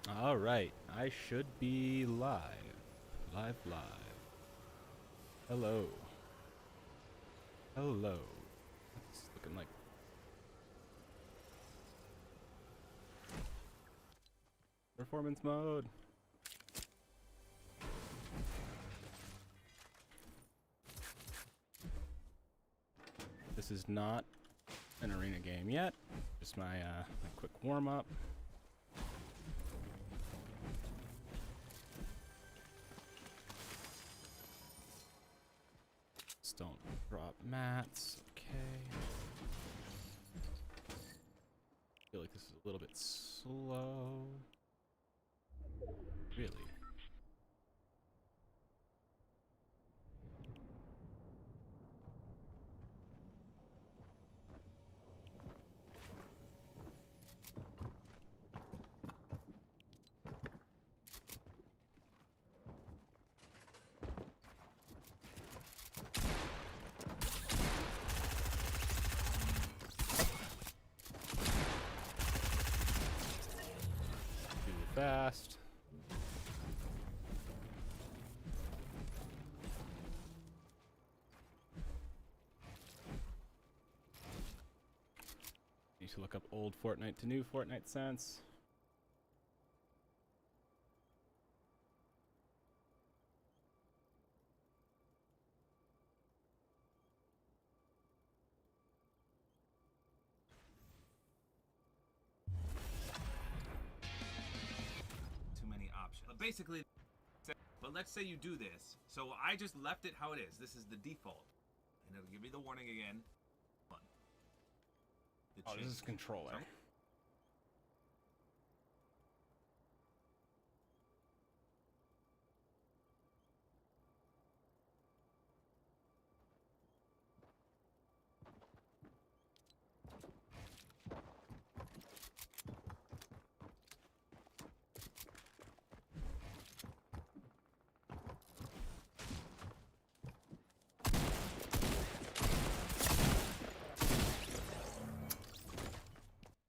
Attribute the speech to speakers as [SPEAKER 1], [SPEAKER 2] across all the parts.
[SPEAKER 1] All right, I should be live. Live. Hello. Hello. It's looking like performance mode. This is not an arena game yet. Just my quick warm up. Just don't drop mats. Okay. I feel like this is a little bit slow. Really? Too fast. Need to look up old Fortnite to new Fortnite sense.
[SPEAKER 2] Too many options. But basically, but let's say you do this. So I just left it how it is. This is the default. And it'll give me the warning again.
[SPEAKER 1] Oh, this is controller.
[SPEAKER 2] So,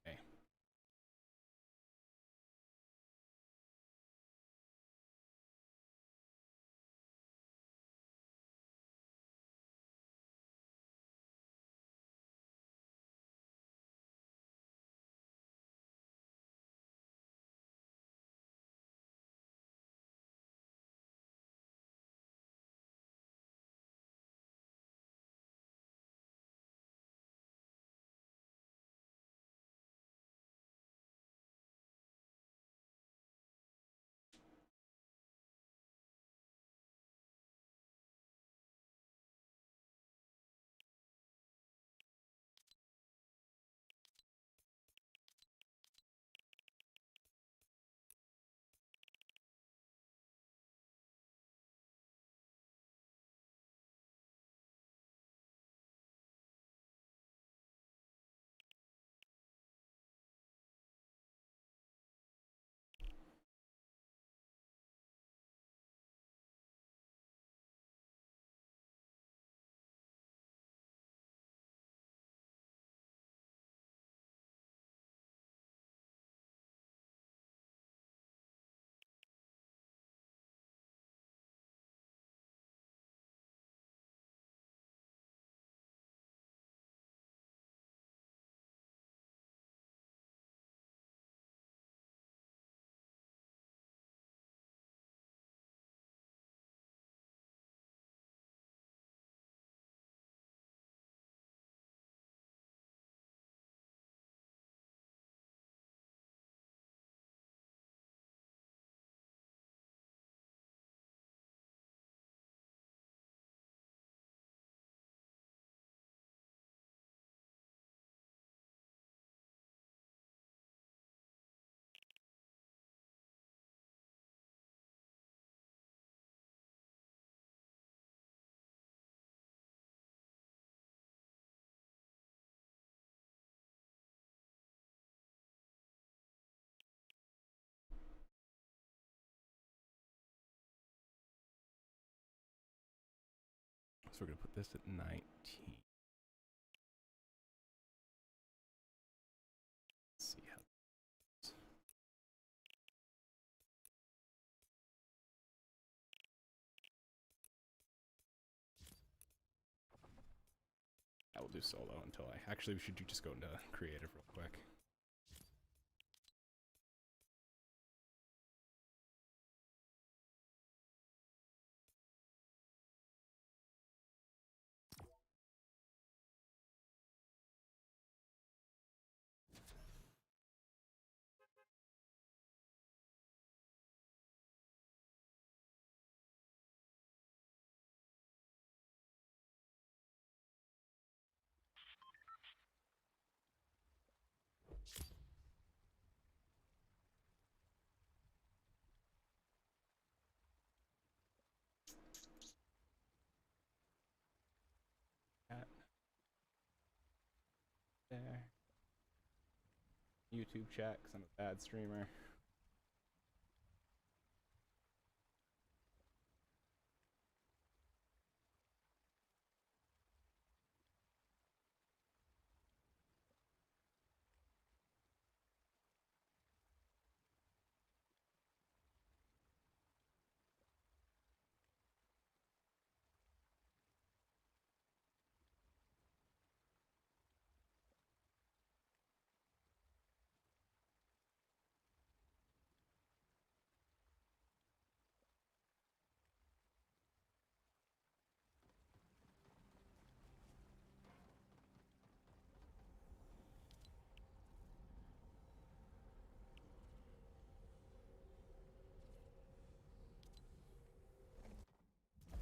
[SPEAKER 1] Okay. So we're gonna put this at 19. Let's see how. I will do solo until I... Actually, we should just go into creative real quick. There. YouTube chat, because I'm a bad streamer.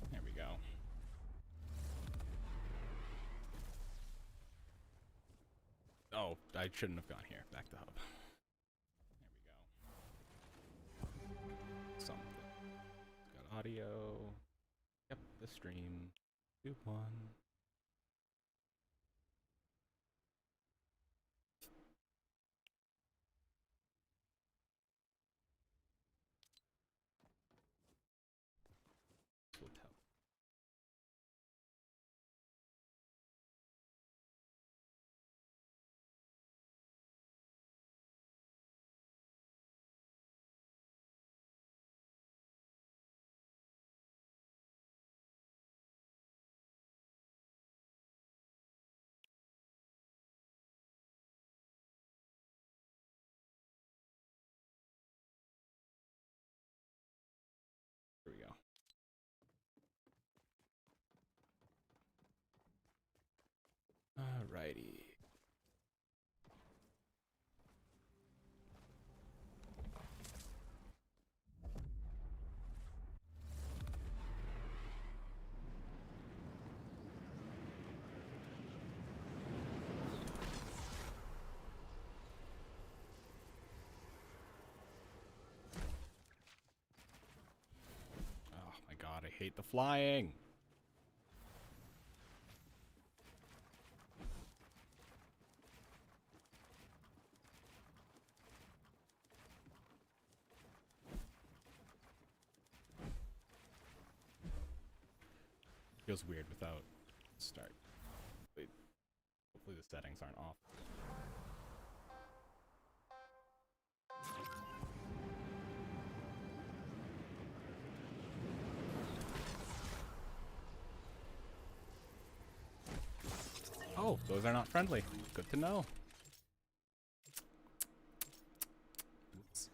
[SPEAKER 1] There we go. Oh, I shouldn't have gone here. Back to hub. There we go. Something. Got audio. Yep, the stream. Do one. We'll tell. Here we go. Alrighty. Oh my god, I hate the flying. Feels weird without start. Wait, hopefully the settings aren't off. Oh, those are not friendly. Good to know. Oops.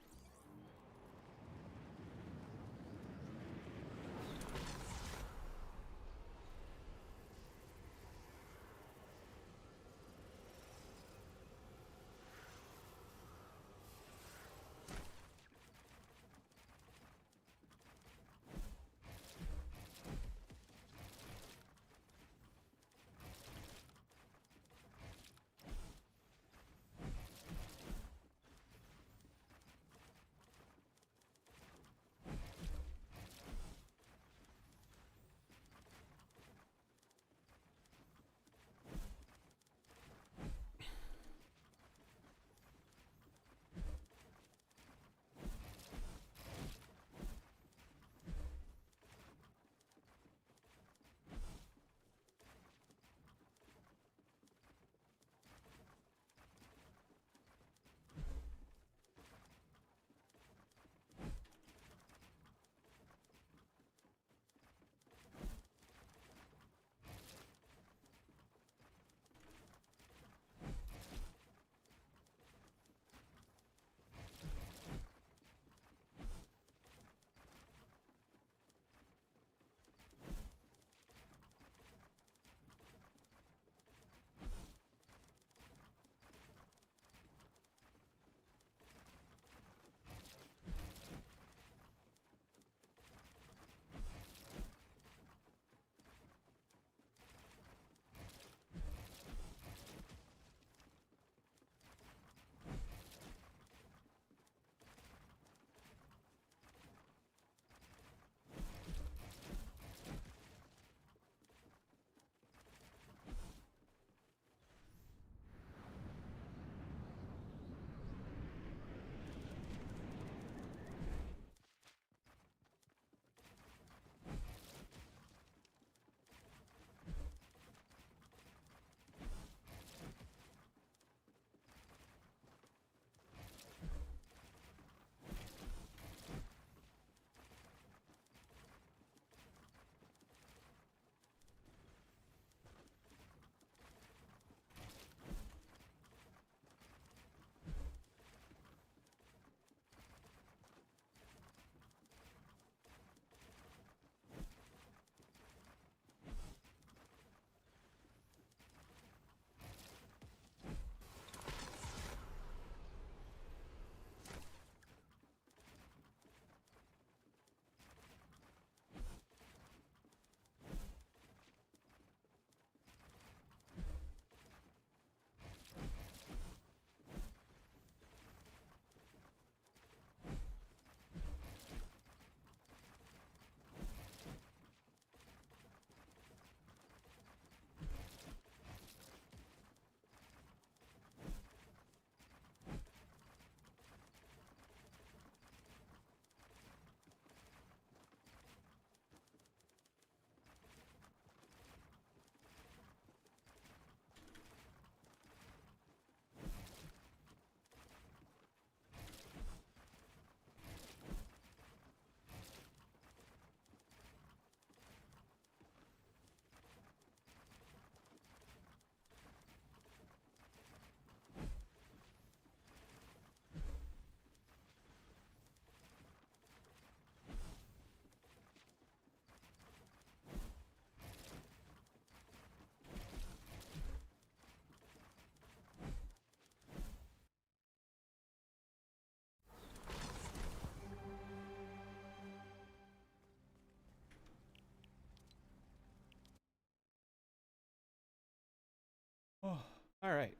[SPEAKER 1] Alright.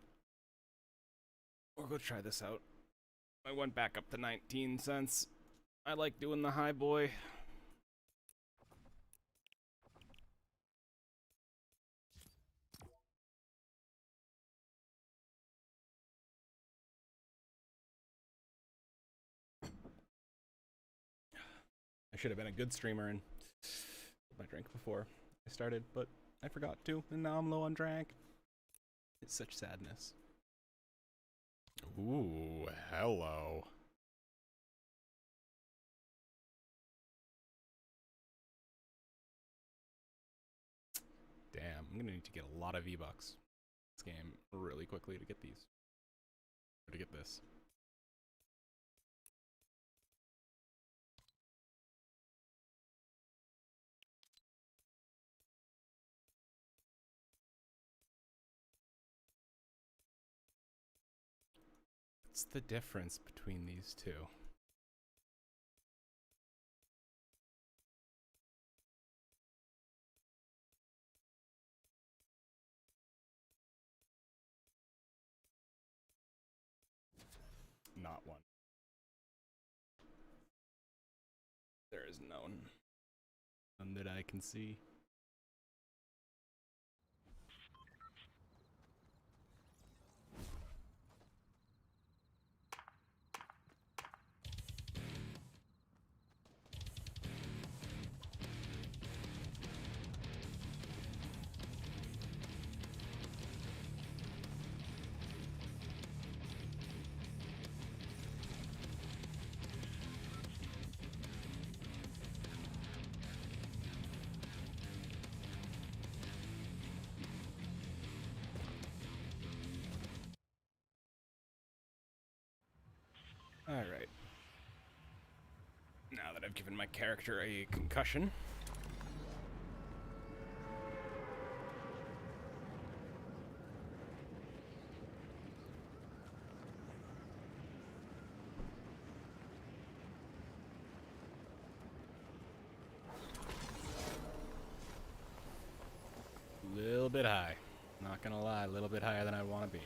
[SPEAKER 1] We'll go try this out. I went back up to 19 cents. I like doing the high boy. I should have been a good streamer and my drink before I started, but I forgot to, and now I'm low on drink. It's such sadness. Ooh, hello. Damn, I'm gonna need to get a lot of V-Bucks this game really quickly to get these. Or to get this. What's the difference between these two? Not one. There is none. None that I can see. Alright. Now that I've given my character a concussion. Little bit high. Not gonna lie, a little bit higher than I want to be.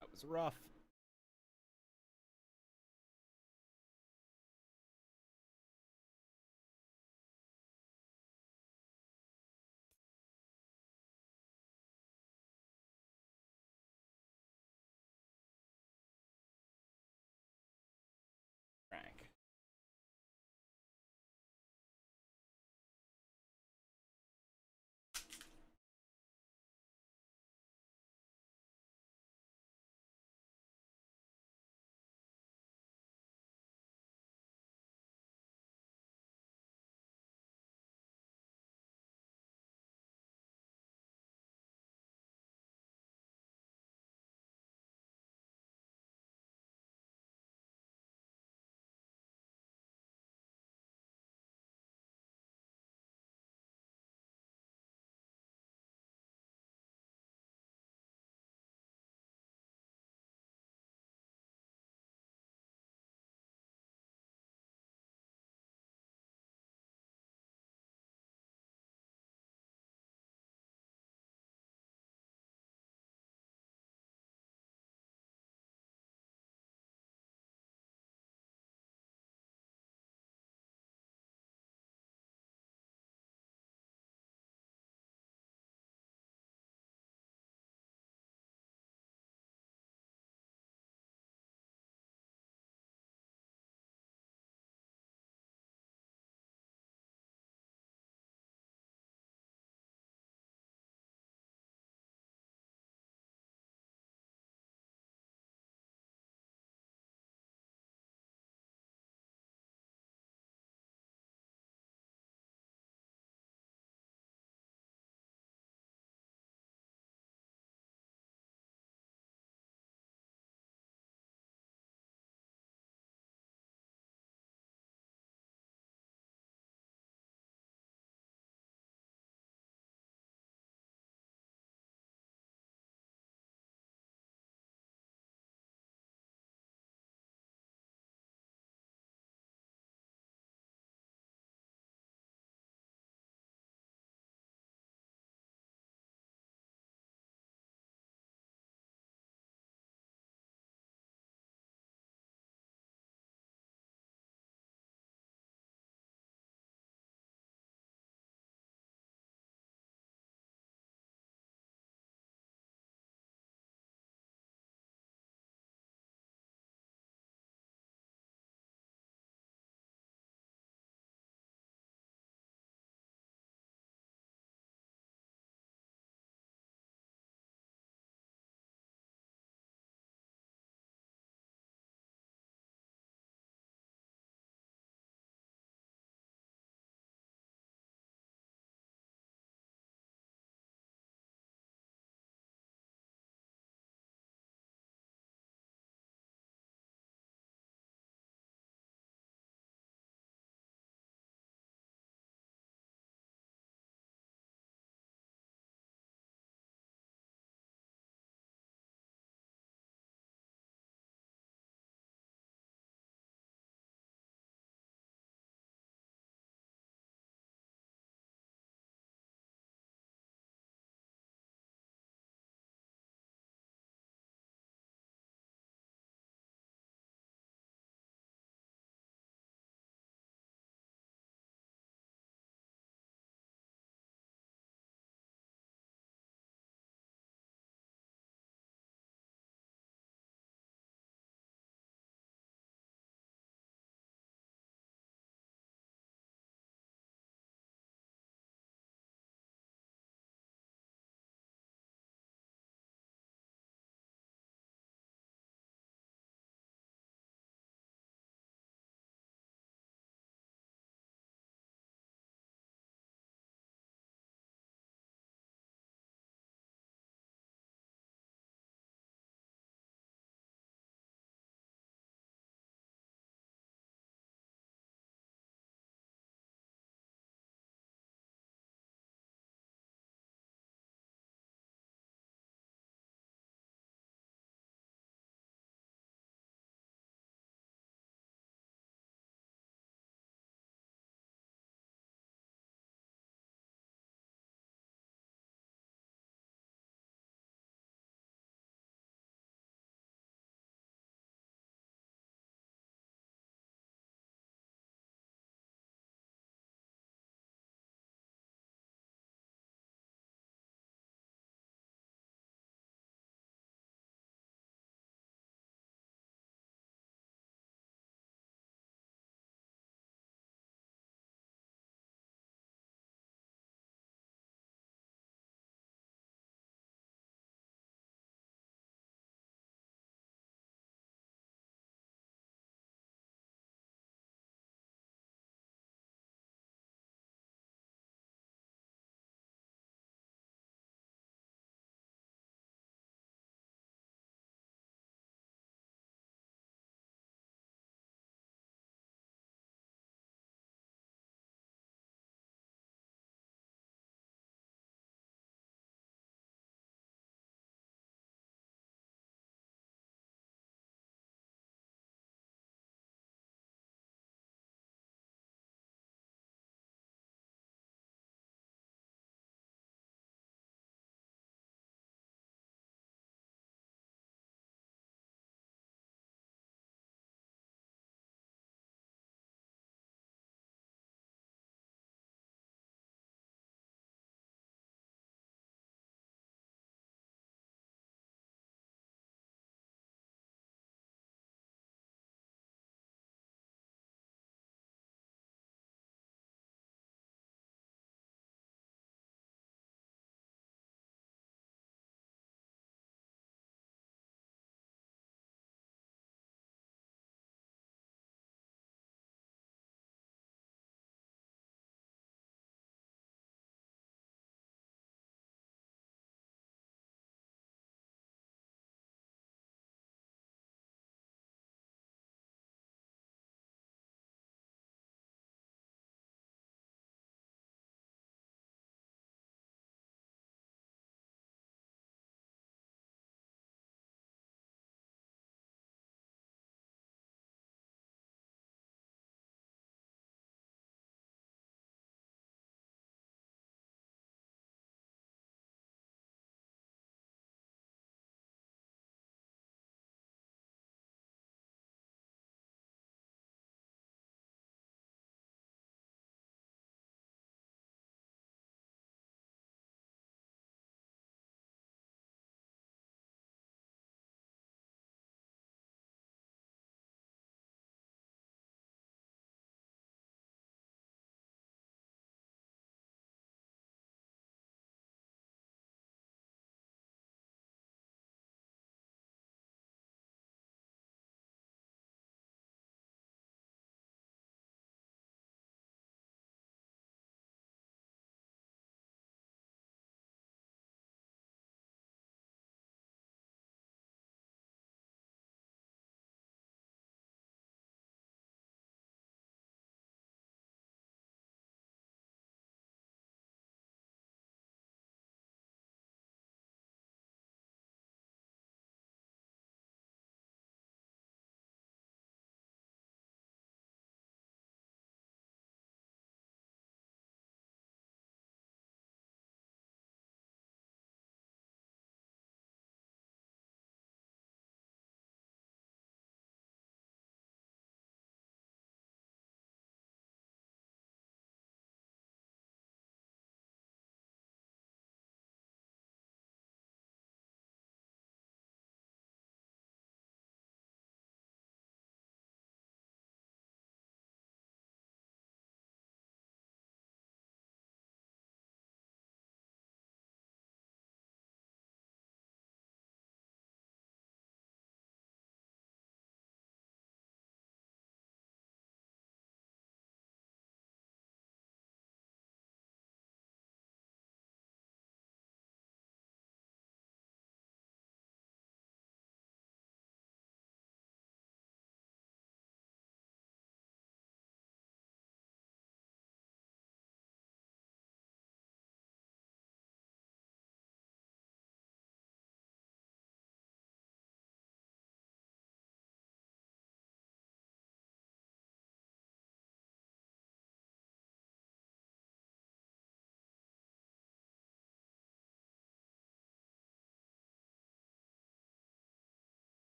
[SPEAKER 1] That was rough. Frank.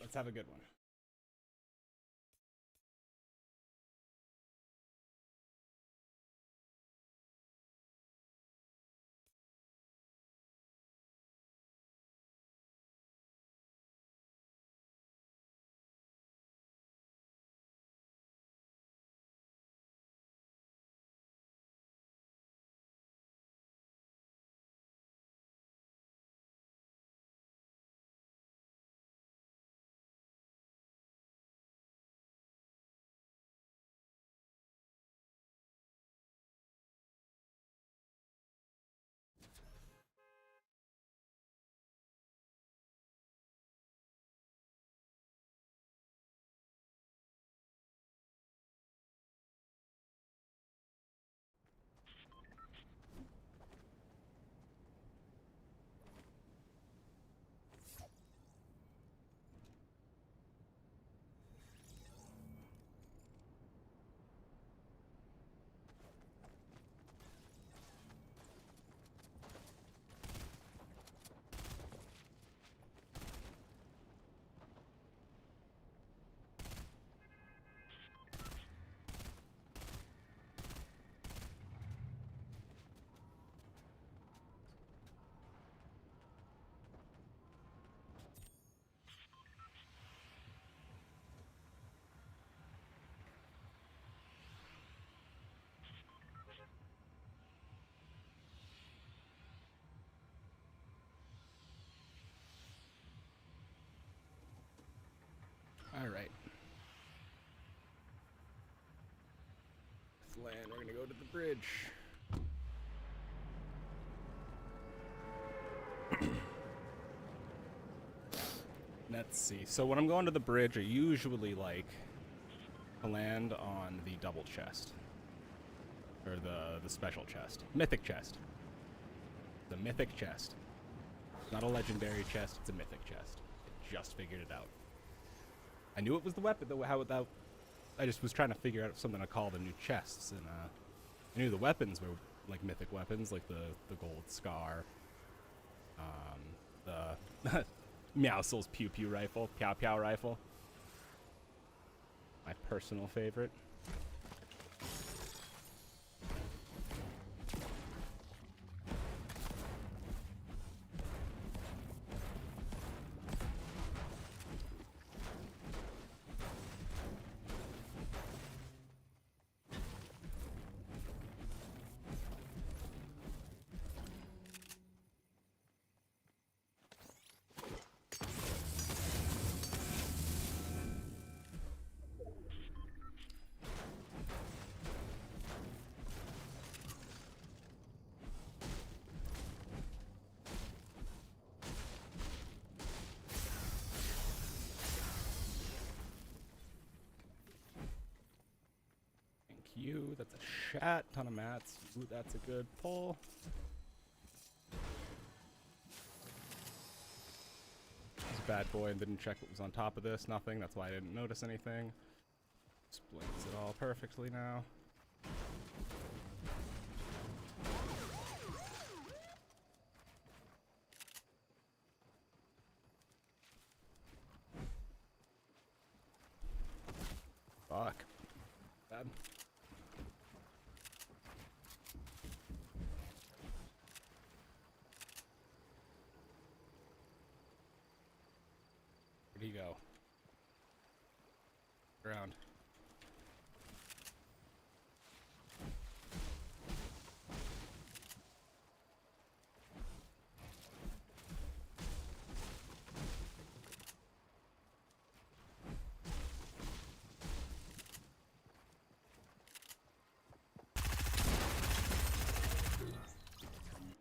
[SPEAKER 1] Let's have a good one. All right. Let's land. We're gonna go to the bridge. Let's see. So when I'm going to the bridge, I usually like to land on the double chest. Or the special chest. Mythic chest. The mythic chest. Not a legendary chest, it's a mythic chest. I just figured it out. I knew it was the weapon, though. I just was trying to figure out something to call the new chests, and I knew the weapons were like mythic weapons, like the gold scar, the Meowscles pew pew rifle, pow pow rifle. My personal favorite. You, that's a shat ton of mats. Ooh, that's a good pull. This bad boy and didn't check what was on top of this. Nothing. That's why I didn't notice anything. Explains it all perfectly now. Fuck. Bad. Where'd he go? Ground.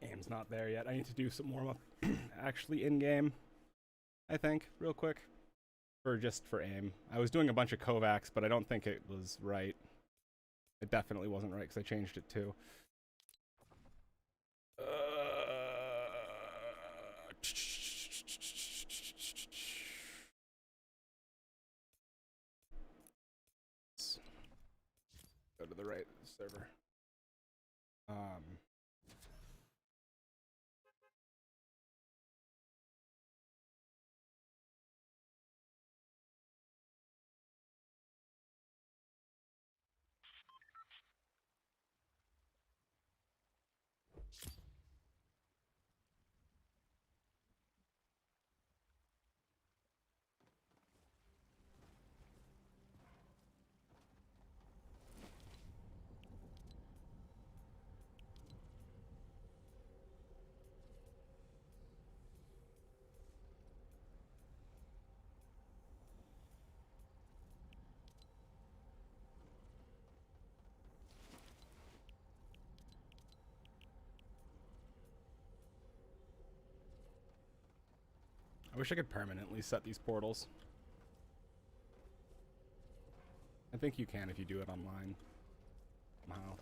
[SPEAKER 1] Aim's not there yet. I need to do some warm up actually in game, I think, real quick. Just for aim. I was doing a bunch of Kovacs, but I don't think it was right. It definitely wasn't right because I changed it too. Go to the right server. I wish I could permanently set these portals. I think you can if you do it online. Somehow.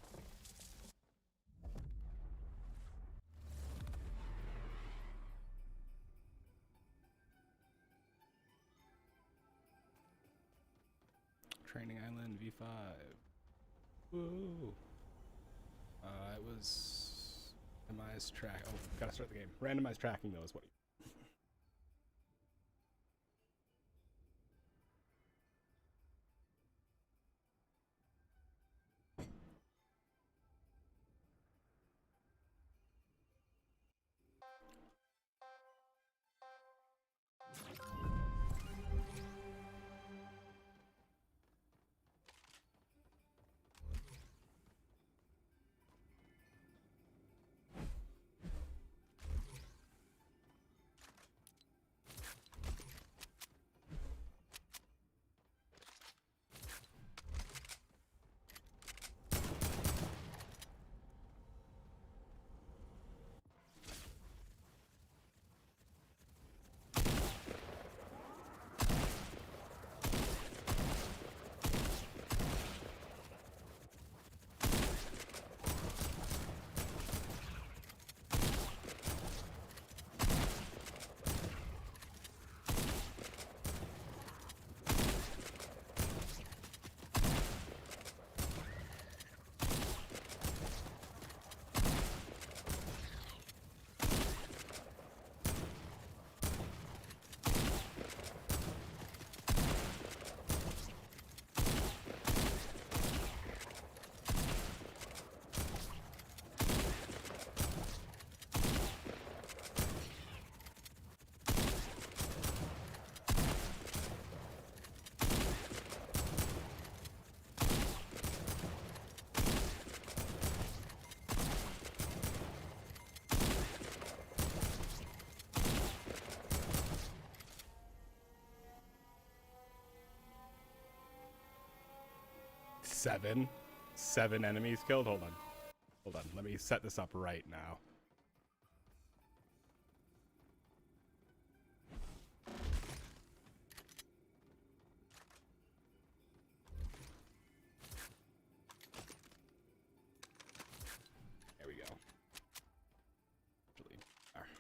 [SPEAKER 1] Training Island V5. Woo! It was randomized track. Oh, gotta start the game. Randomized tracking though is what. Seven enemies killed. Hold on. Let me set this up right now. There we go. Actually,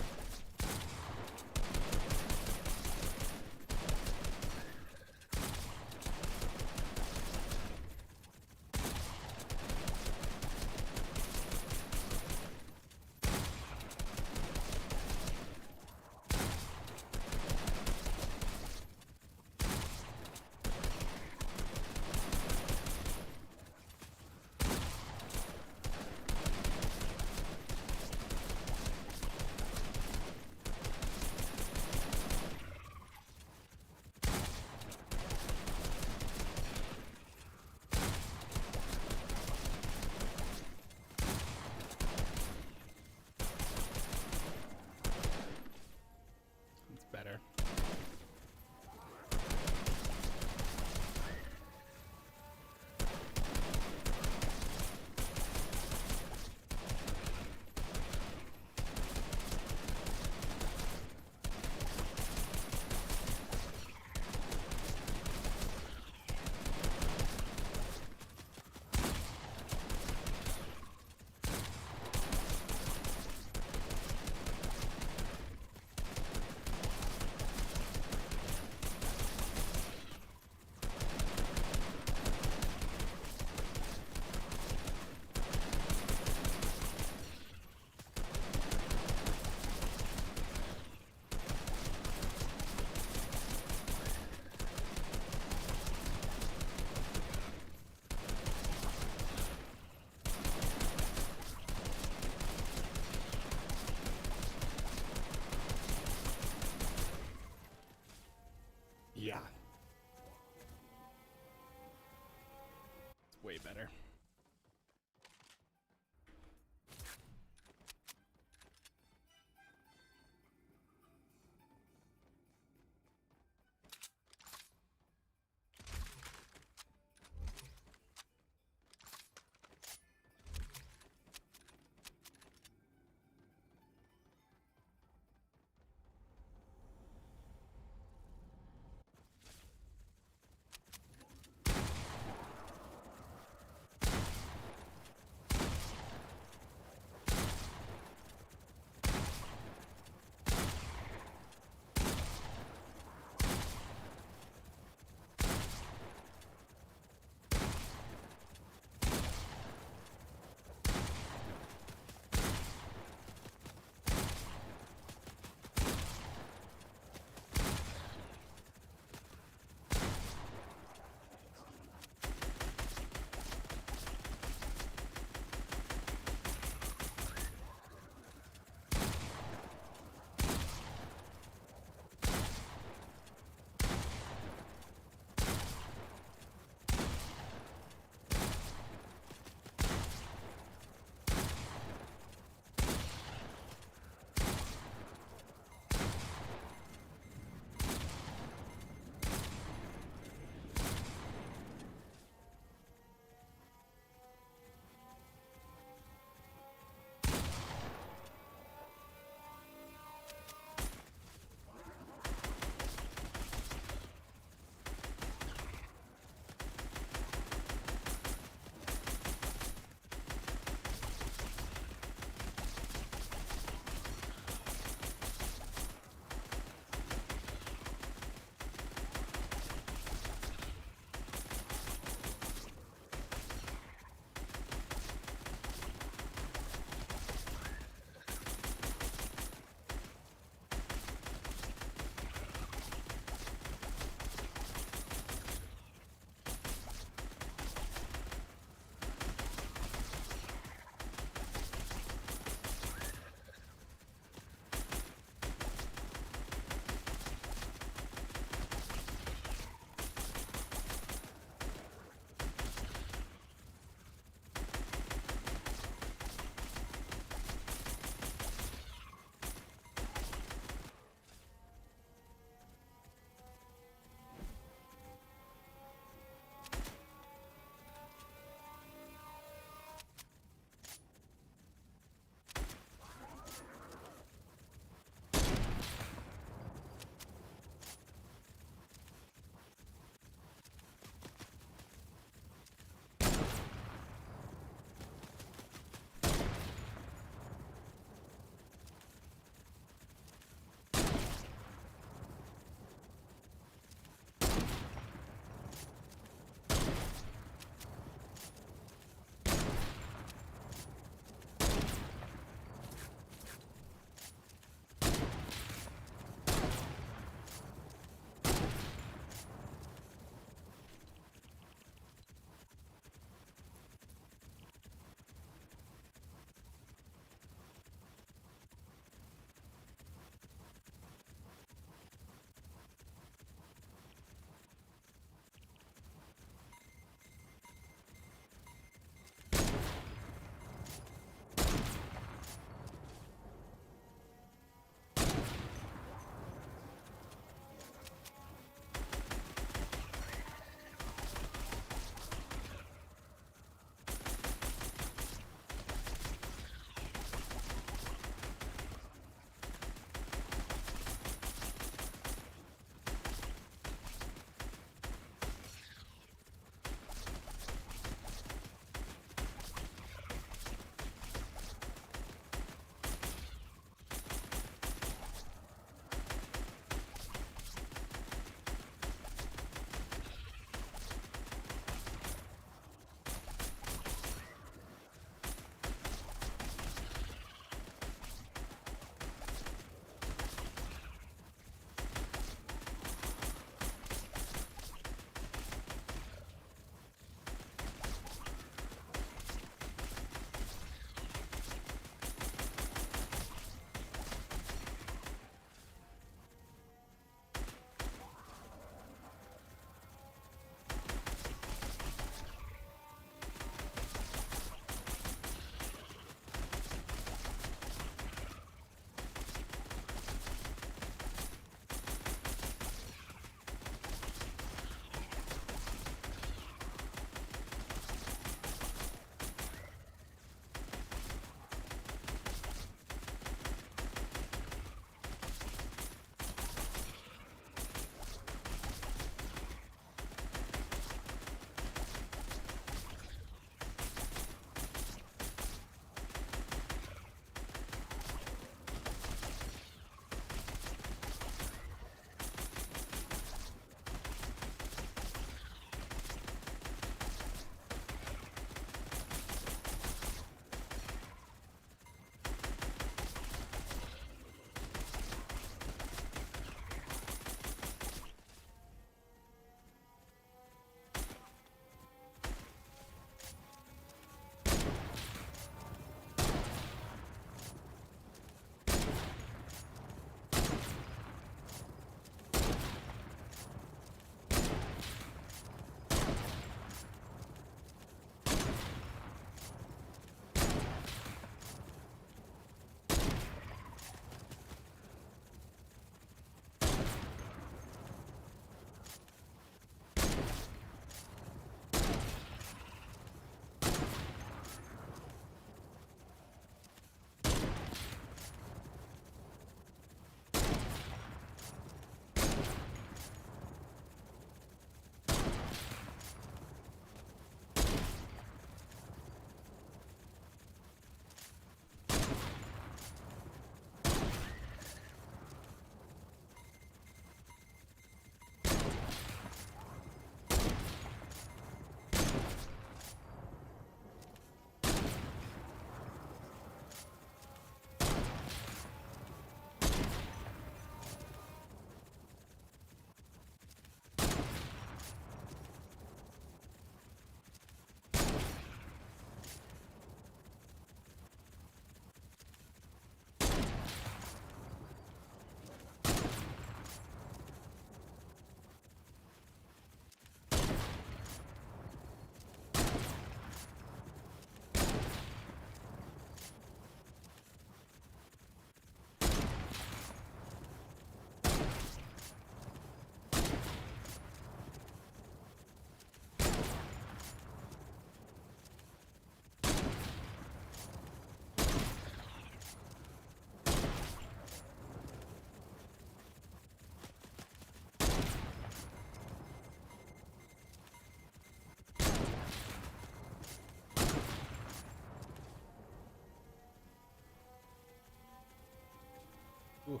[SPEAKER 1] Ooh.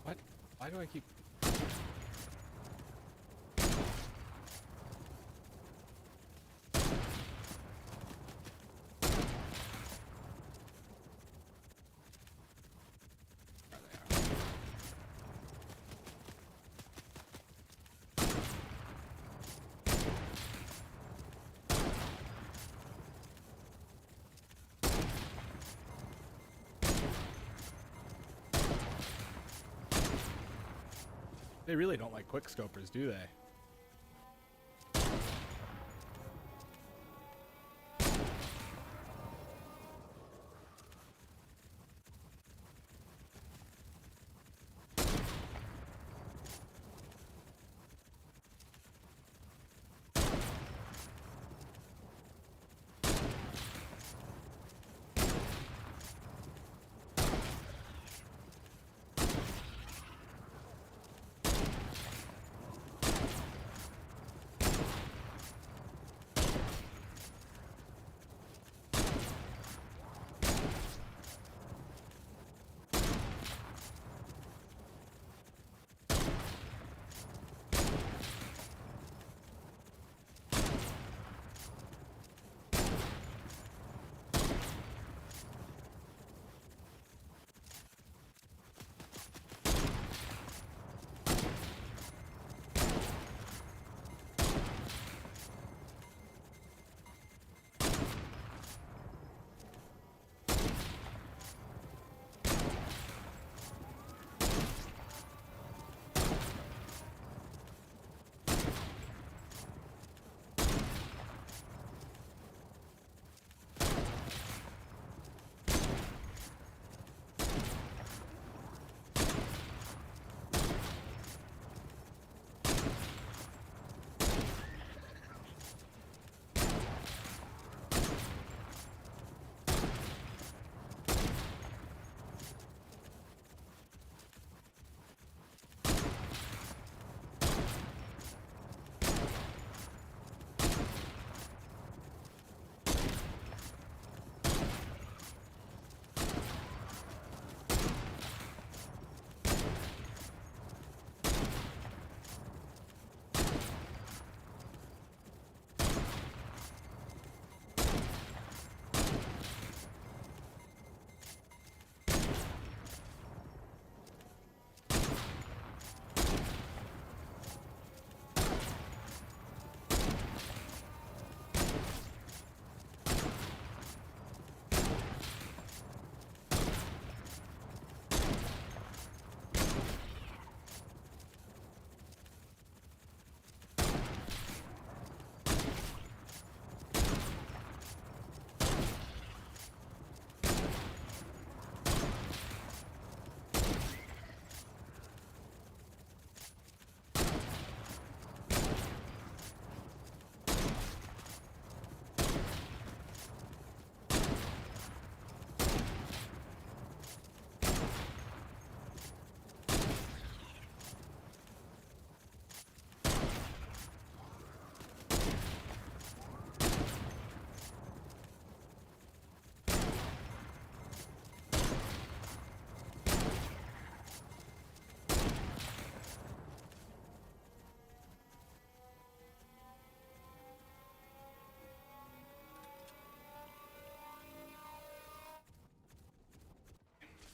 [SPEAKER 1] What? Why do I keep... There they are. They really don't like quick scopers, do they?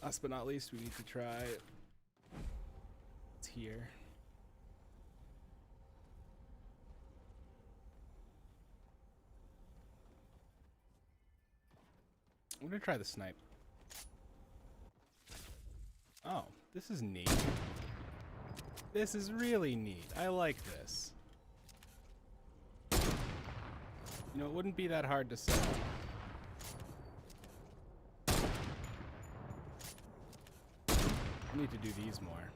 [SPEAKER 1] Last but not least, we need to try... It's here. I'm gonna try the snipe. Oh, this is neat. This is really neat. I like this. You know, it wouldn't be that hard to sell. I need to do these more.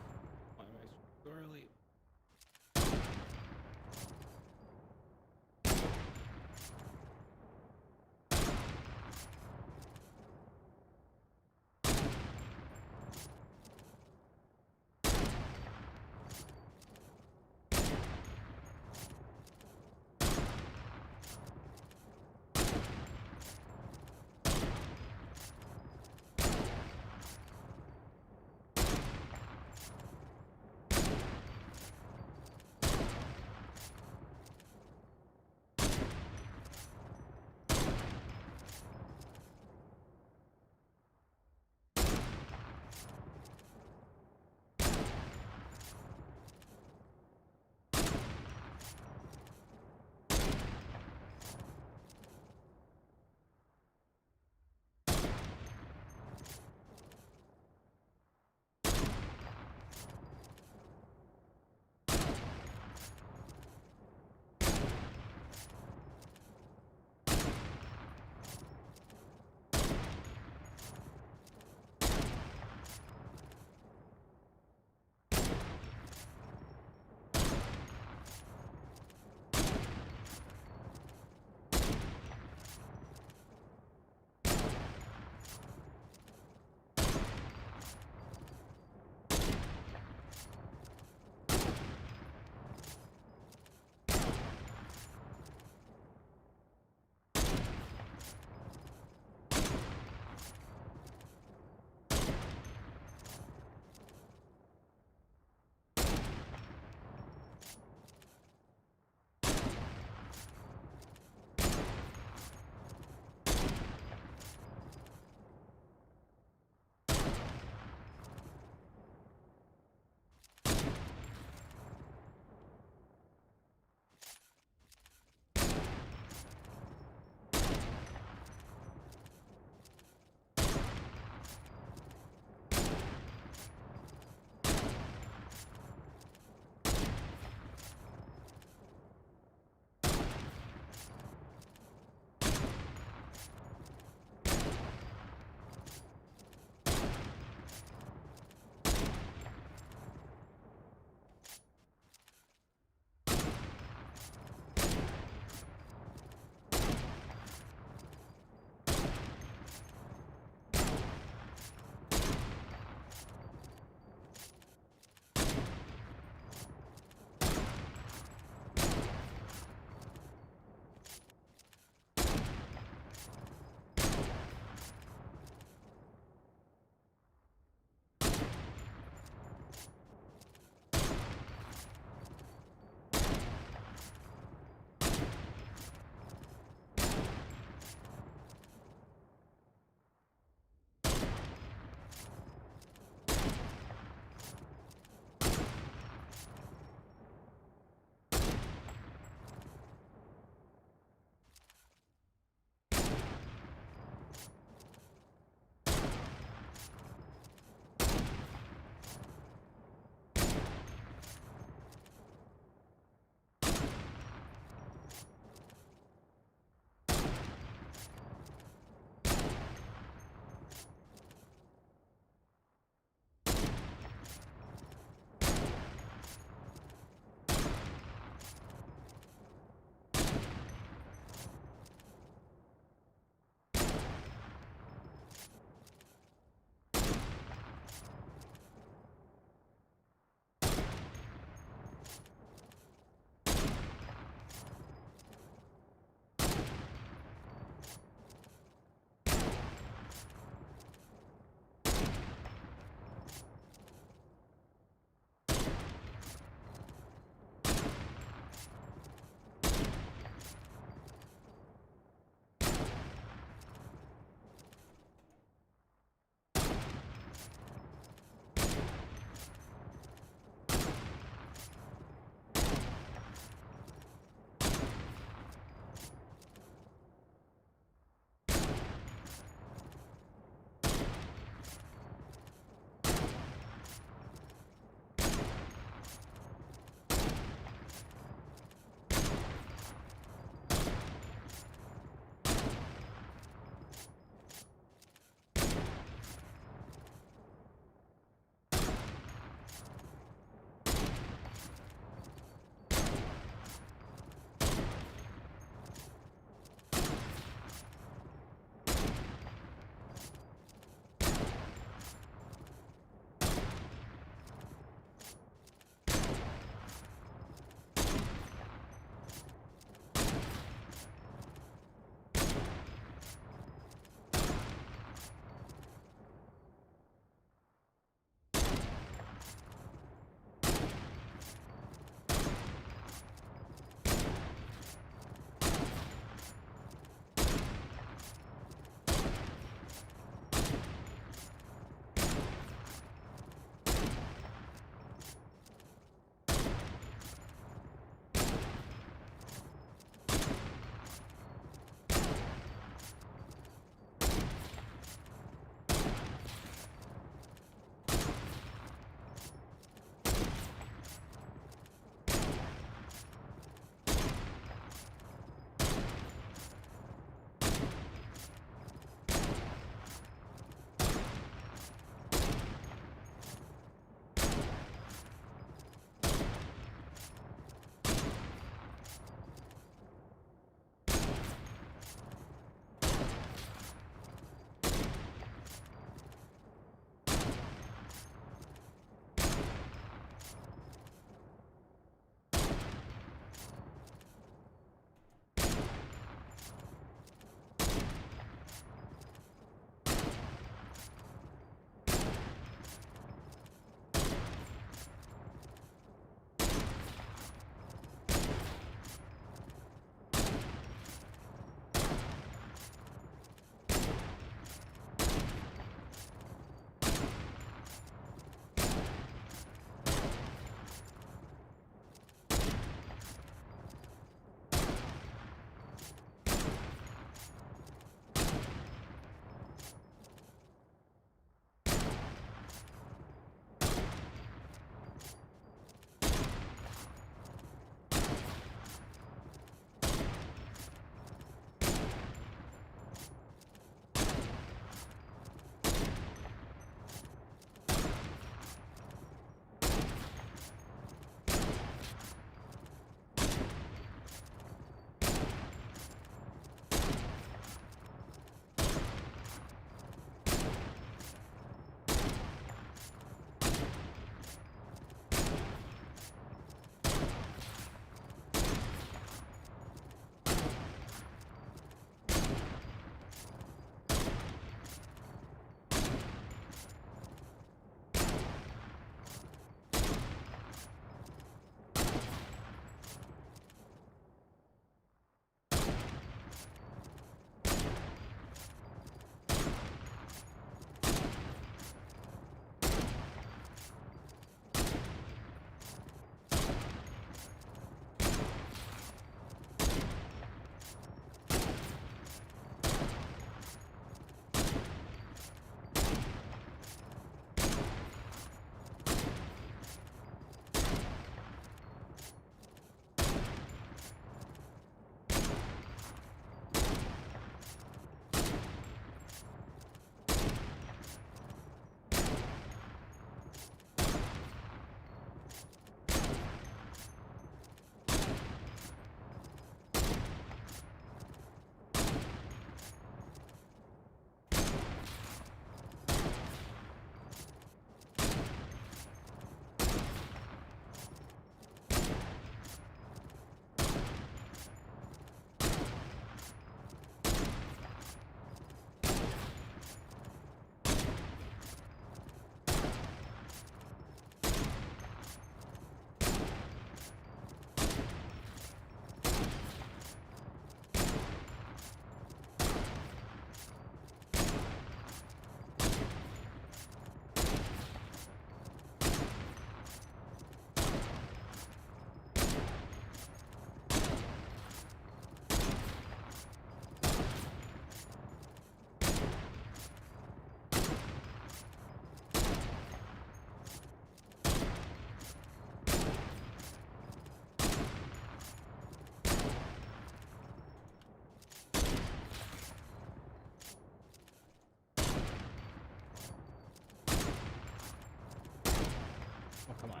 [SPEAKER 1] Oh, come on.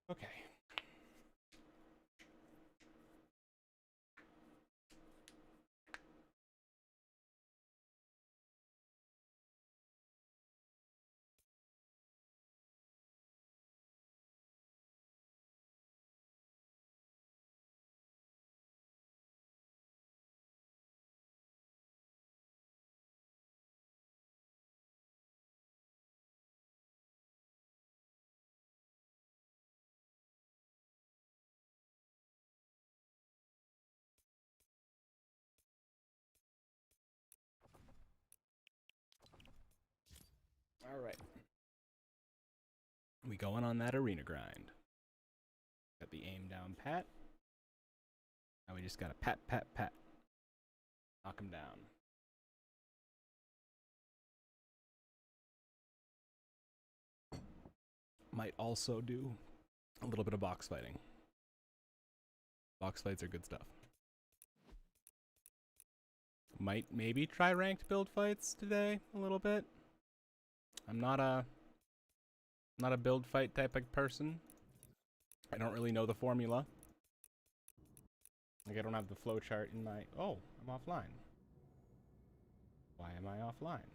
[SPEAKER 1] Okay. All right. We going on that arena grind. Got the aim down pat. Now we just gotta pat, pat, pat. Knock him down. Might also do a little bit of box fighting. Box fights are good stuff. Might maybe try ranked build fights today a little bit. I'm not a build fight type of person. I don't really know the formula. Like I don't have the flowchart in my... Oh, I'm offline. Why am I offline?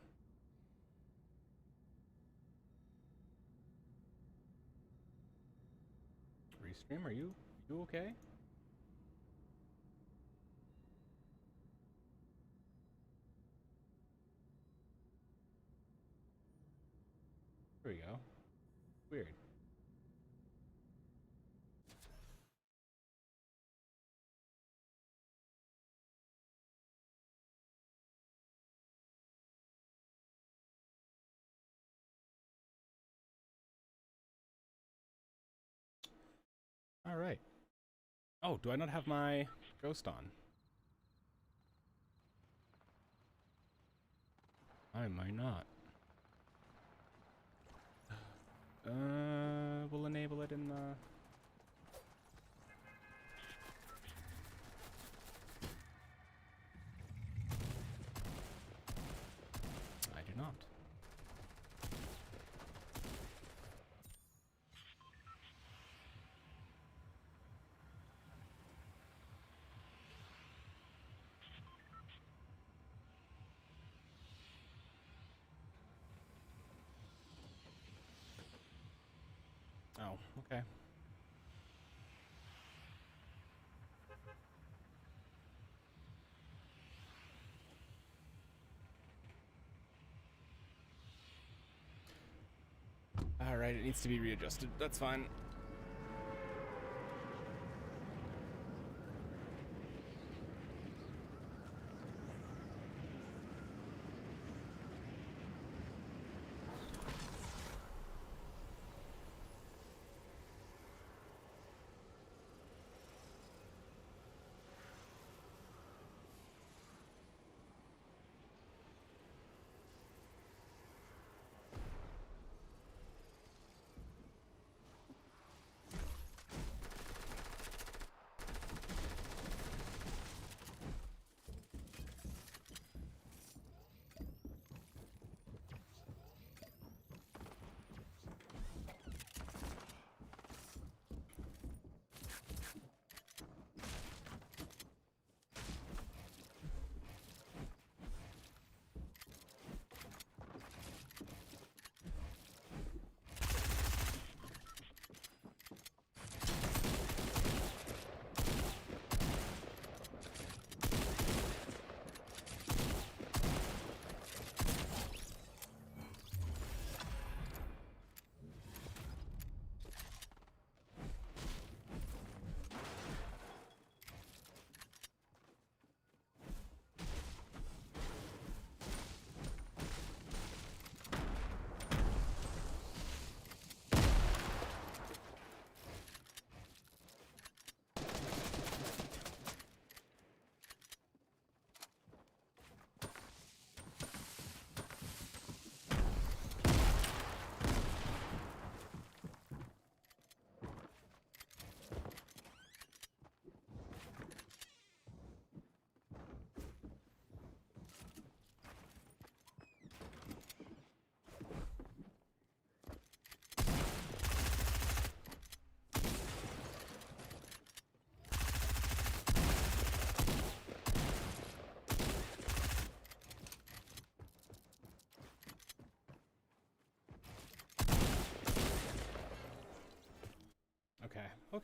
[SPEAKER 1] Restream, are you okay? There we go. Weird. All right. Oh, do I not have my ghost on? I might not. We'll enable it in the... I do not. Oh, okay. Alright, it needs to be readjusted. That's fine.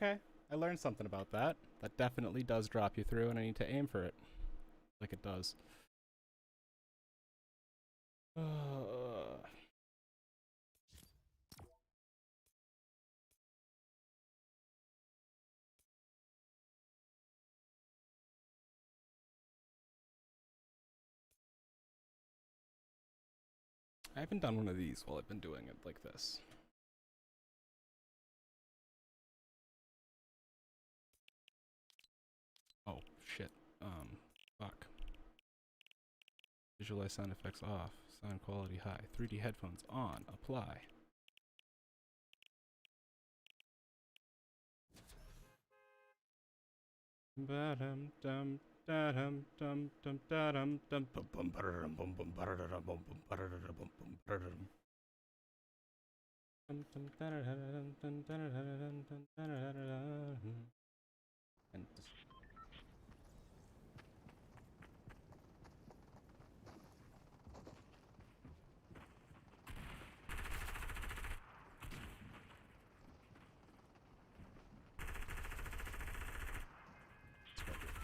[SPEAKER 1] Okay, I learned something about that. That definitely does drop you through, and I need to aim for it. Like it does. I haven't done one of these while I've been doing it like this. Oh, shit. Fuck. Visualize sound effects off. Sound quality high. 3D headphones on. Apply. Ba-dum dum da-dum dum dum da-dum dum bum bum ba-da-dum bum bum ba-da-da-dum bum bum ba-da-da-dum bum bum ba-da-dum. Dum dum da-da-da-dum dum da-da-da-dum dum da-da-da-dum. And just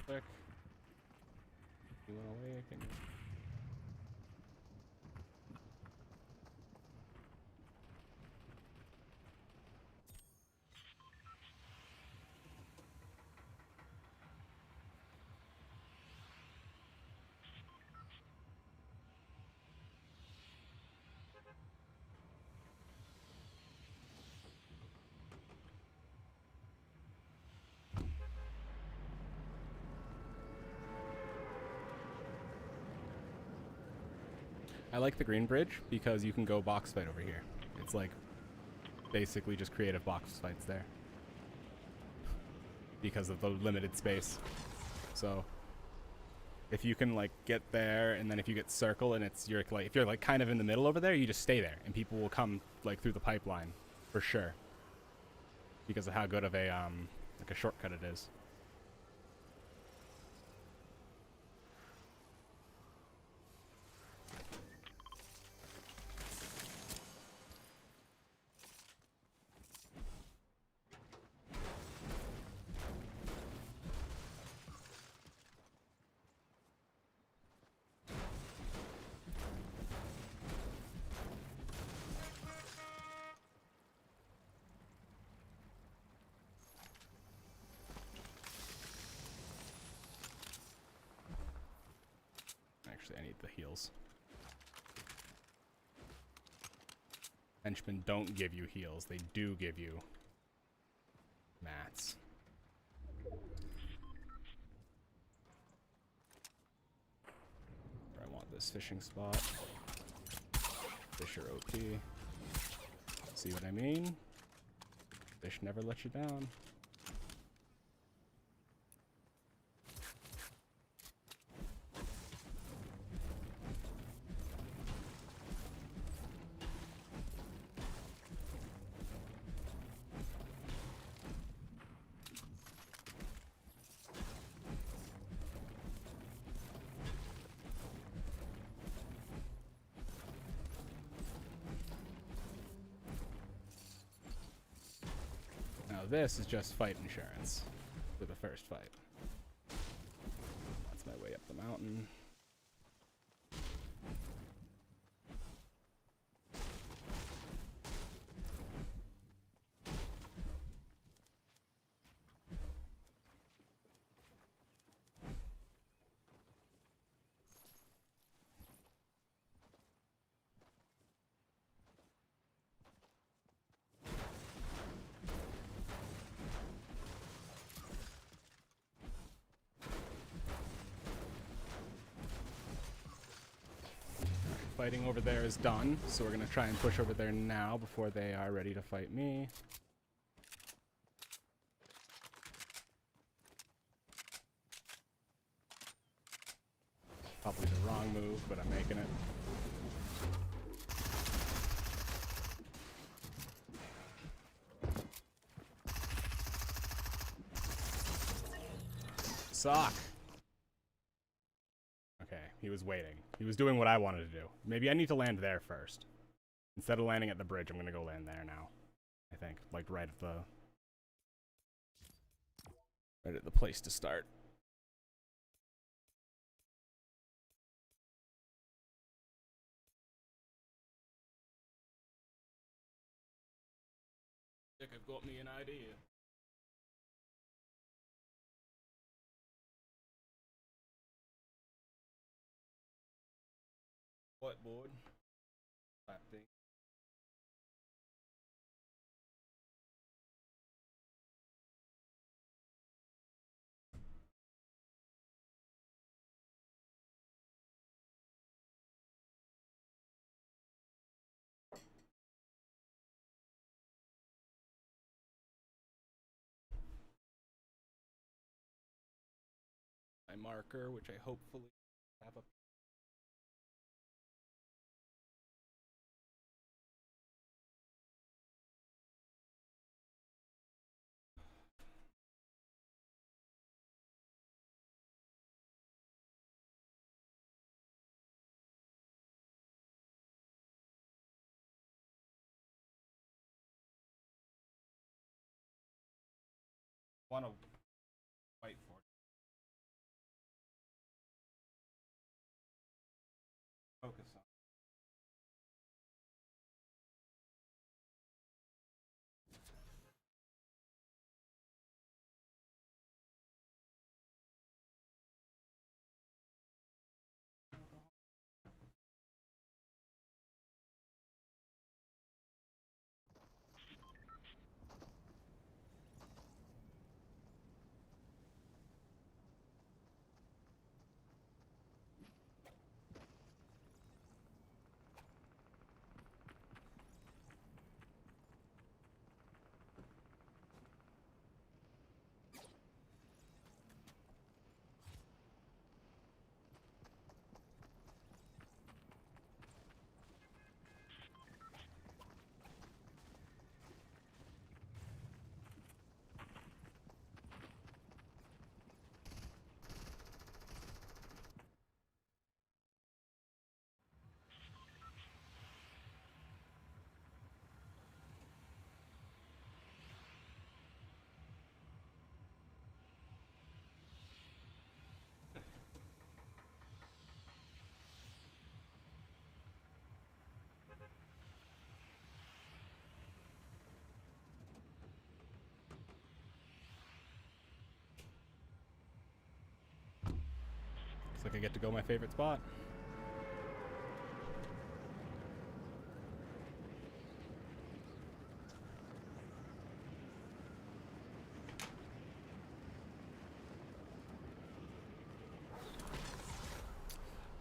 [SPEAKER 1] quick. You went away, can you? I like the green bridge because you can go box fight over here. It's like basically just creative box fights there because of the limited space. So if you can like get there, and then if you get circle and you're like, if you're like kind of in the middle over there, you just stay there and people will come like through the pipeline for sure because of how good of a like a shortcut it is. Actually, I need the heals. Henchmen don't give you heals. They do give you mats. I want this fishing spot. Fisher OP. See what I mean? Fish never let you down. This is just fight insurance for the first fight. That's my way up the mountain. Fighting over there is done, so we're gonna try and push over there now before they are ready to fight me. Probably the wrong move, but I'm making it. Suck. Okay, he was waiting. He was doing what I wanted to do. Maybe I need to land there first. Instead of landing at the bridge, I'm gonna go land there now. I think, like right at the Right at the place to start. I think I've got me an idea. Whiteboard. That thing. My marker, which I hopefully have a. Want a whiteboard. Focus on. Looks like I get to go my favorite spot.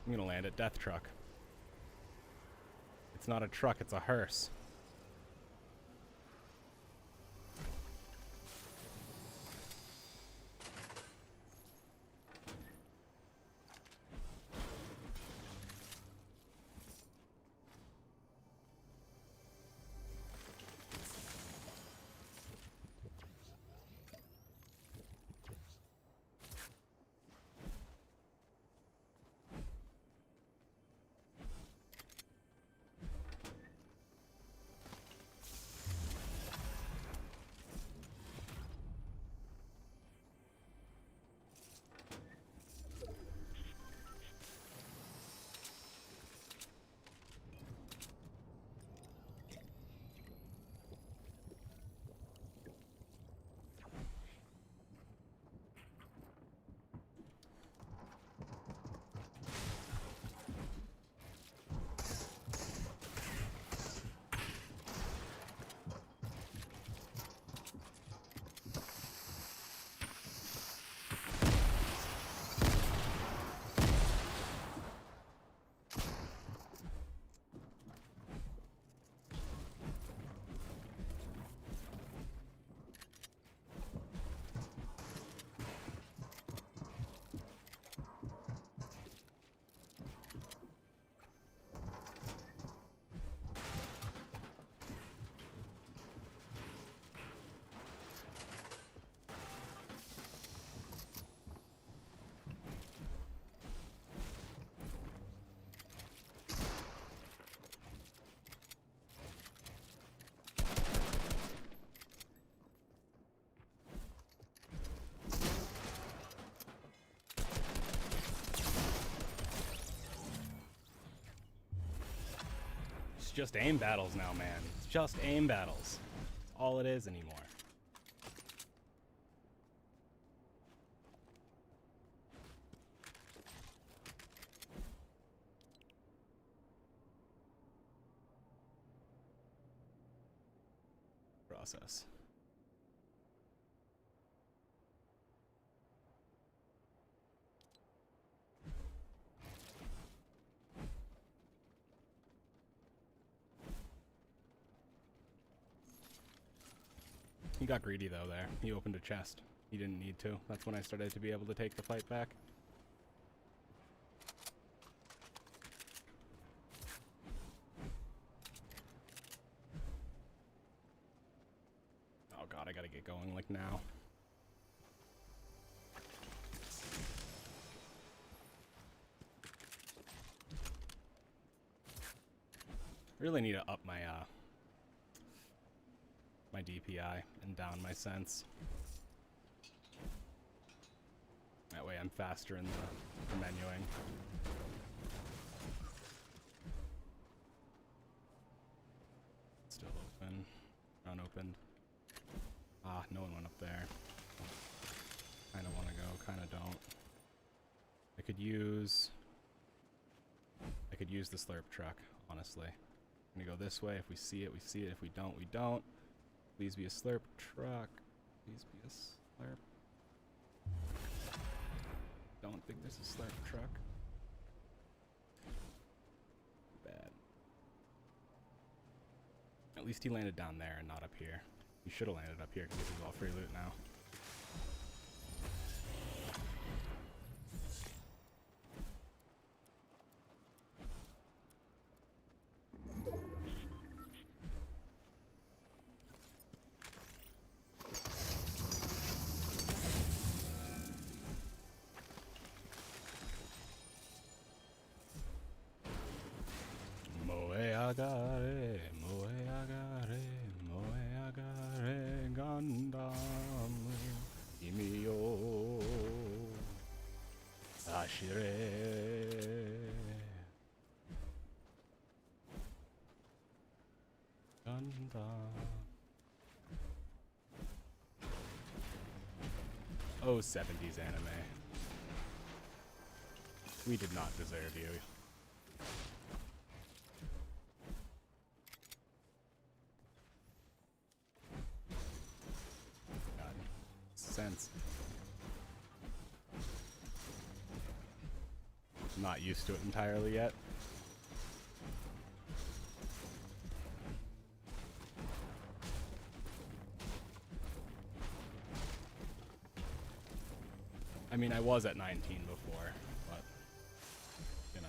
[SPEAKER 1] I'm gonna land at Death Truck. It's not a truck, it's a hearse. just aim battles now, man. It's just aim battles. That's all it is anymore. Process. He got greedy though there. He opened a chest. He didn't need to. That's when I started to be able to take the fight back. Oh god, I gotta get going like now. Really need to up my my DPI and down my sense. That way I'm faster in the menuing. Still open. Unopened. Ah, no one went up there. Kinda wanna go, kinda don't. I could use the slurp truck, honestly. I'm gonna go this way. If we see it, we see it. If we don't, we don't. Please be a slurp truck. Please be a slurp. Don't think there's a slurp truck. Bad. At least he landed down there and not up here. He should have landed up here because this is all free loot now. Oh, 70s anime. We did not deserve you. God. Sense. Not used to it entirely yet. I mean, I was at 19 before, but, you know.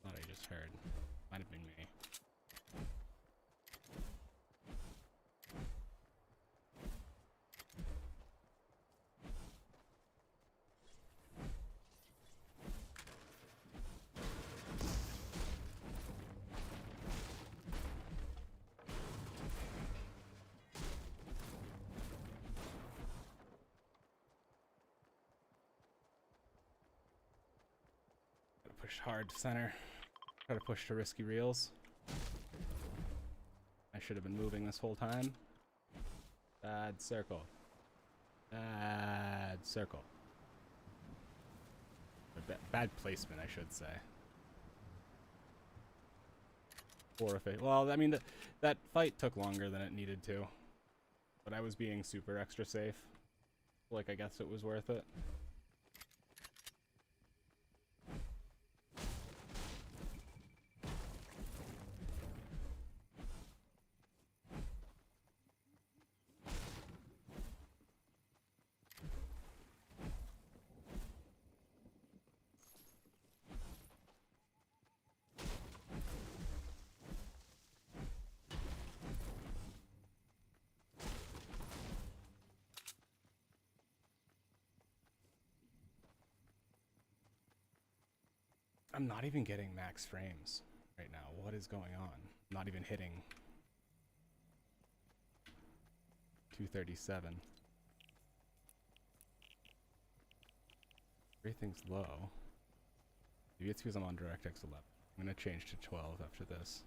[SPEAKER 1] Thought I just heard. Might have been me. Gotta push hard to center. Try to push to risky reels. I should have been moving this whole time. Bad circle. Bad circle. Or bad placement, I should say. Or if it, well, I mean, that fight took longer than it needed to. But I was being super extra safe. Like, I guess it was worth it. I'm not even getting max frames right now. What is going on? I'm not even hitting 237. Everything's low. Maybe it's because I'm on DirectX 11. I'm gonna change to 12 after this.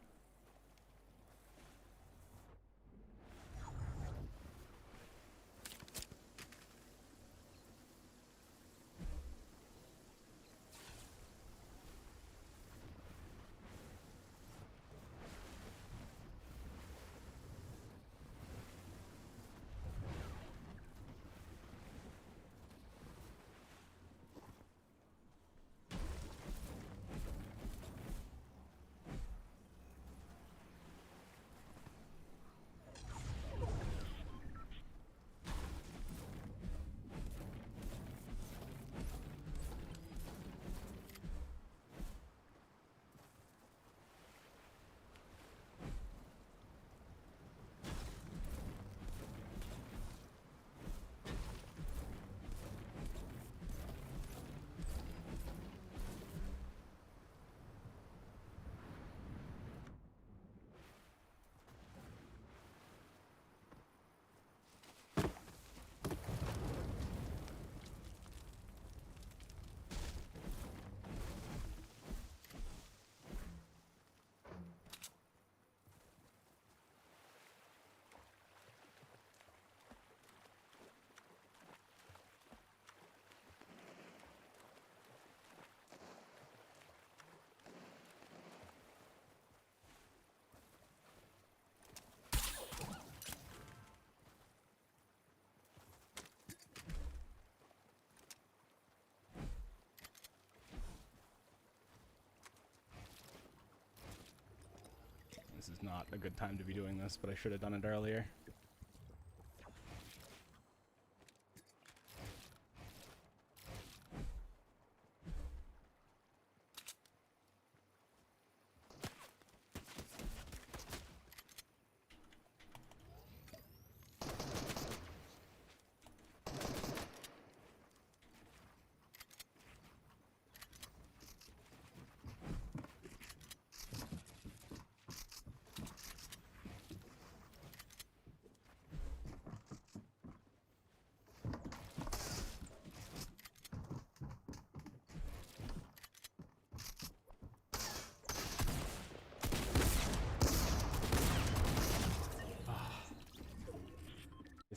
[SPEAKER 1] This is not a good time to be doing this, but I should have done it earlier.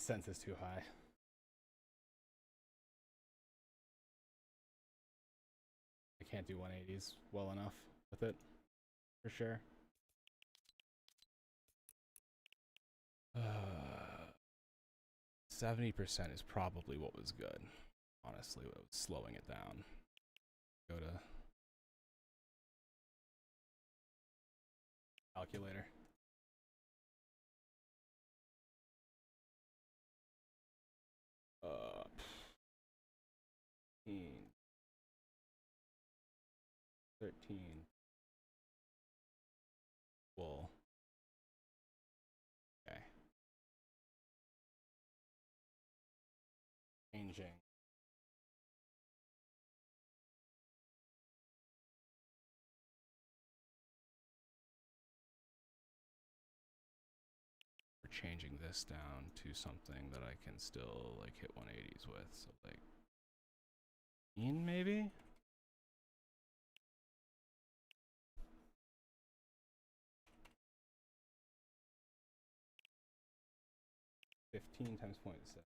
[SPEAKER 1] The sense is too high. I can't do 180s well enough with it, for sure. 70% is probably what was good. Honestly, what was slowing it down. Go to calculator. Uh, 13. Well, okay. Changing. We're changing this down to something that I can still like hit 180s with. So like, maybe. 15 times 0.7.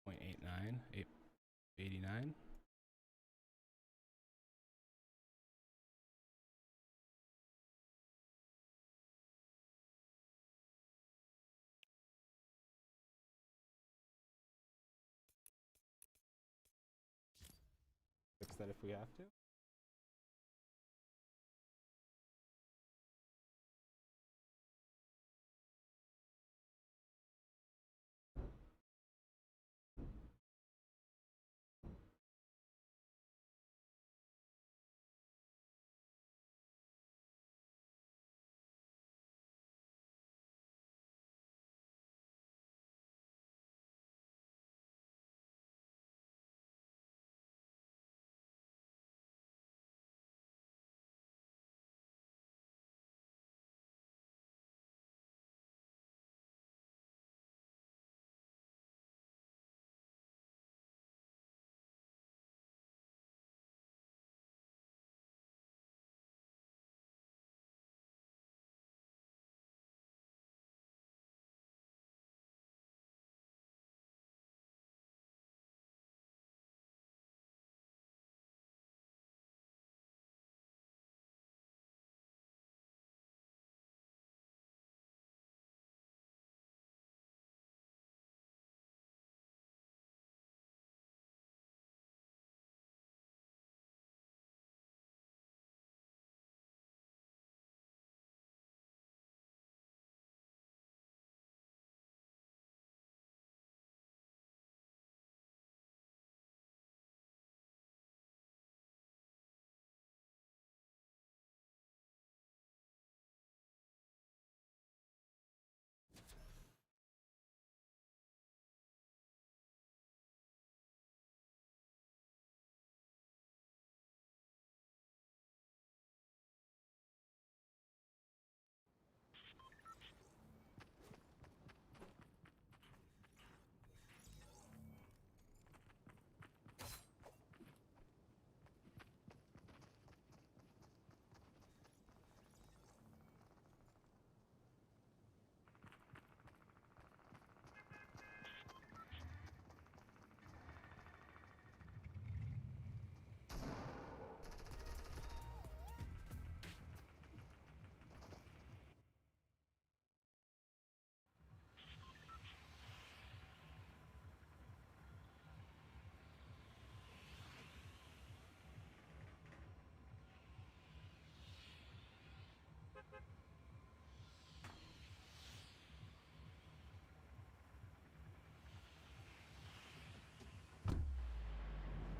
[SPEAKER 1] .89, 889. that if we have to.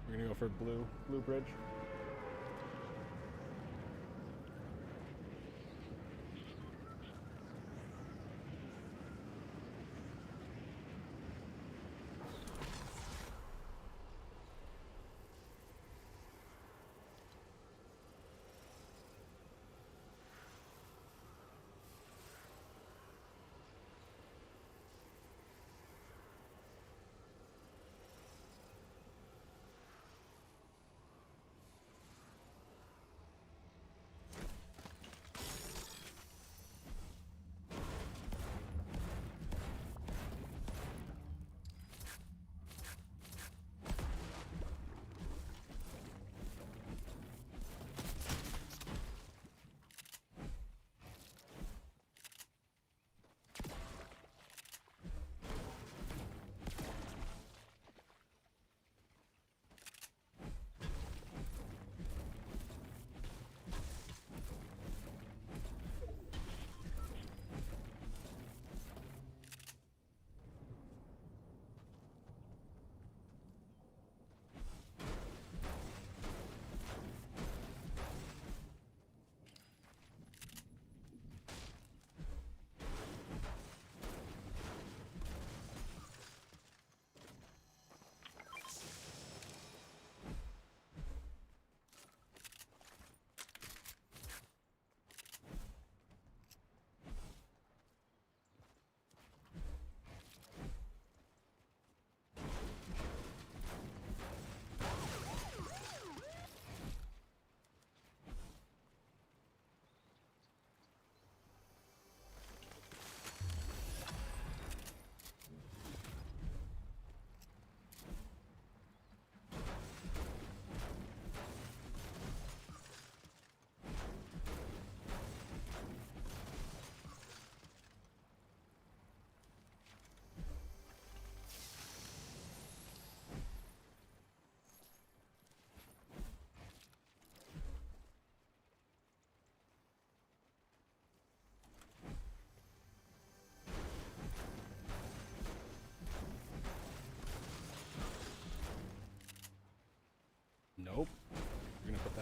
[SPEAKER 1] We're gonna go for blue bridge.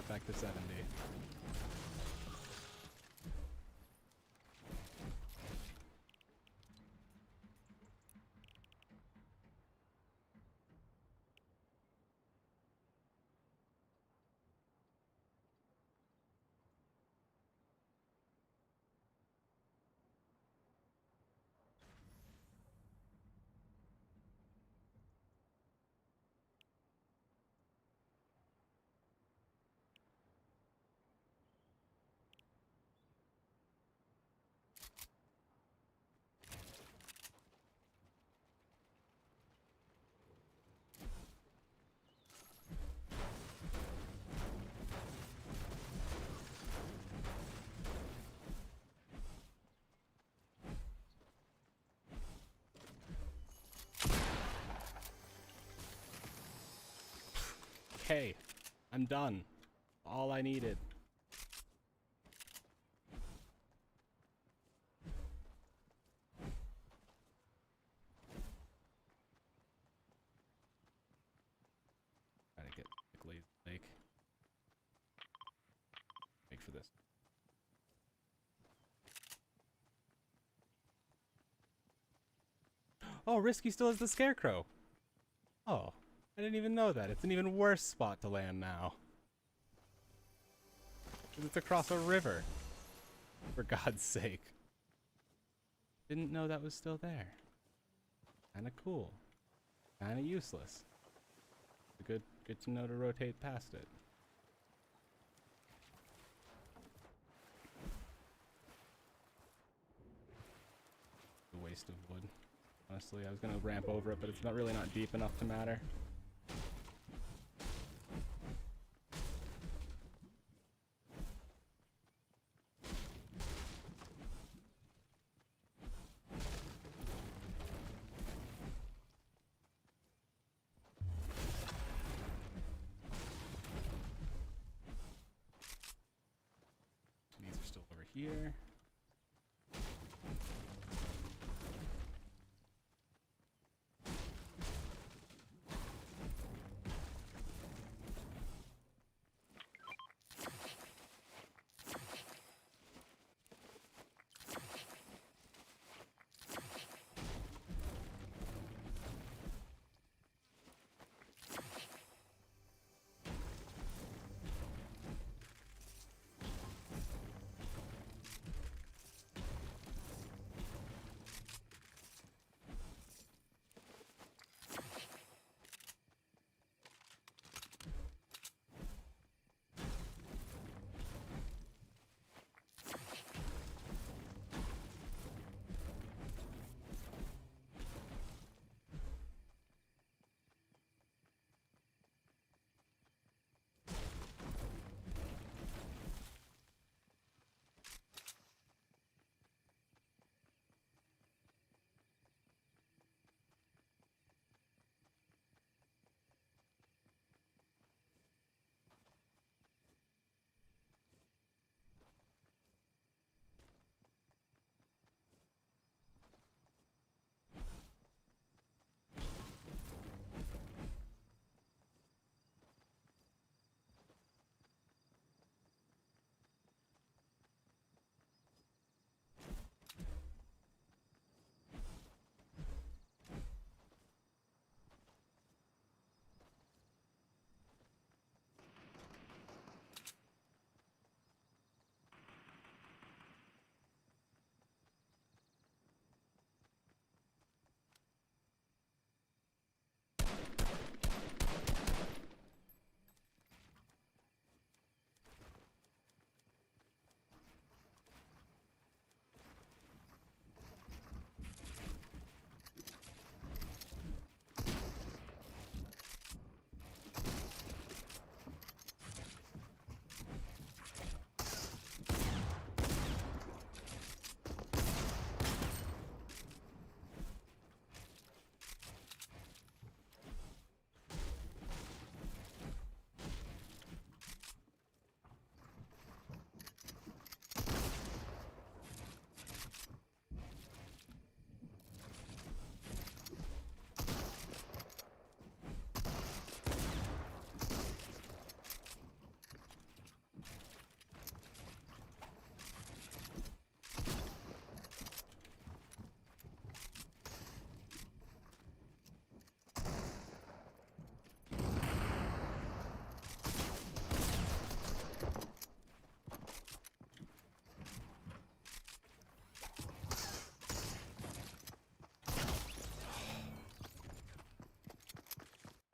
[SPEAKER 1] got back to 70. Okay, I'm done. All I needed. Trying to get quickly lake. Make for this. Oh, Risky still has the scarecrow. Oh, I didn't even know that. It's an even worse spot to land now. 'Cause it's across a river. For God's sake. Didn't know that was still there. Kinda cool. Kinda useless. Good to know to rotate past it. A waste of wood. Honestly, I was gonna ramp over it, but it's not really not deep enough to matter. These are still over here.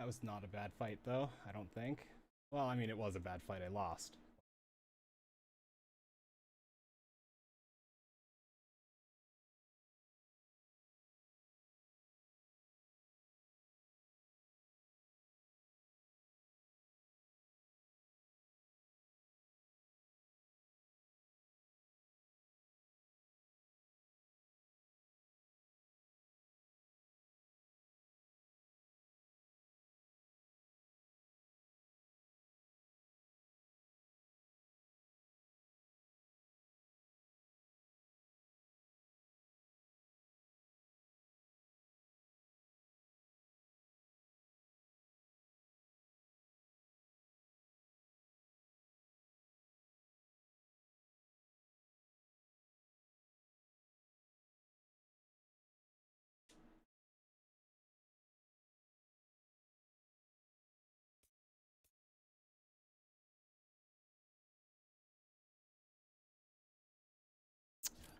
[SPEAKER 1] That was not a bad fight, though, I don't think. Well, I mean, it was a bad fight. I lost.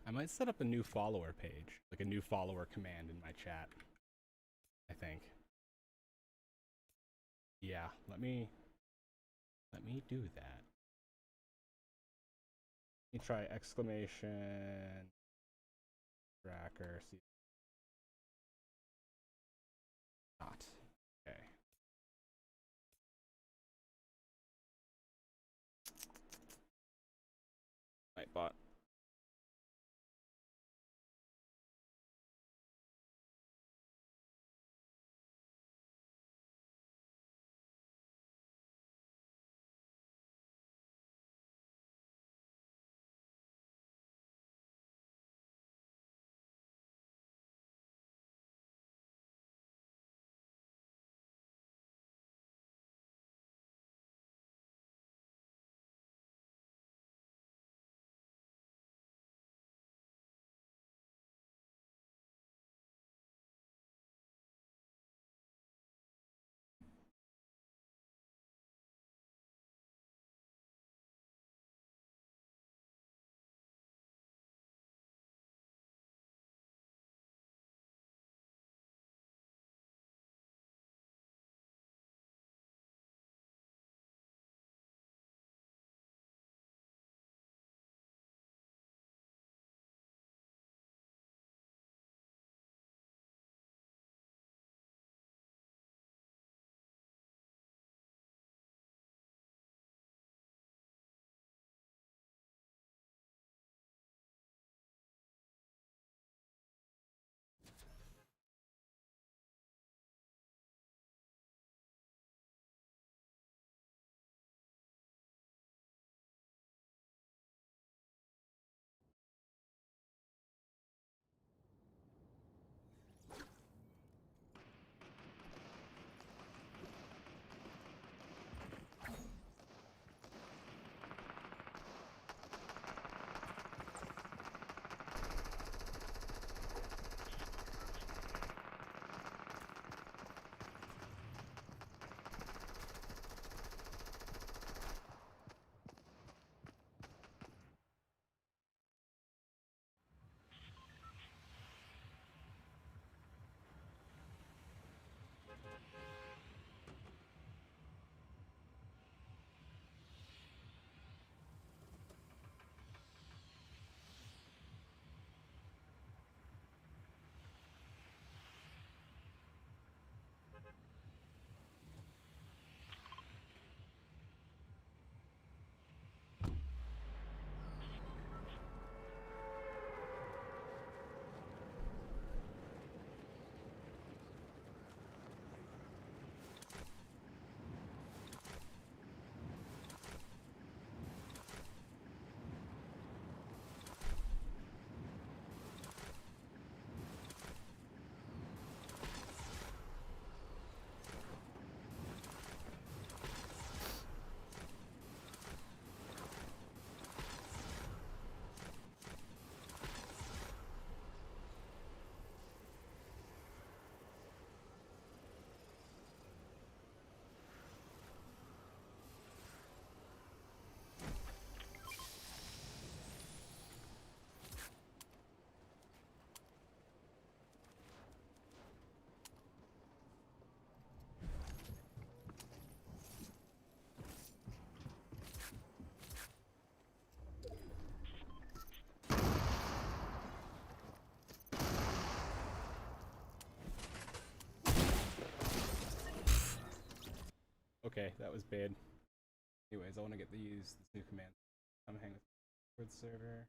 [SPEAKER 1] I might set up a new follower page, like a new follower command in my chat. I think. Yeah, let me do that. Let me try exclamation tracker. See, not okay. Nightbot. Okay, that was bad. Anyways, I want to get these this new command. I'm hang with the server.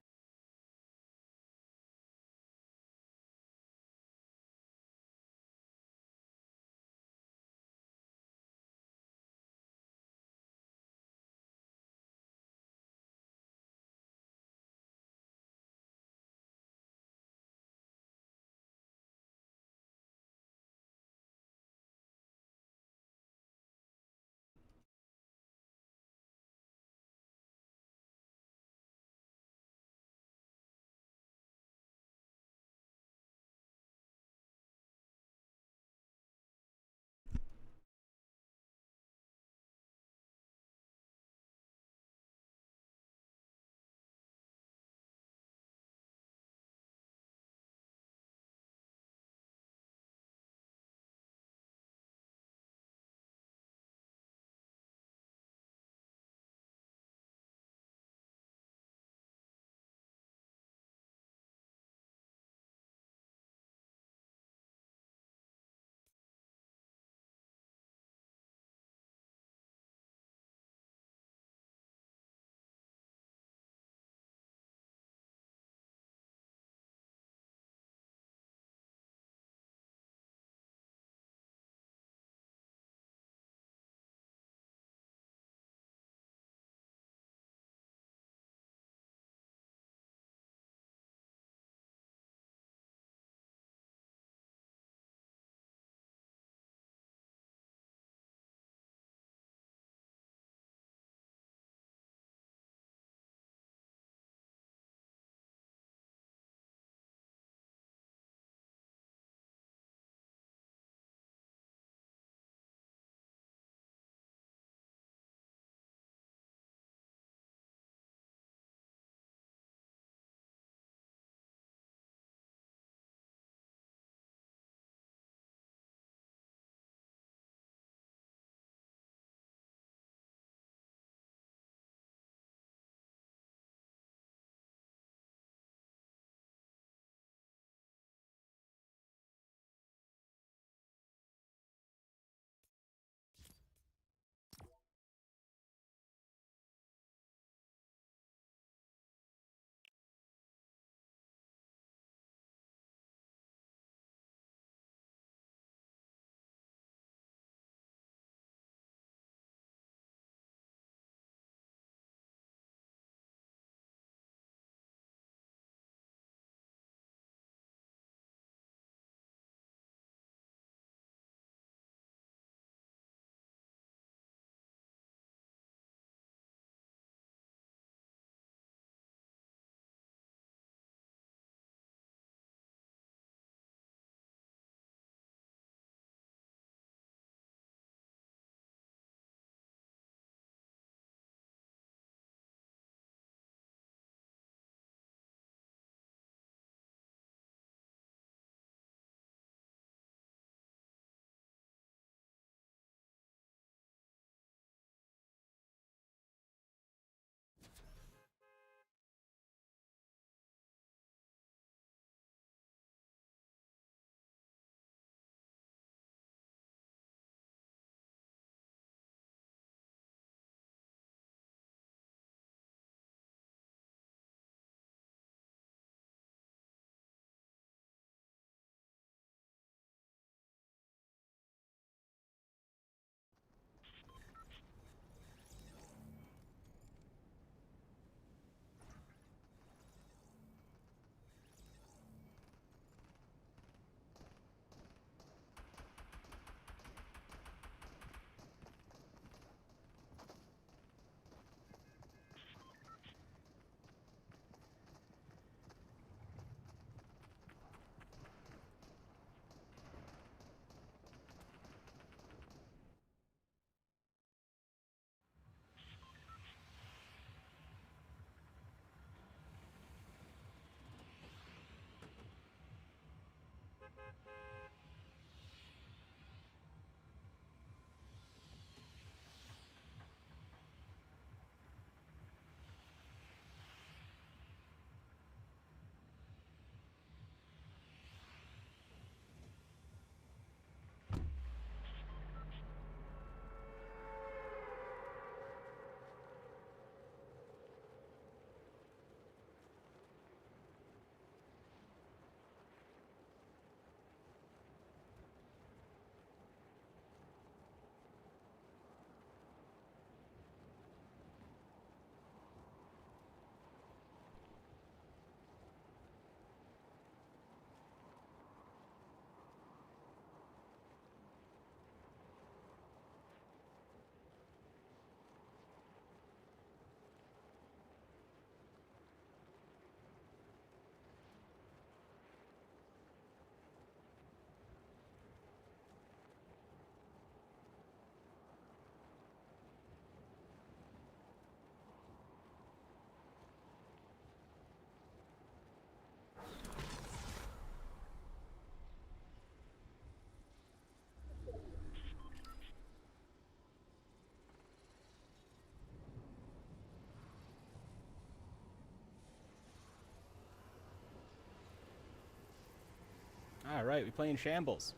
[SPEAKER 1] Alright, we playing shambles.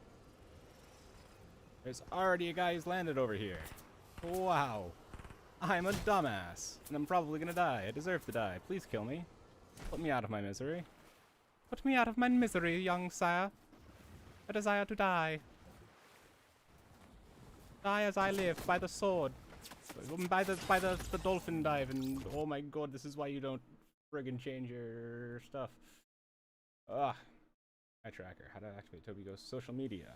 [SPEAKER 1] There's already a guy who's landed over here. Wow. I'm a dumbass. And I'm probably gonna die. I deserve to die. Please kill me. Put me out of my misery. Put me out of my misery, young sire. I desire to die. Die as I live, by the sword. By the dolphin dive, and oh my god, this is why you don't friggin' change your stuff. Ugh. My tracker. How to activate Toby Goes social media.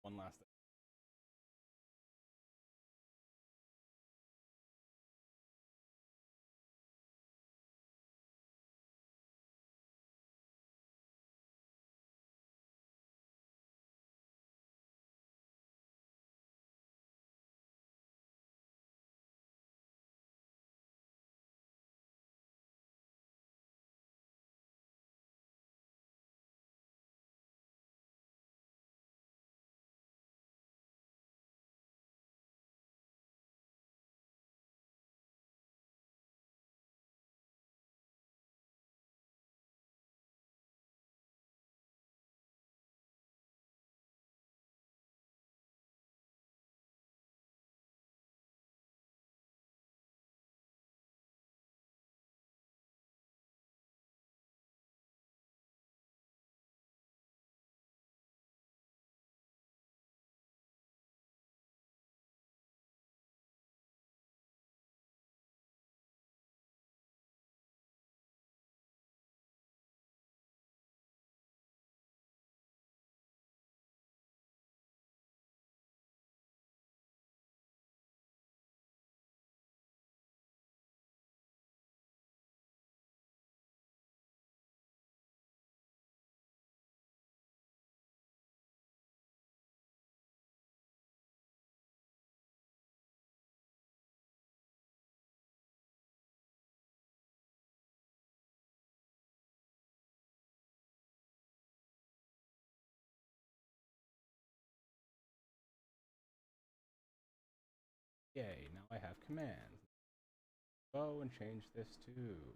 [SPEAKER 1] one last thing. Yay, now I have commands. Go and change this to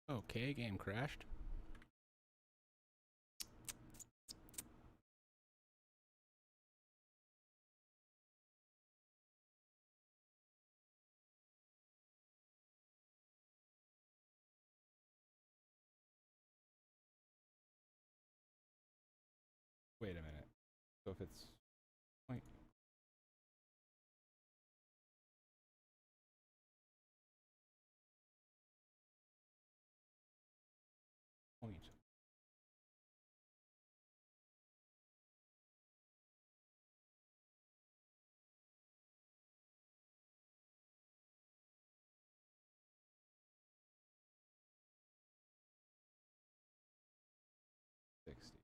[SPEAKER 1] Okay, game crashed. Wait a minute. So if it's point point 60.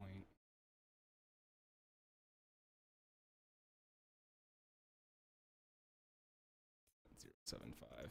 [SPEAKER 1] Point 0.075.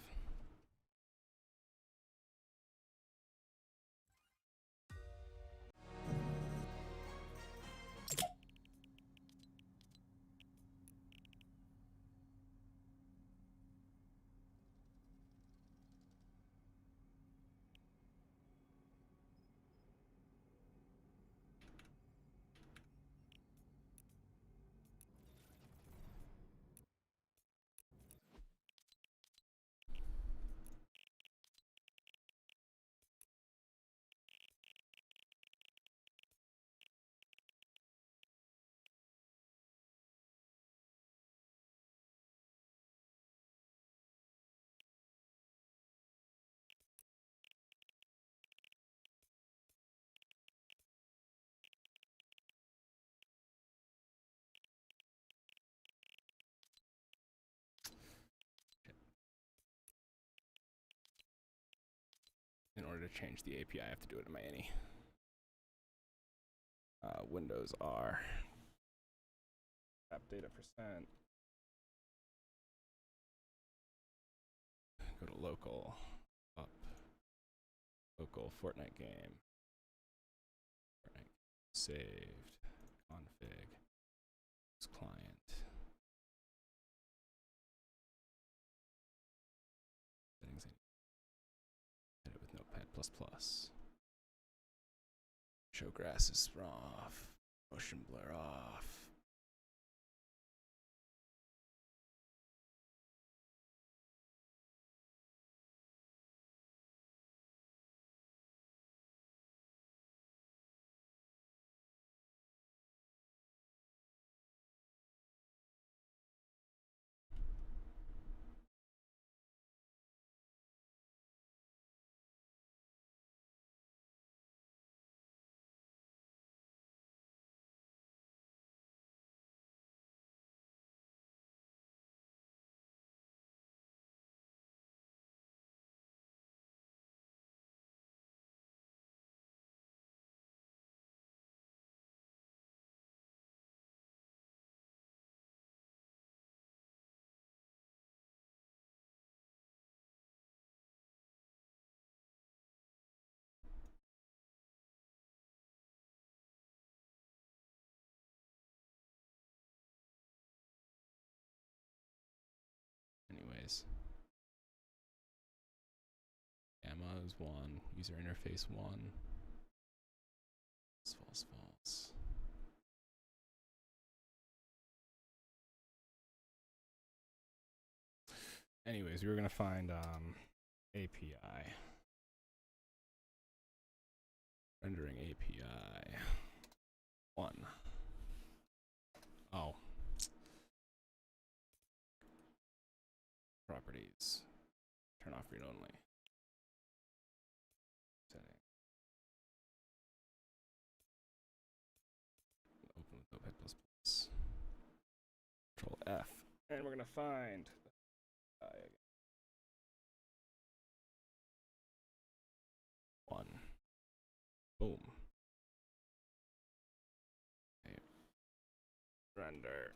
[SPEAKER 1] In order to change the API, I have to do it in my any. Windows R. App data percent. Go to local. Up. Local Fortnite game. Fortnite saved. Config. Client. Settings. Edit with Notepad++. Show grasses off. Motion blur off. Anyways. Gamma is 1. User interface 1. False, false, false. Anyways, we were gonna find API. Rendering API 1. Oh. Properties. Turn off read only. Setting. Open with Notepad++. Control F. And we're gonna find again. 1. Boom. Okay. Render.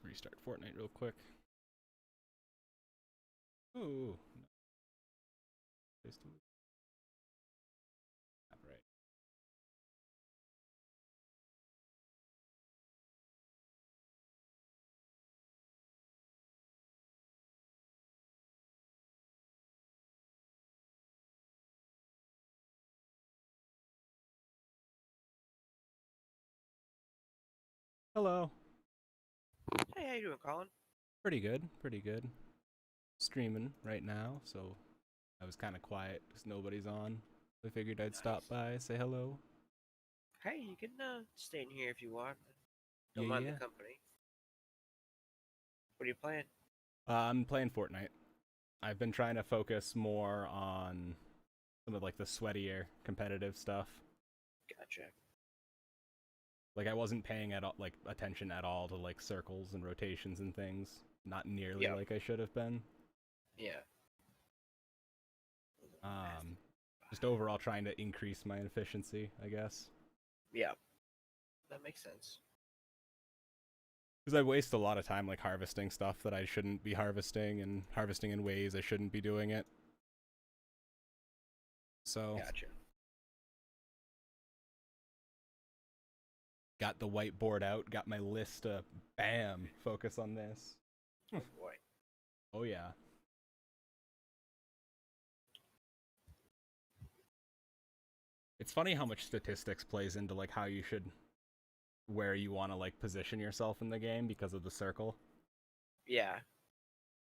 [SPEAKER 1] Restart Fortnite real quick. Ooh. No. Right. Hello.
[SPEAKER 3] Hey, how you doing, Colin?
[SPEAKER 1] Pretty good. Pretty good. Streaming right now, so I was kind of quiet because nobody's on. I figured I'd stop by, say hello.
[SPEAKER 3] Hey, you can stay in here if you want. Don't
[SPEAKER 1] Yeah,
[SPEAKER 3] mind
[SPEAKER 1] yeah.
[SPEAKER 3] the company. What are you playing?
[SPEAKER 1] I'm playing Fortnite. I've been trying to focus more on some of like the sweatier competitive stuff.
[SPEAKER 3] Gotcha.
[SPEAKER 1] Like I wasn't paying attention at all to like circles and rotations and things. Not nearly like I should have been.
[SPEAKER 3] Yeah.
[SPEAKER 1] Just overall trying to increase my efficiency, I guess.
[SPEAKER 3] Yeah. That makes sense.
[SPEAKER 1] Because I waste a lot of time like harvesting stuff that I shouldn't be harvesting and harvesting in ways I shouldn't be doing it. So
[SPEAKER 3] Gotcha.
[SPEAKER 1] got the whiteboard out, got my list of bam, focus on this.
[SPEAKER 3] Oh boy.
[SPEAKER 1] Oh yeah. It's funny how much statistics plays into like how you should where you want to like position yourself in the game because of the circle.
[SPEAKER 3] Yeah.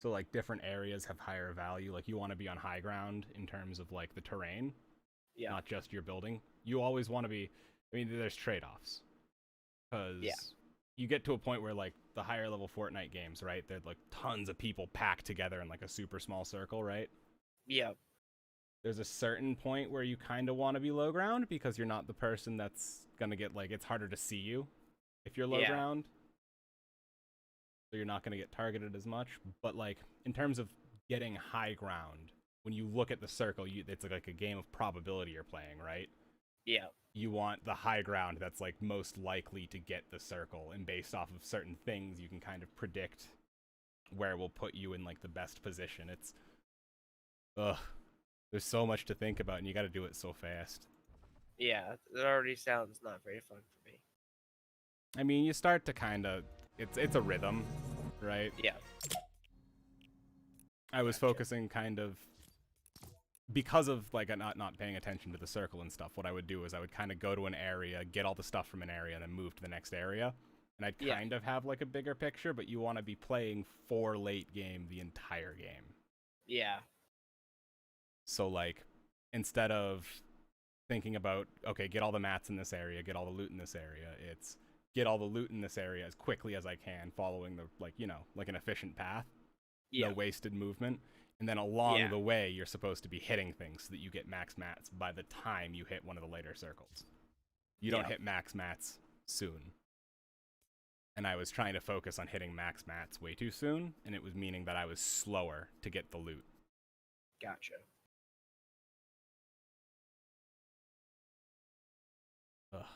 [SPEAKER 1] So like different areas have higher value. Like you want to be on high ground in terms of like the terrain, not just your building. You always want to be. I mean, there's trade-offs because you get to a point where like the higher level Fortnite games, right? There's like tons of people packed together in like a super small circle, right?
[SPEAKER 3] Yeah.
[SPEAKER 1] There's a certain point where you kind of want to be low ground because you're not the person that's gonna get like it's harder to see you if you're low ground. So you're not going to get targeted as much. But like in terms of getting high ground, when you look at the circle, it's like a game of probability you're playing, right?
[SPEAKER 3] Yeah.
[SPEAKER 1] You want the high ground that's like most likely to get the circle, and based off of certain things, you can kind of predict where will put you in like the best position. It's there's so much to think about, and you got to do it so fast.
[SPEAKER 3] Yeah, it already sounds not very fun for me.
[SPEAKER 1] I mean, you start to kind of it's a rhythm, right?
[SPEAKER 3] Yeah.
[SPEAKER 1] I was focusing kind of because of like not paying attention to the circle and stuff. What I would do is I would kind of go to an area, get all the stuff from an area, and then move to the next area. And I'd kind of have like a bigger picture, but you want to be playing for late game the entire game.
[SPEAKER 3] Yeah.
[SPEAKER 1] So like instead of thinking about okay, get all the mats in this area, get all the loot in this area, it's get all the loot in this area as quickly as I can, following the like an efficient path.
[SPEAKER 3] Yeah.
[SPEAKER 1] no wasted movement. And then along
[SPEAKER 3] Yeah.
[SPEAKER 1] the way, you're supposed to be hitting things so that you get max mats by the time you hit one of the later circles. You don't
[SPEAKER 3] Yeah.
[SPEAKER 1] hit max mats soon. And I was trying to focus on hitting max mats way too soon, and it was meaning that I was slower to get the loot.
[SPEAKER 3] Gotcha.
[SPEAKER 1] Ugh.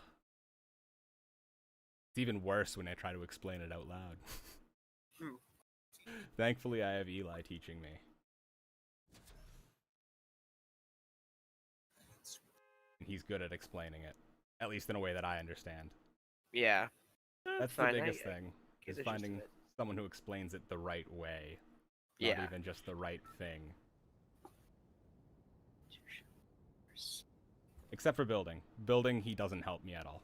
[SPEAKER 1] It's even worse when I try to explain it out loud. Thankfully, I have Eli teaching me. And he's good at explaining it, at least in a way that I understand.
[SPEAKER 3] Yeah.
[SPEAKER 1] That's
[SPEAKER 3] fine,
[SPEAKER 1] the
[SPEAKER 3] I
[SPEAKER 1] biggest
[SPEAKER 3] get
[SPEAKER 1] thing,
[SPEAKER 3] the
[SPEAKER 1] is
[SPEAKER 3] gist of
[SPEAKER 1] finding
[SPEAKER 3] it.
[SPEAKER 1] someone who explains it the right way, not
[SPEAKER 3] Yeah.
[SPEAKER 1] even just the right thing. Except for building. Building, he doesn't help me at all.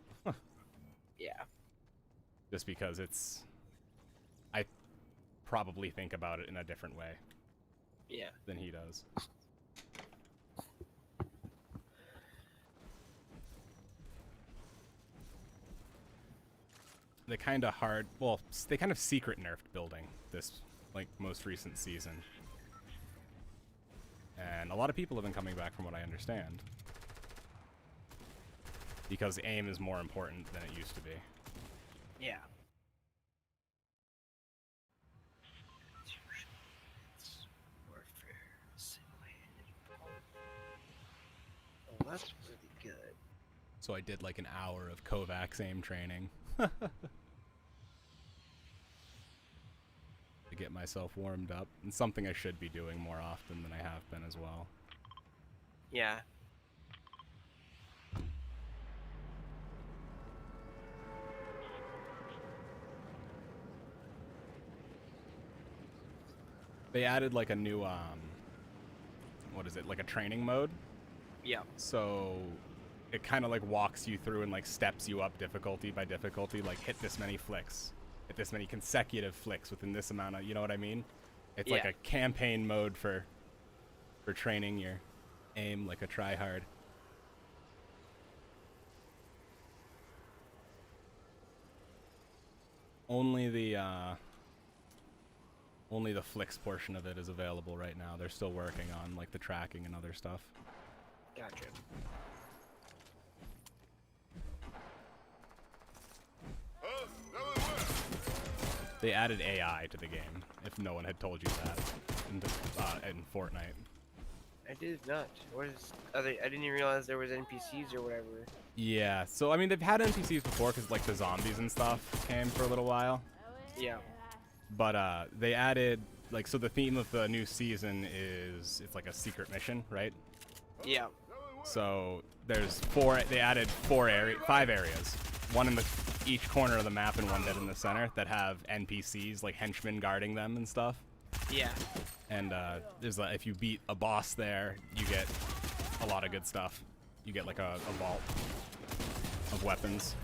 [SPEAKER 3] Yeah.
[SPEAKER 1] Just because I probably think about it in a different way
[SPEAKER 3] Yeah.
[SPEAKER 1] than he does. They kind of they kind of secret nerfed building this, like, most recent season. And a lot of people have been coming back from what I understand. Because aim is more important than it used to be.
[SPEAKER 3] Yeah. Warfare simulated. Oh, that's really good.
[SPEAKER 1] So I did like an hour of Kovacs aim training. To get myself warmed up. And something I should be doing more often than I have been as well.
[SPEAKER 3] Yeah.
[SPEAKER 1] They added like a new, what is it, like a training mode?
[SPEAKER 3] Yeah.
[SPEAKER 1] So it kind of like walks you through and like steps you up difficulty by difficulty, like hit this many flicks, hit this many consecutive flicks within this amount of, you know what I mean? It's like
[SPEAKER 3] Yeah.
[SPEAKER 1] a campaign mode for training your aim, like a try hard. Only the flicks portion of it is available right now. They're still working on like the tracking and other stuff.
[SPEAKER 3] Gotcha.
[SPEAKER 1] They added AI to the game, if no one had told you that, in Fortnite.
[SPEAKER 3] I did not. What is? I didn't even realize there was NPCs or whatever.
[SPEAKER 1] Yeah, so I mean they've had NPCs before because like the zombies and stuff came for a little while,
[SPEAKER 3] Yeah.
[SPEAKER 1] but they added like, so the theme of the new season is it's like a secret mission, right?
[SPEAKER 3] Yeah.
[SPEAKER 1] So there's they added 5 areas, one in each corner of the map and one dead in the center, that have NPCs like henchmen guarding them and stuff.
[SPEAKER 3] Yeah.
[SPEAKER 1] And there's if you beat a boss there, you get a lot of good stuff. You get like a vault of weapons.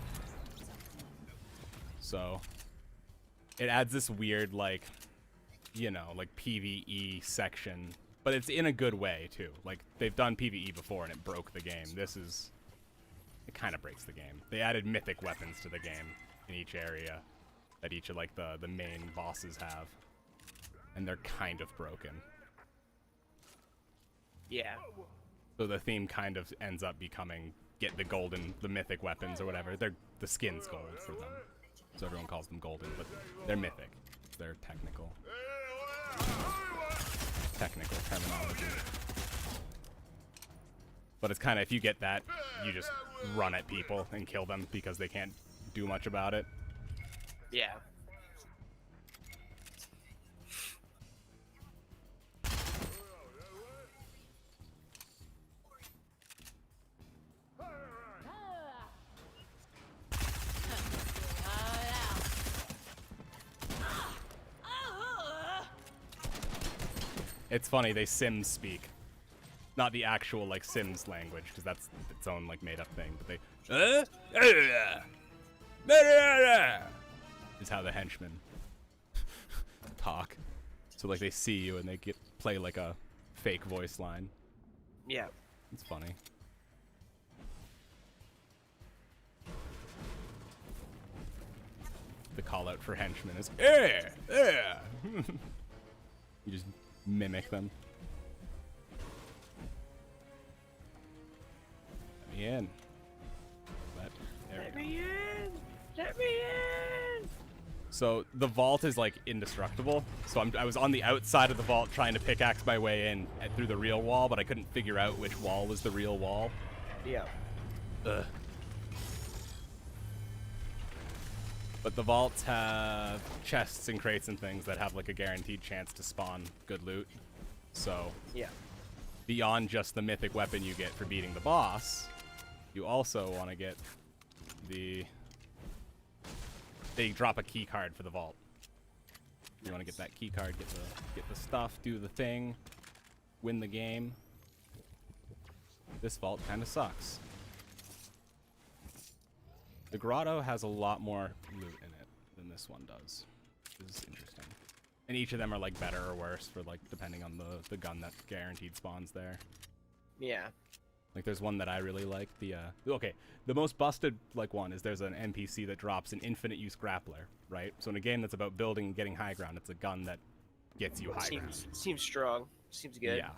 [SPEAKER 1] So it adds this weird like, you know, like PvE section, but it's in a good way too. Like they've done PvE before and it broke the game. It kind of breaks the game. They added mythic weapons to the game in each area that each of like the main bosses have, and they're kind of broken.
[SPEAKER 3] Yeah.
[SPEAKER 1] So the theme kind of ends up becoming get the mythic weapons or whatever. The skin's gold for them, so everyone calls them golden, but they're mythic. It's their technical terminology. But it's kind of, if you get that, you just run at people and kill them because they can't do much about it.
[SPEAKER 3] Yeah.
[SPEAKER 1] It's funny, they Sims speak. Not the actual, like, Sims language, because that's its own, like, made-up thing, but they... is how the henchmen talk. So, like, they see you and they play, like, a fake voice line.
[SPEAKER 3] Yeah.
[SPEAKER 1] It's funny. The call-out for henchmen is, yeah! You just mimic them. Let me in. There
[SPEAKER 3] Let
[SPEAKER 1] we go.
[SPEAKER 3] me in! Let me in!
[SPEAKER 1] So the vault is like indestructible. So I was on the outside of the vault trying to pickaxe my way in through the real wall, but I couldn't figure out which wall was the real wall.
[SPEAKER 3] Yeah.
[SPEAKER 1] Ugh. But the vaults have chests and crates and things that have like a guaranteed chance to spawn good loot. So
[SPEAKER 3] Yeah.
[SPEAKER 1] beyond just the mythic weapon you get for beating the boss, you also want to get they drop a key card for the vault. You want to get that key card, get the stuff, do the thing, win the game. This vault kind of sucks. The grotto has a lot more loot in it than this one does. This is interesting. And each of them are like better or worse for like depending on the gun that guaranteed spawns there.
[SPEAKER 3] Yeah.
[SPEAKER 1] Like there's one that I really like. The most busted like one is there's an NPC that drops an infinite use grappler, right? So in a game that's about building and getting high ground, it's a gun that gets you high ground.
[SPEAKER 3] Seems strong. Seems good.
[SPEAKER 1] Yeah.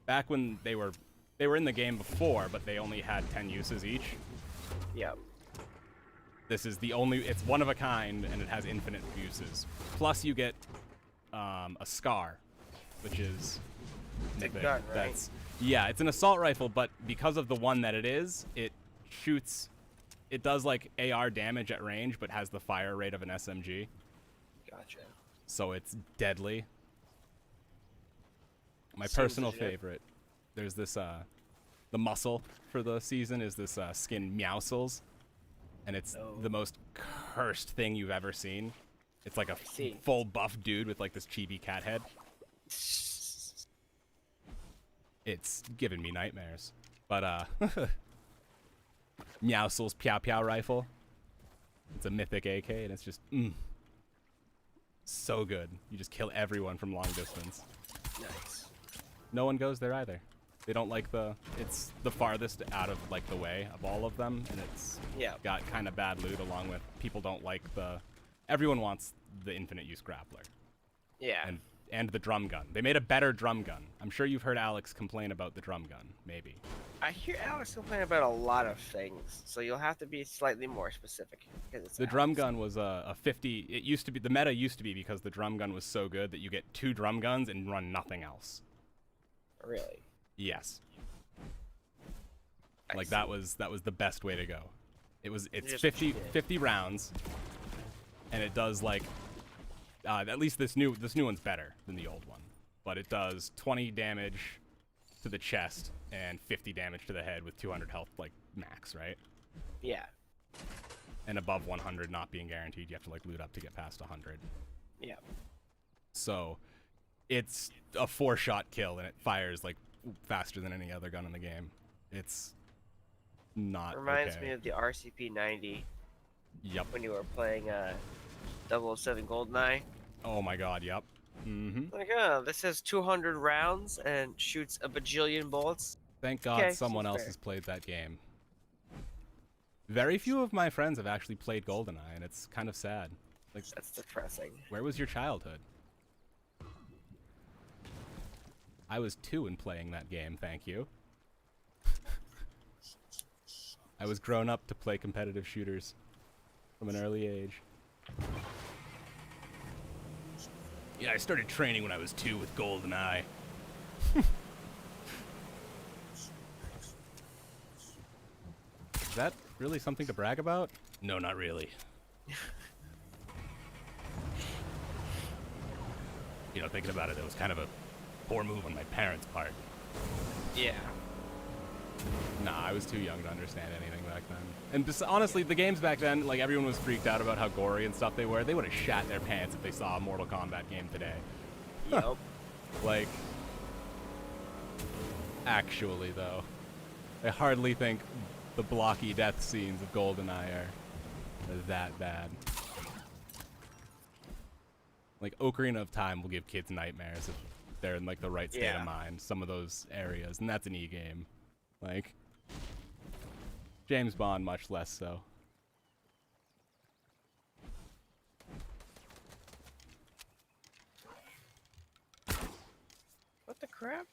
[SPEAKER 1] Back when they were in the game before, but they only had 10 uses each.
[SPEAKER 3] Yeah.
[SPEAKER 1] This is it's one of a kind, and it has infinite uses. Plus, you get a scar, which is
[SPEAKER 3] It's a gun, right?
[SPEAKER 1] Yeah, it's an assault rifle, but because of the one that it is, it shoots. It does like AR damage at range, but has the fire rate of an SMG.
[SPEAKER 3] Gotcha.
[SPEAKER 1] So it's deadly. My
[SPEAKER 3] Seems
[SPEAKER 1] personal
[SPEAKER 3] legit.
[SPEAKER 1] favorite. There's this the muscle for the season is this skin Meowscles. And it's the most cursed thing you've ever seen. It's like a
[SPEAKER 3] see.
[SPEAKER 1] full buff dude with like this chibi cat head. It's giving me nightmares. But Meowscles Piao Piao rifle. It's a mythic AK and it's just so good. You just kill everyone from long distance.
[SPEAKER 3] Nice.
[SPEAKER 1] No one goes there either. They don't like it's the farthest out of like the way of all of them, and it's got kind of bad loot along with people don't like everyone wants the infinite use grappler.
[SPEAKER 3] Yeah.
[SPEAKER 1] And the drum gun. They made a better drum gun. I'm sure you've heard Alex complain about the drum gun, maybe.
[SPEAKER 3] I hear Alex complain about a lot of things, so you'll have to be slightly more specific.
[SPEAKER 1] The drum gun was a 50. It used to be, the meta used to be because the drum gun was so good that you get 2 drum guns and run nothing else.
[SPEAKER 3] Really?
[SPEAKER 1] Yes. Like that was the best way to go. It's 50 rounds, and it does like at least this new one's better than the old one, but it does 20 damage to the chest and 50 damage to the head with 200 health like max, right?
[SPEAKER 3] Yeah.
[SPEAKER 1] And above 100 not being guaranteed, you have to like loot up to get past 100.
[SPEAKER 3] Yeah.
[SPEAKER 1] So it's a 4-shot kill, and it fires like faster than any other gun in the game. It's not
[SPEAKER 3] Reminds
[SPEAKER 1] okay.
[SPEAKER 3] me of the RCP-90.
[SPEAKER 1] Yep.
[SPEAKER 3] When you were playing 007 GoldenEye.
[SPEAKER 1] Oh my god, yep. Mm-hmm.
[SPEAKER 3] Like, this has 200 rounds and shoots a bajillion bullets.
[SPEAKER 1] Thank God someone else has played that game. Very few of my friends have actually played GoldenEye, and it's kind of sad. Like,
[SPEAKER 3] that's depressing.
[SPEAKER 1] Where was your childhood? I was 2 in playing that game, thank you. I was grown up to play competitive shooters from an early age. Yeah, I started training when I was 2 with GoldenEye. Is that really something to brag about? No, not really. You know, thinking about it, it was kind of a poor move on my parents' part.
[SPEAKER 3] Yeah.
[SPEAKER 1] Nah, I was too young to understand anything back then. And just, honestly, the games back then, like, everyone was freaked out about how gory and stuff they were. They would have shat their pants if they saw a Mortal Kombat game today.
[SPEAKER 3] Yep.
[SPEAKER 1] Like, actually, though, I hardly think the blocky death scenes of GoldenEye are that bad. Like, Ocarina of Time will give kids nightmares if they're in, like, the right state of mind, some of those areas, and that's an e-game. Like, James Bond, much less so.
[SPEAKER 3] crap?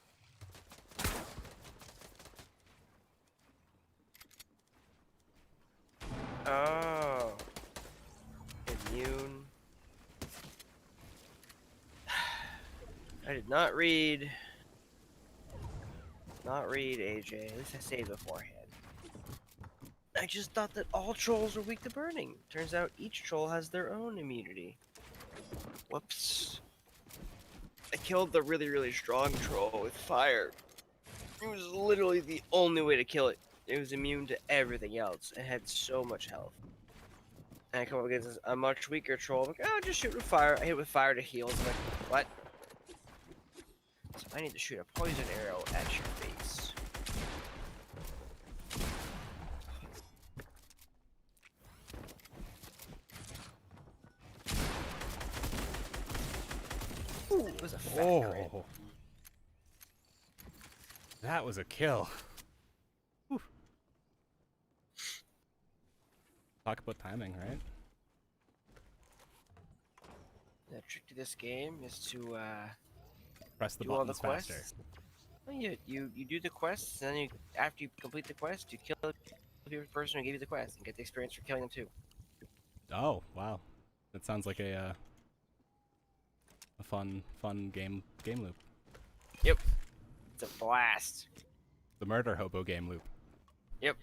[SPEAKER 3] Oh. Immune. I did not read. Not read, AJ. At least I saved beforehand. I just thought that all trolls were weak to burning. Turns out each troll has their own immunity. Whoops. I killed the really, really strong troll with fire. It was literally the only way to kill it. It was immune to everything else. It had so much health. And I come up against a much weaker troll. I'm like, oh, just shoot with fire. I hit with fire to heal. I'm like, what? So I need to shoot a poison arrow at your face. Ooh, it was a fat crit.
[SPEAKER 1] Oh, that was a kill. Whew. Talk about timing, right?
[SPEAKER 3] The trick to this game is to
[SPEAKER 1] Press the
[SPEAKER 3] do all the
[SPEAKER 1] buttons faster.
[SPEAKER 3] quests. Well, you do the quests, and then you, after you complete the quest, you kill the person who gave you the quest and get the experience for killing them too.
[SPEAKER 1] Oh, wow. That sounds like a fun game loop.
[SPEAKER 3] Yep, it's a blast.
[SPEAKER 1] The murder hobo game loop.
[SPEAKER 3] Yep.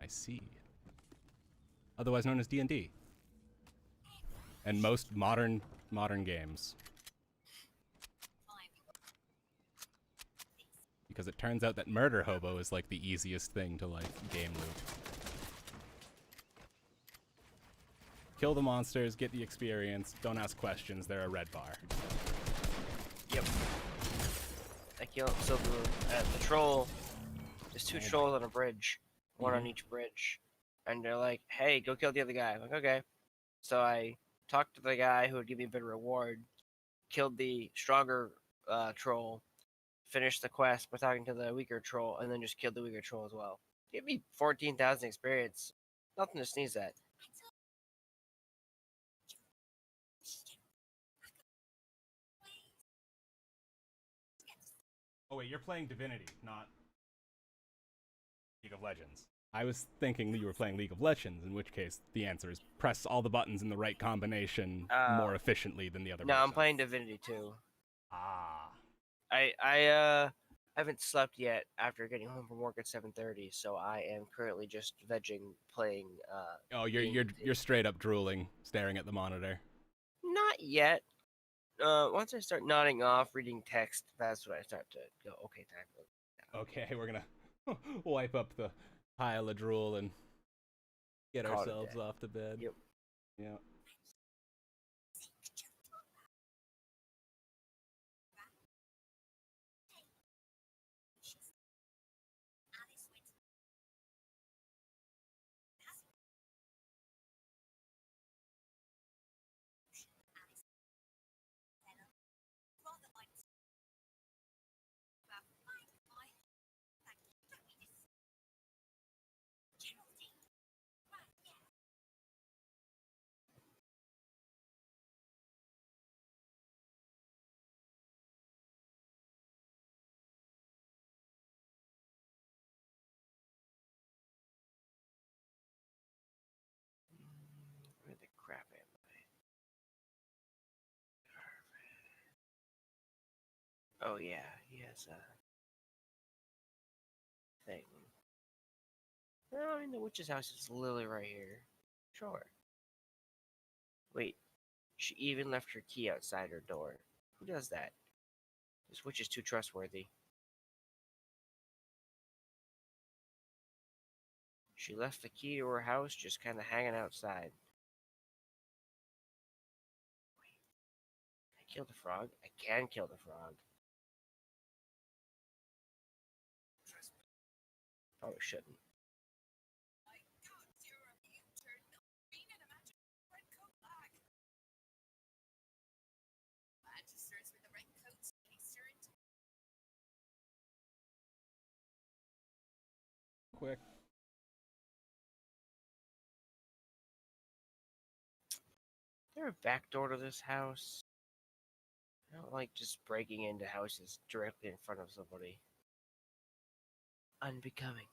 [SPEAKER 1] I see. Otherwise known as D&D. And most modern games. Because it turns out that murder hobo is like the easiest thing to like game loop. Kill the monsters, get the experience, don't ask questions, they're a red bar.
[SPEAKER 3] Yep. I killed the troll. There's two trolls on a bridge, one on each bridge, and they're like, "Hey, go kill the other guy." I'm like, "Okay." So I talked to the guy who would give me a bit of reward, killed the stronger troll, finished the quest by talking to the weaker troll, and then just killed the weaker troll as well. Give me 14,000 experience. Nothing to sneeze at.
[SPEAKER 1] Oh wait, you're playing Divinity, not League of Legends. I was thinking that you were playing League of Legends, in which case the answer is press all the buttons in the right combination more efficiently than the other
[SPEAKER 3] No,
[SPEAKER 1] person.
[SPEAKER 3] I'm playing Divinity too.
[SPEAKER 1] Ah.
[SPEAKER 3] I haven't slept yet after getting home from work at 7:30, so I am currently just vegging playing.
[SPEAKER 1] Oh, you're straight up drooling, staring at the monitor.
[SPEAKER 3] Not yet. Once I start nodding off, reading text, that's when I start to go, okay, time.
[SPEAKER 1] Okay, we're gonna wipe up the pile of drool and get
[SPEAKER 3] Call it a
[SPEAKER 1] ourselves
[SPEAKER 3] day.
[SPEAKER 1] off to bed.
[SPEAKER 3] Yep.
[SPEAKER 1] Yeah.
[SPEAKER 3] Where the crap am I? Oh yeah, he has a thing. No, I mean the witch's house is literally right here. Sure. Wait, she even left her key outside her door. Who does that? This witch is too trustworthy. She left the key to her house just kind of hanging outside. Wait, I killed the frog? I can kill the frog. Probably shouldn't.
[SPEAKER 1] Quick.
[SPEAKER 3] Is there a back door to this house? I don't know. Maybe. Maybe. Is there a back door to this house? I don't like just breaking into houses directly in front of somebody. Unbecoming.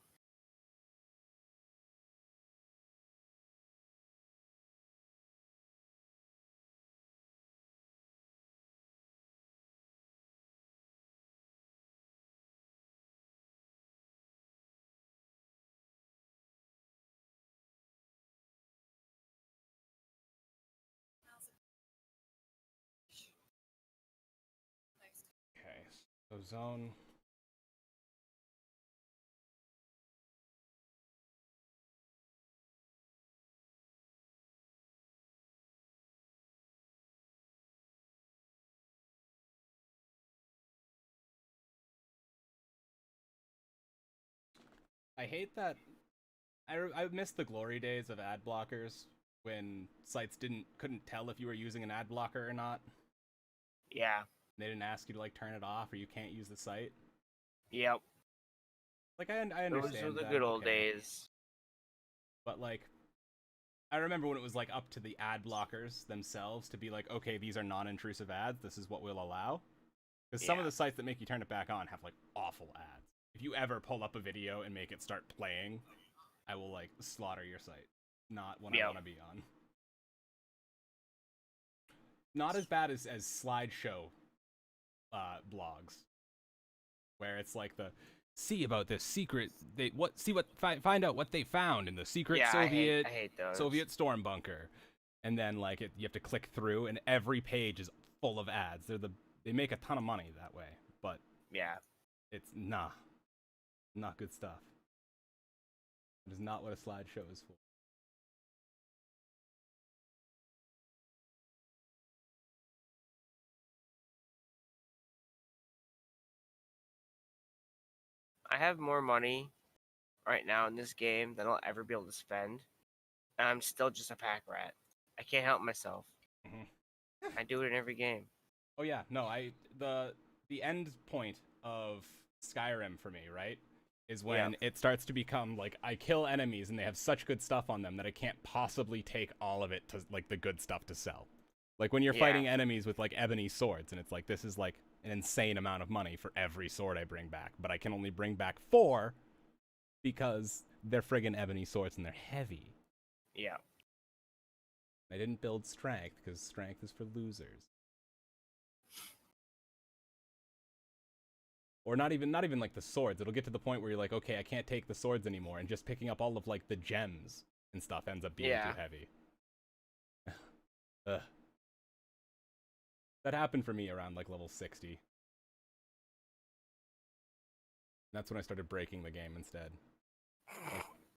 [SPEAKER 1] Okay, so zone. I hate that. I miss the glory days of ad blockers when sites couldn't tell if you were using an ad blocker or not.
[SPEAKER 3] Yeah.
[SPEAKER 1] They didn't ask you to like turn it off or you can't use the site.
[SPEAKER 3] Yep.
[SPEAKER 1] Like I understand
[SPEAKER 3] Those were the
[SPEAKER 1] that,
[SPEAKER 3] good old
[SPEAKER 1] okay.
[SPEAKER 3] days.
[SPEAKER 1] But like I remember when it was like up to the ad blockers themselves to be like, okay, these are non-intrusive ads. This is what we'll allow. Because some of
[SPEAKER 3] Yeah.
[SPEAKER 1] the sites that make you turn it back on have like awful ads. If you ever pull up a video and make it start playing, I will like slaughter your site. Not when I
[SPEAKER 3] Yep.
[SPEAKER 1] want to be on. Not as bad as slideshow blogs, where it's like the see about this secret. Find out what they found in the secret
[SPEAKER 3] Yeah,
[SPEAKER 1] Soviet
[SPEAKER 3] I hate those.
[SPEAKER 1] Soviet storm bunker, and then like you have to click through, and every page is full of ads. They make a ton of money that way, but
[SPEAKER 3] Yeah.
[SPEAKER 1] it's not good stuff. It is not what a slideshow is for.
[SPEAKER 3] I have more money right now in this game than I'll ever be able to spend. And I'm still just a pack rat. I can't help myself.
[SPEAKER 1] Mhm.
[SPEAKER 3] I do it in every game.
[SPEAKER 1] Oh yeah, no, the end point of Skyrim for me, right, is when it starts to become like I kill enemies and they have such good stuff on them that I can't possibly take all of it to like the good stuff to sell. Like when you're fighting enemies with like ebony swords and it's like this is like an insane amount of money for every sword I bring back, but I can only bring back 4 because they're friggin' ebony swords and they're heavy.
[SPEAKER 3] Yeah.
[SPEAKER 1] I didn't build strength because strength is for losers. Or not even like the swords. It'll get to the point where you're like, okay, I can't take the swords anymore, and just picking up all of like the gems and stuff ends up being too heavy. Ugh. That happened for me around like level 60. That's when I started breaking the game instead.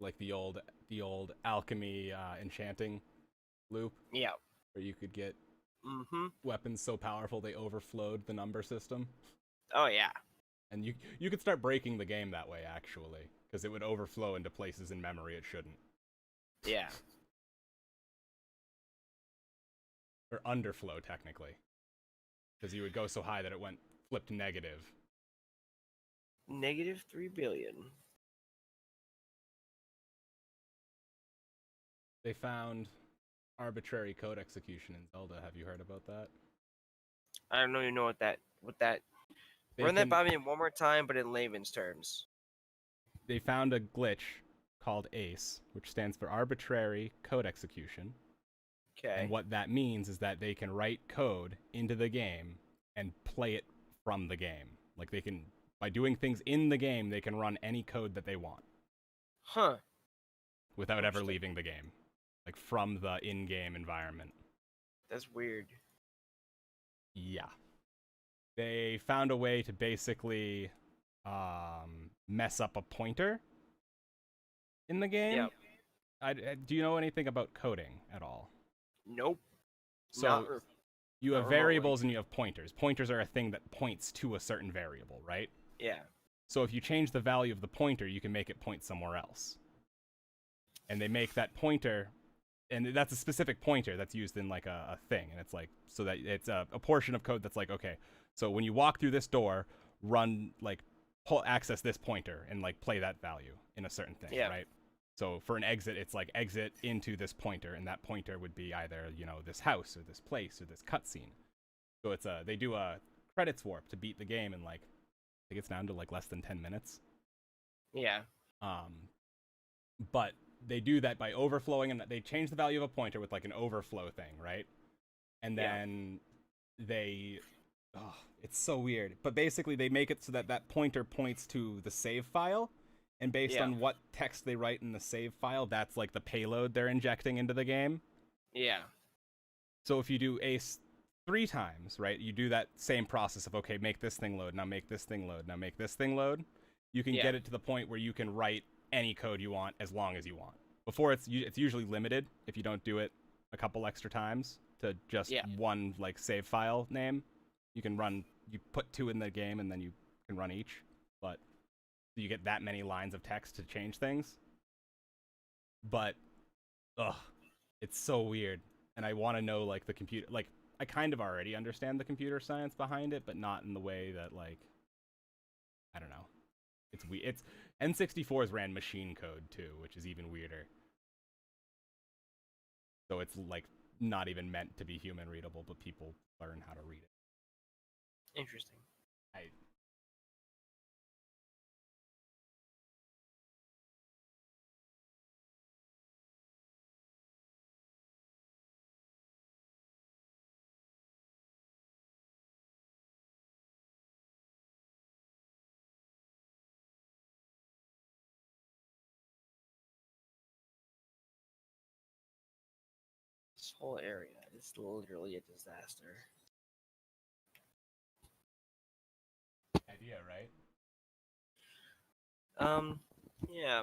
[SPEAKER 1] Like the old alchemy enchanting loop.
[SPEAKER 3] Yeah.
[SPEAKER 1] Where you could get
[SPEAKER 3] Mm-hmm.
[SPEAKER 1] weapons so powerful they overflowed the number system.
[SPEAKER 3] Oh yeah.
[SPEAKER 1] And you could start breaking the game that way, actually, because it would overflow into places in memory it shouldn't.
[SPEAKER 3] Yeah.
[SPEAKER 1] Or underflow, technically. Because you would go so high that it went flipped negative.
[SPEAKER 3] -3 billion.
[SPEAKER 1] They found arbitrary code execution in Zelda. Have you heard about that?
[SPEAKER 3] I don't even know what that.
[SPEAKER 1] They
[SPEAKER 3] Run that
[SPEAKER 1] can-
[SPEAKER 3] by me one more time, but in layman's terms.
[SPEAKER 1] They found a glitch called ACE, which stands for arbitrary code execution.
[SPEAKER 3] Okay.
[SPEAKER 1] And what that means is that they can write code into the game and play it from the game. Like they can, by doing things in the game, they can run any code that they want.
[SPEAKER 3] Huh.
[SPEAKER 1] Without ever leaving the game. Like from the in-game environment.
[SPEAKER 3] That's weird.
[SPEAKER 1] Yeah. They found a way to basically mess up a pointer in the game.
[SPEAKER 3] Yep.
[SPEAKER 1] Do you know anything about coding at all?
[SPEAKER 3] Nope.
[SPEAKER 1] So you have
[SPEAKER 3] not
[SPEAKER 1] variables and you have pointers. Pointers are a thing that points to a certain variable, right?
[SPEAKER 3] Yeah.
[SPEAKER 1] So if you change the value of the pointer, you can make it point somewhere else. And they make that pointer, and that's a specific pointer that's used in like a thing, and it's like, so that it's a portion of code that's like, okay, so when you walk through this door, run, like, access this pointer and like play that value in a certain thing, right? So for an exit, it's like exit into this pointer, and that pointer would be either, you know, this house or this place or this cutscene. So it's they do a credits warp to beat the game in like I think it's down to like less than 10 minutes.
[SPEAKER 3] Yeah.
[SPEAKER 1] But they do that by overflowing, and they change the value of a pointer with like an overflow thing, right? And then they, oh, it's so weird. But basically, they make it so that that pointer points to the save file, and based on what text they write in the save file, that's like the payload they're injecting into the game.
[SPEAKER 3] Yeah.
[SPEAKER 1] So if you do ace 3 times, right, you do that same process of, okay, make this thing load, now make this thing load, now make this thing load. You can get it to the point where you can write any code you want as long as you want. Before it's usually limited if you don't do it a couple extra times to just one like save file name. You can run, you put 2 in the game and then you can run each, but you get that many lines of text to change things. But it's so weird, and I want to know like the computer, like I kind of already understand the computer science behind it, but not in the way that like I don't know. It's N64s ran machine code too, which is even weirder. So it's like not even meant to be human readable, but people learn how to read it.
[SPEAKER 3] Interesting. This whole area is literally a disaster.
[SPEAKER 1] Idea, right?
[SPEAKER 3] Yeah.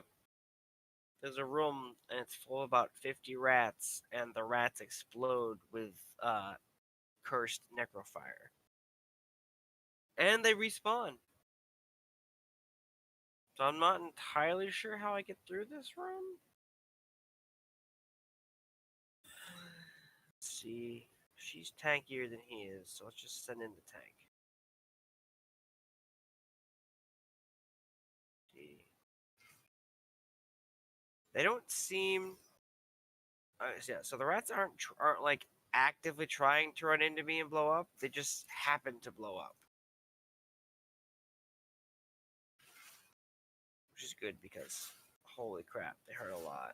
[SPEAKER 3] There's a room and it's full of about 50 rats, and the rats explode with cursed necrofire. And they respawn. So I'm not entirely sure how I get through this room. Let's see. She's tankier than he is, so let's just send in the tank. See. They don't seem. Yeah, so the rats aren't like actively trying to run into me and blow up. They just happen to blow up, which is good because holy crap, they hurt a lot.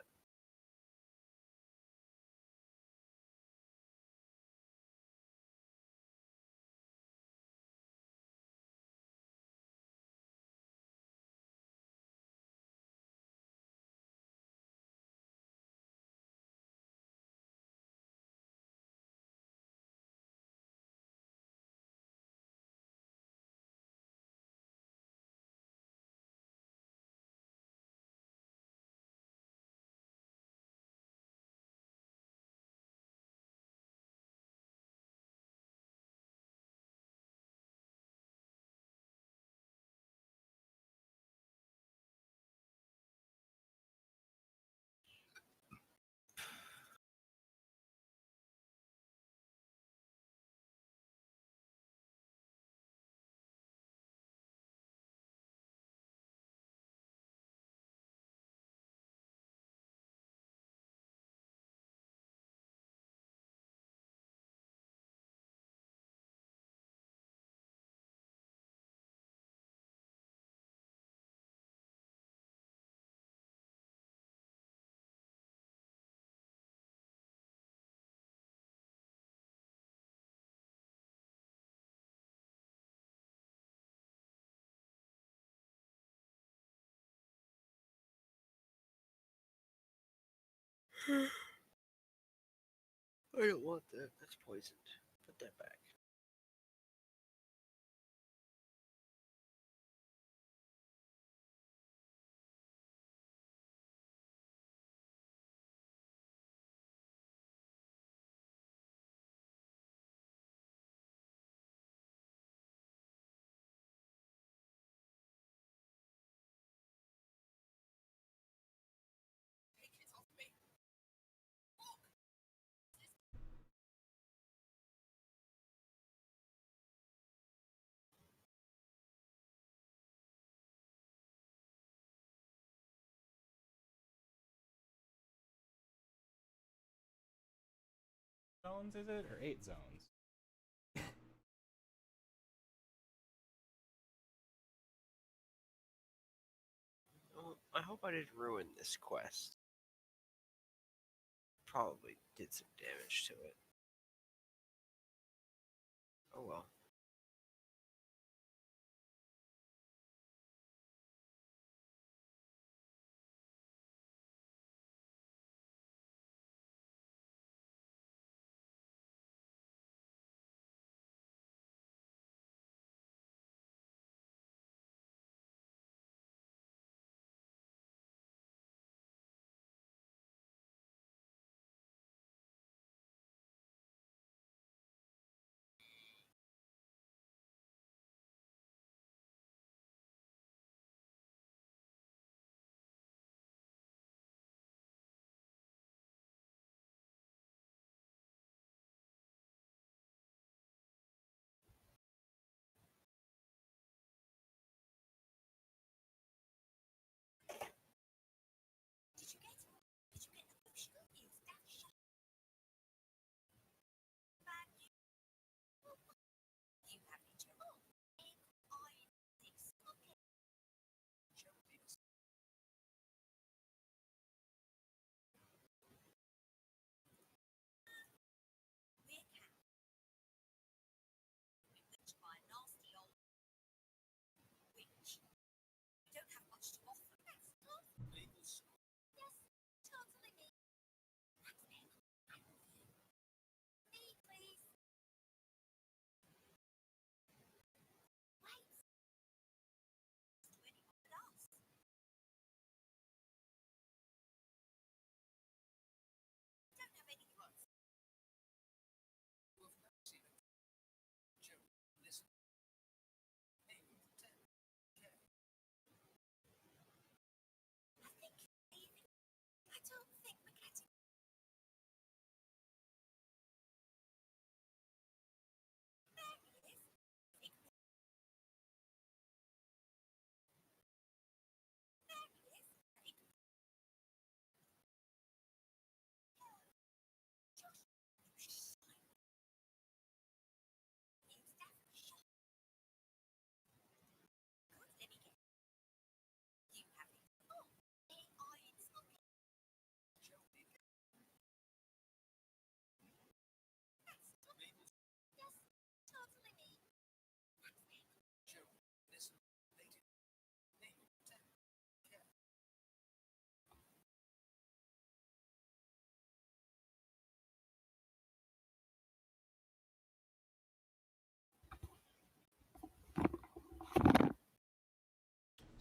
[SPEAKER 3] I don't want that. That's poisoned. Put that back.
[SPEAKER 1] Zones is it or 8 zones?
[SPEAKER 3] I hope I didn't ruin this quest. Probably did some damage to it. Oh well.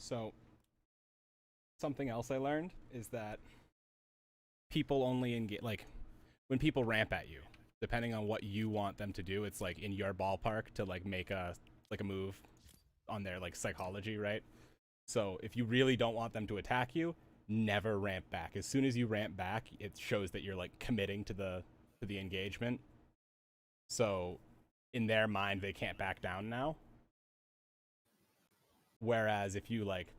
[SPEAKER 1] So something else I learned is that people only engage like when people ramp at you, depending on what you want them to do, it's like in your ballpark to like make a move on their like psychology, right? So if you really don't want them to attack you, never ramp back. As soon as you ramp back, it shows that you're like committing to the engagement. So in their mind, they can't back down now. Whereas if you like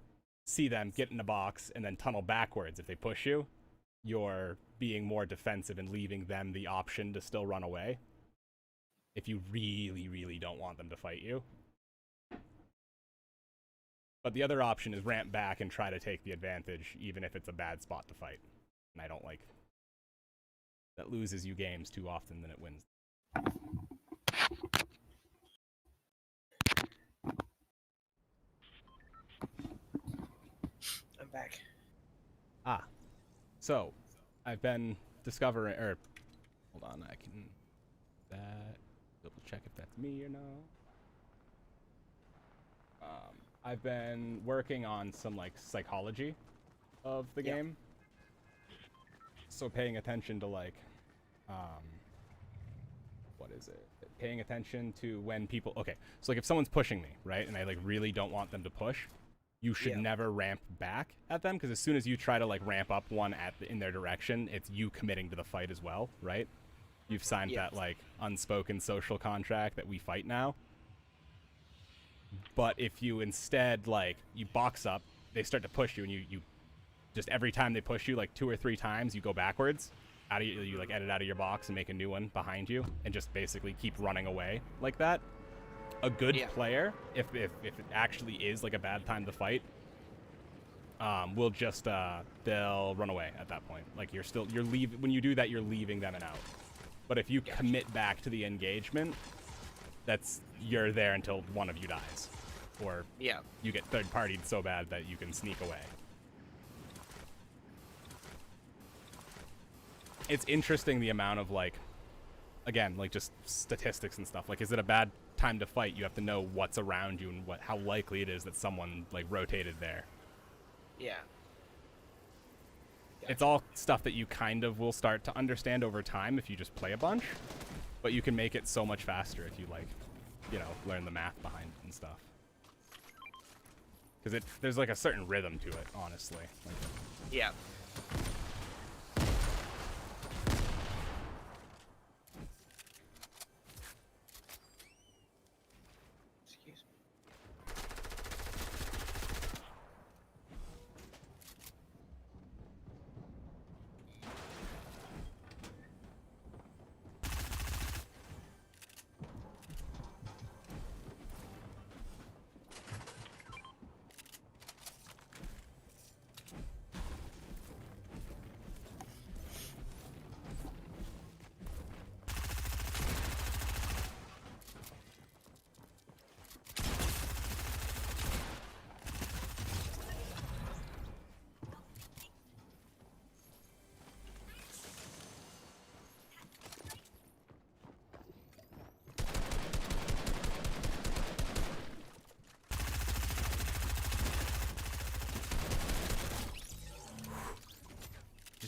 [SPEAKER 1] see them get in a box and then tunnel backwards if they push you, you're being more defensive and leaving them the option to still run away if you really, really don't want them to fight you. But the other option is ramp back and try to take the advantage, even if it's a bad spot to fight. And I don't like that. Loses you games too often than it wins.
[SPEAKER 3] I'm back.
[SPEAKER 1] Ah, so I've been discovering, or hold on, I can that double check if that's me or not. I've been working on some like psychology of the game, so paying attention to like, what is it? Paying attention to when people. Okay, so like if someone's pushing me, right, and I like really don't want them to push, you should never ramp back at them, because as soon as you try to like ramp up one in their direction, it's you committing to the fight as well, right? You've signed that like unspoken social contract that we fight now. But if you instead like you box up, they start to push you, and you just every time they push you like 2 or 3 times, you go backwards. You like edit out of your box and make a new one behind you, and just basically keep running away like that. A good player, if it actually is like a bad time to fight, will just they'll run away at that point. Like you're when you do that, you're leaving them and out. But if you commit back to the engagement, you're there until one of you dies, or you get third partied so bad that you can sneak away. It's interesting the amount of like, again, like just statistics and stuff. Like, is it a bad time to fight? You have to know what's around you and how likely it is that someone like rotated there.
[SPEAKER 3] Yeah.
[SPEAKER 1] It's all stuff that you kind of will start to understand over time if you just play a bunch, but you can make it so much faster if you like, learn the math behind it and stuff. Because there's like a certain rhythm to it, honestly. Like,
[SPEAKER 3] Yeah. Excuse me.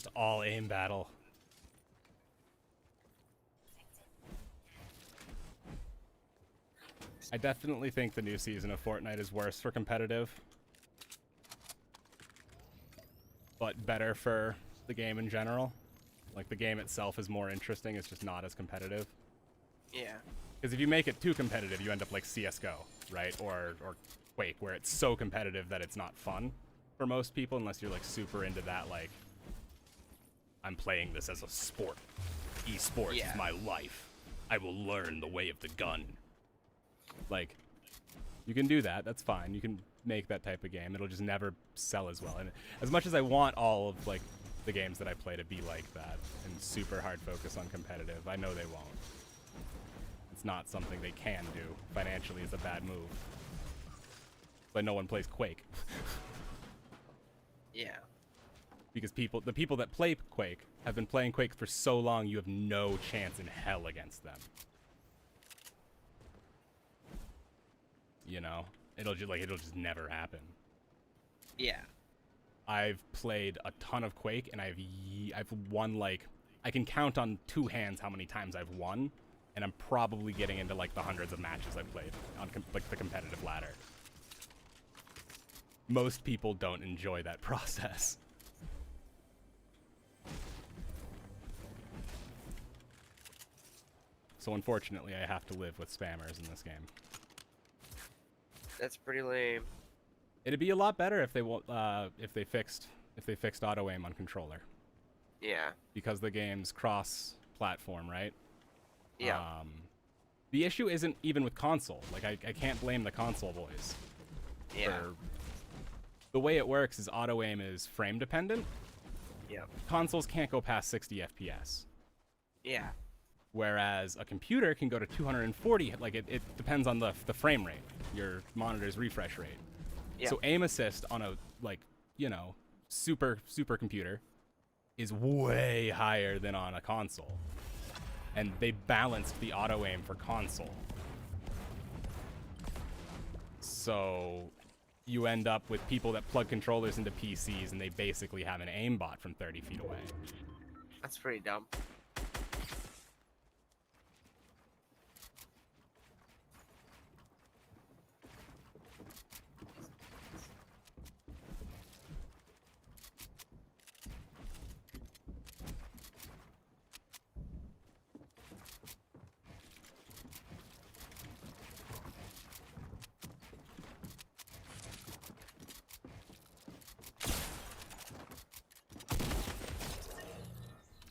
[SPEAKER 1] just all aim battle. I definitely think the new season of Fortnite is worse for competitive, but better for the game in general. Like, the game itself is more interesting, it's just not as competitive.
[SPEAKER 3] Yeah.
[SPEAKER 1] Because if you make it too competitive, you end up like CSGO, right? Or Quake, where it's so competitive that it's not fun for most people, unless you're like super into that, like, I'm playing this as a sport. Esports is my life. I will learn the way of the gun. Like, you can do that, that's fine. You can make that type of game. It'll just never sell as well. And as much as I want all of like the games that I play to be like that and super hard focus on competitive, I know they won't. It's not something they can do. Financially, it's a bad move. But no one plays Quake.
[SPEAKER 3] Yeah.
[SPEAKER 1] Because the people that play Quake have been playing Quake for so long, you have no chance in hell against them. You know, it'll just never happen.
[SPEAKER 3] Yeah.
[SPEAKER 1] I've played a ton of Quake, and I've won, like, I can count on two hands how many times I've won, and I'm probably getting into like the hundreds of matches I've played on like the competitive ladder. Most people don't enjoy that process. So unfortunately, I have to live with spammers in this game.
[SPEAKER 3] That's pretty lame.
[SPEAKER 1] It'd be a lot better if they fixed auto aim on controller.
[SPEAKER 3] Yeah.
[SPEAKER 1] Because the game's cross-platform, right?
[SPEAKER 3] Yeah.
[SPEAKER 1] The issue isn't even with console. Like, I can't blame the console boys.
[SPEAKER 3] Yeah.
[SPEAKER 1] The way it works is auto aim is frame dependent.
[SPEAKER 3] Yeah.
[SPEAKER 1] Consoles can't go past 60 FPS.
[SPEAKER 3] Yeah.
[SPEAKER 1] Whereas a computer can go to 240. Like, it depends on the frame rate, your monitor's refresh rate.
[SPEAKER 3] Yeah.
[SPEAKER 1] So aim assist on a, like, you know, super computer is way higher than on a console. And they balanced the auto aim for console. So you end up with people that plug controllers into PCs and they basically have an aimbot from 30 feet away.
[SPEAKER 3] That's pretty dumb.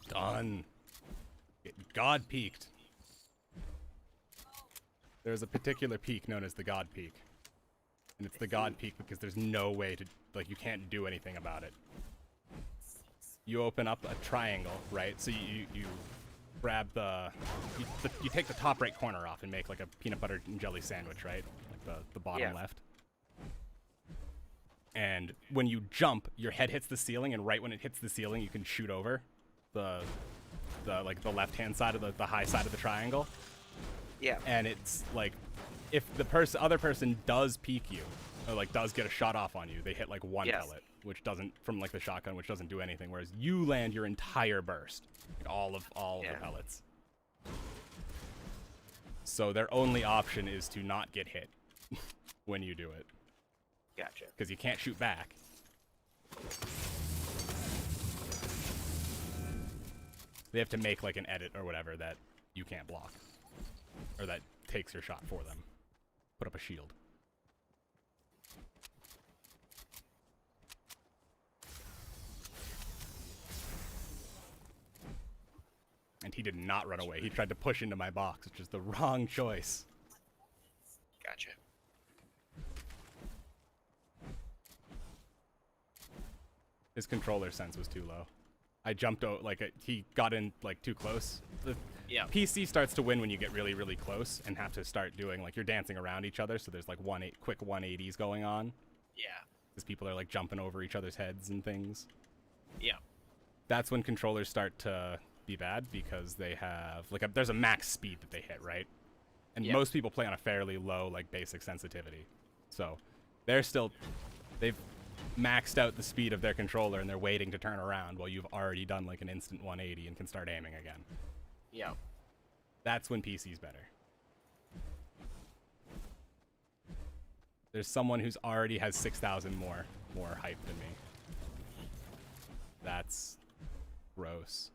[SPEAKER 1] Done. God peaked. There's a particular peak known as the God peak. And it's the god peak because there's no way to, like, you can't do anything about it. You open up a triangle, right? So you grab you take the top right corner off and make like a peanut butter and jelly sandwich, right? Like the bottom left. And when you jump, your head hits the ceiling, and right when it hits the ceiling, you can shoot over the left-hand side of the high side of the triangle.
[SPEAKER 3] Yeah.
[SPEAKER 1] And it's like, if the other person does peek you, or like does get a shot off on you, they hit like one pellet, which doesn't, from like the shotgun, which doesn't do anything. Whereas you land your entire burst, like all of the pellets. So their only option is to not get hit when you do it.
[SPEAKER 3] Gotcha.
[SPEAKER 1] Because you can't shoot back. They have to make like an edit or whatever that you can't block, or that takes your shot for them. Put up a shield. And he did not run away. He tried to push into my box, which is the wrong choice.
[SPEAKER 3] Gotcha.
[SPEAKER 1] His controller sense was too low. I jumped out, like, he got in, like, too close. The PC starts to win when you get really, really close and have to start doing, like, you're dancing around each other, so there's, like, quick 180s going on.
[SPEAKER 3] Yeah.
[SPEAKER 1] Because people are, like, jumping over each other's heads and things.
[SPEAKER 3] Yeah.
[SPEAKER 1] That's when controllers start to be bad, because they have, like, there's a max speed that they hit, right? And most people play on a fairly low, like, basic sensitivity. So they've maxed out the speed of their controller, and they're waiting to turn around while you've already done like an instant 180 and can start aiming again.
[SPEAKER 3] Yeah.
[SPEAKER 1] That's when PC's better. There's someone who's already has 6,000 more hype than me. That's gross.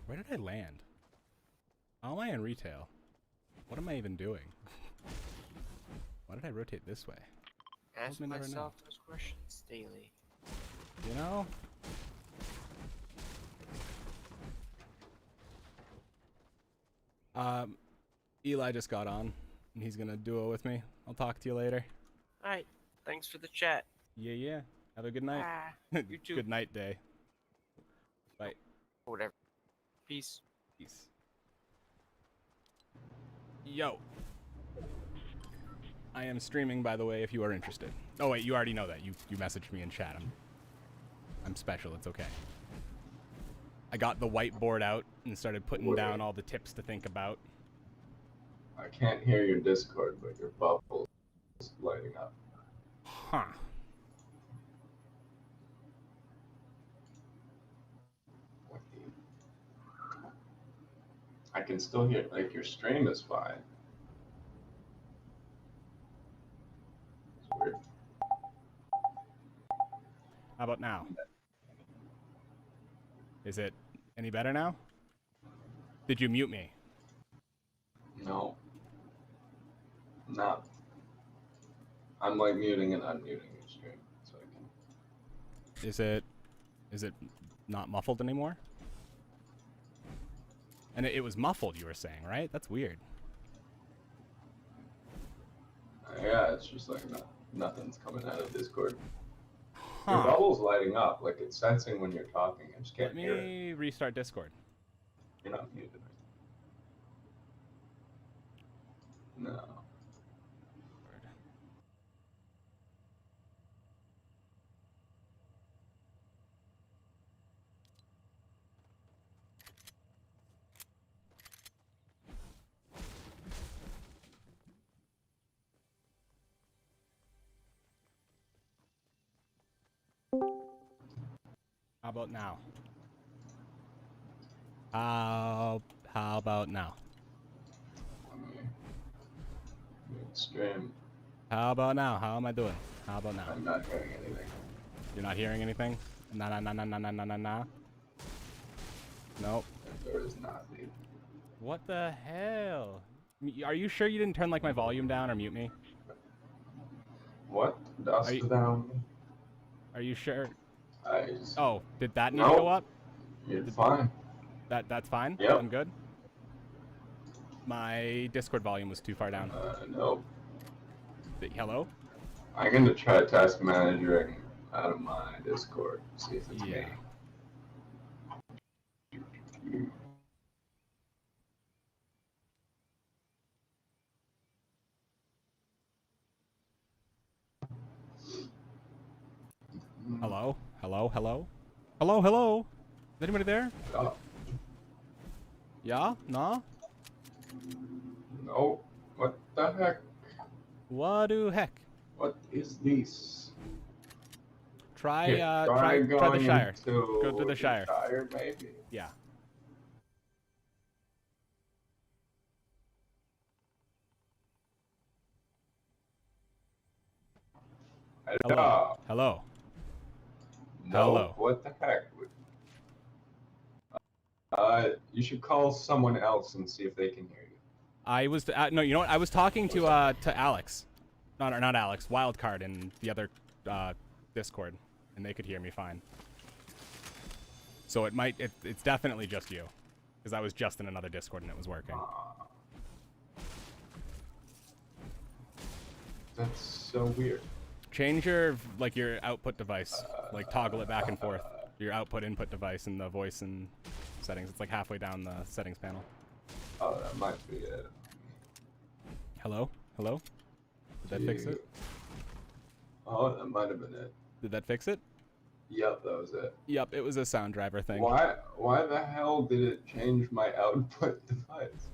[SPEAKER 1] Where did I land? How am I in retail? What am I even doing? Why did I rotate this way?
[SPEAKER 3] Ask myself those questions daily.
[SPEAKER 1] You know? Eli just got on, and he's gonna duo with me. I'll talk to you later.
[SPEAKER 3] Alright, thanks for the chat.
[SPEAKER 1] Yeah. Have a good night.
[SPEAKER 3] You too.
[SPEAKER 1] Good night day. Bye.
[SPEAKER 3] Whatever. Peace.
[SPEAKER 1] Peace. Yo. I am streaming, by the way, if you are interested. Oh wait, you already know that. You messaged me in chat. I'm special, it's okay. I got the whiteboard out and started putting down all the tips to think about.
[SPEAKER 4] I can't hear your Discord, but your bubble is lighting up.
[SPEAKER 1] Huh.
[SPEAKER 4] I can still hear, like, your stream is fine. It's weird.
[SPEAKER 1] How about now? Is it any better now? Did you mute me?
[SPEAKER 4] No. No. I'm like muting and unmuting your stream, so I can.
[SPEAKER 1] Is it not muffled anymore? And it was muffled, you were saying, right? That's weird.
[SPEAKER 4] Yeah, it's just like nothing's coming out of Discord.
[SPEAKER 1] Huh.
[SPEAKER 4] Your bubble's lighting up, like it's sensing when you're talking. I just can't hear it.
[SPEAKER 1] Let me restart Discord.
[SPEAKER 4] You're not muted. No.
[SPEAKER 1] How about now? How about now?
[SPEAKER 4] Let me mute stream.
[SPEAKER 1] How about now? How am I doing? How about now?
[SPEAKER 4] I'm not hearing anything.
[SPEAKER 1] You're not hearing anything? Nah, nah, nah, nah, nah, nah, nah, nah, nah. Nope.
[SPEAKER 4] There is not, dude.
[SPEAKER 1] What the hell? Are you sure you didn't turn like my volume down or mute me?
[SPEAKER 4] What? Dust down?
[SPEAKER 1] Are you sure?
[SPEAKER 4] I just...
[SPEAKER 1] Oh, did that need to go up?
[SPEAKER 4] You're fine.
[SPEAKER 1] That's fine?
[SPEAKER 4] Yep.
[SPEAKER 1] I'm good? My Discord volume was too far down.
[SPEAKER 4] No.
[SPEAKER 1] Hello?
[SPEAKER 4] I'm gonna try task managing out of my Discord, see if it's me.
[SPEAKER 1] Hello? Hello? Hello? Hello? Hello? Is anybody there?
[SPEAKER 4] Oh.
[SPEAKER 1] Yeah? Nah?
[SPEAKER 4] No. What the heck?
[SPEAKER 1] What do heck?
[SPEAKER 4] What is this?
[SPEAKER 1] Try,
[SPEAKER 4] Here,
[SPEAKER 1] try the Shire.
[SPEAKER 4] Go
[SPEAKER 1] to the Shire.
[SPEAKER 4] Shire, maybe.
[SPEAKER 1] Yeah.
[SPEAKER 4] Hello.
[SPEAKER 1] Hello.
[SPEAKER 4] No,
[SPEAKER 1] Hello.
[SPEAKER 4] what the heck? You should call someone else and see if they can hear you.
[SPEAKER 1] I was no, you know what? I was talking to Alex, not Alex, Wildcard in the other Discord, and they could hear me fine. So it's definitely just you, because I was just in another Discord and it was working.
[SPEAKER 4] That's so weird.
[SPEAKER 1] Change your output device, like toggle it back and forth. Your output input device in the voice and settings. It's like halfway down the settings panel.
[SPEAKER 4] Oh, that might be it.
[SPEAKER 1] Hello? Hello? Did that fix it?
[SPEAKER 4] Oh, that might have been it.
[SPEAKER 1] Did that fix it?
[SPEAKER 4] Yep, that was it.
[SPEAKER 1] Yep, it was a sound driver thing.
[SPEAKER 4] Why the hell did it change my output device?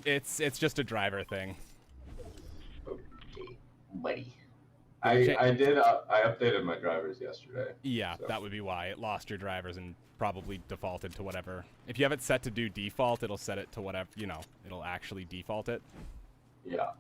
[SPEAKER 1] It's just a driver thing.
[SPEAKER 4] Okay, buddy. I updated my drivers yesterday.
[SPEAKER 1] Yeah, so. That would be why. It lost your drivers and probably defaulted to whatever. If you have it set to do default, it'll set it to whatever, it'll actually default it.
[SPEAKER 4] Yeah.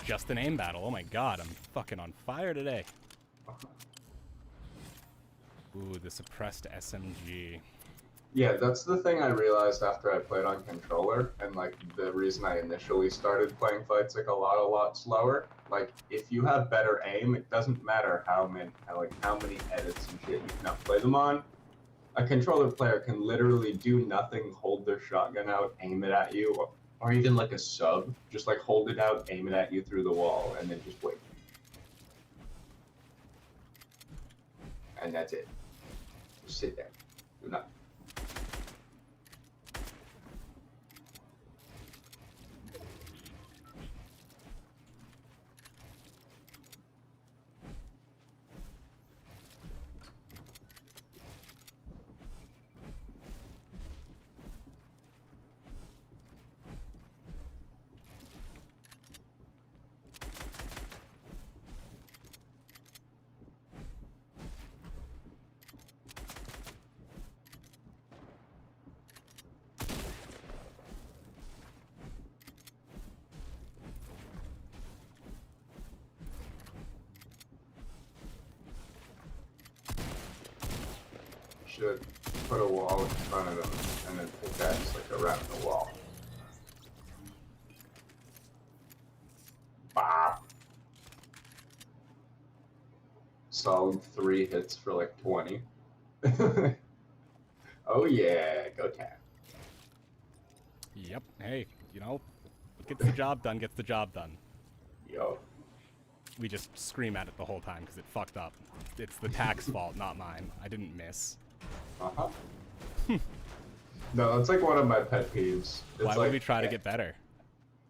[SPEAKER 1] Just an aim battle. Oh my god, I'm fucking on fire today. Ooh, the suppressed SMG.
[SPEAKER 4] Yeah, that's the thing I realized after I played on controller, and like the reason I initially started playing fights like a lot slower. Like if you have better aim, it doesn't matter how many edits and shit you can play them on. A controller player can literally do nothing, hold their shotgun out, aim it at you, or even like a sub, just like hold it out, aim it at you through the wall, and then just wait. And that's it. Just sit there. Do nothing. Should put a wall in front of them and then pickaxe like around the wall. Bah! Solid 3 hits for like 20. Oh yeah, go tap.
[SPEAKER 1] Yep. Hey, what gets the job done gets the job done.
[SPEAKER 4] Yo.
[SPEAKER 1] We just scream at it the whole time because it fucked up. It's the tax fault, not mine. I didn't miss.
[SPEAKER 4] Uh-huh. No, that's like one of my pet peeves. It's
[SPEAKER 1] Why
[SPEAKER 4] like,
[SPEAKER 1] would we try to get better?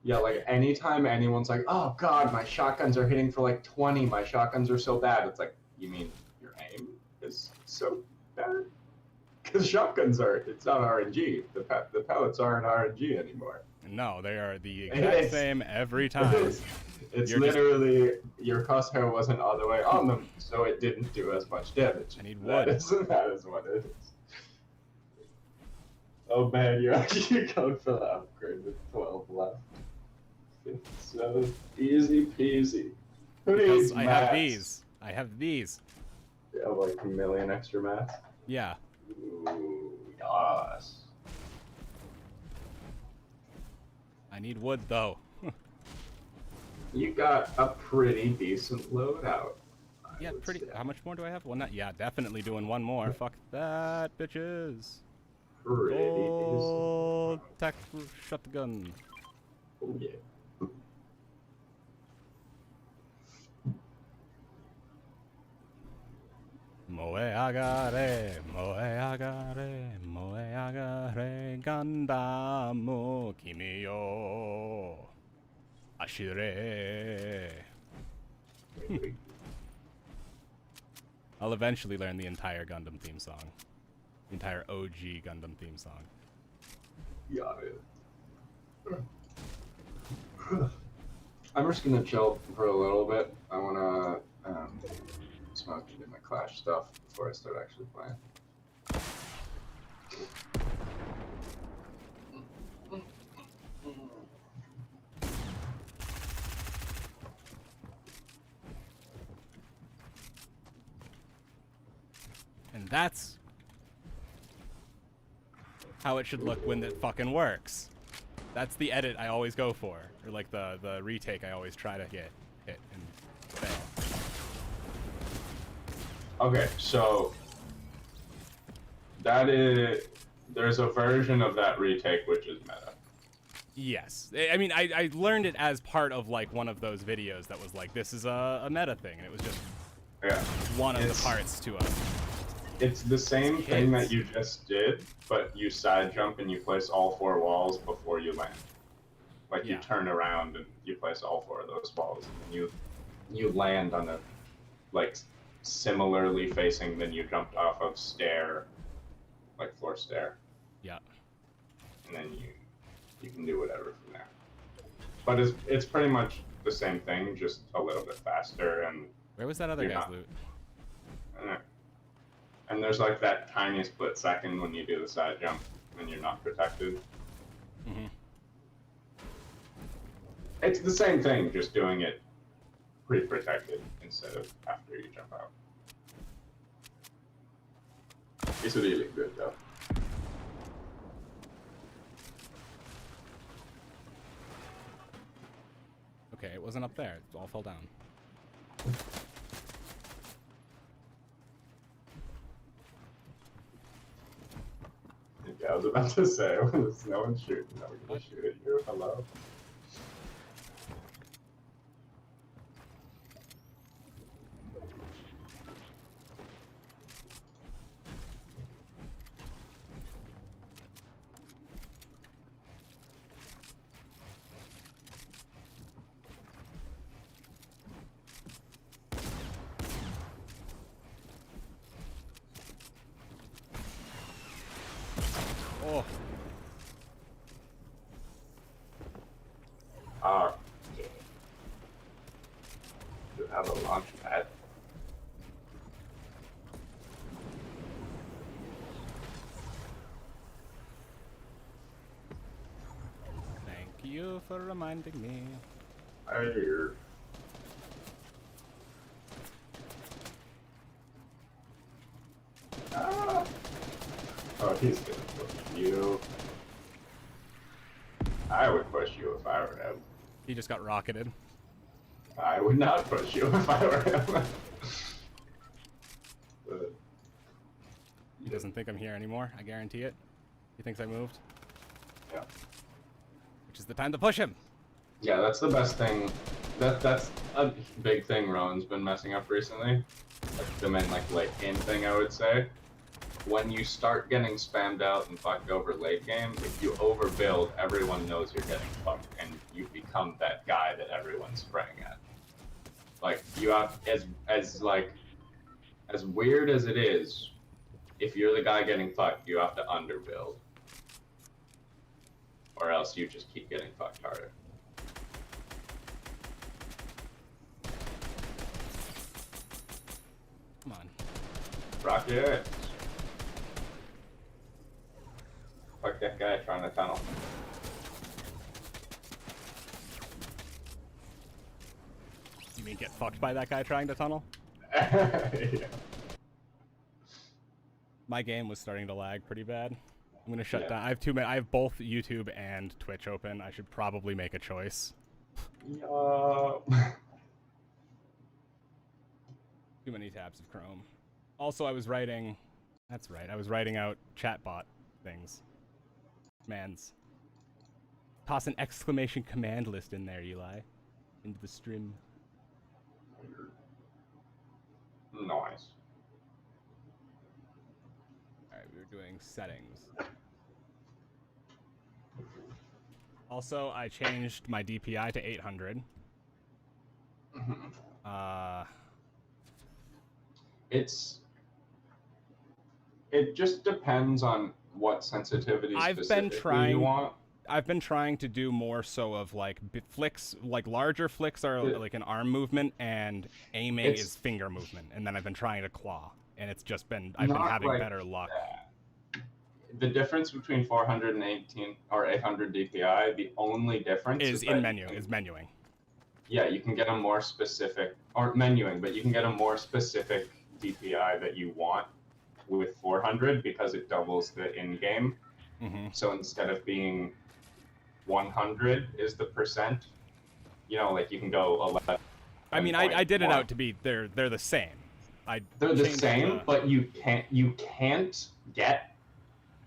[SPEAKER 4] Yeah, like anytime anyone's like, "Oh God, my shotguns are hitting for like 20. My shotguns are so bad." It's like, you mean your aim is so bad? Because shotguns it's not RNG. The pellets aren't RNG anymore.
[SPEAKER 1] No, they are the exact
[SPEAKER 4] It's-
[SPEAKER 1] same every time.
[SPEAKER 4] It's
[SPEAKER 1] You're just-
[SPEAKER 4] literally your crosshair wasn't all the way on them, so it didn't do as much damage.
[SPEAKER 1] I need wood.
[SPEAKER 4] That is what it is. Oh man, you're actually going for the upgrade with 12 left. It's so easy peasy. Who
[SPEAKER 1] Because
[SPEAKER 4] needs
[SPEAKER 1] I
[SPEAKER 4] mats?
[SPEAKER 1] have these. I have these.
[SPEAKER 4] You have like a million extra mats?
[SPEAKER 1] Yeah.
[SPEAKER 4] Ooh, yes.
[SPEAKER 1] I need wood though.
[SPEAKER 4] You got a pretty decent loadout. I
[SPEAKER 1] Yeah,
[SPEAKER 4] would
[SPEAKER 1] pretty.
[SPEAKER 4] say.
[SPEAKER 1] How much more do I have? Well, not. Yeah, definitely doing one more. Fuck that, bitches.
[SPEAKER 4] Pretty
[SPEAKER 1] Oh,
[SPEAKER 4] decent.
[SPEAKER 1] tack shotgun.
[SPEAKER 4] Oh yeah.
[SPEAKER 1] Moe agare, moe agare, moe agare, Gandamu kimi yo ashire. I'll eventually learn the entire Gundam theme song. The entire OG Gundam theme song.
[SPEAKER 4] Got it. I'm just gonna chill for a little bit. I wanna smoke and do my Clash stuff before I start actually playing.
[SPEAKER 1] And that's how it should look when it fucking works. That's the edit I always go for. Or like the retake I always try to get hit and fail.
[SPEAKER 4] Okay, so there's a version of that retake which is meta.
[SPEAKER 1] Yes. I mean, I learned it as part of like one of those videos that was like, this is a meta thing. And it was just
[SPEAKER 4] Yeah.
[SPEAKER 1] one of the parts to a...
[SPEAKER 4] It's the same thing
[SPEAKER 1] Hits.
[SPEAKER 4] that you just did, but you side jump and you place all 4 walls before you land. Like you
[SPEAKER 1] Yeah.
[SPEAKER 4] turn around and you place all 4 of those walls, and then you land on a like similarly facing than you jumped off of stair, like floor stair,
[SPEAKER 1] Yeah.
[SPEAKER 4] and then you can do whatever from there. But it's pretty much the same thing, just a little bit faster and.
[SPEAKER 1] Where was that other
[SPEAKER 4] You're
[SPEAKER 1] guy's
[SPEAKER 4] not-
[SPEAKER 1] loot?
[SPEAKER 4] And there's like that tiny split second when you do the side jump and you're not protected.
[SPEAKER 1] Mm-hmm.
[SPEAKER 4] It's the same thing, just doing it pre-protected instead of after you jump out. It's really good though.
[SPEAKER 1] Okay, it wasn't up there. It all fell down.
[SPEAKER 4] Yeah, I was about to say, when there's no one shooting, no one gonna shoot at you. Hello.
[SPEAKER 1] Oh,
[SPEAKER 4] Okay. You have a launch pad.
[SPEAKER 1] thank you for reminding me.
[SPEAKER 4] I hear. Ah. Oh, he's gonna push you. I would push you if I were him.
[SPEAKER 1] He just got rocketed.
[SPEAKER 4] I would not push you if I were him. But
[SPEAKER 1] He doesn't think I'm here anymore. I guarantee it. He thinks I moved.
[SPEAKER 4] yeah,
[SPEAKER 1] Which is the time to push him.
[SPEAKER 4] yeah, that's the best thing. That's a big thing Rowan's been messing up recently. Like the main like late game thing, I would say, when you start getting spammed out and fucked over late game, if you overbuild, everyone knows you're getting fucked, and you become that guy that everyone's spraying at. Like, you have, as weird as it is, if you're the guy getting fucked, you have to underbuild. Or else you just keep getting fucked harder.
[SPEAKER 1] Come on.
[SPEAKER 4] Rocket! Fuck that guy trying to tunnel.
[SPEAKER 1] You mean get fucked by that guy trying to tunnel?
[SPEAKER 4] Yeah.
[SPEAKER 1] My game was starting to lag pretty bad. I'm gonna shut down. I have I have both YouTube and Twitch open. I should probably make a choice.
[SPEAKER 4] Yeah.
[SPEAKER 1] Too many tabs of Chrome. Also, I was writing. That's right. I was writing out chatbot things. Commands. Toss an exclamation command list in there, Eli. Into the stream.
[SPEAKER 4] Nice.
[SPEAKER 1] Alright, we were doing settings. Also, I changed my DPI to 800.
[SPEAKER 4] It just depends on what sensitivity specifically you want.
[SPEAKER 1] I've been trying to do more so of like flicks, like larger flicks are like an arm movement, and aiming is finger movement. And then I've been trying to claw, and it's just been I've been having better luck.
[SPEAKER 4] The difference between 418 or 800 DPI, the only difference
[SPEAKER 1] is in menu, is menuing.
[SPEAKER 4] Yeah, you can get a more specific, or menuing, but you can get a more specific DPI that you want with 400 because it doubles the in-game. So instead of being 100 is the percent, you know, like you can go 11.
[SPEAKER 1] I mean, I did it out to be they're the same.
[SPEAKER 4] They're the same, but you can't get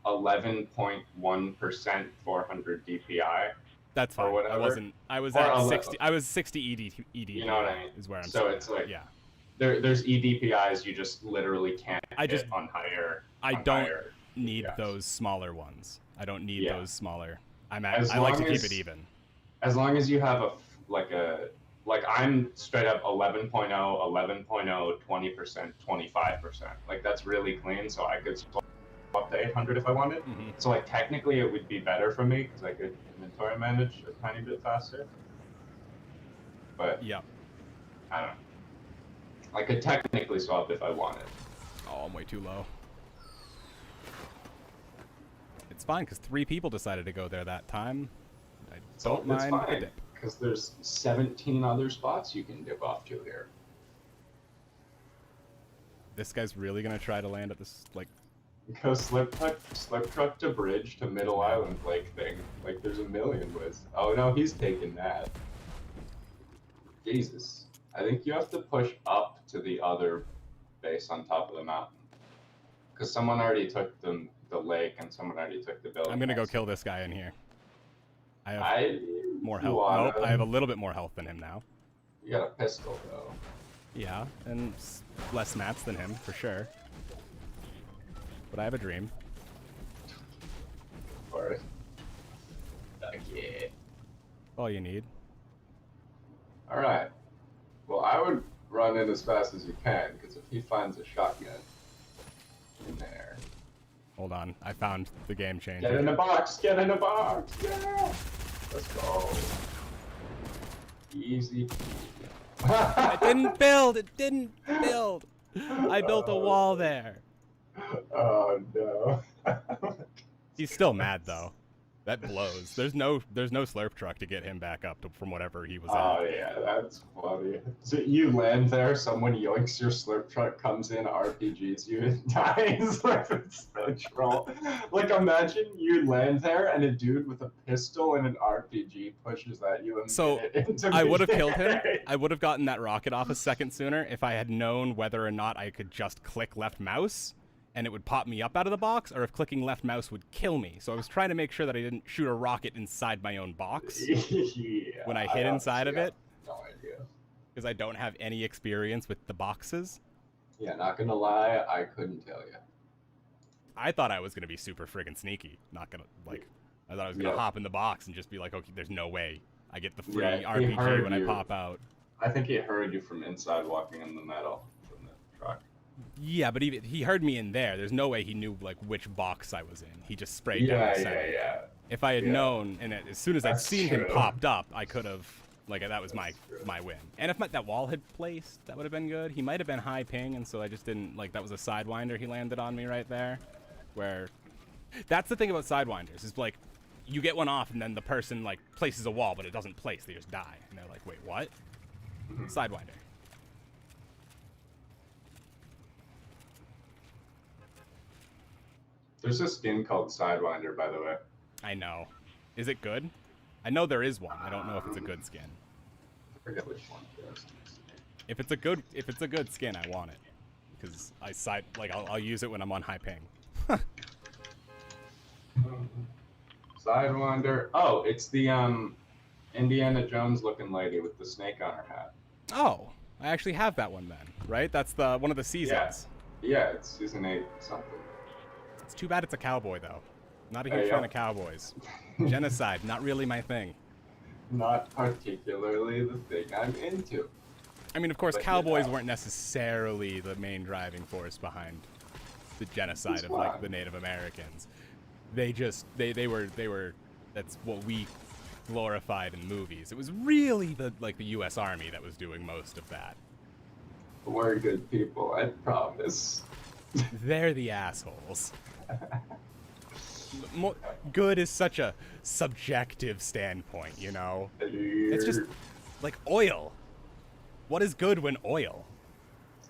[SPEAKER 4] 11.1% 400 DPI.
[SPEAKER 1] That's fine.
[SPEAKER 4] Or whatever.
[SPEAKER 1] I was at 60. I was 60 ED.
[SPEAKER 4] You know what I mean?
[SPEAKER 1] Is where I'm.
[SPEAKER 4] So it's like
[SPEAKER 1] yeah.
[SPEAKER 4] There's EDPIs you just literally can't get on higher.
[SPEAKER 1] I don't need those smaller ones. I don't need those smaller. I like to keep it even.
[SPEAKER 4] As long as you have like I'm straight up 11.0, 11.0, 20%, 25%. Like that's really clean, so I could swap up to 800 if I wanted. So like technically it would be better for me because I could inventory manage a tiny bit faster. But
[SPEAKER 1] yeah,
[SPEAKER 4] I don't know. I could technically swap if I wanted.
[SPEAKER 1] Oh, I'm way too low. It's fine because 3 people decided to go there that time. I don't mind the dip.
[SPEAKER 4] Because there's 17 other spots you can dip off to here.
[SPEAKER 1] This guy's really gonna try to land at this like.
[SPEAKER 4] Go slip truck to bridge to middle island lake thing. Like there's a million ways. Oh no, he's taking that. Jesus, I think you have to push up to the other base on top of the mountain. Because someone already took the lake and someone already took the building.
[SPEAKER 1] I'm gonna go kill this guy in here. I have more health.
[SPEAKER 4] Nope,
[SPEAKER 1] I have a little bit more health than him now.
[SPEAKER 4] You got a pistol though.
[SPEAKER 1] Yeah, and less mats than him for sure. But I have a dream.
[SPEAKER 4] Alright. Yeah.
[SPEAKER 1] All you need.
[SPEAKER 4] Alright. Well, I would run in as fast as you can, because if he finds a shotgun in there.
[SPEAKER 1] Hold on, I found the game changer.
[SPEAKER 4] Get in a box! Get in a box! Yeah! Let's go. Easy.
[SPEAKER 1] It didn't build! It didn't build! I built a wall there.
[SPEAKER 4] Oh no.
[SPEAKER 1] He's still mad though. That blows. There's no slurp truck to get him back up from whatever he was at.
[SPEAKER 4] Oh yeah, that's funny. So you land there, someone yoinks your slurp truck, comes in, RPGs you, and dies. It's so troll. Like imagine you land there and a dude with a pistol and an RPG pushes at you and
[SPEAKER 1] so I would have killed him. I would have gotten that rocket off a second sooner if I had known whether or not I could just click left mouse and it would pop me up out of the box, or if clicking left mouse would kill me. So I was trying to make sure that I didn't shoot a rocket inside my own box when I hit inside of it.
[SPEAKER 4] No idea.
[SPEAKER 1] Because I don't have any experience with the boxes.
[SPEAKER 4] Yeah, not gonna lie, I couldn't tell you.
[SPEAKER 1] I thought I was gonna be super friggin' sneaky. Not gonna like. I thought I was gonna
[SPEAKER 4] Yeah.
[SPEAKER 1] hop in the box and just be like, okay, there's no way I get the free
[SPEAKER 4] Yeah, he
[SPEAKER 1] RPG
[SPEAKER 4] heard
[SPEAKER 1] when I
[SPEAKER 4] you.
[SPEAKER 1] pop out.
[SPEAKER 4] I think he heard you from inside walking in the metal from the truck.
[SPEAKER 1] Yeah, but even he heard me in there. There's no way he knew like which box I was in. He just sprayed down the center.
[SPEAKER 4] Yeah.
[SPEAKER 1] If I had
[SPEAKER 4] Yeah.
[SPEAKER 1] known, and as soon as I'd
[SPEAKER 4] That's
[SPEAKER 1] seen him
[SPEAKER 4] true.
[SPEAKER 1] popped up, I could have, like, that was
[SPEAKER 4] That's true.
[SPEAKER 1] my win. And if that wall had placed, that would have been good. He might have been high ping, and so I just didn't, like, that was a sidewinder he landed on me right there. Where, that's the thing about sidewinders, is like, you get one off, and then the person, like, places a wall, but it doesn't place. They just die. And they're like, wait, what? Sidewinder.
[SPEAKER 4] There's a skin called Sidewinder, by the way.
[SPEAKER 1] I know. Is it good? I know there is one. I don't know if it's a good skin.
[SPEAKER 4] I forget which one it is.
[SPEAKER 1] If it's a good skin, I want it. Because I'll use it when I'm on high ping.
[SPEAKER 4] Sidewinder. Oh, it's the Indiana Jones looking lady with the snake on her hat.
[SPEAKER 1] Oh, I actually have that one then, right? That's the one of the seasons.
[SPEAKER 4] Yeah, it's season 8 something.
[SPEAKER 1] It's too bad it's a cowboy though. Not a
[SPEAKER 4] Hey,
[SPEAKER 1] huge fan
[SPEAKER 4] yeah.
[SPEAKER 1] of cowboys. Genocide, not really my thing.
[SPEAKER 4] Not particularly the thing I'm into.
[SPEAKER 1] I mean, of course,
[SPEAKER 4] But,
[SPEAKER 1] cowboys
[SPEAKER 4] yeah.
[SPEAKER 1] weren't necessarily the main driving force behind the genocide
[SPEAKER 4] That's
[SPEAKER 1] of like
[SPEAKER 4] fine.
[SPEAKER 1] the Native Americans. They just they were that's what we glorified in movies. It was really the U.S. Army that was doing most of that.
[SPEAKER 4] We're good people, I promise.
[SPEAKER 1] They're the assholes. Good is such a subjective standpoint, you know? It's just like oil. What is good when oil?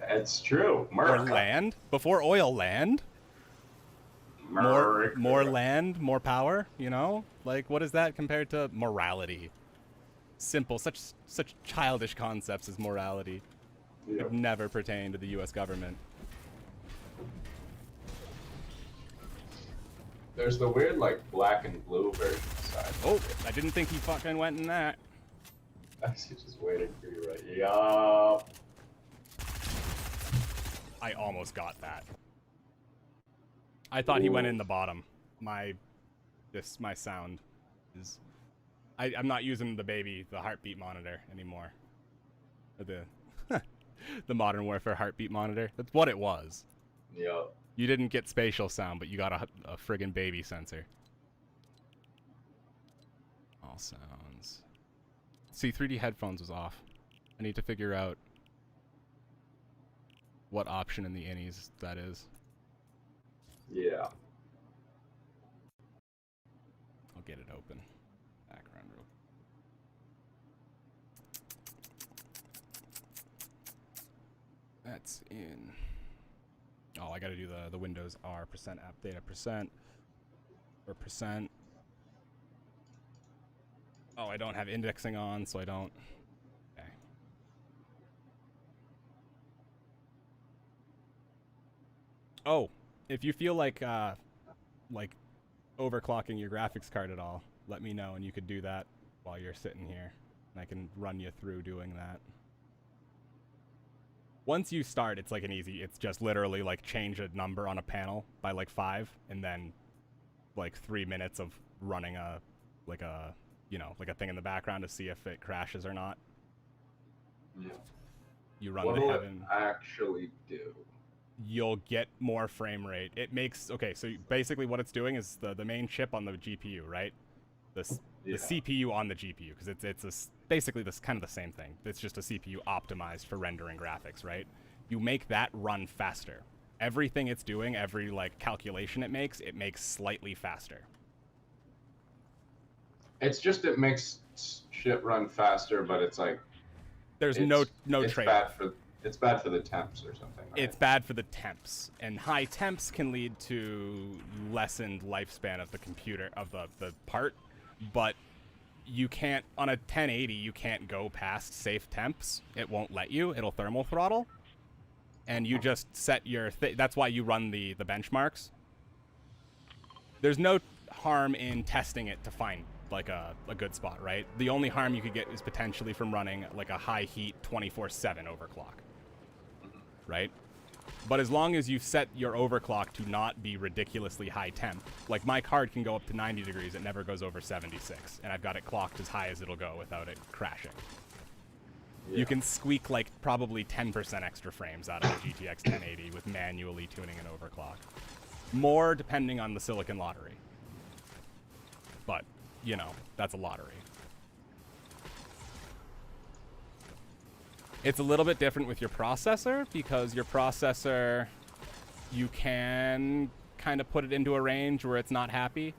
[SPEAKER 4] It's true.
[SPEAKER 1] Or
[SPEAKER 4] America.
[SPEAKER 1] land? Before oil, land?
[SPEAKER 4] America.
[SPEAKER 1] More land, more power, you know? Like, what is that compared to morality? Simple, such childish concepts as morality
[SPEAKER 4] Yep.
[SPEAKER 1] would never pertain to the U.S. government.
[SPEAKER 4] There's the weird, like, black and blue version side.
[SPEAKER 1] Oh, I didn't think he fucking went in that.
[SPEAKER 4] I was just waiting for you right. Yup.
[SPEAKER 1] I almost got that. I thought he went in the bottom. My sound is... I'm not using the heartbeat monitor anymore. Or the Modern Warfare heartbeat monitor. That's what it was.
[SPEAKER 4] Yup.
[SPEAKER 1] You didn't get spatial sound, but you got a friggin' baby sensor. All sounds. See, 3D headphones was off. I need to figure out what option in the innies that is.
[SPEAKER 4] Yeah.
[SPEAKER 1] I'll get it open. Background real. That's in. Oh, I gotta do the Windows R percent app data percent or percent. Oh, I don't have indexing on, so I don't. Okay. Oh, if you feel like overclocking your graphics card at all, let me know, and you could do that while you're sitting here, and I can run you through doing that. Once you start, it's like it's just literally like change a number on a panel by like 5, and then like 3 minutes of running a thing in the background to see if it crashes or not.
[SPEAKER 4] Yeah.
[SPEAKER 1] You run
[SPEAKER 4] What
[SPEAKER 1] the
[SPEAKER 4] will
[SPEAKER 1] heaven.
[SPEAKER 4] it actually do?
[SPEAKER 1] You'll get more frame rate. It makes so basically what it's doing is the main chip on the GPU, right? The
[SPEAKER 4] Yeah.
[SPEAKER 1] CPU on the GPU, because it's basically this kind of the same thing. It's just a CPU optimized for rendering graphics, right? You make that run faster. Everything it's doing, every like calculation it makes slightly faster.
[SPEAKER 4] It's just it makes shit run faster, but it's like
[SPEAKER 1] There's
[SPEAKER 4] it's,
[SPEAKER 1] no
[SPEAKER 4] it's
[SPEAKER 1] trade-off.
[SPEAKER 4] It's bad for the temps or something. Right?
[SPEAKER 1] It's bad for the temps, and high temps can lead to lessened lifespan of the computer, of the part, but you can't, on a 1080, you can't go past safe temps. It won't let you. It'll thermal throttle, and you just set your, that's why you run the benchmarks. There's no harm in testing it to find like a good spot, right? The only harm you could get is potentially from running like a high heat 24/7 overclock. Right? But as long as you set your overclock to not be ridiculously high temp, like my card can go up to 90 degrees, it never goes over 76, and I've got it clocked as high as it'll go without it crashing.
[SPEAKER 4] Yeah.
[SPEAKER 1] You can squeak like probably 10% extra frames out of the GTX 1080 with manually tuning an overclock. More depending on the silicon lottery. But, you know, that's a lottery. It's a little bit different with your processor, because your processor, you can kind of put it into a range where it's not happy.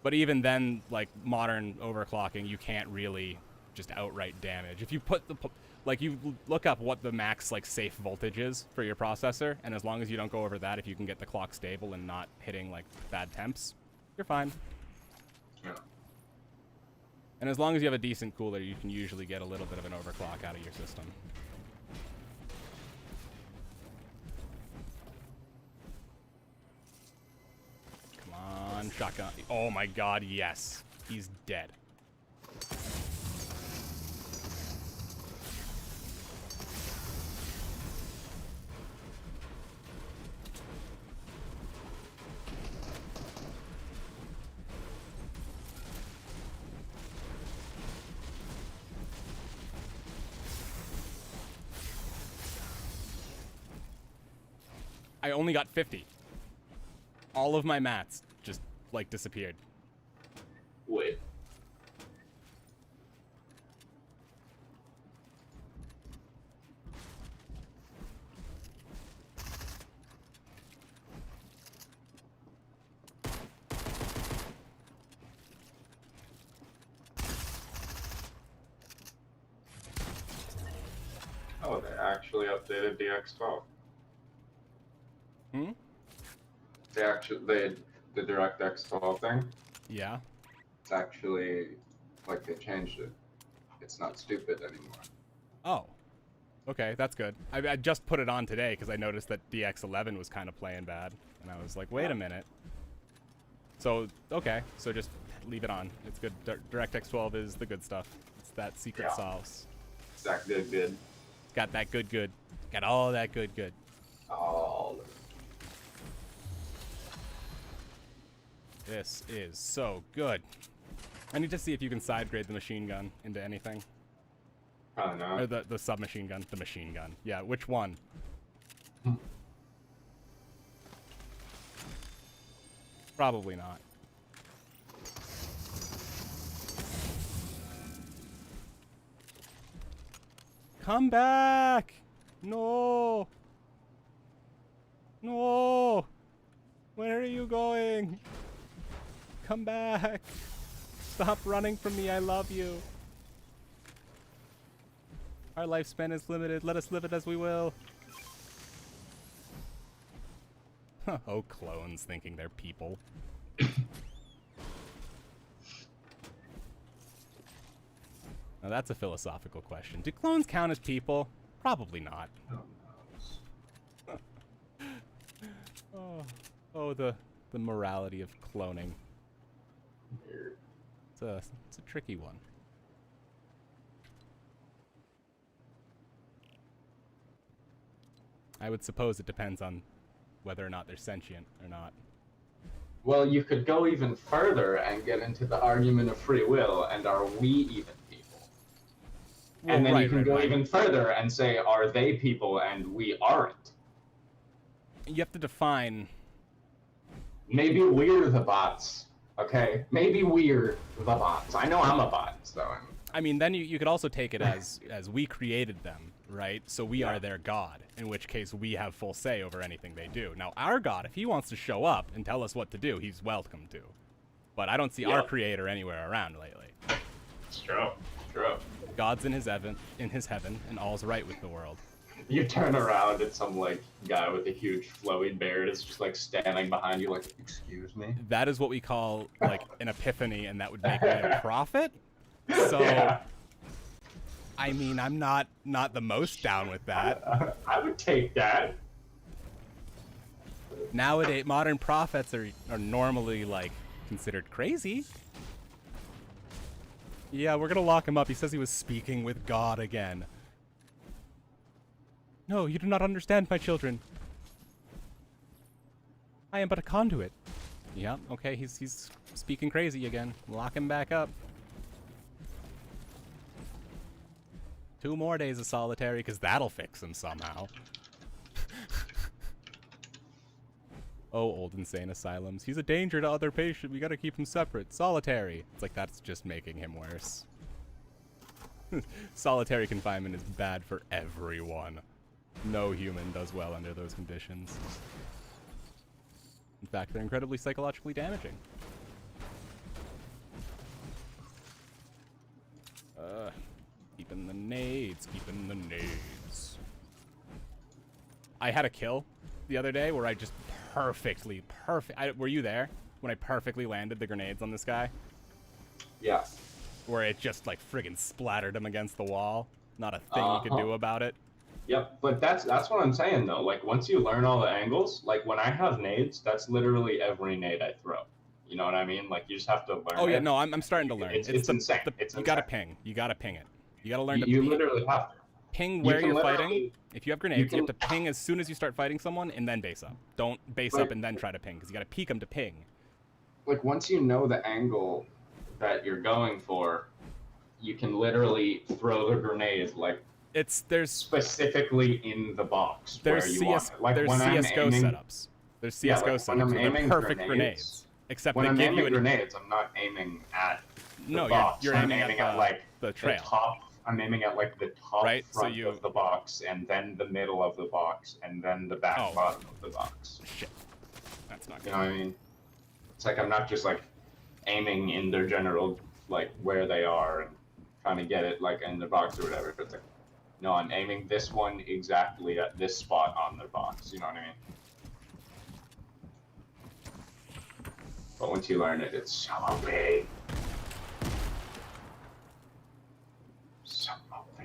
[SPEAKER 1] But even then, like modern overclocking, you can't really just outright damage. If you put like you look up what the max like safe voltage is for your processor, and as long as you don't go over that, if you can get the clock stable and not hitting like bad temps, you're fine.
[SPEAKER 4] Yeah.
[SPEAKER 1] And as long as you have a decent cooler, you can usually get a little bit of an overclock out of your system. Come on, shotgun. Oh my god, yes. He's dead. I only got 50. All of my mats just, like, disappeared.
[SPEAKER 4] Wait. Oh, they actually updated DX12.
[SPEAKER 1] Hmm?
[SPEAKER 4] The DirectX 12 thing.
[SPEAKER 1] Yeah.
[SPEAKER 4] It's actually like they changed it. It's not stupid anymore.
[SPEAKER 1] Oh. Okay, that's good. I just put it on today because I noticed that DX11 was kind of playing bad. And I was like, wait a minute. So, okay. So just leave it on. It's good. DirectX 12 is the good stuff. It's that secret sauce.
[SPEAKER 4] It's that good.
[SPEAKER 1] It's got that good. Got all that good.
[SPEAKER 4] All of it.
[SPEAKER 1] This is so good. I need to see if you can side grade the machine gun into anything.
[SPEAKER 4] Probably not.
[SPEAKER 1] Or the submachine gun. The machine gun. Yeah, which one? Probably not. Come back! No! No! Where are you going? Come back! Stop running from me, I love you. Our lifespan is limited, let us live it as we will. Oh, clones thinking they're people. Now that's a philosophical question. Do clones count as people? Probably not. Oh, the morality of cloning. It's a tricky one. I would suppose it depends on whether or not they're sentient or not.
[SPEAKER 4] Well, you could go even further and get into the argument of free will, and are we even people?
[SPEAKER 1] Well,
[SPEAKER 4] and then
[SPEAKER 1] right,
[SPEAKER 4] you can
[SPEAKER 1] right,
[SPEAKER 4] go
[SPEAKER 1] right.
[SPEAKER 4] even further and say, are they people and we aren't?
[SPEAKER 1] You have to define.
[SPEAKER 4] Maybe we're the bots, okay? Maybe we're the bots. I know I'm a bot, so
[SPEAKER 1] I mean, then you could also take it as we created them, right? So we
[SPEAKER 4] Yeah.
[SPEAKER 1] are their god, in which case we have full say over anything they do. Now, our god, if he wants to show up and tell us what to do, he's welcome to. But I don't see our
[SPEAKER 4] Yeah.
[SPEAKER 1] creator anywhere around lately.
[SPEAKER 4] It's true.
[SPEAKER 1] God's in his heaven, and all's right with the world.
[SPEAKER 4] You turn around and some, like, guy with a huge flowing beard is just, like, standing behind you like, excuse me?
[SPEAKER 1] That is what we call, like, an epiphany, and that would make me a prophet. So,
[SPEAKER 4] Yeah.
[SPEAKER 1] I mean, I'm not the most down with that.
[SPEAKER 4] I would take that.
[SPEAKER 1] Nowadays, modern prophets are normally, like, considered crazy. Yeah, we're gonna lock him up. He says he was speaking with God again. No, you do not understand, my children. I am but a conduit. Yep, okay, he's speaking crazy again. Lock him back up. 2 more days of solitary, because that'll fix him somehow. Oh, old insane asylums. He's a danger to other patients. We gotta keep him separate. Solitary. It's like that's just making him worse. Solitary confinement is bad for everyone. No human does well under those conditions. In fact, they're incredibly psychologically damaging. Keeping the nades, keeping the nades. I had a kill the other day where I just were you there when I perfectly landed the grenades on this guy?
[SPEAKER 4] Yeah.
[SPEAKER 1] Where it just like friggin' splattered him against the wall. Not a thing you could do about it.
[SPEAKER 4] Yep, but that's what I'm saying though. Like once you learn all the angles, like when I have nades, that's literally every nade I throw. You know what I mean? Like you just have to learn.
[SPEAKER 1] Oh yeah,
[SPEAKER 4] it.
[SPEAKER 1] no, I'm starting to learn.
[SPEAKER 4] It's insane.
[SPEAKER 1] You gotta ping. You gotta ping it. You gotta learn to
[SPEAKER 4] You
[SPEAKER 1] ping.
[SPEAKER 4] literally have to.
[SPEAKER 1] Ping where you're fighting.
[SPEAKER 4] literally-
[SPEAKER 1] If you have grenades, you have to ping as soon as you start fighting someone, and then base up. Don't base up and then try to ping, because you gotta peek them to ping.
[SPEAKER 4] Like once you know the angle that you're going for, you can literally throw the grenade like
[SPEAKER 1] There's
[SPEAKER 4] specifically in the box where you want it. Like
[SPEAKER 1] there's
[SPEAKER 4] when I'm
[SPEAKER 1] CS:GO
[SPEAKER 4] aiming,
[SPEAKER 1] setups. There's CS:GO
[SPEAKER 4] yeah, like when
[SPEAKER 1] setups.
[SPEAKER 4] I'm
[SPEAKER 1] They're
[SPEAKER 4] aiming
[SPEAKER 1] perfect grenades. Except
[SPEAKER 4] when
[SPEAKER 1] they
[SPEAKER 4] I'm
[SPEAKER 1] give you
[SPEAKER 4] aiming grenades, I'm not aiming at the
[SPEAKER 1] no,
[SPEAKER 4] box.
[SPEAKER 1] you're
[SPEAKER 4] I'm
[SPEAKER 1] aiming
[SPEAKER 4] at like
[SPEAKER 1] the trail.
[SPEAKER 4] the top. I'm aiming at like the top
[SPEAKER 1] Right, so
[SPEAKER 4] front
[SPEAKER 1] you-
[SPEAKER 4] of the box, and then the middle of the box, and then the back bottom of the box.
[SPEAKER 1] Shit. That's not
[SPEAKER 4] You
[SPEAKER 1] good.
[SPEAKER 4] know what I mean? It's like I'm not just like aiming in their general like where they are and trying to get it like in the box or whatever. It's like no, I'm aiming this one exactly at this spot on their box. You know what I mean? But once you learn it, it's so OP. So OP.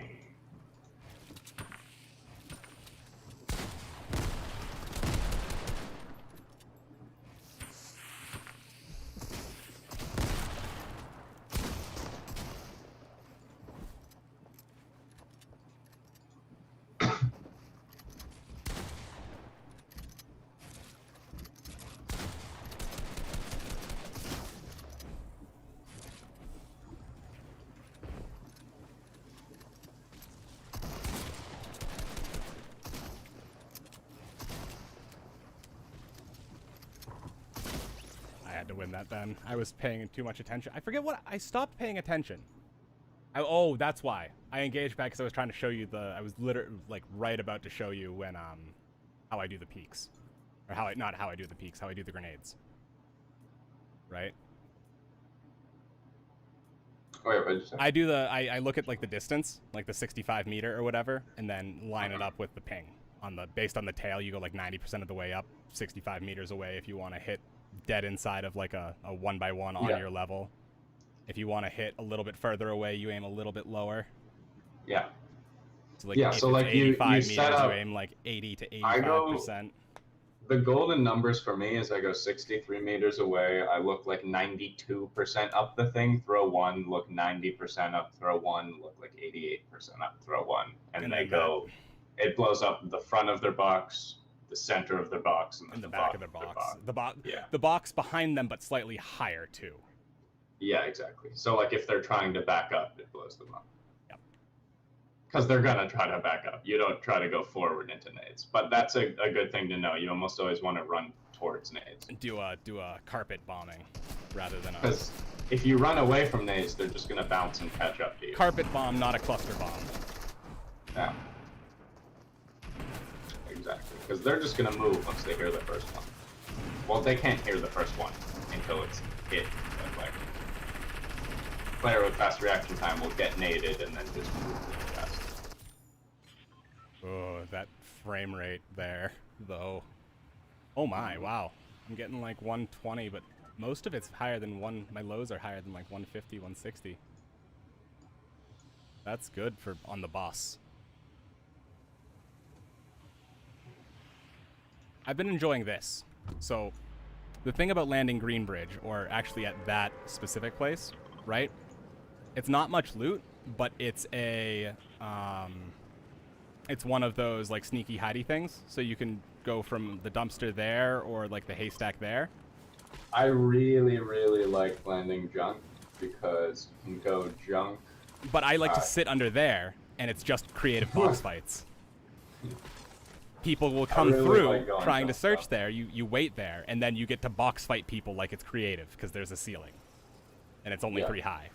[SPEAKER 1] I had to win that then. I was paying too much attention. I forget what I stopped paying attention. Oh, that's why. I engaged back because I was trying to show you I was literally like right about to show you when how I do the peaks. Or how I do the peaks, how I do the grenades. Right?
[SPEAKER 4] Wait, what did you say?
[SPEAKER 1] I do I look at like the distance, like the 65 meter or whatever, and then line it up with the ping. Based on the tail, you go like 90% of the way up, 65 meters away if you want to hit dead inside of like a 1x1 on your level. If you want to hit a little bit further away, you aim a little bit lower.
[SPEAKER 4] Yeah.
[SPEAKER 1] So like
[SPEAKER 4] Yeah,
[SPEAKER 1] if
[SPEAKER 4] so
[SPEAKER 1] it's
[SPEAKER 4] like you
[SPEAKER 1] 85 meters,
[SPEAKER 4] set up-
[SPEAKER 1] you aim like 80 to
[SPEAKER 4] I go-
[SPEAKER 1] 85%.
[SPEAKER 4] The golden numbers for me is I go 63 meters away, I look like 92% up the thing, throw one, look 90% up, throw one, look like 88% up, throw one. And they
[SPEAKER 1] then
[SPEAKER 4] go, it blows up the front of their box, the center of their box, and then
[SPEAKER 1] In the back of their box.
[SPEAKER 4] Yeah.
[SPEAKER 1] The box behind them, but slightly higher too.
[SPEAKER 4] Yeah, exactly. So like if they're trying to back up, it blows them up.
[SPEAKER 1] Yep.
[SPEAKER 4] Because they're gonna try to back up. You don't try to go forward into nades. But that's a good thing to know. You almost always want to run towards nades.
[SPEAKER 1] Do a carpet bombing rather than a
[SPEAKER 4] Because if you run away from nades, they're just gonna bounce and catch up to you.
[SPEAKER 1] carpet bomb, not a cluster bomb.
[SPEAKER 4] Yeah. Exactly. Because they're just gonna move once they hear the first one. Well, they can't hear the first one until it's hit. But like, player with fast reaction time will get naded and then just move really fast.
[SPEAKER 1] Oh, that frame rate there, though. Oh my, wow. I'm getting like 120, but most of it's higher than my lows are higher than like 150, 160. That's good for on the boss. I've been enjoying this. So, the thing about landing Greenbridge, or actually at that specific place, right? It's not much loot, but it's a, It's one of those like sneaky hidey things, so you can go from the dumpster there or like the haystack there.
[SPEAKER 4] I really, really like landing junk because you can go junk.
[SPEAKER 1] But I like to sit under there, and it's just creative box fights. People will come
[SPEAKER 4] really
[SPEAKER 1] through
[SPEAKER 4] like going
[SPEAKER 1] trying to
[SPEAKER 4] junk,
[SPEAKER 1] search
[SPEAKER 4] though.
[SPEAKER 1] there. You wait there, and then you get to box fight people like it's creative because there's a ceiling, and it's only
[SPEAKER 4] Yeah.
[SPEAKER 1] 3 high.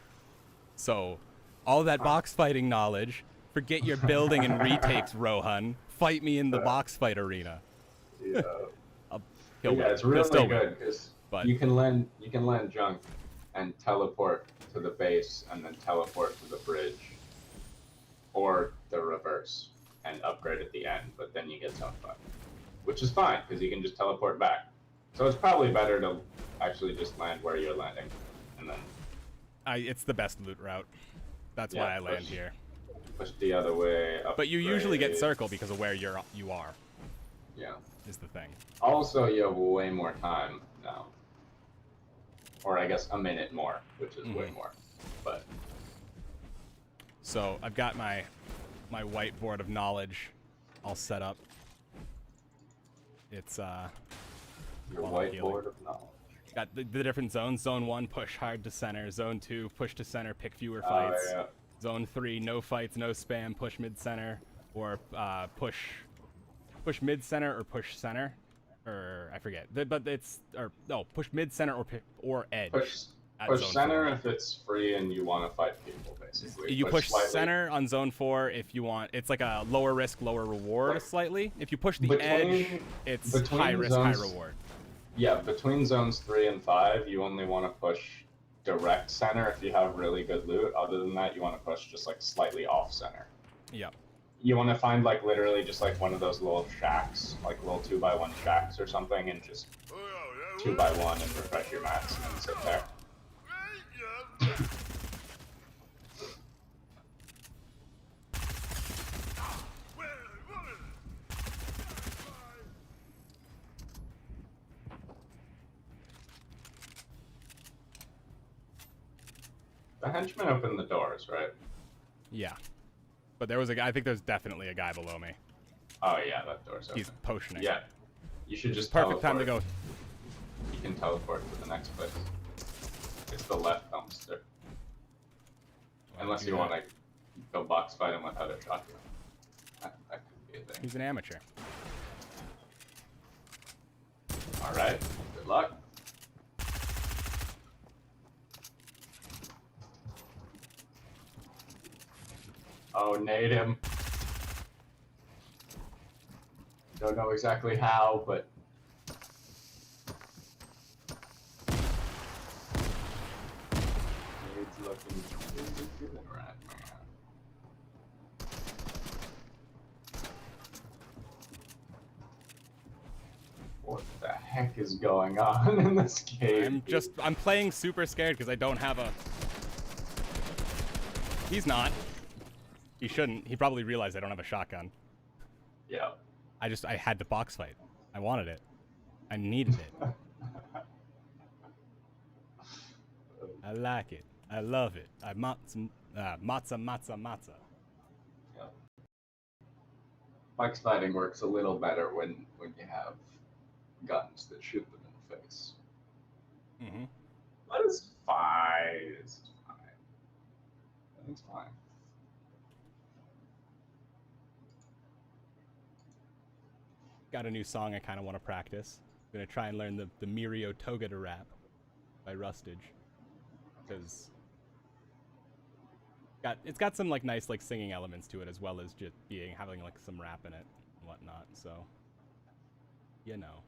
[SPEAKER 1] So, all that box fighting knowledge. Forget your building and retakes, Rohan. Fight me in the box fight arena.
[SPEAKER 4] Yeah.
[SPEAKER 1] He'll
[SPEAKER 4] Yeah,
[SPEAKER 1] win.
[SPEAKER 4] it's
[SPEAKER 1] He'll
[SPEAKER 4] really
[SPEAKER 1] still win.
[SPEAKER 4] good because
[SPEAKER 1] but-
[SPEAKER 4] you can land junk and teleport to the base and then teleport to the bridge, or the reverse and upgrade at the end. But then you get zone 5, which is fine because you can just teleport back. So it's probably better to actually just land where you're landing, and then
[SPEAKER 1] It's the best loot route. That's
[SPEAKER 4] Yeah,
[SPEAKER 1] why I land
[SPEAKER 4] push.
[SPEAKER 1] here.
[SPEAKER 4] push the other way.
[SPEAKER 1] But you usually get
[SPEAKER 4] upgrade.
[SPEAKER 1] circle because of where you are.
[SPEAKER 4] Yeah.
[SPEAKER 1] Is the thing.
[SPEAKER 4] Also, you have way more time now. Or I guess a minute more, which is way more. But
[SPEAKER 1] So I've got my whiteboard of knowledge all set up. It's
[SPEAKER 4] your
[SPEAKER 1] While I'm healing.
[SPEAKER 4] whiteboard of knowledge.
[SPEAKER 1] got the different zones. Zone 1, push hard to center. Zone 2, push to center, pick fewer fights.
[SPEAKER 4] Yeah.
[SPEAKER 1] Zone 3, no fights, no spam, push mid center, or push mid center or push center, or I forget. But it's push mid center or edge.
[SPEAKER 4] Push
[SPEAKER 1] at
[SPEAKER 4] push
[SPEAKER 1] zone
[SPEAKER 4] center
[SPEAKER 1] 4.
[SPEAKER 4] if it's free and you want to fight people, basically.
[SPEAKER 1] You push
[SPEAKER 4] slightly
[SPEAKER 1] center on zone 4 if you want. It's like a lower risk, lower reward
[SPEAKER 4] Like,
[SPEAKER 1] slightly. If you push the
[SPEAKER 4] between-
[SPEAKER 1] edge, it's
[SPEAKER 4] between
[SPEAKER 1] high risk,
[SPEAKER 4] zones-
[SPEAKER 1] high reward.
[SPEAKER 4] Yeah, between zones 3 and 5, you only want to push direct center if you have really good loot. Other than that, you want to push just like slightly off center.
[SPEAKER 1] Yep.
[SPEAKER 4] You want to find like literally just like one of those little shacks, like little 2x1 shacks or something, and just 2x1 and refresh your mats and then sit there. The henchmen open the doors, right?
[SPEAKER 1] Yeah. But there was a guy. I think there's definitely a guy below me.
[SPEAKER 4] Oh yeah, that door's open.
[SPEAKER 1] He's potioning.
[SPEAKER 4] Yeah. You should just
[SPEAKER 1] Perfect time to go.
[SPEAKER 4] You can teleport to the next place. It's the left dumpster. Unless you want to go box fight him without a shotgun. That could be a thing.
[SPEAKER 1] He's an amateur.
[SPEAKER 4] Alright, good luck. Oh, nade him. Don't know exactly how, but... Nade's looking good right now. What the heck is going on in this game?
[SPEAKER 1] I'm playing super scared because I don't have a. He's not. He shouldn't. He probably realized I don't have a shotgun.
[SPEAKER 4] Yeah.
[SPEAKER 1] I had to box fight. I wanted it. I needed it. I like it. I love it. I matza.
[SPEAKER 4] Yeah. Box fighting works a little better when you have guns that shoot them in the face.
[SPEAKER 1] Mm-hmm.
[SPEAKER 4] But it's fine. It's fine. It's fine.
[SPEAKER 1] Got a new song I kind of want to practice. I'm gonna try and learn the Mirio Toga to rap by Rustage, because it's got some like nice like singing elements to it as well as just having like some rap in it and whatnot. So you know,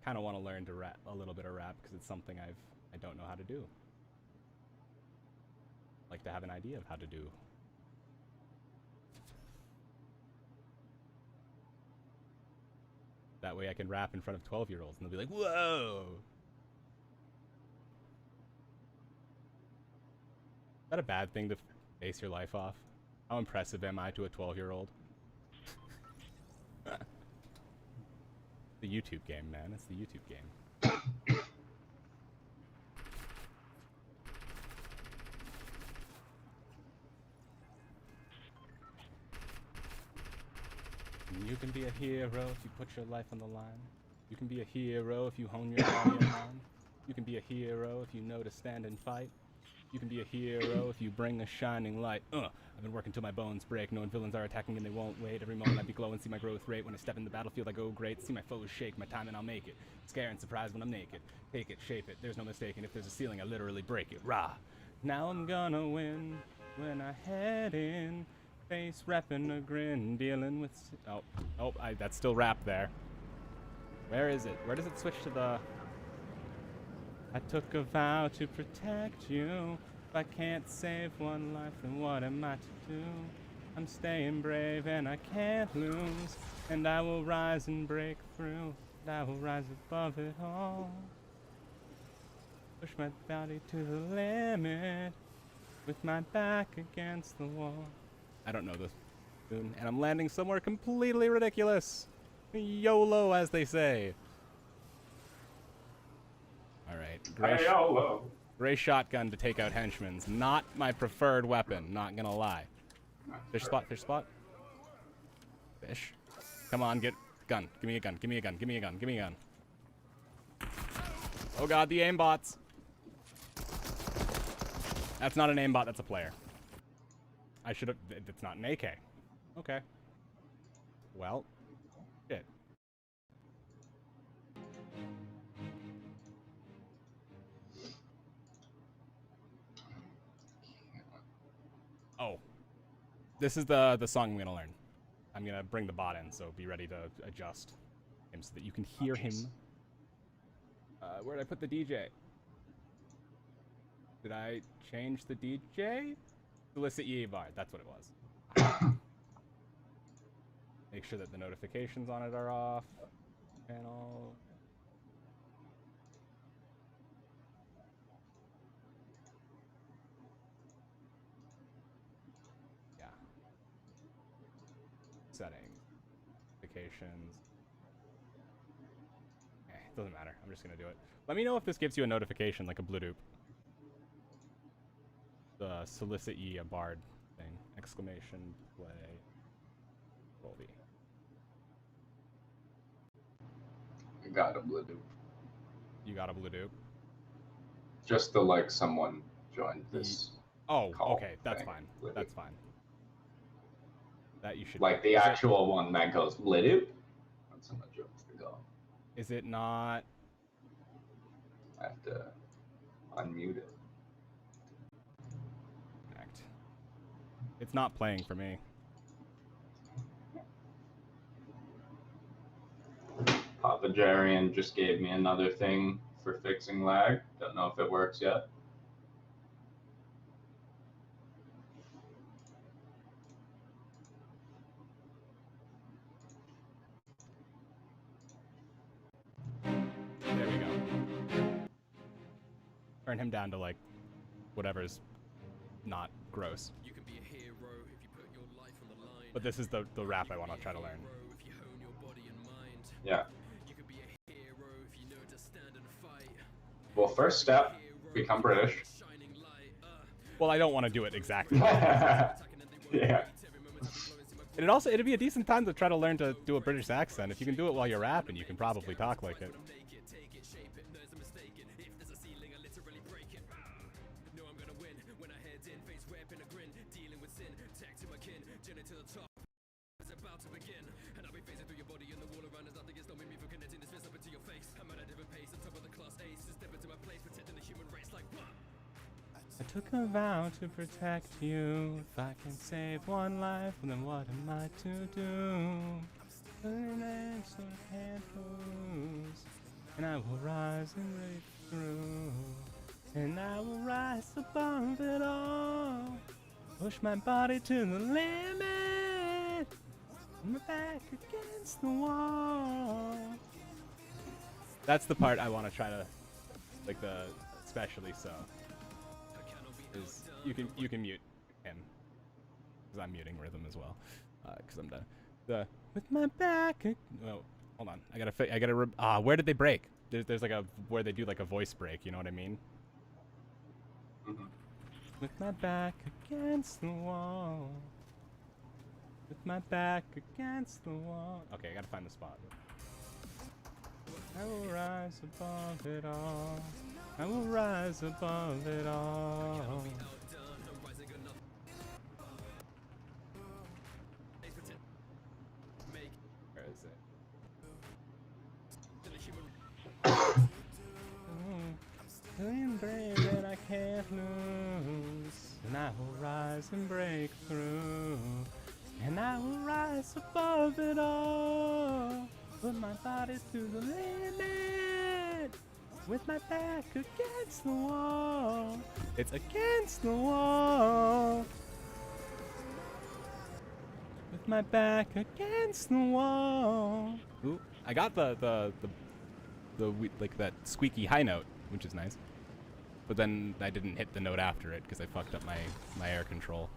[SPEAKER 1] kind of want to learn to rap a little bit of rap because it's something I don't know how to do. Like to have an idea of how to do. That way I can rap in front of 12-year-olds and they'll be like, whoa! Is that a bad thing to base your life off? How impressive am I to a 12-year-old? The YouTube game, man. It's the YouTube game. And you can be a hero if you put your life on the line. You can be a hero if you hone your body and mind. You can be a hero if you know to stand and fight. You can be a hero if you bring a shining light. I've been working till my bones break, knowing villains are attacking and they won't wait. Every moment I be glowing, see my growth rate. When I step in the battlefield, I go great. See my foes shake, my time and I'll make it. Scare and surprise when I'm naked. Take it, shape it, there's no mistaking. If there's a ceiling, I literally break it. Rah! Now I'm gonna win when I head in. Face reppin' a grin, dealing with... that's still rap there. Where is it? Where does it switch to the... I took a vow to protect you. If I can't save one life, then what am I to do? I'm staying brave and I can't lose. And I will rise and break through. And I will rise above it all. Push my body to the limit. With my back against the wall. I don't know this tune. And I'm landing somewhere completely ridiculous. YOLO, as they say. Alright, gray shotgun to take out henchmen's. Not my preferred weapon, not gonna lie. Fish spot, fish spot. Fish. Come on, get gun. Give me a gun, give me a gun, give me a gun, give me a gun. Oh god, the aimbots. That's not an aimbot, that's a player. I should've, it's not an AK. Okay. Well, shit. Oh, this is the song I'm gonna learn. I'm gonna bring the bot in, so be ready to adjust him so that you can hear him. Where did I put the DJ? Did I change the DJ? Solicit ye bar. That's what it was. Make sure that the notifications on it are off. Channel. Settings, notifications. It doesn't matter. I'm just gonna do it. Let me know if this gives you a notification, like a Bluetooth. The solicit ye a bard thing. Exclamation play. Volby.
[SPEAKER 4] I got a Bluetooth.
[SPEAKER 1] You got a Bluetooth?
[SPEAKER 4] Just to like someone joined this.
[SPEAKER 1] Oh,
[SPEAKER 4] call
[SPEAKER 1] okay. That's
[SPEAKER 4] thing.
[SPEAKER 1] fine.
[SPEAKER 4] Bluetooth.
[SPEAKER 1] That's fine. That you should
[SPEAKER 4] like the actual one that goes Bluetooth. When someone joins the call.
[SPEAKER 1] Is it not?
[SPEAKER 4] I have to unmute it.
[SPEAKER 1] Connect. It's not playing for me.
[SPEAKER 4] Papa Jarian just gave me another thing for fixing lag. Don't know if it works yet.
[SPEAKER 1] There we go. Turn him down to like whatever's not gross. You can be a hero if you put your life on the line. But this is the rap I want to try to learn.
[SPEAKER 4] Yeah. Well, first step, become British.
[SPEAKER 1] Well, I don't want to do it exactly.
[SPEAKER 4] Yeah.
[SPEAKER 1] And it'd be a decent time to try to learn to do a British accent. If you can do it while you're rapping, you can probably talk like it. I took a vow to protect you. If I can save one life, then what am I to do? So I can't lose. And I will rise and break through. And I will rise above it all. Push my body to the limit. My back against the wall. That's the part I want to try to, like the especially so. Is you can mute him because I'm muting rhythm as well because I'm done. With my back. Oh, hold on. I gotta. Where did they break? There's like where they do like a voice break. You know what I mean?
[SPEAKER 4] Mm-hmm.
[SPEAKER 1] With my back against the wall. With my back against the wall. Okay, I gotta find the spot. I will rise above it all. I will rise above it all. Where is it? Feeling brave and I can't lose. And I will rise and break through. And I will rise above it all. Put my body to the limit. With my back against the wall. It's against the wall. With my back against the wall. Ooh, I got the like that squeaky high note, which is nice. But then I didn't hit the note after it because I fucked up my air control.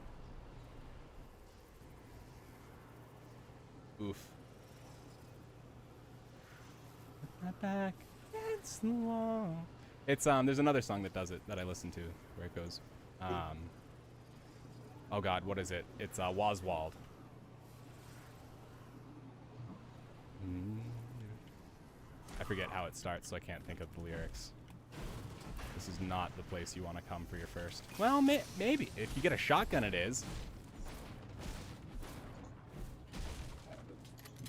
[SPEAKER 1] Oof. With my back against the wall. It's there's another song that does it that I listen to where it goes oh god, what is it? It's Waswald. I forget how it starts, so I can't think of the lyrics. This is not the place you want to come for your first. Well, maybe. If you get a shotgun, it is.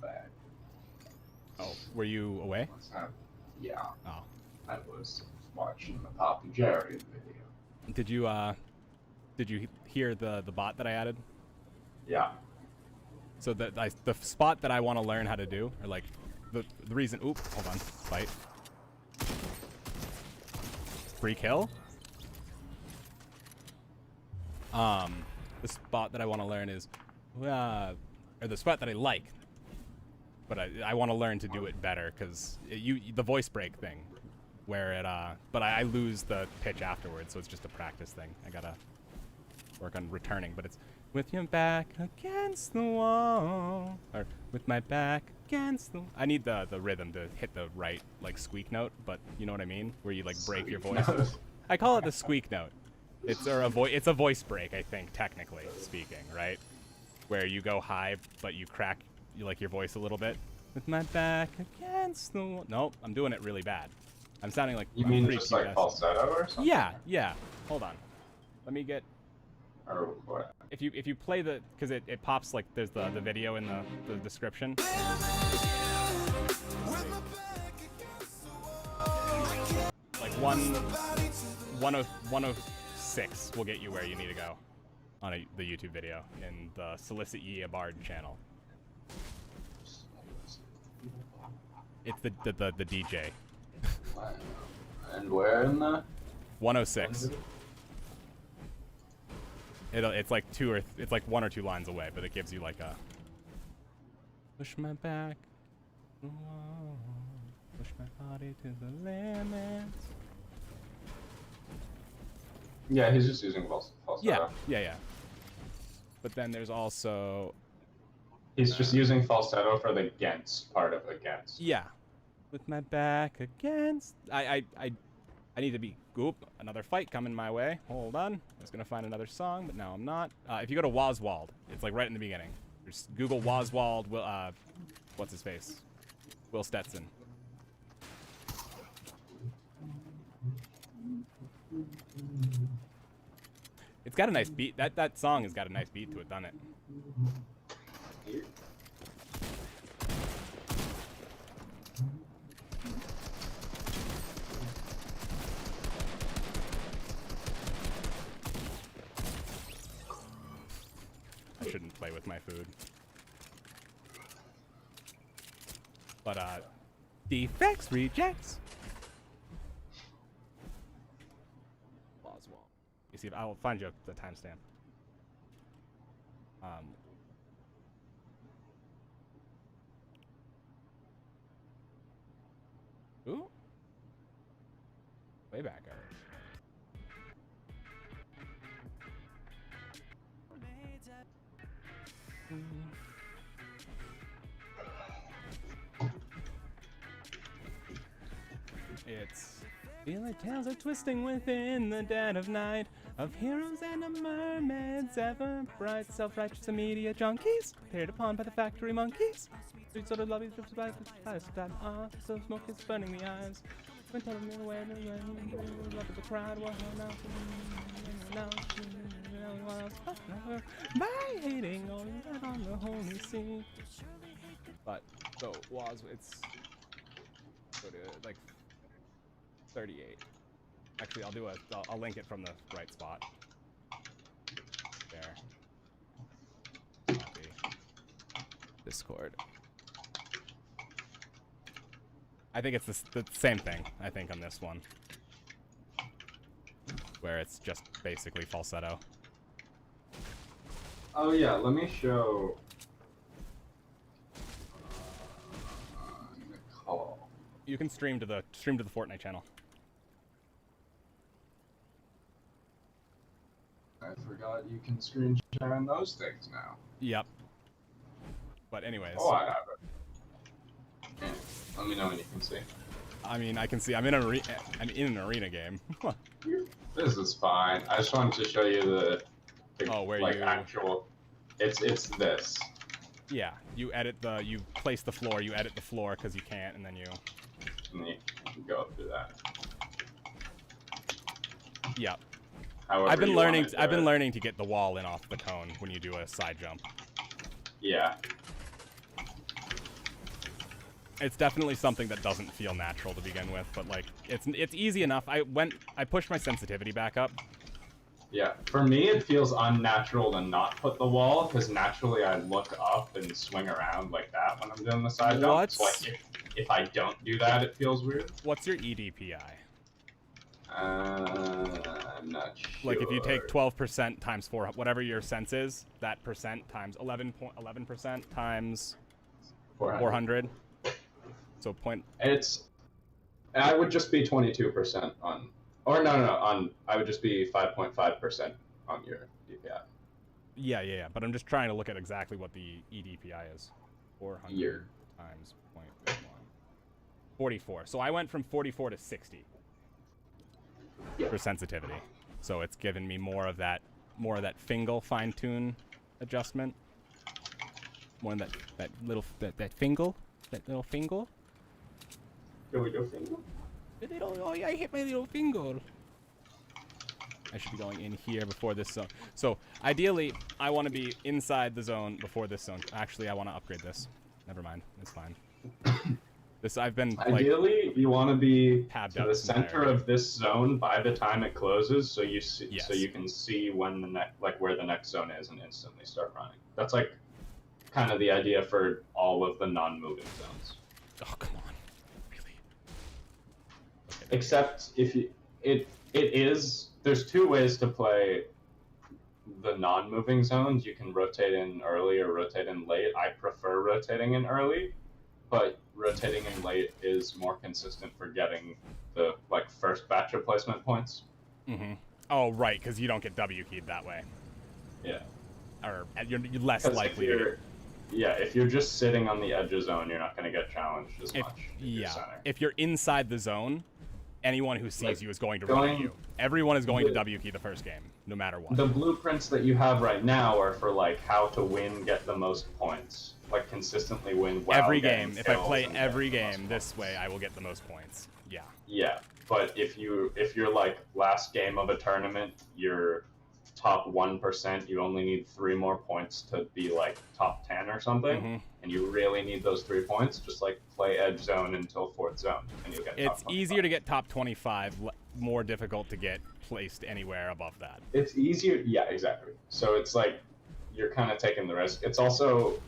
[SPEAKER 4] Bad.
[SPEAKER 1] Oh, were you away?
[SPEAKER 4] Yeah.
[SPEAKER 1] Oh.
[SPEAKER 4] I was watching the Papa Jerry video.
[SPEAKER 1] Did you hear the bot that I added?
[SPEAKER 4] Yeah.
[SPEAKER 1] So the spot that I want to learn how to do, or like the reason. Oop, hold on, fight. Free kill. The spot that I want to learn is, or the spot that I like, but I want to learn to do it better because the voice break thing, where it but I lose the pitch afterwards, so it's just a practice thing. I gotta work on returning, but it's with your back against the wall, or with my back against the. I need the rhythm to hit the right like squeak note, but you know what I mean, where you like break your voice. I call it the squeak note. It's it's a voice break, I think, technically speaking, right? Where you go high, but you crack like your voice a little bit. With my back against the wall. Nope, I'm doing it really bad. I'm sounding like.
[SPEAKER 4] You mean just like falsetto or something?
[SPEAKER 1] Yeah. Hold on. Let me get.
[SPEAKER 4] Or what?
[SPEAKER 1] If you play the, because it pops like there's the video in the description. Like 106 will get you where you need to go on the YouTube video in the Solicit Ye a Bard channel. It's the DJ.
[SPEAKER 4] And where in the?
[SPEAKER 1] 106. It's like it's like 1 or 2 lines away, but it gives you like a push my back, push my body to the limits.
[SPEAKER 4] Yeah, he's just using falsetto.
[SPEAKER 1] Yeah. But then there's also
[SPEAKER 4] He's just using falsetto for the against part of against.
[SPEAKER 1] yeah, with my back against. I need to be. Oop, another fight coming my way. Hold on. I was going to find another song, but now I'm not. If you go to Waswald, it's like right in the beginning. Just Google Waswald, what's his face? Will Stetson. It's got a nice beat. That song has got a nice beat to it, doesn't it? I shouldn't play with my food. But, defects, rejects. Oswald. You see, I'll find you the timestamp. Ooh. Way back already. It's feel like tails are twisting within the dead of night. of heroes and of mermaids, ever bright, self-righteous and media junkies, peered upon by the factory monkeys. Sweet sort of lobbies drifted by the lifestyle. So smoke is burning the eyes. When telling me the way to love of the crowd, what by hating all that on the holy sea. But so it's go to like 38. Actually, I'll link it from the right spot. There. Copy. Discord. I think it's the same thing, I think, on this one. Where it's just basically falsetto.
[SPEAKER 4] Oh yeah, let me show. Nicole.
[SPEAKER 1] You can stream to the Fortnite channel.
[SPEAKER 4] I forgot you can screen share on those things now.
[SPEAKER 1] Yep. But anyways.
[SPEAKER 4] Oh, I have it. Yeah. Let me know when you can see.
[SPEAKER 1] I mean, I can see. I'm in an arena game.
[SPEAKER 4] This is fine. I just wanted to show you the
[SPEAKER 1] where
[SPEAKER 4] like
[SPEAKER 1] you
[SPEAKER 4] actual. It's this.
[SPEAKER 1] Yeah, you place the floor. You edit the floor because you can't, and then you.
[SPEAKER 4] And you go through that.
[SPEAKER 1] Yep.
[SPEAKER 4] However
[SPEAKER 1] I've been
[SPEAKER 4] you
[SPEAKER 1] learning.
[SPEAKER 4] want to do
[SPEAKER 1] I've been
[SPEAKER 4] it.
[SPEAKER 1] learning to get the wall in off the cone when you do a side jump.
[SPEAKER 4] Yeah.
[SPEAKER 1] It's definitely something that doesn't feel natural to begin with, but like it's easy enough. I pushed my sensitivity back up.
[SPEAKER 4] Yeah. For me, it feels unnatural to not put the wall because naturally I look up and swing around like that when I'm doing the side jump. So like if I don't do that, it feels weird.
[SPEAKER 1] What's your EDPI?
[SPEAKER 4] I'm not sure.
[SPEAKER 1] Like if you take 12% times 4, whatever your sense is, that percent times 11% times 400. So point.
[SPEAKER 4] I would just be 22% on, or no, I would just be 5.5% on your DPI.
[SPEAKER 1] Yeah. But I'm just trying to look at exactly what the EDPI is. 400 times 0.1. 44. So I went from 44 to 60 for sensitivity. So it's given me more of that fingle fine tune adjustment. More than that little fingle. That little finger?
[SPEAKER 4] Here we go, finger.
[SPEAKER 1] Oh yeah, I hit my little finger. I should be going in here before this zone. So ideally, I want to be inside the zone before this zone. Actually, I want to upgrade this. Never mind, it's fine. This I've been
[SPEAKER 4] ideally you want to be to the center
[SPEAKER 1] entirely
[SPEAKER 4] of this zone by the time it closes, so you see,
[SPEAKER 1] Yes.
[SPEAKER 4] so you can see when the where the next zone is and instantly start running. That's like kind of the idea for all of the non-moving zones.
[SPEAKER 1] Oh come on, really? Okay,
[SPEAKER 4] Except if you, there's two ways to play the non-moving zones. You can rotate in early or rotate in late. I prefer rotating in early, but rotating in late is more consistent for getting the first batch of placement points.
[SPEAKER 1] Mm-hmm. Oh right, because you don't get W keyed that way.
[SPEAKER 4] Yeah.
[SPEAKER 1] Or you're less likely to.
[SPEAKER 4] If you're just sitting on the edge of zone, you're not going to get challenged as much.
[SPEAKER 1] If you're inside the zone, anyone who sees you is going to run at you. Everyone is going to W key the first game, no matter what.
[SPEAKER 4] The blueprints that you have right now are for how to win, get the most points, consistently win.
[SPEAKER 1] Every game, if I play every game this way, I will get the most points. Yeah.
[SPEAKER 4] Yeah, but if you're last game of a tournament, you're top 1%, you only need 3 more points to be top 10 or something, and you really need those 3 points, just play edge zone until 4th zone, and you'll get top 25.
[SPEAKER 1] It's easier to get top 25, more difficult to get placed anywhere above that.
[SPEAKER 4] It's easier, yeah, exactly. So it's you're kind of taking the risk. It's also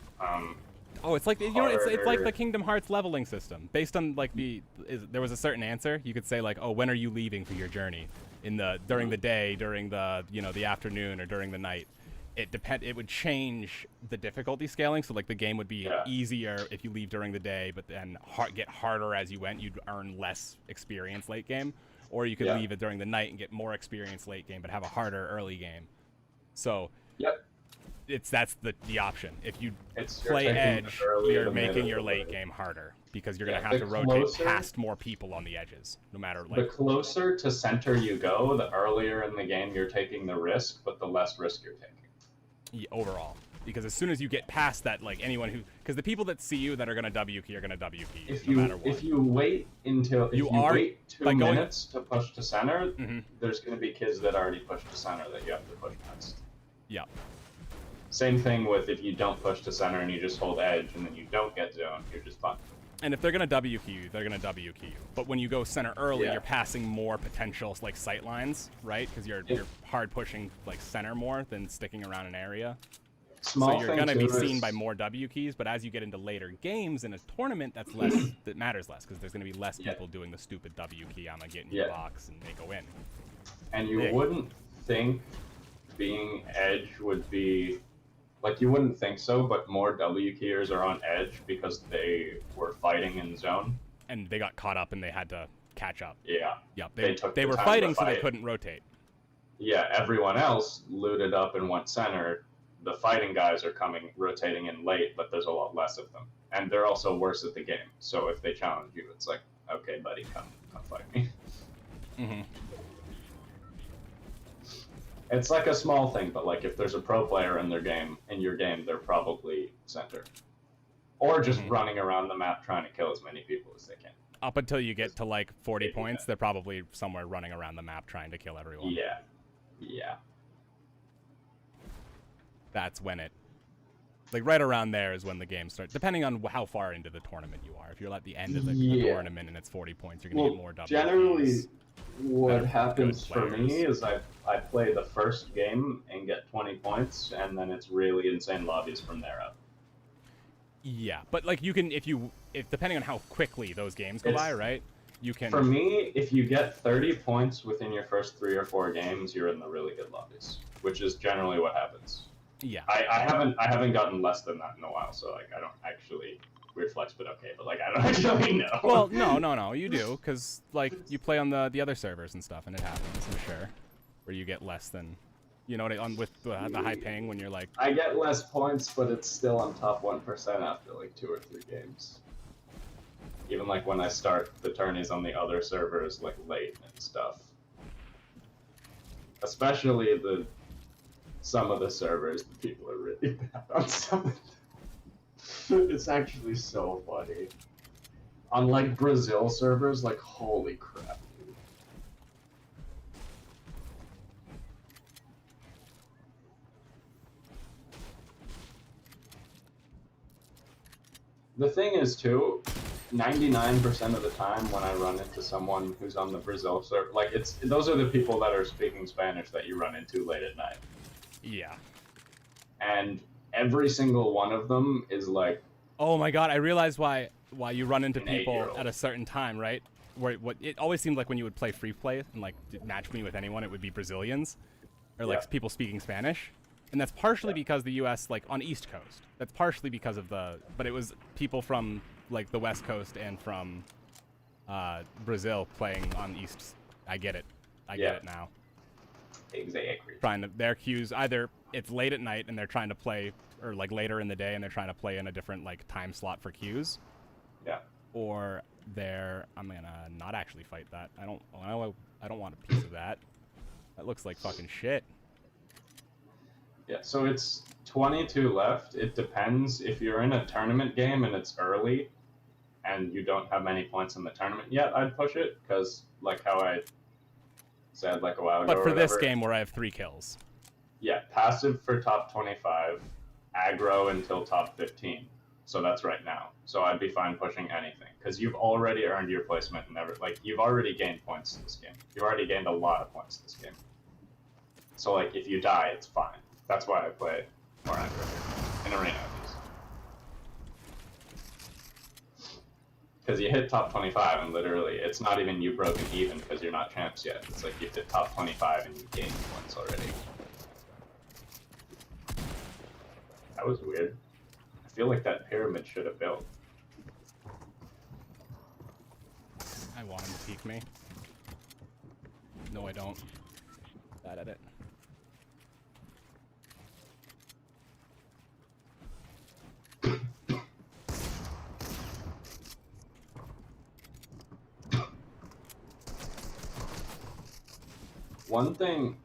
[SPEAKER 1] it's like it's like the Kingdom Hearts leveling system. Based on there was a certain answer, you could say when are you leaving for your journey? During the day, during the the afternoon, or during the night. It would change the difficulty scaling, so the game would be easier if you leave during the day, but then get harder as you went. You'd earn less experience late game, or you could leave it during the night and get more experience late game, but have a harder early game. So that's the option. If you
[SPEAKER 4] You're
[SPEAKER 1] play
[SPEAKER 4] taking the
[SPEAKER 1] edge,
[SPEAKER 4] early,
[SPEAKER 1] you're
[SPEAKER 4] the mid,
[SPEAKER 1] making
[SPEAKER 4] or
[SPEAKER 1] your
[SPEAKER 4] the
[SPEAKER 1] late
[SPEAKER 4] late.
[SPEAKER 1] game harder because you're gonna
[SPEAKER 4] Yeah,
[SPEAKER 1] have to
[SPEAKER 4] the
[SPEAKER 1] rotate
[SPEAKER 4] closer-
[SPEAKER 1] past more people on the edges, no matter
[SPEAKER 4] The
[SPEAKER 1] like
[SPEAKER 4] closer to center you go, the earlier in the game you're taking the risk, but the less risk you're taking.
[SPEAKER 1] overall. Because as soon as you get past that, like anyone who, because the people that see you that are gonna W key are gonna W key
[SPEAKER 4] If
[SPEAKER 1] no
[SPEAKER 4] you
[SPEAKER 1] matter what.
[SPEAKER 4] if you wait until
[SPEAKER 1] You are-
[SPEAKER 4] wait 2
[SPEAKER 1] by going-
[SPEAKER 4] minutes to push to center,
[SPEAKER 1] Mhm.
[SPEAKER 4] there's going to be kids that already pushed to center that you have to push past.
[SPEAKER 1] Yeah.
[SPEAKER 4] Same thing with if you don't push to center and you just hold edge and then you don't get zone, you're just fine.
[SPEAKER 1] And if they're gonna W key you, they're gonna W key you. But when you go center early,
[SPEAKER 4] Yeah.
[SPEAKER 1] you're passing more potential like sight lines, right? Because you're hard pushing like center more than sticking around an area.
[SPEAKER 4] Small
[SPEAKER 1] So you're
[SPEAKER 4] thing
[SPEAKER 1] gonna be
[SPEAKER 4] too
[SPEAKER 1] seen
[SPEAKER 4] is-
[SPEAKER 1] by more W keys. But as you get into later games in a tournament, that's less. That matters less because there's gonna be less
[SPEAKER 4] Yeah.
[SPEAKER 1] people doing the stupid W key. I'm gonna get in
[SPEAKER 4] Yeah.
[SPEAKER 1] your box and they go in.
[SPEAKER 4] And you
[SPEAKER 1] Yeah.
[SPEAKER 4] wouldn't think being edge would be like you wouldn't think so, but more W keyers are on edge because they were fighting in zone.
[SPEAKER 1] And they got caught up and they had to catch up.
[SPEAKER 4] Yeah.
[SPEAKER 1] Yep.
[SPEAKER 4] They took
[SPEAKER 1] They
[SPEAKER 4] the
[SPEAKER 1] were
[SPEAKER 4] time to
[SPEAKER 1] fighting, so they
[SPEAKER 4] fight.
[SPEAKER 1] couldn't rotate.
[SPEAKER 4] Yeah, everyone else looted up and went center. The fighting guys are rotating in late, but there's a lot less of them. And they're also worse at the game. So if they challenge you, it's like, okay, buddy, come fight me.
[SPEAKER 1] Mm-hmm.
[SPEAKER 4] It's like a small thing, but like if there's a pro player in your game, they're probably center. Or just
[SPEAKER 1] Mhm.
[SPEAKER 4] running around the map trying to kill as many people as they can.
[SPEAKER 1] Up until you get to like 40
[SPEAKER 4] Maybe
[SPEAKER 1] points,
[SPEAKER 4] that.
[SPEAKER 1] they're probably somewhere running around the map trying to kill everyone.
[SPEAKER 4] Yeah. Yeah.
[SPEAKER 1] That's when it, like right around there is when the game starts. Depending on how far into the tournament you are. If you're at the end of the
[SPEAKER 4] Yeah.
[SPEAKER 1] tournament and it's 40 points, you're gonna get more W.
[SPEAKER 4] generally,
[SPEAKER 1] keys.
[SPEAKER 4] what
[SPEAKER 1] Better
[SPEAKER 4] happens
[SPEAKER 1] good
[SPEAKER 4] for me
[SPEAKER 1] players.
[SPEAKER 4] is I play the first game and get 20 points, and then it's really insane lobbies from there up.
[SPEAKER 1] Yeah, but like you can if depending on how quickly those games go
[SPEAKER 4] It's-
[SPEAKER 1] by, right? You can.
[SPEAKER 4] For me, if you get 30 points within your first 3 or 4 games, you're in the really good lobbies, which is generally what happens.
[SPEAKER 1] Yeah.
[SPEAKER 4] I haven't gotten less than that in a while, so like I don't actually weird flex, but okay, but like I don't actually know.
[SPEAKER 1] Well, no, you do, because like you play on the other servers and stuff, and it happens, I'm sure, where you get less than, you know, with the high ping when you're like,
[SPEAKER 4] I get less points, but it's still on top 1% after like 2 or 3 games. Even like when I start the tourneys on the other servers like late and stuff. Especially some of the servers, the people are really bad on some of them. It's actually so funny. On like Brazil servers, like holy crap, dude. The thing is too, 99% of the time when I run into someone who's on the Brazil server, like those are the people that are speaking Spanish that you run into late at night.
[SPEAKER 1] yeah.
[SPEAKER 4] And every single one of them is like,
[SPEAKER 1] Oh my god, I realized why you run into
[SPEAKER 4] An
[SPEAKER 1] people
[SPEAKER 4] 8-year-old.
[SPEAKER 1] at a certain time, right? Where it always seemed like when you would play free play and like match me with anyone, it would be Brazilians or like
[SPEAKER 4] Yeah.
[SPEAKER 1] people speaking Spanish. And that's partially
[SPEAKER 4] Yeah.
[SPEAKER 1] because the US like on East Coast. That's partially because of but it was people from like the West Coast and from Brazil playing on East. I get it. I
[SPEAKER 4] Yeah.
[SPEAKER 1] get it now.
[SPEAKER 4] exactly.
[SPEAKER 1] Trying to their queues either it's late at night and they're trying to play, or like later in the day and they're trying to play in a different like time slot for queues,
[SPEAKER 4] Yeah.
[SPEAKER 1] or I'm gonna not actually fight that. I don't want a piece of that. That looks like fucking shit.
[SPEAKER 4] Yeah, so it's 22 left. It depends if you're in a tournament game and it's early and you don't have many points in the tournament yet, I'd push it because like how I said like a while ago
[SPEAKER 1] But
[SPEAKER 4] or
[SPEAKER 1] for this
[SPEAKER 4] whatever,
[SPEAKER 1] game where I have 3 kills,
[SPEAKER 4] yeah, passive for top 25, aggro until top 15. So that's right now. So I'd be fine pushing anything because you've already earned your placement and you've already gained points this game. You've already gained a lot of points this game. So like if you die, it's fine. That's why I play more aggro in arena at least. Because you hit top 25 and literally it's not even you broken even because you're not champs yet. It's like you hit top 25 and you gained points already. That was weird. I feel like that pyramid should have built.
[SPEAKER 1] I want him to peek me. No, I don't. Bad at it.
[SPEAKER 4] One thing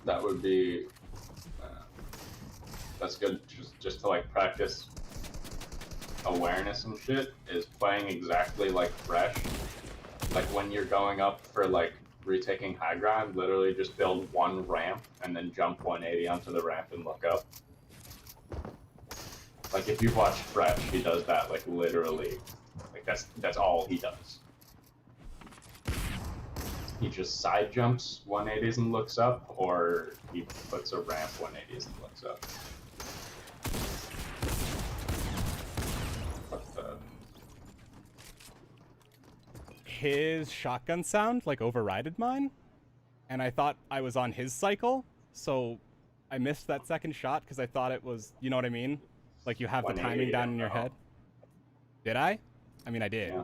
[SPEAKER 4] that would be that's good just to like practice awareness and shit is playing exactly like fresh. Like when you're going up for like retaking high ground, literally just build one ramp and then jump 180 onto the ramp and look up. Like if you've watched Fresh, he does that like literally. Like that's all he does. He just side jumps 180s and looks up, or he puts a ramp 180s and looks up.
[SPEAKER 1] His shotgun sound like overrided mine, and I thought I was on his cycle, so I missed that second shot because I thought it was, you know what I mean? Like you have the timing down in your head. Did I? I mean, I did.
[SPEAKER 4] Yeah.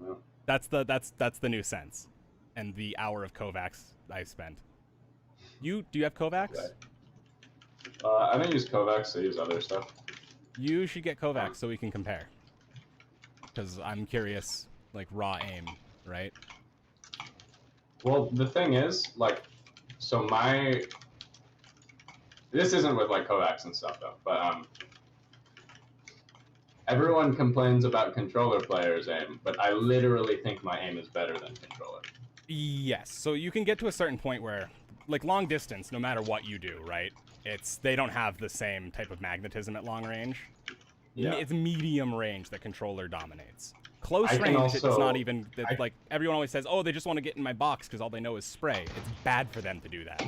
[SPEAKER 4] Yeah.
[SPEAKER 1] That's the new sense, and the hour of Kovacs I spent. Do you have Kovacs?
[SPEAKER 4] I don't use Kovacs. I use other stuff.
[SPEAKER 1] You should get Kovacs so we can compare. Because I'm curious, like raw aim, right?
[SPEAKER 4] Well, the thing is, like, so this isn't with like Kovacs and stuff though, but everyone complains about controller players' aim, but I literally think my aim is better than controller.
[SPEAKER 1] Yes, so you can get to a certain point where, like long distance, no matter what you do, right? They don't have the same type of magnetism at long range.
[SPEAKER 4] Yeah.
[SPEAKER 1] It's medium range that controller dominates. Close
[SPEAKER 4] I can
[SPEAKER 1] range, it's
[SPEAKER 4] also-
[SPEAKER 1] not even, like, everyone always says, oh, they just want to get in my box because all they know is spray. It's bad for them to do that.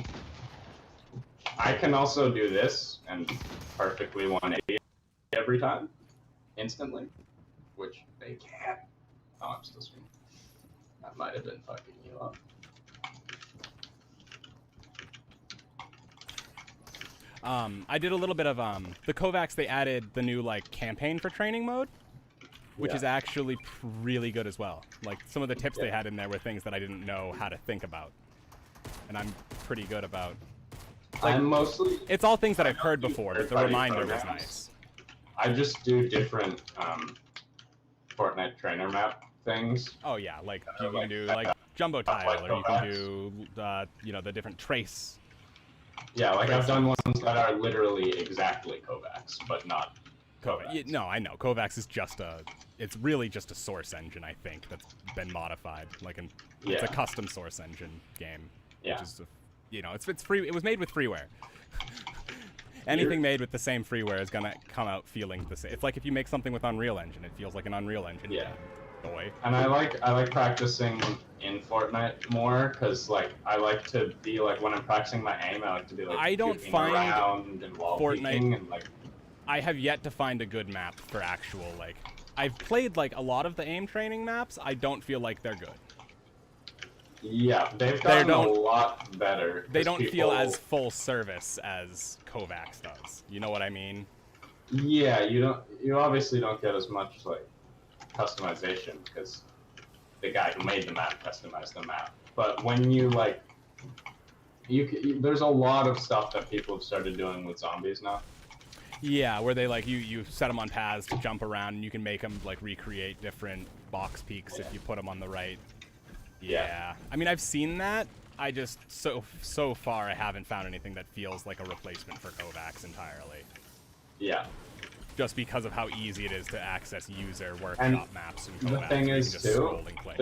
[SPEAKER 4] I can also do this and perfectly 180 every time, instantly, which they can't. Oh, I'm still streaming. That might have been fucking you up.
[SPEAKER 1] I did a little bit of, the Kovacs, they added the new, like, campaign for training mode, which is actually really good as well. Like, some of the tips they had in there were things that I didn't know how to think about. And I'm pretty good about... Like,
[SPEAKER 4] I'm mostly...
[SPEAKER 1] It's all things that I've heard before, but the
[SPEAKER 4] third-party
[SPEAKER 1] reminder was
[SPEAKER 4] programs.
[SPEAKER 1] nice.
[SPEAKER 4] I just do different Fortnite trainer map things.
[SPEAKER 1] Oh yeah, like you can
[SPEAKER 4] like
[SPEAKER 1] do
[SPEAKER 4] that,
[SPEAKER 1] like jumbo
[SPEAKER 4] stuff like
[SPEAKER 1] tile, or you can
[SPEAKER 4] Kovacs.
[SPEAKER 1] do you know, the different trace.
[SPEAKER 4] Yeah, like I've done ones that are literally exactly Kovacs, but not Kovacs.
[SPEAKER 1] Yeah, no, I know. Kovacs is it's really just a source engine, I think, that's been modified. Like it's a custom source engine game.
[SPEAKER 4] Yeah.
[SPEAKER 1] Which is, you know, it's free. It was made with freeware. Anything made with the same freeware is gonna come out feeling the same. It's like if you make something with Unreal Engine, it feels like an Unreal Engine game. Boy.
[SPEAKER 4] And I like practicing in Fortnite more because like I like to be like when I'm practicing my aim, I like to be like
[SPEAKER 1] I don't
[SPEAKER 4] shooting
[SPEAKER 1] find
[SPEAKER 4] around and wall
[SPEAKER 1] Fortnite-
[SPEAKER 4] peeking and like
[SPEAKER 1] I have yet to find a good map for actual, like, I've played like a lot of the aim training maps. I don't feel like they're good.
[SPEAKER 4] yeah, they've gotten a lot better.
[SPEAKER 1] They
[SPEAKER 4] 'cause
[SPEAKER 1] don't feel
[SPEAKER 4] people-
[SPEAKER 1] as full service as Kovacs does. You know what I mean?
[SPEAKER 4] Yeah, you obviously don't get as much like customization because the guy who made the map customized the map. But when you like, there's a lot of stuff that people have started doing with zombies now.
[SPEAKER 1] Yeah, where they like you set them on paths to jump around, and you can make them like recreate different box peaks if you put them on the right. Yeah. I mean, I've seen that. I just so far I haven't found anything that feels like a replacement for Kovacs entirely.
[SPEAKER 4] Yeah.
[SPEAKER 1] Just because of how easy it is to access user workshop
[SPEAKER 4] And
[SPEAKER 1] maps and
[SPEAKER 4] the
[SPEAKER 1] Kovacs.
[SPEAKER 4] thing
[SPEAKER 1] where you
[SPEAKER 4] is
[SPEAKER 1] can just
[SPEAKER 4] too,
[SPEAKER 1] scroll and click.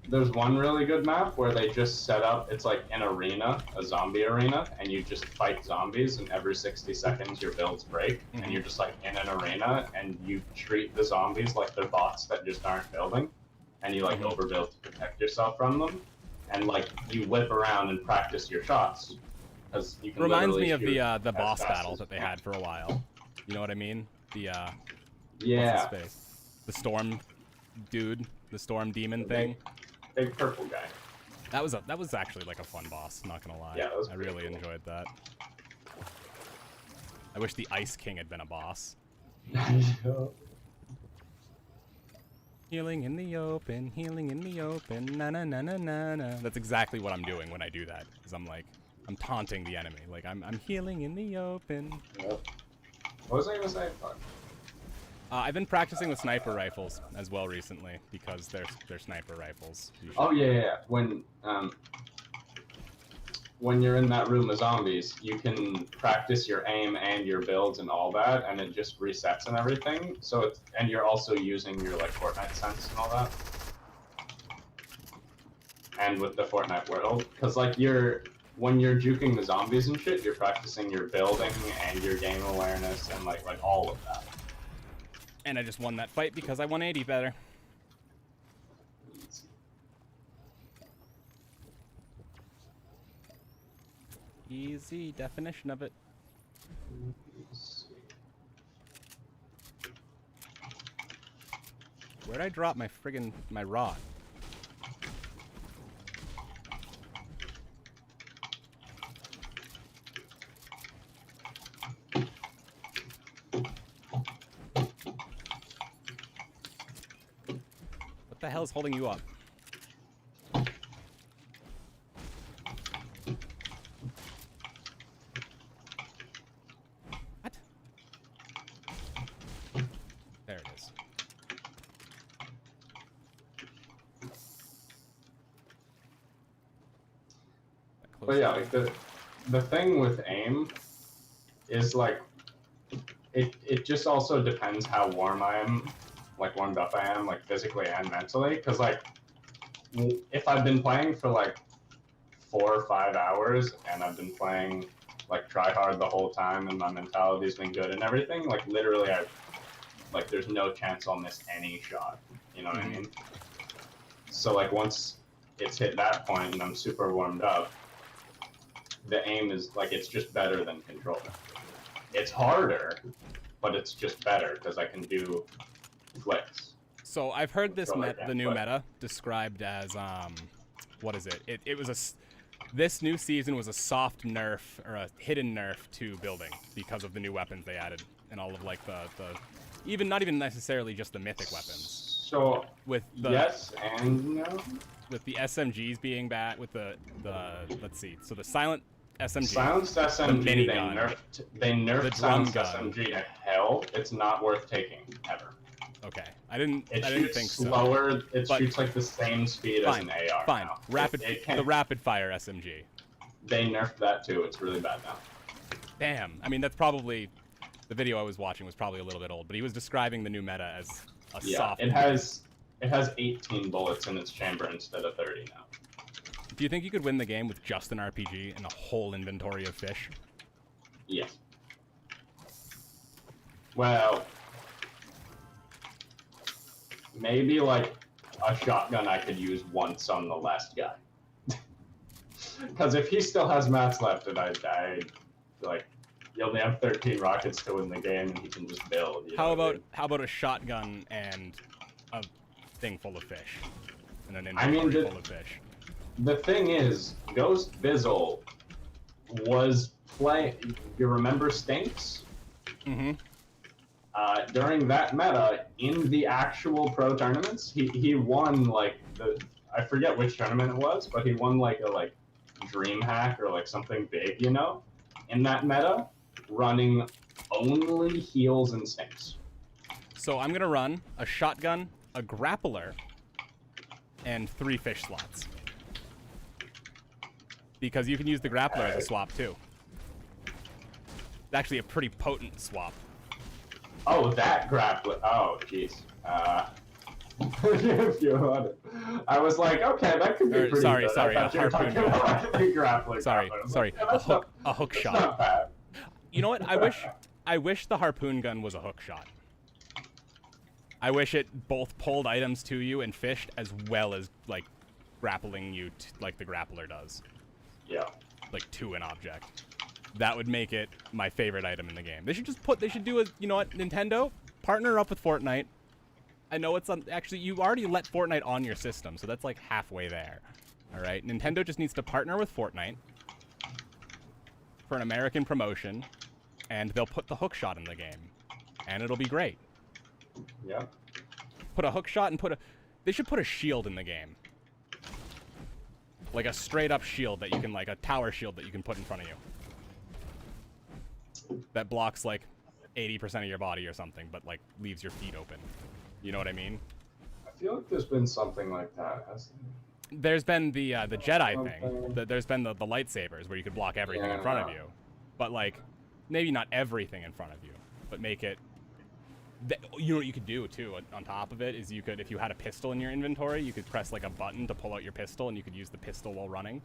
[SPEAKER 4] there's one really good map where they just set up, it's like an arena, a zombie arena, and you just fight zombies, and every 60 seconds your builds break, and you're just like in an arena, and you treat the zombies like they're bots that just aren't building, and you like overbuild to protect yourself from them, and like you whip around and practice your shots. Because you can
[SPEAKER 1] Reminds
[SPEAKER 4] literally
[SPEAKER 1] me of
[SPEAKER 4] shoot
[SPEAKER 1] the
[SPEAKER 4] as
[SPEAKER 1] boss
[SPEAKER 4] fast
[SPEAKER 1] battle
[SPEAKER 4] as
[SPEAKER 1] that they
[SPEAKER 4] you
[SPEAKER 1] had for a while. You know what I mean?
[SPEAKER 4] yeah.
[SPEAKER 1] What's his face? The storm dude, the storm demon thing.
[SPEAKER 4] Big purple guy.
[SPEAKER 1] That was actually like a fun boss, not gonna lie.
[SPEAKER 4] Yeah, that was
[SPEAKER 1] I
[SPEAKER 4] pretty
[SPEAKER 1] really
[SPEAKER 4] cool.
[SPEAKER 1] enjoyed that. I wish the Ice King had been a boss. Healing in the open, healing in the open, na na na na na na. That's exactly what I'm doing when I do that, because I'm taunting the enemy. Like I'm healing in the open.
[SPEAKER 4] Yep. What was I gonna say? Fuck.
[SPEAKER 1] I've been practicing with sniper rifles as well recently because they're sniper rifles.
[SPEAKER 4] Oh yeah. When you're in that room of zombies, you can practice your aim and your builds and all that, and it just resets and everything. So it's, and you're also using your like Fortnite sense and all that. And with the Fortnite world, because like when you're juking the zombies and shit, you're practicing your building and your game awareness and like all of that.
[SPEAKER 1] And I just won that fight because I 180 better. Easy definition of it. Where'd I drop my my rod? What the hell is holding you up? What? There it is.
[SPEAKER 4] But yeah, like the thing with aim is like it just also depends how warm I am, like warmed up I am, like physically and mentally. Because like if I've been playing for like 4 or 5 hours and I've been playing like try hard the whole time and my mentality's been good and everything, like literally there's no chance I'll miss any shot. You know what I mean? So like once it's hit that point and I'm super warmed up, the aim is like it's just better than controller. It's harder, but it's just better because I can do flicks.
[SPEAKER 1] So I've heard this the new
[SPEAKER 4] but-
[SPEAKER 1] meta described as what is it? It was this new season was a soft nerf or a hidden nerf to building because of the new weapons they added and all of like the not even necessarily just the mythic weapons.
[SPEAKER 4] So
[SPEAKER 1] With the
[SPEAKER 4] yes and no.
[SPEAKER 1] with the SMGs being back with the let's see. So the silent SMG.
[SPEAKER 4] Silenced SMG,
[SPEAKER 1] minigun,
[SPEAKER 4] they nerfed
[SPEAKER 1] the drum
[SPEAKER 4] silenced
[SPEAKER 1] gun.
[SPEAKER 4] SMG to hell. It's not worth taking ever.
[SPEAKER 1] Okay. I didn't
[SPEAKER 4] It
[SPEAKER 1] think
[SPEAKER 4] shoots
[SPEAKER 1] so.
[SPEAKER 4] slower. It
[SPEAKER 1] But-
[SPEAKER 4] shoots like the same speed as an AR.
[SPEAKER 1] Fine.
[SPEAKER 4] Now.
[SPEAKER 1] Rapid
[SPEAKER 4] It can't,
[SPEAKER 1] the rapid fire SMG.
[SPEAKER 4] They nerfed that too. It's really bad now.
[SPEAKER 1] Damn. I mean, that's probably the video I was watching was probably a little bit old, but he was describing the new meta as a
[SPEAKER 4] Yeah,
[SPEAKER 1] soft.
[SPEAKER 4] it has 18 bullets in its chamber instead of 30 now.
[SPEAKER 1] Do you think you could win the game with just an RPG and a whole inventory of fish?
[SPEAKER 4] Yes. Well, maybe like a shotgun I could use once on the last guy. Because if he still has mats left and I like, you only have 13 rockets to win the game and he can just build. You know what I
[SPEAKER 1] How about a shotgun and a thing full of fish? And an
[SPEAKER 4] I mean,
[SPEAKER 1] inventory full of fish.
[SPEAKER 4] The thing is, Ghost Bizzle was playing. You remember Stinks?
[SPEAKER 1] Mm-hmm.
[SPEAKER 4] During that meta, in the actual pro tournaments, he won like I forget which tournament it was, but he won like a dream hack or like something big, you know, in that meta, running only heals and Stinks.
[SPEAKER 1] So I'm gonna run a shotgun, a grappler, and 3 fish slots. Because you can use the grappler as a swap too. It's actually a pretty potent swap.
[SPEAKER 4] Oh, that grappler. Oh, jeez. If you want it. I was like, okay, that could be pretty
[SPEAKER 1] sorry,
[SPEAKER 4] good.
[SPEAKER 1] sorry,
[SPEAKER 4] I thought you were
[SPEAKER 1] a harpoon
[SPEAKER 4] talking about the grappler.
[SPEAKER 1] Sorry,
[SPEAKER 4] grappler. I was
[SPEAKER 1] sorry.
[SPEAKER 4] like, yeah,
[SPEAKER 1] A hook
[SPEAKER 4] that's
[SPEAKER 1] shot.
[SPEAKER 4] not bad.
[SPEAKER 1] You know what? I wish the harpoon gun was a hook shot. I wish it both pulled items to you and fished as well as like grappling you like the grappler does.
[SPEAKER 4] Yeah.
[SPEAKER 1] Like to an object. That would make it my favorite item in the game. They should do a, you know what, Nintendo, partner up with Fortnite. I know it's actually, you already let Fortnite on your system, so that's like halfway there. All right, Nintendo just needs to partner with Fortnite for an American promotion, and they'll put the hook shot in the game, and it'll be great.
[SPEAKER 4] Yeah.
[SPEAKER 1] Put a hook shot and they should put a shield in the game. Like a straight up shield that you can, like a tower shield that you can put in front of you. That blocks like 80% of your body or something, but like leaves your feet open. You know what I mean?
[SPEAKER 4] I feel like there's been something like that, hasn't there?
[SPEAKER 1] There's been the Jedi thing.
[SPEAKER 4] Okay.
[SPEAKER 1] There's been the lightsabers where you could block everything in front of
[SPEAKER 4] Yeah.
[SPEAKER 1] you, but like maybe not everything in front of you, but make it. You know what you could do too on top of it is you could, if you had a pistol in your inventory, you could press like a button to pull out your pistol, and you could use the pistol while running,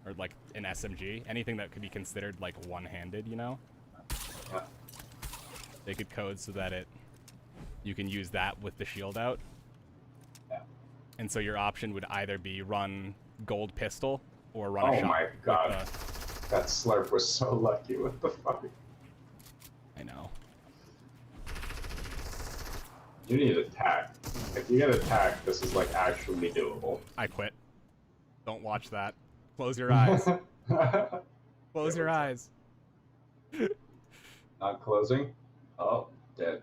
[SPEAKER 1] or like an SMG, anything that could be considered like one-handed. You know,
[SPEAKER 4] Yeah.
[SPEAKER 1] they could code so that you can use that with the shield out.
[SPEAKER 4] Yeah.
[SPEAKER 1] And so your option would either be run gold pistol or run a
[SPEAKER 4] Oh
[SPEAKER 1] shot.
[SPEAKER 4] my
[SPEAKER 1] with
[SPEAKER 4] god.
[SPEAKER 1] the-
[SPEAKER 4] That slurp was so lucky. What the fuck?
[SPEAKER 1] I know.
[SPEAKER 4] You need attack. If you get attacked, this is like actually doable.
[SPEAKER 1] I quit. Don't watch that. Close your eyes. Close your eyes.
[SPEAKER 4] Not closing. Oh, dead.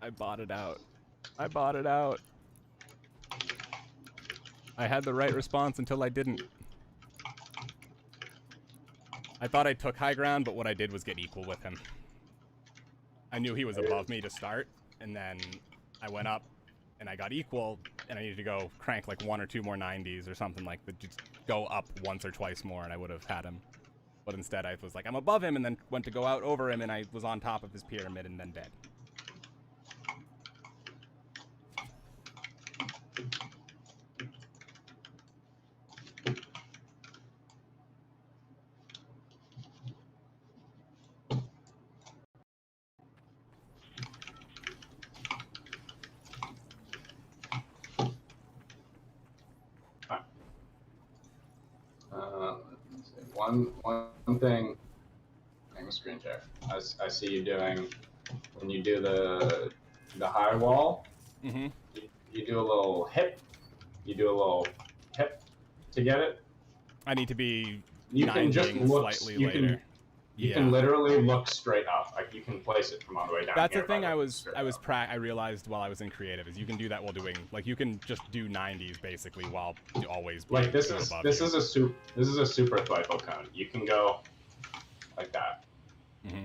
[SPEAKER 1] I bought it out. I bought it out. I had the right response until I didn't. I thought I took high ground, but what I did was get equal with him. I knew he was above me to start, and then I went up, and I got equal, and I needed to go crank like 1 or 2 more 90s or something like that. Just go up once or twice more, and I would have had him. But instead, I was like, I'm above him, and then went to go out over him, and I was on top of his pyramid, and then dead.
[SPEAKER 4] Let's see. One thing. Hang a screen share. I see you doing when you do the high wall.
[SPEAKER 1] Mm-hmm.
[SPEAKER 4] You do a little hip. You do a little hip to get it.
[SPEAKER 1] I need to be
[SPEAKER 4] You can just
[SPEAKER 1] 90ing
[SPEAKER 4] look.
[SPEAKER 1] slightly
[SPEAKER 4] You
[SPEAKER 1] later.
[SPEAKER 4] can. You can literally look straight up. Like you can place it from all the way down.
[SPEAKER 1] That's
[SPEAKER 4] here
[SPEAKER 1] the thing
[SPEAKER 4] by
[SPEAKER 1] I realized while I was in creative is you can do that while doing, like, you can just do 90s basically while always being
[SPEAKER 4] like this
[SPEAKER 1] two
[SPEAKER 4] is
[SPEAKER 1] above
[SPEAKER 4] this
[SPEAKER 1] you.
[SPEAKER 4] is a super rifle cone. You can go like that.
[SPEAKER 1] Mm-hmm.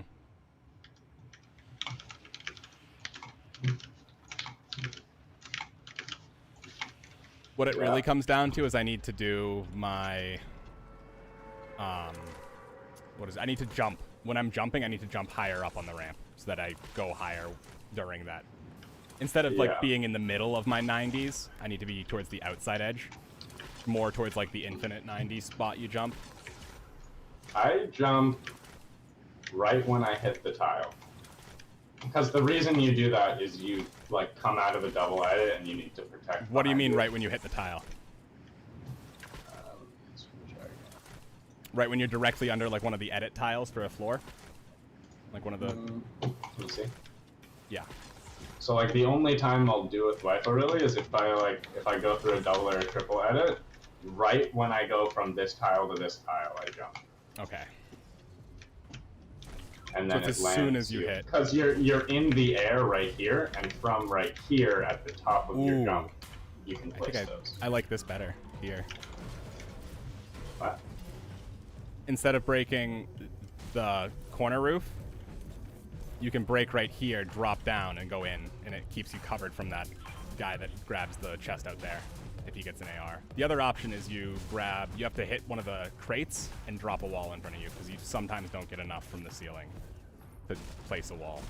[SPEAKER 1] What it really comes down to is I need to do my I need to jump. When I'm jumping, I need to jump higher up on the ramp so that I go higher during that. Instead of like being in the middle of my 90s, I need to be towards the outside edge. More towards like the infinite 90 spot you jump.
[SPEAKER 4] I jump right when I hit the tile. Because the reason you do that is you like come out of a double edit and you need to protect.
[SPEAKER 1] What do you
[SPEAKER 4] behind
[SPEAKER 1] mean right when you hit the tile? Right when you're directly under like one of the edit tiles for a floor? Like one of the...
[SPEAKER 4] Let me see.
[SPEAKER 1] Yeah.
[SPEAKER 4] So like the only time I'll do with rifle really is if I go through a double or a triple edit, right when I go from this tile to this tile, I jump.
[SPEAKER 1] Okay.
[SPEAKER 4] And then
[SPEAKER 1] So it's
[SPEAKER 4] it
[SPEAKER 1] as
[SPEAKER 4] lands
[SPEAKER 1] soon as you hit.
[SPEAKER 4] Because you're in the air right here, and from right here at the top of your
[SPEAKER 1] Ooh.
[SPEAKER 4] jump, you can
[SPEAKER 1] I
[SPEAKER 4] place
[SPEAKER 1] think
[SPEAKER 4] those.
[SPEAKER 1] I like this better here.
[SPEAKER 4] What?
[SPEAKER 1] Instead of breaking the corner roof, you can break right here, drop down, and go in, and it keeps you covered from that guy that grabs the chest out there if he gets an AR. The other option is you have to hit one of the crates and drop a wall in front of you, because you sometimes don't get enough from the ceiling to place a wall.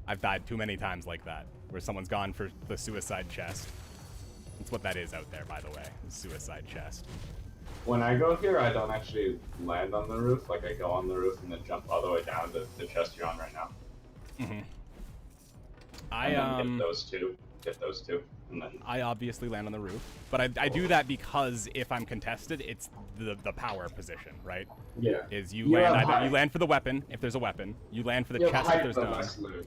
[SPEAKER 1] I've died too many times like that, where someone's gone for the suicide chest. That's what that is out there, by the way, the suicide chest.
[SPEAKER 4] When I go here, I don't actually land on the roof. Like I go on the roof and then jump all the way down to the chest you're on right now.
[SPEAKER 1] Mm-hmm.
[SPEAKER 4] And then hit those two, and then
[SPEAKER 1] I obviously land on the roof, but I do that because if I'm contested, it's the power position, right?
[SPEAKER 4] yeah.
[SPEAKER 1] Is you
[SPEAKER 4] You
[SPEAKER 1] land
[SPEAKER 4] have height.
[SPEAKER 1] you land for the weapon if there's a weapon, you land for the
[SPEAKER 4] You have
[SPEAKER 1] chest
[SPEAKER 4] height
[SPEAKER 1] if there's
[SPEAKER 4] for
[SPEAKER 1] none.
[SPEAKER 4] less loot.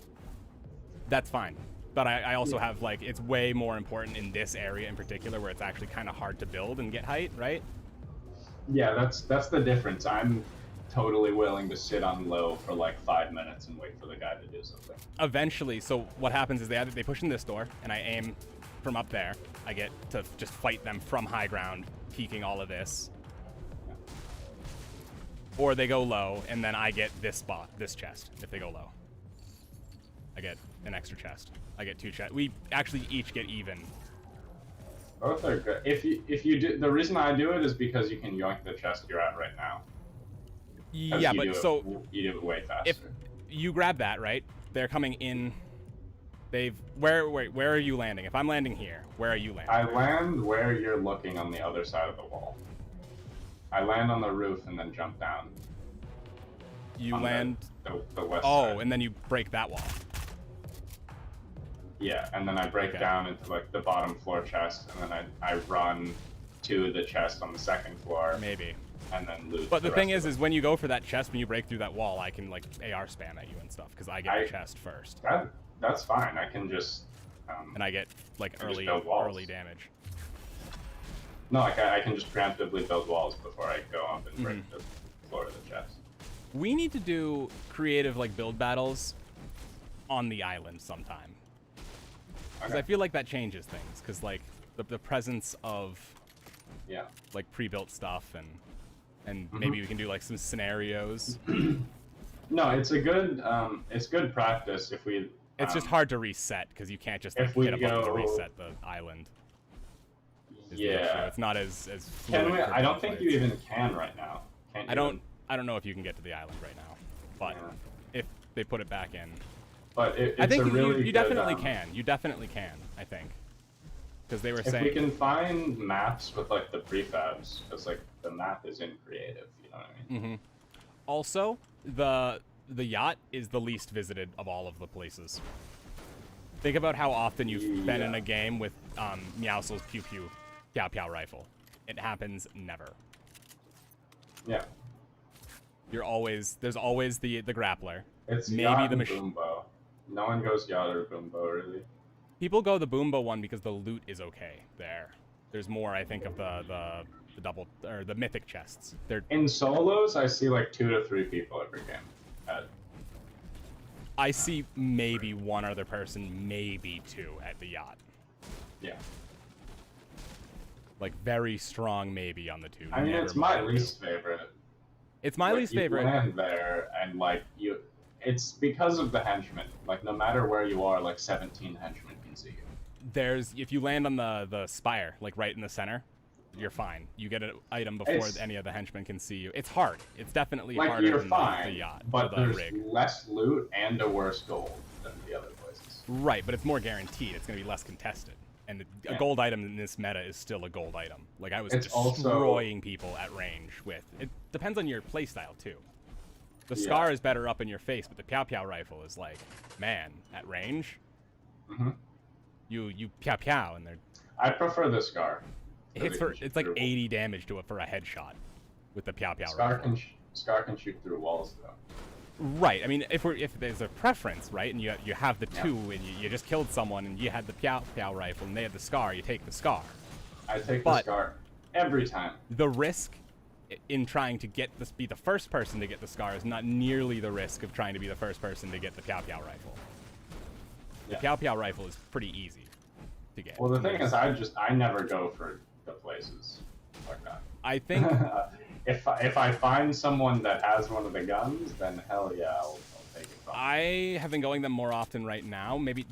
[SPEAKER 1] That's fine. But I also have like, it's way more important in this area in particular where it's actually kind of hard to build and get height, right?
[SPEAKER 4] Yeah, that's the difference. I'm totally willing to sit on low for like 5 minutes and wait for the guy to do something.
[SPEAKER 1] Eventually, so what happens is they push in this door, and I aim from up there. I get to just fight them from high ground, peeking all of this. or they go low, and then I get this chest if they go low. I get an extra chest. I get 2 chests. We actually each get even.
[SPEAKER 4] Both are good. If you do, the reason I do it is because you can yoink the chest you're at right now.
[SPEAKER 1] Yeah, but
[SPEAKER 4] you do it way faster.
[SPEAKER 1] if you grab that, right? They're coming in. Where are you landing? If I'm landing here, where are you landing?
[SPEAKER 4] I land where you're looking on the other side of the wall. I land on the roof and then jump down.
[SPEAKER 1] You land
[SPEAKER 4] the west
[SPEAKER 1] Oh,
[SPEAKER 4] side.
[SPEAKER 1] and then you break that wall.
[SPEAKER 4] Yeah, and then I break down into like the bottom floor chest, and then I run to the chest on the second floor.
[SPEAKER 1] Maybe.
[SPEAKER 4] And then loot.
[SPEAKER 1] But the thing is when you go for that chest, when you break through that wall, I can like AR spam at you and stuff because I get the chest first.
[SPEAKER 4] That's fine. I can just.
[SPEAKER 1] And I get like early damage.
[SPEAKER 4] No, like I can just preemptively build walls before I go up and break the floor of the chest.
[SPEAKER 1] We need to do creative like build battles on the island sometime. Because I feel like that changes things. Because like the presence of like pre-built stuff and maybe we can do like some scenarios.
[SPEAKER 4] No, it's a good it's good practice if we.
[SPEAKER 1] It's just hard to reset because you can't just like, hit a button to reset the island.
[SPEAKER 4] Yeah,
[SPEAKER 1] it's not as
[SPEAKER 4] Can we?
[SPEAKER 1] fluid for
[SPEAKER 4] I don't
[SPEAKER 1] gunfights.
[SPEAKER 4] think you even can right now. Can't you?
[SPEAKER 1] I don't know if you can get to the island right now, but if they put it back in.
[SPEAKER 4] But it's
[SPEAKER 1] I think
[SPEAKER 4] a really
[SPEAKER 1] you definitely can. You definitely can. I think because they were saying
[SPEAKER 4] if we can find maps with like the prefabs, because like the map is in creative. You know what I mean?
[SPEAKER 1] Also, the yacht is the least visited of all of the places. Think about how often you've been in a game with Meowscles Pew Pew Pow Pow rifle. It happens never.
[SPEAKER 4] Yeah.
[SPEAKER 1] There's always the grappler.
[SPEAKER 4] It's
[SPEAKER 1] maybe
[SPEAKER 4] yacht
[SPEAKER 1] the
[SPEAKER 4] and boombo. No one goes yacht or boombo really.
[SPEAKER 1] People go the boombo one because the loot is okay there. There's more, I think, of the double or the mythic chests. They're
[SPEAKER 4] in solos. I see like 2 to 3 people every game.
[SPEAKER 1] I see maybe 1 other person, maybe 2 at the yacht.
[SPEAKER 4] Yeah.
[SPEAKER 1] Like very strong maybe on the 2.
[SPEAKER 4] I mean, it's my least favorite.
[SPEAKER 1] It's my least favorite.
[SPEAKER 4] You land there and like it's because of the henchmen. Like no matter where you are, like 17 henchmen can see you.
[SPEAKER 1] If you land on the spire, like right in the center, you're fine. You get an item before any of the henchmen can see you. It's hard. It's definitely
[SPEAKER 4] like
[SPEAKER 1] harder
[SPEAKER 4] you're
[SPEAKER 1] than
[SPEAKER 4] fine,
[SPEAKER 1] the yacht.
[SPEAKER 4] But
[SPEAKER 1] the
[SPEAKER 4] there's
[SPEAKER 1] rig.
[SPEAKER 4] less loot and a worse gold than the other places.
[SPEAKER 1] Right, but it's more guaranteed. It's going to be less contested. And a gold item in this meta is still a gold item. Like I was destroying people at range with. It depends on your playstyle too. The Scar is better up in your face, but the Pow Pow rifle is like, man, at range. You Pow Pow and they're.
[SPEAKER 4] I prefer the Scar.
[SPEAKER 1] It's like 80 damage to it for a headshot with the Pow Pow
[SPEAKER 4] rifle. Scar can shoot through walls though.
[SPEAKER 1] Right. I mean, if there's a preference, right, and you have the 2 and you just killed someone and you had the Pow Pow rifle and they had the Scar, you take the Scar.
[SPEAKER 4] I take the Scar every time. The
[SPEAKER 1] risk in trying to be the first person to get the Scar is not nearly the risk of trying to be the first person to get the Pow Pow rifle. The Pow Pow rifle is pretty easy to get.
[SPEAKER 4] Well, the thing is, I never go for the places like that.
[SPEAKER 1] I think
[SPEAKER 4] if I find someone that has one of the guns, then hell yeah, I'll take it from them.
[SPEAKER 1] I have been going them more often right now. Maybe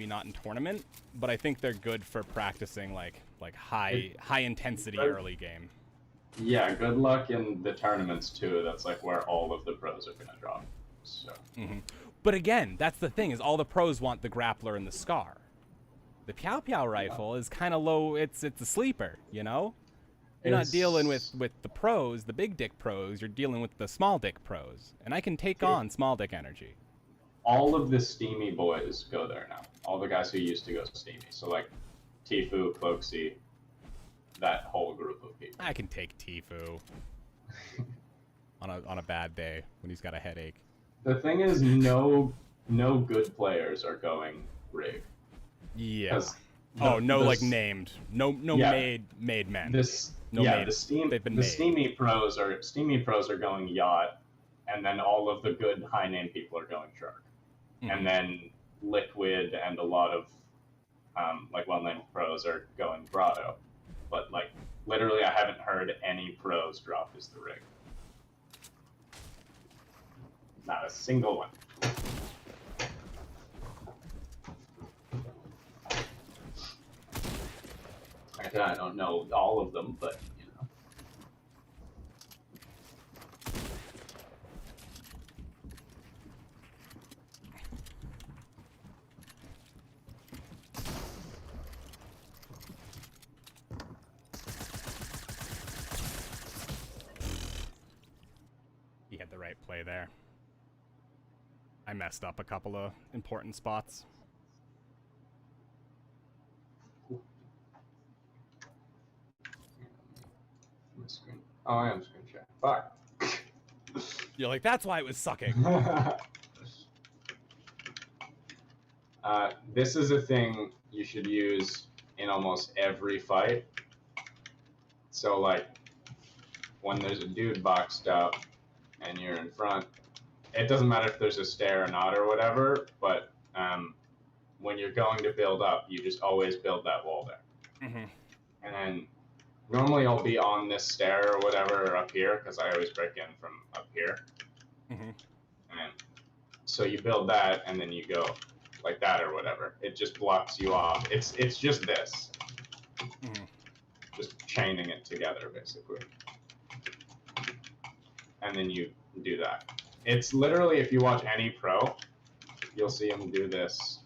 [SPEAKER 1] not in tournament, but I think they're good for practicing like high intensity early game.
[SPEAKER 4] Yeah, good luck in the tournaments too. That's like where all of the pros are gonna drop. So.
[SPEAKER 1] But again, that's the thing is all the pros want the grappler and the Scar. The Pow Pow rifle is kind of low. It's a sleeper, you know. You're not dealing with the pros, the big dick pros. You're dealing with the small dick pros, and I can take on small dick energy.
[SPEAKER 4] All of the steamy boys go there now. All the guys who used to go steamy. So like, Tfue, Cloaksy, that whole group of people.
[SPEAKER 1] I can take Tfue on a bad day when he's got a headache.
[SPEAKER 4] The thing is, no good players are going rig.
[SPEAKER 1] Yeah. No named. No made men. The steamy pros are going yacht, and then all of the good high name people are going shark, and then liquid and a lot of like well named pros are going grotto, but like literally I haven't heard any pros drop as the rig.
[SPEAKER 4] Not a single one. I don't know all of them, but you know.
[SPEAKER 1] He had the right play there. I messed up a couple of important spots.
[SPEAKER 4] Oh, I am screen share. Fuck.
[SPEAKER 1] You're like, that's why it was sucking.
[SPEAKER 4] This is a thing you should use in almost every fight. So, like, when there's a dude boxed up and you're in front, it doesn't matter if there's a stair or not or whatever, but when you're going to build up, you just always build that wall there.
[SPEAKER 1] Mm-hmm.
[SPEAKER 4] And then normally I'll be on this stair or whatever or up here because I always break in from up here.
[SPEAKER 1] Mm-hmm.
[SPEAKER 4] And so you build that and then you go like that or whatever. It just blocks you off. It's just this.
[SPEAKER 1] Mm-hmm.
[SPEAKER 4] Just chaining it together basically. And then you do that. It's literally, if you watch any pro, you'll see him do this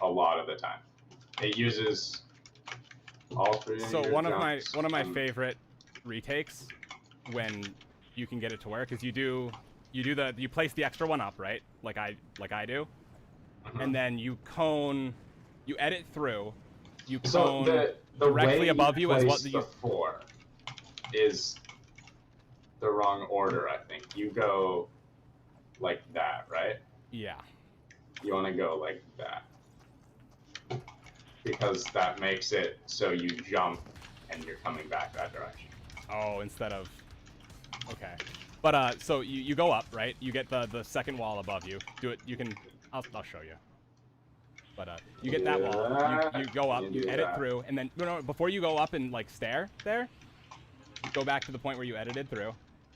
[SPEAKER 4] a lot of the time. It uses all three of
[SPEAKER 1] So
[SPEAKER 4] your
[SPEAKER 1] one of
[SPEAKER 4] jumps
[SPEAKER 1] my favorite retakes, when you can get it to work, is you place the extra one up, right? Like I do, and then you edit through, you cone
[SPEAKER 4] the
[SPEAKER 1] directly
[SPEAKER 4] way
[SPEAKER 1] above you as what
[SPEAKER 4] the 4 is the wrong order, I think. You go like that, right?
[SPEAKER 1] Yeah.
[SPEAKER 4] You want to go like that. Because that makes it so you jump and you're coming back that direction.
[SPEAKER 1] Oh, instead of... Okay. But, so you go up, right? You get the second wall above you. Do it, you can... I'll show you. But, you get that wall, you go up, you edit through, and then... No, before you go up and, like, stare there, go back to the point where you edited through.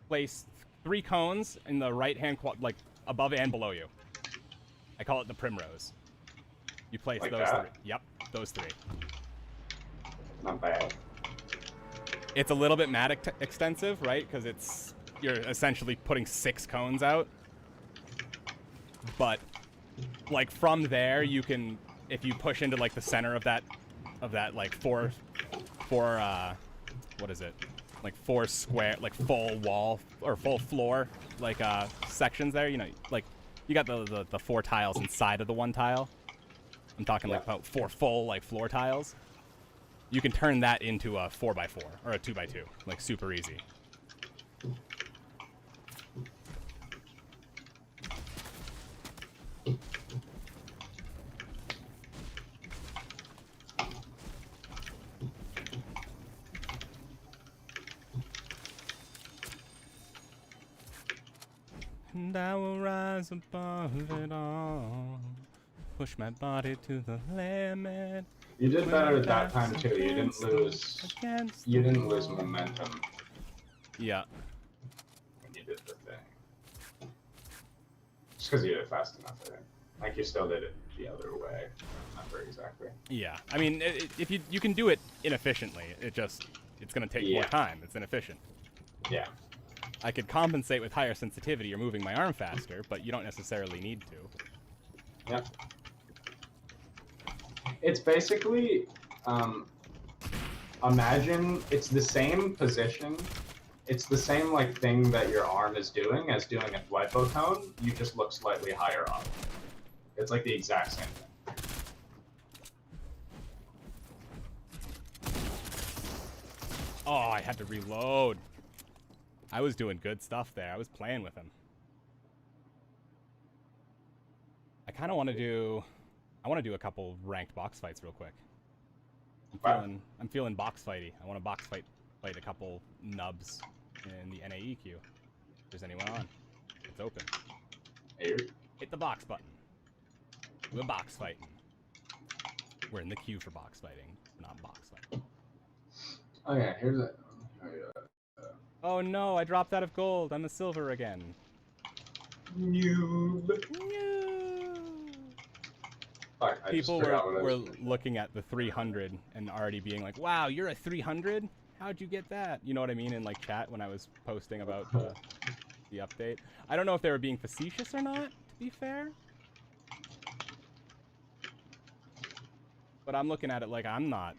[SPEAKER 1] Place 3 cones in the right-hand, like, above and below you. I call it the primrose. You place
[SPEAKER 4] like
[SPEAKER 1] those
[SPEAKER 4] that?
[SPEAKER 1] 3. Yep, those 3.
[SPEAKER 4] Not bad.
[SPEAKER 1] It's a little bit mad extensive, right? Because you're essentially putting 6 cones out. But, like, from there, you can, if you push into, like, the center of that, like, four, what is it? Like, 4 square, like, full wall, or full floor, like, sections there, you know, like, you got the 4 tiles inside of the 1 tile. I'm talking, like, about 4 full, like, floor tiles. You can turn that into a 4x4, or a 2x2, like, super easy. And I will rise above it all. Push my body to the limit.
[SPEAKER 4] You did better at that time too. You didn't lose momentum.
[SPEAKER 1] Yeah.
[SPEAKER 4] When you did the thing. Just because you did it fast enough, I think. Like you still did it the other way. I don't remember exactly.
[SPEAKER 1] Yeah. I mean, if you can do it inefficiently, it's gonna take more time. It's inefficient.
[SPEAKER 4] Yeah.
[SPEAKER 1] I could compensate with higher sensitivity or moving my arm faster, but you don't necessarily need to.
[SPEAKER 4] Yep. It's basically, imagine it's the same position. It's the same, like, thing that your arm is doing as doing a lipo cone. You just look slightly higher up. It's like the exact same thing.
[SPEAKER 1] Oh, I had to reload. I was doing good stuff there. I was playing with him. I kind of want to do... I want to do a couple ranked box fights real quick. I'm feeling box fighty. I want to box fight a couple nubs in the NAE queue. If there's anyone on. It's open.
[SPEAKER 4] Here.
[SPEAKER 1] Hit the box button. We're box fighting. We're in the queue for box fighting. We're not box fighting.
[SPEAKER 4] Okay, here's it.
[SPEAKER 1] Oh no, I dropped out of gold. I'm a silver again.
[SPEAKER 4] Noob. Fuck, I
[SPEAKER 1] People
[SPEAKER 4] just forgot what I
[SPEAKER 1] were
[SPEAKER 4] was gonna say.
[SPEAKER 1] looking at the 300 and already being like, "Wow, you're a 300? How'd you get that?" You know what I mean? In like chat when I was posting about the update. I don't know if they were being facetious or not. To be fair, but I'm looking at it like I'm not.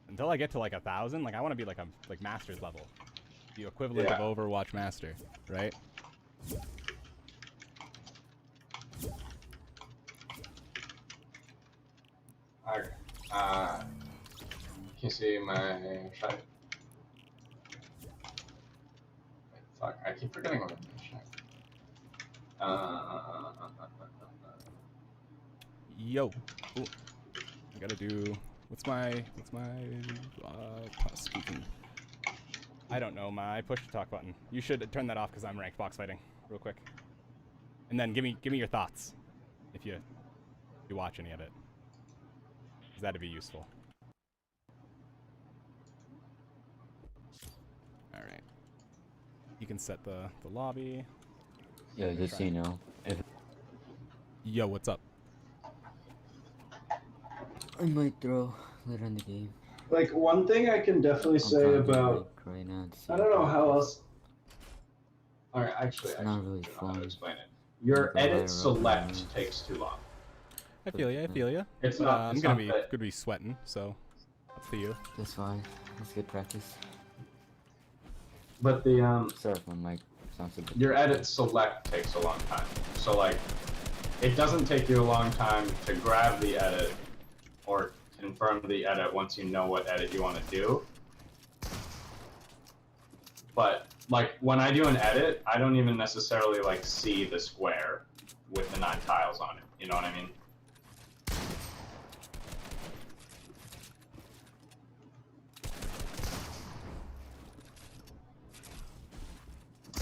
[SPEAKER 1] Until I get to like 1,000, like I want to be like a like master's level, the equivalent of
[SPEAKER 4] Yeah.
[SPEAKER 1] Overwatch master, right?
[SPEAKER 4] Okay. Can you see my shot? Wait, fuck, I keep forgetting what I'm doing.
[SPEAKER 1] Yo, ooh, I gotta do. What's my speaking? I don't know my push to talk button. You should turn that off because I'm ranked box fighting real quick. And then give me your thoughts if you watch any of it. Because that'd be useful. All right. You can set the lobby.
[SPEAKER 5] Yeah, just so you know.
[SPEAKER 1] Yo, what's up?
[SPEAKER 5] I might throw later in the game.
[SPEAKER 4] Like, one thing I can definitely
[SPEAKER 5] I'm
[SPEAKER 4] say
[SPEAKER 5] trying to
[SPEAKER 4] about...
[SPEAKER 5] rank right now to see
[SPEAKER 4] I don't know
[SPEAKER 5] if
[SPEAKER 4] how else... Alright, actually,
[SPEAKER 5] It's not really
[SPEAKER 4] I don't know how to
[SPEAKER 5] fun.
[SPEAKER 4] explain it. Your
[SPEAKER 5] Go higher
[SPEAKER 4] edit
[SPEAKER 5] up
[SPEAKER 4] select
[SPEAKER 5] and
[SPEAKER 4] takes too long.
[SPEAKER 1] I feel ya. I feel ya.
[SPEAKER 4] It's
[SPEAKER 1] But,
[SPEAKER 4] not.
[SPEAKER 1] I'm
[SPEAKER 4] It's
[SPEAKER 1] gonna
[SPEAKER 4] not that-
[SPEAKER 1] be sweating, so up to you.
[SPEAKER 5] That's fine. That's good practice.
[SPEAKER 4] But the
[SPEAKER 5] Sorry if my mic sounds a bit.
[SPEAKER 4] your edit select takes a long time. So like, it doesn't take you a long time to grab the edit or confirm the edit once you know what edit you want to do. But like when I do an edit, I don't even necessarily like see the square with the 9 tiles on it. You know what I mean?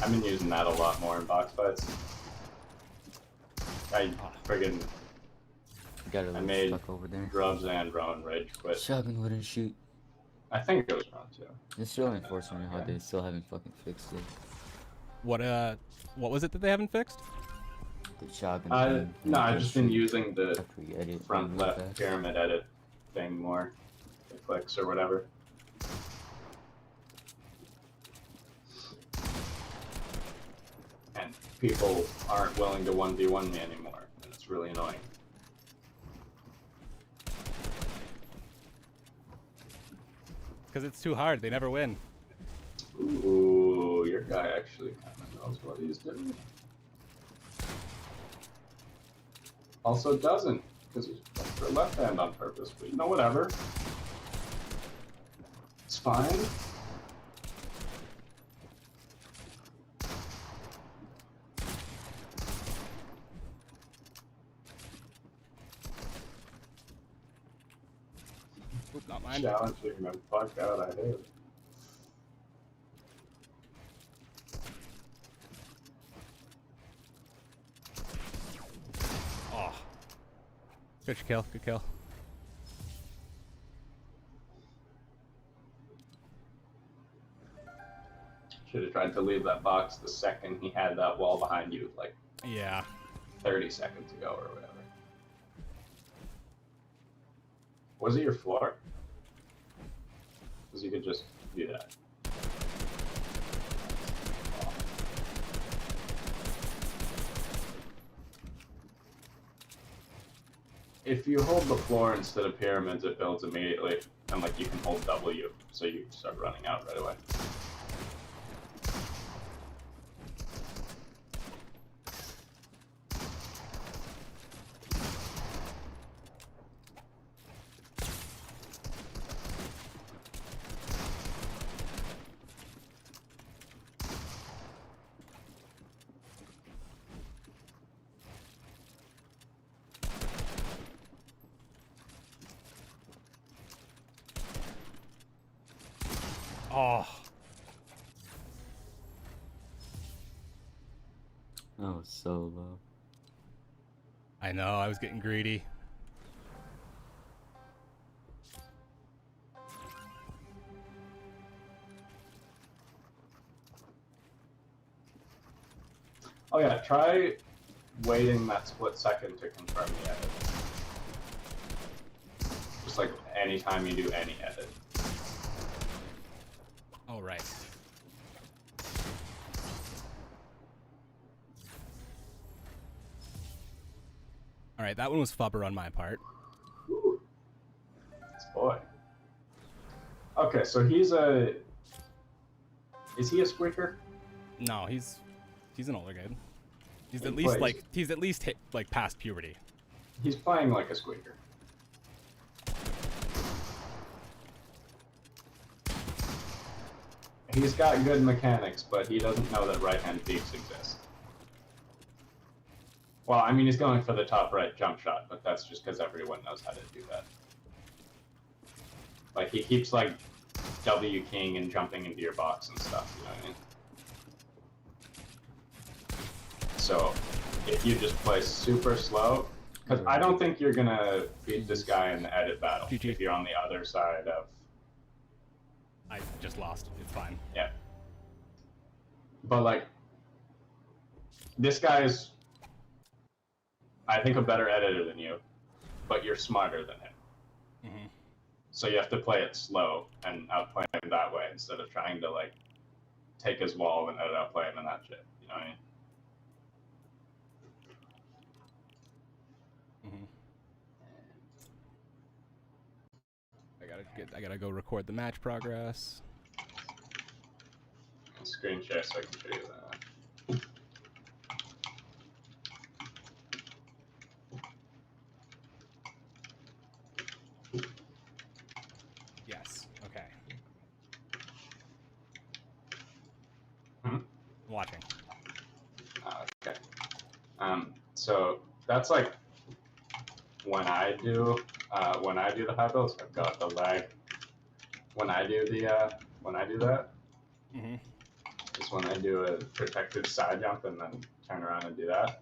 [SPEAKER 4] I've been using that a lot more in box fights. I friggin'
[SPEAKER 5] You got a
[SPEAKER 4] I
[SPEAKER 5] little
[SPEAKER 4] made
[SPEAKER 5] stuck over there.
[SPEAKER 4] Grubs and Rowan rage quit.
[SPEAKER 5] Shotgun wouldn't shoot.
[SPEAKER 4] I think it was Rowan too.
[SPEAKER 5] It's really unfortunate how they still haven't fucking fixed it.
[SPEAKER 1] What was it that they haven't fixed?
[SPEAKER 5] The shotgun thing.
[SPEAKER 4] No,
[SPEAKER 5] you
[SPEAKER 4] I've
[SPEAKER 5] can't
[SPEAKER 4] just been
[SPEAKER 5] shoot
[SPEAKER 4] using the
[SPEAKER 5] after you edit
[SPEAKER 4] front
[SPEAKER 5] really
[SPEAKER 4] left
[SPEAKER 5] fast.
[SPEAKER 4] pyramid edit thing more. The clicks or whatever. And people aren't willing to 1v1 me anymore, and it's really annoying.
[SPEAKER 1] Because it's too hard. They never win.
[SPEAKER 4] Ooh, your guy actually kind of knows what he's doing. Also doesn't, because he's playing for left hand on purpose, but you know, whatever. It's fine.
[SPEAKER 1] Oop, not mine.
[SPEAKER 4] Challenging the fuck out, I hate it.
[SPEAKER 1] Oh. Good kill. Good kill.
[SPEAKER 4] Should have tried to leave that box the second he had that wall behind you, like
[SPEAKER 1] Yeah.
[SPEAKER 4] 30 seconds ago or whatever. Was it your floor? Because you could just do that. If you hold the floor instead of pyramids, it builds immediately, and like you can hold W, so you start running out right away.
[SPEAKER 1] Oh.
[SPEAKER 5] Oh, so low.
[SPEAKER 1] I know. I was getting greedy.
[SPEAKER 4] Oh yeah, try waiting that split second to confirm the edit. Just like anytime you do any edit.
[SPEAKER 1] Oh, right. Alright, that one was fubber on my part.
[SPEAKER 4] Ooh. This boy. Okay, so he's a... Is he a squeaker?
[SPEAKER 1] No, he's an older kid. He's
[SPEAKER 4] He
[SPEAKER 1] at least
[SPEAKER 4] plays.
[SPEAKER 1] he's at least hit like past puberty.
[SPEAKER 4] He's playing like a squeaker. He's got good mechanics, but he doesn't know that right-hand peaks exist. Well, I mean, he's going for the top right jump shot, but that's just because everyone knows how to do that. Like, he keeps, like, W keying and jumping into your box and stuff, you know what I mean? So, if you just play super slow, because I don't think you're gonna beat this guy in the edit battle
[SPEAKER 1] GG.
[SPEAKER 4] if you're on the other side of...
[SPEAKER 1] I just lost. It's fine.
[SPEAKER 4] Yeah. But, like, this guy is, I think, a better editor than you, but you're smarter than him.
[SPEAKER 1] Mm-hmm.
[SPEAKER 4] So you have to play it slow and outplay him that way instead of trying to, like, take his wall and edit outplay him and that shit. You know what I mean?
[SPEAKER 1] I gotta go record the match progress.
[SPEAKER 4] Screen share so I can show you that.
[SPEAKER 1] Yes. Okay.
[SPEAKER 4] Hmm?
[SPEAKER 1] Watching.
[SPEAKER 4] Okay. So that's like when I do the high builds, I've got the lag. When I do that,
[SPEAKER 1] Mm-hmm.
[SPEAKER 4] is when I do a protected side jump and then turn around and do that.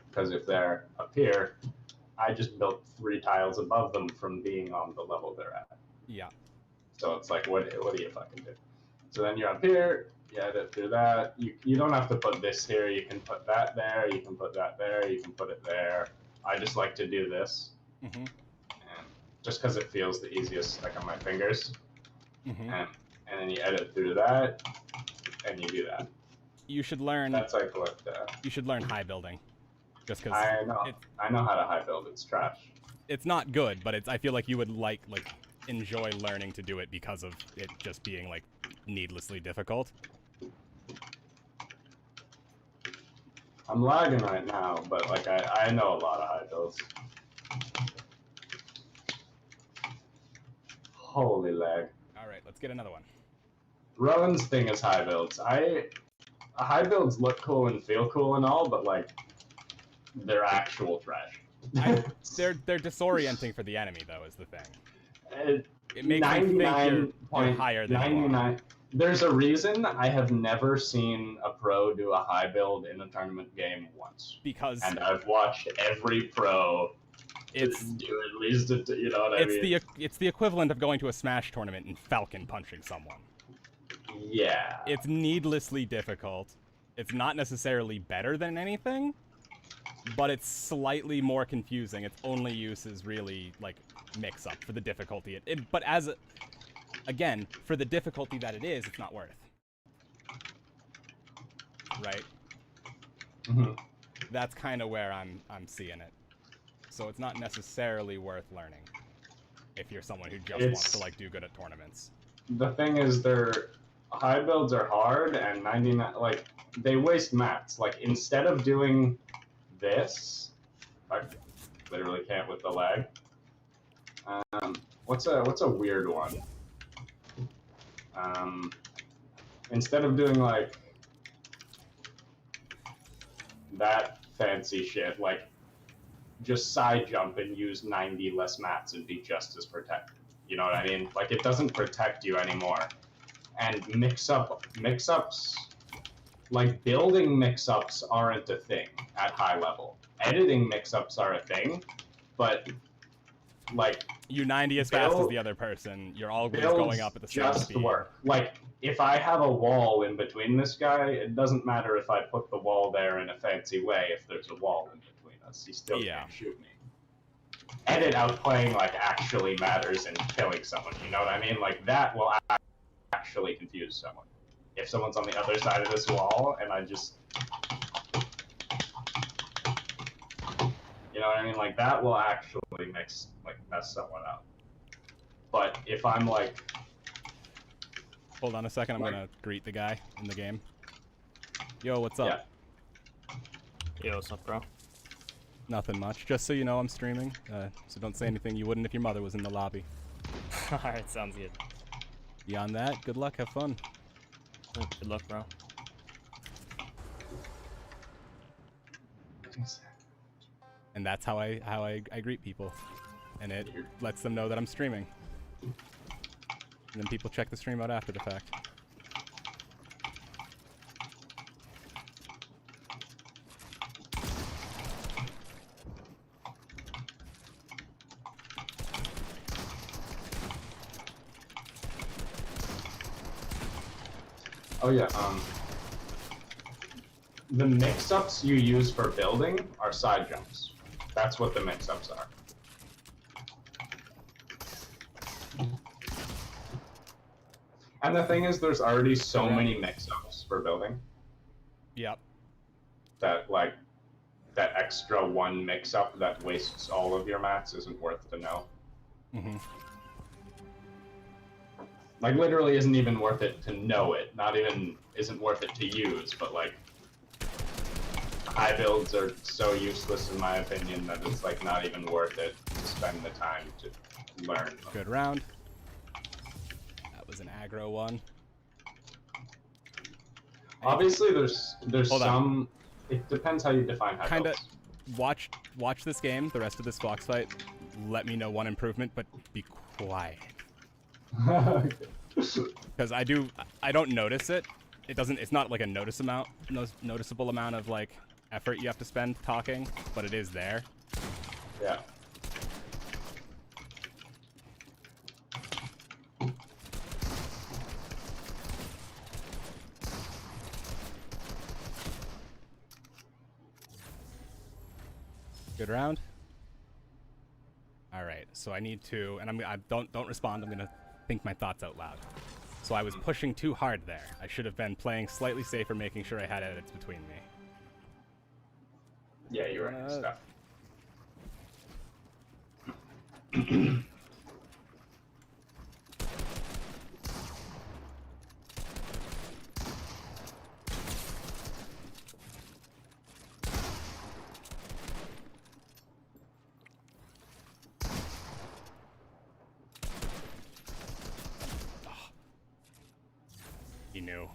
[SPEAKER 4] Because if they're up here, I just built 3 tiles above them from being on the level they're at.
[SPEAKER 1] Yeah.
[SPEAKER 4] So it's like, what do you fucking do? So then you're up here, you edit through that. You don't have to put this here. You can put that there. You can put that there. You can put it there. I just like to do this.
[SPEAKER 1] Mm-hmm.
[SPEAKER 4] And just because it feels the easiest, like on my fingers.
[SPEAKER 1] Mm-hmm.
[SPEAKER 4] And then you edit through that, and you do that.
[SPEAKER 1] You should learn.
[SPEAKER 4] That's like what.
[SPEAKER 1] You should learn high building, just because
[SPEAKER 4] I know how to high build. It's trash.
[SPEAKER 1] it's not good, but I feel like you would like enjoy learning to do it because of it just being like needlessly difficult.
[SPEAKER 4] I'm lagging right now, but like I know a lot of high builds. Holy lag.
[SPEAKER 1] All right, let's get another one.
[SPEAKER 4] Rowan's thing is high builds. High builds look cool and feel cool and all, but like they're actual trash.
[SPEAKER 1] They're disorienting for the enemy though, is the thing. It makes me think
[SPEAKER 4] 99
[SPEAKER 1] you're higher than you are.
[SPEAKER 4] 99. There's a reason I have never seen a pro do a high build in a tournament game once.
[SPEAKER 1] Because
[SPEAKER 4] And I've watched every pro
[SPEAKER 1] it's
[SPEAKER 4] do at least, you know what I mean?
[SPEAKER 1] it's the equivalent of going to a Smash tournament and Falcon punching someone.
[SPEAKER 4] Yeah.
[SPEAKER 1] It's needlessly difficult. It's not necessarily better than anything, but it's slightly more confusing. Its only use is really like mix-up for the difficulty. But again, for the difficulty that it is, it's not worth. Right?
[SPEAKER 4] Mhm.
[SPEAKER 1] That's kind of where I'm seeing it. So it's not necessarily worth learning if you're someone who just wants to like do good at tournaments.
[SPEAKER 4] The thing is, their high builds are hard, and 99 like they waste mats. Like instead of doing this, I literally can't with the lag. What's a weird one? Instead of doing like that fancy shit, like just side jump and use 90 less mats and be just as protected. You know what I mean? Like it doesn't protect you anymore. And mix-ups, like building mix-ups aren't a thing at high level. Editing mix-ups are a thing, but like
[SPEAKER 1] You 90 as fast as
[SPEAKER 4] Build-
[SPEAKER 1] the other person. You're always
[SPEAKER 4] builds
[SPEAKER 1] going up at the same
[SPEAKER 4] just
[SPEAKER 1] speed.
[SPEAKER 4] work. Like if I have a wall in between this guy, it doesn't matter if I put the wall there in a fancy way. If there's a wall in between us, he still
[SPEAKER 1] Yeah.
[SPEAKER 4] can't shoot me. Edit outplaying like actually matters in killing someone. You know what I mean? Like that will actually confuse someone. If someone's on the other side of this wall and I just, you know what I mean? Like that will actually mess someone up. But if I'm like,
[SPEAKER 1] Hold on a second. I'm
[SPEAKER 4] Like-
[SPEAKER 1] gonna greet the guy in the game. Yo, what's up?
[SPEAKER 3] Yo, what's up, bro?
[SPEAKER 1] Nothing much. Just so you know, I'm streaming. So don't say anything you wouldn't if your mother was in the lobby.
[SPEAKER 3] Alright, sounds good.
[SPEAKER 1] Beyond that, good luck. Have fun.
[SPEAKER 3] Good luck, bro.
[SPEAKER 1] And that's how I greet people, and it lets them know that I'm streaming. And then people check the stream out after the fact.
[SPEAKER 4] oh yeah, the mix-ups you use for building are side jumps. That's what the mix-ups are. And the thing is, there's already so many mix-ups for building
[SPEAKER 1] Yep.
[SPEAKER 4] that, like, that extra one mix-up that wastes all of your mats isn't worth to know.
[SPEAKER 1] Mm-hmm.
[SPEAKER 4] Like, literally isn't even worth it to know it. Not even isn't worth it to use, but, like, high builds are so useless in my opinion that it's, like, not even worth it to spend the time to learn them.
[SPEAKER 1] Good round. That was an aggro one.
[SPEAKER 4] Obviously, there's
[SPEAKER 1] Hold on.
[SPEAKER 4] some. It depends how you define high
[SPEAKER 1] Kinda
[SPEAKER 4] builds.
[SPEAKER 1] watch this game, the rest of this Fox fight. Let me know one improvement, but be quiet. Because I don't notice it. It's not like a noticeable amount of like effort you have to spend talking, but it is there.
[SPEAKER 4] Yeah.
[SPEAKER 1] Good round. All right, so I need to, and don't respond. I'm gonna think my thoughts out loud. So I was pushing too hard there. I should have been playing slightly safer, making sure I had edits between me.
[SPEAKER 4] Yeah, you're right. Stuff.
[SPEAKER 1] He knew.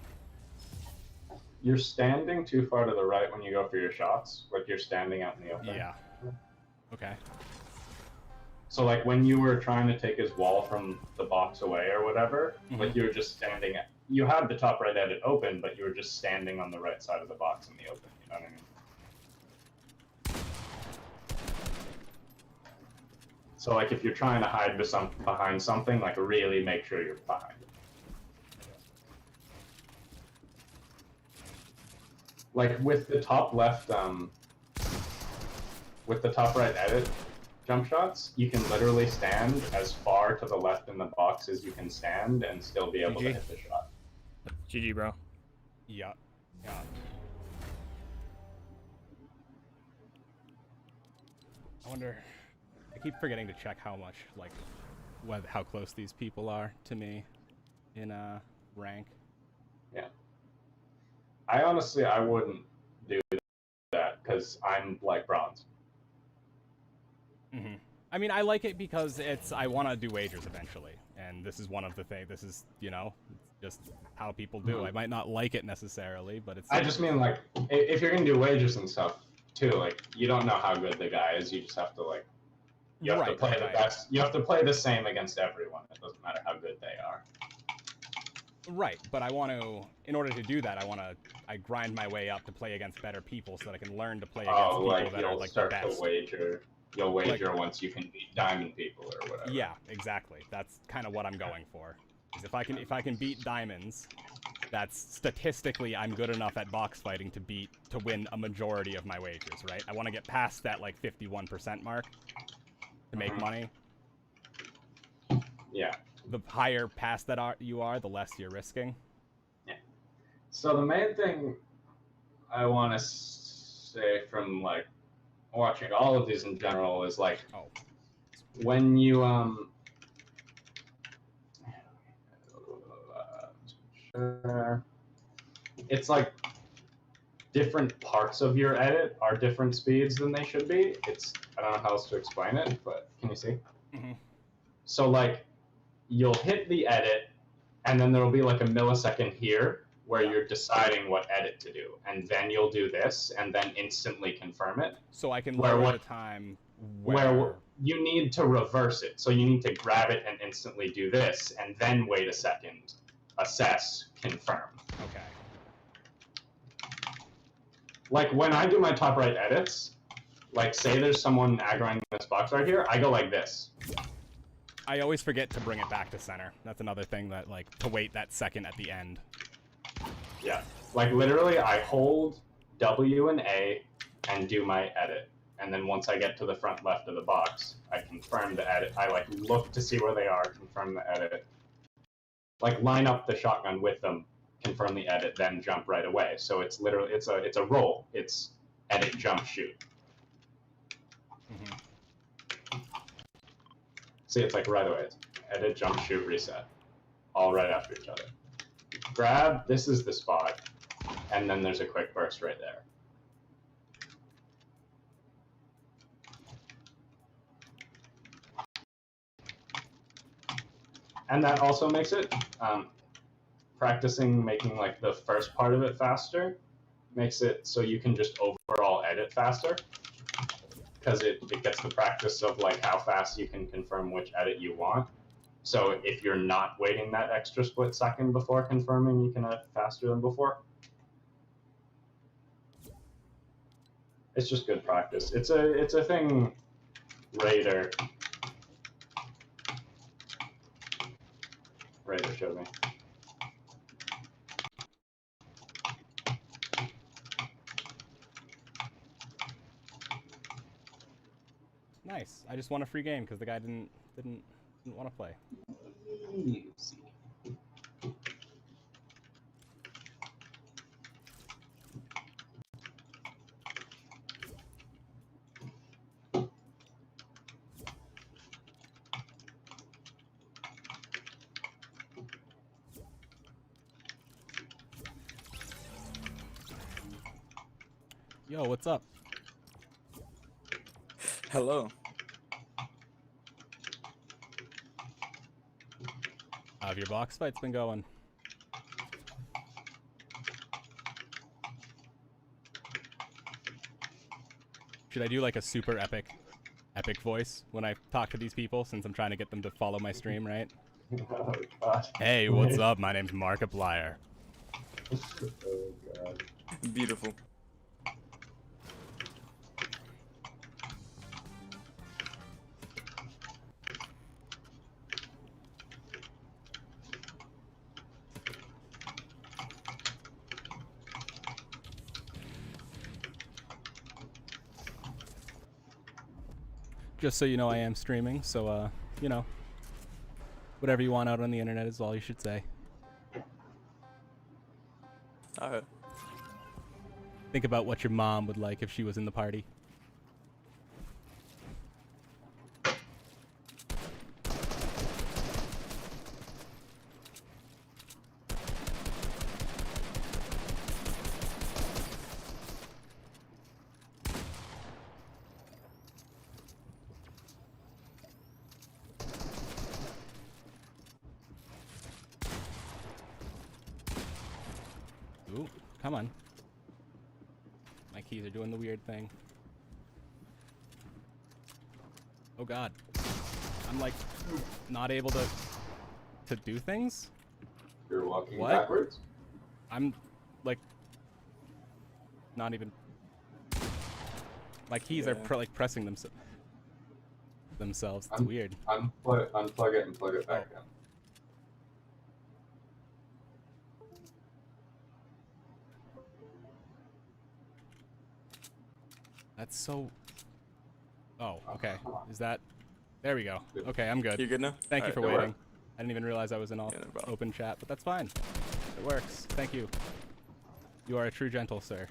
[SPEAKER 4] You're standing too far to the right when you go for your shots. Like you're standing out in the open.
[SPEAKER 1] Yeah. Okay.
[SPEAKER 4] So like when you were trying to take his wall from the box away or whatever,
[SPEAKER 1] Mhm.
[SPEAKER 4] like you were just standing. You had the top right edit open, but you were just standing on the right side of the box in the open. You know what I mean? So like if you're trying to hide behind something, like really make sure you're behind it. Like with the top left, with the top right edit jump shots, you can literally stand as far to the left in the box as you can stand and still be able to
[SPEAKER 1] GG.
[SPEAKER 4] hit the shot.
[SPEAKER 3] GG, bro.
[SPEAKER 1] Yeah. Yeah. I wonder. I keep forgetting to check how much, like, how close these people are to me in rank.
[SPEAKER 4] Yeah. I wouldn't do that because I'm like bronze.
[SPEAKER 1] Mm-hmm. I mean, I like it because I want to do wagers eventually, and this is one of the things. This is, just how people do.
[SPEAKER 4] Mhm.
[SPEAKER 1] I might not like it necessarily, but it's.
[SPEAKER 4] I just mean like if you're gonna do wagers and stuff too, like you don't know how good the guy is. You just have to like you have to
[SPEAKER 1] Right,
[SPEAKER 4] play
[SPEAKER 1] right,
[SPEAKER 4] the
[SPEAKER 1] right.
[SPEAKER 4] best. You have to play the same against everyone. It doesn't matter how good they are.
[SPEAKER 1] Right, but I want to. In order to do that, I grind my way up to play against better people, so that I can learn to play against
[SPEAKER 4] Oh,
[SPEAKER 1] people
[SPEAKER 4] like
[SPEAKER 1] that are
[SPEAKER 4] you'll
[SPEAKER 1] like the
[SPEAKER 4] start
[SPEAKER 1] best.
[SPEAKER 4] to wager. you'll wager once you can beat diamond people or whatever.
[SPEAKER 1] Yeah, exactly. That's kind of what I'm going for. Is if I can beat diamonds, that's statistically I'm good enough at box fighting to win a majority of my wagers, right? I want to get past that like 51% mark to make money.
[SPEAKER 4] Yeah.
[SPEAKER 1] The higher past that you are, the less you're risking.
[SPEAKER 4] Yeah. So the main thing I want to say from like watching all of these in general is like when you it's like different parts of your edit are different speeds than they should be. I don't know how else to explain it, but can you see?
[SPEAKER 1] Mm-hmm.
[SPEAKER 4] So like you'll hit the edit and then there'll be like a millisecond here where you're deciding what edit to do, and then you'll do this and then instantly confirm it.
[SPEAKER 1] So I can lower the time
[SPEAKER 4] where you need to reverse it. So you need to grab it and instantly do this and then wait a second, assess, confirm.
[SPEAKER 1] Okay.
[SPEAKER 4] Like when I do my top right edits, like say there's someone aggroing this box right here, I go like this.
[SPEAKER 1] I always forget to bring it back to center. That's another thing that to wait that second at the end.
[SPEAKER 4] Yeah, like literally I hold W and A and do my edit. And then once I get to the front left of the box, I confirm the edit. I like look to see where they are, confirm the edit. Like line up the shotgun with them, confirm the edit, then jump right away. So it's literally it's a roll. It's edit, jump, shoot.
[SPEAKER 1] Mm-hmm.
[SPEAKER 4] See, it's like right away. It's edit, jump, shoot, reset, all right after each other. Grab. This is the spot, and then there's a quick burst right there. And that also makes it, practicing making like the first part of it faster makes it so you can just overall edit faster, because it gets the practice of like how fast you can confirm which edit you want. So if you're not waiting that extra split second before confirming, you can edit faster than before. It's just good practice. It's a thing Raider showed me.
[SPEAKER 1] Nice. I just won a free game because the guy didn't want to play.
[SPEAKER 4] Easy.
[SPEAKER 1] Yo, what's up?
[SPEAKER 6] Hello.
[SPEAKER 1] How have your box fights been going? Should I do like a super epic voice when I talk to these people, since I'm trying to get them to follow my stream, right?
[SPEAKER 4] Oh, God.
[SPEAKER 1] Hey, what's up? My name's Markiplier.
[SPEAKER 4] Oh, God.
[SPEAKER 6] Beautiful.
[SPEAKER 1] Just so you know, I am streaming, so, you know, whatever you want out on the internet is all you should say.
[SPEAKER 6] Alright.
[SPEAKER 1] Think about what your mom would like if she was in the party. Ooh, come on. My keys are doing the weird thing. Oh god. I'm like not able to do things?
[SPEAKER 4] You're walking
[SPEAKER 1] What?
[SPEAKER 4] backwards?
[SPEAKER 1] I'm like not even. My keys are
[SPEAKER 6] Yeah.
[SPEAKER 1] like pressing themselves. themselves. It's weird.
[SPEAKER 4] Unplug it and plug it back in.
[SPEAKER 1] That's so... Oh, okay. Is that... There we go. Okay, I'm good.
[SPEAKER 6] You good now?
[SPEAKER 1] Thank you for
[SPEAKER 6] Alright,
[SPEAKER 1] waiting. I didn't even realize I was in all
[SPEAKER 6] Yeah, no problem.
[SPEAKER 1] open chat, but that's fine. It works. Thank you. You are a true gentle, sir.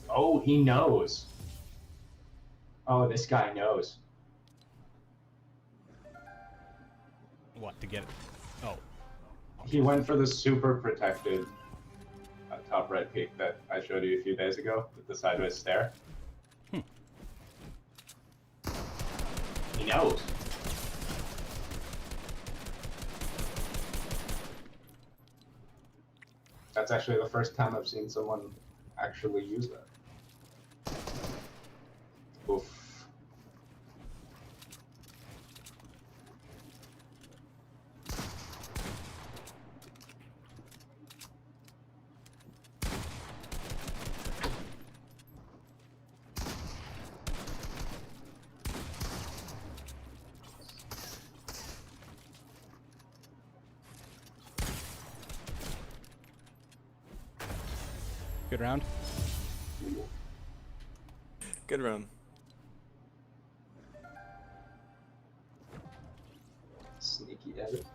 [SPEAKER 4] Oh, he knows. Oh, this guy knows.
[SPEAKER 1] What, to get it? Oh.
[SPEAKER 4] He went for the super protected top right peak that I showed you a few days ago with the sideways stare. He knows. That's actually the first time I've seen someone actually use that. Oof.
[SPEAKER 1] Good round?
[SPEAKER 6] Good round.
[SPEAKER 4] Sneaky edit.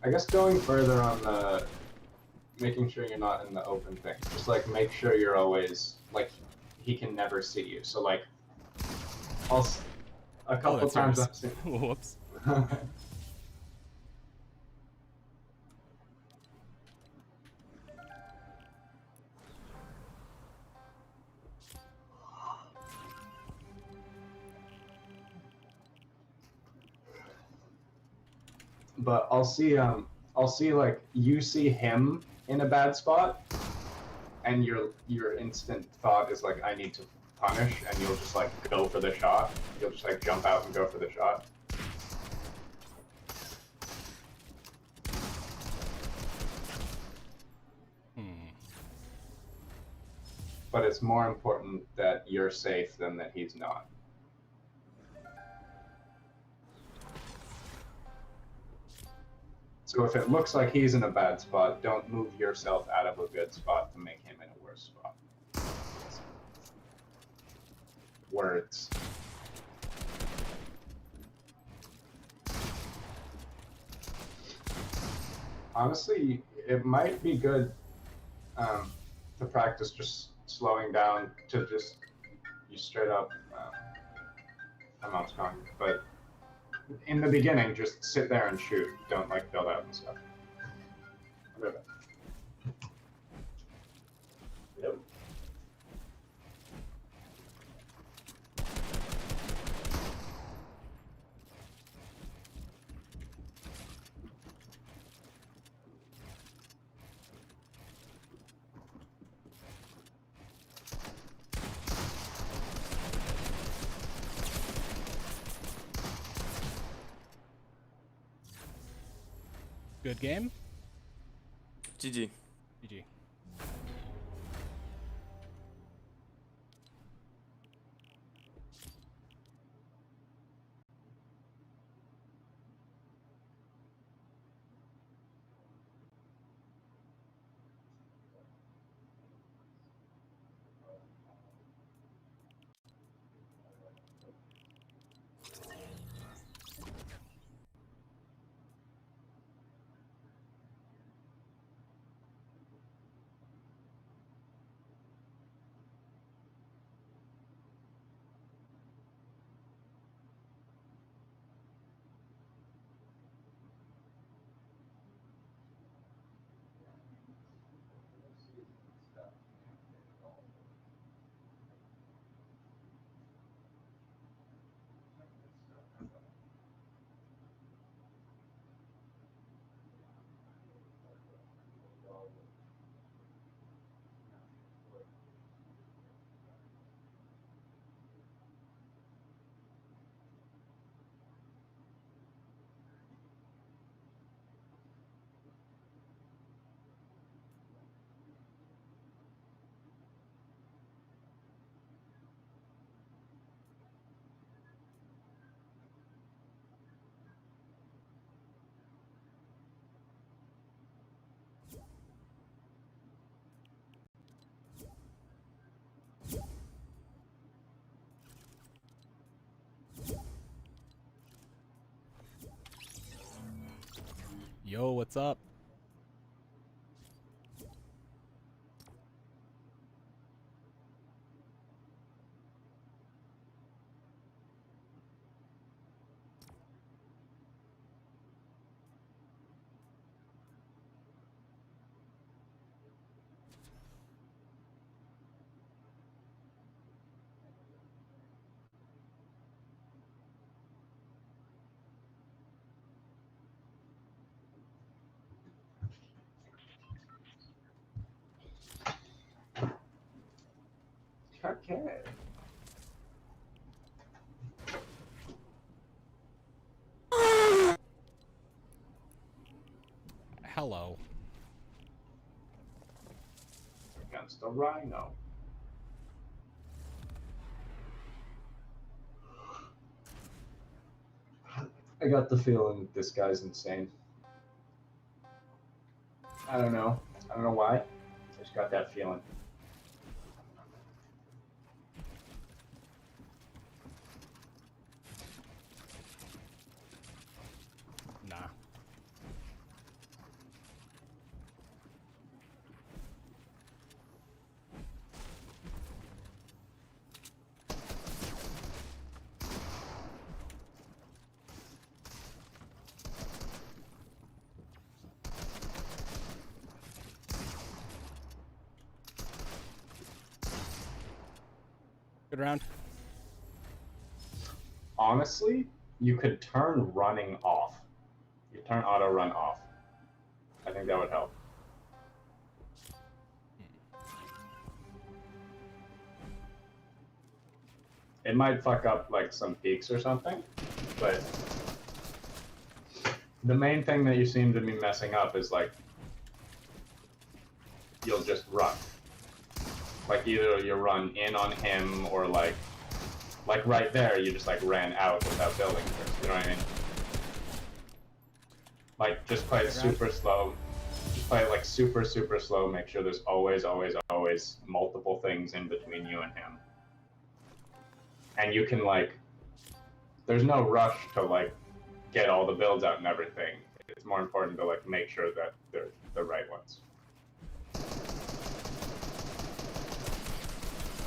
[SPEAKER 4] I guess going further on the making sure you're not in the open thing. Just like make sure you're always like he can never see you. So like a couple
[SPEAKER 1] that's
[SPEAKER 4] times
[SPEAKER 1] yours.
[SPEAKER 4] I've seen
[SPEAKER 1] Whoops.
[SPEAKER 4] but I'll see like you see him in a bad spot and your instant thought is like I need to punish, and you'll just like go for the shot. You'll just like jump out and go for the shot. But it's more important that you're safe than that he's not. So if it looks like he's in a bad spot, don't move yourself out of a good spot to make him in a worse spot. Words. Honestly, it might be good to practice just slowing down to just you straight up. I'm not strong, but in the beginning, just sit there and shoot. Don't like build out and stuff. Okay. Yep.
[SPEAKER 1] Good game?
[SPEAKER 6] GG.
[SPEAKER 1] GG. Yo, what's up?
[SPEAKER 4] Okay.
[SPEAKER 1] Hello.
[SPEAKER 4] Against a rhino. I got the feeling that this guy's insane. I don't know. I don't know why. I just got that feeling.
[SPEAKER 1] Nah. Good round.
[SPEAKER 4] Honestly, you could turn running off. You turn auto run off. I think that would help. It might fuck up like some peaks or something, but the main thing that you seem to be messing up is like you'll just run. Like either you run in on him or like right there you just like ran out without building first. You know what I mean? Like just play it super slow. Just play it like super slow. Make sure there's always multiple things in between you and him. And you can like, there's no rush to like get all the builds out and everything. It's more important to like make sure that they're the right ones.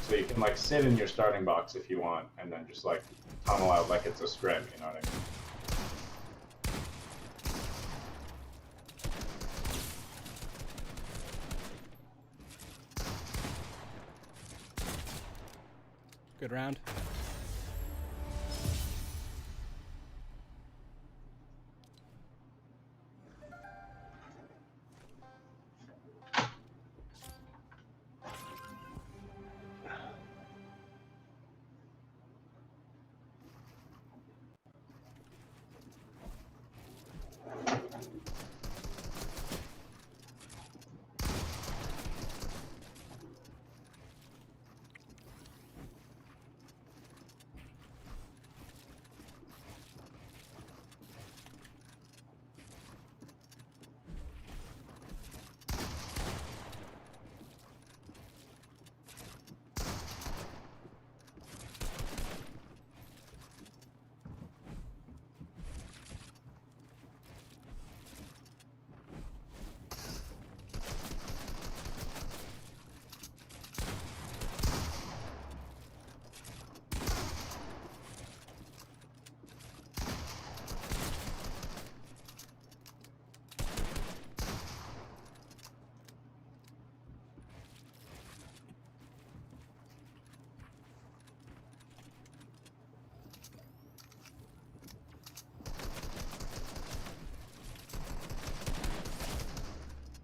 [SPEAKER 4] So you can like sit in your starting box if you want, and then just like tunnel out like it's a scrim, you know what I mean?
[SPEAKER 1] Good round.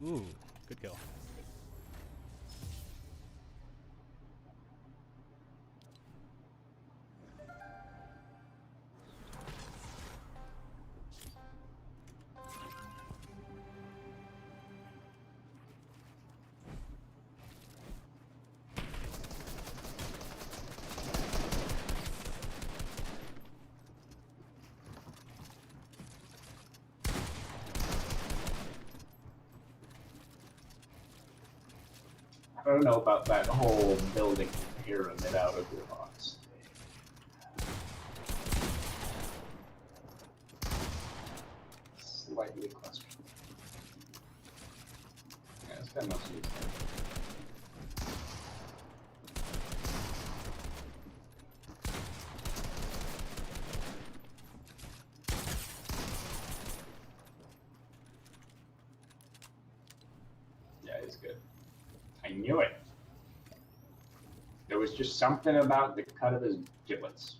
[SPEAKER 1] Ooh, good kill.
[SPEAKER 4] I don't know about that whole building pyramid out of your box. Slightly questionable. This guy must use it. Yeah, he's good. I knew it. There was just something about the cut of his giblets.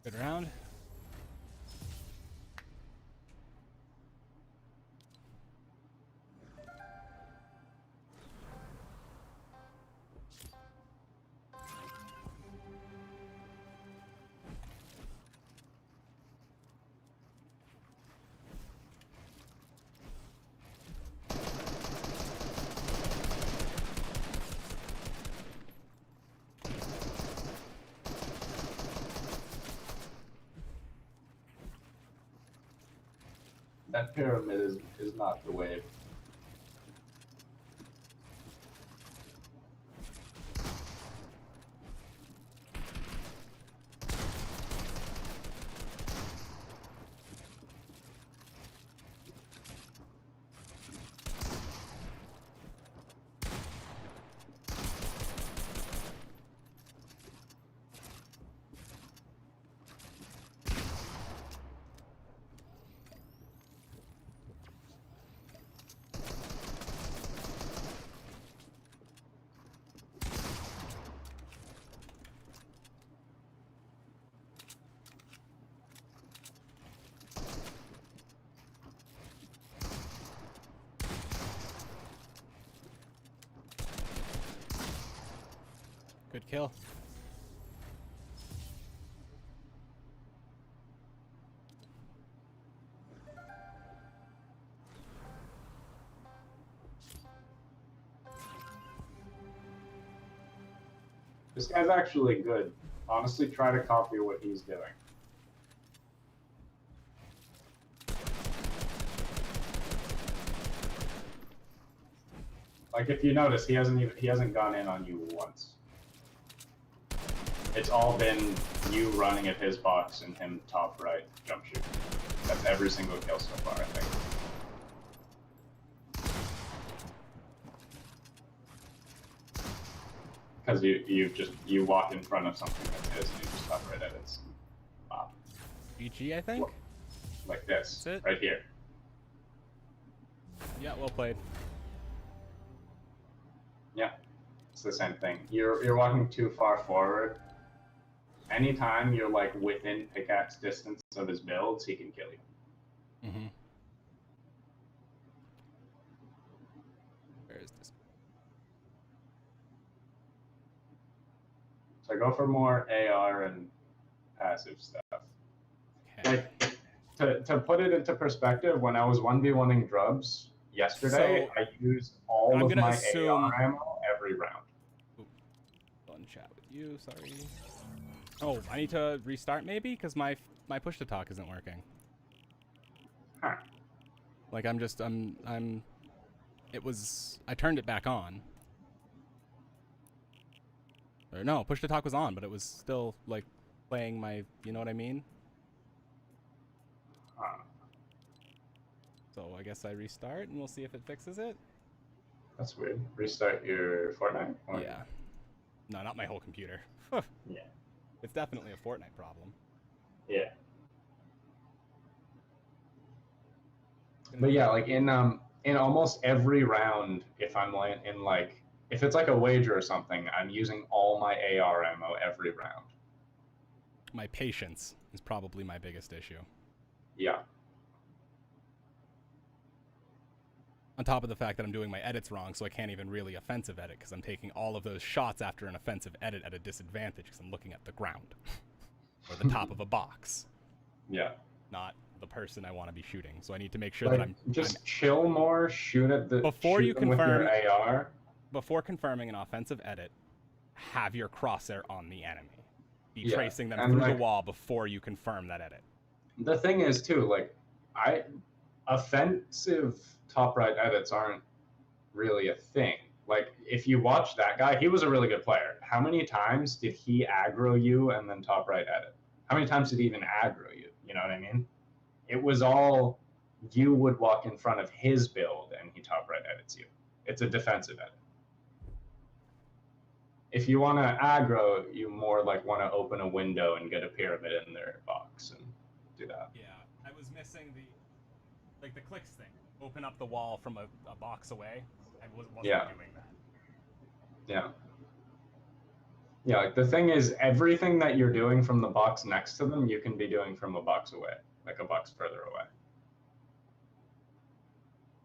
[SPEAKER 1] Good round.
[SPEAKER 4] That pyramid is not the wave.
[SPEAKER 1] Good kill.
[SPEAKER 4] This guy's actually good. Honestly, try to copy what he's doing. Like if you notice, he hasn't gone in on you once. It's all been you running at his box and him top right jump shoot. That's every single kill so far, I think. Because you walk in front of something that's his and you just top right at it. Wow.
[SPEAKER 1] GG, I think.
[SPEAKER 4] Like this,
[SPEAKER 1] That's it.
[SPEAKER 4] right here.
[SPEAKER 1] Yeah, well played.
[SPEAKER 4] Yeah, it's the same thing. You're walking too far forward. Anytime you're like within pickaxe distance of his builds, he can kill you.
[SPEAKER 1] Mm-hmm. Where is this?
[SPEAKER 4] So go for more AR and passive stuff.
[SPEAKER 1] Okay.
[SPEAKER 4] Like to put it into perspective, when I was 1v1ing Drubs yesterday,
[SPEAKER 1] So,
[SPEAKER 4] I used all
[SPEAKER 1] I'm
[SPEAKER 4] of
[SPEAKER 1] gonna
[SPEAKER 4] my
[SPEAKER 1] assume-
[SPEAKER 4] AR ammo every round.
[SPEAKER 1] Fun chat with you. Sorry. Oh, I need to restart maybe because my push to talk isn't working.
[SPEAKER 4] Huh.
[SPEAKER 1] Like I'm I turned it back on. Or no, push to talk was on, but it was still like playing my, you know what I mean?
[SPEAKER 4] Huh.
[SPEAKER 1] So I guess I restart and we'll see if it fixes it.
[SPEAKER 4] That's weird. Restart your Fortnite? Or-
[SPEAKER 1] Yeah. No, not my whole computer.
[SPEAKER 4] Yeah.
[SPEAKER 1] It's definitely a Fortnite problem.
[SPEAKER 4] Yeah. But yeah, like in almost every round, if I'm in like if it's like a wager or something, I'm using all my AR ammo every round.
[SPEAKER 1] My patience is probably my biggest issue.
[SPEAKER 4] Yeah.
[SPEAKER 1] On top of the fact that I'm doing my edits wrong, so I can't even really offensive edit because I'm taking all of those shots after an offensive edit at a disadvantage because I'm looking at the ground or the top of a box,
[SPEAKER 4] Yeah.
[SPEAKER 1] not the person I want to be shooting. So I need to make sure
[SPEAKER 4] Like,
[SPEAKER 1] that I'm
[SPEAKER 4] just chill more, shoot at the
[SPEAKER 1] Before you
[SPEAKER 4] shoot them with your
[SPEAKER 1] confirm-
[SPEAKER 4] AR.
[SPEAKER 1] before confirming an offensive edit, have your crosshair on the enemy. Be
[SPEAKER 4] Yeah,
[SPEAKER 1] tracing them
[SPEAKER 4] and
[SPEAKER 1] through
[SPEAKER 4] like-
[SPEAKER 1] the wall before you confirm that edit.
[SPEAKER 4] The thing is too, like offensive top right edits aren't really a thing. Like, if you watch that guy, he was a really good player. How many times did he aggro you and then top right edit? How many times did he even aggro you? You know what I mean? It was all you would walk in front of his build and he top right edits you. It's a defensive edit. If you want to aggro, you more like want to open a window and get a pyramid in their box and do that.
[SPEAKER 1] Yeah, I was missing the clicks thing. Open up the wall from a box away. I wasn't doing that.
[SPEAKER 4] Yeah. Yeah, like the thing is, everything that you're doing from the box next to them, you can be doing from a box away, like a box further away.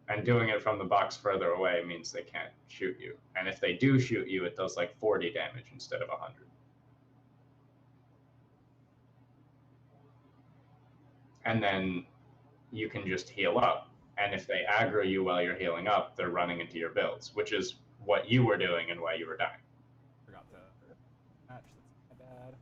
[SPEAKER 4] And doing it from the box further away means they can't shoot you. And if they do shoot you, it does like 40 damage instead of 100. And then you can just heal up. And if they aggro you while you're healing up, they're running into your builds, which is what you were doing and why you were dying.
[SPEAKER 1] Forgot to match. That's my bad.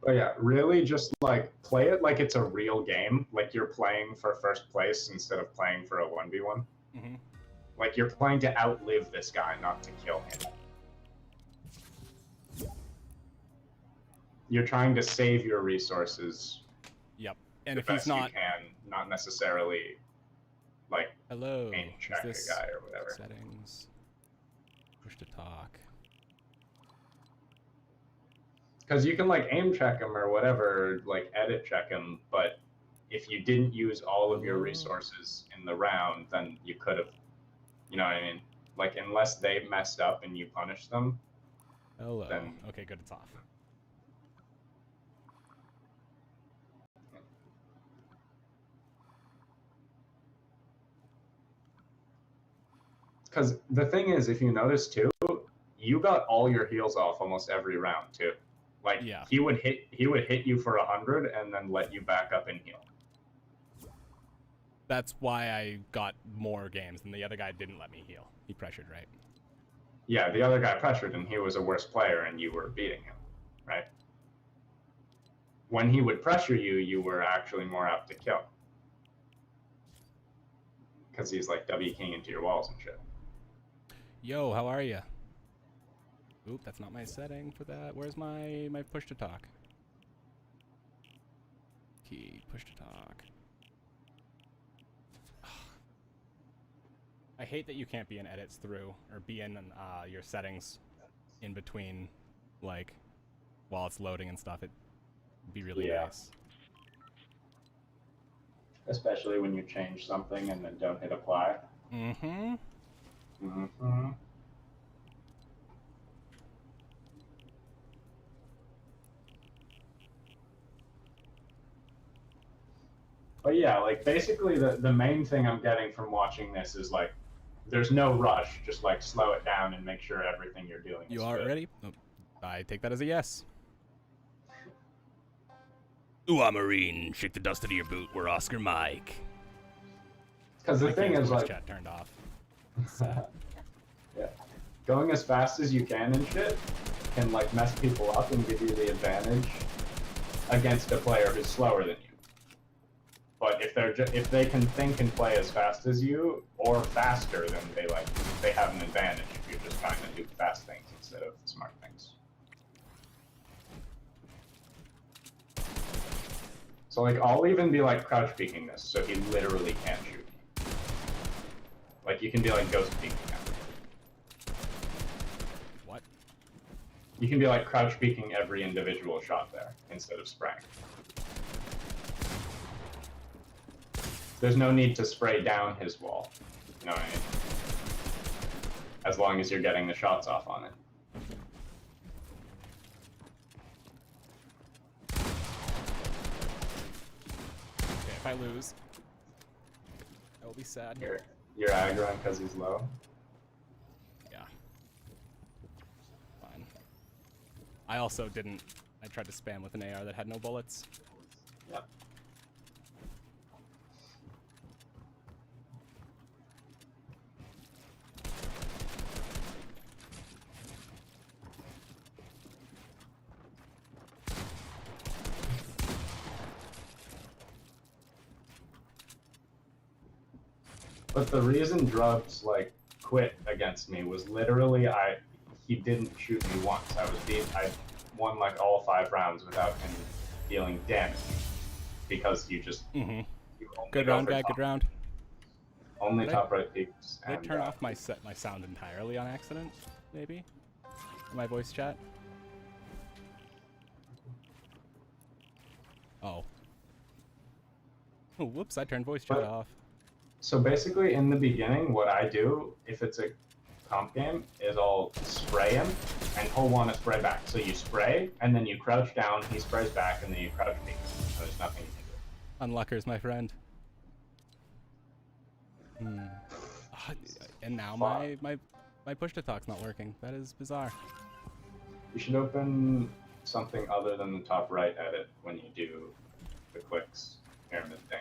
[SPEAKER 4] But yeah, really just like play it like it's a real game, like you're playing for first place instead of playing for a 1v1.
[SPEAKER 1] Mm-hmm.
[SPEAKER 4] Like you're playing to outlive this guy, not to kill him. You're trying to save your resources.
[SPEAKER 1] Yep. And
[SPEAKER 4] the
[SPEAKER 1] if he's
[SPEAKER 4] best
[SPEAKER 1] not,
[SPEAKER 4] you can, not necessarily like
[SPEAKER 1] hello,
[SPEAKER 4] aim check a guy or whatever.
[SPEAKER 1] Settings. Push to talk.
[SPEAKER 4] Because you can like aim check him or whatever, like edit check him, but if you didn't use all of your resources in the round, then you could have, you know what I mean? Like unless they messed up and you punished them.
[SPEAKER 1] Hello.
[SPEAKER 4] Then,
[SPEAKER 1] okay, good. It's off.
[SPEAKER 4] because the thing is, if you notice too, you got all your heals off almost every round too. Like
[SPEAKER 1] Yeah.
[SPEAKER 4] he would hit you for 100 and then let you back up and heal.
[SPEAKER 1] That's why I got more games, and the other guy didn't let me heal. He pressured, right?
[SPEAKER 4] Yeah, the other guy pressured and he was a worse player and you were beating him, right? When he would pressure you, you were actually more apt to kill. Because he's like W king into your walls and shit.
[SPEAKER 1] Yo, how are you? Oop, that's not my setting for that. Where's my push to talk? Key, push to talk. I hate that you can't be in edits through, or be in your settings in between, like, while it's loading and stuff. It'd be really nice.
[SPEAKER 4] Especially when you change something and then don't hit apply.
[SPEAKER 1] Mm-hmm.
[SPEAKER 4] Mm-hmm. But yeah, like basically the main thing I'm getting from watching this is like, there's no rush. Just like slow it down and make sure everything you're doing is
[SPEAKER 1] You are
[SPEAKER 4] good.
[SPEAKER 1] ready? Oh, I take that as a yes. Ooh, I'm Marine. Shake the dust out of your boot. We're Oscar Mike.
[SPEAKER 4] Because the thing is like,
[SPEAKER 1] chat turned off.
[SPEAKER 4] yeah, going as fast as you can and shit can like mess people up and give you the advantage against a player who's slower than you. But if they can think and play as fast as you or faster, then they have an advantage if you're just trying to do fast things instead of smart things. So like I'll even be like crouch peeking this, so he literally can't shoot me. Like you can be like ghost peeking him.
[SPEAKER 1] What?
[SPEAKER 4] You can be like crouch peeking every individual shot there instead of spraying. There's no need to spray down his wall. You know what I mean? As long as you're getting the shots off on it.
[SPEAKER 1] Okay, if I lose, I will be sad.
[SPEAKER 4] You're aggroing because he's low.
[SPEAKER 1] Yeah. Fine. I also didn't. I tried to spam with an AR that had no bullets.
[SPEAKER 4] Yep. But the reason Drubs like quit against me was literally he didn't shoot me once. I won like all 5 rounds without him dealing damage because you just you only
[SPEAKER 1] Good
[SPEAKER 4] go
[SPEAKER 1] round,
[SPEAKER 4] for
[SPEAKER 1] guy.
[SPEAKER 4] top,
[SPEAKER 1] Good round.
[SPEAKER 4] only
[SPEAKER 1] Did
[SPEAKER 4] top right peaks.
[SPEAKER 1] Did I
[SPEAKER 4] And,
[SPEAKER 1] turn off my sound entirely on accident? Maybe. My voice chat. Oh. Oh, whoops! I turned voice chat off.
[SPEAKER 4] So basically, in the beginning, what I do if it's a comp game is I'll spray him, and he'll want to spray back. So you spray, and then you crouch down. He sprays back, and then you crouch peek. So there's nothing you can do.
[SPEAKER 1] Unluckers, my friend. And now my push to talk's not working. That is bizarre.
[SPEAKER 4] You should open something other than the top right edit when you do the clicks pyramid thing.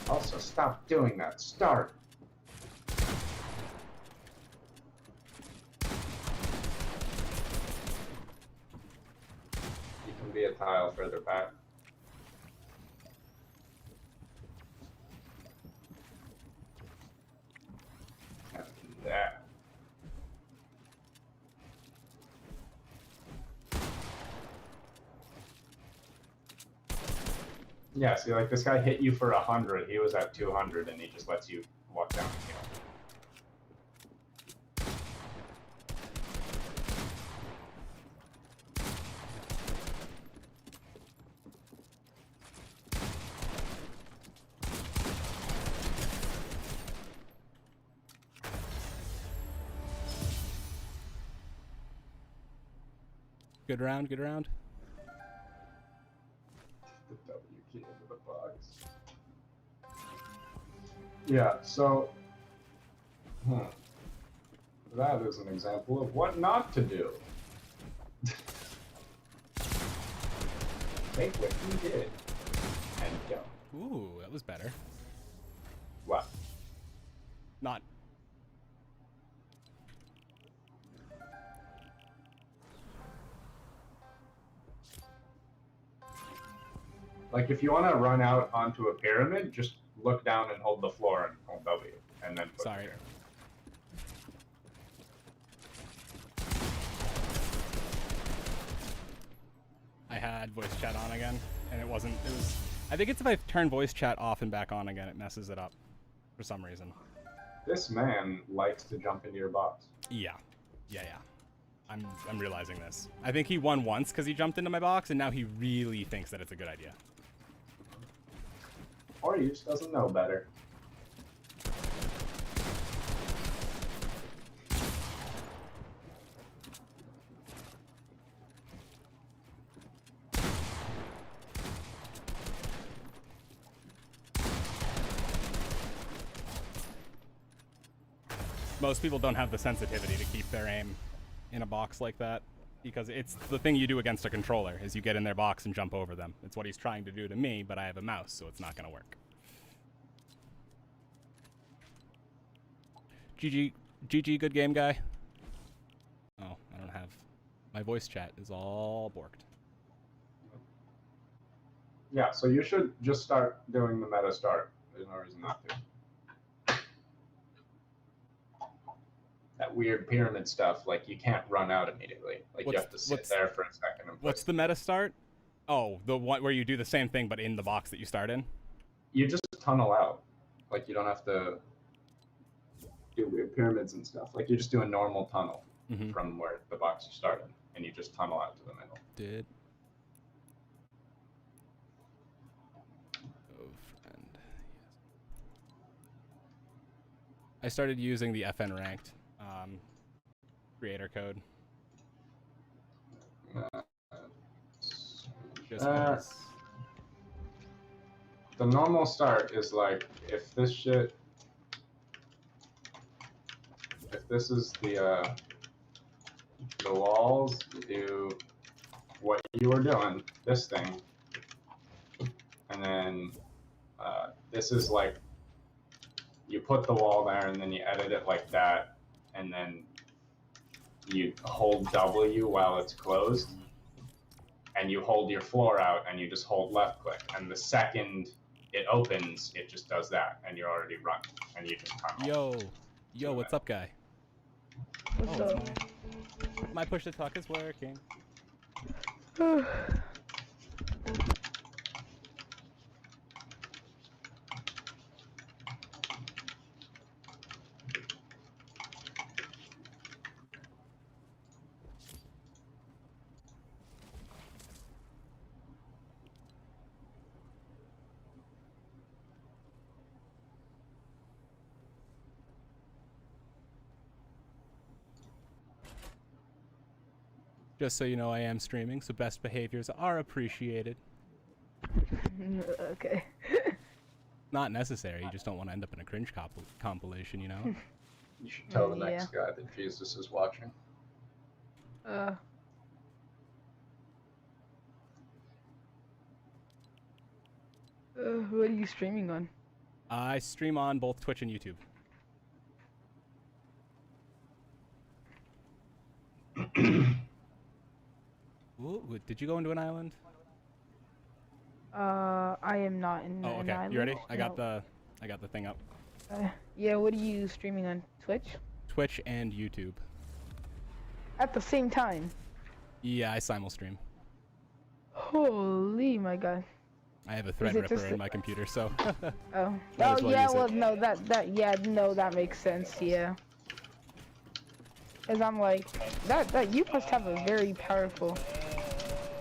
[SPEAKER 4] Also, stop doing that. Start. You can be a tile further back. And that. Yeah, see, like this guy hit you for 100. He was at 200, and he just lets you walk down the hill.
[SPEAKER 1] Good round. Good round.
[SPEAKER 4] The W key into the box. Yeah, so that is an example of what not to do. Take what you did and go.
[SPEAKER 1] Ooh, that was better.
[SPEAKER 4] What?
[SPEAKER 1] Not.
[SPEAKER 4] Like if you want to run out onto a pyramid, just look down and hold the floor and hold W, and then.
[SPEAKER 1] Sorry. I had voice chat on again, and it wasn't. It was. I think it's if I turn voice chat off and back on again, it messes it up for some reason.
[SPEAKER 4] This man likes to jump into your box.
[SPEAKER 1] Yeah. I'm realizing this. I think he won once because he jumped into my box, and now he really thinks that it's a good idea.
[SPEAKER 4] Or he just doesn't know better.
[SPEAKER 1] Most people don't have the sensitivity to keep their aim in a box like that, because it's the thing you do against a controller is you get in their box and jump over them. It's what he's trying to do to me, but I have a mouse, so it's not going to work. GG, good game, guy. Oh, I don't have... My voice chat is all borked.
[SPEAKER 4] Yeah, so you should just start doing the meta start. There's no reason not to. That weird pyramid stuff, like you can't run out immediately. Like you have to sit there for a second. And
[SPEAKER 1] what's the meta start? Oh, the one where you do the same thing but in the box that you start in?
[SPEAKER 4] You just tunnel out. Like you don't have to do weird pyramids and stuff. Like you just do a normal tunnel from where the box you started, and you just tunnel out to the middle.
[SPEAKER 1] Did. Oh, friend. Yes. I started using the FN ranked creator code. Just 'cause.
[SPEAKER 4] The normal start is like if this is the walls, you do what you were doing, this thing, and then this is like you put the wall there and then you edit it like that, and then you hold W while it's closed, and you hold your floor out, and you just hold left click. And the second it opens, it just does that, and you're already running, and you just tunnel.
[SPEAKER 1] Yo, what's up, guy?
[SPEAKER 7] What's
[SPEAKER 1] Oh,
[SPEAKER 7] up?
[SPEAKER 1] my push to talk is working. Just so you know, I am streaming, so best behaviors are appreciated.
[SPEAKER 7] Okay.
[SPEAKER 1] Not necessary, you just don't want to end up in a cringe compilation, you know?
[SPEAKER 4] You should tell the next guy that Jesus is watching.
[SPEAKER 7] What are you streaming on?
[SPEAKER 1] I stream on both Twitch and YouTube. Ooh, did you go into an island?
[SPEAKER 7] I am not in
[SPEAKER 1] Oh,
[SPEAKER 7] an
[SPEAKER 1] okay.
[SPEAKER 7] island.
[SPEAKER 1] You ready? I got
[SPEAKER 7] No.
[SPEAKER 1] the thing up.
[SPEAKER 7] Yeah, what are you streaming on? Twitch?
[SPEAKER 1] Twitch and YouTube.
[SPEAKER 7] At the same time?
[SPEAKER 1] Yeah, I simul stream.
[SPEAKER 7] Holy my god.
[SPEAKER 1] I have a
[SPEAKER 7] Is it
[SPEAKER 1] Threadripper
[SPEAKER 7] just
[SPEAKER 1] in my computer, so.
[SPEAKER 7] Oh.
[SPEAKER 1] Might
[SPEAKER 7] Oh
[SPEAKER 1] as well
[SPEAKER 7] yeah,
[SPEAKER 1] use it.
[SPEAKER 7] well no, that makes sense, yeah. Cause I'm like, that you must have a very powerful,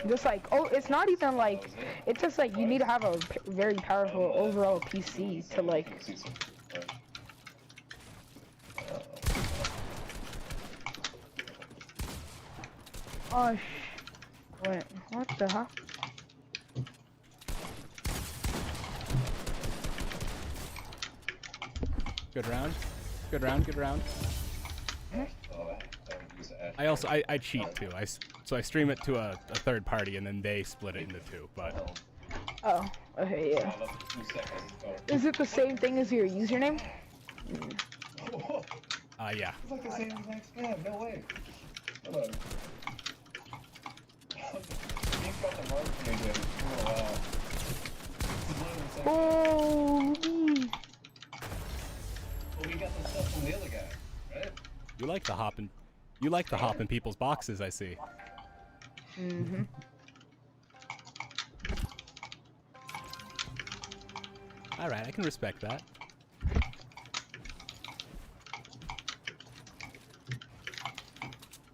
[SPEAKER 7] just like, oh, it's not even like, it's just like you need to have a very powerful overall PC to like. Oh wait, what the hell?
[SPEAKER 1] Good round. Good round, good round. I cheat too. So I stream it to a third party and then they split it into two, but.
[SPEAKER 7] Oh, okay, yeah. Is it the same thing as your username?
[SPEAKER 1] Yeah.
[SPEAKER 8] It's like the same exact scam, no way. Hello. He's got the mark again. Oh, wow.
[SPEAKER 7] Oh.
[SPEAKER 8] Well, we got the stuff from the other guy, right?
[SPEAKER 1] You like the hop in people's boxes, I see.
[SPEAKER 7] Mm-hmm.
[SPEAKER 1] Alright, I can respect that.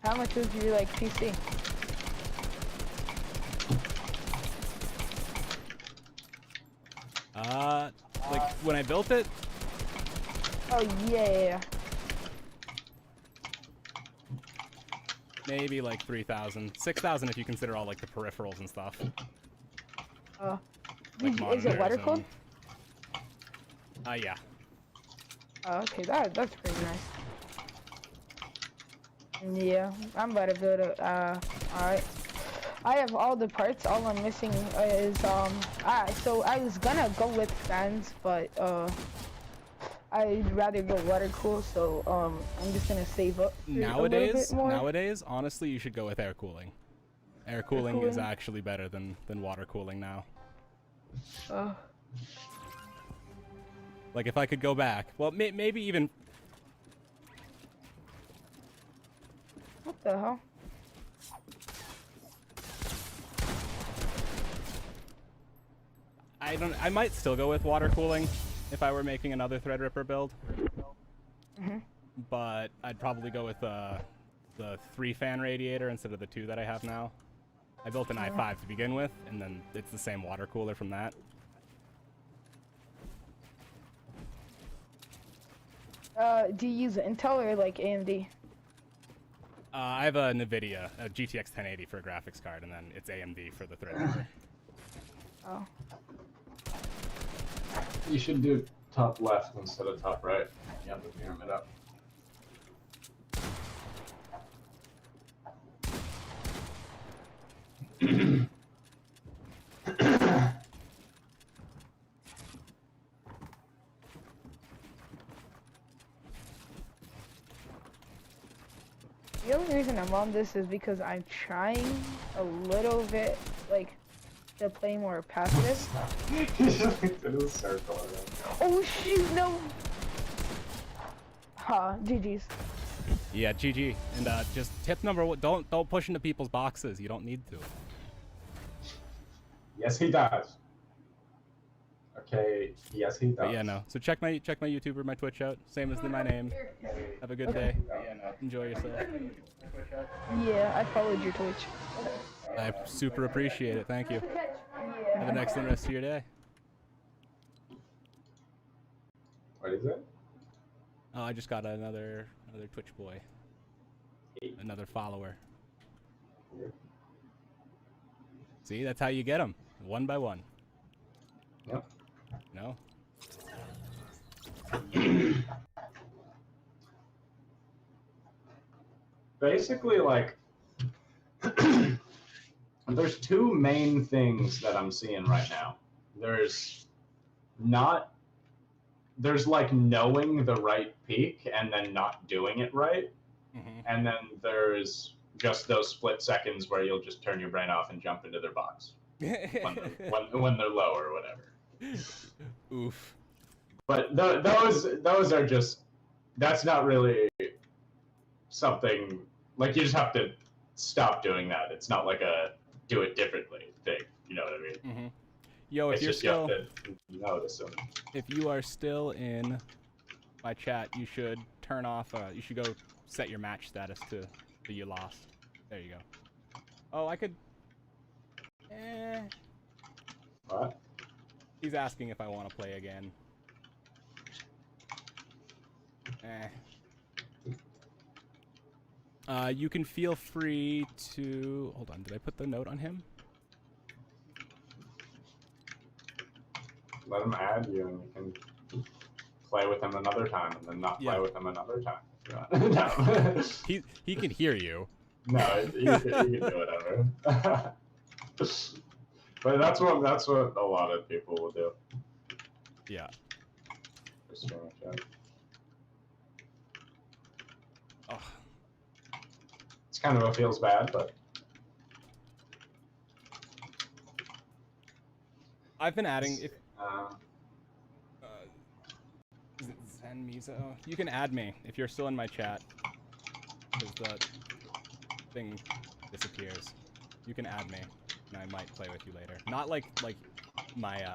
[SPEAKER 7] How much is your like PC?
[SPEAKER 1] Like when I built it,
[SPEAKER 7] Oh yeah.
[SPEAKER 1] maybe like 3,000. 6,000 if you consider all like the peripherals and stuff. Like
[SPEAKER 7] Is it water cooled?
[SPEAKER 1] Yeah.
[SPEAKER 7] Oh, okay, that's pretty nice. Yeah, I'm about to build a, alright. I have all the parts, all I'm missing is, so I was gonna go with fans, but, I'd rather go water cool, so, I'm just gonna save up for a little bit more.
[SPEAKER 1] Nowadays, honestly, you should go with air cooling. Air cooling is actually better than water cooling now. Like if I could go back, well, maybe even.
[SPEAKER 7] What the hell?
[SPEAKER 1] I might still go with water cooling if I were making another Threadripper build. But I'd probably go with the 3-fan radiator instead of the 2 that I have now. I built an i5 to begin with, and then it's the same water cooler from that.
[SPEAKER 7] Do you use Intel or like AMD?
[SPEAKER 1] I have a NVIDIA, a GTX 1080 for a graphics card, and then it's AMD for the Threadripper.
[SPEAKER 7] Oh.
[SPEAKER 4] You should do top left instead of top right. You have the pyramid up.
[SPEAKER 7] The only reason I'm on this is because I'm trying a little bit, like, to play more passive.
[SPEAKER 4] You just like did a circle around.
[SPEAKER 7] Oh shoot, no! Ha, GG's.
[SPEAKER 1] Yeah, GG. And just tip number one: don't push into people's boxes. You don't need to.
[SPEAKER 4] Yes, he does. Okay. Yes, he does.
[SPEAKER 1] But yeah, no. So check my YouTube or my Twitch out. Same as my name. Have a good day. Enjoy yourself.
[SPEAKER 7] Yeah, I followed your Twitch.
[SPEAKER 1] I super appreciate it. Thank you.
[SPEAKER 7] Yeah.
[SPEAKER 1] Have an excellent rest of your day.
[SPEAKER 4] What is it?
[SPEAKER 1] Oh, I just got another Twitch boy. Another follower. See, that's how you get them. One by one.
[SPEAKER 4] Yep.
[SPEAKER 1] No?
[SPEAKER 4] Basically, like, there's two main things that I'm seeing right now. There's like knowing the right peak and then not doing it right.
[SPEAKER 1] Mm-hmm.
[SPEAKER 4] And then there's just those split seconds where you'll just turn your brain off and jump into their box when they're low or whatever.
[SPEAKER 1] Oof.
[SPEAKER 4] But those are just, that's not really something, like, you just have to stop doing that. It's not like a do it differently thing. You know what I mean?
[SPEAKER 1] Mm-hmm. Yo, if
[SPEAKER 4] It's
[SPEAKER 1] you're
[SPEAKER 4] just
[SPEAKER 1] still,
[SPEAKER 4] you have to notice them.
[SPEAKER 1] if you are still in my chat, you should turn off. You should go set your match status to you lost. There you go. Oh, I could.
[SPEAKER 4] What?
[SPEAKER 1] He's asking if I want to play again. You can feel free to. Hold on, did I put the note on him?
[SPEAKER 4] Let him add you, and you can play with him another time, and then not play with him another time. No.
[SPEAKER 1] He can hear you.
[SPEAKER 4] No, you can do whatever. But that's what a lot of people will do.
[SPEAKER 1] Yeah. Oh.
[SPEAKER 4] It's kind of a feels bad, but
[SPEAKER 1] I've been adding. If
[SPEAKER 4] uh,
[SPEAKER 1] is it Zen Miso? You can add me if you're still in my chat. Because the thing disappears. You can add me, and I might play with you later. Not like my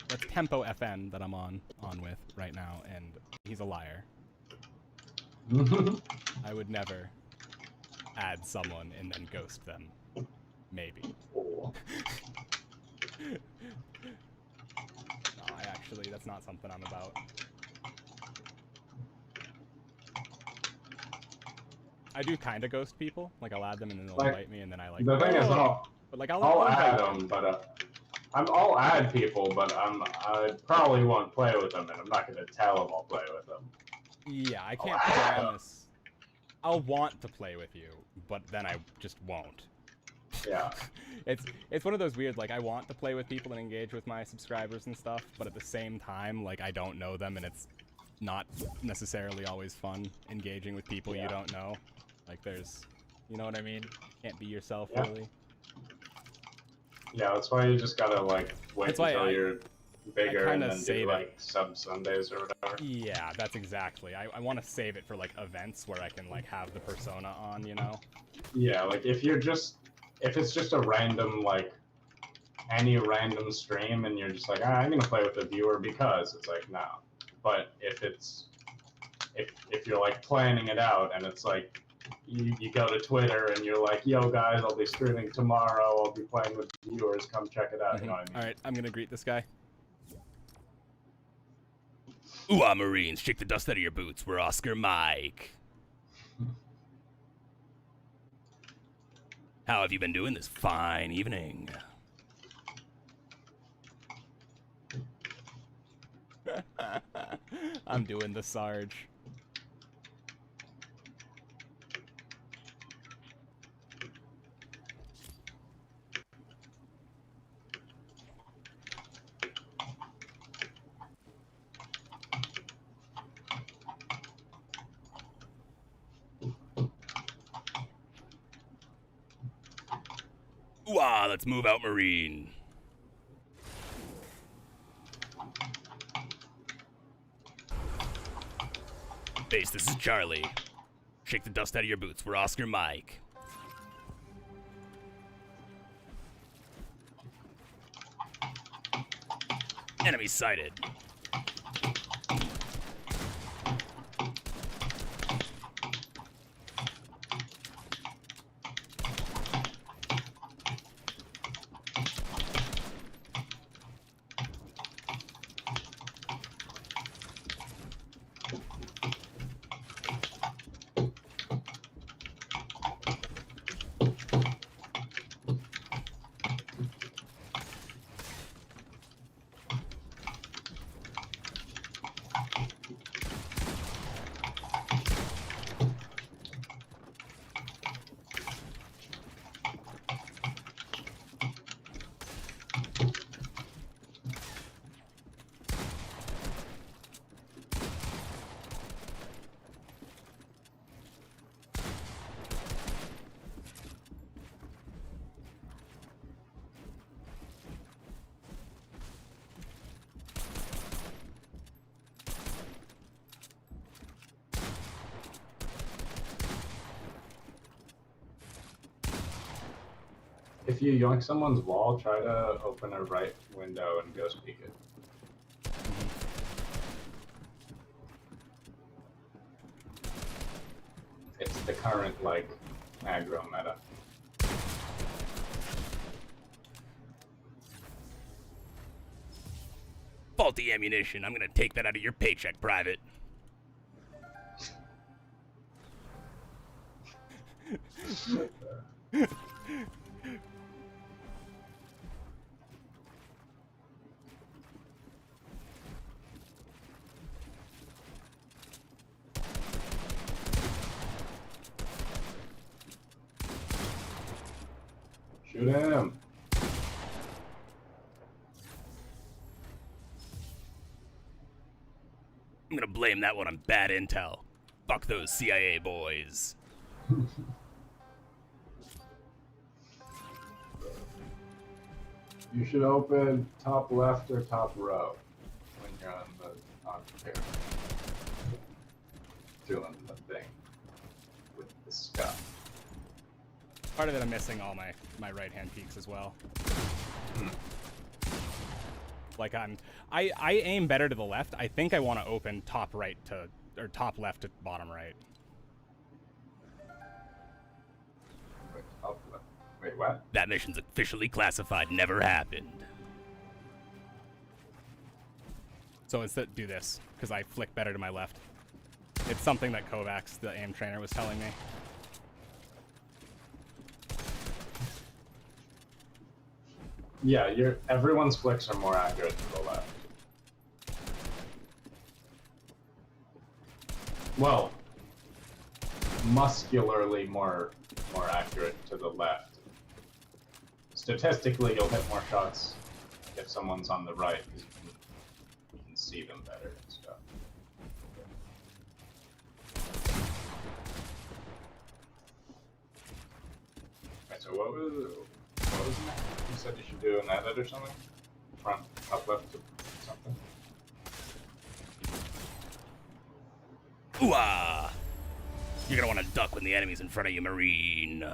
[SPEAKER 1] that's Tempo FN that I'm on with right now, and he's a liar. I would never add someone and then ghost them. Maybe. No, that's not something I'm about. I do kind of ghost people. Like, I'll add them and then they'll
[SPEAKER 4] like,
[SPEAKER 1] invite me, and then I like.
[SPEAKER 4] The thing is,
[SPEAKER 1] but like
[SPEAKER 4] I'll add
[SPEAKER 1] invite
[SPEAKER 4] them, but I'll add people, but I probably won't play with them, and I'm not going to tell them I'll play with them.
[SPEAKER 1] Yeah, I can't promise. I'll want to play with you, but then I just won't.
[SPEAKER 4] Yeah.
[SPEAKER 1] It's one of those weird, like, I want to play with people and engage with my subscribers and stuff, but at the same time, like, I don't know them, and it's not necessarily always fun engaging with people you don't know. Like, there's, you know what I mean? Can't be yourself, really.
[SPEAKER 4] Yeah, that's why you just gotta, like, wait until you're bigger and then do, like, sub-Sundays or whatever.
[SPEAKER 1] Yeah, that's exactly. I want to save it for, like, events where I can, like, have the persona on, you know?
[SPEAKER 4] Yeah, like, if it's just a random, like, any random stream and you're just like, I'm gonna play with the viewer because, it's like, no. But if you're, like, planning it out and it's like, you go to Twitter and you're like, yo guys, I'll be streaming tomorrow, I'll be playing with viewers, come check it out, you know what I mean?
[SPEAKER 1] Alright, I'm gonna greet this guy. Ooh, Marines, shake the dust out of your boots, we're Oscar Mike. How have you been doing this fine evening? I'm doing the Sarge. Ooh-ah, let's move out, Marine. Base, this is Charlie. Shake the dust out of your boots. We're Oscar Mike. Enemy sighted.
[SPEAKER 4] If you yoink someone's wall, try to open a right window and ghost peek it. It's the current, like, aggro meta.
[SPEAKER 1] Faulty ammunition. I'm gonna take that out of your paycheck, Private.
[SPEAKER 4] Shoot him!
[SPEAKER 1] I'm gonna blame that one on bad intel. Fuck those CIA boys.
[SPEAKER 4] You should open top left or top row when you're on camera. Doing the thing with the stuff.
[SPEAKER 1] Part of it, I'm missing all my right-hand peaks as well. Like I aim better to the left. I think I want to open top right to, or top left to bottom right.
[SPEAKER 4] Wait, top left. Wait, what?
[SPEAKER 1] That mission's officially classified. Never happened. So instead, do this because I flick better to my left. It's something that Kovacs, the aim trainer, was telling me.
[SPEAKER 4] Yeah, everyone's flicks are more accurate to the left. Well, muscularly more accurate to the left. Statistically, you'll hit more shots if someone's on the right because you can see them better and stuff. Alright, so what was it? You said you should do an edit or something? Front, up, left, or something?
[SPEAKER 1] Ooh-ah! You're gonna want to duck when the enemy's in front of you, Marine.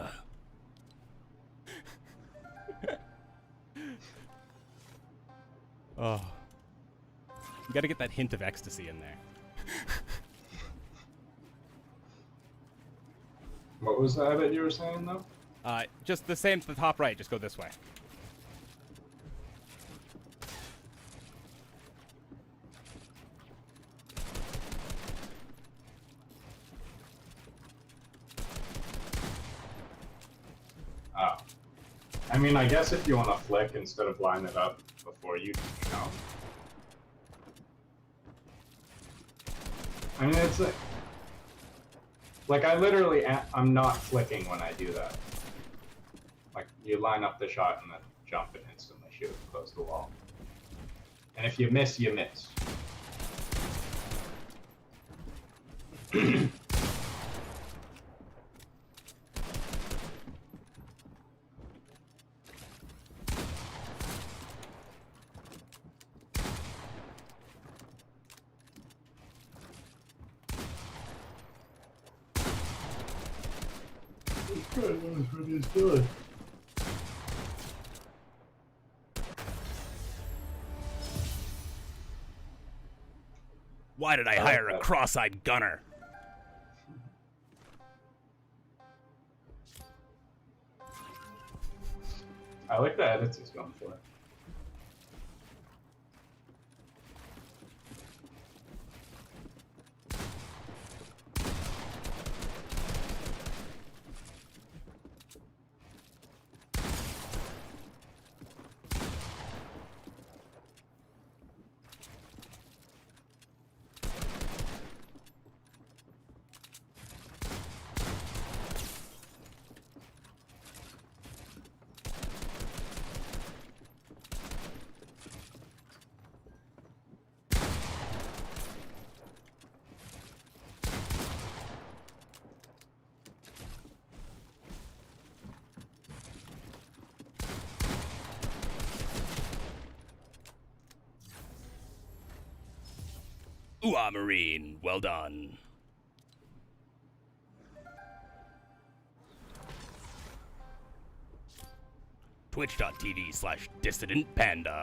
[SPEAKER 1] Oh. You gotta get that hint of ecstasy in there.
[SPEAKER 4] What was the edit you were saying, though?
[SPEAKER 1] Just the same to the top right, just go this way.
[SPEAKER 4] Oh. I mean, I guess if you want to flick instead of line it up before you know. I mean, it's like I literally, I'm not flicking when I do that. Like, you line up the shot and then jump and instantly shoot and close the wall. And if you miss, you miss. God knows what he's doing.
[SPEAKER 1] Why did I hire a cross-eyed gunner?
[SPEAKER 4] I like the edits he's going for.
[SPEAKER 1] Ooh, Marine, well done. Twitch.tv/dissidentpanda. A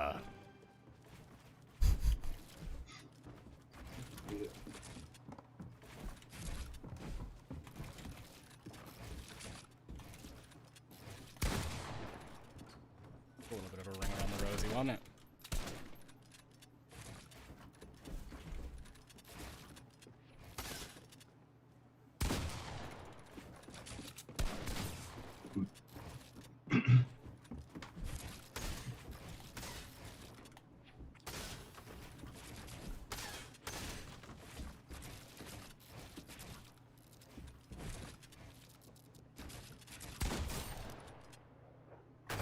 [SPEAKER 1] little bit of a ring around the rosy, wasn't it?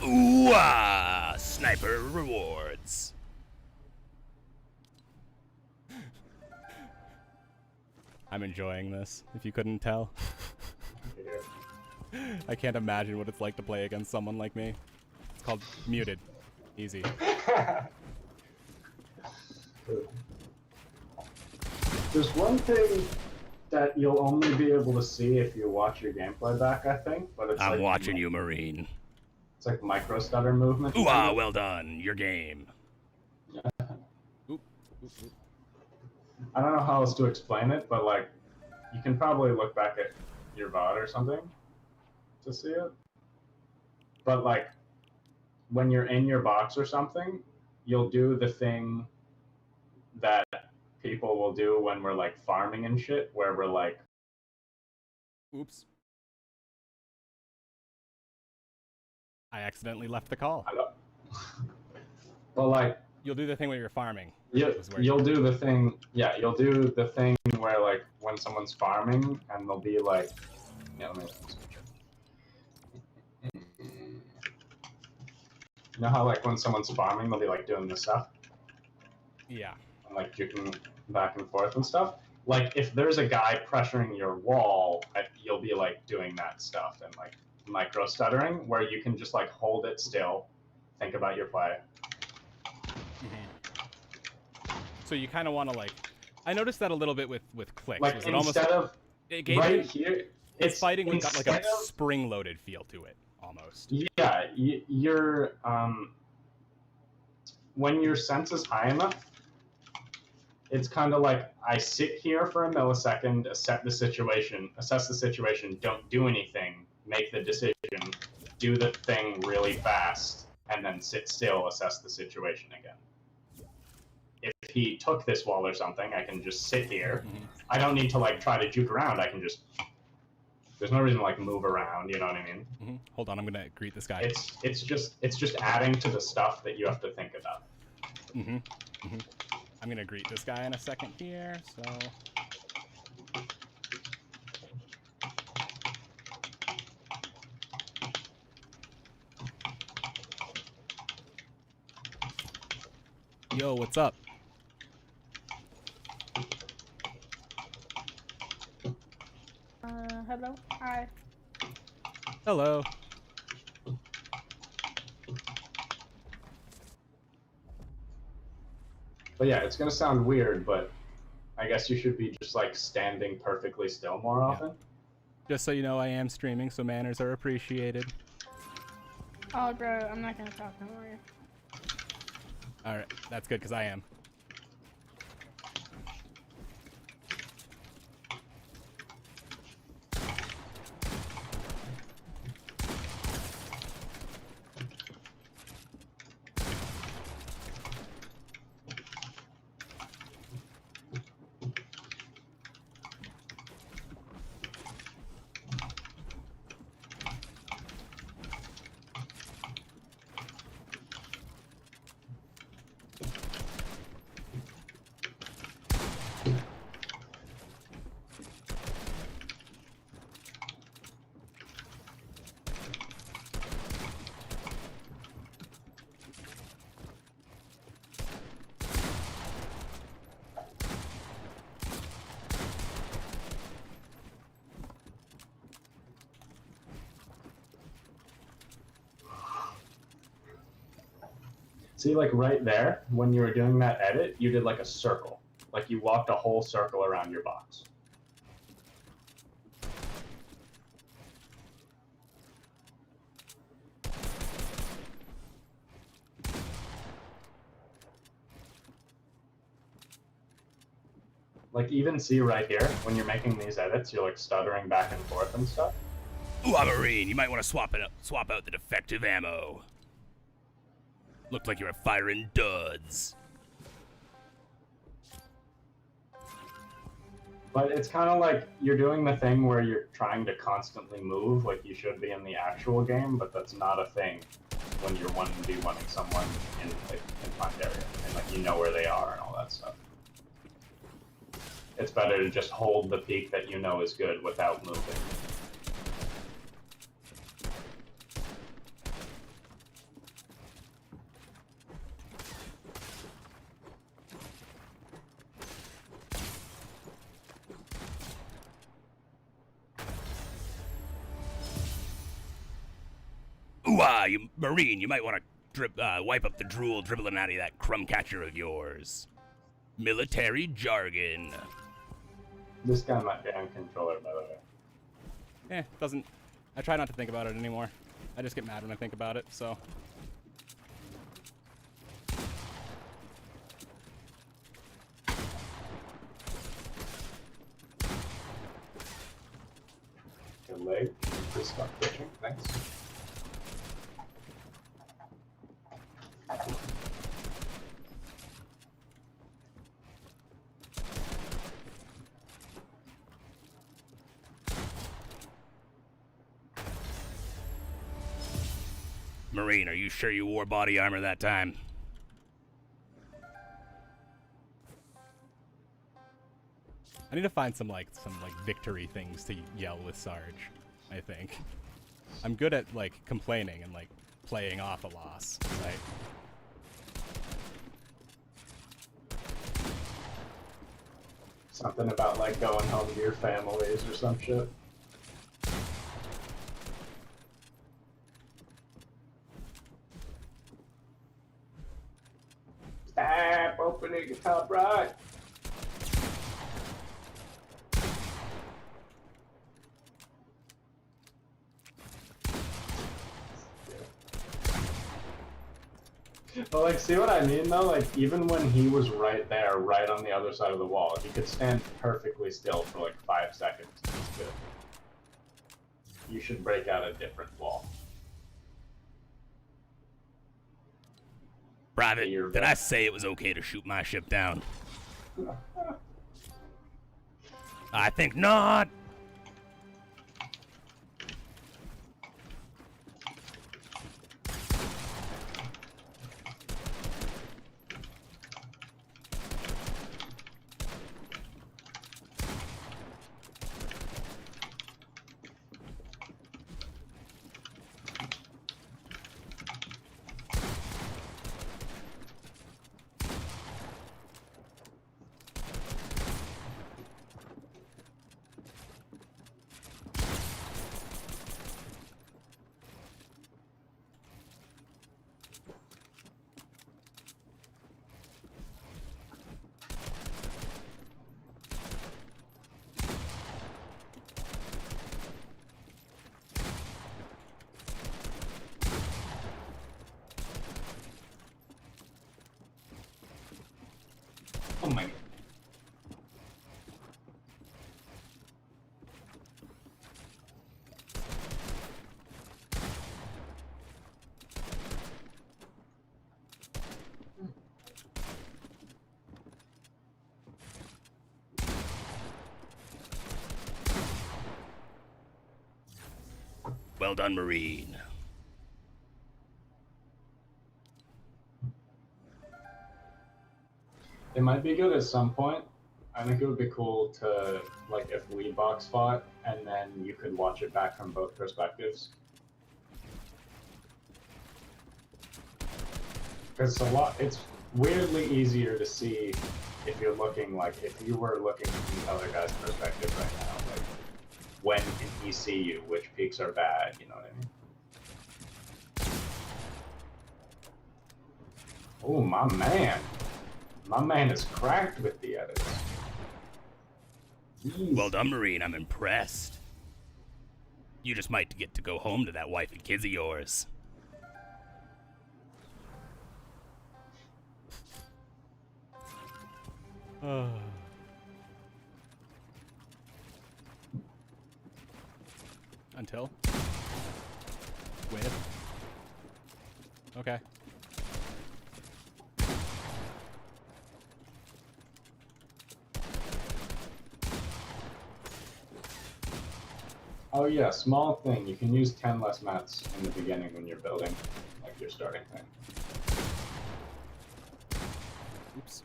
[SPEAKER 1] Ooh, sniper rewards. I'm enjoying this, if you couldn't tell. I can't imagine what it's like to play against someone like me. It's called muted. Easy.
[SPEAKER 4] There's one thing that you'll only be able to see if you watch your gameplay back, I think, but it's
[SPEAKER 1] I'm
[SPEAKER 4] like
[SPEAKER 1] watching you, Marine.
[SPEAKER 4] It's like micro stutter movement.
[SPEAKER 1] Ooh, well done. Your game. Oop.
[SPEAKER 4] I don't know how else to explain it, but like, you can probably look back at your VOD or something to see it. But like, when you're in your box or something, you'll do the thing that people will do when we're like farming and shit, where we're like,
[SPEAKER 1] Oops. I accidentally left the call.
[SPEAKER 4] I don't... But like,
[SPEAKER 1] You'll do the thing when you're farming.
[SPEAKER 4] you'll do the thing, yeah, you'll do the thing where like when someone's farming and they'll be like, yeah, let me you know how like when someone's farming they'll be like doing this stuff?
[SPEAKER 1] Yeah.
[SPEAKER 4] And like juking back and forth and stuff. Like if there's a guy pressuring your wall, you'll be like doing that stuff and like micro stuttering, where you can just like hold it still, think about your play.
[SPEAKER 1] So you kind of want to like, I noticed that a little bit with clicks.
[SPEAKER 4] Like
[SPEAKER 1] Was it
[SPEAKER 4] instead
[SPEAKER 1] almost,
[SPEAKER 4] of
[SPEAKER 1] it gave
[SPEAKER 4] right
[SPEAKER 1] you,
[SPEAKER 4] here,
[SPEAKER 1] it's fighting got like a
[SPEAKER 4] instead of-
[SPEAKER 1] spring-loaded feel to it almost.
[SPEAKER 4] Yeah, you're when your sense is high enough, it's kind of like I sit here for a millisecond, assess the situation, don't do anything, make the decision, do the thing really fast, and then sit still, assess the situation again. If he took this wall or something, I can just sit here. I don't need to like try to juke around. I can just. There's no reason to like move around. You know what I mean?
[SPEAKER 1] Hold on, I'm gonna greet this guy.
[SPEAKER 4] It's just adding to the stuff that you have to think about.
[SPEAKER 1] I'm gonna greet this guy in a second here. So. Yo, what's up?
[SPEAKER 7] Hello? Hi.
[SPEAKER 1] Hello.
[SPEAKER 4] But yeah, it's gonna sound weird, but I guess you should be just like standing perfectly still more often.
[SPEAKER 1] Just so you know, I am streaming, so manners are appreciated.
[SPEAKER 7] Oh, bro, I'm not gonna talk no more.
[SPEAKER 1] Alright, that's good, because I am.
[SPEAKER 4] See, like right there, when you were doing that edit, you did like a circle. Like you walked a whole circle around your box. Like even see right here, when you're making these edits, you're like stuttering back and forth and stuff.
[SPEAKER 1] Ooh, Marine, you might want to swap out the defective ammo. Looked like you were firing duds.
[SPEAKER 4] But it's kind of like you're doing the thing where you're trying to constantly move like you should be in the actual game, but that's not a thing when you're 1v1ing someone in like confined area and like you know where they are and all that stuff. It's better to just hold the peak that you know is good without moving.
[SPEAKER 1] Ooh, you Marine, you might want to wipe up the drool dribbling out of that crumb catcher of yours. Military jargon.
[SPEAKER 4] This guy might be on controller, by the way.
[SPEAKER 1] Doesn't... I try not to think about it anymore. I just get mad when I think about it, so...
[SPEAKER 4] Good leg. Please stop pushing. Thanks.
[SPEAKER 1] Marine, are you sure you wore body armor that time? I need to find some victory things to yell with Sarge, I think. I'm good at like complaining and like playing off a loss, right?
[SPEAKER 4] Something about like going home to your families or some shit. Stop opening the top right. But like, see what I mean though? Like, even when he was right there, right on the other side of the wall, he could stand perfectly still for like 5 seconds. It's good. You should break out a different wall.
[SPEAKER 1] Private, did I say it was okay to shoot my ship down? I think not. Well done, Marine.
[SPEAKER 4] It might be good at some point. I think it would be cool to, like, if we box fought, and then you could watch it back from both perspectives. Because it's weirdly easier to see if you're looking, like, if you were looking from the other guy's perspective right now, like, when can he see you, which peaks are bad, you know what I mean? Oh, my man. My man is cracked with the edits. Jeez.
[SPEAKER 1] Well done, Marine. I'm impressed. You just might get to go home to that wife and kids of yours. Until? With? Okay.
[SPEAKER 4] Oh yeah, small thing. You can use 10 less mats in the beginning when you're building, like your starting thing.
[SPEAKER 1] Oops.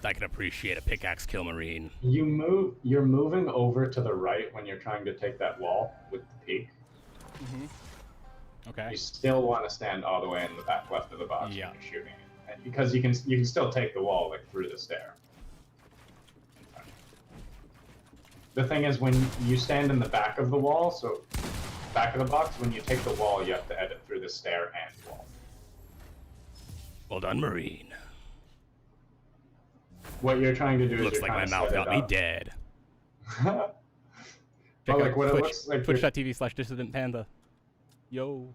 [SPEAKER 1] I can appreciate a pickaxe kill, Marine.
[SPEAKER 4] You're moving over to the right when you're trying to take that wall with the peak.
[SPEAKER 1] Mm-hmm. Okay.
[SPEAKER 4] You still want to stand all the way in the back left of the box
[SPEAKER 1] Yeah.
[SPEAKER 4] when you're shooting it, and because you can still take the wall like through the stair. The thing is, when you stand in the back of the wall, so back of the box, when you take the wall, you have to edit through the stair and wall.
[SPEAKER 1] Well done, Marine.
[SPEAKER 4] What you're trying to do
[SPEAKER 1] Looks
[SPEAKER 4] is
[SPEAKER 1] like
[SPEAKER 4] you're
[SPEAKER 1] my
[SPEAKER 4] trying to
[SPEAKER 1] mouth
[SPEAKER 4] set
[SPEAKER 1] got
[SPEAKER 4] it
[SPEAKER 1] me
[SPEAKER 4] up.
[SPEAKER 1] dead.
[SPEAKER 4] But like what it looks like
[SPEAKER 1] Twitch.tv/Dissident Panda. Yo.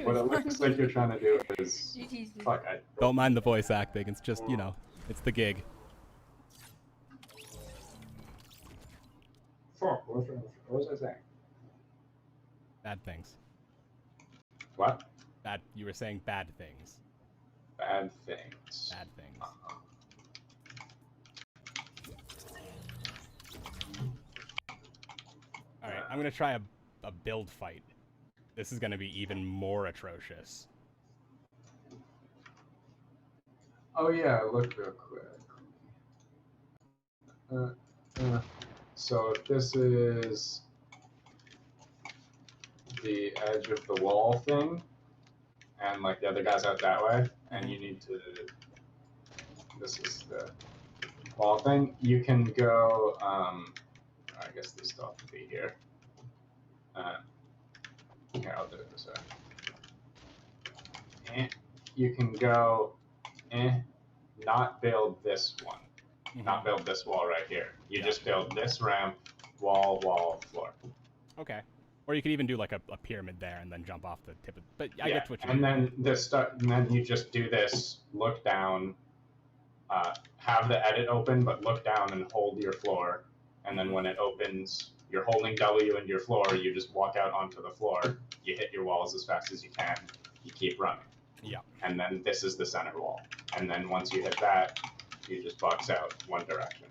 [SPEAKER 4] what it looks like you're trying to do is fuck.
[SPEAKER 1] Don't mind the voice acting. It's just, you know, it's the gig.
[SPEAKER 4] Fuck. What was I saying?
[SPEAKER 1] Bad things.
[SPEAKER 4] What?
[SPEAKER 1] Bad. You were saying bad things.
[SPEAKER 4] Bad things.
[SPEAKER 1] Bad things. All right, I'm gonna try a build fight. This is gonna be even more atrocious.
[SPEAKER 4] Oh yeah, look real quick. So if this is the edge of the wall thing, and like the other guy's out that way, and you need to. This is the wall thing. You can go. I guess these still have to be here. Here, I'll do it this way. You can go. Not build this one. Not build this wall right here. You just build this ramp, wall, floor.
[SPEAKER 1] Okay. Or you could even do like a pyramid there and then jump off the tip of, but I get what you
[SPEAKER 4] and
[SPEAKER 1] mean.
[SPEAKER 4] then you just do this, look down, have the edit open, but look down and hold your floor. And then when it opens, you're holding W and your floor, you just walk out onto the floor, you hit your walls as fast as you can, you keep running.
[SPEAKER 1] Yeah.
[SPEAKER 4] And then this is the center wall. And then once you hit that, you just box out one direction.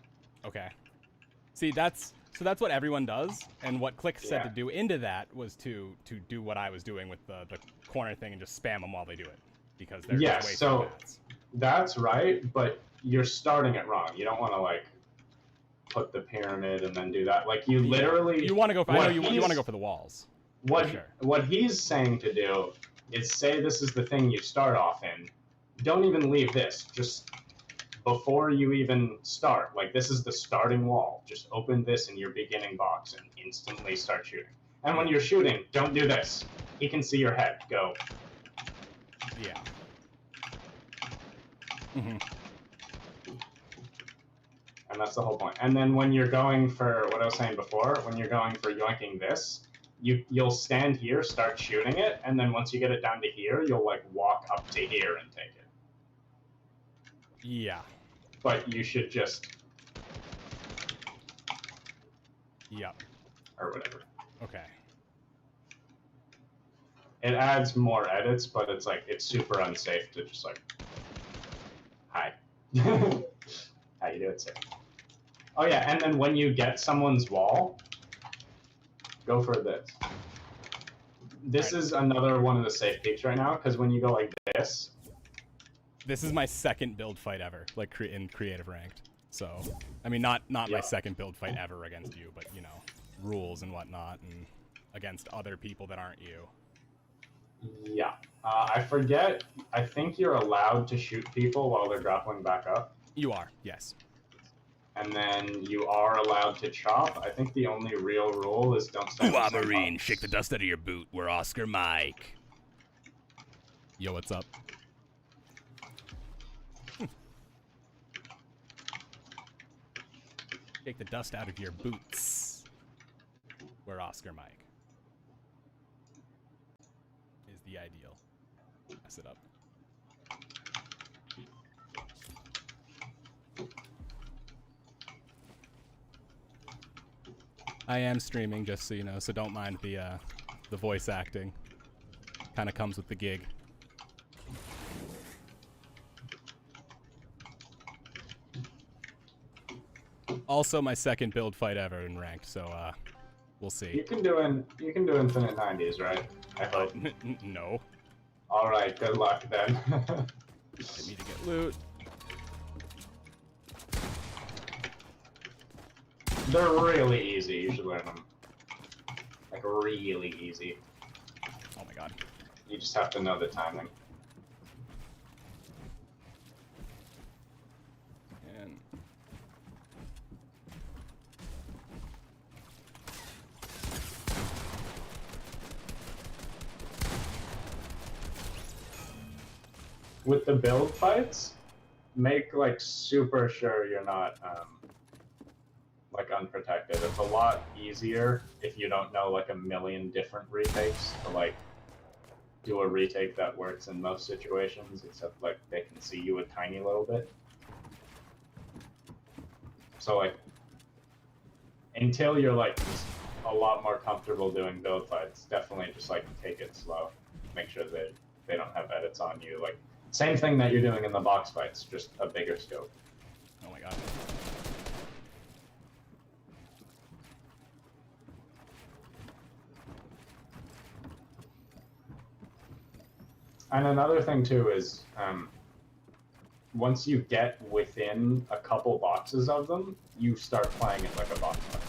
[SPEAKER 1] Okay. See, that's what everyone does, and what Click said to do into that was to do what I was doing with the corner thing and just spam them while they do it, because they're just wasting mats.
[SPEAKER 4] That's right, but you're starting it wrong. You don't want to like put the pyramid and then do that. Like you literally.
[SPEAKER 1] You want to go for. I know you want to go for the walls.
[SPEAKER 4] What he's saying to do is say this is the thing you start off in. Don't even leave this. Just before you even start, like this is the starting wall. Just open this in your beginning box and instantly start shooting. And when you're shooting, don't do this. He can see your head. Go.
[SPEAKER 1] Yeah. Mm-hmm.
[SPEAKER 4] And that's the whole point. And then when you're going for what I was saying before, when you're going for yoinking this, you'll stand here, start shooting it, and then once you get it down to here, you'll like walk up to here and take it.
[SPEAKER 1] Yeah.
[SPEAKER 4] But you should just.
[SPEAKER 1] Yeah.
[SPEAKER 4] Or whatever.
[SPEAKER 1] Okay.
[SPEAKER 4] It adds more edits, but it's like it's super unsafe to just like. Hi. How you doing, sir? Oh yeah, and then when you get someone's wall, go for this. This is another one of the safe peaks right now, because when you go like this...
[SPEAKER 1] This is my second build fight ever, like in creative ranked. So, I mean, not my second build fight ever against you, but you know, rules and whatnot, and against other people that aren't you.
[SPEAKER 4] Yeah. I forget, I think you're allowed to shoot people while they're grappling back up.
[SPEAKER 1] You are, yes.
[SPEAKER 4] And then you are allowed to chop. I think the only real rule is don't stand
[SPEAKER 1] Ooh, Marine, shake the dust out of your boot. We're Oscar Mike. Yo, what's up? Shake the dust out of your boots. We're Oscar Mike. Is the ideal. Mess it up. I am streaming, just so you know, so don't mind the voice acting. Kind of comes with the gig. Also, my second build fight ever in ranked, so we'll see.
[SPEAKER 4] You can do infinite 90s, right? I hope.
[SPEAKER 1] No.
[SPEAKER 4] All right, good luck then.
[SPEAKER 1] I need to get loot.
[SPEAKER 4] They're really easy. You should learn them. Like really easy.
[SPEAKER 1] Oh my god.
[SPEAKER 4] You just have to know the timing.
[SPEAKER 1] And
[SPEAKER 4] with the build fights, make like super sure you're not like unprotected. It's a lot easier if you don't know like a million different retakes to like do a retake that works in most situations, except like they can see you a tiny little bit. So like until you're like just a lot more comfortable doing build fights, definitely just like take it slow. Make sure that they don't have edits on you. Like same thing that you're doing in the box fights, just a bigger scope.
[SPEAKER 1] oh my god.
[SPEAKER 4] And another thing too is, once you get within a couple boxes of them, you start playing it like a box fight.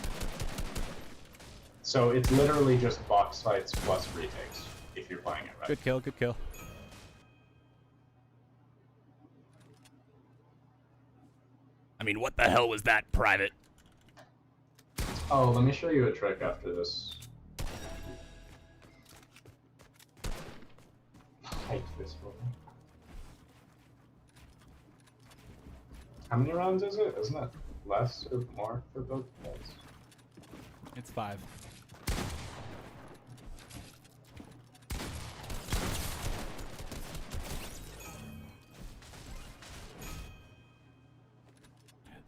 [SPEAKER 4] So it's literally just box fights plus retakes, if you're playing it right.
[SPEAKER 1] Good kill, good kill. I mean, what the hell was that, Private?
[SPEAKER 4] Oh, let me show you a trick after this. Hate this one. How many rounds is it? Isn't it less or more for both guys?
[SPEAKER 1] It's 5.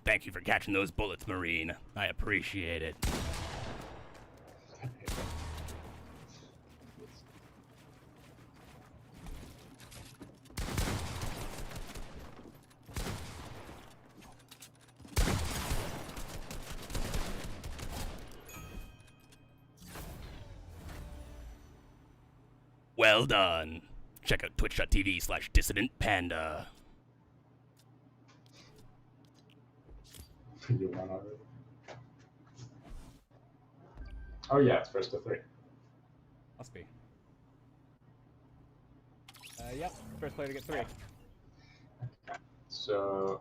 [SPEAKER 1] Thank you for catching those bullets, Marine. I appreciate it. Well done. Check out twitch.tv/dissidentpanda.
[SPEAKER 4] You won already. Oh yeah, it's first to 3.
[SPEAKER 1] Must be. Yep. First player to get 3.
[SPEAKER 4] Okay. So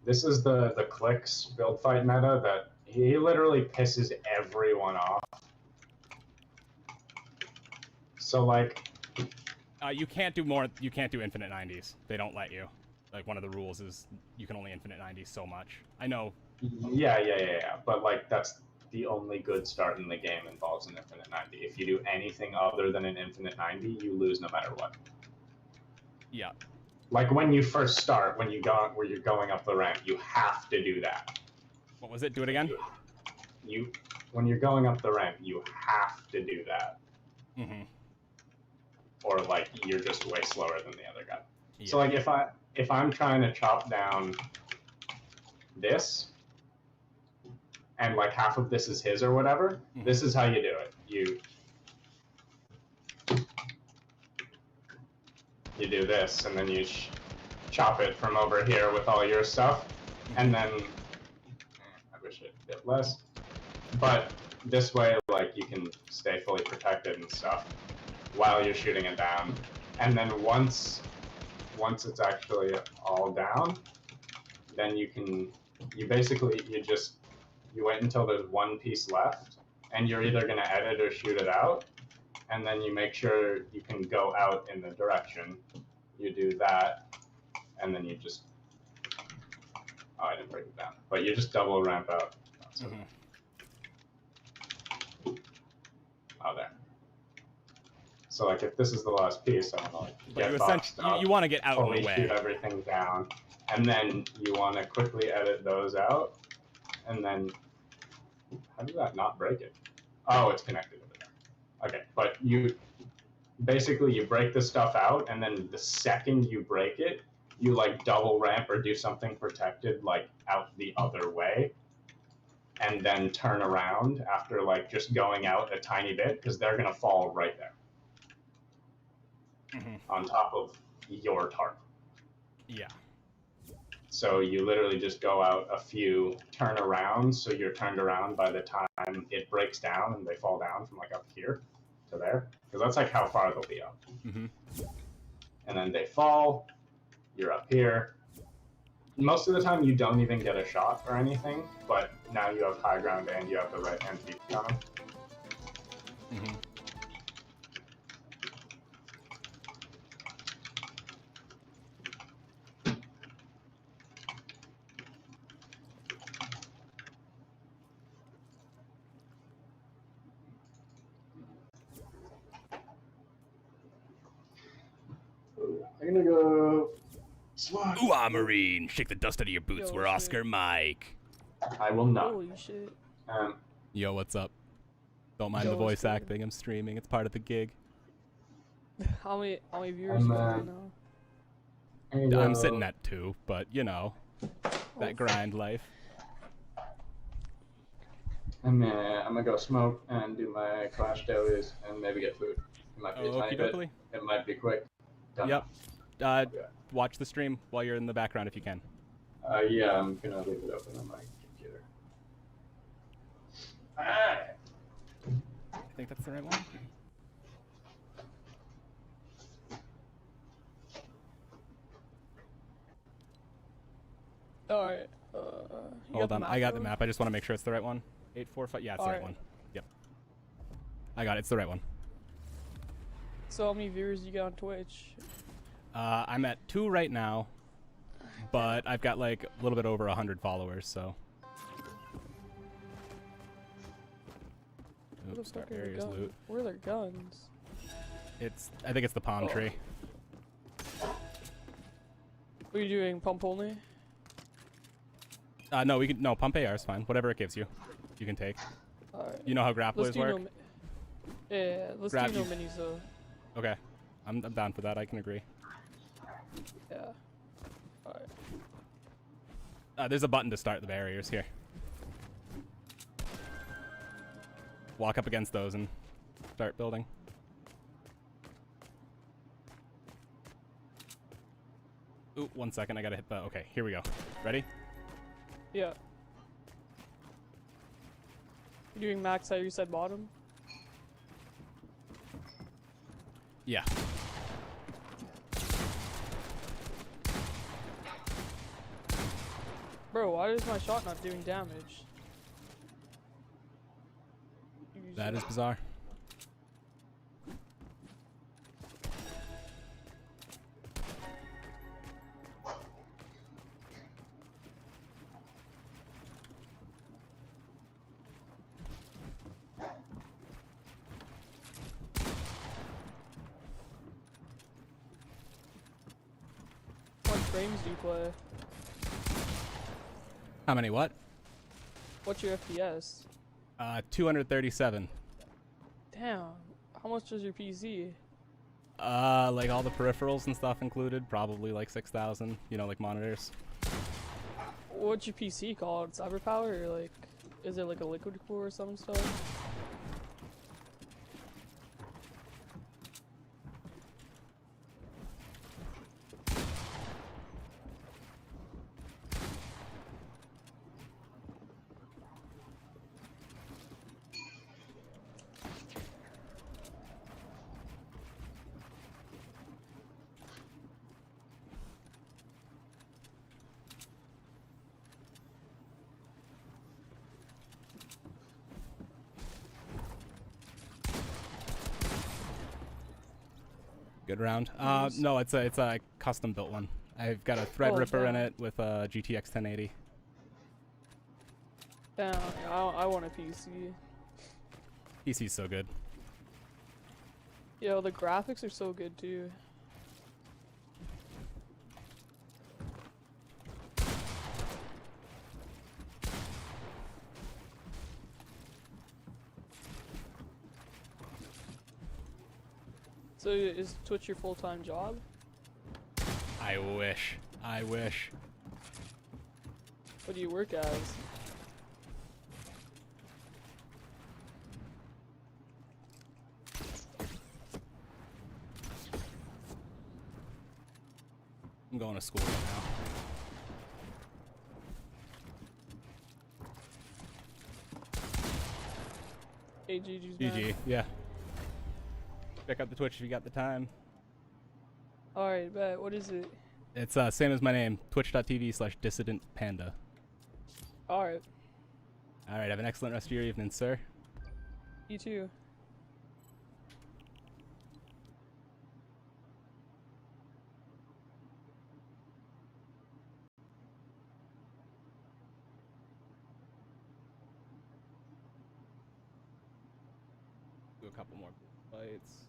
[SPEAKER 4] this is the clicks build fight meta that he literally pisses everyone off. So like,
[SPEAKER 1] You can't do more. You can't do infinite 90s. They don't let you. Like one of the rules is you can only infinite 90s so much. I know.
[SPEAKER 4] yeah. But like that's the only good start in the game involves an infinite 90. If you do anything other than an infinite 90, you lose no matter what.
[SPEAKER 1] Yeah.
[SPEAKER 4] Like when you first start, when you're going up the ramp, you have to do that.
[SPEAKER 1] What was it? Do it again.
[SPEAKER 4] When you're going up the ramp, you have to do that.
[SPEAKER 1] Mm-hmm.
[SPEAKER 4] Or like you're just way slower than the other guy.
[SPEAKER 1] Yeah.
[SPEAKER 4] So like if I'm trying to chop down this, and like half of this is his or whatever, this is how you do it. You do this, and then you chop it from over here with all your stuff, and then I wish it did less, but this way, like, you can stay fully protected and stuff while you're shooting it down, and then once it's actually all down, then you wait until there's one piece left, and you're either going to edit or shoot it out, and then you make sure you can go out in the direction. You do that, and then you just, oh, I didn't break it down, but you just double ramp out. Oh, there. So like if this is the last piece, I want to like get boxed up,
[SPEAKER 1] you want to get out of the way.
[SPEAKER 4] Shoot everything down, and then you want to quickly edit those out, and then how did that not break it? Oh, it's connected over there. Okay, but you break the stuff out, and then the second you break it, you like double ramp or do something protected like out the other way, and then turn around after like just going out a tiny bit, because they're gonna fall right there. On top of your tarp.
[SPEAKER 1] Yeah.
[SPEAKER 4] So you literally just go out a few, turn around, so you're turned around by the time it breaks down and they fall down from like up here to there, because that's like how far they'll be up. And then they fall, you're up here. Most of the time you don't even get a shot or anything, but now you have high ground and you have the right hand to be on them. I'm gonna go swat.
[SPEAKER 1] Ooh, Marine! Shake the dust out of your boots. We're Oscar Mike.
[SPEAKER 4] I will not.
[SPEAKER 6] Holy shit.
[SPEAKER 1] Yo, what's up? Don't mind the voice acting. I'm streaming. It's part of the gig.
[SPEAKER 6] How many viewers you got right now?
[SPEAKER 1] I'm sitting at 2, but you know, that grind life.
[SPEAKER 4] I'm gonna go smoke and do my clash dailies and maybe get food. It might be a tiny bit. It might be quick.
[SPEAKER 1] Yep. Watch the stream while you're in the background if you can.
[SPEAKER 4] Yeah, I'm gonna leave it open on my computer.
[SPEAKER 1] I think that's the right one.
[SPEAKER 6] Alright.
[SPEAKER 1] Hold on, I got the map. I just want to make sure it's the right one. 845. Yeah, it's the right one. Yep. I got it. It's the right one.
[SPEAKER 6] So how many viewers you got on Twitch?
[SPEAKER 1] I'm at 2 right now, but I've got like a little bit over 100 followers, so. Oops, our area's loot.
[SPEAKER 6] Where are their guns?
[SPEAKER 1] I think it's the palm tree.
[SPEAKER 6] What are you doing? Pump only?
[SPEAKER 1] No, no, pump AR is fine. Whatever it gives you, you can take.
[SPEAKER 6] Alright.
[SPEAKER 1] You know how grapplers work?
[SPEAKER 6] Yeah, let's do no minis though.
[SPEAKER 1] Okay, I'm down for that. I can agree.
[SPEAKER 6] Yeah. Alright.
[SPEAKER 1] There's a button to start the barriers here. Walk up against those and start building. Ooh, 1 second. I gotta hit the. Okay, here we go. Ready?
[SPEAKER 6] Yeah. You doing max how you said bottom?
[SPEAKER 1] Yeah.
[SPEAKER 6] Bro, why is my shot not doing damage?
[SPEAKER 1] That is bizarre.
[SPEAKER 6] What frames do you play?
[SPEAKER 1] How many what?
[SPEAKER 6] What's your FPS?
[SPEAKER 1] 237.
[SPEAKER 6] Damn. How much does your PC?
[SPEAKER 1] Like all the peripherals and stuff included, probably like 6,000, you know, like monitors.
[SPEAKER 6] What's your PC called? Cyberpower or like, is it like a liquid core or some stuff?
[SPEAKER 1] Good round. No, it's a custom built one. I've got a Threadripper in
[SPEAKER 6] damn.
[SPEAKER 1] it with a GTX 1080.
[SPEAKER 6] Damn, I want a PC.
[SPEAKER 1] PC's so good.
[SPEAKER 6] Yo, the graphics are so good too. So is Twitch your full-time job?
[SPEAKER 1] I wish. I wish.
[SPEAKER 6] What do you work as?
[SPEAKER 1] I'm going to school right now.
[SPEAKER 6] Hey, GG's man.
[SPEAKER 1] GG, yeah. Check out the Twitch if you got the time.
[SPEAKER 6] Alright, bet. What is it?
[SPEAKER 1] It's same as my name, twitch.tv/dissidentpanda.
[SPEAKER 6] Alright.
[SPEAKER 1] Alright, have an excellent rest of your evening, sir.
[SPEAKER 6] You too.
[SPEAKER 1] Do a couple more fights.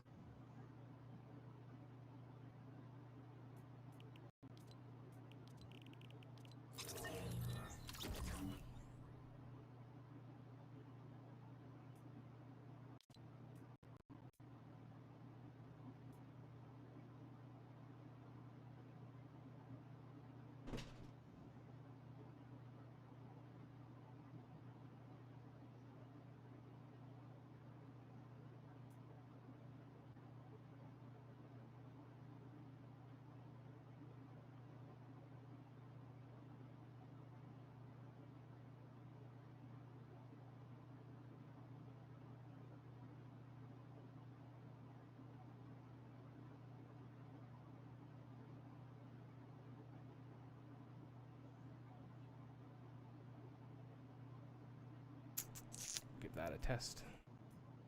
[SPEAKER 1] Give that a test.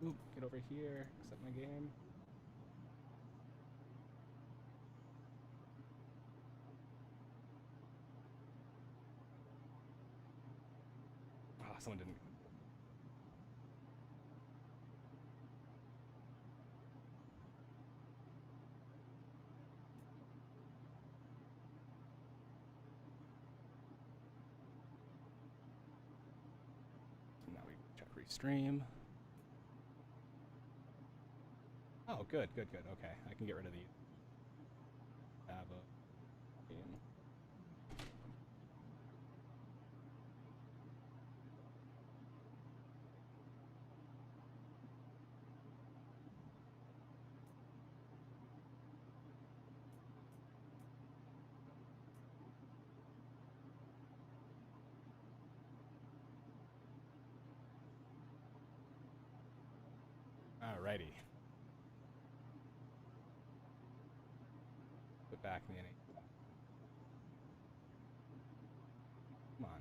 [SPEAKER 1] Oop, get over here, accept my game. Ah, someone didn't. Now we check restream. Oh, good, good, good. Okay, I can get rid of the tab of game. Alrighty. Put back in the NA. Come on.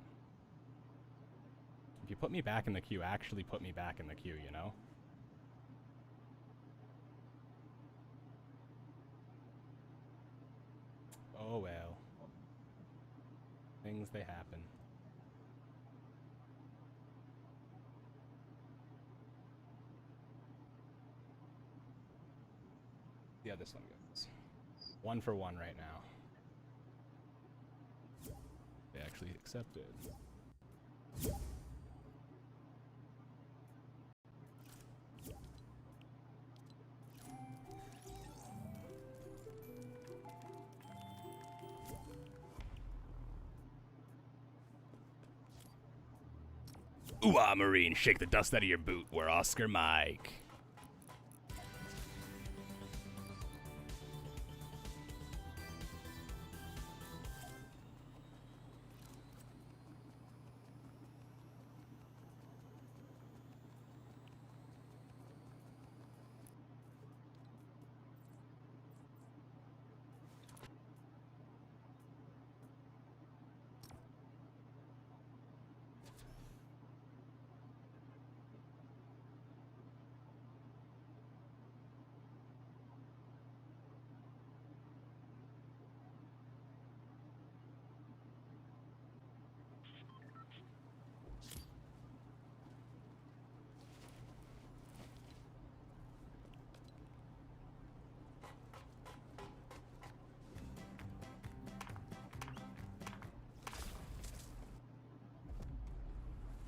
[SPEAKER 1] If you put me back in the queue, actually put me back in the queue, you know? Oh well. Things they happen. See how this one goes. 1 for 1 right now. They actually accepted. Ooh-ah, Marine, shake the dust out of your boot. We're Oscar Mike.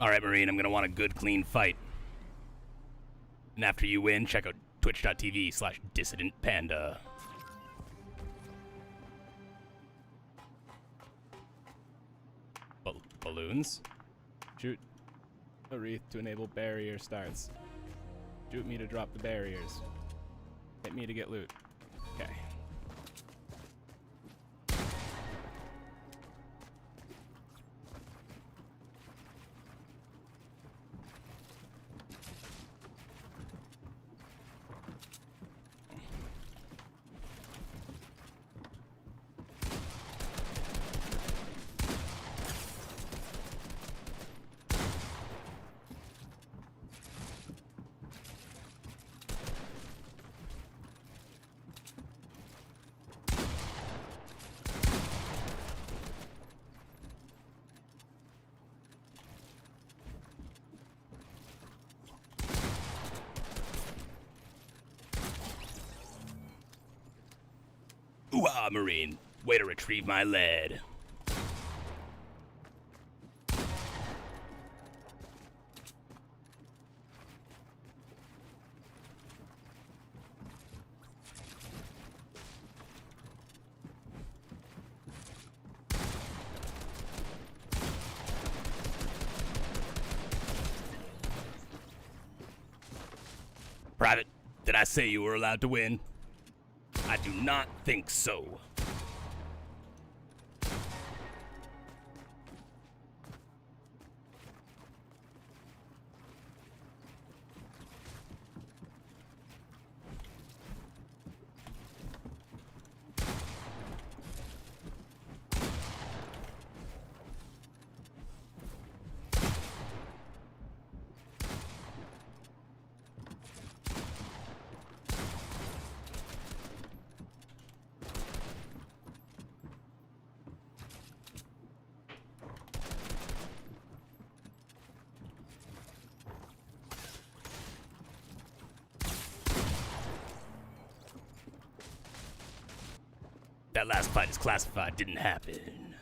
[SPEAKER 1] Alright, Marine, I'm gonna want a good, clean fight. And after you win, check out twitch.tv/dissidentpanda. Balloons? Shoot a wreath to enable barrier starts. Shoot me to drop the barriers. Hit me to get loot. Okay. Ooh-ah, Marine. Way to retrieve my lead. Private, did I say you were allowed to win? I do not think so. That last fight is classified, didn't happen.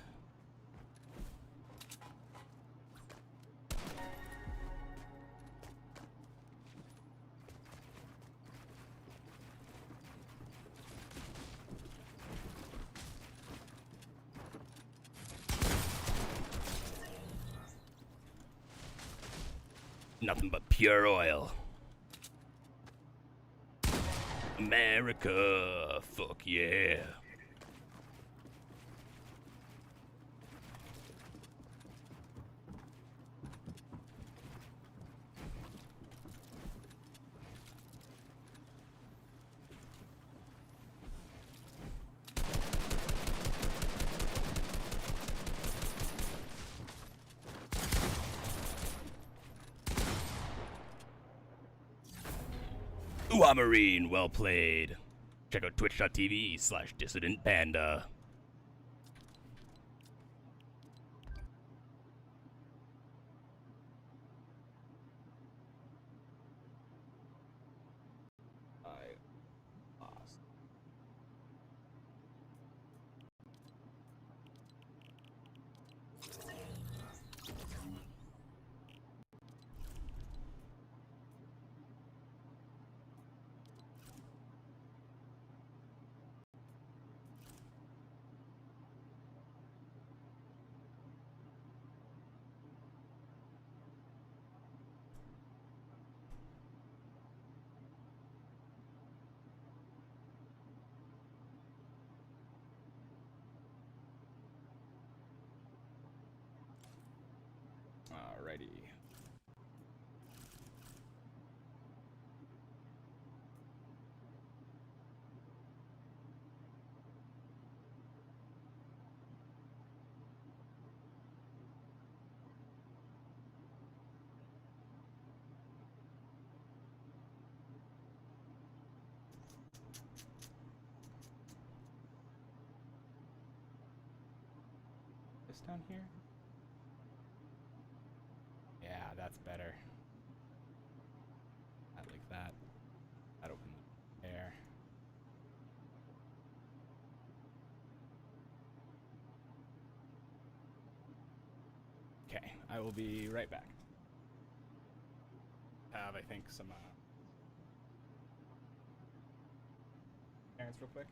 [SPEAKER 1] Nothing but pure oil. America, fuck yeah. Ooh, Marine, well played. Check out twitch.tv/dissidentpanda. Alrighty. This down here? Yeah, that's better. I like that. That opens the air. Okay, I will be right back. Have, I think, some errands real quick.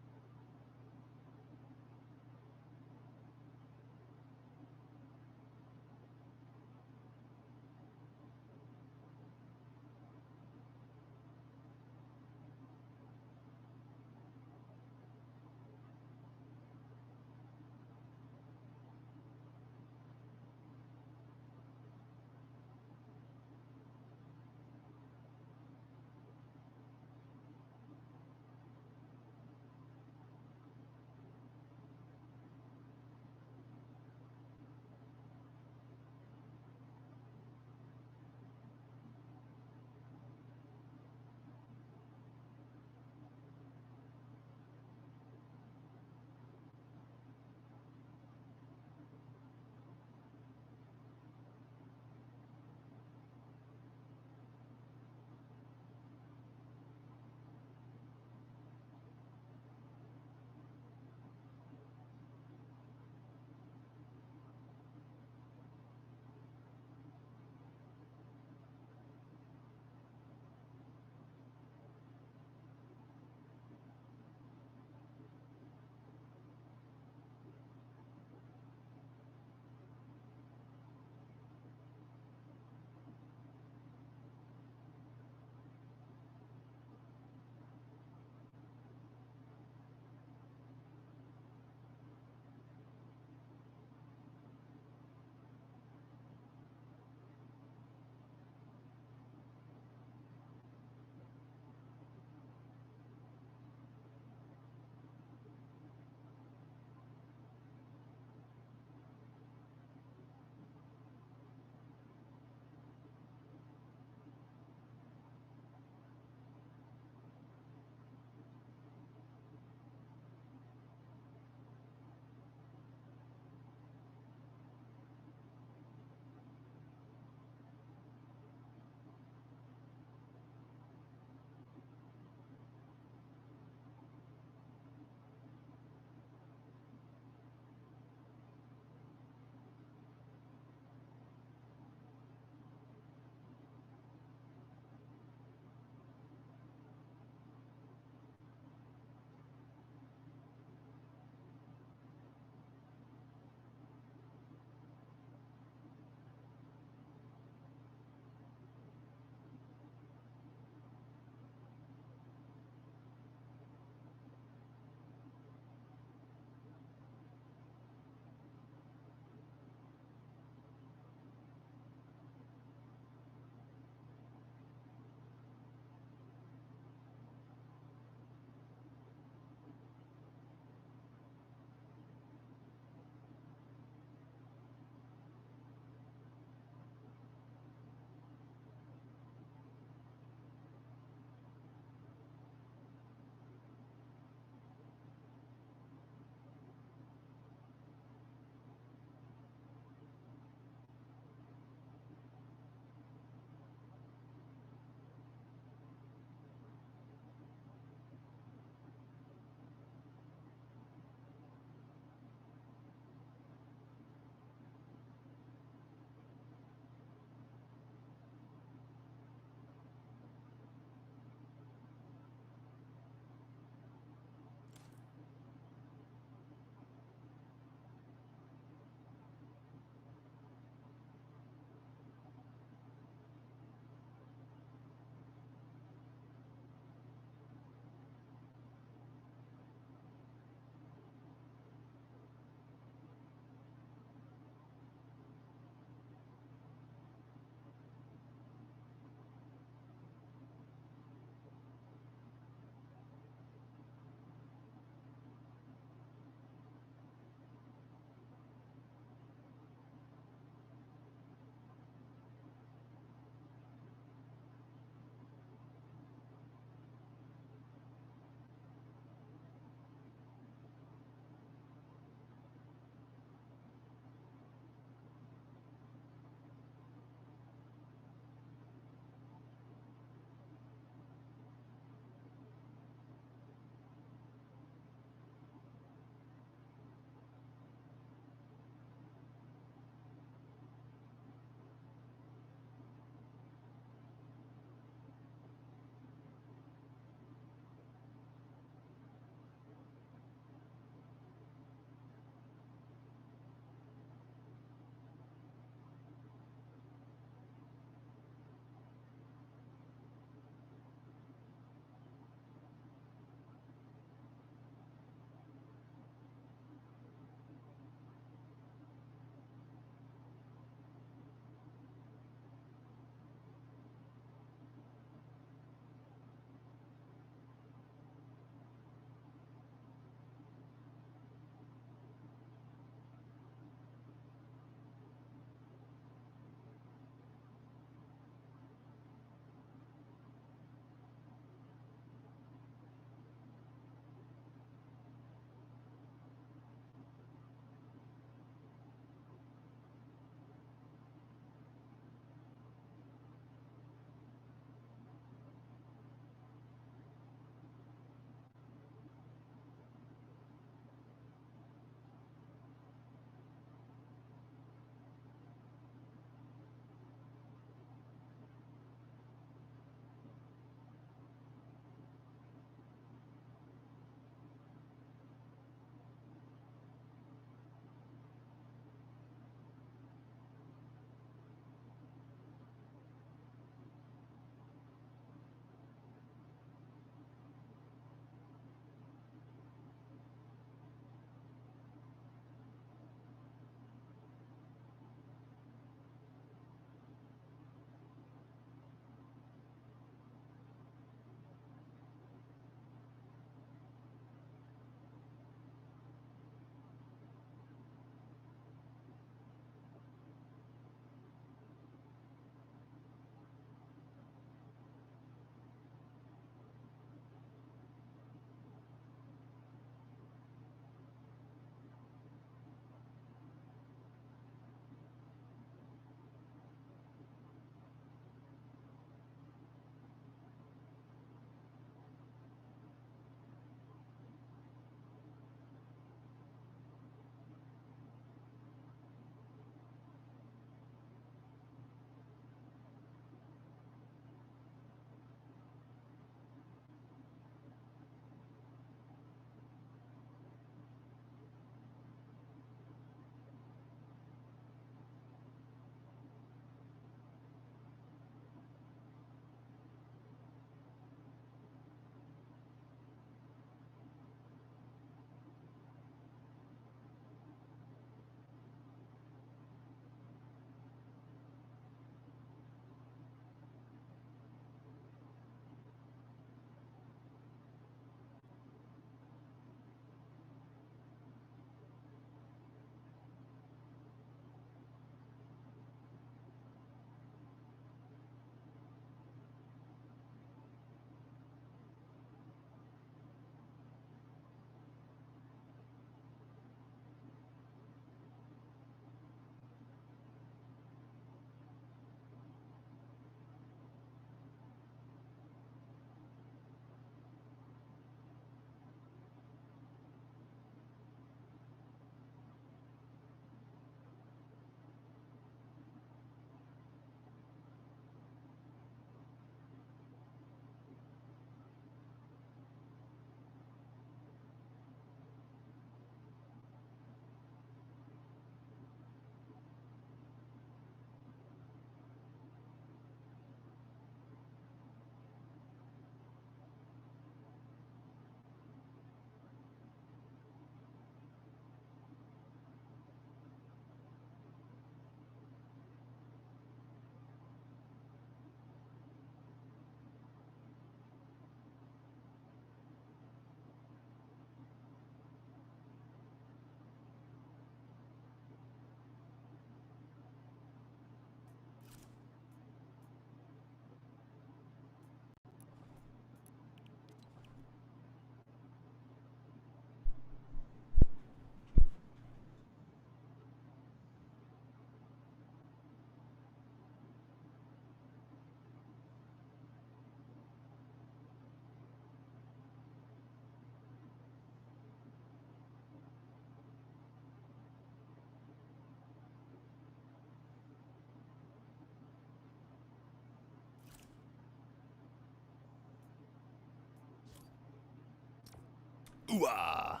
[SPEAKER 1] Ooh ah.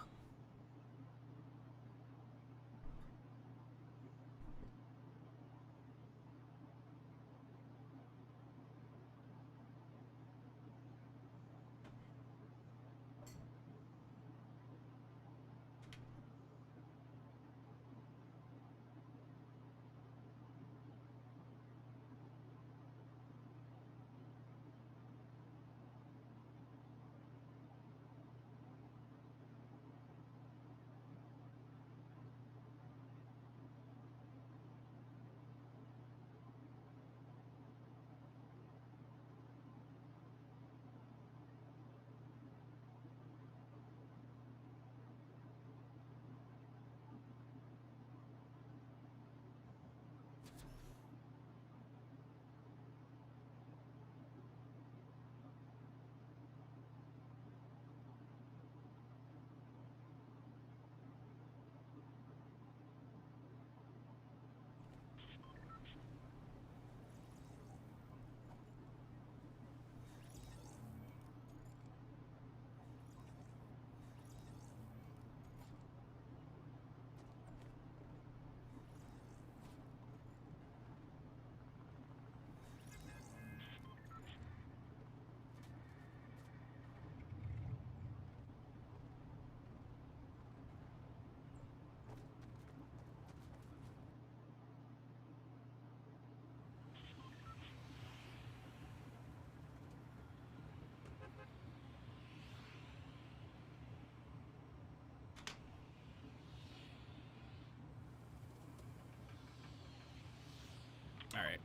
[SPEAKER 1] All right.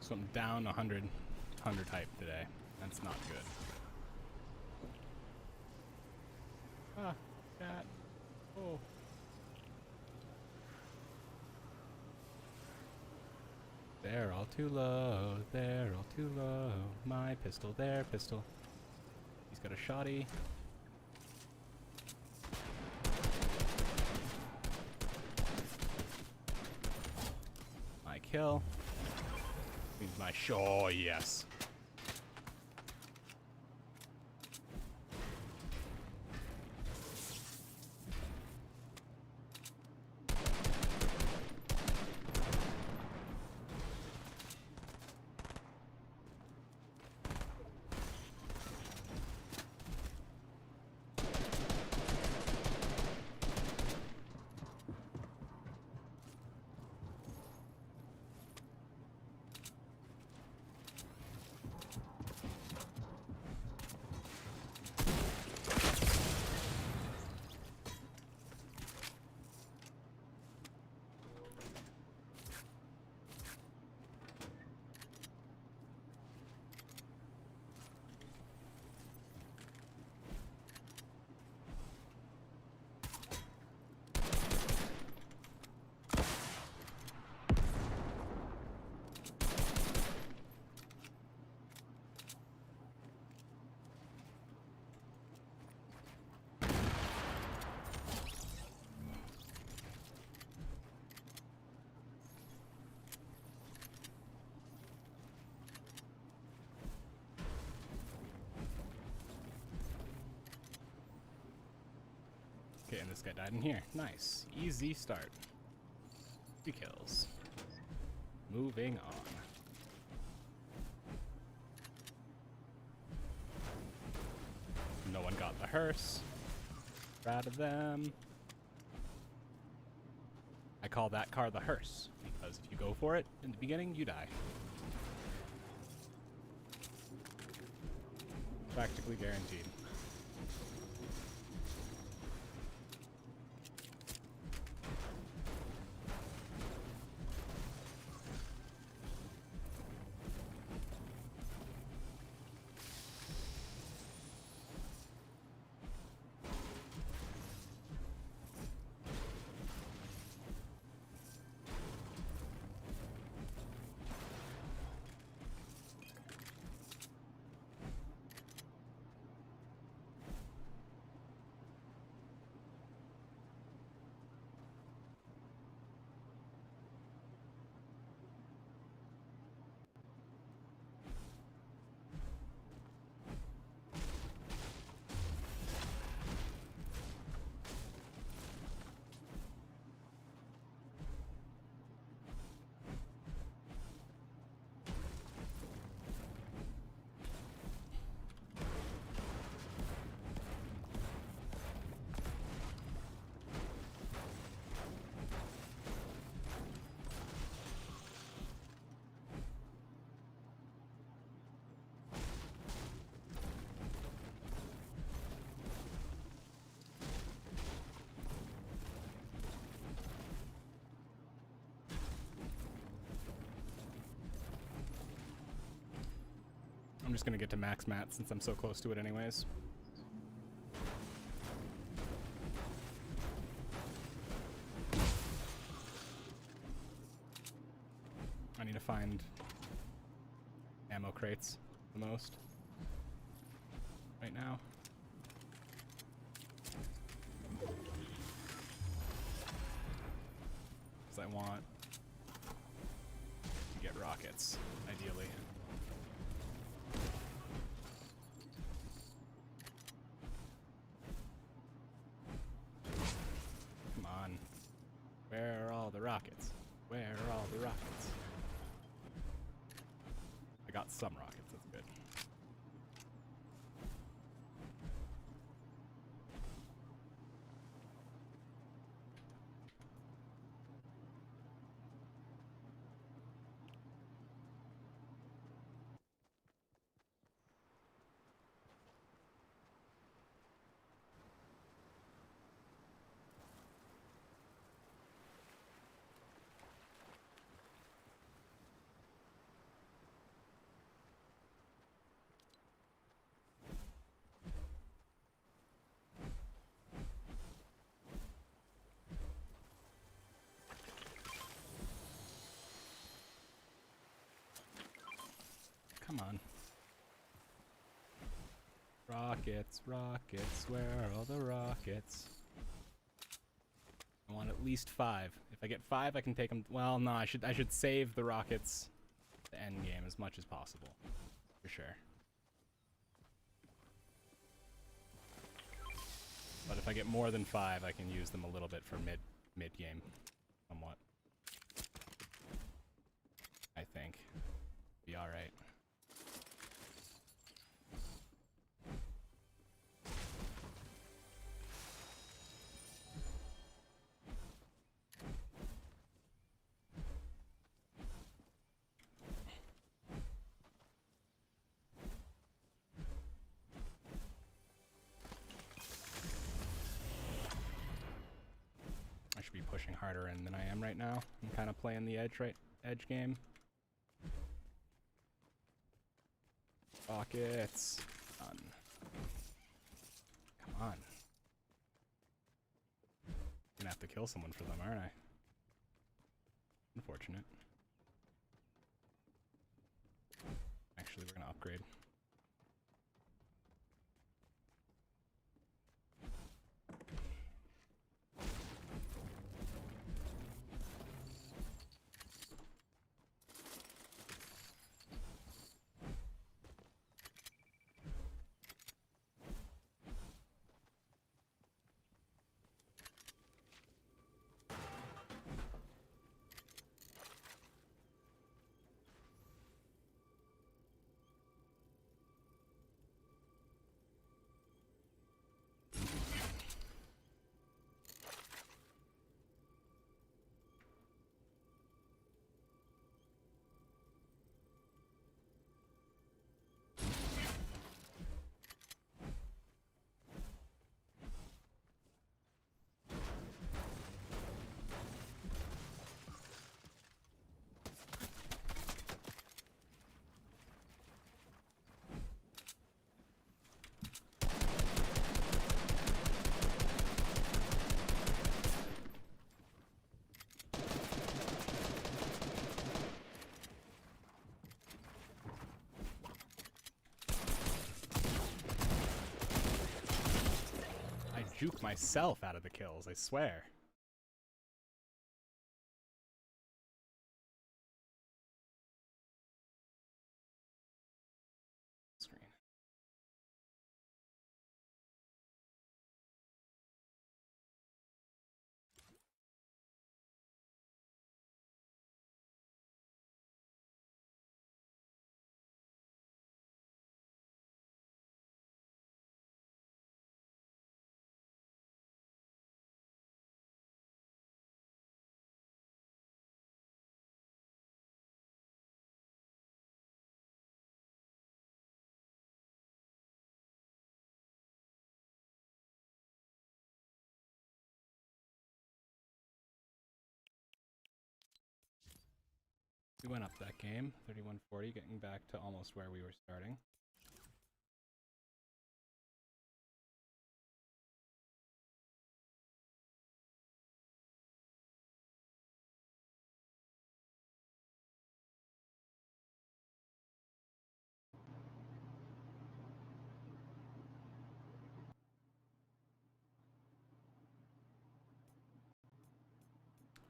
[SPEAKER 1] So I'm down 100 hype today. That's not good. Ah, cat. Oh. They're all too low. They're all too low. My pistol, their pistol. He's got a shotty. My kill. Means my show, yes. Okay, and this guy died in here. Nice. Easy start. 2 kills. Moving on. No one got the hearse. Proud of them. I call that car the hearse, because if you go for it in the beginning, you die. Practically guaranteed. just gonna get to max mat since I'm so close to it anyways. I need to find ammo crates the most right now. Because I want to get rockets, ideally. Come on. Where are all the rockets? Where are all the rockets? I got some rockets, that's good. Come on. Rockets, rockets, where are all the rockets? I want at least 5. If I get 5, I can take them. Well, no, I should save the rockets the end game as much as possible, for sure. But if I get more than 5, I can use them a little bit for mid game, somewhat. I think be all right. I should be pushing harder in than I am right now. I'm kind of playing the edge game. Rockets. Done. Come on. Gonna have to kill someone for them, aren't I? Unfortunate. Actually, we're gonna upgrade. Juke myself out of the kills, I swear. Screen. We went up that game, 31-40, getting back to almost where we were starting.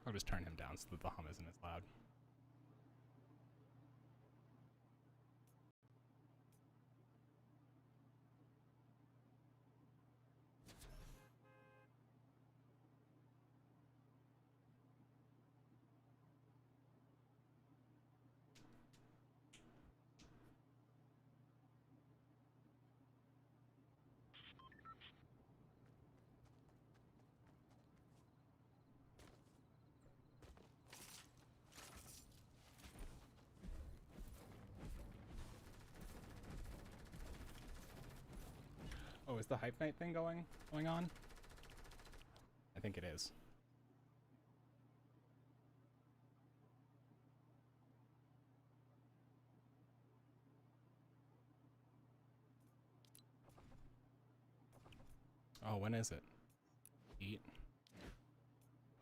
[SPEAKER 1] I'll just turn him down so that the hum isn't as loud. Oh, is the Hype Night thing going on? I think it is. Oh, when is it? Eat.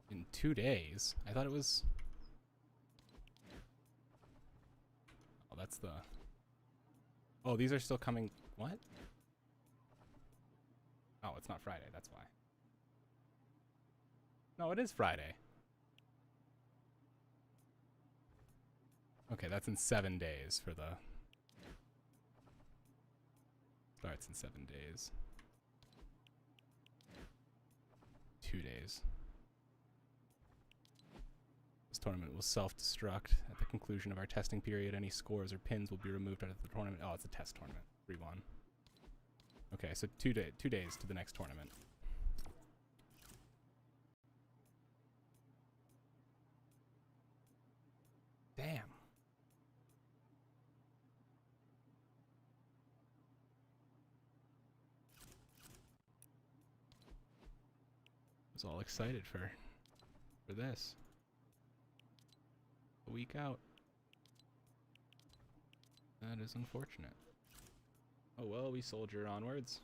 [SPEAKER 1] In 2 days? I thought it was... Oh, that's the... Oh, these are still coming... What? Oh, it's not Friday, that's why. No, it is Friday. Okay, that's in 7 days for the... Starts in 7 days. 2 days. This tournament will self-destruct. At the conclusion of our testing period, any scores or pins will be removed out of the tournament. Oh, it's a test tournament. 3-1. Okay, so 2 days to the next tournament. Damn. I was all excited for this. A week out. That is unfortunate. Oh well, we soldier onwards.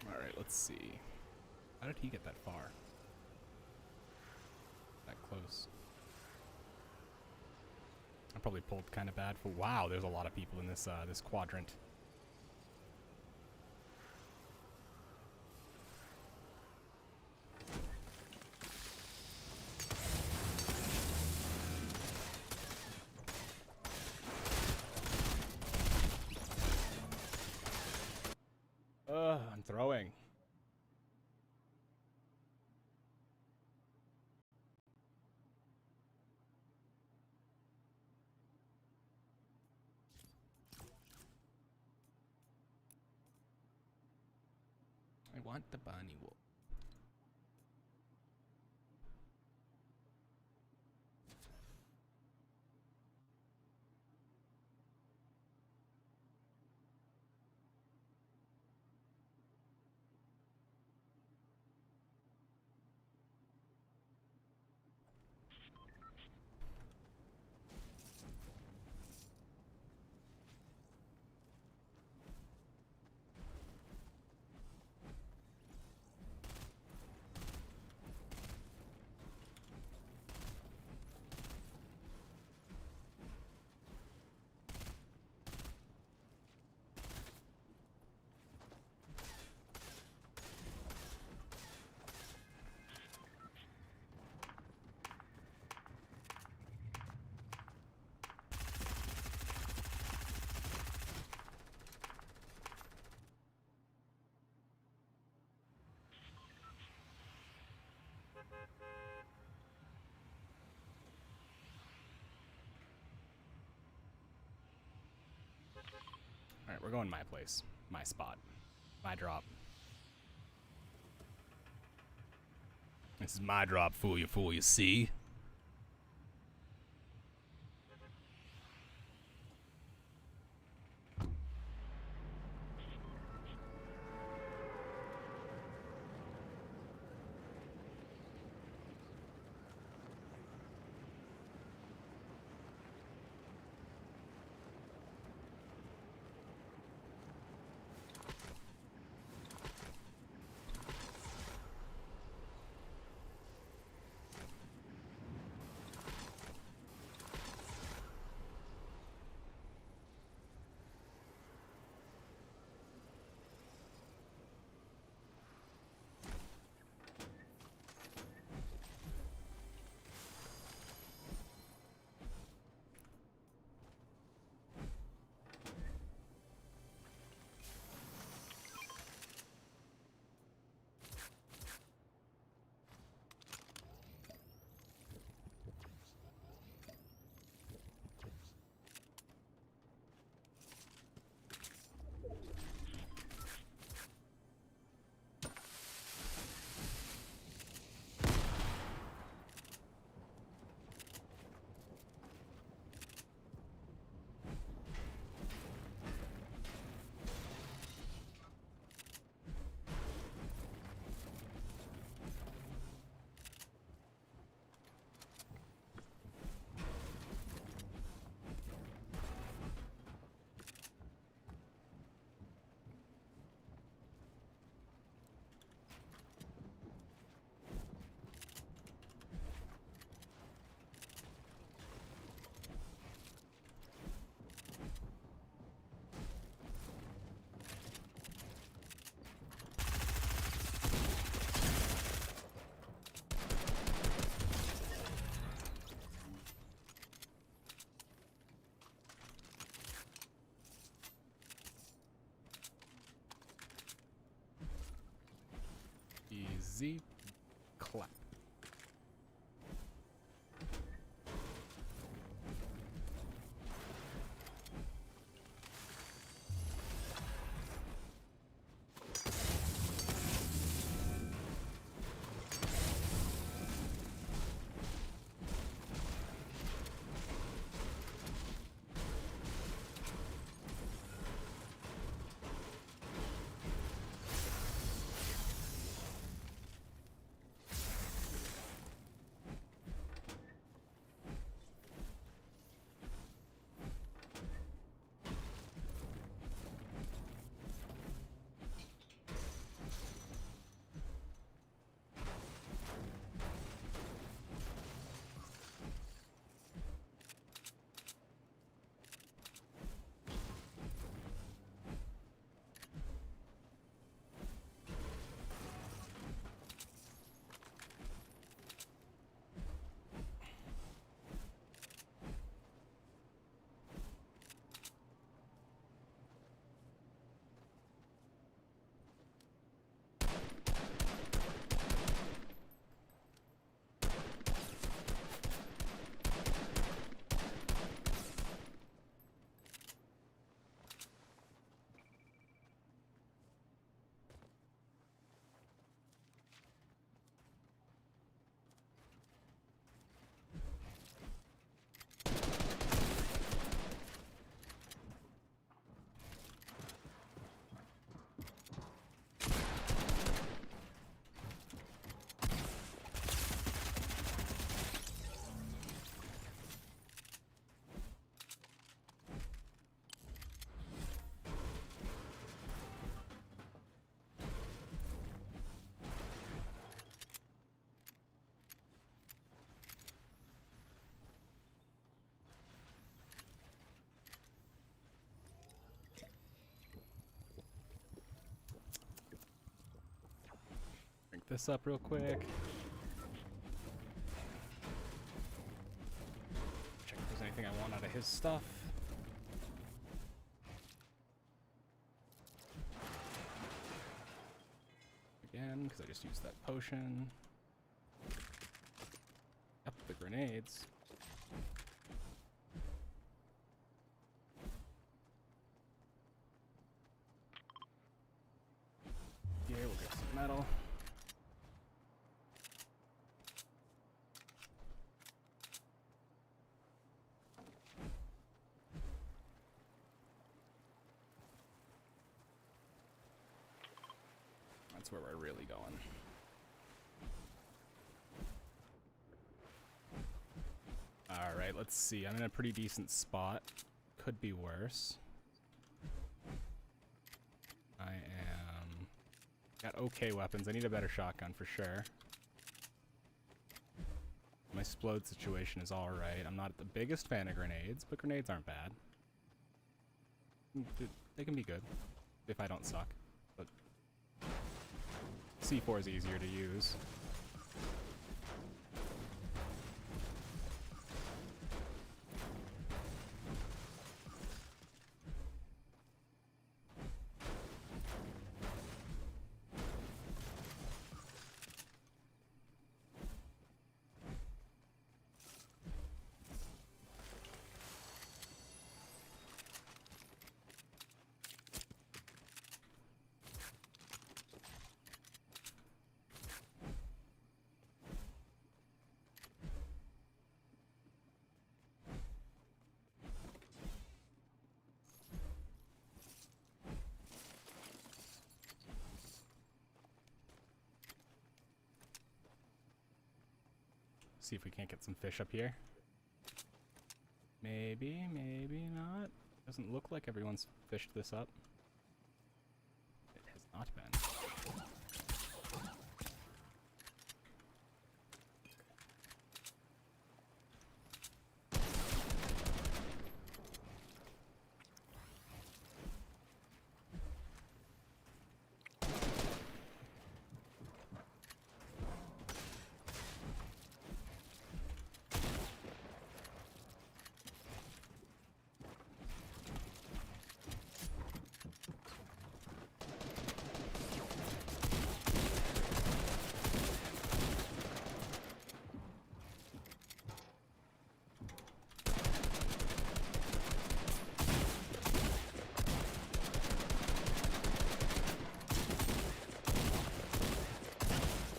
[SPEAKER 1] Alright, let's see. How did he get that far? That close. I probably pulled kind of bad for... Wow, there's a lot of people in this this quadrant. I'm throwing. I want the bunny wolf. Alright, we're going my place. My spot. My drop. This is my drop, fool, you see? Easy clap. Drink this up real quick. Check if there's anything I want out of his stuff. Again, because I just used that potion. the grenades. Here, we'll get some metal. That's where we're really going. Alright, let's see. I'm in a pretty decent spot. Could be worse. I am... Got okay weapons. I need a better shotgun for sure. My explode situation is alright. I'm not the biggest fan of grenades, but grenades aren't bad. They can be good if I don't suck. But C4 is easier to use. See if we can't get some fish up here. Maybe, maybe not. Doesn't look like everyone's fished this up. It has not been.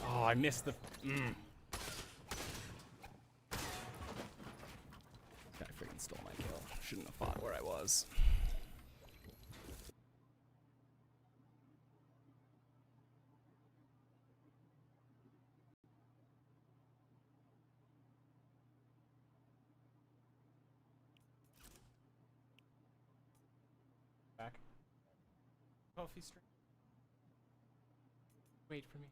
[SPEAKER 1] Oh, I missed the... Guy freaking stole my kill. Shouldn't have fought where I was. Back. Coffee stream. Wait for me.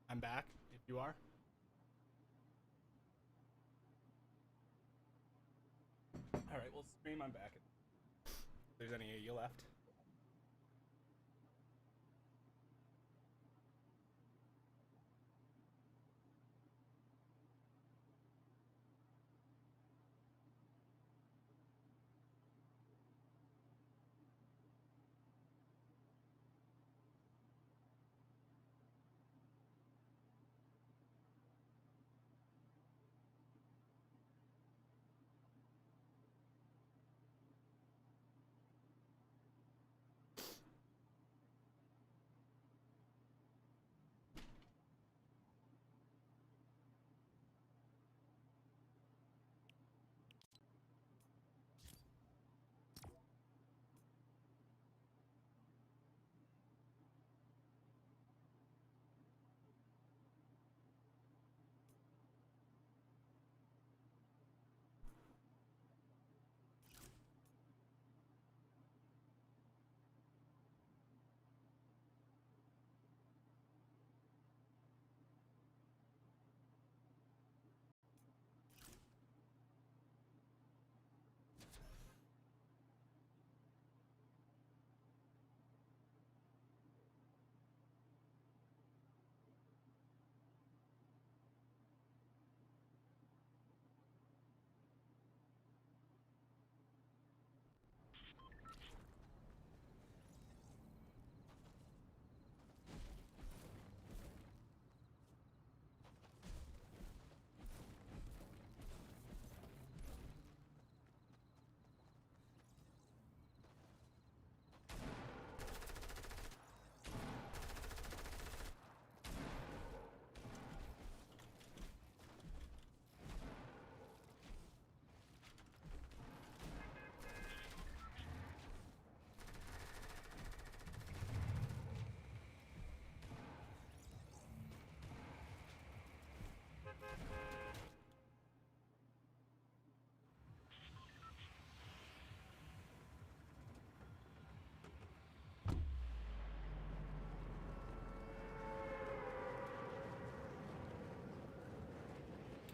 [SPEAKER 1] I'm back, if you are. Alright, well, stream, I'm back. If there's any of you left.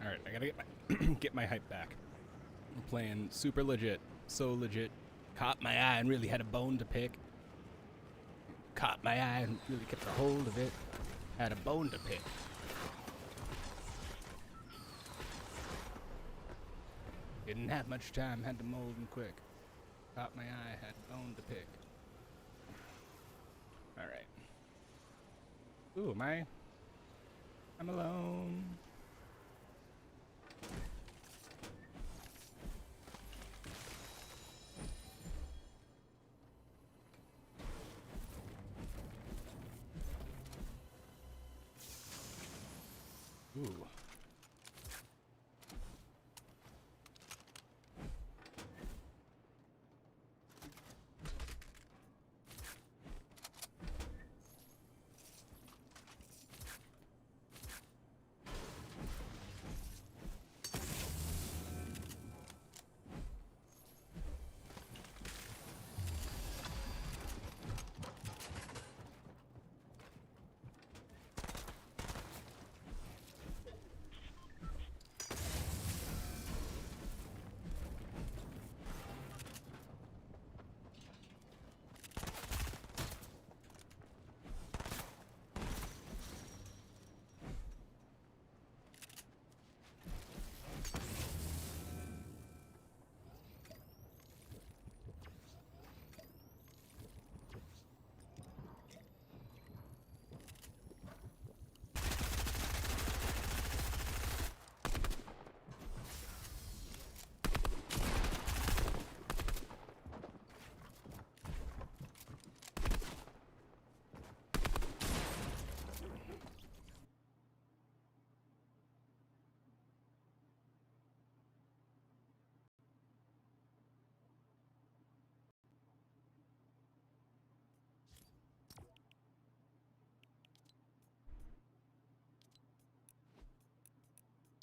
[SPEAKER 1] Alright, I gotta get my get my hype back. I'm playing super legit, so legit. Caught my eye and really had a bone to pick. Caught my eye and really kept a hold of it. Had a bone to pick. Didn't have much time, had to mold and quick. Caught my eye, had a bone to pick. Alright. Ooh, I'm alone. Ooh.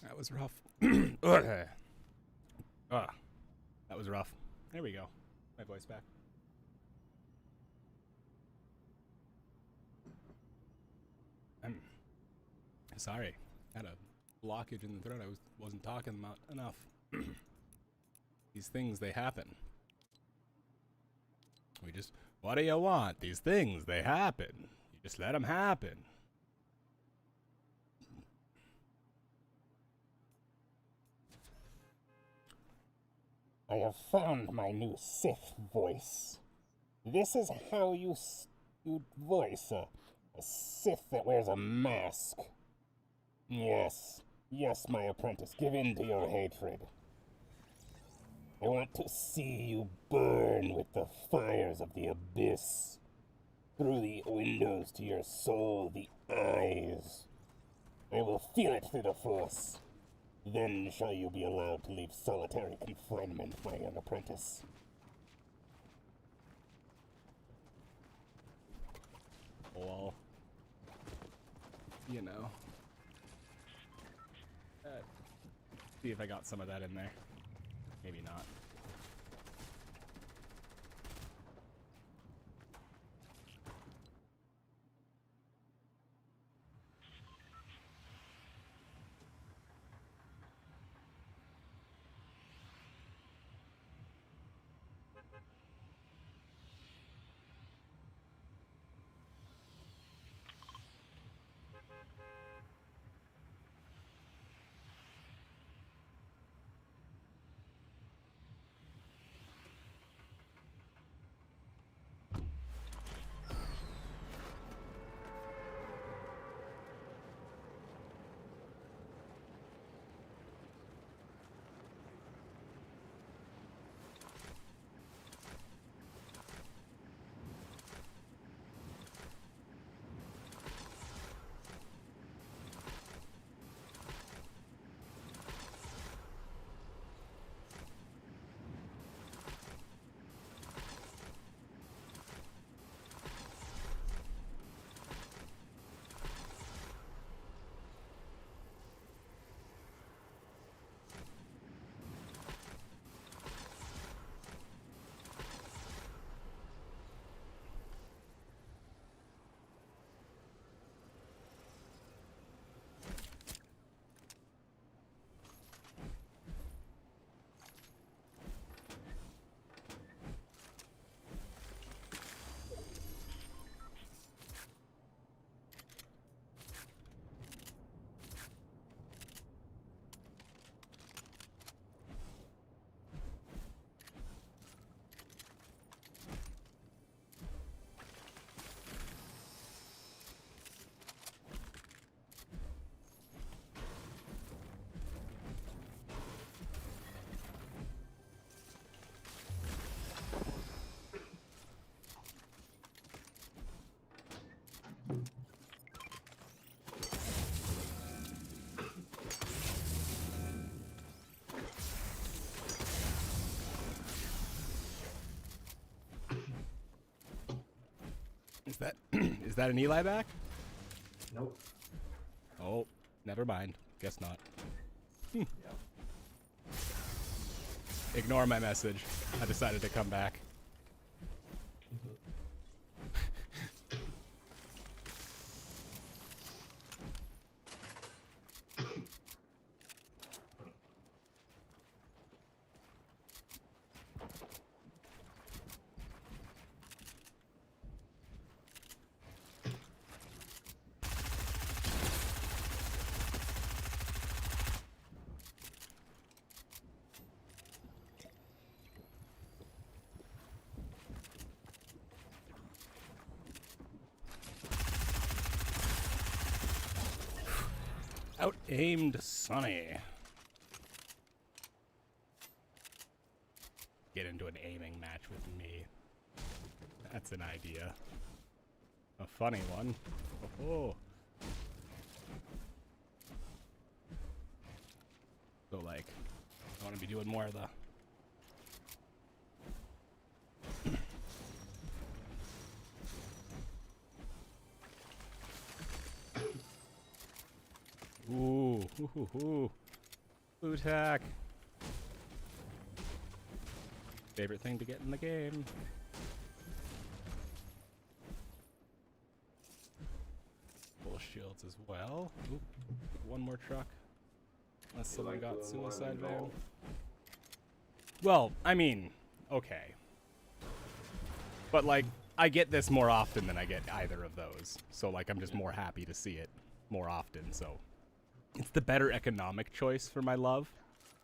[SPEAKER 1] That was rough. That was rough. There we go. My voice back. Sorry, had a blockage in the throat. I wasn't talking about enough. These things, they happen. What do you want? These things, they happen. You just let them happen.
[SPEAKER 9] I have found my new Sith voice. This is how you voice a Sith that wears a mask. Yes, my apprentice, give in to your hatred. I want to see you burn with the fires of the abyss. Through the windows to your soul, the eyes. I will feel it through the force. Then shall you be allowed to leave solitary confinement, my young apprentice.
[SPEAKER 1] Well, you know. See if I got some of that in there. Maybe not. Is that an Eli back?
[SPEAKER 4] Nope.
[SPEAKER 1] Oh, never mind. Guess not. Ignore my message. I decided to come back. Out-aimed Sonny. Get into an aiming match with me. That's an idea. A funny one. Oh. So like, I want to be doing more of the Ooh. Blue tack. Favorite thing to get in the game. Full shields as well. Oop. one more truck. Unless
[SPEAKER 4] You
[SPEAKER 1] someone
[SPEAKER 4] like
[SPEAKER 1] got
[SPEAKER 4] blue more than
[SPEAKER 1] suicide van.
[SPEAKER 4] gold?
[SPEAKER 1] Well, I mean, okay. But like, I get this more often than I get either of those. So like, I'm just more happy to see it more often. So it's the better economic choice for my love.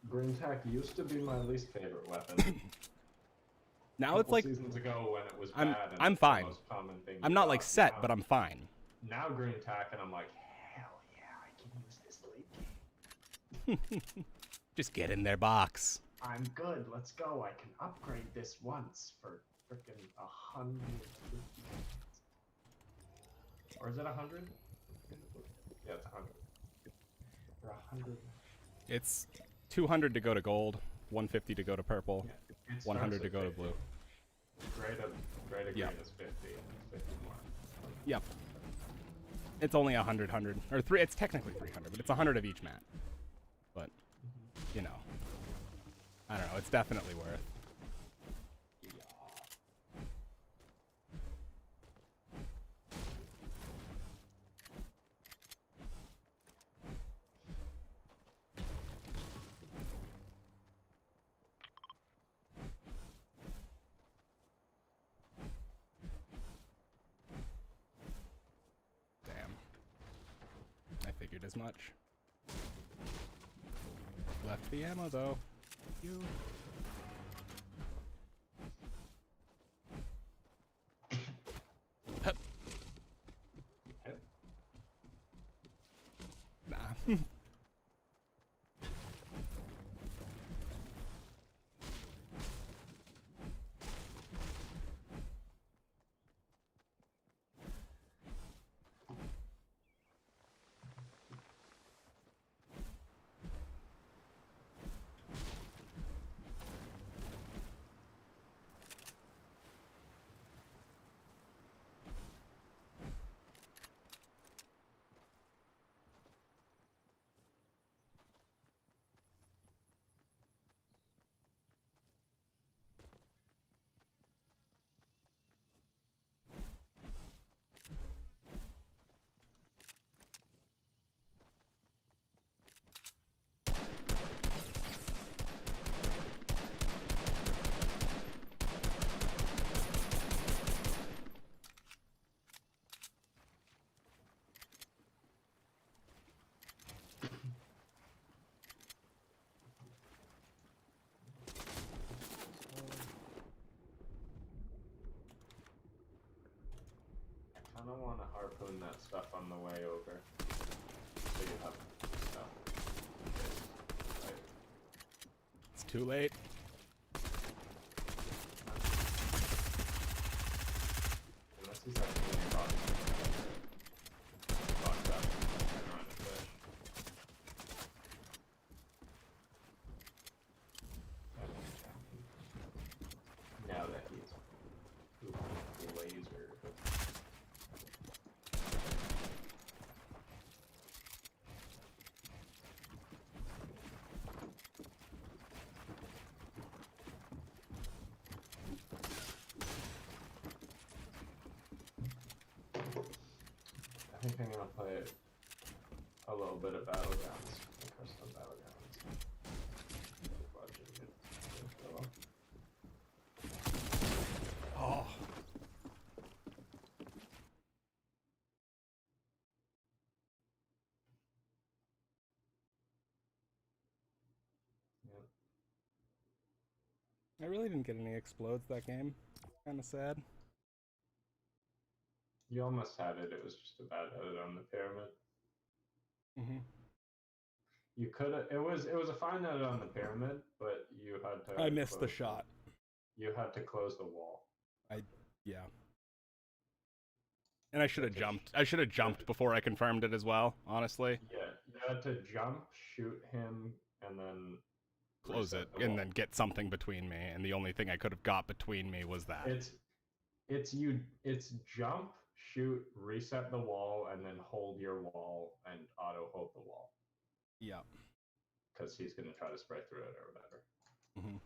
[SPEAKER 4] Green tack used to be my least favorite weapon.
[SPEAKER 1] Now it's like
[SPEAKER 4] seasons ago when it was
[SPEAKER 1] I'm
[SPEAKER 4] bad and
[SPEAKER 1] I'm
[SPEAKER 4] it's the
[SPEAKER 1] fine.
[SPEAKER 4] most common thing
[SPEAKER 1] I'm
[SPEAKER 4] you
[SPEAKER 1] not like
[SPEAKER 4] got.
[SPEAKER 1] set,
[SPEAKER 4] Now-
[SPEAKER 1] but I'm fine.
[SPEAKER 4] Now green tack and I'm like, hell yeah, I can use this late game.
[SPEAKER 1] Just get in their box.
[SPEAKER 4] I'm good, let's go. I can upgrade this once for freaking 100. Or is it 100? Yeah, it's 100. For 100.
[SPEAKER 1] It's 200 to go to gold, 150 to go to purple,
[SPEAKER 4] Yeah, it
[SPEAKER 1] 100 to
[SPEAKER 4] starts
[SPEAKER 1] go
[SPEAKER 4] at
[SPEAKER 1] to
[SPEAKER 4] 50.
[SPEAKER 1] blue.
[SPEAKER 4] Grade of
[SPEAKER 1] Yeah.
[SPEAKER 4] green is 50. And it's 50 more.
[SPEAKER 1] Yep. It's only 100, or three. It's technically 300, but it's 100 of each mat. But you know, I don't know. It's definitely worth. Damn. I figured as much. Left the ammo though. You. Hup. Nah.
[SPEAKER 4] I kinda wanna harpoon that stuff on the way over. So you have stuff. Right.
[SPEAKER 1] It's too late.
[SPEAKER 4] Unless he's actually in box. Box up and run a fish. Now that he's laser. I think I'm gonna play a little bit of Battlegrounds, custom Battlegrounds. Watching it.
[SPEAKER 1] Oh.
[SPEAKER 4] Yep.
[SPEAKER 1] I really didn't get any explodes that game. Kind of sad.
[SPEAKER 4] You almost had it. It was just a bad edit on the pyramid.
[SPEAKER 1] Mhm.
[SPEAKER 4] You could have. It was a fine edit on the pyramid, but you had to.
[SPEAKER 1] I missed the
[SPEAKER 4] close
[SPEAKER 1] shot.
[SPEAKER 4] You had to close the wall.
[SPEAKER 1] Yeah. And I should have jumped. I should have jumped before I confirmed it as well, honestly.
[SPEAKER 4] Yeah, you had to jump, shoot him, and then
[SPEAKER 1] Close
[SPEAKER 4] reset
[SPEAKER 1] it,
[SPEAKER 4] the
[SPEAKER 1] and
[SPEAKER 4] wall.
[SPEAKER 1] then get something between me, and the only thing I could have got between me was that.
[SPEAKER 4] It's jump, shoot, reset the wall, and then hold your wall and auto hold the wall.
[SPEAKER 1] Yeah.
[SPEAKER 4] Because he's gonna try to spray through it or whatever.
[SPEAKER 1] Mm-hmm.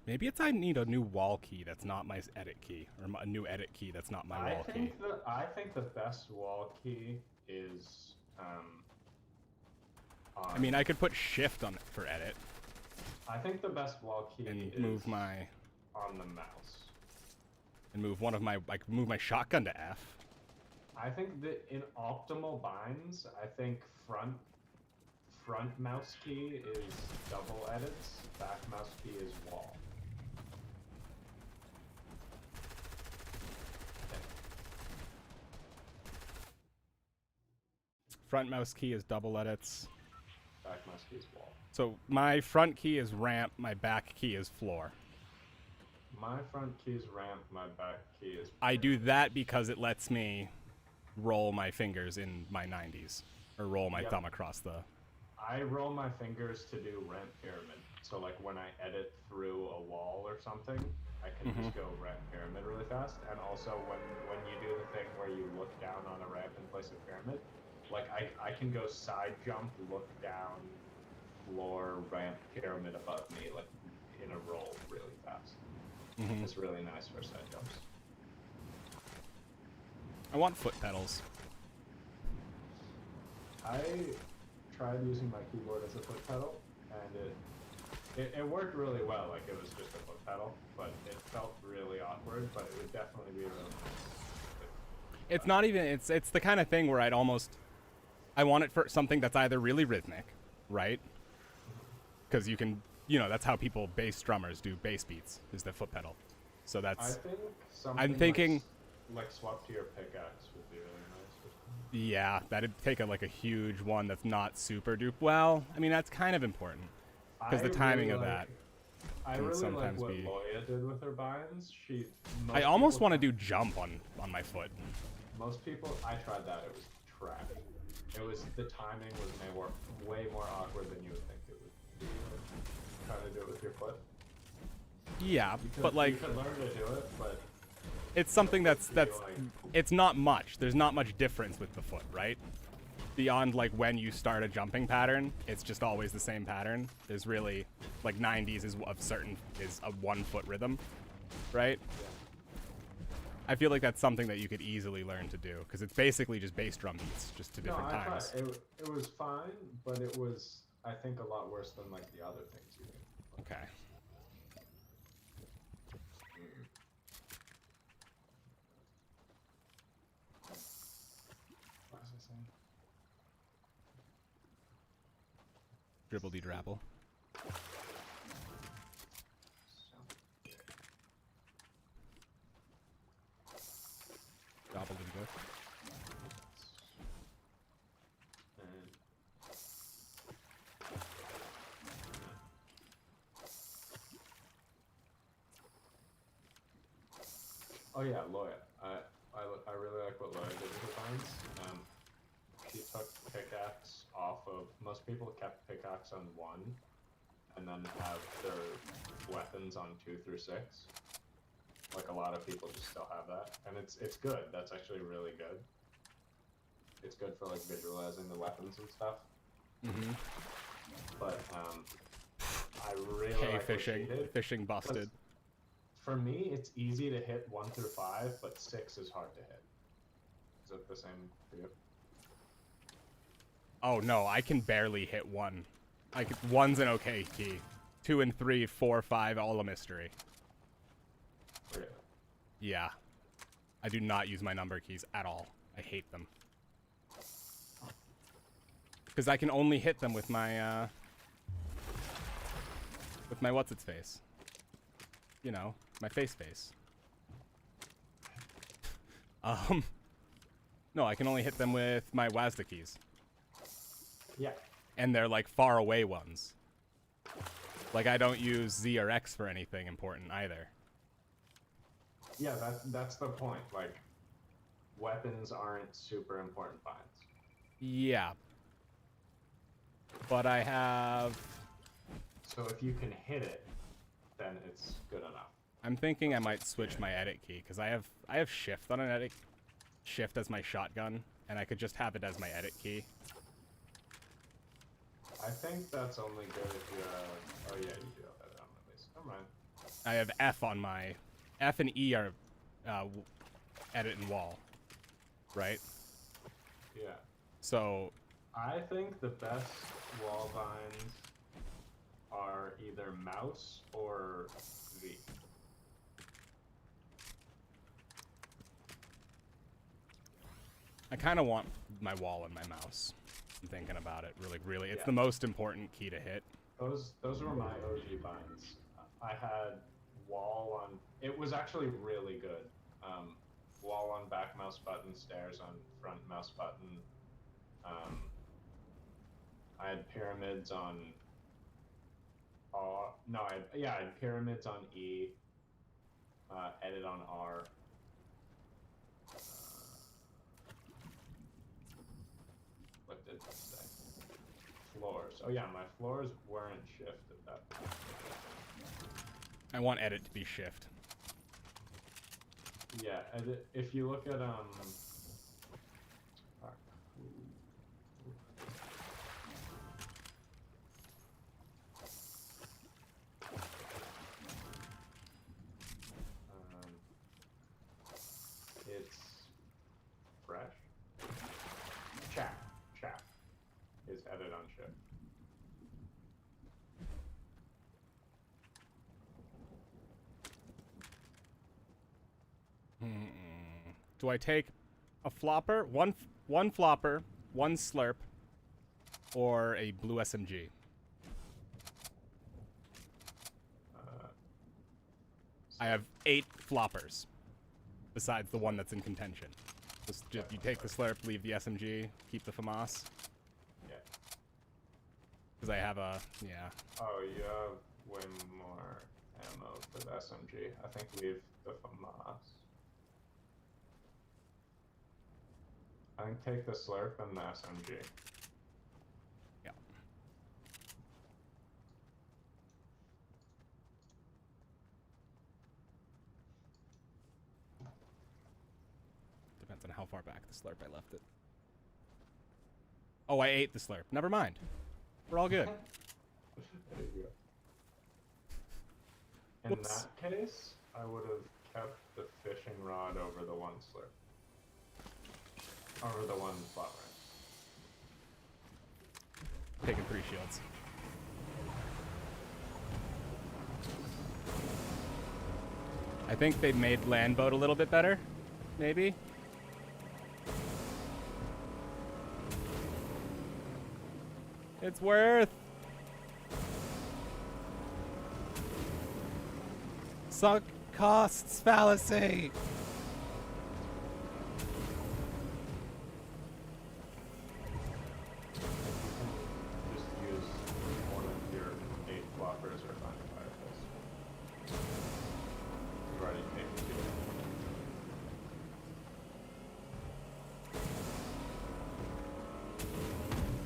[SPEAKER 1] Maybe it's I need a new wall key that's not my edit key, or a new edit key that's not my wall key.
[SPEAKER 4] I think the best wall key is
[SPEAKER 1] I mean, I could put shift on it for edit
[SPEAKER 4] I think the best wall key
[SPEAKER 1] and
[SPEAKER 4] is
[SPEAKER 1] move my
[SPEAKER 4] on the mouse.
[SPEAKER 1] and move one of my move my shotgun to F.
[SPEAKER 4] I think that in optimal binds, I think front mouse key is double edits, back mouse key is wall.
[SPEAKER 1] Front mouse key is double edits.
[SPEAKER 4] Back mouse key is wall.
[SPEAKER 1] So my front key is ramp, my back key is floor.
[SPEAKER 4] My front key is ramp, my back key is...
[SPEAKER 1] I do that because it lets me roll my fingers in my 90s, or roll my thumb across the...
[SPEAKER 4] I roll my fingers to do ramp pyramid. So like when I edit through a wall or something, I can just go ramp pyramid really fast. And also when you do the thing where you look down on a ramp in place of pyramid, like I can go side jump, look down, floor, ramp, pyramid above me, like in a roll really fast. It's really nice for side jumps.
[SPEAKER 1] I want foot pedals.
[SPEAKER 4] I tried using my keyboard as a foot pedal, and it worked really well. Like it was just a foot pedal, but it felt really awkward. But it would definitely be really nice.
[SPEAKER 1] It's not even. It's the kind of thing where I want it for something that's either really rhythmic, right? Because you can, that's how bass drummers do bass beats, is the foot pedal. So that's.
[SPEAKER 4] I think something
[SPEAKER 1] I'm thinking.
[SPEAKER 4] Like swap to your pickaxe would be really nice.
[SPEAKER 1] Yeah, that'd take a huge one that's not super duper. Well, I mean that's kind of important because the timing of that.
[SPEAKER 4] I
[SPEAKER 1] can
[SPEAKER 4] really
[SPEAKER 1] sometimes
[SPEAKER 4] like what
[SPEAKER 1] be.
[SPEAKER 4] Loya did with her binds.
[SPEAKER 1] I almost want to do jump on my foot.
[SPEAKER 4] Most people, I tried that. It was trash. The timing was way more awkward than you would think it would be. Trying to do it with your foot.
[SPEAKER 1] Yeah, but
[SPEAKER 4] you could learn to do it, but
[SPEAKER 1] it's something that's it's not much. There's not much difference with the foot, right? Beyond when you start a jumping pattern, it's just always the same pattern. There's really 90s is a 1 foot rhythm, right?
[SPEAKER 4] Yeah.
[SPEAKER 1] I feel like that's something that you could easily learn to do because it's basically just bass drum beats, just to different times.
[SPEAKER 4] It was fine, but it was I think a lot worse than the other things you did.
[SPEAKER 1] Okay.
[SPEAKER 4] What was I saying?
[SPEAKER 1] Dribbledy drabble. Gobbledygook.
[SPEAKER 4] Oh yeah, Loya. I really like what Loya did with her finds. She took pickaxe off of. Most people kept pickaxe on 1, and then have their weapons on 2 through 6. Like a lot of people just still have that, and it's good. That's actually really good. It's good for visualizing the weapons and stuff. But I really like
[SPEAKER 1] fishing.
[SPEAKER 4] what she did.
[SPEAKER 1] Fishing busted.
[SPEAKER 4] For me, it's easy to hit 1 through 5, but 6 is hard to hit. Is it the same for you?
[SPEAKER 1] Oh no, I can barely hit 1. 1's an okay key. 2 and 3, 4, 5, all a mystery.
[SPEAKER 4] Really?
[SPEAKER 1] Yeah. I do not use my number keys at all. I hate them. Because I can only hit them with my what's-its-face. My face. No, I can only hit them with my WASD keys.
[SPEAKER 4] Yeah.
[SPEAKER 1] And they're far away ones. I don't use Z or X for anything important either.
[SPEAKER 4] Yeah, that's the point. Weapons aren't super important finds.
[SPEAKER 1] Yeah. But I have...
[SPEAKER 4] So if you can hit it, then it's good enough.
[SPEAKER 1] I'm thinking I might switch my edit key, because I have shift on an edit... Shift as my shotgun, and I could just have it as my edit key.
[SPEAKER 4] I think that's only good if you have... Oh yeah, you do have that on at least. Never mind.
[SPEAKER 1] I have F on my... F and E are edit and wall, right?
[SPEAKER 4] Yeah.
[SPEAKER 1] So
[SPEAKER 4] I think the best wall binds are either mouse or V.
[SPEAKER 1] I kind of want my wall and my mouse. I'm thinking about it really. It's
[SPEAKER 4] Yeah.
[SPEAKER 1] the most important key to hit.
[SPEAKER 4] Those were my OG binds. I had wall on. It was actually really good. Wall on back mouse button, stairs on front mouse button. I had pyramids on. No, I had pyramids on E. Edit on R. What did that say? Floors. Oh yeah, my floors weren't shift at that point.
[SPEAKER 1] I want edit to be shift.
[SPEAKER 4] Yeah, edit. If you look at it's fresh. Chap is edit on shift.
[SPEAKER 1] Do I take a flopper, one flopper, one slurp, or a blue SMG? I have 8 floppers, besides the one that's in contention. Just you take the slurp, leave the SMG, keep the FAMAS.
[SPEAKER 4] Yeah.
[SPEAKER 1] Because I have a, yeah.
[SPEAKER 4] Oh, you have way more ammo for the SMG. I think leave the FAMAS. I think take the slurp and the SMG.
[SPEAKER 1] Yeah. Depends on how far back the slurp I left it. Oh, I ate the slurp. Never mind. We're all good.
[SPEAKER 4] There you go. In
[SPEAKER 1] Whoops.
[SPEAKER 4] that case, I would have kept the fishing rod over the one slurp. Over the one flat rank.
[SPEAKER 1] Taking 3 shields. I think they made land boat a little bit better, maybe. It's worth. Sunk costs fallacy.
[SPEAKER 4] Just use one of your 8 floppers or find a fireplace. You've already taken 2.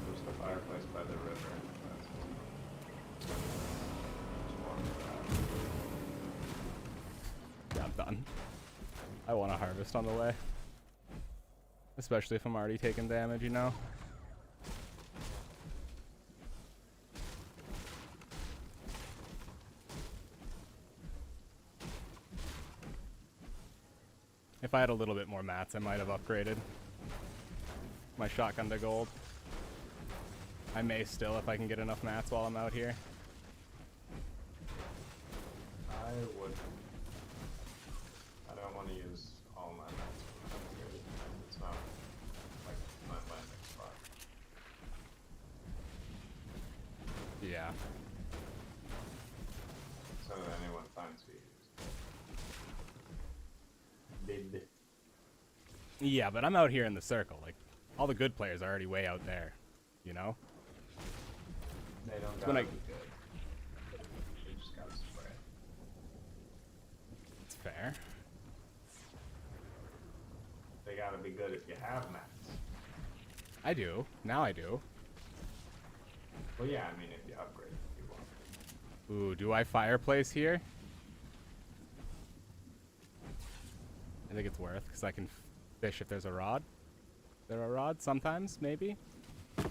[SPEAKER 4] There's the fireplace by the river.
[SPEAKER 1] Yeah, I'm done. I want a harvest on the way. Especially if I'm already taking damage, you know? If I had a little bit more mats, I might have upgraded my shotgun to gold. I may still if I can get enough mats while I'm out here.
[SPEAKER 4] I would. I don't want to use all my mats. It's not like my landing spot.
[SPEAKER 1] Yeah.
[SPEAKER 4] So that anyone finds me. Did.
[SPEAKER 1] Yeah, but I'm out here in the circle. Like, all the good players are already way out there, you know?
[SPEAKER 4] They don't
[SPEAKER 1] When
[SPEAKER 4] gotta
[SPEAKER 1] I-
[SPEAKER 4] be good. They just gotta spray.
[SPEAKER 1] It's fair.
[SPEAKER 4] They gotta be good if you have mats.
[SPEAKER 1] I do. Now I do.
[SPEAKER 4] Well, yeah, I mean, if you upgrade, if you want.
[SPEAKER 1] Ooh, do I fireplace here? I think it's worth, because I can fish if there's a rod. Is there a rod? Sometimes, maybe?
[SPEAKER 4] I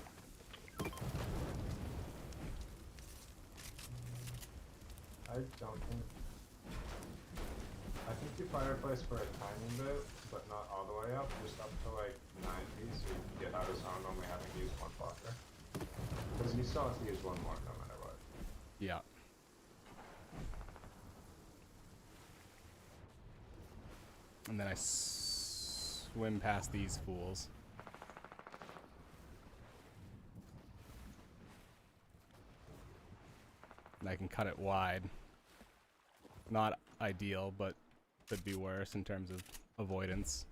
[SPEAKER 4] don't think I think you fireplace for a tiny bit, but not all the way up, just up to like 90, so you can get out of zone only having to use one blocker. Because you still have to use one more no matter what.
[SPEAKER 1] Yeah. And then I swim past these fools. And I can cut it wide. Not ideal, but could be worse in terms of avoidance.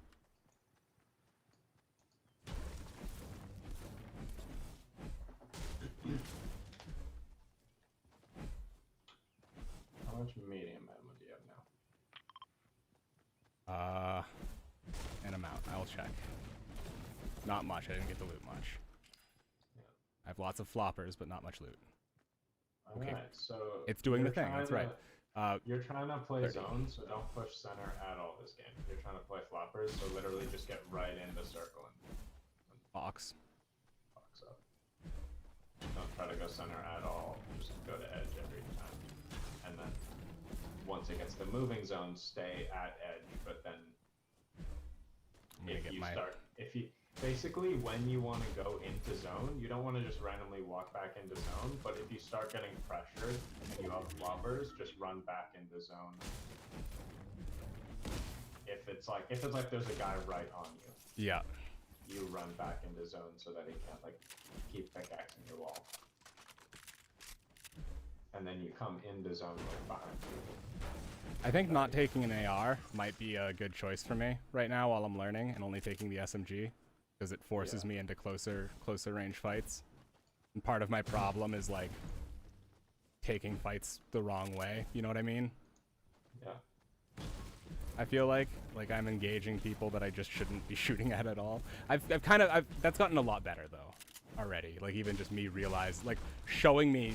[SPEAKER 4] How much medium ammo do you have now?
[SPEAKER 1] An amount. I'll check. Not much. I didn't get to loot much.
[SPEAKER 4] Yeah.
[SPEAKER 1] I have lots of floppers, but not much loot. Okay.
[SPEAKER 4] Alright, so
[SPEAKER 1] It's doing the
[SPEAKER 4] you're
[SPEAKER 1] thing.
[SPEAKER 4] trying
[SPEAKER 1] That's right.
[SPEAKER 4] You're trying to play
[SPEAKER 1] 30.
[SPEAKER 4] zone, so don't push center at all this game. You're trying to play floppers, so literally just get right in the circle and
[SPEAKER 1] Box.
[SPEAKER 4] box up. Don't try to go center at all. Just go to edge every time. And then once it gets to moving zone, stay at edge. But then
[SPEAKER 1] I'm gonna get my
[SPEAKER 4] basically when you want to go into zone, you don't want to just randomly walk back into zone. But if you start getting pressured and you have floppers, just run back into zone. If it's like there's a guy right on you.
[SPEAKER 1] Yeah.
[SPEAKER 4] You run back into zone so that he can't like keep pickaxing your wall. And then you come into zone like behind you.
[SPEAKER 1] I think not taking an AR might be a good choice for me right now while I'm learning, and only taking the SMG because it forces me into closer range fights. And part of my problem is like taking fights the wrong way. You know what I mean?
[SPEAKER 4] Yeah.
[SPEAKER 1] I feel like I'm engaging people that I just shouldn't be shooting at all. That's gotten a lot better though already. Like even just me showing me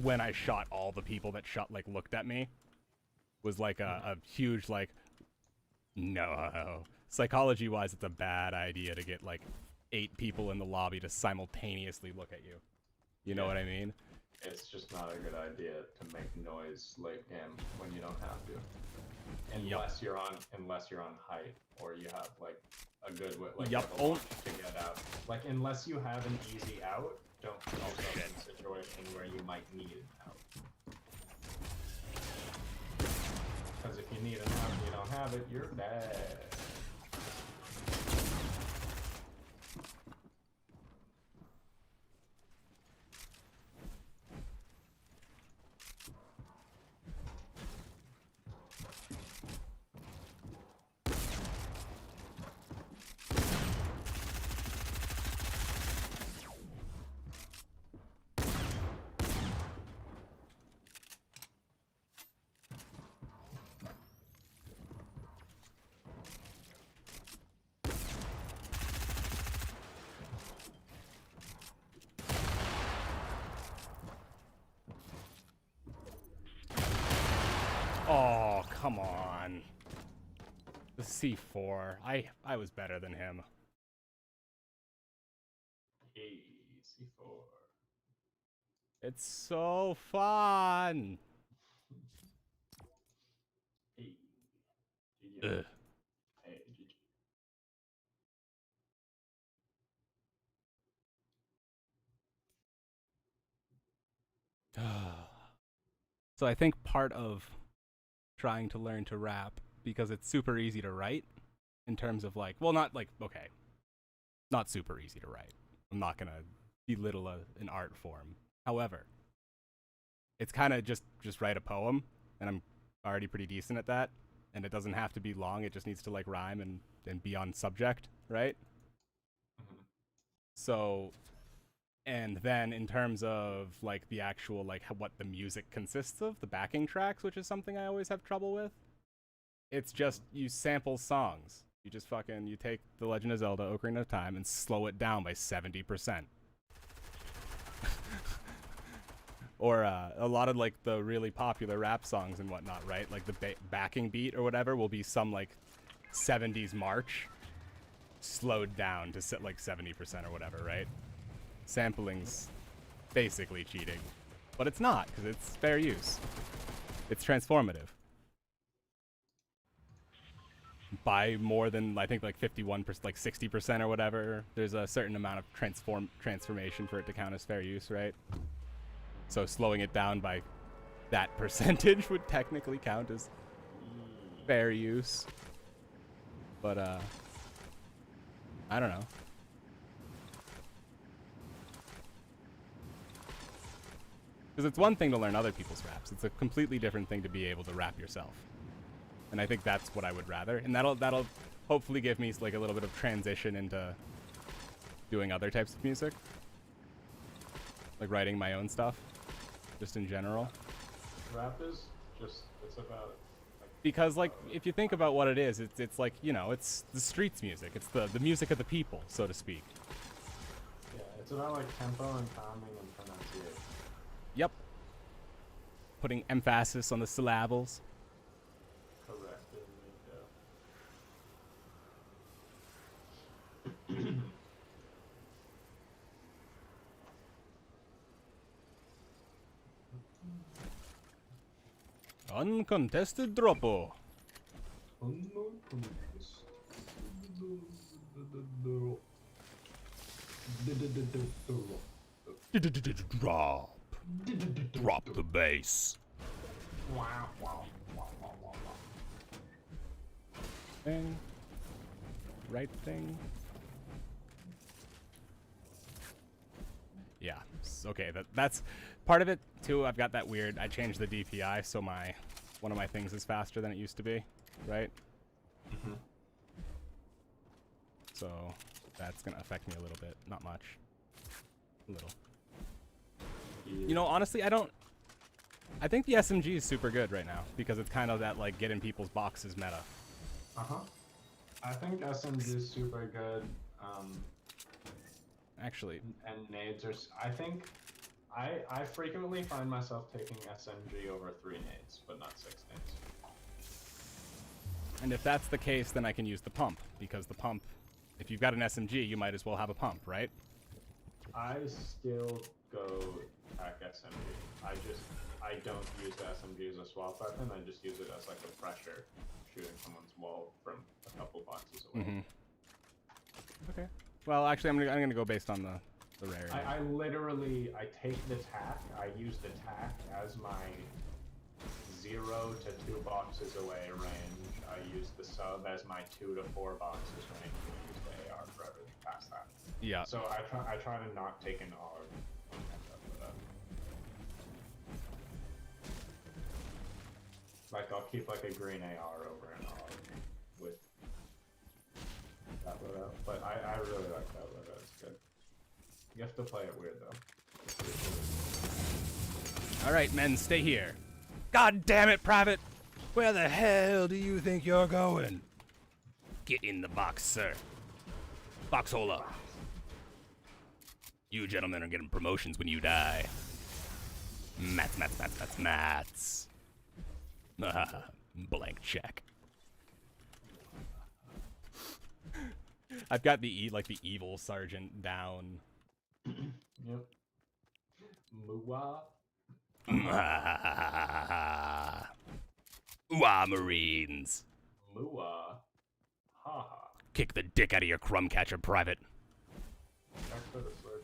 [SPEAKER 1] when I shot all the people that looked at me was like a huge no. Psychology wise, it's a bad idea to get like 8 people in the lobby to simultaneously look at you. You know what I mean?
[SPEAKER 4] It's just not a good idea to make noise late game when you don't have to. Unless you're on height or you have like a good to get out. Like unless you have an easy out, don't put yourself in a situation where you might need an out. Because if you need an out and you don't have it, you're bad.
[SPEAKER 1] Oh, come on. The C4. I was better than him.
[SPEAKER 4] Hey, C4.
[SPEAKER 1] It's so fun.
[SPEAKER 4] Hey.
[SPEAKER 1] Ugh.
[SPEAKER 4] Hey, GG.
[SPEAKER 1] So I think part of trying to learn to rap, because it's super easy to write in terms of not super easy to write. I'm not gonna belittle an art form. However, it's kind of just write a poem, and I'm already pretty decent at that. And it doesn't have to be long. It just needs to rhyme and be on subject, right?
[SPEAKER 4] Mm-hmm.
[SPEAKER 1] So, and then in terms of the actual what the music consists of, the backing tracks, which is something I always have trouble with. It's just you sample songs. You just you take The Legend of Zelda: Ocarina of Time and slow it down by 70%. Or a lot of the really popular rap songs and whatnot, right? Like the backing beat or whatever will be some 70s march slowed down to 70% or whatever, right? Sampling's basically cheating, but it's not because it's fair use. It's transformative. by more than, I think, like 51%, like 60% or whatever, there's a certain amount of transformation for it to count as fair use, right? So slowing it down by that percentage would technically count as fair use. But, I don't know. Because it's one thing to learn other people's raps. It's a completely different thing to be able to rap yourself. And I think that's what I would rather. And that'll hopefully give me like a little bit of transition into doing other types of music. Like writing my own stuff, just in general.
[SPEAKER 4] Rap is just, it's about...
[SPEAKER 1] Because like, if you think about what it is, it's like, you know, it's the streets music. It's the music of the people, so to speak.
[SPEAKER 4] Yeah, it's about like tempo and timing and pronunciation.
[SPEAKER 1] Yep. Putting emphasis on the syllables.
[SPEAKER 4] Correct.
[SPEAKER 1] Uncontested droppo. Drop. Drop the bass. Thing. Right thing. Yeah. Okay. That's part of it too. I've got that weird. I changed the DPI, so one of my things is faster than it used to be, right?
[SPEAKER 4] Mm-hmm.
[SPEAKER 1] So that's gonna affect me a little bit. Not much. A little. You know, honestly, I think the SMG is super good right now because it's kind of that like get in people's boxes meta.
[SPEAKER 4] I think SMG is super good.
[SPEAKER 1] Actually,
[SPEAKER 4] and nades are. I think I frequently find myself taking SMG over 3 nades, but not 6 nades.
[SPEAKER 1] And if that's the case, then I can use the pump because the pump, if you've got an SMG, you might as well have a pump, right?
[SPEAKER 4] I still go attack SMG. I don't use the SMG as a swap weapon. I just use it as like a pressure, shooting someone's wall from a couple boxes away.
[SPEAKER 1] Mm-hmm. Okay. Well, actually, I'm gonna go based on the rarity.
[SPEAKER 4] I literally take the tack. I use the tack as my 0 to 2 boxes away range. I use the sub as my 2 to 4 boxes range. And I use the AR for everything past that.
[SPEAKER 1] Yeah.
[SPEAKER 4] So I try to not take an AUG. Like I'll keep like a green AR over an AUG with that loadout. But I really like that loadout. It's good. You have to play it weird though.
[SPEAKER 1] All right, men, stay here. God damn it, Private! Where the hell do you think you're going? Get in the box, sir. Foxhole up. You gentlemen are getting promotions when you die. Mats. Blank check. I've got the evil sergeant down.
[SPEAKER 4] Yep. Muwa.
[SPEAKER 1] Ooh, Marines.
[SPEAKER 4] Muwa. Haha.
[SPEAKER 1] Kick the dick out of your crumb catcher, Private.
[SPEAKER 4] Back for the sword.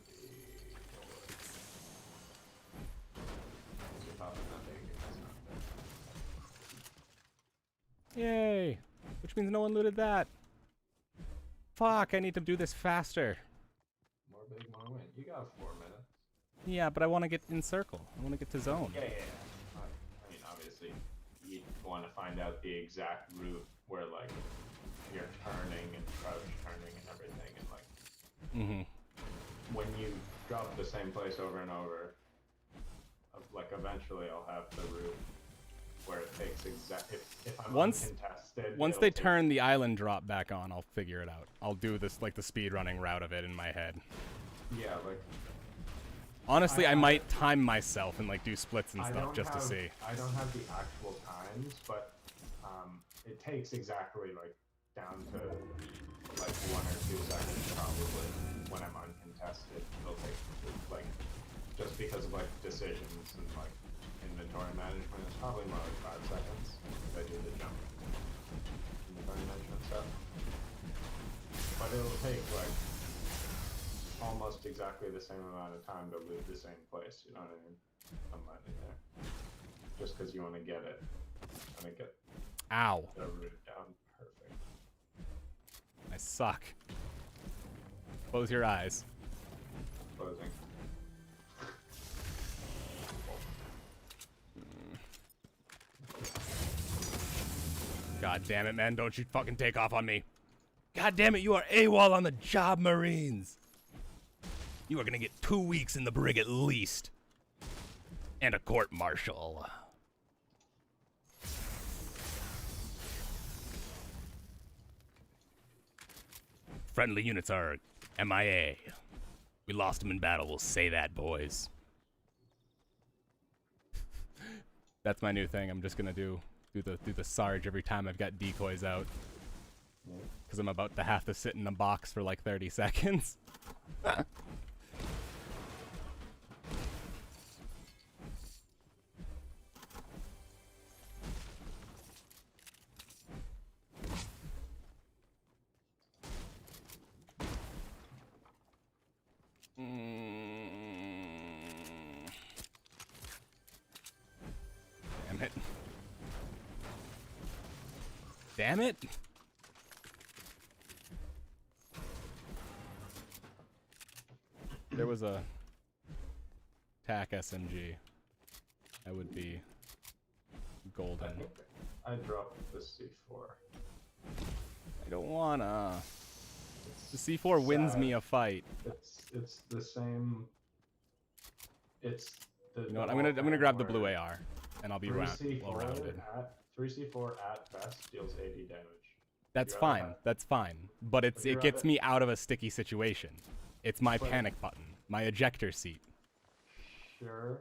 [SPEAKER 1] Yay! Which means no one looted that. Fuck, I need to do this faster.
[SPEAKER 4] More big, more win. You got 4 minutes.
[SPEAKER 1] Yeah, but I want to get in circle. I want to get to zone.
[SPEAKER 4] Yeah. I mean, obviously, you want to find out the exact route where, like, you're turning and crouch turning and everything, and, like, when you drop the same place over and over, like, eventually I'll have the route where it takes if I'm uncontested.
[SPEAKER 1] Once they turn the island drop back on, I'll figure it out. I'll do this like the speed running route of it in my head.
[SPEAKER 4] Yeah, like
[SPEAKER 1] honestly, I might time myself and like do splits and stuff just to see.
[SPEAKER 4] I don't have the actual times, but it takes exactly like down to like 1 or 2 seconds probably when I'm uncontested. It'll take like just because of like decisions and like inventory management, it's probably more like 5 seconds if I do the jump inventory management. like almost exactly the same amount of time to loot the same place. You know what I mean? I'm landing there. Just because you want to get it. Want to get
[SPEAKER 1] Ow.
[SPEAKER 4] the route down. Perfect.
[SPEAKER 1] I suck. Close your eyes.
[SPEAKER 4] Closing.
[SPEAKER 1] God damn it, man. Don't you fucking take off on me. God damn it, you are AWOL on the job, Marines. You are gonna get 2 weeks in the brig at least. And a court-martial. Friendly units are MIA. We lost them in battle, we'll say that, boys. That's my new thing. I'm just gonna do the Sarge every time I've got decoys out. Because I'm about to have to sit in a box for like 30 seconds. Damn it. Damn it. There was a TAC SMG. That would be golden.
[SPEAKER 4] I dropped the C4.
[SPEAKER 1] I don't wanna. The C4 wins me a fight.
[SPEAKER 4] It's the same. It's the.
[SPEAKER 1] You know what? I'm gonna grab the blue AR, and I'll be well rounded.
[SPEAKER 4] 3C4 at best deals 80 damage.
[SPEAKER 1] That's fine. That's fine. But it gets me out of a sticky situation. It's my panic button, my ejector seat.
[SPEAKER 4] Sure,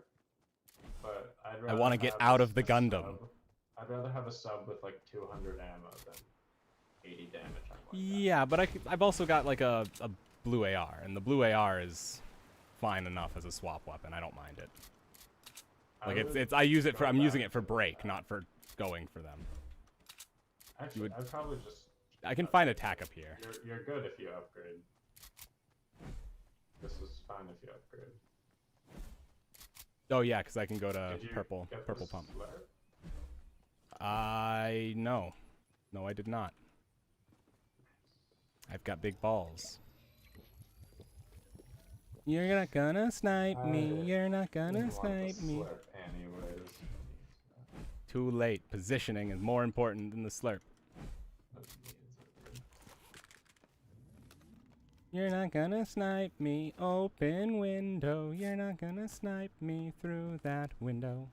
[SPEAKER 4] but
[SPEAKER 1] I want to get out of the Gundam.
[SPEAKER 4] I'd rather have a sub with like 200 ammo than 80 damage.
[SPEAKER 1] Yeah, but I've also got like a blue AR, and the blue AR is fine enough as a swap weapon. I don't mind it. Like I use it for I'm using it for break, not for going for them.
[SPEAKER 4] Actually, I'd probably just.
[SPEAKER 1] I can find attack up here.
[SPEAKER 4] You're good if you upgrade. This is fine if you upgrade.
[SPEAKER 1] Oh yeah, because I can go to purple pump. No, I did not. I've got big balls. You're not gonna snipe me. You're not gonna snipe me. Too late. Positioning is more important than the slurp. You're not gonna snipe me. Open window. You're not gonna snipe me through that window.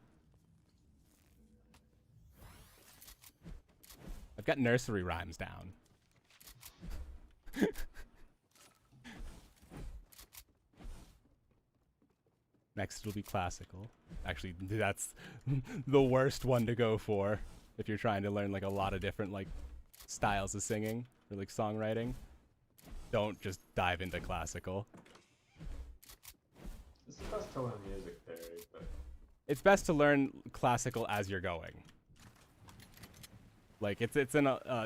[SPEAKER 1] I've got nursery rhymes down. Next it'll be classical. Actually, that's the worst one to go for if you're trying to learn like a lot of different like styles of singing or like songwriting. Don't just dive into classical.
[SPEAKER 4] It's best to learn music theory, but
[SPEAKER 1] it's best to learn classical as you're going. Like it's in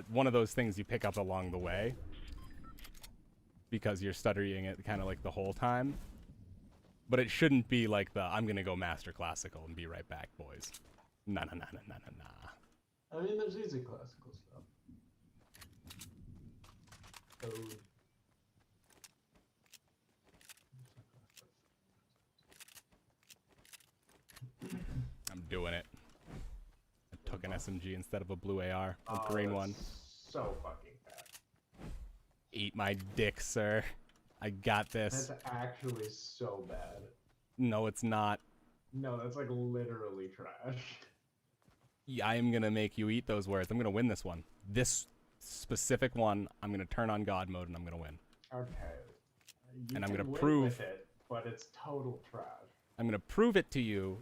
[SPEAKER 1] one of those things you pick up along the way because you're studying it kind of like the whole time. But it shouldn't be like I'm gonna go master classical and be right back, boys. Nah.
[SPEAKER 4] I mean, there's easy classical stuff.
[SPEAKER 1] I'm doing it. I took an SMG instead of a blue AR, a green one.
[SPEAKER 4] So fucking bad.
[SPEAKER 1] Eat my dick, sir. I got this.
[SPEAKER 4] That's actually so bad.
[SPEAKER 1] No, it's not.
[SPEAKER 4] No, that's like literally trash.
[SPEAKER 1] Yeah, I am gonna make you eat those words. I'm gonna win this one. This specific one, I'm gonna turn on God mode and I'm gonna win.
[SPEAKER 4] Okay.
[SPEAKER 1] And I'm gonna prove
[SPEAKER 4] it, but it's total trash.
[SPEAKER 1] I'm gonna prove it to you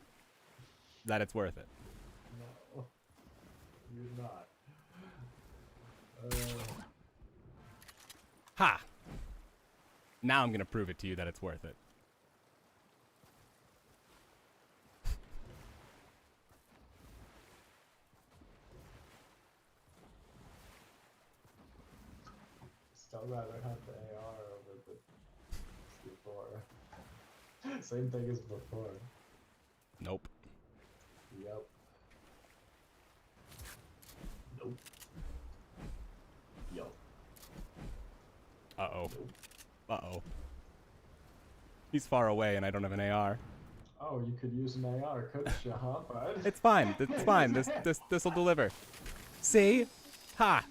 [SPEAKER 1] that it's worth it.
[SPEAKER 4] No, you're not.
[SPEAKER 1] Ha! Now I'm gonna prove it to you that it's worth it.
[SPEAKER 4] Still rather have the AR Same thing as before.
[SPEAKER 1] Nope.
[SPEAKER 4] Yep. Nope. Yup.
[SPEAKER 1] Uh-oh. Uh-oh. He's far away and I don't have an AR.
[SPEAKER 4] Oh, you could use an AR, couldn't you, huh, bud?
[SPEAKER 1] It's fine. It's fine. This'll deliver. See? Ha!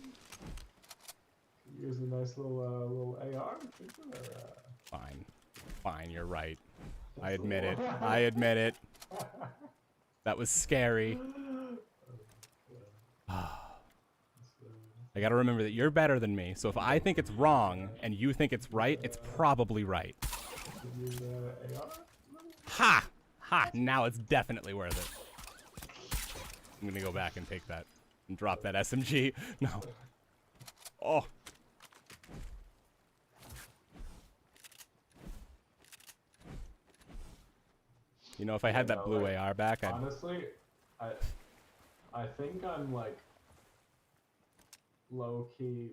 [SPEAKER 4] Use a nice little AR.
[SPEAKER 1] Fine. Fine, you're right. I
[SPEAKER 4] Just a
[SPEAKER 1] admit it.
[SPEAKER 4] little-
[SPEAKER 1] I admit it. That was scary. I gotta remember that you're better than me, so if I think it's wrong and you think it's right, it's probably right.
[SPEAKER 4] Use AR?
[SPEAKER 1] Ha! Ha! Now it's definitely worth it. I'm gonna go back and take that. And drop that SMG. No. Oh. You know, if I had that blue AR back, I'd...
[SPEAKER 4] Honestly, I think I'm like low-key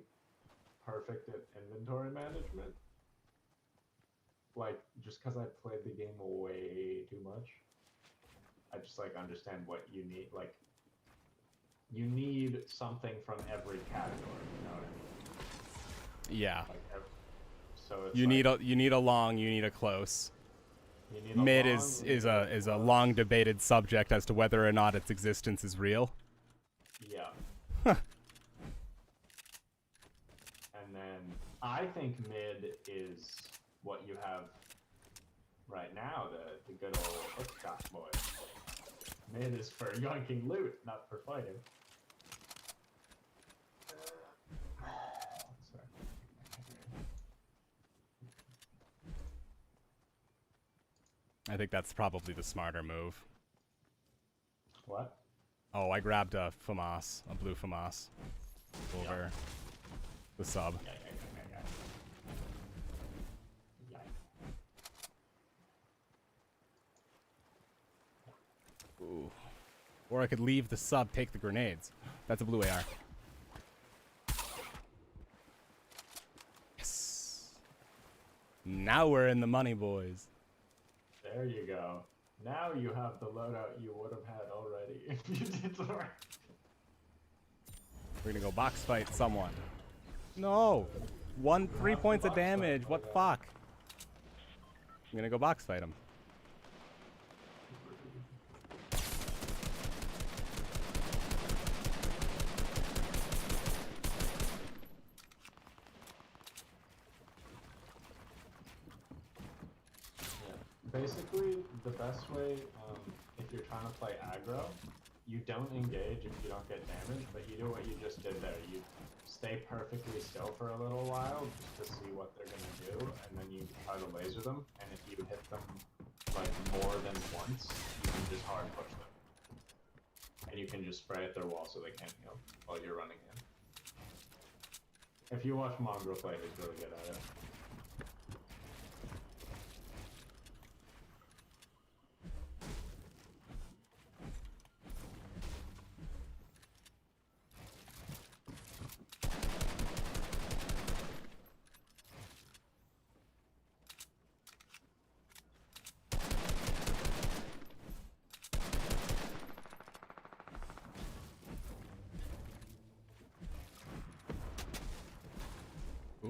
[SPEAKER 4] perfect at inventory management. Like, just because I played the game way too much. I just like understand what you need. Like, you need something from every category. You know what I mean?
[SPEAKER 1] Yeah.
[SPEAKER 4] Like, so it's
[SPEAKER 1] You
[SPEAKER 4] like,
[SPEAKER 1] need a long, you need a close.
[SPEAKER 4] you need a
[SPEAKER 1] Mid
[SPEAKER 4] long,
[SPEAKER 1] is
[SPEAKER 4] you need a
[SPEAKER 1] a
[SPEAKER 4] close.
[SPEAKER 1] long debated subject as to whether or not its existence is real.
[SPEAKER 4] Yeah.
[SPEAKER 1] Huh.
[SPEAKER 4] And then I think mid is what you have right now, the good old hookshot boy. Mid is for yoinking loot, not for fighting. Sorry.
[SPEAKER 1] I think that's probably the smarter move.
[SPEAKER 4] What?
[SPEAKER 1] Oh, I grabbed a FAMAS, a blue FAMAS, over the sub.
[SPEAKER 4] Yeah.
[SPEAKER 1] Ooh. Or I could leave the sub, take the grenades. That's a blue AR. Yes. Now we're in the money, boys.
[SPEAKER 4] There you go. Now you have the loadout you would have had already if you did the right.
[SPEAKER 1] We're gonna go box fight someone. No! 3 points of damage. What the fuck? I'm gonna go box fight him.
[SPEAKER 4] Basically, the best way, if you're trying to play aggro, you don't engage if you don't get damage, but you do what you just did there. You stay perfectly still for a little while just to see what they're going to do, and then you try to laser them, and if you hit them like more than once, you can just hard push them. And you can just spray at their wall so they can't heal while you're running in. If you watch Mongrel play, he's really good at it.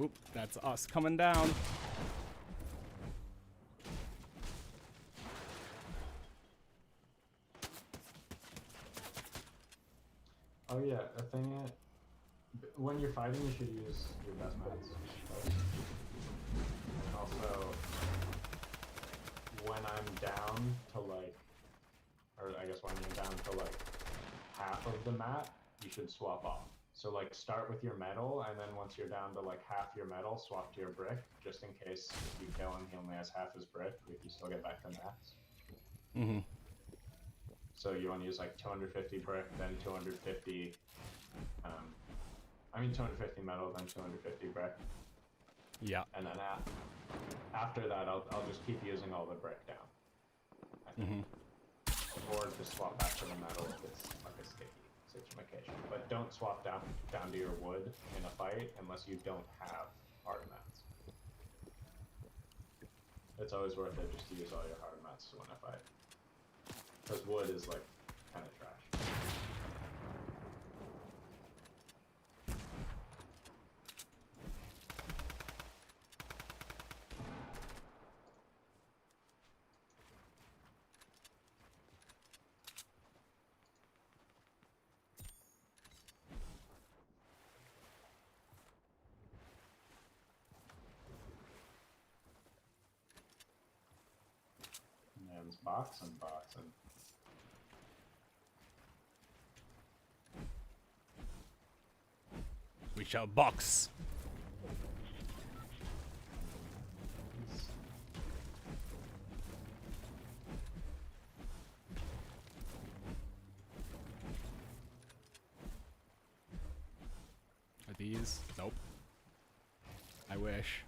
[SPEAKER 1] Oop, that's us coming down.
[SPEAKER 4] Oh yeah, a thing. When you're fighting, you should use your best mats. And also, when I'm down to like, or I guess when you're down to like half of the mat, you should swap off. So like start with your metal, and then once you're down to like half your metal, swap to your brick, just in case if you kill him, he only has half his brick. We can still get back to mats.
[SPEAKER 1] Mm-hmm.
[SPEAKER 4] So you want to use like 250 brick, then 250. 250 metal, then 250 brick.
[SPEAKER 1] Yeah.
[SPEAKER 4] And then after that, I'll just keep using all the brick down. I think. Or just swap back to the metal if it's like a sticky situation. But don't swap down to your wood in a fight unless you don't have hard mats. It's always worth it just to use all your hard mats to win a fight. Because wood is like kind of trash. Man's boxing.
[SPEAKER 1] We shall box. Are these? Nope. I wish.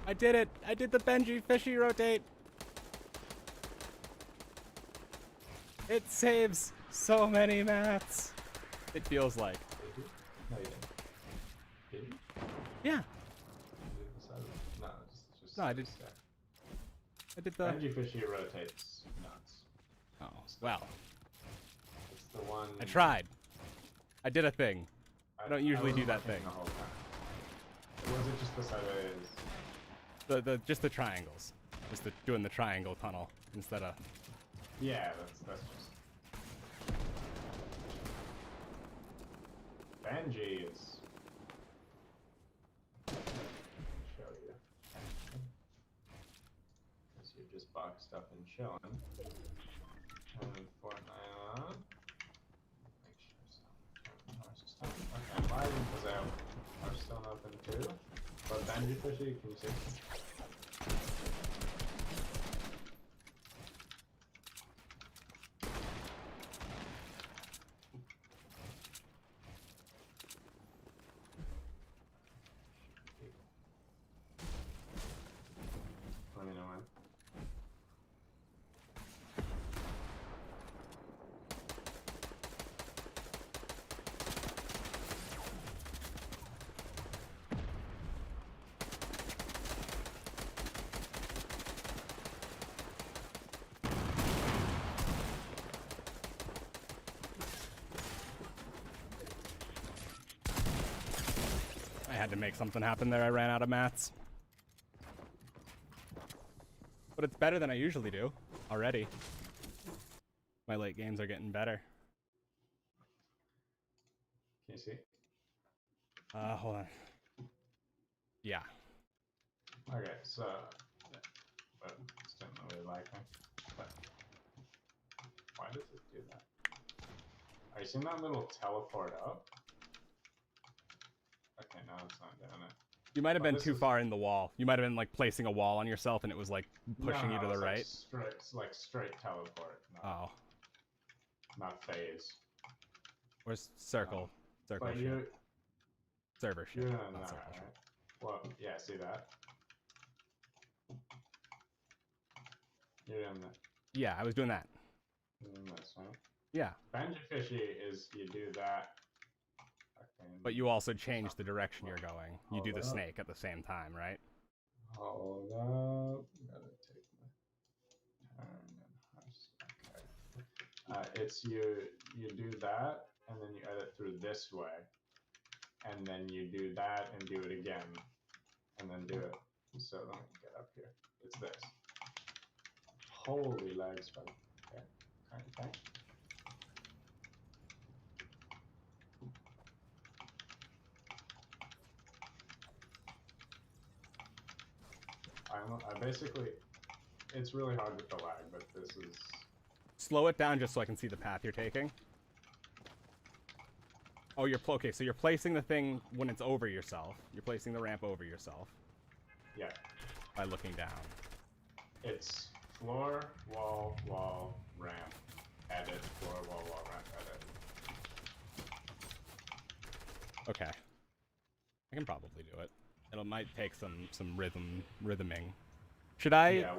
[SPEAKER 1] I did it! I did the Benji fishy rotate! It saves so many mats! It feels like.
[SPEAKER 4] Did you? No, you didn't. Did you?
[SPEAKER 1] Yeah.
[SPEAKER 4] No, just
[SPEAKER 1] No, I did. I did the.
[SPEAKER 4] Benji fishy rotates nuts.
[SPEAKER 1] Oh, well.
[SPEAKER 4] It's the one.
[SPEAKER 1] I tried. I did a thing. I don't usually do that thing.
[SPEAKER 4] The whole time. Was it just the sideways?
[SPEAKER 1] Just the triangles. Just doing the triangle tunnel instead of.
[SPEAKER 4] Yeah, that's just. Benji is. Show you. Because you're just boxed up and chilling. And Fortnite on. Make sure so. Hearthstone. Okay, my info's out. Hearthstone open too. But Benji fishy, can you see? Let me know when.
[SPEAKER 1] I had to make something happen there. I ran out of mats. But it's better than I usually do already. My late games are getting better.
[SPEAKER 4] Can you see?
[SPEAKER 1] Hold on. Yeah.
[SPEAKER 4] Okay, so. But it's don't really like me. But why does it do that? Are you seeing that little teleport up? Okay, now it's not doing it.
[SPEAKER 1] You might have been too far in the wall. You might have been like placing a wall on yourself and it was like pushing you to the right.
[SPEAKER 4] Like straight teleport.
[SPEAKER 1] Oh.
[SPEAKER 4] Not phase.
[SPEAKER 1] Where's circle? Circle
[SPEAKER 4] But
[SPEAKER 1] shit. Server shit.
[SPEAKER 4] You're
[SPEAKER 1] Not
[SPEAKER 4] not
[SPEAKER 1] circle
[SPEAKER 4] right?
[SPEAKER 1] shit.
[SPEAKER 4] Well, yeah, see that? You're doing that.
[SPEAKER 1] Yeah, I was doing that.
[SPEAKER 4] You're doing this, right?
[SPEAKER 1] Yeah,
[SPEAKER 4] Banjo fishy is you do that.
[SPEAKER 1] but you also change the direction you're going. You do the
[SPEAKER 4] Hold up.
[SPEAKER 1] snake at the same time, right?
[SPEAKER 4] Hold up. Gotta take my turn and hush. Okay. It's you do that, and then you edit through this way, and then you do that and do it again, and then do it. So let me get up here. It's this. Holy legs, bud. Okay. Okay. I basically, it's really hard with the lag, but this is.
[SPEAKER 1] Slow it down just so I can see the path you're taking. Oh, okay, so you're placing the thing when it's over yourself. You're placing the ramp over yourself.
[SPEAKER 4] Yeah.
[SPEAKER 1] By looking down.
[SPEAKER 4] It's floor, wall, ramp, edit, floor, wall, ramp, edit.
[SPEAKER 1] Okay. I can probably do it. It might take some rhythming. Should I?
[SPEAKER 4] Yeah,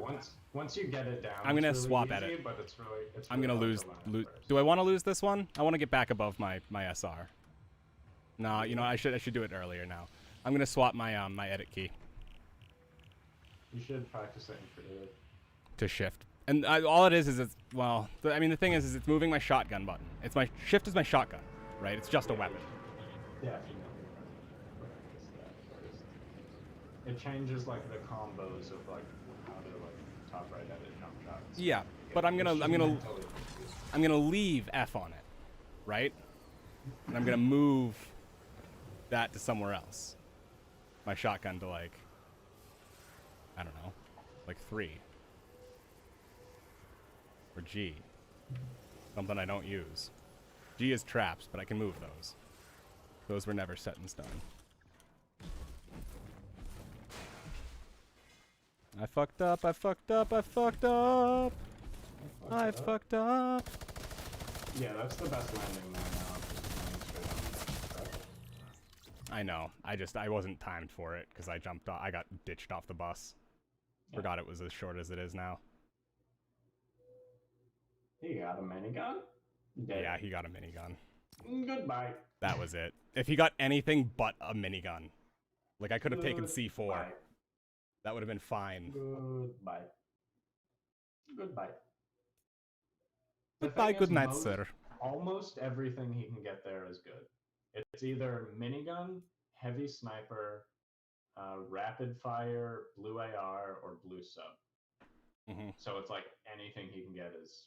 [SPEAKER 4] once you get it down,
[SPEAKER 1] I'm gonna
[SPEAKER 4] it's really
[SPEAKER 1] swap
[SPEAKER 4] easy,
[SPEAKER 1] edit.
[SPEAKER 4] But it's
[SPEAKER 1] I'm
[SPEAKER 4] really
[SPEAKER 1] gonna
[SPEAKER 4] hard
[SPEAKER 1] lose.
[SPEAKER 4] to learn at first.
[SPEAKER 1] Do I want to lose this one? I want to get back above my SR. No, you know I should do it earlier now. I'm gonna swap my my edit key
[SPEAKER 4] You should practice it in creative.
[SPEAKER 1] to shift. And all it is it's well. I mean the thing is it's moving my shotgun button. It's my shift is my shotgun, right? It's just a weapon.
[SPEAKER 4] Definitely practice that first. It changes like the combos of like how to like top right edit jump shots.
[SPEAKER 1] Yeah, but I'm gonna leave F on it, right? And I'm gonna move that to somewhere else. My shotgun to like, I don't know, like 3. Or G. Something I don't use. G is traps, but I can move those. Those were never set in stone. I fucked up, I fucked up, I fucked up! I fucked up!
[SPEAKER 4] Yeah, that's the best landing there now. Just landing straight on the track.
[SPEAKER 1] I know. I wasn't timed for it because I jumped off. I got ditched off the bus.
[SPEAKER 4] Yeah.
[SPEAKER 1] Forgot it was as short as it is now.
[SPEAKER 4] He got a minigun? Dead.
[SPEAKER 1] Yeah, he got a minigun.
[SPEAKER 4] Goodbye.
[SPEAKER 1] That was it. If he got anything but a minigun, like I could have taken C4.
[SPEAKER 4] Goodbye.
[SPEAKER 1] That would have been fine.
[SPEAKER 4] Goodbye. Goodbye.
[SPEAKER 1] Goodbye, good night, sir.
[SPEAKER 4] Almost everything he can get there is good. It's either minigun, heavy sniper, rapid fire, blue AR, or blue sub. So it's like anything he can get is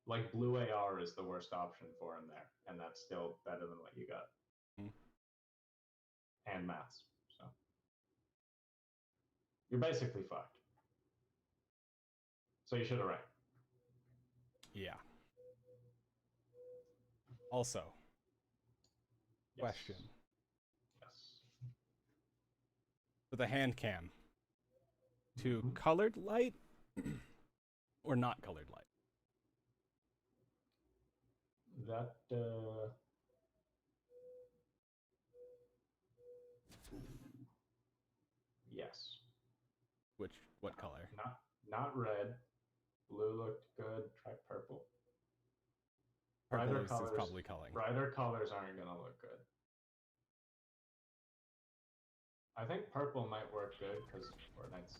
[SPEAKER 4] like blue AR is the worst option for him there, and that's still better than what you got. And maths, so you're basically fucked. So you should have ran.
[SPEAKER 1] Yeah. Also,
[SPEAKER 4] Yes.
[SPEAKER 1] question.
[SPEAKER 4] Yes.
[SPEAKER 1] For the hand cam, to colored light or not colored light?
[SPEAKER 4] That yes.
[SPEAKER 1] What color?
[SPEAKER 4] Not red. Blue looked good. Try purple.
[SPEAKER 1] Purple
[SPEAKER 4] Brighter
[SPEAKER 1] is
[SPEAKER 4] colors
[SPEAKER 1] probably culling.
[SPEAKER 4] Brighter colors aren't gonna look good. I think purple might work good because Fortnite's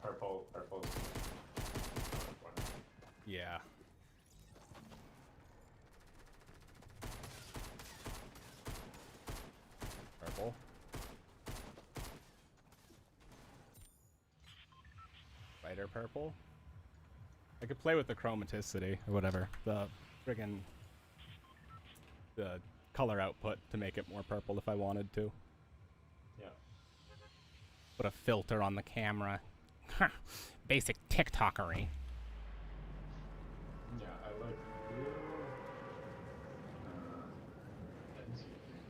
[SPEAKER 4] purple.
[SPEAKER 1] Yeah. Purple. Brighter purple. I could play with the chromaticity or whatever. The friggin' the color output to make it more purple if I wanted to.
[SPEAKER 4] Yeah.
[SPEAKER 1] Put a filter on the camera. Basic TikTokery.
[SPEAKER 4] Yeah, I like blue. That's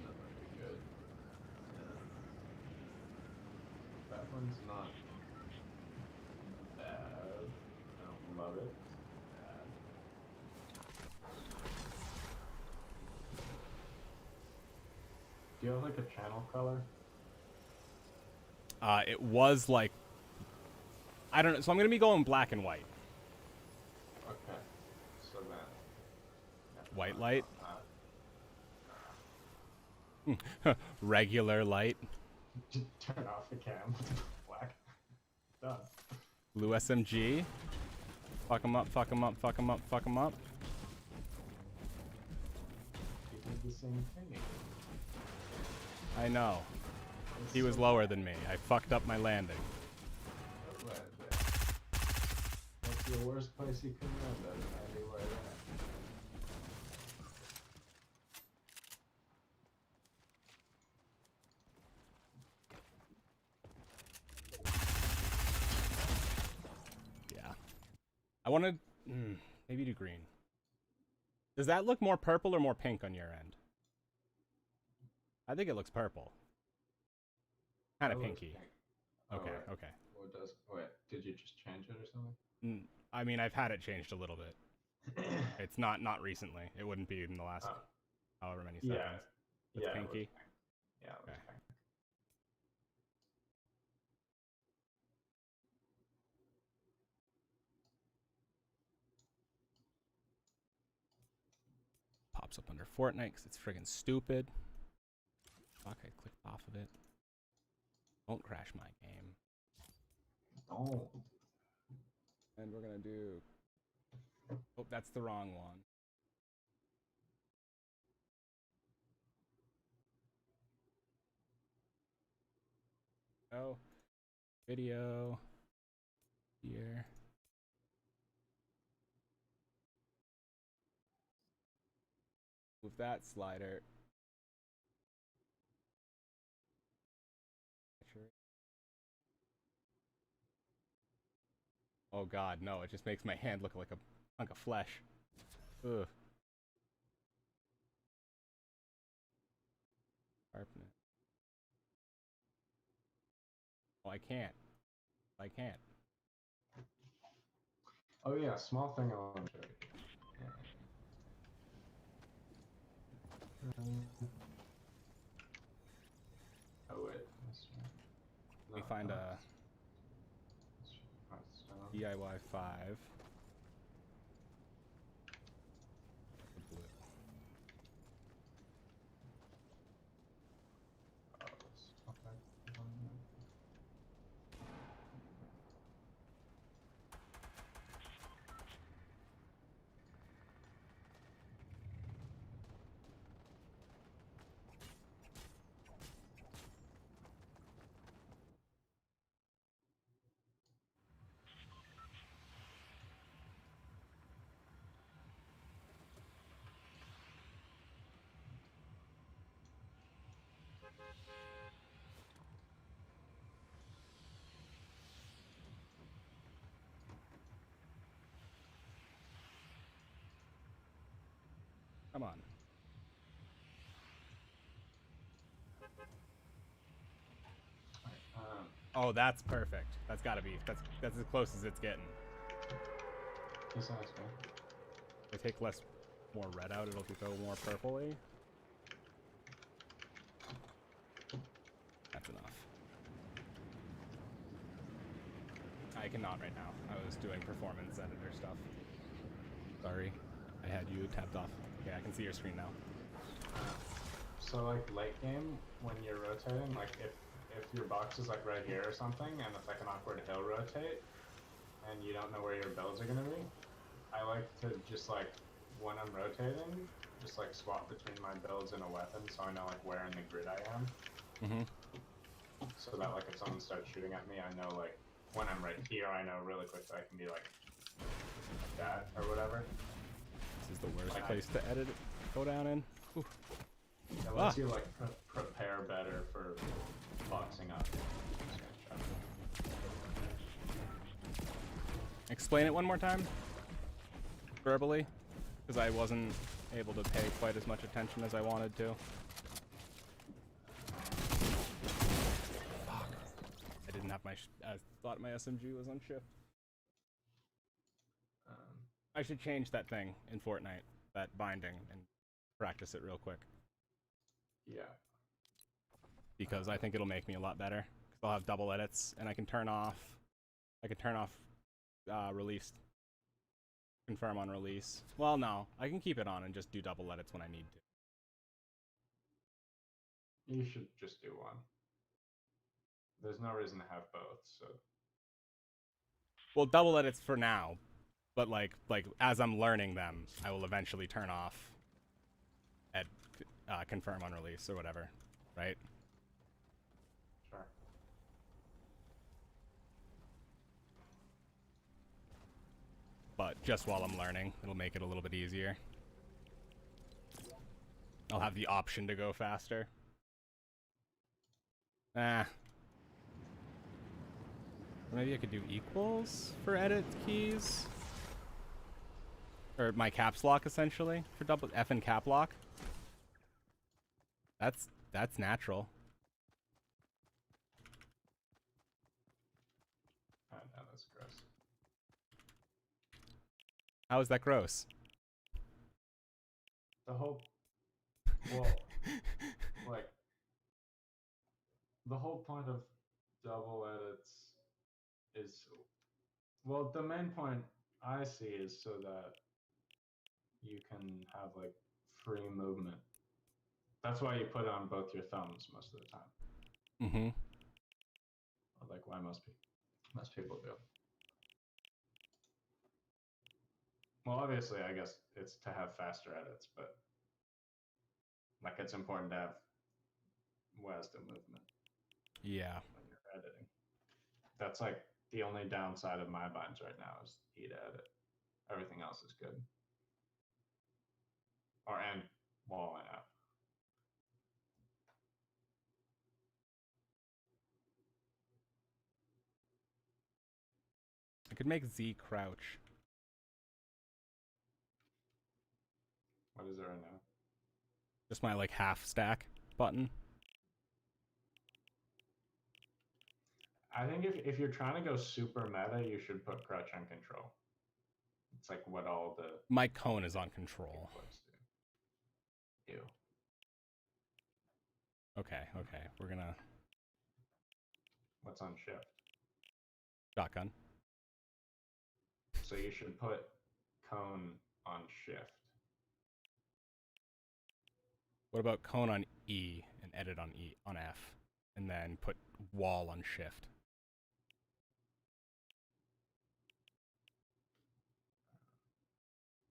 [SPEAKER 4] not very good. That one's not bad. I don't love it. Bad. Do you have like a channel color?
[SPEAKER 1] It was like, I don't know. So I'm gonna be going black and white.
[SPEAKER 4] Okay. So then
[SPEAKER 1] White light?
[SPEAKER 4] Uh,
[SPEAKER 1] Regular light?
[SPEAKER 4] just turn off the cam. Black. Done.
[SPEAKER 1] Blue SMG? Fuck him up, fuck him up, fuck him up, fuck him up.
[SPEAKER 4] You did the same thing.
[SPEAKER 1] I know. He was lower than me. I fucked up my landing.
[SPEAKER 4] That's the worst place you could land at, anywhere there.
[SPEAKER 1] Yeah. I want to maybe do green. Does that look more purple or more pink on your end? I think it looks purple. Kind of
[SPEAKER 4] That looks
[SPEAKER 1] pinky.
[SPEAKER 4] pink. Oh,
[SPEAKER 1] Okay,
[SPEAKER 4] wait.
[SPEAKER 1] okay.
[SPEAKER 4] What does? Wait, did you just change it or something?
[SPEAKER 1] I mean, I've had it changed a little bit. It's not recently. It wouldn't be in the last however many seconds.
[SPEAKER 4] Yeah.
[SPEAKER 1] It's
[SPEAKER 4] Yeah.
[SPEAKER 1] pinky.
[SPEAKER 4] It was pink. Yeah. It was
[SPEAKER 1] Okay.
[SPEAKER 4] pink.
[SPEAKER 1] Pops up under Fortnite because it's friggin' stupid. Fuck, I clicked off of it. Don't crash my game.
[SPEAKER 4] Don't.
[SPEAKER 1] And we're gonna do... Oh, that's the wrong one. Oh. Video. Here. Move that slider. Oh god, no, it just makes my hand look like a hunk of flesh. Ugh. Sharpness. Oh, I can't. I can't.
[SPEAKER 4] Oh yeah, small thing I want to show you. Oh wait.
[SPEAKER 1] Let me find a DIY 5. Come on. Oh, that's perfect. That's gotta be. That's as close as it's getting.
[SPEAKER 4] This sounds good.
[SPEAKER 1] If I take more red out, it'll go more purpley. That's enough. I cannot right now. I was doing performance editor stuff. Sorry. I had you tapped off. Okay, I can see your screen now.
[SPEAKER 4] So like late game, when you're rotating, like if your box is like right here or something, and it's like an awkward hill rotate, and you don't know where your builds are gonna be, I like to just like, when I'm rotating, just like swap between my builds and a weapon, so I know like where in the grid I am. So that like if someone starts shooting at me, I know like when I'm right here, I know really quick that I can be like that or whatever.
[SPEAKER 1] This is the worst place to edit it. Go down in. Ooh.
[SPEAKER 4] It lets you like prepare better for boxing up.
[SPEAKER 1] Explain it one more time, verbally, because I wasn't able to pay quite as much attention as I wanted to. Fuck. I didn't have my. I thought my SMG was on shift. I should change that thing in Fortnite, that binding, and practice it real quick.
[SPEAKER 4] Yeah.
[SPEAKER 1] Because I think it'll make me a lot better. Because I'll have double edits, and I can turn off. Released. Confirm on release. Well, no, I can keep it on and just do double edits when I need to.
[SPEAKER 4] You should just do one. There's no reason to have both, so.
[SPEAKER 1] Well, double edits for now, but like as I'm learning them, I will eventually turn off at confirm on release or whatever, right?
[SPEAKER 4] Sure.
[SPEAKER 1] But just while I'm learning, it'll make it a little bit easier. I'll have the option to go faster. Maybe I could do equals for edit keys? Or my caps lock, essentially, for double F and cap lock. That's natural.
[SPEAKER 4] Oh, no, that's gross.
[SPEAKER 1] How is that gross?
[SPEAKER 4] The whole, well, like, the whole point of double edits is, well, the main point I see is so that you can have like free movement. That's why you put on both your thumbs most of the time.
[SPEAKER 1] Mm-hmm.
[SPEAKER 4] Or like why most people do. Well, obviously, I guess it's to have faster edits, but like it's important to have WASD movement
[SPEAKER 1] Yeah.
[SPEAKER 4] when you're editing. That's like the only downside of my binds right now is E to edit. Everything else is good. Or and wall and F.
[SPEAKER 1] I could make Z crouch.
[SPEAKER 4] What is it right now?
[SPEAKER 1] Just my like half stack button.
[SPEAKER 4] I think if you're trying to go super meta, you should put crouch on control. It's like what all the
[SPEAKER 1] My cone is on control.
[SPEAKER 4] flips do. Ew.
[SPEAKER 1] Okay, we're gonna
[SPEAKER 4] What's on shift?
[SPEAKER 1] shotgun.
[SPEAKER 4] So you should put cone on shift.
[SPEAKER 1] What about cone on E and edit on F, and then put wall on shift?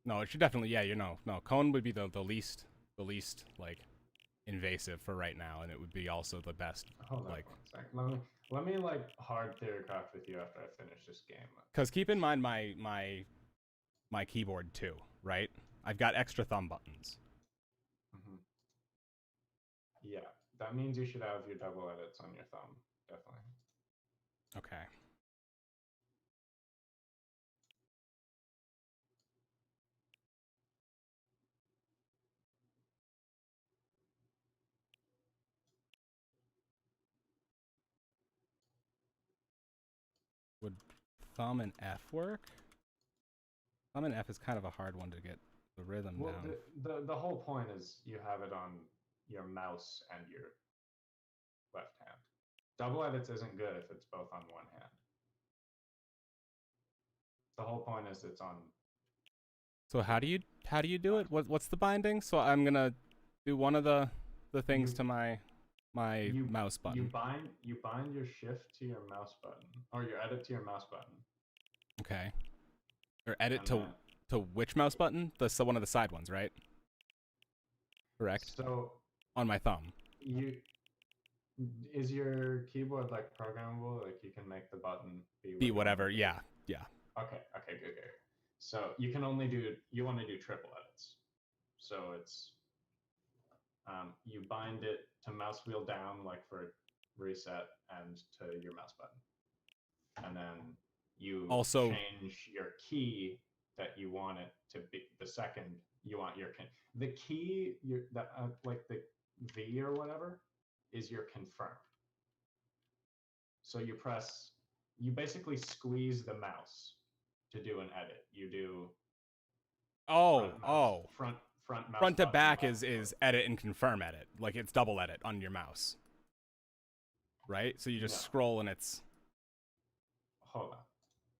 [SPEAKER 1] No, it should definitely, yeah, no, cone would be the least like invasive for right now, and it would be also the best.
[SPEAKER 4] Hold on
[SPEAKER 1] like,
[SPEAKER 4] 1 second. Let me like hard theorycraft with you after I finish this game.
[SPEAKER 1] Because keep in mind my keyboard too, right? I've got extra thumb buttons.
[SPEAKER 4] Mm-hmm. Yeah, that means you should have your double edits on your thumb, definitely.
[SPEAKER 1] Okay. Would thumb and F work? Thumb and F is kind of a hard one to get the rhythm
[SPEAKER 4] Well,
[SPEAKER 1] down.
[SPEAKER 4] the whole point is you have it on your mouse and your left hand. Double edits isn't good if it's both on one hand. The whole point is it's on.
[SPEAKER 1] So how do you do it? What's the binding? So I'm gonna do one of the things to my mouse button.
[SPEAKER 4] You bind your shift to your mouse button, or your edit to your mouse button.
[SPEAKER 1] Okay. Or edit
[SPEAKER 4] And
[SPEAKER 1] to which mouse button? So one of the side ones, right? Correct.
[SPEAKER 4] So
[SPEAKER 1] on my thumb.
[SPEAKER 4] Is your keyboard like programmable? Like you can make the button
[SPEAKER 1] be whatever. Yeah.
[SPEAKER 4] Okay, good. So you can only you want to do triple edits. So it's you bind it to mouse wheel down, like for reset, and to your mouse button, and then you
[SPEAKER 1] also
[SPEAKER 4] change your key that you want it to be. The second you want the key, like the V or whatever, is your confirm. So you basically squeeze the mouse to do an edit. You do front
[SPEAKER 1] to back is edit and confirm edit. Like it's double edit on your mouse. Right? So you just scroll and it's
[SPEAKER 4] hold on.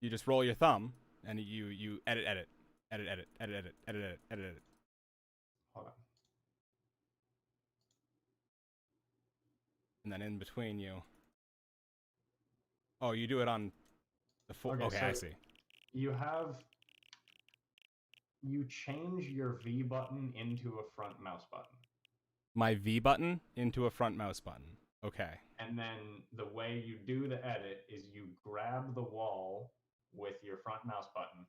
[SPEAKER 1] You just roll your thumb and you edit Edit, edit, edit, edit, edit, edit, edit, edit.
[SPEAKER 4] Hold on.
[SPEAKER 1] And then in between you. Oh, you do it on the full. Okay,
[SPEAKER 4] so
[SPEAKER 1] I see.
[SPEAKER 4] You change your V button into a front mouse button.
[SPEAKER 1] My V button into a front mouse button. Okay.
[SPEAKER 4] And then the way you do the edit is you grab the wall with your front mouse button,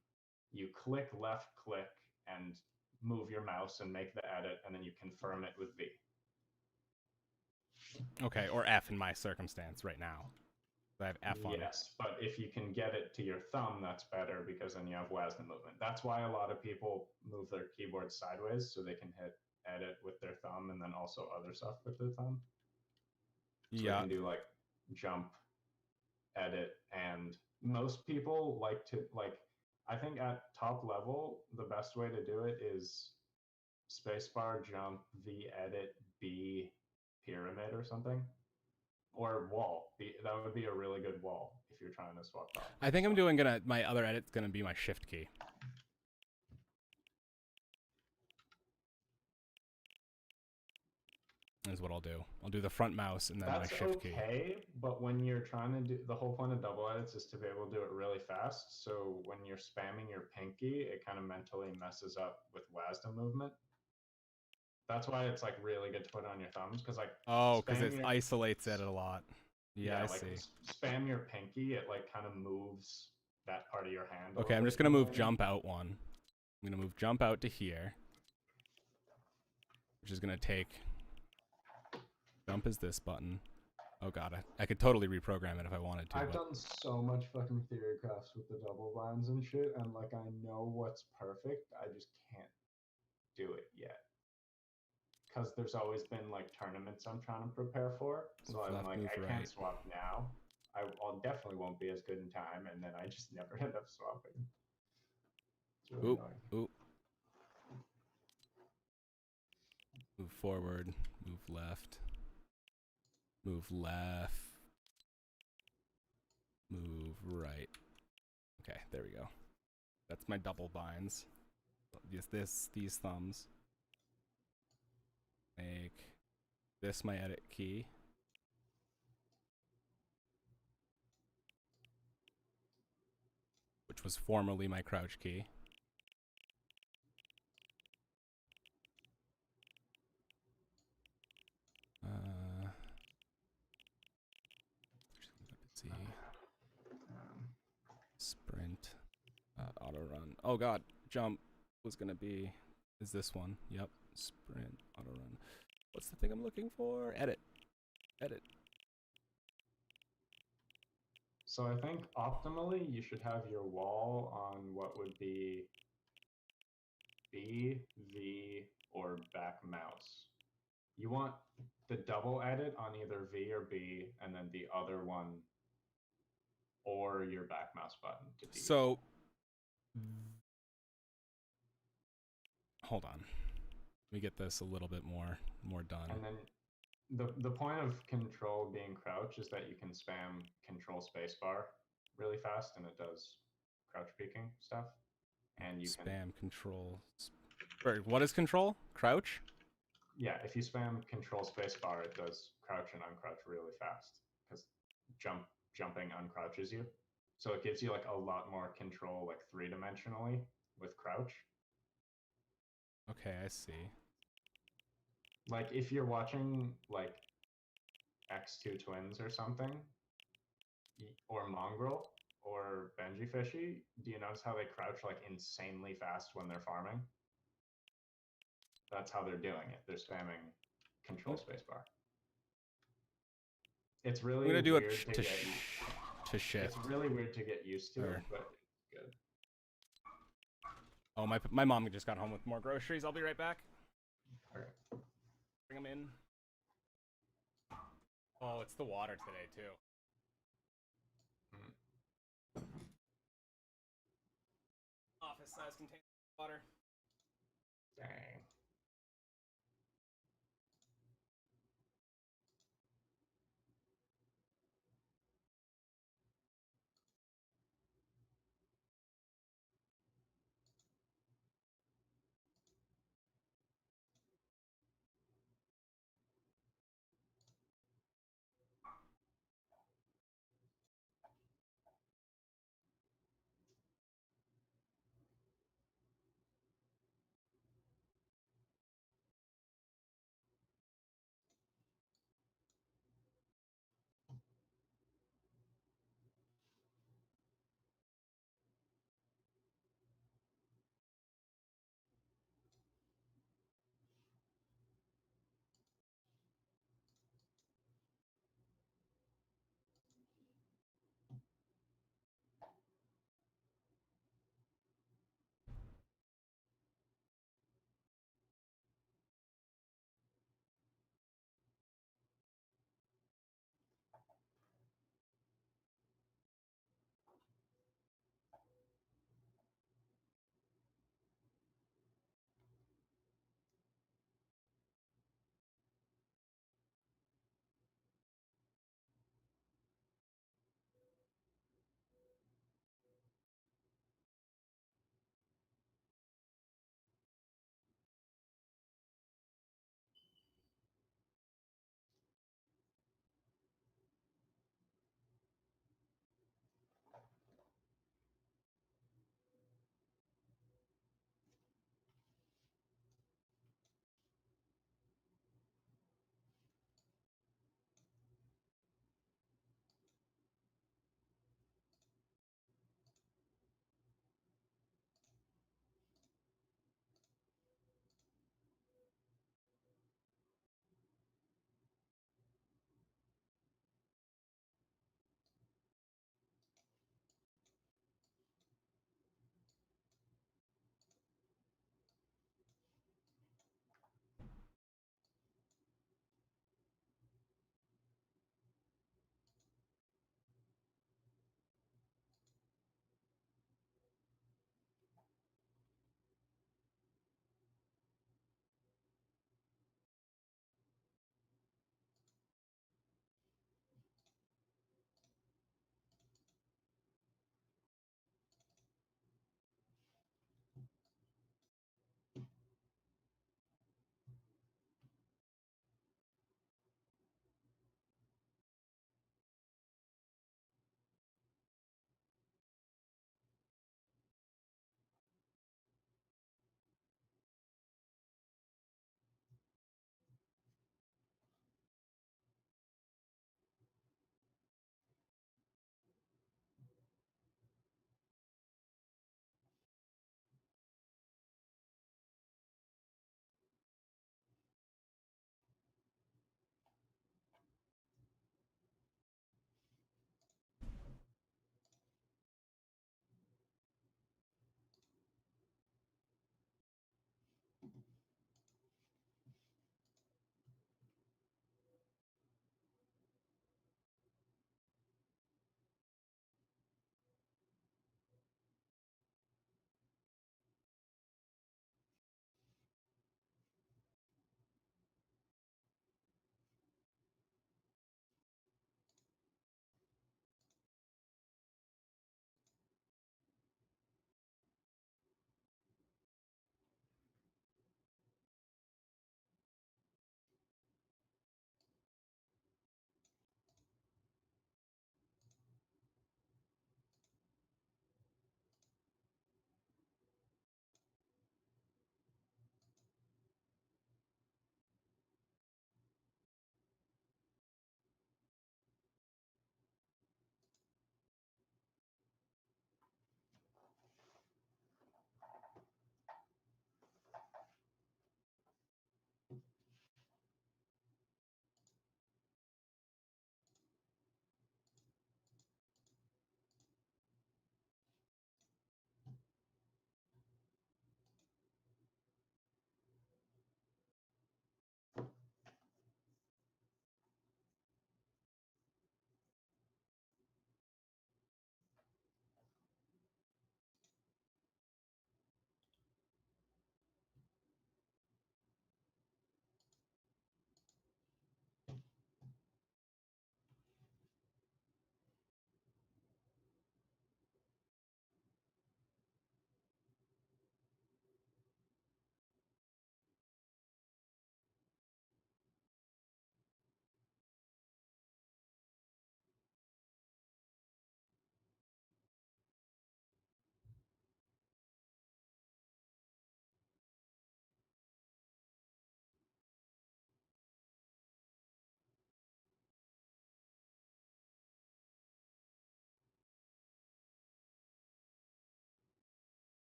[SPEAKER 4] you click left click and move your mouse and make the edit, and then you confirm it with V.
[SPEAKER 1] Okay, or F in my circumstance right now. I have F on it.
[SPEAKER 4] Yes, but if you can get it to your thumb, that's better because then you have WASD movement. That's why a lot of people move their keyboard sideways so they can hit edit with their thumb and then also other stuff with their thumb. So
[SPEAKER 1] Yeah.
[SPEAKER 4] they can do like jump, edit, and most people like to I think at top level the best way to do it is spacebar, jump, V, edit, B, pyramid or something. Or wall. That would be a really good wall if you're trying to swap out.
[SPEAKER 1] I think I'm my other edit's gonna be my shift key. Is what I'll do. I'll do the front mouse and then
[SPEAKER 4] That's
[SPEAKER 1] my shift key.
[SPEAKER 4] okay, but when you're trying to do the whole point of double edits is to be able to do it really fast. So when you're spamming your pinky, it kind of mentally messes up with WASD movement. That's why it's like really good to put it on your thumbs because like
[SPEAKER 1] because it isolates it a lot. Yeah, I see.
[SPEAKER 4] Spam your pinky, it like kind of moves that part of your hand.
[SPEAKER 1] Okay, I'm just gonna move jump out one. I'm gonna move jump out to here, which is gonna take. Jump is this button. Oh god, I could totally reprogram it if I wanted to.
[SPEAKER 4] I've done so much fucking theory crafts with the double binds and shit, and like I know what's perfect. I just can't do it yet. Because there's always been like tournaments I'm trying to prepare for. So I'm like, I can't swap now. I'll definitely won't be as good in time, and then I just never end up swapping. It's really annoying.
[SPEAKER 1] Oop. Move forward, move left. Move left. Move right. Okay, there we go. That's my double binds. These thumbs. Make this my edit key. Which was formerly my crouch key. Let's see. Sprint. Auto run. Oh god, jump was gonna be. Is this one? Yep. Sprint. Auto run. What's the thing I'm looking for? Edit. Edit.
[SPEAKER 4] So I think optimally you should have your wall on what would be B, V, or back mouse. You want the double edit on either V or B, and then the other one or your back mouse button to be.
[SPEAKER 1] So, hold on. Let me get this a little bit more done.
[SPEAKER 4] And then the point of control being crouch is that you can spam control spacebar really fast, and it does crouch peeking stuff. And you
[SPEAKER 1] spam control. What is control? Crouch?
[SPEAKER 4] Yeah, if you spam control spacebar, it does crouch and uncrouch really fast because jumping uncrouches you. So it gives you like a lot more control, like three-dimensionally with crouch.
[SPEAKER 1] Okay, I see.
[SPEAKER 4] Like if you're watching like X2 Twins or something, or Mongrel or Benji Fishy, do you notice how they crouch like insanely fast when they're farming? That's how they're doing it. They're spamming control spacebar. It's really
[SPEAKER 1] weird
[SPEAKER 4] to
[SPEAKER 1] shift.
[SPEAKER 4] It's really weird to get used to, but it's good.
[SPEAKER 1] Oh, my mom just got home with more groceries. I'll be right back.
[SPEAKER 4] Okay.
[SPEAKER 1] Bring them in. Oh, it's the water today too. Office size container water.
[SPEAKER 4] Dang.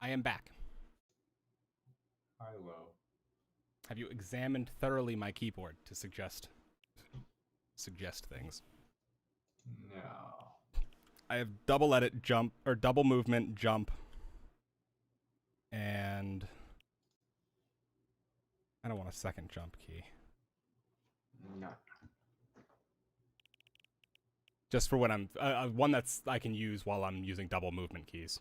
[SPEAKER 1] I am back.
[SPEAKER 4] Hi, low.
[SPEAKER 1] Have you examined thoroughly my keyboard to suggest things?
[SPEAKER 4] No.
[SPEAKER 1] I have double edit jump or double movement jump, and I don't want a second jump key.
[SPEAKER 4] No.
[SPEAKER 1] Just for when I'm one that's I can use while I'm using double movement keys.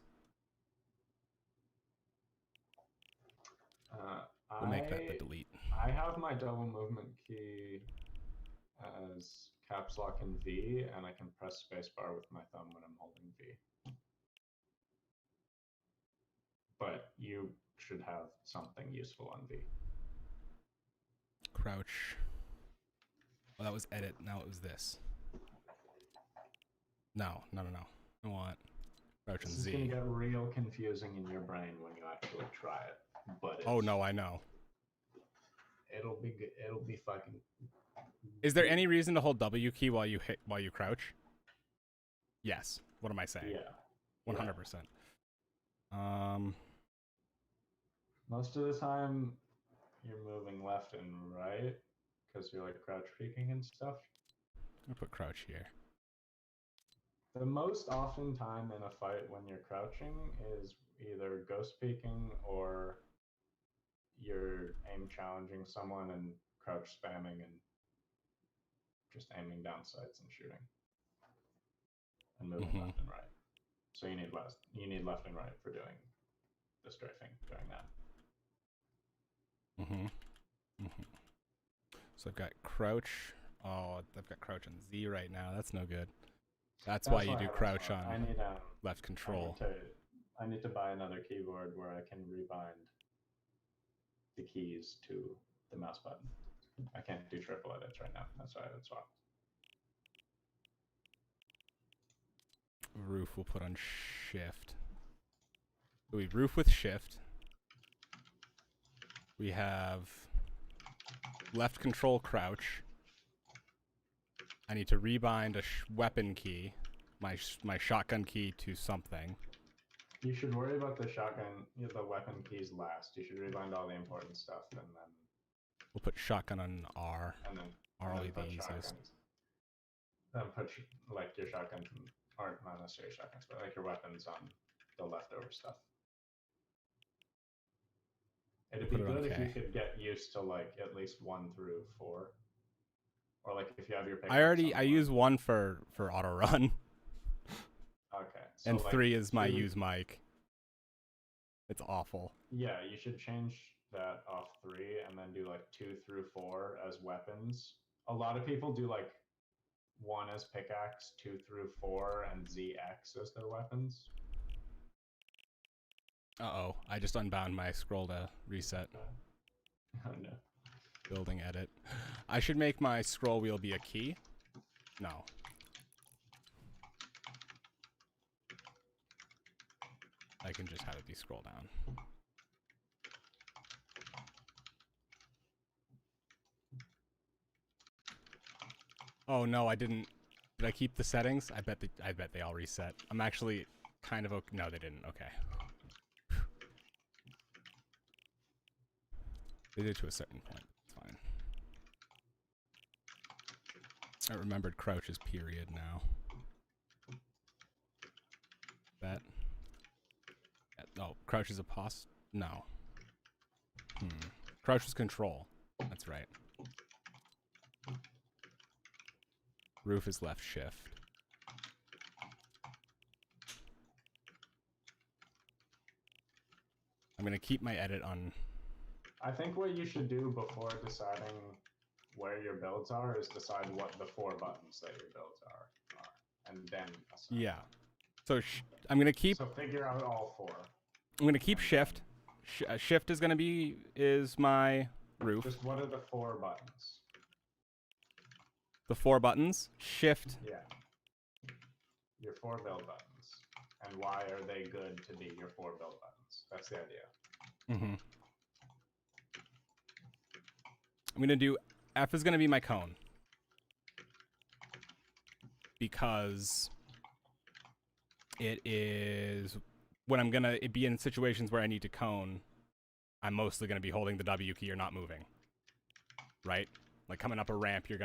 [SPEAKER 1] We'll make that the delete.
[SPEAKER 4] I have my double movement key as caps lock and V, and I can press spacebar with my thumb when I'm holding V. But you should have something useful on V.
[SPEAKER 1] Crouch. Well, that was edit. Now it was this. No. I want crouch and
[SPEAKER 4] This is
[SPEAKER 1] Z.
[SPEAKER 4] gonna get real confusing in your brain when you actually try it. But
[SPEAKER 1] Oh no, I know.
[SPEAKER 4] It'll be good. It'll be fucking.
[SPEAKER 1] Is there any reason to hold W key while you crouch? Yes. What am I saying?
[SPEAKER 4] Yeah.
[SPEAKER 1] 100%.
[SPEAKER 4] Most of the time, you're moving left and right because you're like crouch peeking and stuff.
[SPEAKER 1] I'll put crouch here.
[SPEAKER 4] The most often time in a fight when you're crouching is either ghost peeking or you're aim challenging someone and crouch spamming and just aiming down sights and shooting and moving left and right. So you need left and right for doing the strafing during that.
[SPEAKER 1] So I've got crouch. Oh, I've got crouch on Z right now. That's no good. That's why you do crouch on left control.
[SPEAKER 4] I need to buy another keyboard where I can rebind the keys to the mouse button. I can't do triple edits right now. That's why I haven't swapped.
[SPEAKER 1] Roof we'll put on shift. So we roof with shift. We have left control crouch. I need to rebind a weapon key, my shotgun key to something.
[SPEAKER 4] You should worry about the weapon keys last. You should rebind all the important stuff and then.
[SPEAKER 1] We'll put shotgun on R.
[SPEAKER 4] And then
[SPEAKER 1] R will be
[SPEAKER 4] put
[SPEAKER 1] the easiest.
[SPEAKER 4] shotguns. Then put like your shotguns, or not necessarily shotguns, but like your weapons on the leftover stuff. It'd be good if you could get used to like at least 1 through 4, or like if you have your.
[SPEAKER 1] I use 1 for auto run.
[SPEAKER 4] Okay. So
[SPEAKER 1] and
[SPEAKER 4] like
[SPEAKER 1] 3 is my use mic. It's awful.
[SPEAKER 4] Yeah, you should change that off 3 and then do like 2 through 4 as weapons. A lot of people do like 1 as pickaxe, 2 through 4, and ZX as their weapons.
[SPEAKER 1] Uh-oh, I just unbound my scroll to reset.
[SPEAKER 4] Oh no.
[SPEAKER 1] Building edit. I should make my scroll wheel be a key? No. I can just have it be scroll down. Oh no, I didn't. Did I keep the settings? I bet they all reset. I'm actually kind of okay. No, they didn't. Okay. They did to a certain point. It's fine. I remembered crouch is period now. That. Oh, crouch is a pos. No. Crouch is control. That's right. Roof is left shift. I'm gonna keep my edit on.
[SPEAKER 4] I think what you should do before deciding where your builds are is decide what the 4 buttons that your builds are, and then assign.
[SPEAKER 1] Yeah. So I'm gonna keep.
[SPEAKER 4] So figure out all 4.
[SPEAKER 1] I'm gonna keep shift. Shift is gonna be my roof.
[SPEAKER 4] Just what are the 4 buttons?
[SPEAKER 1] The 4 buttons. Shift.
[SPEAKER 4] Yeah. Your 4 build buttons, and why are they good to be your 4 build buttons? That's the idea.
[SPEAKER 1] I'm gonna do F is gonna be my cone because it is when I'm gonna be in situations where I need to cone, I'm mostly gonna be holding the W key or not moving. Right? Like coming up a ramp, you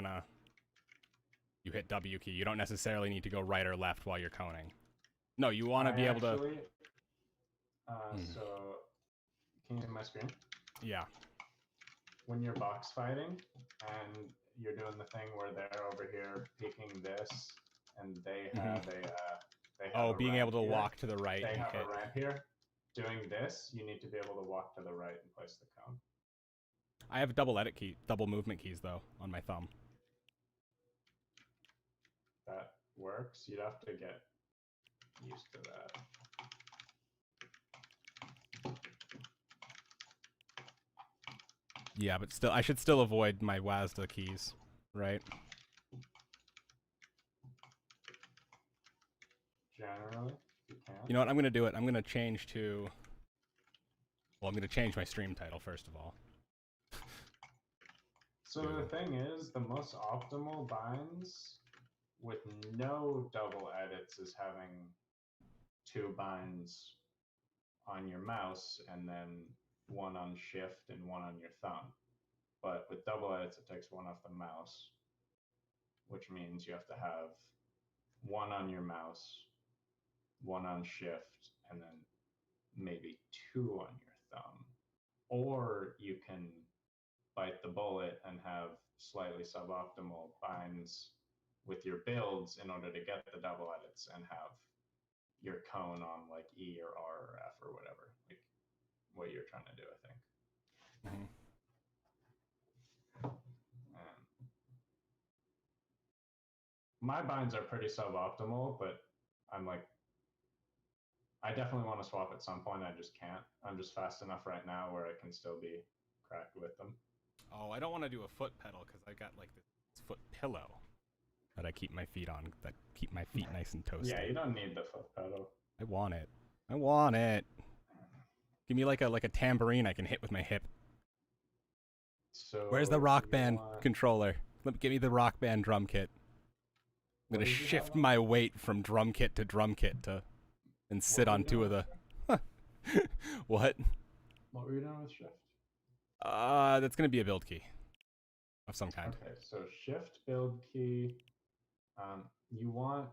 [SPEAKER 1] hit W key. You don't necessarily need to go right or left while you're coning. No, you want to be able to.
[SPEAKER 4] So, can you see my screen?
[SPEAKER 1] Yeah.
[SPEAKER 4] When you're box fighting and you're doing the thing where they're over here peeking this, and they have
[SPEAKER 1] being able to
[SPEAKER 4] here.
[SPEAKER 1] walk to the right
[SPEAKER 4] They
[SPEAKER 1] and
[SPEAKER 4] have
[SPEAKER 1] hit.
[SPEAKER 4] a ramp here. Doing this, you need to be able to walk to the right and place the cone.
[SPEAKER 1] I have double movement keys though on my thumb.
[SPEAKER 4] That works. You'd have to get used to that.
[SPEAKER 1] Yeah, but still, I should still avoid my WASD keys, right?
[SPEAKER 4] Generally, you can.
[SPEAKER 1] You know what? I'm gonna do it. I'm gonna change to. Well, I'm gonna change my stream title first of all.
[SPEAKER 4] So the thing is, the most optimal binds with no double edits is having 2 binds on your mouse and then 1 on shift and 1 on your thumb. But with double edits, it takes 1 off the mouse, which means you have to have 1 on your mouse, 1 on shift, and then maybe 2 on your thumb. Or you can bite the bullet and have slightly suboptimal binds with your builds in order to get the double edits and have your cone on like E or R or F or whatever, like what you're trying to do, I think.
[SPEAKER 1] Mm-hmm.
[SPEAKER 4] My binds are pretty suboptimal, but I'm like, I definitely want to swap at some point. I just can't. I'm just fast enough right now where I can still be cracked with them.
[SPEAKER 1] Oh, I don't want to do a foot pedal because I got like this foot pillow that I keep my feet on, that keep my feet nice and toasty.
[SPEAKER 4] Yeah, you don't need the foot pedal.
[SPEAKER 1] I want it. I want it. Give me like a tambourine I can hit with my hip.
[SPEAKER 4] So
[SPEAKER 1] where's the Rock Band controller? Give me the Rock Band drum kit. I'm gonna shift my weight from drum kit to and sit on 2 of the. What?
[SPEAKER 4] What were you doing with shift?
[SPEAKER 1] That's gonna be a build key of some kind.
[SPEAKER 4] Okay, so shift build key. You want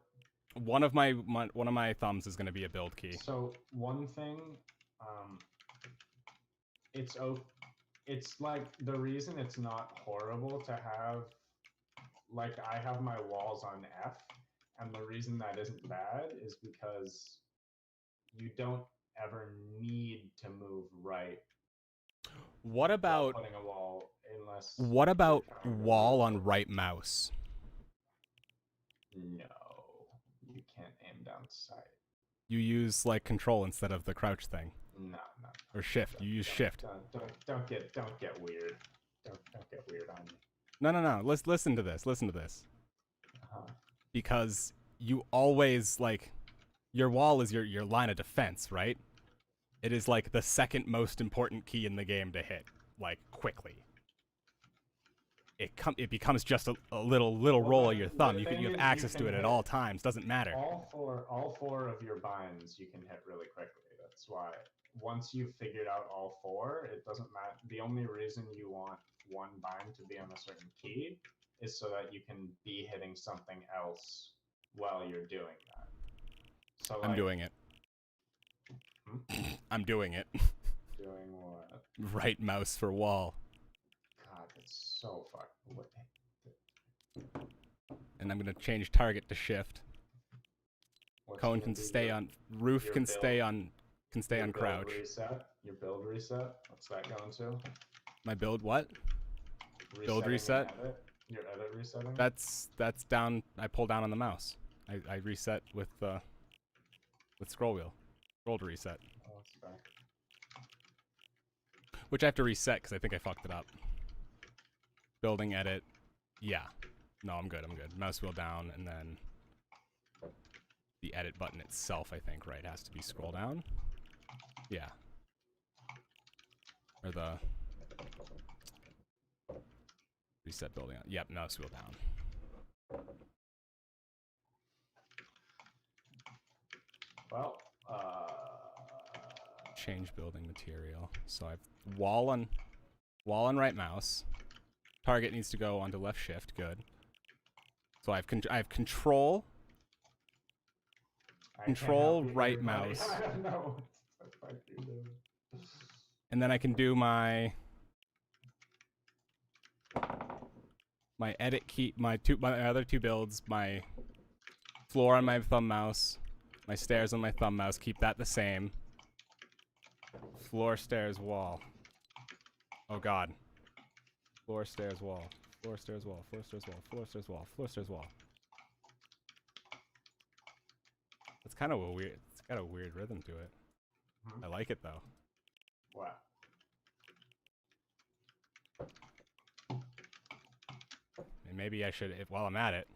[SPEAKER 1] one of my thumbs is gonna be a build key.
[SPEAKER 4] So one thing, it's like the reason it's not horrible to have, like I have my walls on F, and the reason that isn't bad is because you don't ever need to move right.
[SPEAKER 1] What about
[SPEAKER 4] putting a wall unless?
[SPEAKER 1] What about wall on right mouse?
[SPEAKER 4] No, you can't aim down sight.
[SPEAKER 1] You use like control instead of the crouch thing.
[SPEAKER 4] No.
[SPEAKER 1] Or shift. You use shift.
[SPEAKER 4] Don't get weird. Don't get weird on me.
[SPEAKER 1] No. Listen to this. Because you always like your wall is your line of defense, right? It is like the second most important key in the game to hit, like quickly. It becomes just a little roll of your thumb. You have access to it at all times. Doesn't matter.
[SPEAKER 4] All four of your binds you can hit really quickly. That's why once you've figured out all 4, it doesn't matter. The only reason you want one bind to be on a certain key is so that you can be hitting something else while you're doing that. So
[SPEAKER 1] I'm doing it. I'm doing it.
[SPEAKER 4] Doing what?
[SPEAKER 1] Right mouse for wall.
[SPEAKER 4] God, that's so fucking.
[SPEAKER 1] And I'm gonna change target to shift. Cone can stay on. Roof can stay on. Can stay on crouch.
[SPEAKER 4] Your build reset. What's that going to?
[SPEAKER 1] My build what? Build reset.
[SPEAKER 4] Your edit resetting.
[SPEAKER 1] That's down. I pull down on the mouse. I reset with scroll wheel. Scroll to reset.
[SPEAKER 4] Oh, that's back.
[SPEAKER 1] Which I have to reset because I think I fucked it up. Building edit. Yeah. No, I'm good. Mouse wheel down and then the edit button itself, I think, right, has to be scroll down. Yeah. Or the reset building. Yep, mouse wheel down.
[SPEAKER 4] Well,
[SPEAKER 1] change building material. So I've wall on right mouse. Target needs to go onto left shift. Good. So I have control.
[SPEAKER 4] I can't
[SPEAKER 1] Control
[SPEAKER 4] help you,
[SPEAKER 1] right
[SPEAKER 4] everybody.
[SPEAKER 1] mouse.
[SPEAKER 4] I don't know what the fuck you're doing.
[SPEAKER 1] And then I can do my edit key, my other two builds, my floor on my thumb mouse, my stairs on my thumb mouse, keep that the same. Floor, stairs, wall. Oh god. Floor, stairs, wall. Floor, stairs, wall. Floor, stairs, wall. Floor, stairs, wall. Floor, stairs, wall. It's kind of a weird, it's got a weird rhythm to it. I like it though.
[SPEAKER 4] Wow.
[SPEAKER 1] And maybe I should, while I'm at it,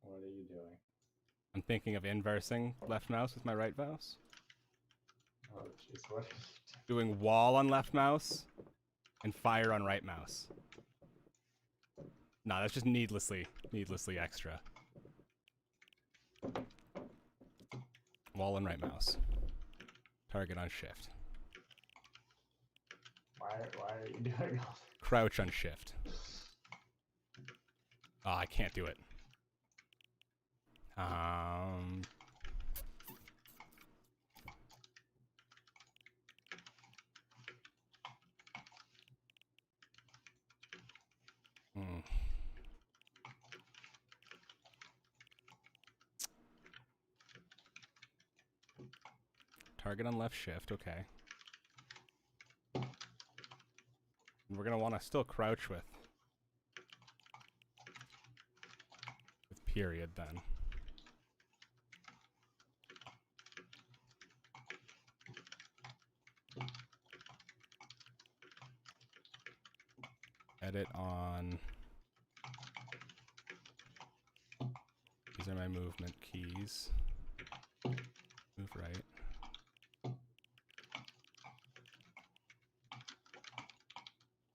[SPEAKER 4] What are you doing?
[SPEAKER 1] I'm thinking of inversing left mouse with my right mouse.
[SPEAKER 4] Oh jeez, what?
[SPEAKER 1] Doing wall on left mouse and fire on right mouse. Nah, that's just needlessly extra. Wall and right mouse. Target on shift.
[SPEAKER 4] Why are you doing all this?
[SPEAKER 1] Crouch on shift. Oh, I can't do it. Target on left shift, okay. And we're gonna want to still crouch with period then. Edit on. These are my movement keys. Move right.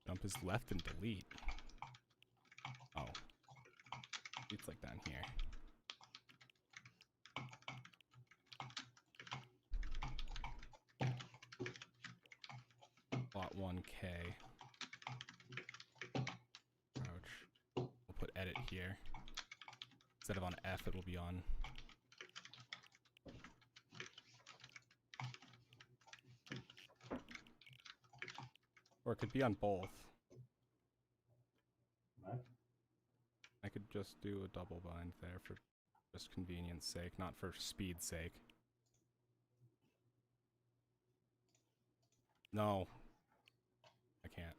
[SPEAKER 1] Jump is left and delete. Oh. It's like down here. Plot 1K. Crouch. We'll put edit here. Instead of on F, it will be on. Or it could be on both.
[SPEAKER 4] What?
[SPEAKER 1] I could just do a double bind there for just convenience sake, not for speed's sake. No. I can't.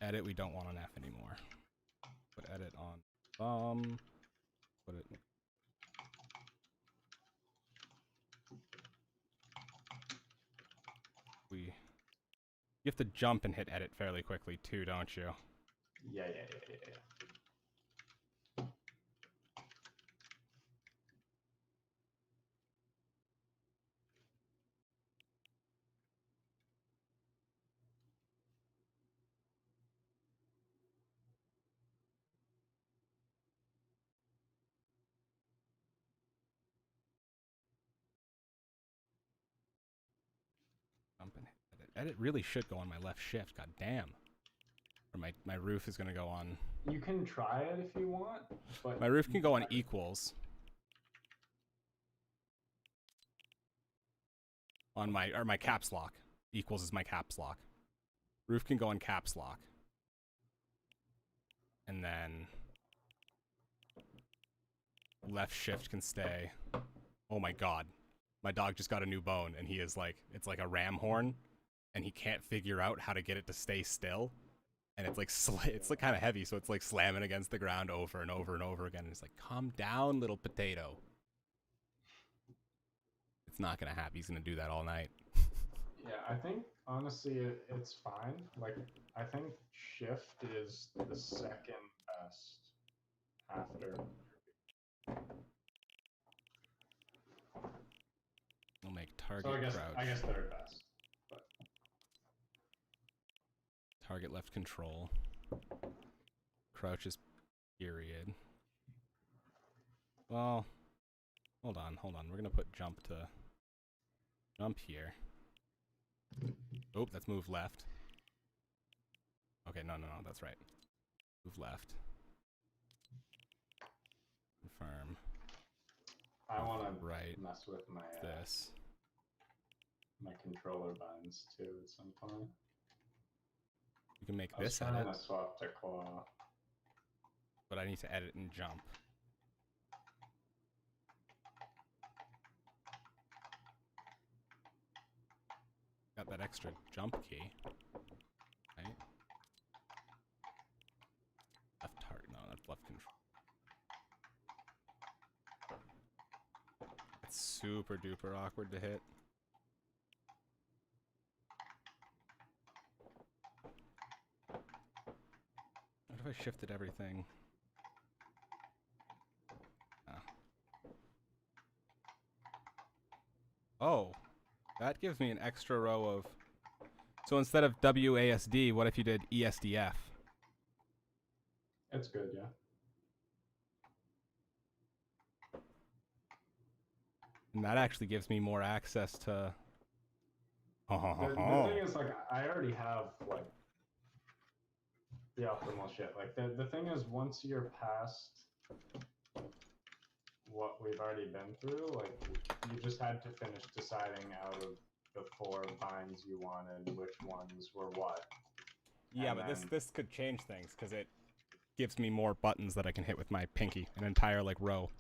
[SPEAKER 1] Edit, we don't want an F anymore. Put edit on put it. You have to jump and hit edit fairly quickly too, don't you?
[SPEAKER 4] Yeah.
[SPEAKER 1] Jump and hit edit. Edit really should go on my left shift, god damn. Or my roof is gonna go on.
[SPEAKER 4] You can try it if you want, but
[SPEAKER 1] My roof can go on equals. On my caps lock. Equals is my caps lock. Roof can go on caps lock. And then left shift can stay. Oh my god. My dog just got a new bone and he is like, it's like a ram horn and he can't figure out how to get it to stay still. And it's like it's like kind of heavy, so it's like slamming against the ground over and over and over again. And it's like, calm down, little potato. It's not gonna happen. He's gonna do that all night.
[SPEAKER 4] yeah, I think honestly it's fine. Like I think shift is the second best after.
[SPEAKER 1] We'll make target
[SPEAKER 4] So
[SPEAKER 1] crouch.
[SPEAKER 4] I guess third best. But.
[SPEAKER 1] Target left control. Crouch is period. Well, Hold on. We're gonna put jump here. Oh, that's move left. Okay, no, that's right. Move left. Confirm.
[SPEAKER 4] I want to
[SPEAKER 1] right.
[SPEAKER 4] mess with my
[SPEAKER 1] This.
[SPEAKER 4] my controller buttons too at some point.
[SPEAKER 1] You can make
[SPEAKER 4] I was
[SPEAKER 1] this
[SPEAKER 4] trying
[SPEAKER 1] edit,
[SPEAKER 4] to swap to claw.
[SPEAKER 1] but I need to edit and jump. Got that extra jump key, right? Left heart, no, that's left control. It's super duper awkward to hit. What if I shifted everything? Oh, that gives me an extra row of... So instead of WASD, what if you did ESDF?
[SPEAKER 4] It's good, yeah.
[SPEAKER 1] And that actually gives me more access to...
[SPEAKER 4] The thing is, like, I already have, like, the optimal shit. Like, the thing is, once you're past what we've already been through, like, you just had to finish deciding out of the 4 binds you wanted which ones were what.
[SPEAKER 1] Yeah,
[SPEAKER 4] And
[SPEAKER 1] but
[SPEAKER 4] then-
[SPEAKER 1] this could change things, because it gives me more buttons that I can hit with my pinky, an entire, like, row.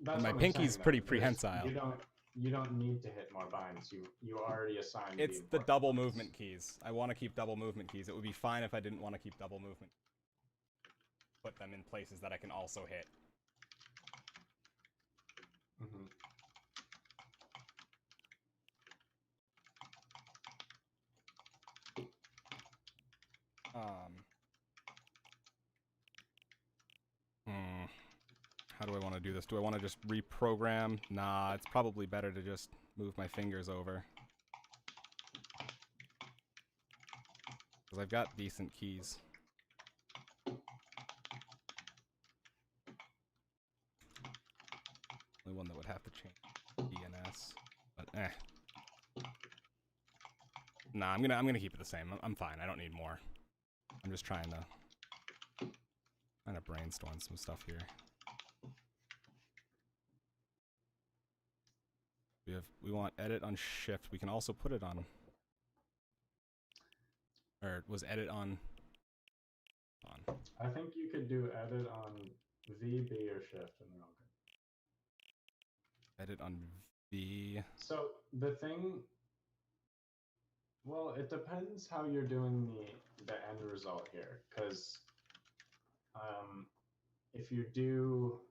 [SPEAKER 4] That's
[SPEAKER 1] And my
[SPEAKER 4] what I'm
[SPEAKER 1] pinky's
[SPEAKER 4] saying,
[SPEAKER 1] pretty
[SPEAKER 4] though.
[SPEAKER 1] prehensile.
[SPEAKER 4] You don't need to hit more binds. You already assigned
[SPEAKER 1] It's the
[SPEAKER 4] important
[SPEAKER 1] double
[SPEAKER 4] ones.
[SPEAKER 1] movement keys. I want to keep double movement keys. It would be fine if I didn't want to keep double movement. Put them in places that I can also hit.
[SPEAKER 4] Mhm.
[SPEAKER 1] How do I want to do this? Do I want to just reprogram? Nah, it's probably better to just move my fingers over. Because I've got decent keys. Only one that would have to change DNS. But Nah, I'm gonna keep it the same. I'm fine. I don't need more. I'm just trying to brainstorm some stuff here. We want edit on shift. We can also put it on, or was edit on?
[SPEAKER 4] I think you could do edit on V, B, or shift, and they're all good.
[SPEAKER 1] Edit on V.
[SPEAKER 4] So the thing, well, it depends how you're doing the end result here, because if you do,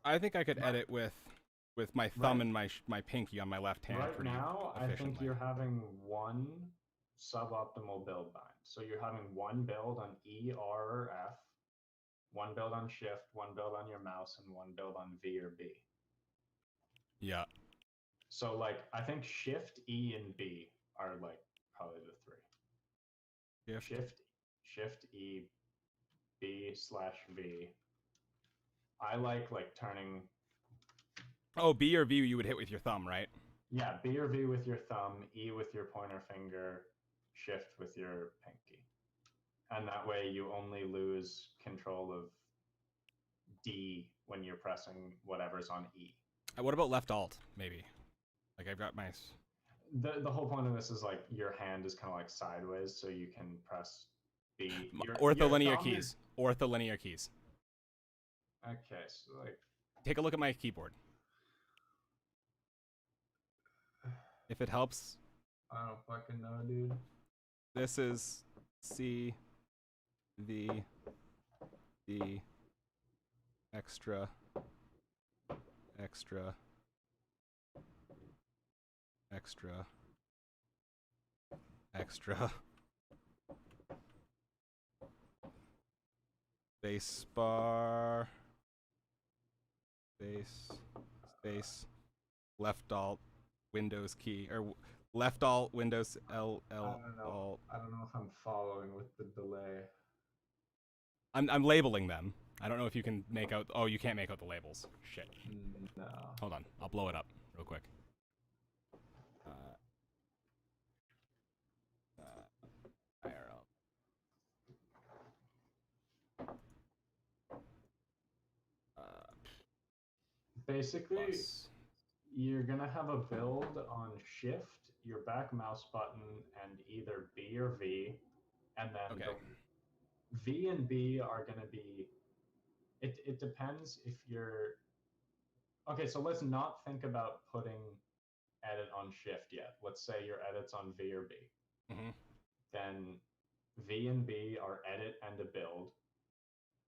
[SPEAKER 1] I think I could edit with my thumb and my pinky on my left hand.
[SPEAKER 4] right
[SPEAKER 1] pretty
[SPEAKER 4] now, I think
[SPEAKER 1] efficiently.
[SPEAKER 4] you're having one suboptimal build bind. So you're having one build on E, R, or F, one build on shift, one build on your mouse, and one build on V or B.
[SPEAKER 1] Yeah.
[SPEAKER 4] So, like, I think shift, E, and B are, like, probably the 3. Shift, E, B/V. I like turning...
[SPEAKER 1] Oh, B or V you would hit with your thumb, right?
[SPEAKER 4] Yeah, B or V with your thumb, E with your pointer finger, shift with your pinky. And that way you only lose control of D when you're pressing whatever's on E.
[SPEAKER 1] What about left alt, maybe? Like, I've got my...
[SPEAKER 4] The whole point of this is, like, your hand is kind of like sideways, so you can press B.
[SPEAKER 1] Ortholinear keys. Ortholinear keys.
[SPEAKER 4] Okay, so, like...
[SPEAKER 1] Take a look at my keyboard. If it helps.
[SPEAKER 4] I don't fucking know, dude.
[SPEAKER 1] This is C, V, D, extra, extra, extra, extra, space bar, space, left alt, Windows key, or left alt, Windows L alt.
[SPEAKER 4] I don't know if I'm following with the delay.
[SPEAKER 1] I'm labeling them. I don't know if you can make out. Oh, you can't make out the labels. Shit.
[SPEAKER 4] No.
[SPEAKER 1] Hold on. I'll blow it up real quick. IRL.
[SPEAKER 4] Basically,
[SPEAKER 1] Plus.
[SPEAKER 4] you're gonna have a build on shift, your back mouse button, and either B or V, and then
[SPEAKER 1] Okay.
[SPEAKER 4] the V and B are gonna be. It depends if you're. Okay, so let's not think about putting edit on shift yet. Let's say your edit's on V or B.
[SPEAKER 1] Mm-hmm.
[SPEAKER 4] Then V and B are edit and a build.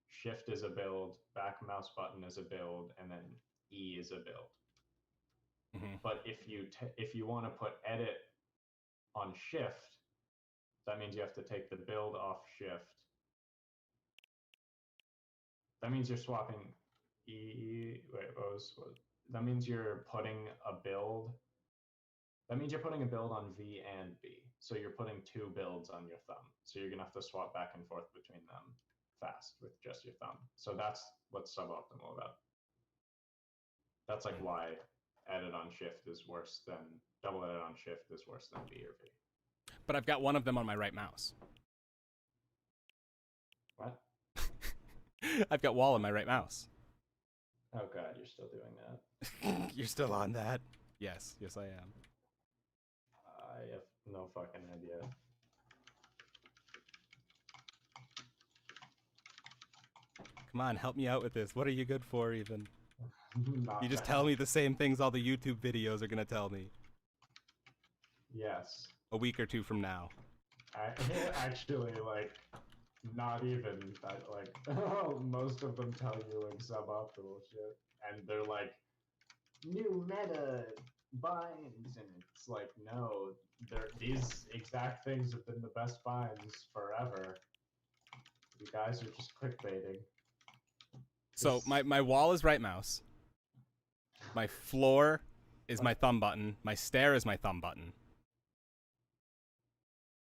[SPEAKER 4] Shift is a build, back mouse button is a build, and then E is a build.
[SPEAKER 1] Mm-hmm.
[SPEAKER 4] But if you want to put edit on shift, that means you have to take the build off shift. That means you're swapping E. Wait, what? That means you're putting a build. That means you're putting a build on V and B. So you're putting two builds on your thumb. So you're gonna have to swap back and forth between them fast with just your thumb. So that's what's suboptimal about. That's like why edit on shift is worse than double edit on shift is worse than B or V.
[SPEAKER 1] But I've got one of them on my right mouse.
[SPEAKER 4] What?
[SPEAKER 1] I've got wall on my right mouse.
[SPEAKER 4] Oh god, you're still doing that.
[SPEAKER 1] You're still on that? Yes, yes I am.
[SPEAKER 4] I have no fucking idea.
[SPEAKER 1] Come on, help me out with this. What are you good for even?
[SPEAKER 4] Not
[SPEAKER 1] You just
[SPEAKER 4] bad.
[SPEAKER 1] tell me the same things all the YouTube videos are gonna tell me.
[SPEAKER 4] Yes.
[SPEAKER 1] A week or two from now.
[SPEAKER 4] Actually, like, not even that. Like, most of them tell you like suboptimal shit, and they're like, new meta binds, and it's like, no, these exact things have been the best binds forever. You guys are just clickbaiting.
[SPEAKER 1] So my wall is right mouse. My floor is my thumb button. My stair is my thumb button.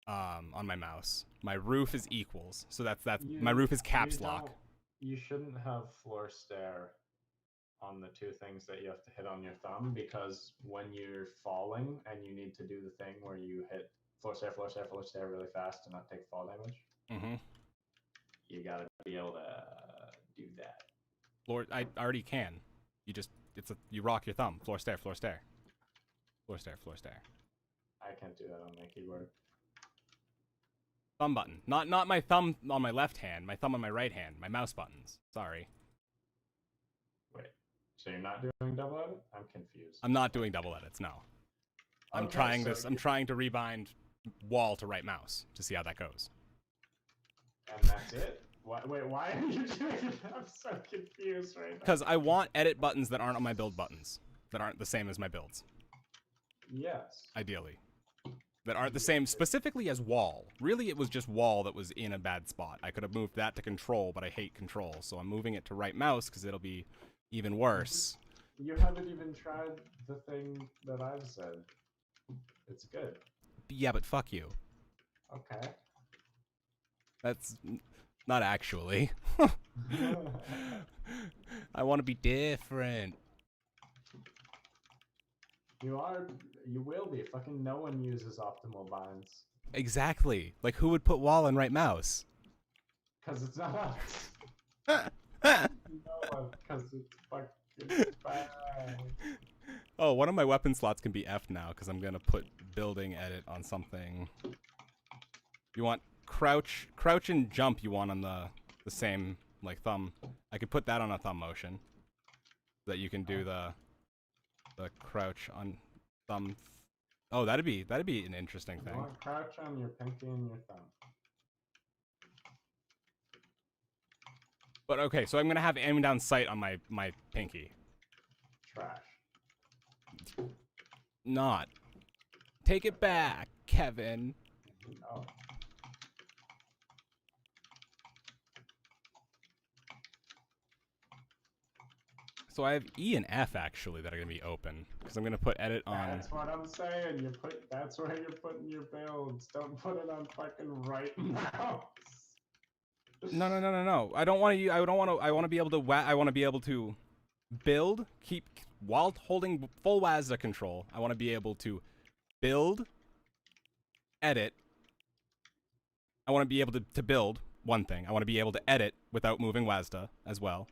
[SPEAKER 1] On my mouse. My roof is equals. So that's my roof is caps lock.
[SPEAKER 4] You shouldn't have floor stair on the two things that you have to hit on your thumb, because when you're falling and you need to do the thing where you hit floor stair really fast to not take fall damage,
[SPEAKER 1] Mm-hmm.
[SPEAKER 4] you gotta be able to do that.
[SPEAKER 1] Floor, I already can. You rock your thumb. Floor stair, floor stair. Floor stair, floor stair.
[SPEAKER 4] I can't do that on my keyboard.
[SPEAKER 1] Thumb button. Not my thumb on my left hand, my thumb on my right hand. My mouse buttons. Sorry.
[SPEAKER 4] Wait, so you're not doing double edit? I'm confused.
[SPEAKER 1] I'm not doing double edits, no. I'm trying to rebind wall to right mouse to see how that goes.
[SPEAKER 4] And that's it? Wait, why are you doing it? I'm so confused right now.
[SPEAKER 1] Because I want edit buttons that aren't on my build buttons. That aren't the same as my builds.
[SPEAKER 4] Yes.
[SPEAKER 1] Ideally. That aren't the same specifically as wall. Really, it was just wall that was in a bad spot. I could have moved that to control, but I hate control. So I'm moving it to right mouse because it'll be even worse.
[SPEAKER 4] You haven't even tried the thing that I've said. It's good.
[SPEAKER 1] Yeah, but fuck you.
[SPEAKER 4] Okay.
[SPEAKER 1] That's not actually. I want to be different.
[SPEAKER 4] You will be. Fucking no one uses optimal binds.
[SPEAKER 1] Exactly. Like, who would put wall and right mouse?
[SPEAKER 4] Because it's not us. No one, because it's fucking bad.
[SPEAKER 1] Oh, one of my weapon slots can be F now, because I'm going to put building edit on something. You want crouch and jump you want on the same, like, thumb. I could put that on a thumb motion. So that you can do the crouch on thumb. Oh, that'd be an interesting
[SPEAKER 4] You
[SPEAKER 1] thing.
[SPEAKER 4] want crouch on your pinky and your thumb.
[SPEAKER 1] But okay, so I'm going to have aim down sight on my pinky.
[SPEAKER 4] Trash.
[SPEAKER 1] Not. Take it back, Kevin.
[SPEAKER 4] No.
[SPEAKER 1] So I have E and F actually that are gonna be open because I'm gonna put edit on.
[SPEAKER 4] That's what I'm saying. That's where you're putting your builds. Don't put it on fucking right mouse.
[SPEAKER 1] No. I don't want to. I don't want to. I want to be able to. I want to be able to build, keep while holding full WASDA control. I want to be able to build, edit. I want to be able to build one thing. I want to be able to edit without moving WASDA as well.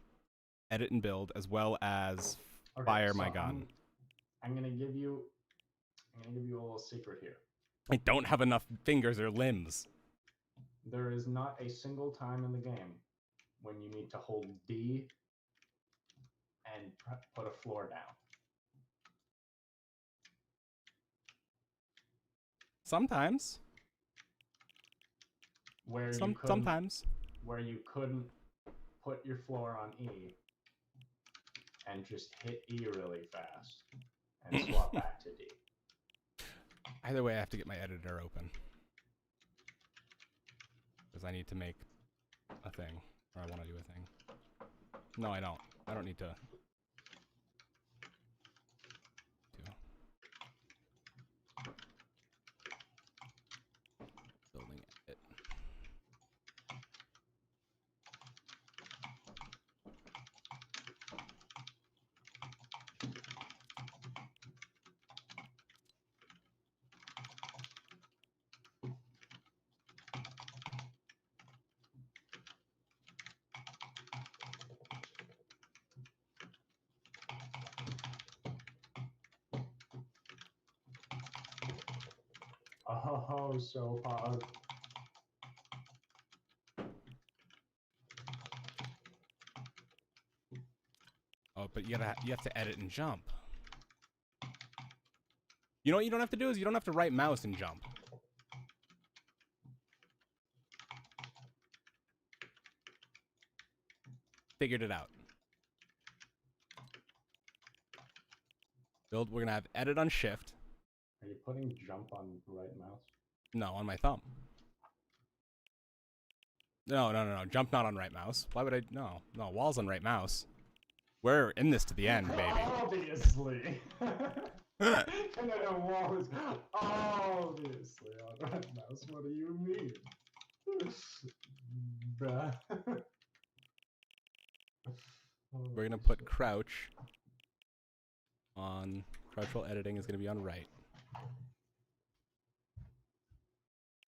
[SPEAKER 1] Edit and build as well as fire my gun.
[SPEAKER 4] I'm gonna give you a little secret here.
[SPEAKER 1] I don't have enough fingers or limbs.
[SPEAKER 4] There is not a single time in the game when you need to hold D and put a floor down.
[SPEAKER 1] Sometimes. Sometimes.
[SPEAKER 4] Where you couldn't put your floor on E and just hit E really fast and swap back to D.
[SPEAKER 1] Either way, I have to get my editor open. Because I need to make a thing. Or I want to do a thing. No, I don't. I don't need to. Building it.
[SPEAKER 4] Oh, so hard.
[SPEAKER 1] Oh, but you have to edit and jump. You know what you don't have to do is you don't have to right mouse and jump. Figured it out. Build, we're gonna have edit on shift.
[SPEAKER 4] Are you putting jump on right mouse?
[SPEAKER 1] No, on my thumb. No. Jump not on right mouse. Why would I? No. Walls on right mouse. We're in this to the end, baby.
[SPEAKER 4] Obviously. And then a wall is obviously on right mouse. What do you mean? Bruh.
[SPEAKER 1] We're gonna put crouch on. Crouch while editing is gonna be on right.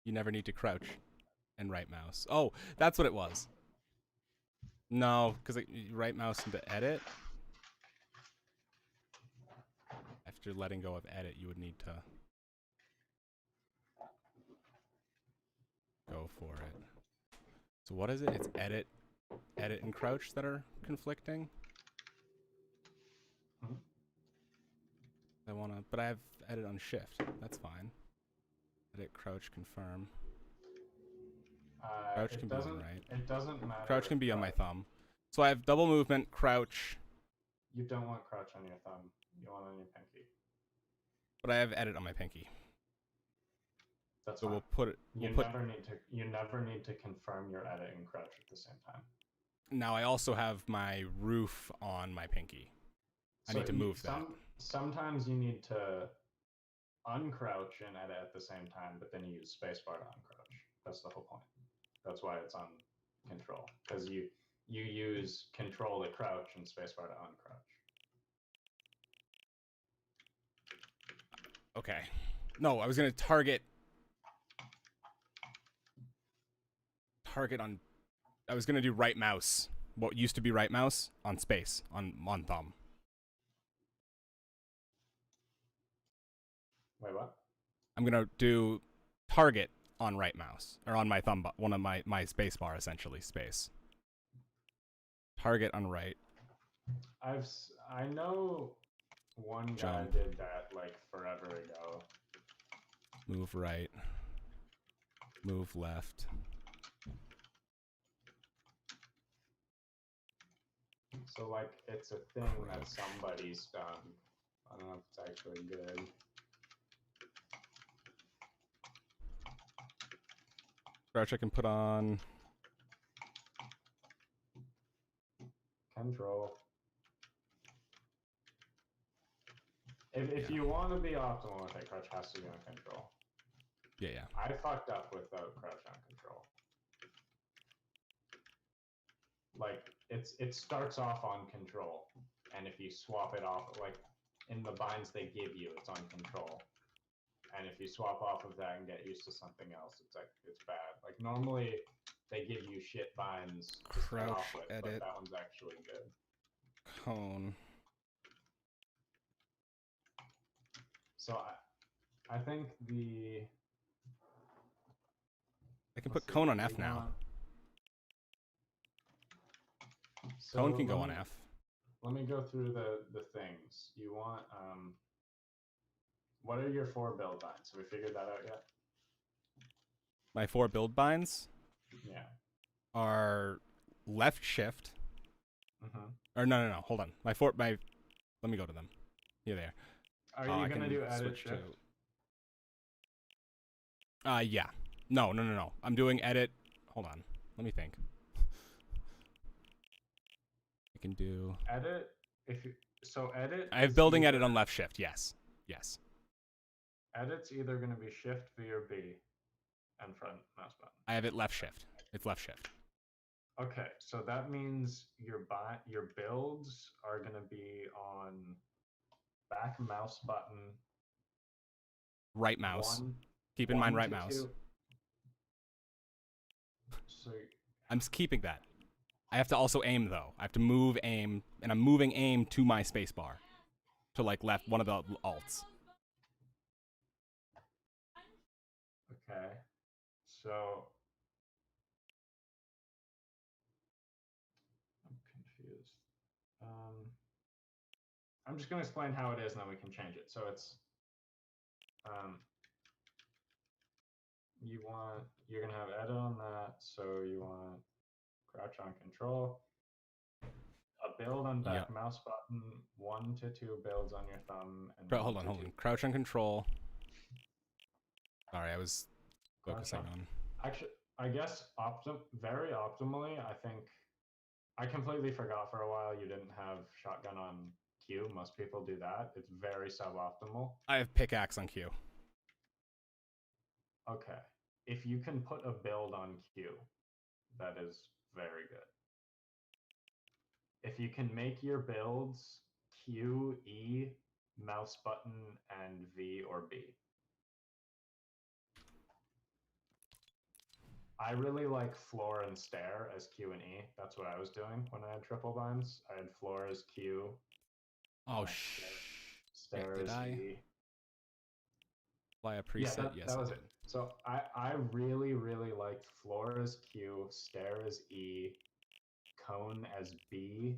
[SPEAKER 1] You never need to crouch and right mouse. Oh, that's what it was. No, because right mouse into edit. After letting go of edit, you would need to go for it. So what is it? It's edit, and crouch that are conflicting. I wanna, but I have edit on shift. That's fine. Edit, crouch, confirm. Crouch can be on right.
[SPEAKER 4] It doesn't matter.
[SPEAKER 1] Crouch can be on my thumb. So I have double movement, crouch.
[SPEAKER 4] You don't want crouch on your thumb. You want it on your pinky.
[SPEAKER 1] But I have edit on my pinky.
[SPEAKER 4] That's
[SPEAKER 1] so
[SPEAKER 4] fine.
[SPEAKER 1] we'll put it.
[SPEAKER 4] You never need to confirm your edit and crouch at the same time.
[SPEAKER 1] Now I also have my roof on my pinky. I need to move that.
[SPEAKER 4] Sometimes you need to uncrouch and edit at the same time, but then you use spacebar to uncrouch. That's the whole point. That's why it's on control, because you use control to crouch and spacebar to uncrouch.
[SPEAKER 1] Okay. No, I was gonna target on. I was gonna do right mouse. What used to be right mouse on space on thumb.
[SPEAKER 4] Wait, what?
[SPEAKER 1] I'm gonna do target on right mouse or on my thumb, one of my space bar essentially space. Target on right.
[SPEAKER 4] I know one guy
[SPEAKER 1] Jump.
[SPEAKER 4] did that like forever ago.
[SPEAKER 1] Move right. Move left.
[SPEAKER 4] So like it's a thing that somebody's done. I don't know if it's actually good.
[SPEAKER 1] Crouch I can put on.
[SPEAKER 4] Control. If you want to be optimal with it, crouch has to be on control.
[SPEAKER 1] Yeah.
[SPEAKER 4] I fucked up without crouch on control. like it starts off on control, and if you swap it off, like in the binds they give you, it's on control. And if you swap off of that and get used to something else, it's bad. Like normally they give you shit binds to start off
[SPEAKER 1] Crouch,
[SPEAKER 4] with, but
[SPEAKER 1] edit,
[SPEAKER 4] that one's actually good.
[SPEAKER 1] cone.
[SPEAKER 4] So I think
[SPEAKER 1] I can
[SPEAKER 4] let's
[SPEAKER 1] put
[SPEAKER 4] see,
[SPEAKER 1] cone on
[SPEAKER 4] we
[SPEAKER 1] F now.
[SPEAKER 4] want- So
[SPEAKER 1] Cone can go
[SPEAKER 4] let
[SPEAKER 1] on
[SPEAKER 4] me-
[SPEAKER 1] F.
[SPEAKER 4] Let me go through the things. You want what are your 4 build binds? Have we figured that out yet?
[SPEAKER 1] My 4 build binds
[SPEAKER 4] Yeah.
[SPEAKER 1] are left shift.
[SPEAKER 4] Mm-hmm.
[SPEAKER 1] Or no, hold on. Let me go to them. Here they are.
[SPEAKER 4] Are you
[SPEAKER 1] I
[SPEAKER 4] gonna
[SPEAKER 1] can
[SPEAKER 4] do edit
[SPEAKER 1] switch
[SPEAKER 4] shift?
[SPEAKER 1] to. Yeah. No. I'm doing edit. Hold on. Let me think. I can do.
[SPEAKER 4] Edit. Edit.
[SPEAKER 1] I have
[SPEAKER 4] is
[SPEAKER 1] building
[SPEAKER 4] either,
[SPEAKER 1] edit on left shift. Yes.
[SPEAKER 4] Edit's either gonna be shift V or B, and front mouse button.
[SPEAKER 1] I have it left shift. It's left shift.
[SPEAKER 4] Okay, so that means your builds are gonna be on back mouse button.
[SPEAKER 1] Right mouse.
[SPEAKER 4] One,
[SPEAKER 1] Keep in mind
[SPEAKER 4] 1
[SPEAKER 1] right
[SPEAKER 4] to
[SPEAKER 1] mouse.
[SPEAKER 4] 2. So
[SPEAKER 1] I'm keeping that. I have to also aim though. I have to move aim, and I'm moving aim to my spacebar, to like left one of the alts.
[SPEAKER 4] okay, so I'm confused. I'm just gonna explain how it is, and then we can change it. So it's you're gonna have edit on that. So you want crouch on control. A build on back mouse button, 1 to 2 builds on your thumb, and
[SPEAKER 1] Hold on. Crouch on control. Sorry, I was focusing on.
[SPEAKER 4] Actually, I guess very optimally. I think I completely forgot for a while you didn't have shotgun on Q. Most people do that. It's very suboptimal.
[SPEAKER 1] I have pickaxe on Q.
[SPEAKER 4] Okay, if you can put a build on Q, that is very good. If you can make your builds Q, E, mouse button, and V or B. I really like floor and stair as Q and E. That's what I was doing when I had triple binds. I had floor as Q.
[SPEAKER 1] Oh,
[SPEAKER 4] stair
[SPEAKER 1] did
[SPEAKER 4] as
[SPEAKER 1] I?
[SPEAKER 4] E.
[SPEAKER 1] Apply a preset? Yes,
[SPEAKER 4] that was
[SPEAKER 1] I
[SPEAKER 4] it.
[SPEAKER 1] did.
[SPEAKER 4] So I really, really liked floor as Q, stair as E, cone as B,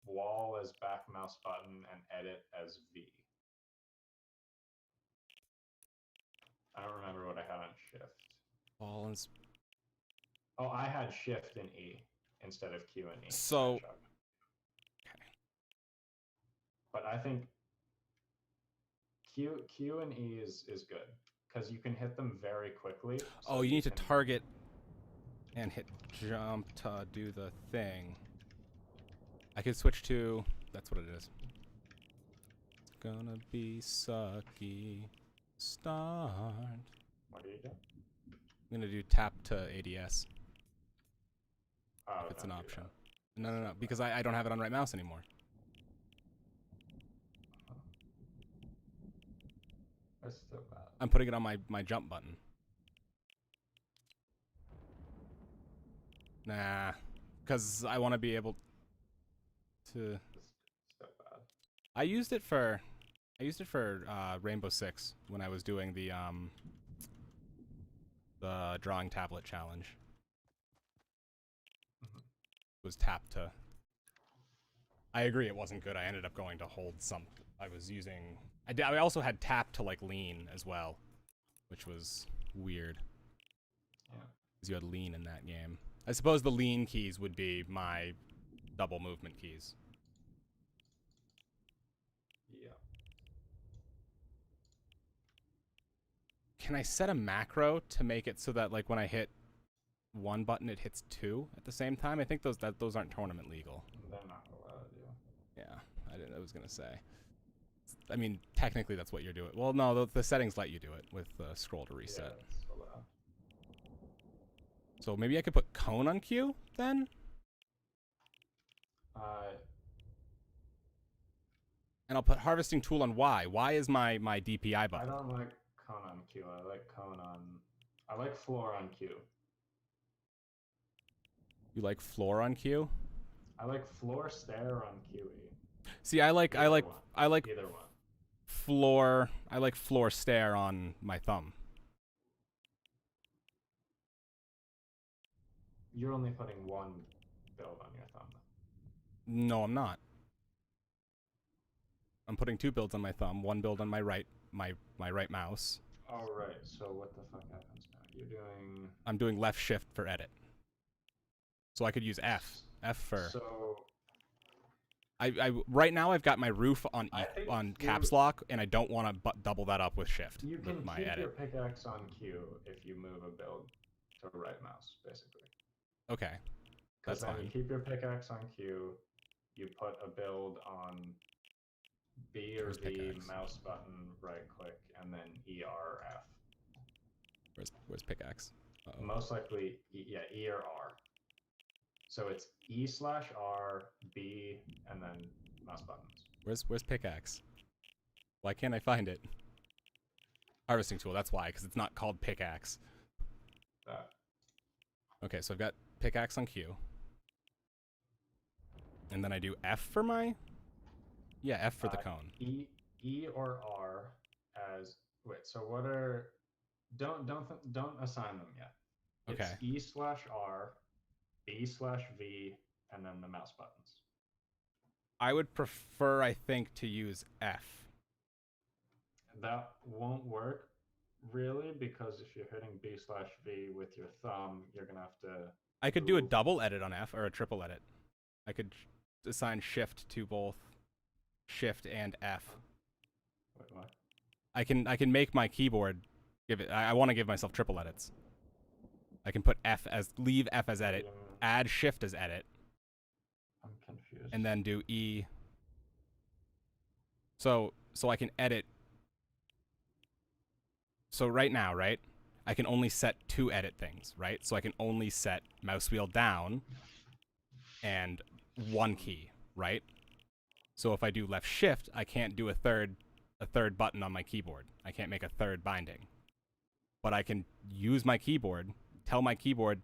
[SPEAKER 4] wall as back mouse button, and edit as V. I don't remember what I had on shift.
[SPEAKER 1] Wall and.
[SPEAKER 4] Oh, I had shift and E instead of Q and E.
[SPEAKER 1] So. Okay.
[SPEAKER 4] But I think Q and E is good because you can hit them very quickly.
[SPEAKER 1] So you need to target and hit jump to do the thing. I could switch to. That's what it is. It's gonna be sucky. Start.
[SPEAKER 4] What do you do?
[SPEAKER 1] I'm gonna do tap to ADS.
[SPEAKER 4] Oh,
[SPEAKER 1] If it's an
[SPEAKER 4] don't do
[SPEAKER 1] option.
[SPEAKER 4] that.
[SPEAKER 1] No, because I don't have it on right mouse anymore.
[SPEAKER 4] That's still bad.
[SPEAKER 1] I'm putting it on my jump button. Nah, because I want to be able to.
[SPEAKER 4] It's still bad.
[SPEAKER 1] I used it for Rainbow Six when I was doing the drawing tablet challenge. It was tap to. I agree, it wasn't good. I ended up going to hold some. I was using. I also had tap to like lean as well, which was weird.
[SPEAKER 4] Yeah.
[SPEAKER 1] Because you had lean in that game. I suppose the lean keys would be my double movement keys.
[SPEAKER 4] Yeah.
[SPEAKER 1] Can I set a macro to make it so that like when I hit one button it hits 2 at the same time? I think those aren't tournament legal.
[SPEAKER 4] They're not allowed to.
[SPEAKER 1] Yeah, I was gonna say. I mean, technically that's what you're doing. Well, no, the settings let you do it with scroll to reset.
[SPEAKER 4] Yeah, it's allowed.
[SPEAKER 1] So maybe I could put cone on Q then? And I'll put harvesting tool on Y. Y is my DPI
[SPEAKER 4] I
[SPEAKER 1] button.
[SPEAKER 4] don't like cone on Q. I like cone on. I like floor on Q.
[SPEAKER 1] You like floor on Q?
[SPEAKER 4] I like floor stair on QE.
[SPEAKER 1] See, I like
[SPEAKER 4] Either one.
[SPEAKER 1] floor. I like floor stair on my thumb.
[SPEAKER 4] You're only putting one build on your thumb.
[SPEAKER 1] No, I'm not. I'm putting 2 builds on my thumb, 1 build on my right right mouse.
[SPEAKER 4] Oh right. So what the fuck happens now? You're doing.
[SPEAKER 1] I'm doing left shift for edit. So I could use F. F for.
[SPEAKER 4] So.
[SPEAKER 1] I right now I've got my roof on on caps lock, and I don't want to double that up with shift.
[SPEAKER 4] You can
[SPEAKER 1] with my
[SPEAKER 4] keep
[SPEAKER 1] edit.
[SPEAKER 4] your pickaxe on Q if you move a build to right mouse, basically.
[SPEAKER 1] Okay.
[SPEAKER 4] Because
[SPEAKER 1] That's
[SPEAKER 4] then
[SPEAKER 1] fine.
[SPEAKER 4] you keep your pickaxe on Q, you put a build on B or
[SPEAKER 1] Where's
[SPEAKER 4] V,
[SPEAKER 1] pickaxe?
[SPEAKER 4] mouse button, right click, and then E, R, or F.
[SPEAKER 1] Where's pickaxe? Uh-oh.
[SPEAKER 4] Most likely, E or R. So it's E/R, B, and then mouse buttons.
[SPEAKER 1] Where's pickaxe? Why can't I find it? Harvesting tool. That's why, because it's not called pickaxe.
[SPEAKER 4] That.
[SPEAKER 1] Okay, so I've got pickaxe on Q. And then I do F for my. Yeah, F for the cone.
[SPEAKER 4] E or R as wait. So what are? Don't assign them yet.
[SPEAKER 1] Okay.
[SPEAKER 4] It's E/R, B/V, and then the mouse buttons.
[SPEAKER 1] I would prefer, I think, to use F.
[SPEAKER 4] That won't work really because if you're hitting B/V with your thumb, you're gonna have to.
[SPEAKER 1] I could do a double edit on F or a triple edit. I could assign shift to both shift and F.
[SPEAKER 4] Wait, what?
[SPEAKER 1] I can make my keyboard give it. I want to give myself triple edits. I can put leave F as edit, add shift as edit.
[SPEAKER 4] I'm confused.
[SPEAKER 1] And then do E. So I can edit. So right now, right, I can only set 2 edit things, right? So I can only set mouse wheel down and 1 key, right? So if I do left shift, I can't do a third button on my keyboard. I can't make a third binding. But I can use my keyboard, tell my keyboard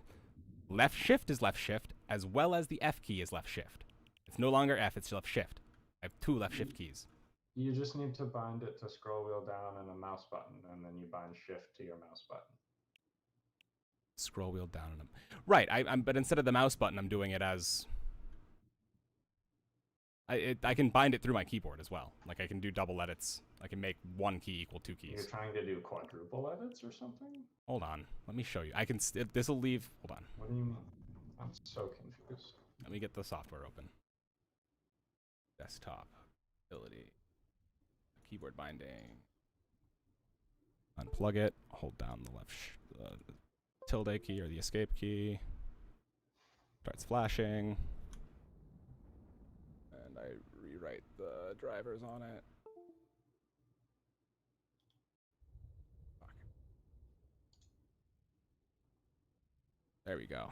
[SPEAKER 1] left shift is left shift, as well as the F key is left shift. It's no longer F, it's left shift. I have 2 left shift keys.
[SPEAKER 4] You just need to bind it to scroll wheel down and a mouse button, and then you bind shift to your mouse button.
[SPEAKER 1] Scroll wheel down and right. But instead of the mouse button, I'm doing it as. I can bind it through my keyboard as well. Like I can do double edits. I can make 1 key equal 2 keys.
[SPEAKER 4] You're trying to do quadruple edits or something?
[SPEAKER 1] Hold on. Let me show you. I can. This will leave. Hold on.
[SPEAKER 4] What do you mean? I'm so confused.
[SPEAKER 1] Let me get the software open. Desktop ability. Keyboard binding. Unplug it. Hold down the left tilde key or the escape key. Starts flashing. And I rewrite the drivers on it. Fuck. There we go.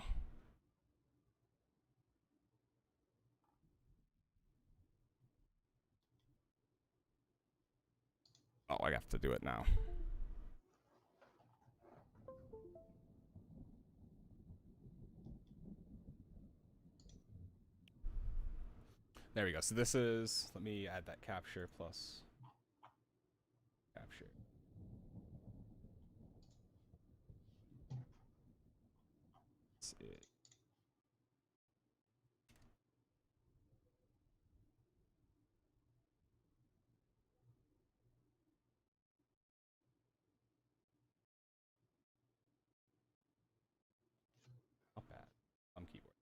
[SPEAKER 1] Oh, I have to do it now. There we go. So this is, let me add that capture plus capture. That's it. Not bad. Keyboard.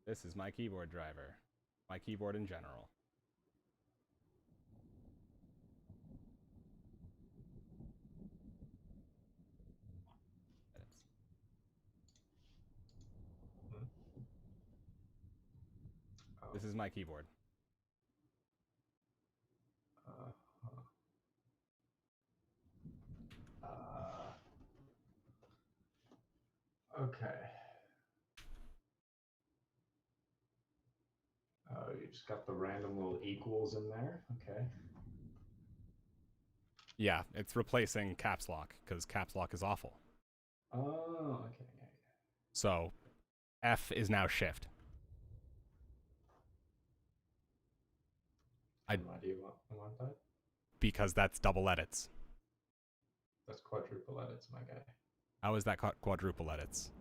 [SPEAKER 1] This is my keyboard driver. My keyboard in general. This is my keyboard.
[SPEAKER 4] Okay. just got the random little equals in there. Okay.
[SPEAKER 1] Yeah, it's replacing caps lock because caps lock is awful.
[SPEAKER 4] Oh, okay. Yeah.
[SPEAKER 1] So F is now shift.
[SPEAKER 4] And why do you want that?
[SPEAKER 1] Because that's double edits.
[SPEAKER 4] That's quadruple edits, my guy.
[SPEAKER 1] How is that quadruple edits?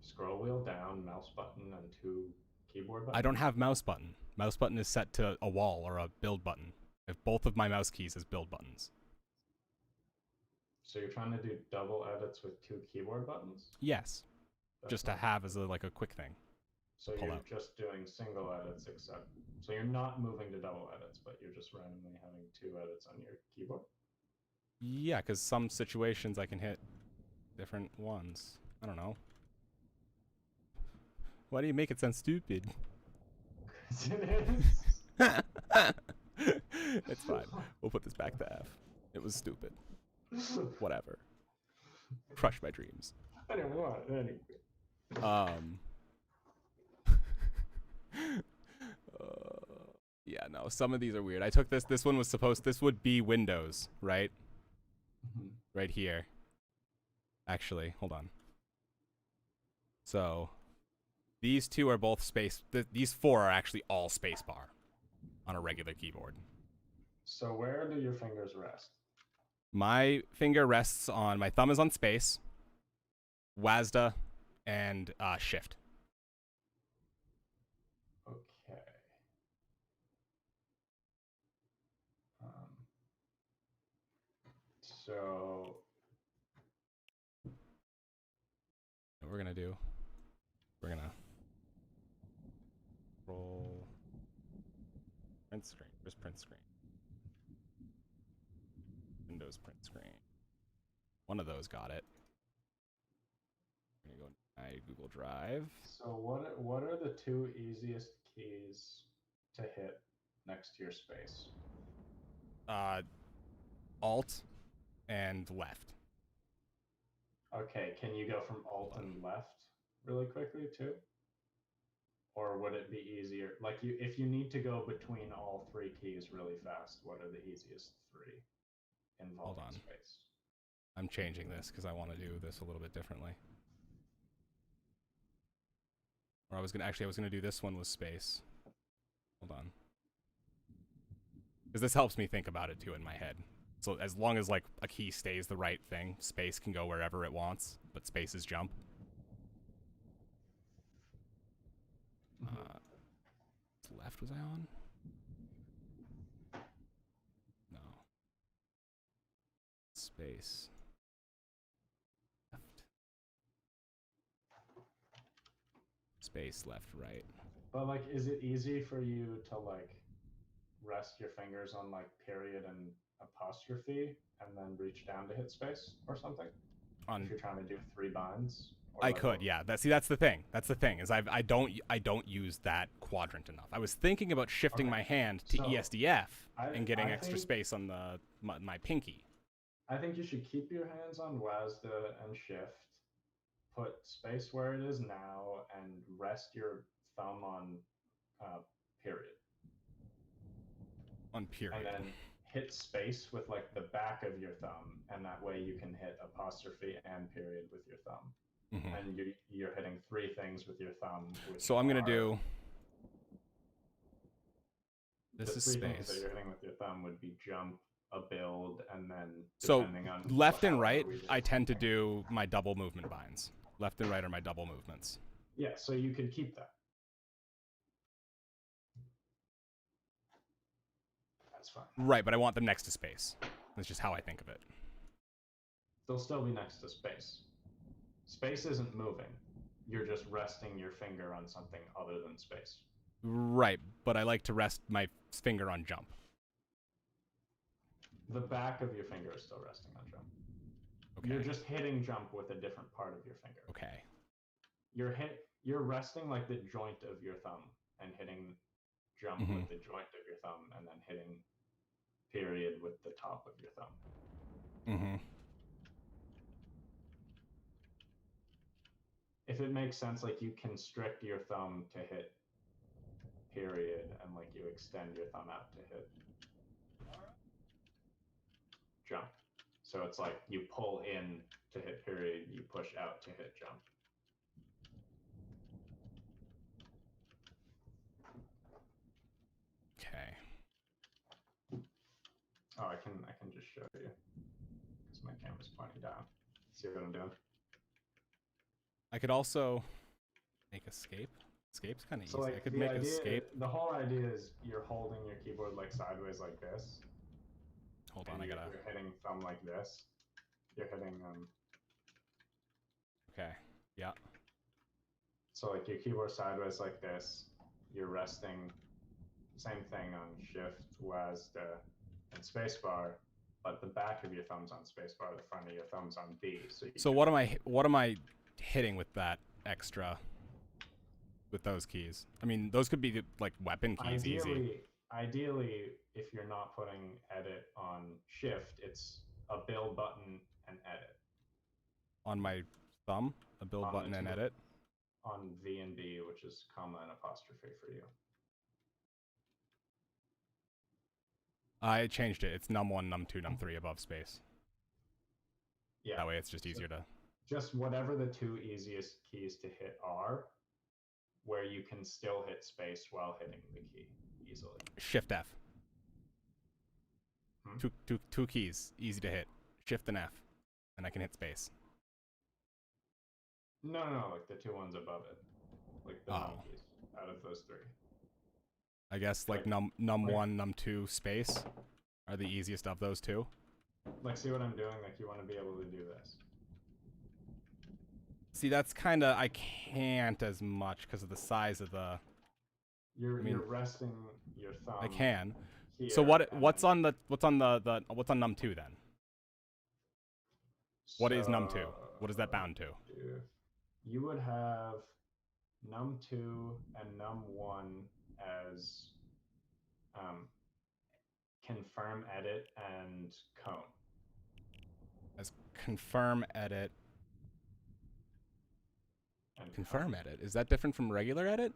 [SPEAKER 4] Scroll wheel down, mouse button, and 2 keyboard buttons.
[SPEAKER 1] I don't have mouse button. Mouse button is set to a wall or a build button. I have both of my mouse keys as build buttons.
[SPEAKER 4] So you're trying to do double edits with 2 keyboard buttons?
[SPEAKER 1] Yes.
[SPEAKER 4] That's
[SPEAKER 1] Just to
[SPEAKER 4] not-
[SPEAKER 1] have as like a quick thing.
[SPEAKER 4] So
[SPEAKER 1] pull
[SPEAKER 4] you're
[SPEAKER 1] out.
[SPEAKER 4] just doing single edits, except so you're not moving to double edits, but you're just randomly having 2 edits on your keyboard.
[SPEAKER 1] Yeah, because some situations I can hit different ones. I don't know. Why do you make it sound stupid?
[SPEAKER 4] It is.
[SPEAKER 1] It's fine. We'll put this back to F. It was stupid. Whatever. Crush my dreams.
[SPEAKER 4] I don't want it anyway.
[SPEAKER 1] Yeah, no, some of these are weird. I took this. This one was supposed. This would be Windows, right?
[SPEAKER 4] Mhm.
[SPEAKER 1] Right here. Actually, hold on. So, these 2 are both space. These 4 are actually all spacebar on a regular keyboard.
[SPEAKER 4] So where do your fingers rest?
[SPEAKER 1] My finger rests on, my thumb is on space, WASD, and shift.
[SPEAKER 4] Okay. So
[SPEAKER 1] What we're gonna do, we're gonna roll print screen. Where's print screen? Windows print screen. One of those got it. I'm gonna go to my Google Drive.
[SPEAKER 4] So what are the 2 easiest keys to hit next to your space?
[SPEAKER 1] Alt and left.
[SPEAKER 4] Okay, can you go from alt and left really quickly too? Or would it be easier, like if you need to go between all 3 keys really fast, what are the easiest 3 involving
[SPEAKER 1] Hold on.
[SPEAKER 4] space?
[SPEAKER 1] I'm changing this because I want to do this a little bit differently. Or I was gonna do this one with space. Hold on. Because this helps me think about it too in my head. So as long as like a key stays the right thing, space can go wherever it wants, but space is jump. Left was I on? No. Space. Left. Space, left, right.
[SPEAKER 4] But like, is it easy for you to like rest your fingers on like period and apostrophe and then reach down to hit space or something? If you're trying to do 3 binds? Or
[SPEAKER 1] I
[SPEAKER 4] like
[SPEAKER 1] could, yeah. That's the thing. That's the thing is I don't use that quadrant enough. I was thinking about shifting my hand to
[SPEAKER 4] So,
[SPEAKER 1] ESDF and getting
[SPEAKER 4] I
[SPEAKER 1] extra
[SPEAKER 4] think-
[SPEAKER 1] space on my pinky.
[SPEAKER 4] I think you should keep your hands on WASD and shift, put space where it is now, and rest your thumb on period.
[SPEAKER 1] On period.
[SPEAKER 4] And then hit space with like the back of your thumb, and that way you can hit apostrophe and period with your thumb.
[SPEAKER 1] Mhm.
[SPEAKER 4] And you're hitting 3 things with your thumb. Which
[SPEAKER 1] So I'm gonna
[SPEAKER 4] are-
[SPEAKER 1] do. This
[SPEAKER 4] the
[SPEAKER 1] is
[SPEAKER 4] 3 things that
[SPEAKER 1] space.
[SPEAKER 4] you're hitting with your thumb would be jump, a build, and then
[SPEAKER 1] So
[SPEAKER 4] depending on
[SPEAKER 1] left and
[SPEAKER 4] however
[SPEAKER 1] right,
[SPEAKER 4] we do
[SPEAKER 1] I
[SPEAKER 4] it.
[SPEAKER 1] tend to do my double movement binds. Left and right are my double movements.
[SPEAKER 4] Yeah, so you could keep that. That's fine.
[SPEAKER 1] Right, but I want them next to space. That's just how I think of it.
[SPEAKER 4] They'll still be next to space. Space isn't moving. You're just resting your finger on something other than space.
[SPEAKER 1] Right, but I like to rest my finger on jump.
[SPEAKER 4] The back of your finger is still resting on jump.
[SPEAKER 1] Okay.
[SPEAKER 4] You're just hitting jump with a different part of your finger.
[SPEAKER 1] Okay.
[SPEAKER 4] You're resting like the joint of your thumb and hitting jump
[SPEAKER 1] Mhm.
[SPEAKER 4] with the joint of your thumb, and then hitting period with the top of your thumb.
[SPEAKER 1] Mm-hmm.
[SPEAKER 4] If it makes sense, like you constrict your thumb to hit period, and like you extend your thumb out to hit jump. So it's like you pull in to hit period, you push out to hit jump.
[SPEAKER 1] Okay.
[SPEAKER 4] Oh, I can just show you because my camera's pointing down. See what I'm doing?
[SPEAKER 1] I could also make escape. Escape's kind of easy.
[SPEAKER 4] So like
[SPEAKER 1] I could
[SPEAKER 4] the
[SPEAKER 1] make
[SPEAKER 4] idea,
[SPEAKER 1] escape.
[SPEAKER 4] the whole idea is you're holding your keyboard like sideways like this.
[SPEAKER 1] Hold on, I gotta.
[SPEAKER 4] You're hitting thumb like this. You're hitting
[SPEAKER 1] Okay. Yeah.
[SPEAKER 4] So like your keyboard sideways like this. You're resting. Same thing on Shift, WASD, and spacebar, but the back of your thumb's on spacebar, the front of your thumb's on B. So
[SPEAKER 1] what am I hitting with that extra? With those keys? I mean, those could be like weapon keys.
[SPEAKER 4] Ideally, if you're not putting edit on Shift, it's a build button and edit.
[SPEAKER 1] On my thumb, a build button and edit.
[SPEAKER 4] On V and B, which is comma and apostrophe for you.
[SPEAKER 1] I changed it. It's num1, num2, num3 above space.
[SPEAKER 4] Yeah.
[SPEAKER 1] That way it's just easier to...
[SPEAKER 4] Just whatever the two easiest keys to hit are, where you can still hit space while hitting the key easily.
[SPEAKER 1] Shift F. Two keys, easy to hit. Shift and F, and I can hit space.
[SPEAKER 4] No, like the two ones above it. Like the num keys out of those three.
[SPEAKER 1] I guess like num1, num2, space are the easiest of those two.
[SPEAKER 4] Like, see what I'm doing? Like, you want to be able to do this.
[SPEAKER 1] See, that's kind of... I can't as much because of the size of the...
[SPEAKER 4] You're resting your thumb.
[SPEAKER 1] I can.
[SPEAKER 4] Here,
[SPEAKER 1] so what's on num2 then? What is num2? What is that bound to?
[SPEAKER 4] You would have num2 and num1 as confirm edit and cone.
[SPEAKER 1] As confirm edit.
[SPEAKER 4] And
[SPEAKER 1] confirm edit. Is that different from regular edit?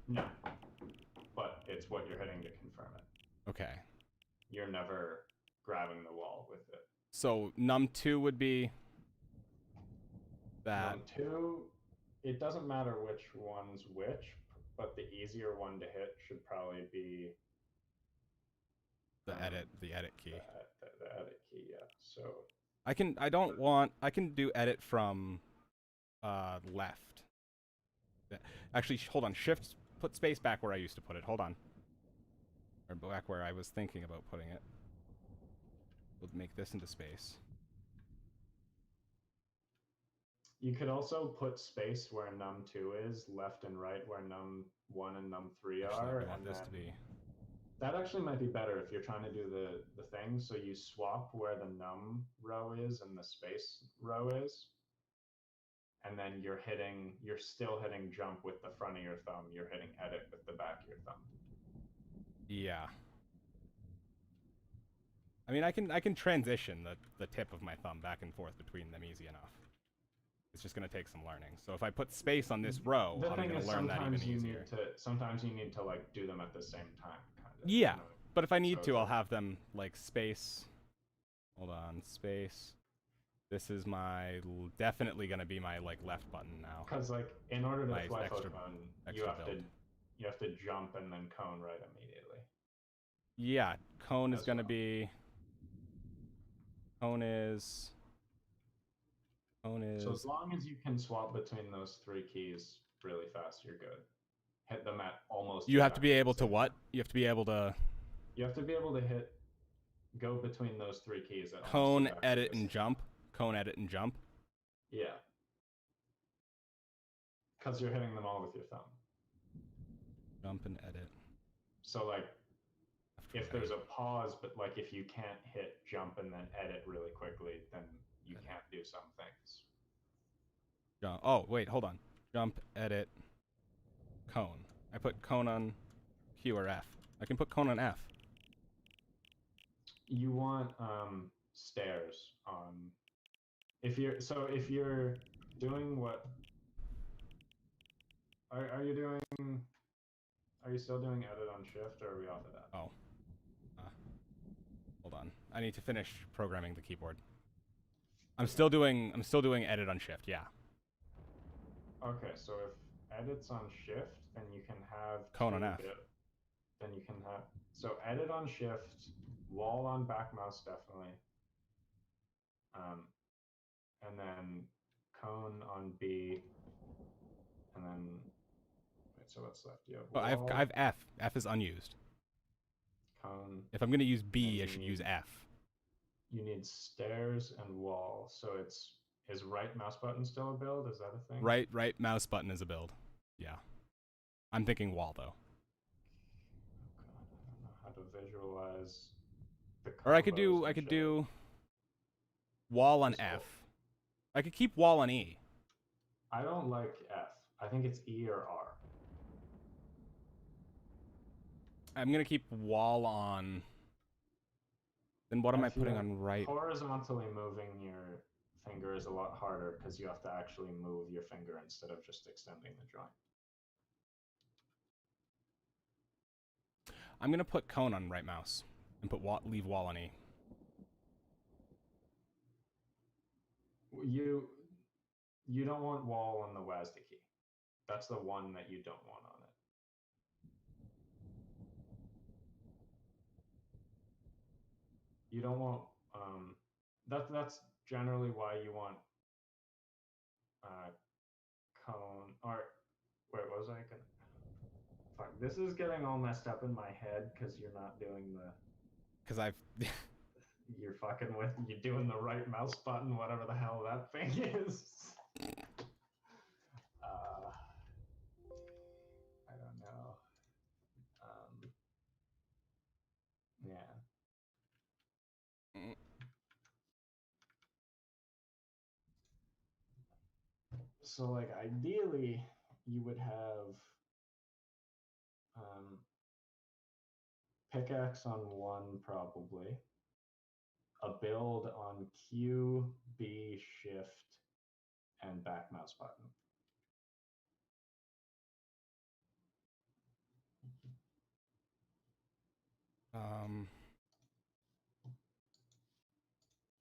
[SPEAKER 4] No. But it's what you're hitting to confirm it.
[SPEAKER 1] Okay.
[SPEAKER 4] You're never grabbing the wall with it.
[SPEAKER 1] So num2 would be that.
[SPEAKER 4] Num2, it doesn't matter which one's which, but the easier one to hit should probably be
[SPEAKER 1] the edit key.
[SPEAKER 4] The edit key, yeah. So
[SPEAKER 1] I can do edit from left. Actually, hold on. Shift, put space back where I used to put it. Hold on. Or back where I was thinking about putting it. We'll make this into space.
[SPEAKER 4] You could also put space where num2 is, left and right where num1 and num3 are.
[SPEAKER 1] I want this to be...
[SPEAKER 4] That actually might be better if you're trying to do the thing. So you swap where the num row is and the space row is. And then you're still hitting jump with the front of your thumb. You're hitting edit with the back of your thumb.
[SPEAKER 1] Yeah. I mean, I can transition the tip of my thumb back and forth between them easy enough. It's just going to take some learning. So if I put space on this row, I'm going to learn that even easier.
[SPEAKER 4] Sometimes you need to like do them at the same time. Kind of,
[SPEAKER 1] yeah, you know? But if I need to, I'll have them like space. Hold on, space. This is definitely going to be my like left button now.
[SPEAKER 4] Because like in order to fly cone, you have to jump and then cone right immediately.
[SPEAKER 1] Yeah, cone is going to be. Cone is.
[SPEAKER 4] So as long as you can swap between those three keys really fast, you're good. Hit them at almost...
[SPEAKER 1] You have to be able to what? You have to be able to...
[SPEAKER 4] You have to be able to go between those three keys at
[SPEAKER 1] cone, edit, and jump. Cone, edit, and jump.
[SPEAKER 4] Yeah. Because you're hitting them all with your thumb.
[SPEAKER 1] Jump and edit.
[SPEAKER 4] So like, if there's a pause, but like if you can't hit jump and then edit really quickly, then you can't do some things.
[SPEAKER 1] Oh, wait, hold on. Jump, edit, cone. I put cone on Q or F. I can put cone on F.
[SPEAKER 4] You want stairs on... If you're doing what... Are you doing Are you still doing edit on shift, or are we off of that?
[SPEAKER 1] Oh. Hold on. I need to finish programming the keyboard. I'm still doing edit on shift, yeah.
[SPEAKER 4] Okay, so if edit's on shift, then you can have
[SPEAKER 1] Cone on F.
[SPEAKER 4] Then you can have edit on shift, wall on back mouse definitely. And then cone on B, and then wait, so what's left? You have wall,
[SPEAKER 1] I've F. F is unused.
[SPEAKER 4] cone.
[SPEAKER 1] If I'm gonna use B, I should use F.
[SPEAKER 4] You need stairs and wall, so is right mouse button still a build? Is that a thing?
[SPEAKER 1] Right mouse button is a build. Yeah. I'm thinking wall though.
[SPEAKER 4] Oh God, I don't know how to visualize the
[SPEAKER 1] Or I could do wall on F. I could keep wall on E.
[SPEAKER 4] I don't like F. I think it's E or R.
[SPEAKER 1] I'm gonna keep wall on. Then what am I putting on right?
[SPEAKER 4] Horizontally moving your finger is a lot harder because you have to actually move your finger instead of just extending the joint.
[SPEAKER 1] I'm gonna put cone on right mouse and leave wall on E.
[SPEAKER 4] You don't want wall on the WASD key. That's the one that you don't want on it. You don't want that's generally why you want cone or wait, what was I gonna fuck, this is getting all messed up in my head because you're not doing the you're fucking with you doing the right mouse button, whatever the hell that thing is. I don't know. Yeah. So like ideally you would have pickaxe on one probably, a build on Q, B, shift, and back mouse button.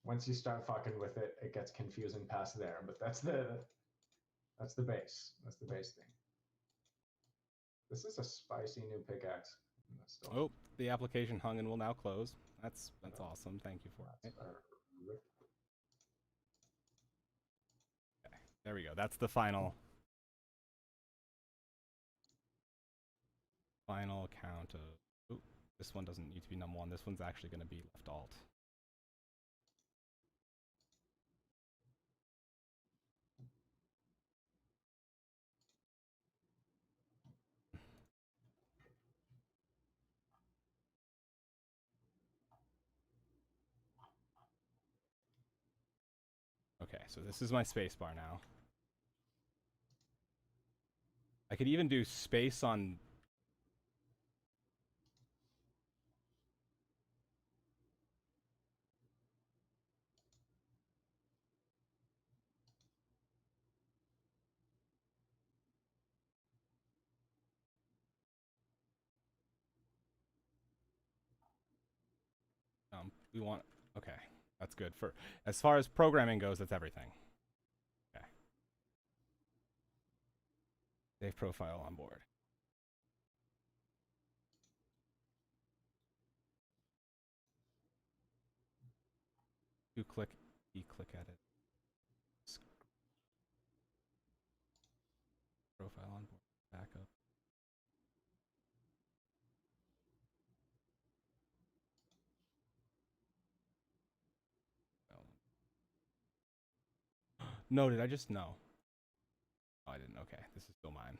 [SPEAKER 4] Once you start fucking with it, it gets confusing past there, but that's the base. That's the base thing. This is a spicy new pickaxe.
[SPEAKER 1] Oh, the application hung and will now close. That's awesome. Thank you for it. Okay, there we go. That's the final count of. Ooh, this one doesn't need to be num1. This one's actually going to be left alt. Okay, so this is my spacebar now. I could even do space on. We want. Okay, that's good for as far as programming goes. That's everything. Okay. Save profile on board. You click click edit. Profile on board. Backup. No, did I just no? Oh, I didn't. Okay, this is still mine.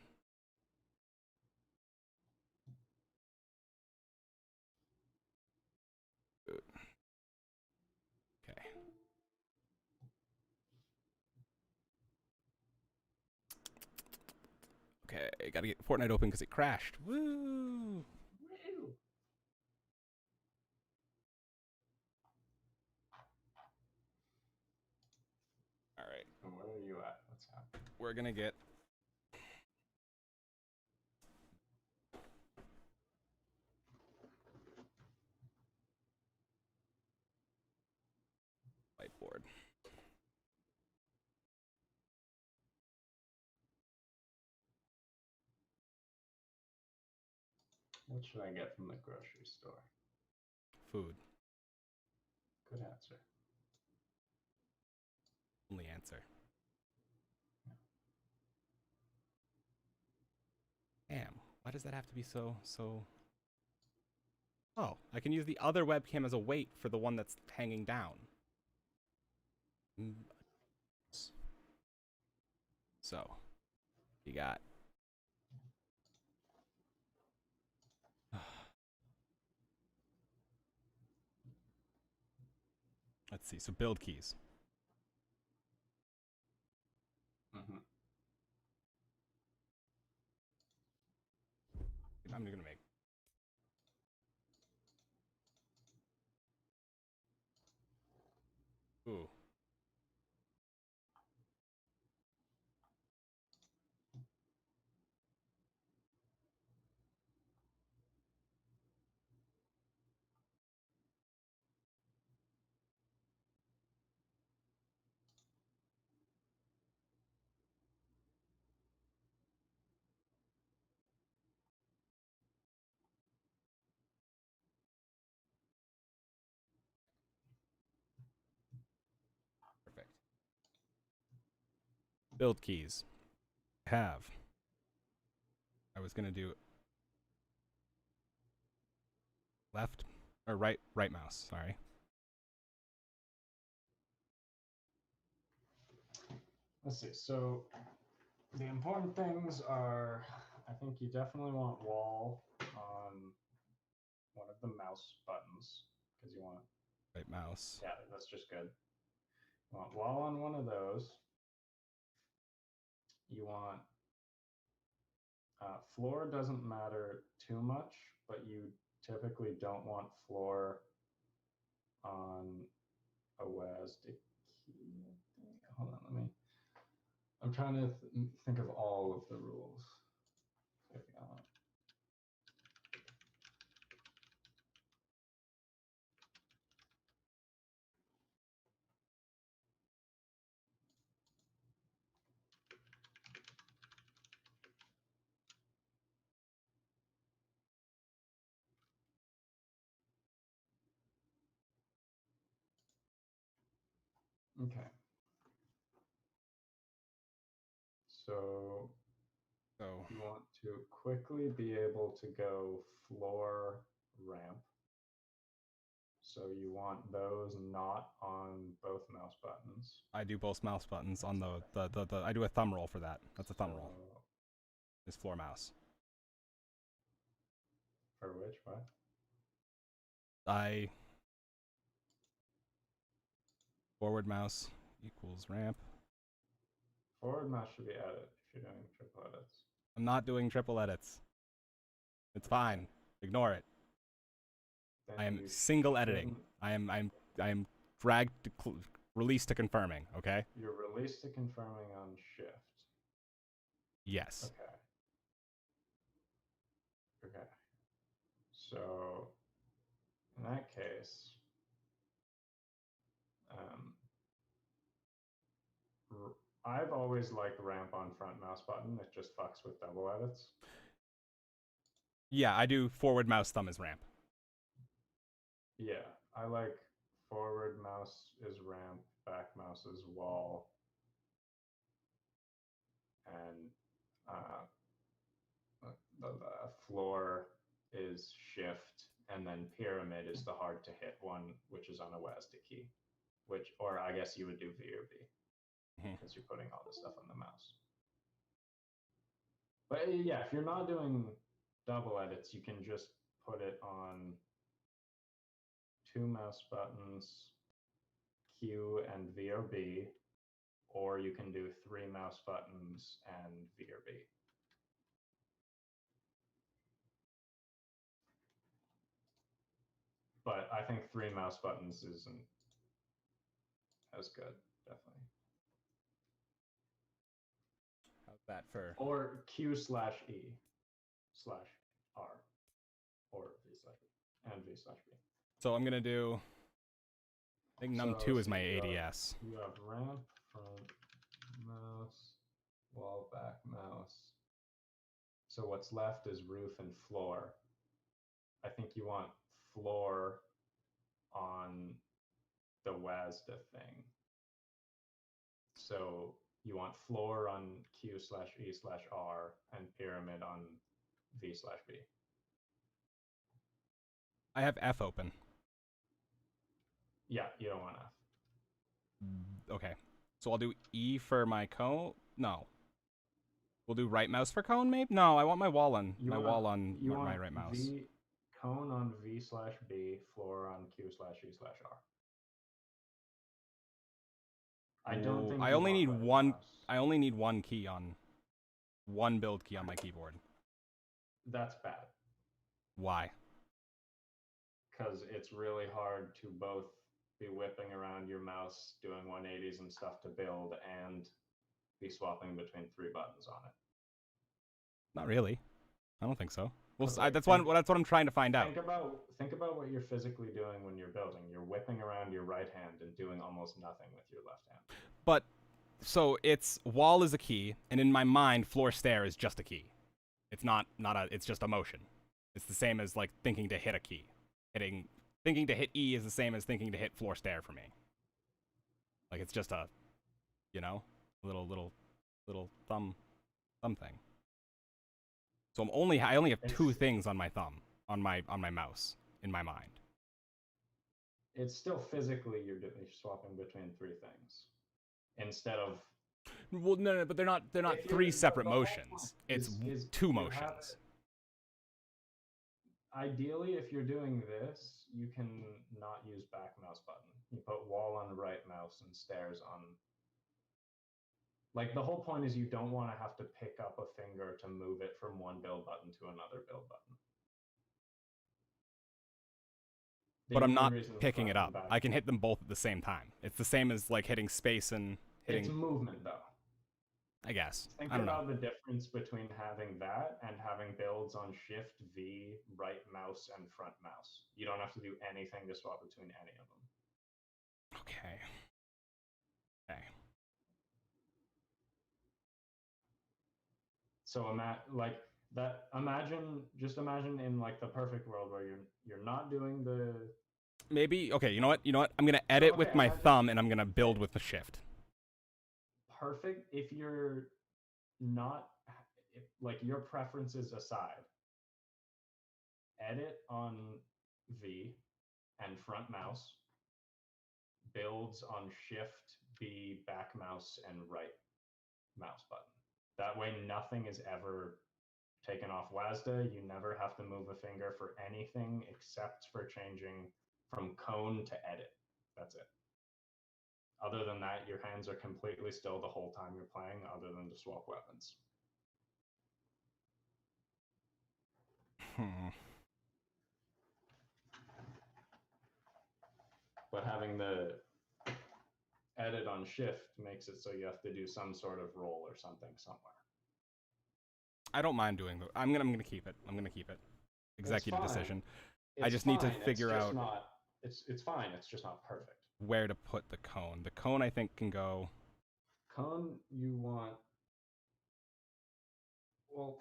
[SPEAKER 1] Okay. Okay, gotta get Fortnite open because it crashed. Woo! All right.
[SPEAKER 4] And where are you at? What's happening?
[SPEAKER 1] We're gonna get. board.
[SPEAKER 4] What should I get from the grocery store?
[SPEAKER 1] Food.
[SPEAKER 4] Good answer.
[SPEAKER 1] Only answer. Damn. Why does that have to be so? Oh, I can use the other webcam as a weight for the one that's hanging down. So, you got. Let's see. So build keys.
[SPEAKER 4] Mm-hmm.
[SPEAKER 1] I'm gonna make. Ooh. Perfect. Build keys. Have. I was gonna do left or right mouse, sorry.
[SPEAKER 4] Let's see. So the important things are, I think you definitely want wall on one of the mouse buttons because you want.
[SPEAKER 1] Right mouse.
[SPEAKER 4] Yeah, that's just good. You want wall on one of those. You want floor doesn't matter too much, but you typically don't want floor on a WASD key. Hold on, let me. I'm trying to think of all of the rules. Okay. So you want to quickly be able to go floor ramp. So you want those not on both mouse buttons.
[SPEAKER 1] I do both mouse buttons on the I do a thumb roll for that. That's a thumb roll. It's floor mouse.
[SPEAKER 4] For which what?
[SPEAKER 1] I forward mouse equals ramp.
[SPEAKER 4] Forward mouse should be edit if you're doing triple edits.
[SPEAKER 1] I'm not doing triple edits. It's fine. Ignore it.
[SPEAKER 4] Then
[SPEAKER 1] I am
[SPEAKER 4] you
[SPEAKER 1] single editing.
[SPEAKER 4] shouldn't-
[SPEAKER 1] I am dragged to release to confirming, okay?
[SPEAKER 4] You're released to confirming on shift.
[SPEAKER 1] Yes.
[SPEAKER 4] Okay. Okay. So in that case, I've always liked ramp on front mouse button. It just fucks with double edits.
[SPEAKER 1] Yeah, I do forward mouse thumb as ramp.
[SPEAKER 4] Yeah, I like forward mouse is ramp, back mouse is wall, and the floor is shift, and then pyramid is the hard to hit one, which is on a WASD key, or I guess you would do V or B because you're putting all this stuff on the mouse. But yeah, if you're not doing double edits, you can just put it on 2 mouse buttons, Q and V or B, or you can do 3 mouse buttons and V or B. But I think 3 mouse buttons isn't as good, definitely.
[SPEAKER 1] How's that for?
[SPEAKER 4] Or Q/E/R, or V/B, and V/B.
[SPEAKER 1] So I'm gonna do I think num2
[SPEAKER 4] So
[SPEAKER 1] is my
[SPEAKER 4] you have-
[SPEAKER 1] ADS.
[SPEAKER 4] You have ramp, front mouse, wall, back mouse. So what's left is roof and floor. I think you want floor on the WASDA thing. So you want floor on Q/E/R and pyramid on V/B.
[SPEAKER 1] I have F open.
[SPEAKER 4] Yeah, you don't want F.
[SPEAKER 1] Okay. So I'll do E for my cone. No. We'll do right mouse for cone, maybe? No, I want my wall on wall on my right mouse.
[SPEAKER 4] Cone on V/B, floor on Q/E/R. I don't think
[SPEAKER 1] I
[SPEAKER 4] you
[SPEAKER 1] only
[SPEAKER 4] want
[SPEAKER 1] need
[SPEAKER 4] right
[SPEAKER 1] one.
[SPEAKER 4] mouse.
[SPEAKER 1] I only need one key on, one build key on my keyboard.
[SPEAKER 4] That's bad.
[SPEAKER 1] Why?
[SPEAKER 4] Because it's really hard to both be whipping around your mouse, doing 180s and stuff to build, and be swapping between 3 buttons on it.
[SPEAKER 1] Not really. I don't think so. Well,
[SPEAKER 4] Okay,
[SPEAKER 1] that's what I'm trying to find out.
[SPEAKER 4] Think about what you're physically doing when you're building. You're whipping around your right hand and doing almost nothing with your left hand.
[SPEAKER 1] But so it's wall is a key, and in my mind, floor stair is just a key. It's not a. It's just a motion. It's the same as like thinking to hit a key. Thinking to hit E is the same as thinking to hit floor stair for me. Like it's just a, you know, little thumb thing. So I only have 2 things on my thumb, on my mouse, in my mind.
[SPEAKER 4] It's still physically you're swapping between 3 things instead of.
[SPEAKER 1] Well, no, but they're not 3 separate motions. It's 2 motions.
[SPEAKER 4] Ideally, if you're doing this, you can not use back mouse button. You put wall on right mouse and stairs on. Like the whole point is you don't want to have to pick up a finger to move it from one build button to another build button.
[SPEAKER 1] But I'm not picking it up. I can hit them both at the same time. It's the same as like hitting space and hitting.
[SPEAKER 4] It's movement though.
[SPEAKER 1] I guess.
[SPEAKER 4] Think
[SPEAKER 1] I don't
[SPEAKER 4] about
[SPEAKER 1] know.
[SPEAKER 4] the difference between having that and having builds on Shift, V, right mouse, and front mouse. You don't have to do anything to swap between any of them.
[SPEAKER 1] Okay. Okay.
[SPEAKER 4] So imagine in like the perfect world where you're not doing the.
[SPEAKER 1] Maybe. Okay. You know what? I'm gonna edit with my thumb and I'm gonna build with the shift.
[SPEAKER 4] Perfect if you're not like your preferences aside. Edit on V and front mouse. Builds on Shift, B, back mouse, and right mouse button. That way, nothing is ever taken off WASDA. You never have to move a finger for anything except for changing from cone to edit. That's it. Other than that, your hands are completely still the whole time you're playing, other than to swap weapons. But having the edit on Shift makes it so you have to do some sort of roll or something somewhere.
[SPEAKER 1] I don't mind doing that. I'm gonna keep it. I'm gonna keep it. Executive decision. I just need to figure out.
[SPEAKER 4] It's fine. It's just not perfect.
[SPEAKER 1] Where to put the cone? The cone I think can go.
[SPEAKER 4] Cone you want. Well,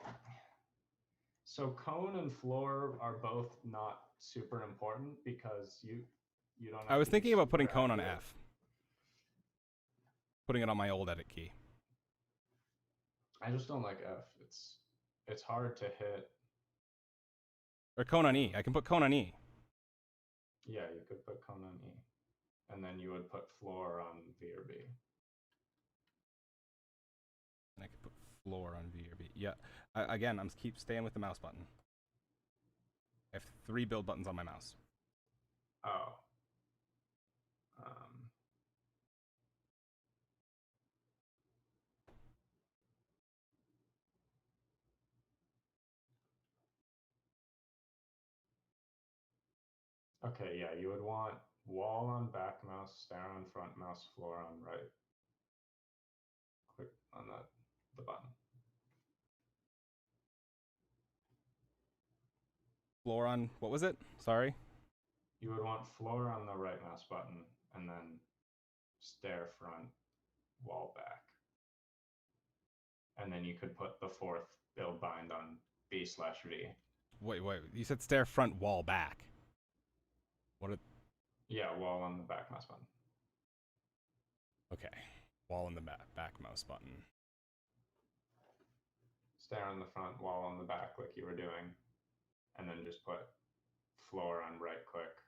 [SPEAKER 4] so cone and floor are both not super important because you don't.
[SPEAKER 1] I was thinking about putting cone on F. Putting it on my old edit key.
[SPEAKER 4] I just don't like F. It's hard to hit.
[SPEAKER 1] Or cone on E. I can put cone on E.
[SPEAKER 4] Yeah, you could put cone on E. And then you would put floor on V or B.
[SPEAKER 1] And I could put floor on V or B. Yeah. Again, I'm keep staying with the mouse button. I have 3 build buttons on my mouse.
[SPEAKER 4] Oh. Okay, yeah, you would want wall on back mouse, stair on front mouse, floor on right. Click on the button.
[SPEAKER 1] Floor on, what was it? Sorry.
[SPEAKER 4] You would want floor on the right mouse button, and then stair front, wall back. And then you could put the fourth build bind on B/V.
[SPEAKER 1] Wait. You said stair front, wall back. What?
[SPEAKER 4] Yeah, wall on the back mouse button.
[SPEAKER 1] Okay. Wall on the back mouse button.
[SPEAKER 4] Stair on the front, wall on the back, like you were doing, and then just put floor on right click.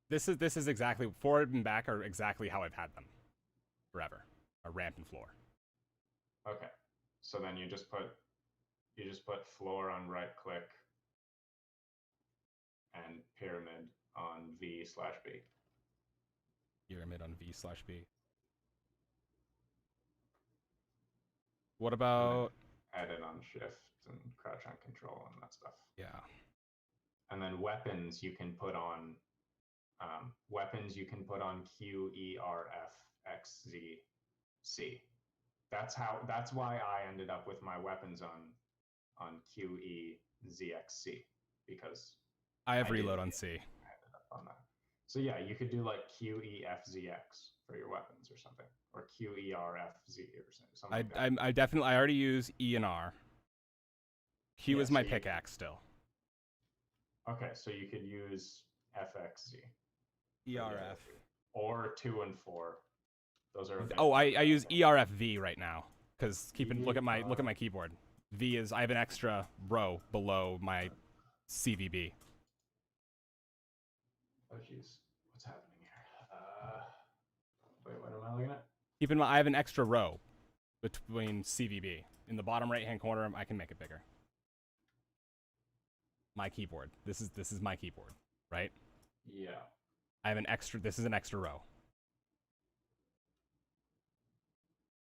[SPEAKER 1] This is exactly, forward and back are exactly how I've had them forever. A ramp and floor.
[SPEAKER 4] Okay, so then you just put floor on right click and pyramid on V/B.
[SPEAKER 1] Pyramid on V/B. What about
[SPEAKER 4] edit on shift and crouch on control and that stuff?
[SPEAKER 1] Yeah.
[SPEAKER 4] And then weapons you can put on QERFXZC. That's why I ended up with my weapons on QEZXC, because
[SPEAKER 1] I have
[SPEAKER 4] I
[SPEAKER 1] reload
[SPEAKER 4] did-
[SPEAKER 1] on C.
[SPEAKER 4] I ended up on that. So yeah, you could do like QEFZX for your weapons or something, or QERFZ or something. Like that.
[SPEAKER 1] I already use E and R. Q
[SPEAKER 4] Yeah,
[SPEAKER 1] is my
[SPEAKER 4] so
[SPEAKER 1] pickaxe still.
[SPEAKER 4] Okay, so you could use FXZ.
[SPEAKER 1] ERF.
[SPEAKER 4] Or 2 and 4. Those are.
[SPEAKER 1] Oh, I use ERFV right now because look at my keyboard. V is, I have an extra row below my CVB.
[SPEAKER 4] Oh jeez, what's happening here? Wait, what am I looking at?
[SPEAKER 1] Keep in mind, I have an extra row between CVB. In the bottom right hand corner, I can make it bigger. My keyboard. This is my keyboard, right?
[SPEAKER 4] Yeah.
[SPEAKER 1] I have an extra. This is an extra row.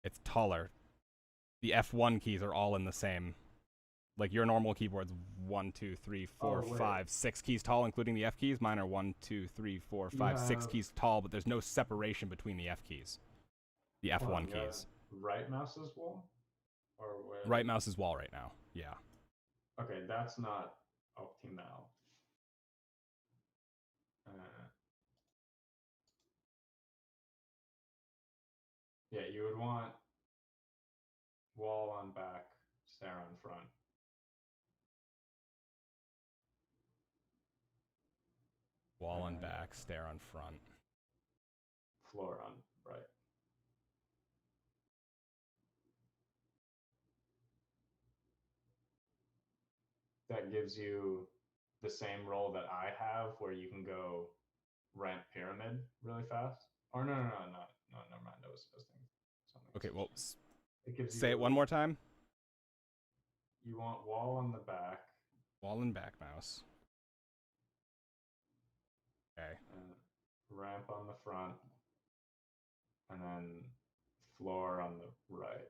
[SPEAKER 1] It's taller. The F1 keys are all in the same. Like your normal keyboard's 1, 2, 3, 4, 5, 6 keys tall, including the F keys. Mine are 1, 2, 3, 4, 5, 6 keys tall, but there's no separation between the F keys. The F1 keys.
[SPEAKER 4] Right mouse is wall? Or where?
[SPEAKER 1] Right mouse is wall right now. Yeah.
[SPEAKER 4] Okay, that's not optimal. Yeah, you would want wall on back, stair on front.
[SPEAKER 1] Wall on back, stair on front.
[SPEAKER 4] Floor on right. That gives you the same roll that I have, where you can go ramp pyramid really fast. Or no, never mind. I was thinking something.
[SPEAKER 1] Okay, well,
[SPEAKER 4] Say
[SPEAKER 1] it one more time.
[SPEAKER 4] You want wall on the back.
[SPEAKER 1] Wall and back mouse. Okay.
[SPEAKER 4] Ramp on the front. And then floor on the right.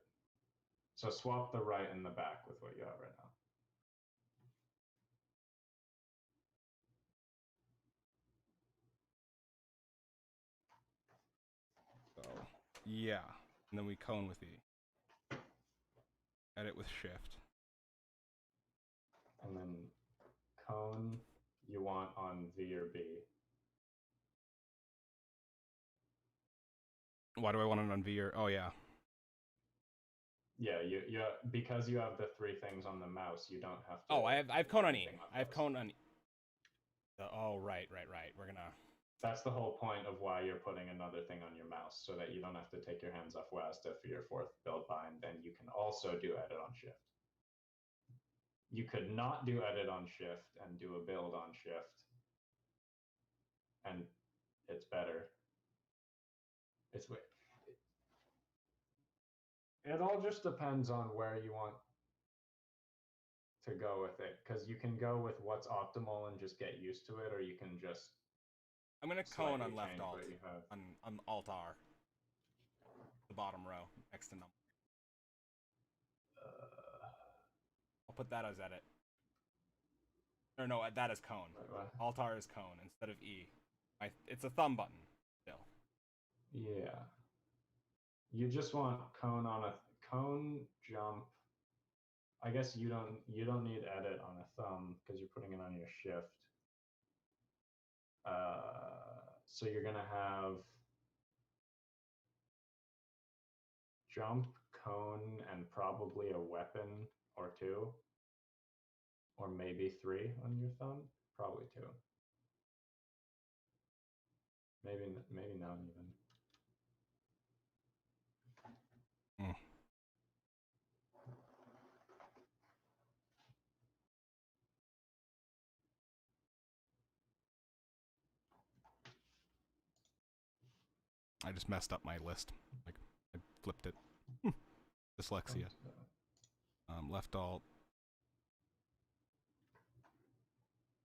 [SPEAKER 4] So swap the right and the back with what you have right now.
[SPEAKER 1] So, yeah. And then we cone with E. Edit with shift.
[SPEAKER 4] And then cone you want on V or B.
[SPEAKER 1] Why do I want it on V or? Oh yeah.
[SPEAKER 4] Yeah, you because you have the 3 things on the mouse, you don't have to.
[SPEAKER 1] Oh, I have cone on E. I have cone on E. Oh right. We're gonna.
[SPEAKER 4] That's the whole point of why you're putting another thing on your mouse, so that you don't have to take your hands off WASDA for your 4th build bind. Then you can also do edit on shift. You could not do edit on shift and do a build on shift, and it's better. It all just depends on where you want to go with it, because you can go with what's optimal and just get used to it, or you can just.
[SPEAKER 1] I'm gonna cone on left
[SPEAKER 4] change
[SPEAKER 1] alt.
[SPEAKER 4] what you have.
[SPEAKER 1] On alt R. The bottom row next to number. I'll put that as edit. Or no, that is cone.
[SPEAKER 4] Wait, what?
[SPEAKER 1] Alt R is cone instead of E. It's a thumb button still.
[SPEAKER 4] Yeah. You just want cone on a cone jump. I guess you don't need edit on a thumb because you're putting it on your shift. So you're gonna have jump, cone, and probably a weapon or two, or maybe three on your thumb. Probably two. Maybe not even.
[SPEAKER 1] Hmm. I just messed up my list. Like, I flipped it. Dyslexia. Left alt.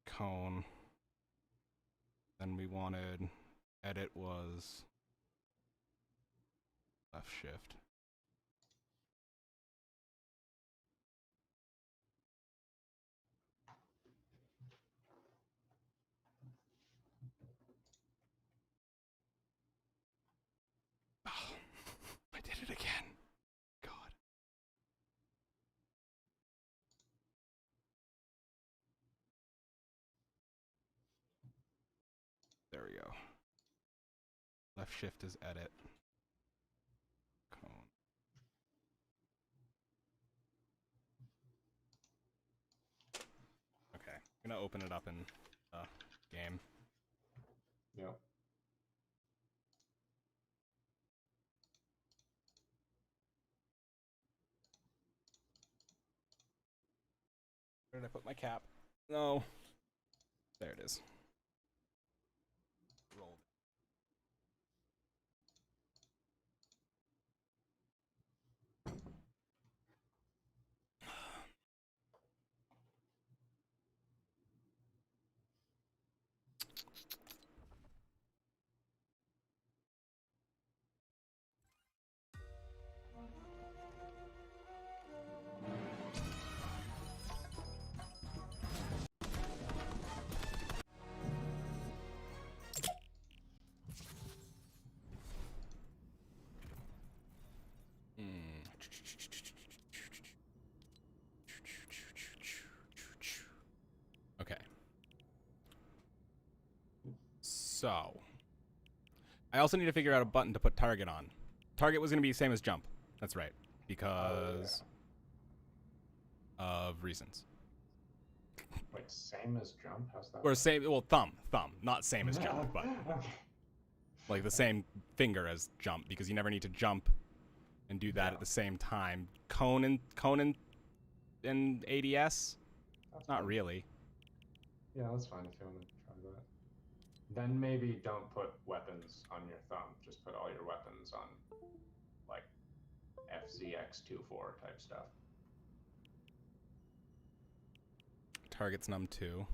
[SPEAKER 1] Cone. Then we wanted edit was left shift. Oh, I did it again. God. There we go. Left shift is edit. Cone. Okay, I'm gonna open it up in game.
[SPEAKER 4] Yep.
[SPEAKER 1] Where did I put my cap? No. There it is. Rolled. Okay. So, I also need to figure out a button to put target on. Target was going to be the same as jump. That's right. Because of reasons.
[SPEAKER 4] Wait, same as jump? How's that?
[SPEAKER 1] Or same, well, thumb. Not same as jump, but like the same finger as jump, because you never need to jump and do that at the same time. Cone and ADS?
[SPEAKER 4] That's
[SPEAKER 1] Not
[SPEAKER 4] fine.
[SPEAKER 1] really.
[SPEAKER 4] Yeah, that's fine if you want to try that. Then maybe don't put weapons on your thumb. Just put all your weapons on, like, FZX24 type stuff.
[SPEAKER 1] Target's num2.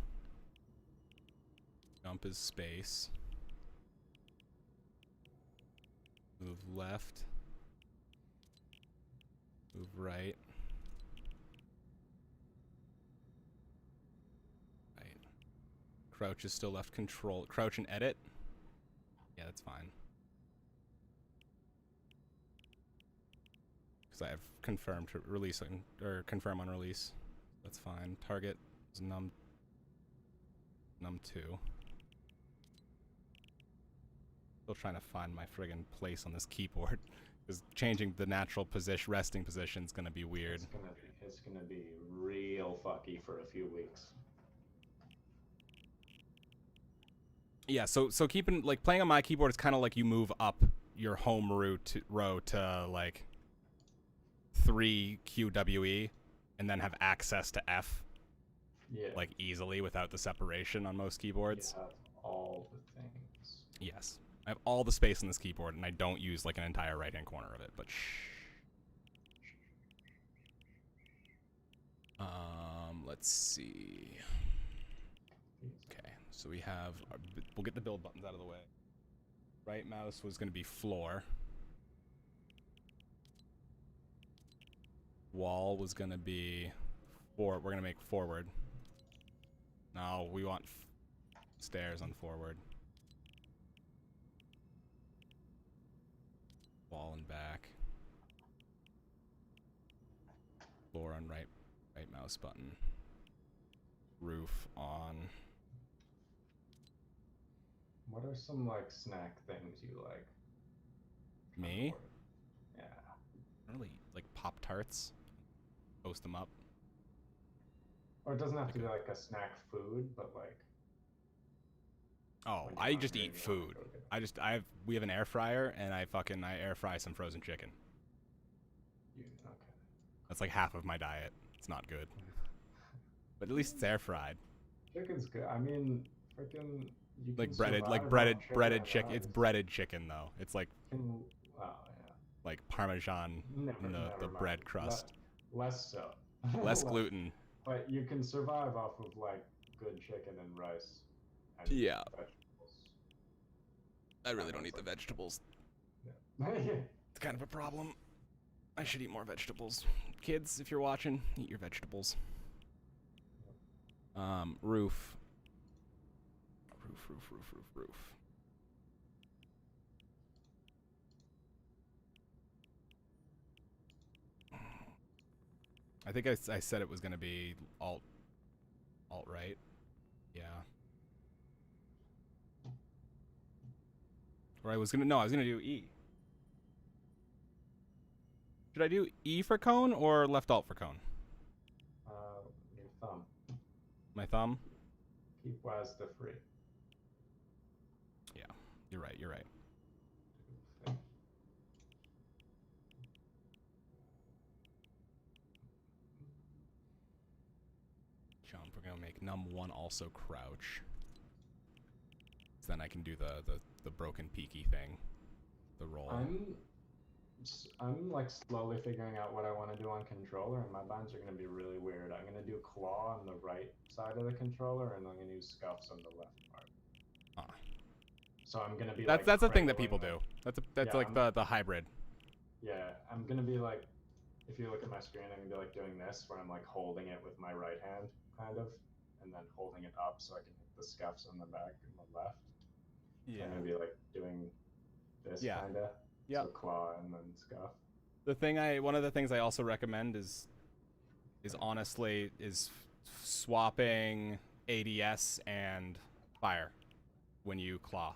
[SPEAKER 1] Jump is space. Move left. Move right. Right. Crouch is still left control. Crouch and edit? Yeah, that's fine. Because I have confirmed to release or confirm on release. That's fine. Target is num2. Still trying to find my friggin' place on this keyboard. Because changing the natural position, resting position is gonna be weird.
[SPEAKER 4] It's gonna be real fucky for a few weeks.
[SPEAKER 1] Yeah, so keeping, like, playing on my keyboard is kind of like you move up your home row to like 3 QWE and then have access to F.
[SPEAKER 4] Yeah.
[SPEAKER 1] Like easily without the separation on most keyboards.
[SPEAKER 4] You have all the things.
[SPEAKER 1] Yes. I have all the space on this keyboard and I don't use like an entire right hand corner of it, but shh. Let's see. Okay, so we have we'll get the build buttons out of the way. Right mouse was going to be floor. Wall was going to be we're going to make forward. No, we want stairs on forward. Wall and back. Floor on right mouse button. Roof on.
[SPEAKER 4] What are some like snack things you like?
[SPEAKER 1] Me?
[SPEAKER 4] Yeah.
[SPEAKER 1] I don't really like Pop-Tarts. Toast them up.
[SPEAKER 4] Or it doesn't have to be like a snack food, but like.
[SPEAKER 1] Oh,
[SPEAKER 4] when you're
[SPEAKER 1] I just
[SPEAKER 4] hungry
[SPEAKER 1] eat
[SPEAKER 4] and you wanna
[SPEAKER 1] food.
[SPEAKER 4] cook it.
[SPEAKER 1] We have an air fryer, and I air fry some frozen chicken.
[SPEAKER 4] Okay.
[SPEAKER 1] That's like half of my diet. It's not good. But at least it's air fried.
[SPEAKER 4] Chicken's good. I mean, freaking. You
[SPEAKER 1] Like
[SPEAKER 4] can
[SPEAKER 1] breaded
[SPEAKER 4] survive off
[SPEAKER 1] breaded
[SPEAKER 4] and
[SPEAKER 1] chicken. It's
[SPEAKER 4] rice.
[SPEAKER 1] breaded chicken though. It's like
[SPEAKER 4] Oh yeah.
[SPEAKER 1] like Parmesan in the
[SPEAKER 4] Never
[SPEAKER 1] bread
[SPEAKER 4] mind.
[SPEAKER 1] crust.
[SPEAKER 4] Less so.
[SPEAKER 1] Less gluten.
[SPEAKER 4] But you can survive off of like good chicken and rice. And
[SPEAKER 1] Yeah.
[SPEAKER 4] vegetables.
[SPEAKER 1] I really don't eat the vegetables.
[SPEAKER 4] Yeah.
[SPEAKER 1] It's kind of a problem. I should eat more vegetables. Kids, if you're watching, eat your vegetables. Roof. Roof. I think I said it was gonna be alt right. Yeah. Or I was gonna do E. Should I do E for cone or left alt for cone?
[SPEAKER 4] Your thumb.
[SPEAKER 1] My thumb?
[SPEAKER 4] Keep WASD free.
[SPEAKER 1] Yeah, you're right. Jump. We're gonna make num1 also crouch. So then I can do the broken peaky thing. The roll.
[SPEAKER 4] I'm like slowly figuring out what I want to do on controller, and my binds are going to be really weird. I'm going to do claw on the right side of the controller, and I'm going to use scuffs on the left part.
[SPEAKER 1] Huh.
[SPEAKER 4] So I'm going to be
[SPEAKER 1] that's a thing that people do. That's like the hybrid.
[SPEAKER 4] Yeah, I'm going to be like, if you look at my screen, I'm going to be like doing this, where I'm like holding it with my right hand, kind of, and then holding it up so I can hit the scuffs on the back and the left.
[SPEAKER 1] Yeah.
[SPEAKER 4] I'm going to be like doing this kind of.
[SPEAKER 1] Yeah.
[SPEAKER 4] So claw and then scuff.
[SPEAKER 1] One of the things I also recommend is honestly swapping ADS and fire when you claw,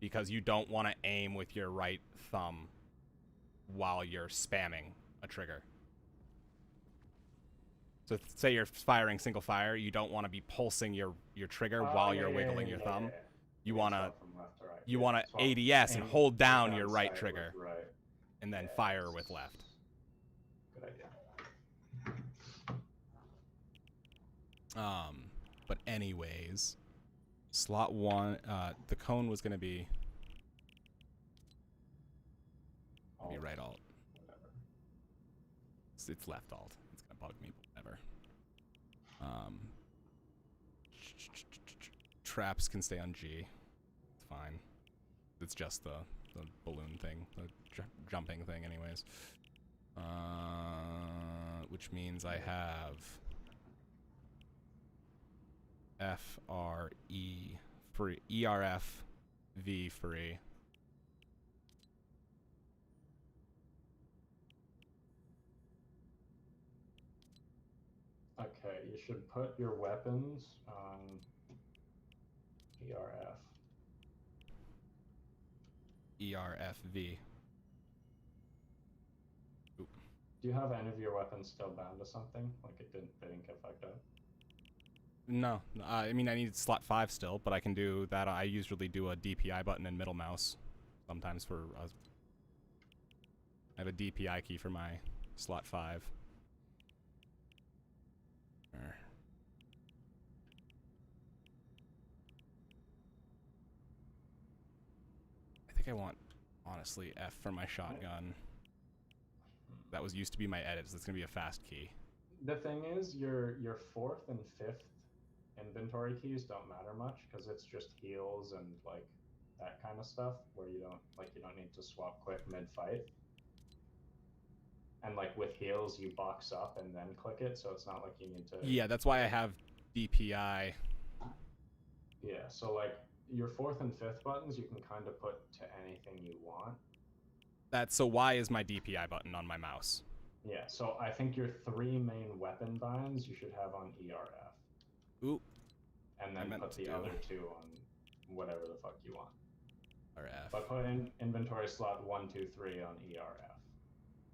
[SPEAKER 1] because you don't want to aim with your right thumb while you're spamming a trigger. So say you're firing single fire, you don't want to be pulsing your trigger while you're wiggling your thumb. You want to ADS and hold down your right trigger, and then fire with left.
[SPEAKER 4] Good idea.
[SPEAKER 1] But anyways, slot 1, the cone was gonna be right alt.
[SPEAKER 4] Whatever.
[SPEAKER 1] It's left alt. It's gonna bug me, but whatever. Traps can stay on G. It's fine. It's just the balloon thing, the jumping thing, anyways. Which means I have FRE free, ERF V free.
[SPEAKER 4] Okay, you should put your weapons on ERF.
[SPEAKER 1] ERFV. Oop.
[SPEAKER 4] Do you have any of your weapons still bound to something? Like they didn't get fucked up?
[SPEAKER 1] No, I mean I need slot 5 still, but I can do that. I usually do a DPI button and middle mouse. Sometimes for I have a DPI key for my slot 5. I think I want, honestly, F for my shotgun. That used to be my edits. That's gonna be a fast key.
[SPEAKER 4] The thing is, your 4th and 5th inventory keys don't matter much because it's just heals and like that kind of stuff where you don't need to swap quick mid-fight. And like with heals, you box up and then click it, so it's not like you need to.
[SPEAKER 1] Yeah, that's why I have DPI.
[SPEAKER 4] Yeah, so like your 4th and 5th buttons, you can kind of put to anything you want.
[SPEAKER 1] So Y is my DPI button on my mouse.
[SPEAKER 4] Yeah, so I think your 3 main weapon binds you should have on ERF.
[SPEAKER 1] Ooh.
[SPEAKER 4] And then put the other 2 on whatever the fuck you want.
[SPEAKER 1] Or F.
[SPEAKER 4] But put in inventory slot 1, 2, 3 on ERF.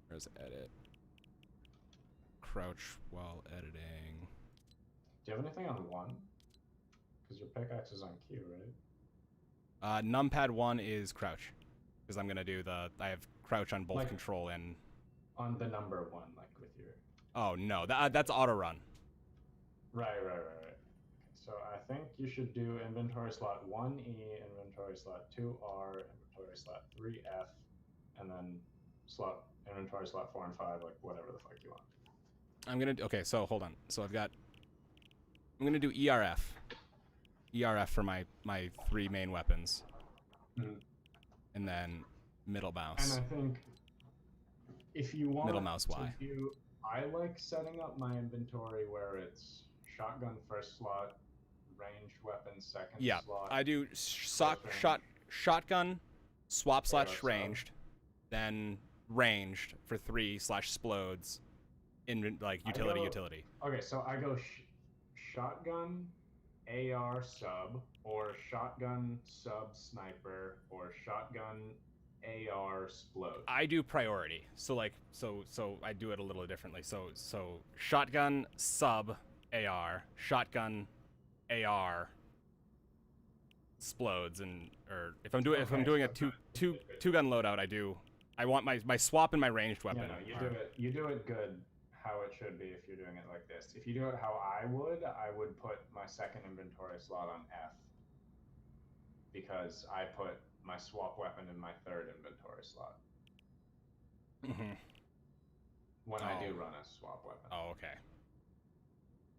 [SPEAKER 1] There's edit. Crouch while editing.
[SPEAKER 4] Do you have anything on 1? Because your pickaxe is on Q, right?
[SPEAKER 1] Numpad 1 is crouch. Because I'm gonna do I have crouch on both
[SPEAKER 4] Like-
[SPEAKER 1] control and...
[SPEAKER 4] On the number 1, like with your...
[SPEAKER 1] Oh, no. That's auto run.
[SPEAKER 4] Right. Okay, so I think you should do inventory slot 1E, inventory slot 2R, inventory slot 3F, and then inventory slot 4 and 5, like whatever the fuck you want.
[SPEAKER 1] I'm gonna... Okay, so hold on. So I'm gonna do ERF. ERF for my 3 main weapons.
[SPEAKER 4] Mhm.
[SPEAKER 1] And then middle
[SPEAKER 4] And
[SPEAKER 1] mouse.
[SPEAKER 4] I think if you want
[SPEAKER 1] Middle mouse Y.
[SPEAKER 4] I like setting up my inventory where it's shotgun first slot, ranged weapon second
[SPEAKER 1] Yeah,
[SPEAKER 4] slot.
[SPEAKER 1] I do shotgun, swap / ranged, then ranged for 3/splodes in like utility.
[SPEAKER 4] Okay, so I go shotgun, AR sub, or shotgun sub sniper, or shotgun AR splode.
[SPEAKER 1] I do priority. So I do it a little differently. So shotgun sub AR, shotgun AR splodes, or if I'm doing a two gun loadout, I want my swap and my ranged weapon.
[SPEAKER 4] Yeah, no, you do it good how it should be if you're doing it like this. If you do it how I would put my second inventory slot on F, because I put my swap weapon in my third inventory slot.
[SPEAKER 1] Mm-hmm.
[SPEAKER 4] When I do run a swap weapon.
[SPEAKER 1] Oh, okay.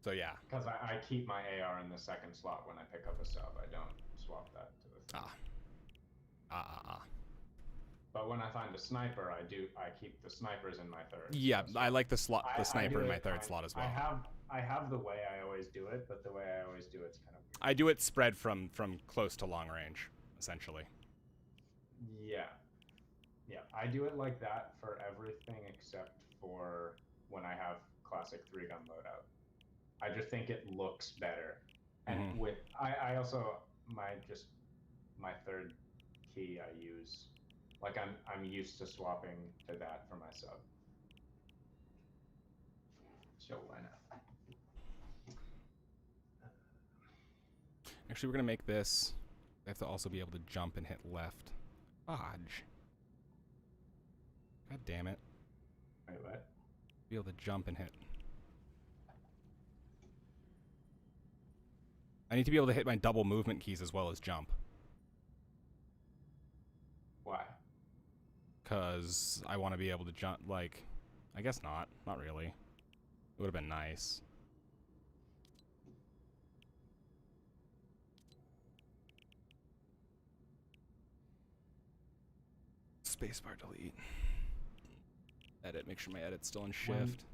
[SPEAKER 1] So yeah.
[SPEAKER 4] Because I keep my AR in the second slot when I pick up a sub. I don't swap that to the third. But when I find a sniper, I keep the snipers in my third.
[SPEAKER 1] Yeah,
[SPEAKER 4] slot.
[SPEAKER 1] I like the sniper in my third slot as well.
[SPEAKER 4] I have the way I always do it, but the way I always do it's kind of weird.
[SPEAKER 1] I do it spread from close to long range, essentially.
[SPEAKER 4] Yeah. I do it like that for everything except for when I have classic 3-gun loadout. I just think it looks better. And with I also my third key I use, like I'm used to swapping to that for my sub. So why not?
[SPEAKER 1] Actually, we're gonna make this. I have to also be able to jump and hit left. Dodge. God damn it.
[SPEAKER 4] Wait, what?
[SPEAKER 1] Be able to jump and hit. I need to be able to hit my double movement keys as well as jump.
[SPEAKER 4] Why?
[SPEAKER 1] Because I want to be able to jump, like... I guess not. Not really. It would have been nice. Spacebar delete. Edit. Make sure my edit's still in shift.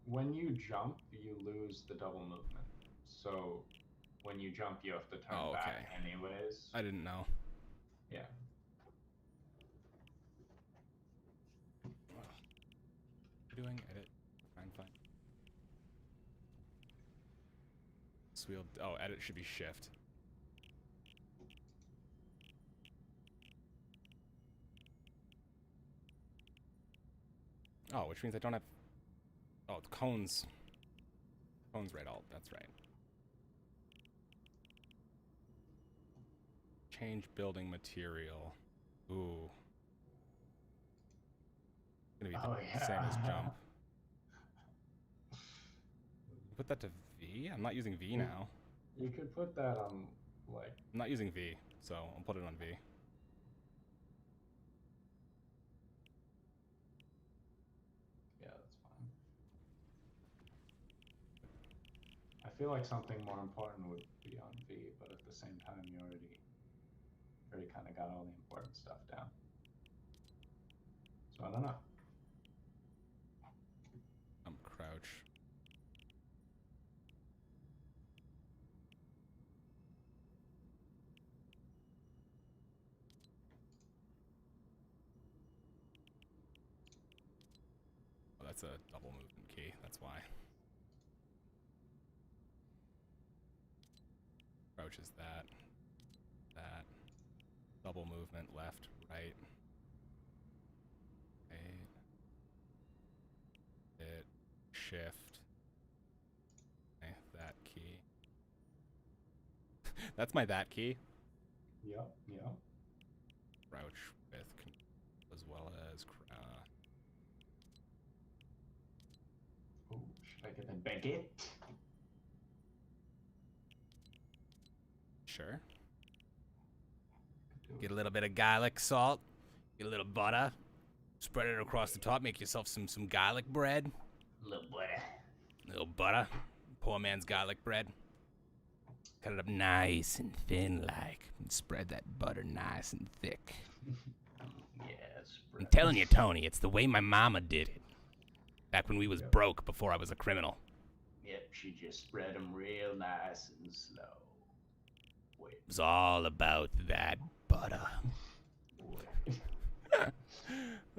[SPEAKER 4] When you jump, you lose the double movement. So when you jump, you have to turn back anyways.
[SPEAKER 1] I didn't know.
[SPEAKER 4] Yeah.
[SPEAKER 1] Doing edit. Fine. Wheel. Oh, edit should be shift. Oh, which means I don't have... Oh, the cones. Cones right alt, that's right. Change building material. Ooh. It's gonna be the same as jump. Put that to V? I'm not using V now.
[SPEAKER 4] You could put that on, like...
[SPEAKER 1] I'm not using V, so I'll put it on V.
[SPEAKER 4] Yeah, that's fine. I feel like something more important would be on V, but at the same time, you already kind of got all the important stuff down. So I don't know.
[SPEAKER 1] Crouch. Oh, that's a double movement key, that's why. Crouch is that. Bubble movement, left, right. Right. Hit, shift. Okay, that key. That's my that key.
[SPEAKER 4] Yep, yep.
[SPEAKER 1] Crouch with as well as
[SPEAKER 4] Oh, should I get the baguette?
[SPEAKER 1] sure. Get a little bit of garlic salt. Get a little butter. Spread it across the top. Make yourself some garlic bread.
[SPEAKER 4] Little butter.
[SPEAKER 1] Little butter. Poor man's garlic bread. Cut it up nice and thin like. And spread that butter nice and thick.
[SPEAKER 4] Yes.
[SPEAKER 1] I'm telling you, Tony, it's the way my mama did it. Back when we was broke before I was a criminal.
[SPEAKER 4] Yep, she just spread them real nice and slow. Wait.
[SPEAKER 1] It was all about that butter.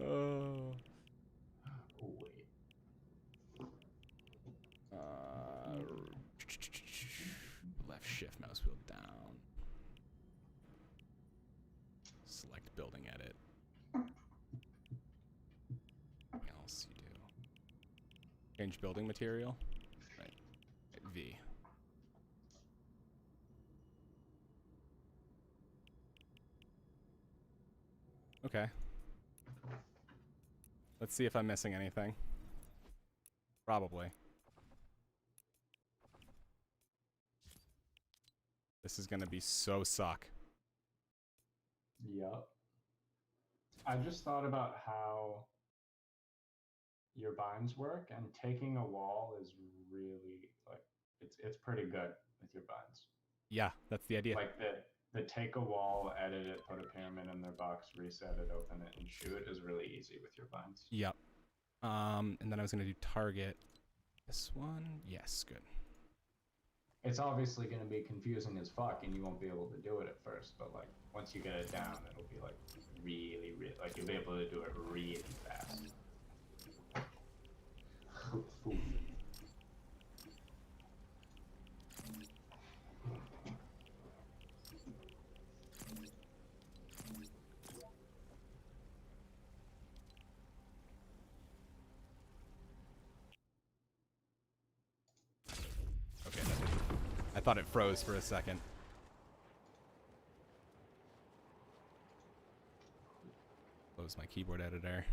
[SPEAKER 1] Oh.
[SPEAKER 4] Wait.
[SPEAKER 1] Left shift mouse wheel down. Select building edit. What else you do? Change building material. Right. V. Okay. Let's see if I'm missing anything. Probably. This is gonna be so suck.
[SPEAKER 4] Yep. I just thought about how your binds work, and taking a wall is really like it's pretty good with your binds.
[SPEAKER 1] Yeah, that's the idea.
[SPEAKER 4] Like the take a wall, edit it, put a pyramid in their box, reset it, open it, and shoot is really easy with your binds.
[SPEAKER 1] Yep. And then I was gonna do target. This one, yes, good.
[SPEAKER 4] It's obviously going to be confusing as fuck, and you won't be able to do it at first. But like once you get it down, it'll be like really, really like you'll be able to do it really fast.
[SPEAKER 1] Okay, I thought it froze for a second. Close my keyboard editor.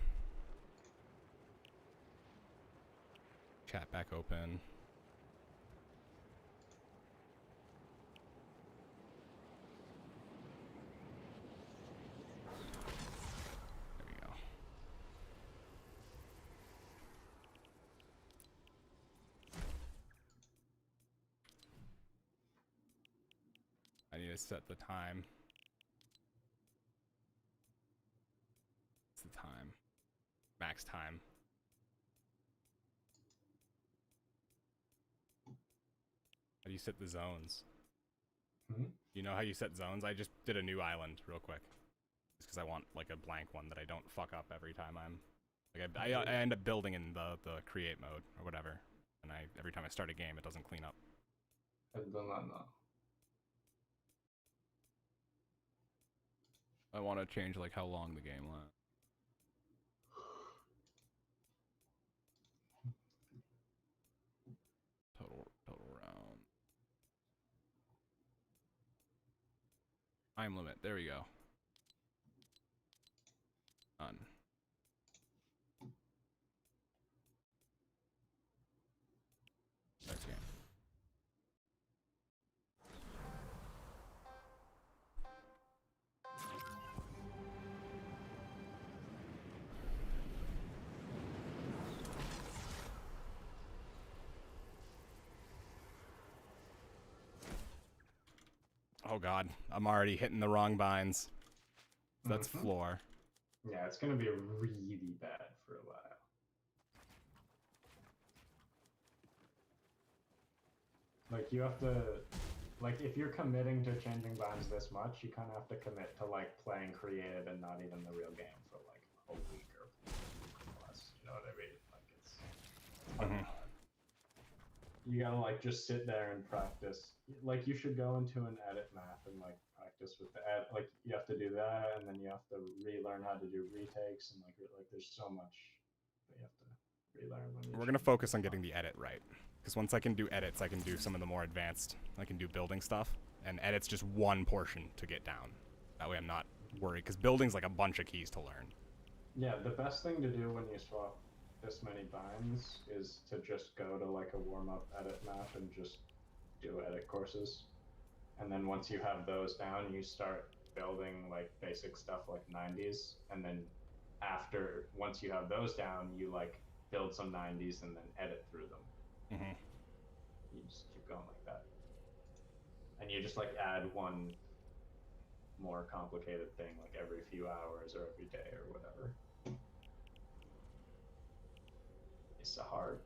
[SPEAKER 1] Chat back open. There we go. I need to set the time. What's the time? Max time. How do you set the zones? You know how you set zones? I just did a new island real quick. Just because I want like a blank one that I don't fuck up every time I'm... Like I end up building in the create mode or whatever. And every time I start a game, it doesn't clean up. I want to change like how long the game lasts. Total round. Time limit. There we go. Done. Start game. Oh god, I'm already hitting the wrong binds. That's floor.
[SPEAKER 4] Yeah, it's gonna be really bad for a while. Like you have to, like if you're committing to changing binds this much, you kind of have to commit to like playing creative and not even the real game for like a week or less. You know what I mean? Like it's. You gotta like just sit there and practice. Like you should go into an edit map and like practice with the ed. Like you have to do that, and then you have to relearn how to do retakes, and like there's so much that you have to relearn when you.
[SPEAKER 1] We're gonna focus on getting the edit right, because once I can do edits, I can do some of the more advanced. I can do building stuff, and edit's just one portion to get down. That way I'm not worried, because building's like a bunch of keys to learn.
[SPEAKER 4] Yeah, the best thing to do when you swap this many binds is to just go to like a warm-up edit map and just do edit courses. And then once you have those down, you start building like basic stuff like 90s. And then once you have those down, you like build some 90s and then edit through them.
[SPEAKER 1] Mm-hmm.
[SPEAKER 4] You just keep going like that. And you just like add one more complicated thing like every few hours or every day or whatever. It's a hard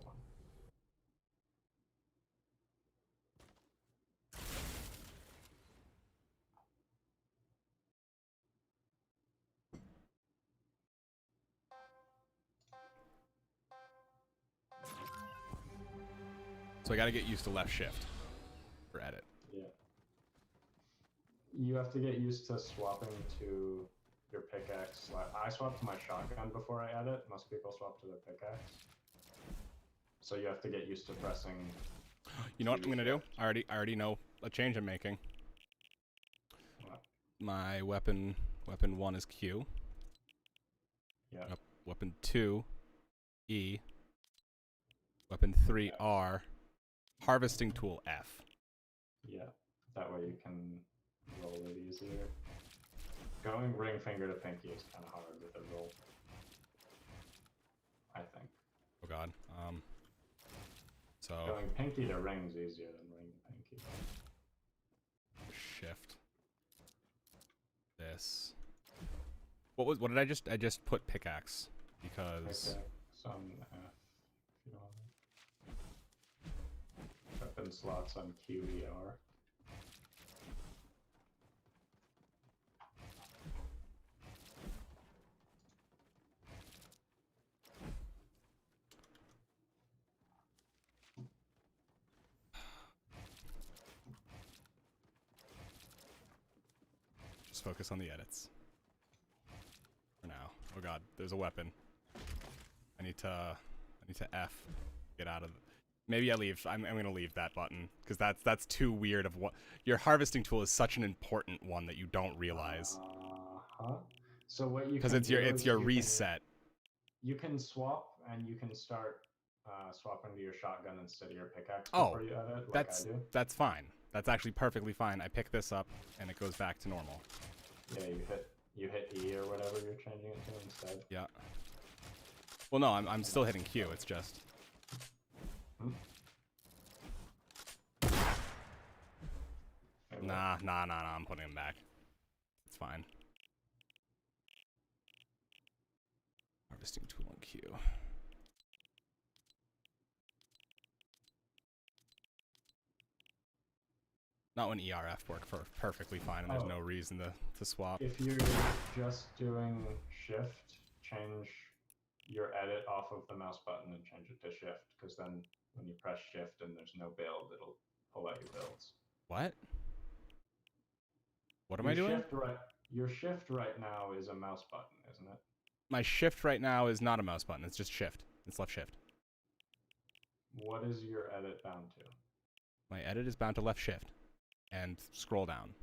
[SPEAKER 4] one.
[SPEAKER 1] So I gotta get used to left shift for edit.
[SPEAKER 4] Yeah. You have to get used to swapping to your pickaxe. I swapped to my shotgun before I edit. Most people swap to their pickaxe. So you have to get used to pressing.
[SPEAKER 1] You know what I'm gonna do? I already know a change I'm making.
[SPEAKER 4] What?
[SPEAKER 1] My weapon 1 is Q.
[SPEAKER 4] Yeah.
[SPEAKER 1] Weapon 2, E. Weapon 3, R. Harvesting tool, F.
[SPEAKER 4] Yeah. That way you can roll it easier. Going ring finger to pinky is kind of hard with a roll. I think.
[SPEAKER 1] Oh god. So
[SPEAKER 4] Going pinky to ring is easier than ring to pinky.
[SPEAKER 1] shift. This. What did I just put pickaxe because
[SPEAKER 4] Pickaxe on F, if you don't want. Weapon slots on QER.
[SPEAKER 1] just focus on the edits. For now. Oh god, there's a weapon. I need to F. Get out of the, maybe I leave. I'm gonna leave that button because that's too weird of what your harvesting tool is such an important one that you don't realize.
[SPEAKER 4] So what you
[SPEAKER 1] Because
[SPEAKER 4] can
[SPEAKER 1] it's your
[SPEAKER 4] do is you
[SPEAKER 1] reset.
[SPEAKER 4] You can swap and you can start swapping to your shotgun instead of your pickaxe
[SPEAKER 1] Oh,
[SPEAKER 4] before you edit, like I do.
[SPEAKER 1] that's fine. That's actually perfectly fine. I pick this up and it goes back to normal.
[SPEAKER 4] Yeah, you hit E or whatever you're changing it to instead.
[SPEAKER 1] Yeah. Well, no, I'm still hitting Q. It's just.
[SPEAKER 4] Hmm?
[SPEAKER 1] Nah. I'm putting him back. It's fine. Harvesting tool on Q. Not when ERF work perfectly fine and there's no reason to swap.
[SPEAKER 4] If you're just doing shift, change your edit off of the mouse button and change it to shift, because then when you press shift and there's no build, it'll pull out your builds.
[SPEAKER 1] What? What am I doing?
[SPEAKER 4] Your shift right now is a mouse button, isn't it?
[SPEAKER 1] My shift right now is not a mouse button. It's just shift. It's left shift.
[SPEAKER 4] What is your edit bound to?
[SPEAKER 1] My edit is bound to left shift and scroll down.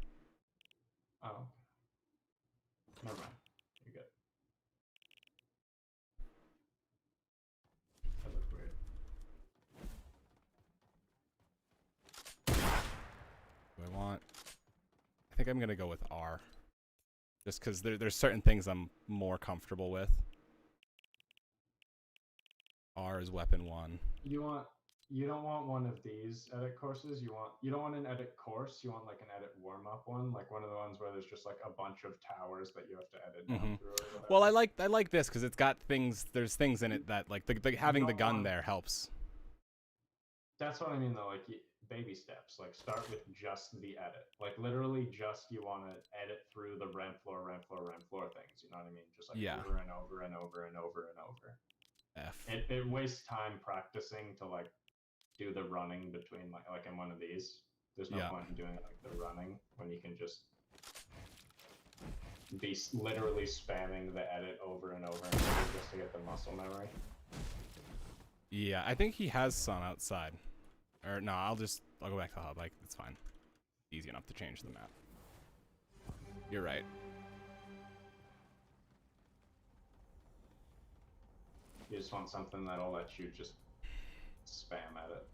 [SPEAKER 4] Oh. Never mind. You're good. That looked weird.
[SPEAKER 1] Do I want? I think I'm gonna go with R. Just because there's certain things I'm more comfortable with. R is weapon 1.
[SPEAKER 4] You don't want one of these edit courses. You don't want an edit course. You want like an edit warm up one, like one of the ones where there's just like a bunch of towers that you have to edit down through. Or whatever.
[SPEAKER 1] Well, I like this because it's got things. There's things in it that like having the gun there helps.
[SPEAKER 4] That's what I mean though. Like baby steps. Like start with just the edit. Like literally just you want to edit through the ramp floor things. You know what I mean? Just like over and over and over and over and over.
[SPEAKER 1] F.
[SPEAKER 4] It wastes time practicing to like do the running between like in one of these. There's no
[SPEAKER 1] Yeah.
[SPEAKER 4] point in doing like the running when you can just be literally spamming the edit over and over and over just to get the muscle memory.
[SPEAKER 1] Yeah, I think he has some outside. Or no, I'll go back to hub. Like, it's fine. Easy enough to change the map. You're right.
[SPEAKER 4] You just want something that'll let you just spam edit.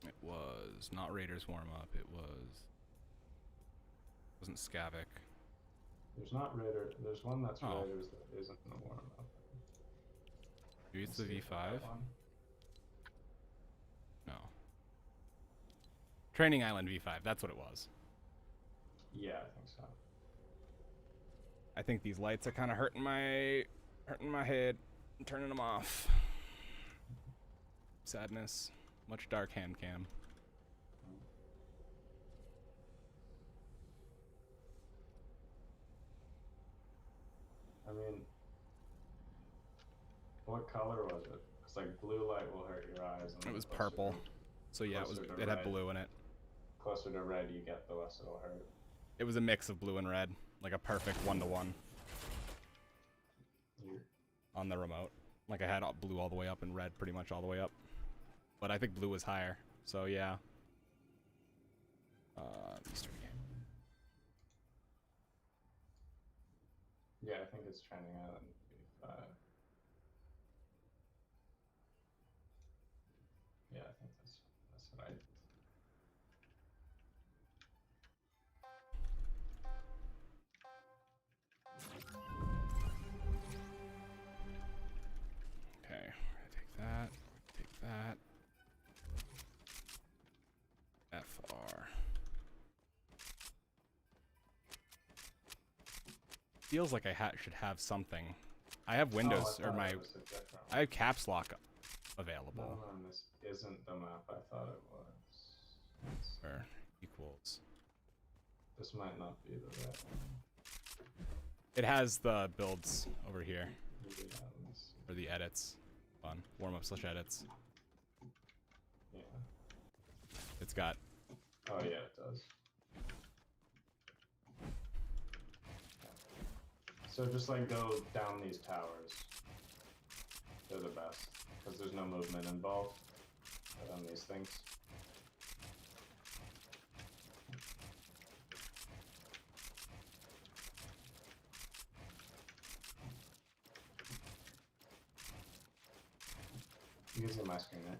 [SPEAKER 1] It was not Raiders warm up. It wasn't Skavic.
[SPEAKER 4] There's not Raider. There's one that's
[SPEAKER 1] Oh.
[SPEAKER 4] Raiders that isn't the warm up.
[SPEAKER 1] Maybe it's the V5. No. Training Island V5. That's what it was.
[SPEAKER 4] Yeah, I think so.
[SPEAKER 1] I think these lights are kind of hurting my head. I'm turning them off. Sadness. Much dark HandCam.
[SPEAKER 4] I mean, what color was it? It's like blue light will hurt your eyes. And
[SPEAKER 1] It was
[SPEAKER 4] closer
[SPEAKER 1] purple.
[SPEAKER 4] to-
[SPEAKER 1] So yeah,
[SPEAKER 4] closer to
[SPEAKER 1] it had
[SPEAKER 4] red.
[SPEAKER 1] blue in it.
[SPEAKER 4] Closer to red you get, the less it'll hurt.
[SPEAKER 1] It was a mix of blue and red, like a perfect 1-to-1
[SPEAKER 4] You're-
[SPEAKER 1] on the remote. Like I had blue all the way up and red pretty much all the way up. But I think blue was higher. So yeah. Easter game.
[SPEAKER 4] Yeah, I think it's Training Island V5. Yeah, I think that's what I did.
[SPEAKER 1] Okay, we're gonna take that. Take that. FR. Feels like I should have something. I have Windows
[SPEAKER 4] Oh, I
[SPEAKER 1] or
[SPEAKER 4] thought
[SPEAKER 1] my.
[SPEAKER 4] it was a different
[SPEAKER 1] I
[SPEAKER 4] one.
[SPEAKER 1] have caps lock available.
[SPEAKER 4] No, this isn't the map I thought it was.
[SPEAKER 1] Or equals.
[SPEAKER 4] This might not be the right one.
[SPEAKER 1] It has the builds over here.
[SPEAKER 4] Yeah, let me see.
[SPEAKER 1] Or the edits. Fun. Warm up / edits.
[SPEAKER 4] Yeah.
[SPEAKER 1] It's got.
[SPEAKER 4] Oh yeah, it does. So just like go down these towers. They're the best because there's no movement involved on these things. You can see my screen, right?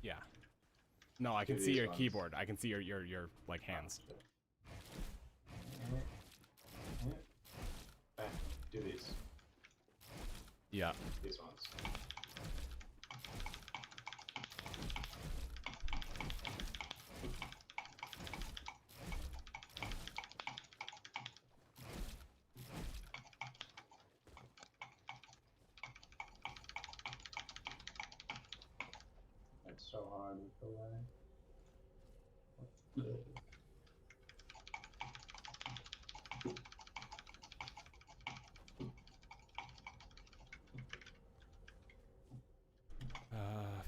[SPEAKER 1] Yeah. No, I
[SPEAKER 4] Do
[SPEAKER 1] can see
[SPEAKER 4] these
[SPEAKER 1] your
[SPEAKER 4] ones.
[SPEAKER 1] keyboard. I can see your like hands.
[SPEAKER 4] Do these.
[SPEAKER 1] Yeah.
[SPEAKER 4] These ones. It's so hard with the way.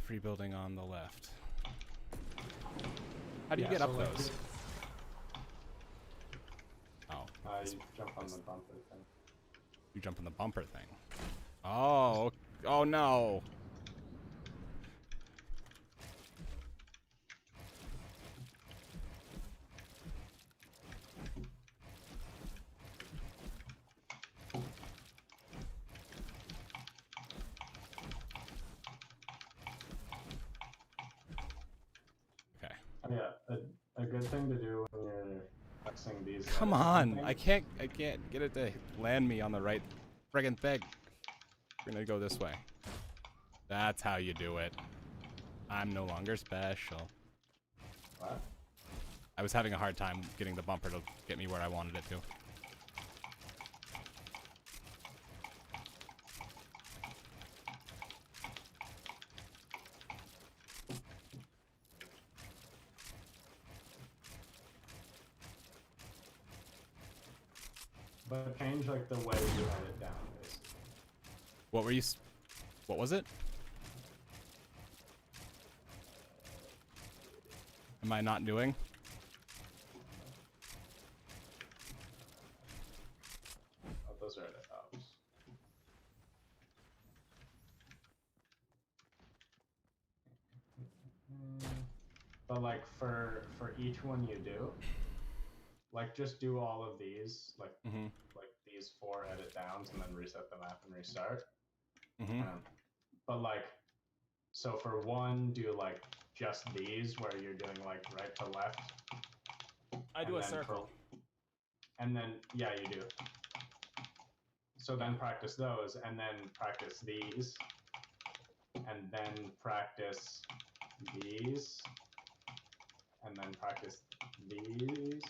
[SPEAKER 1] Free building on the left. How do you
[SPEAKER 4] Yeah,
[SPEAKER 1] get
[SPEAKER 4] so
[SPEAKER 1] up
[SPEAKER 4] like
[SPEAKER 1] those? Oh,
[SPEAKER 4] you jump on the bumper thing.
[SPEAKER 1] you jump on the bumper thing. Oh, oh no. Okay.
[SPEAKER 4] Yeah, a good thing to do when you're flexing these.
[SPEAKER 1] Come on, I can't get it to land me on the right friggin' thing. We're gonna go this way. That's how you do it. I'm no longer special.
[SPEAKER 4] What?
[SPEAKER 1] I was having a hard time getting the bumper to get me where I wanted it to.
[SPEAKER 4] But change like the way you edit down, basically.
[SPEAKER 1] What were you? What was it? Am I not doing?
[SPEAKER 4] Oh, those are the tops. But like for each one you do, like just do all of these, like like these 4 edit downs, and then reset the map and restart. But like, so for one, do like just these where you're doing like right to left.
[SPEAKER 1] I do a circle.
[SPEAKER 4] And then yeah, you do. So then practice those, and then practice these, and then practice these, and then practice these,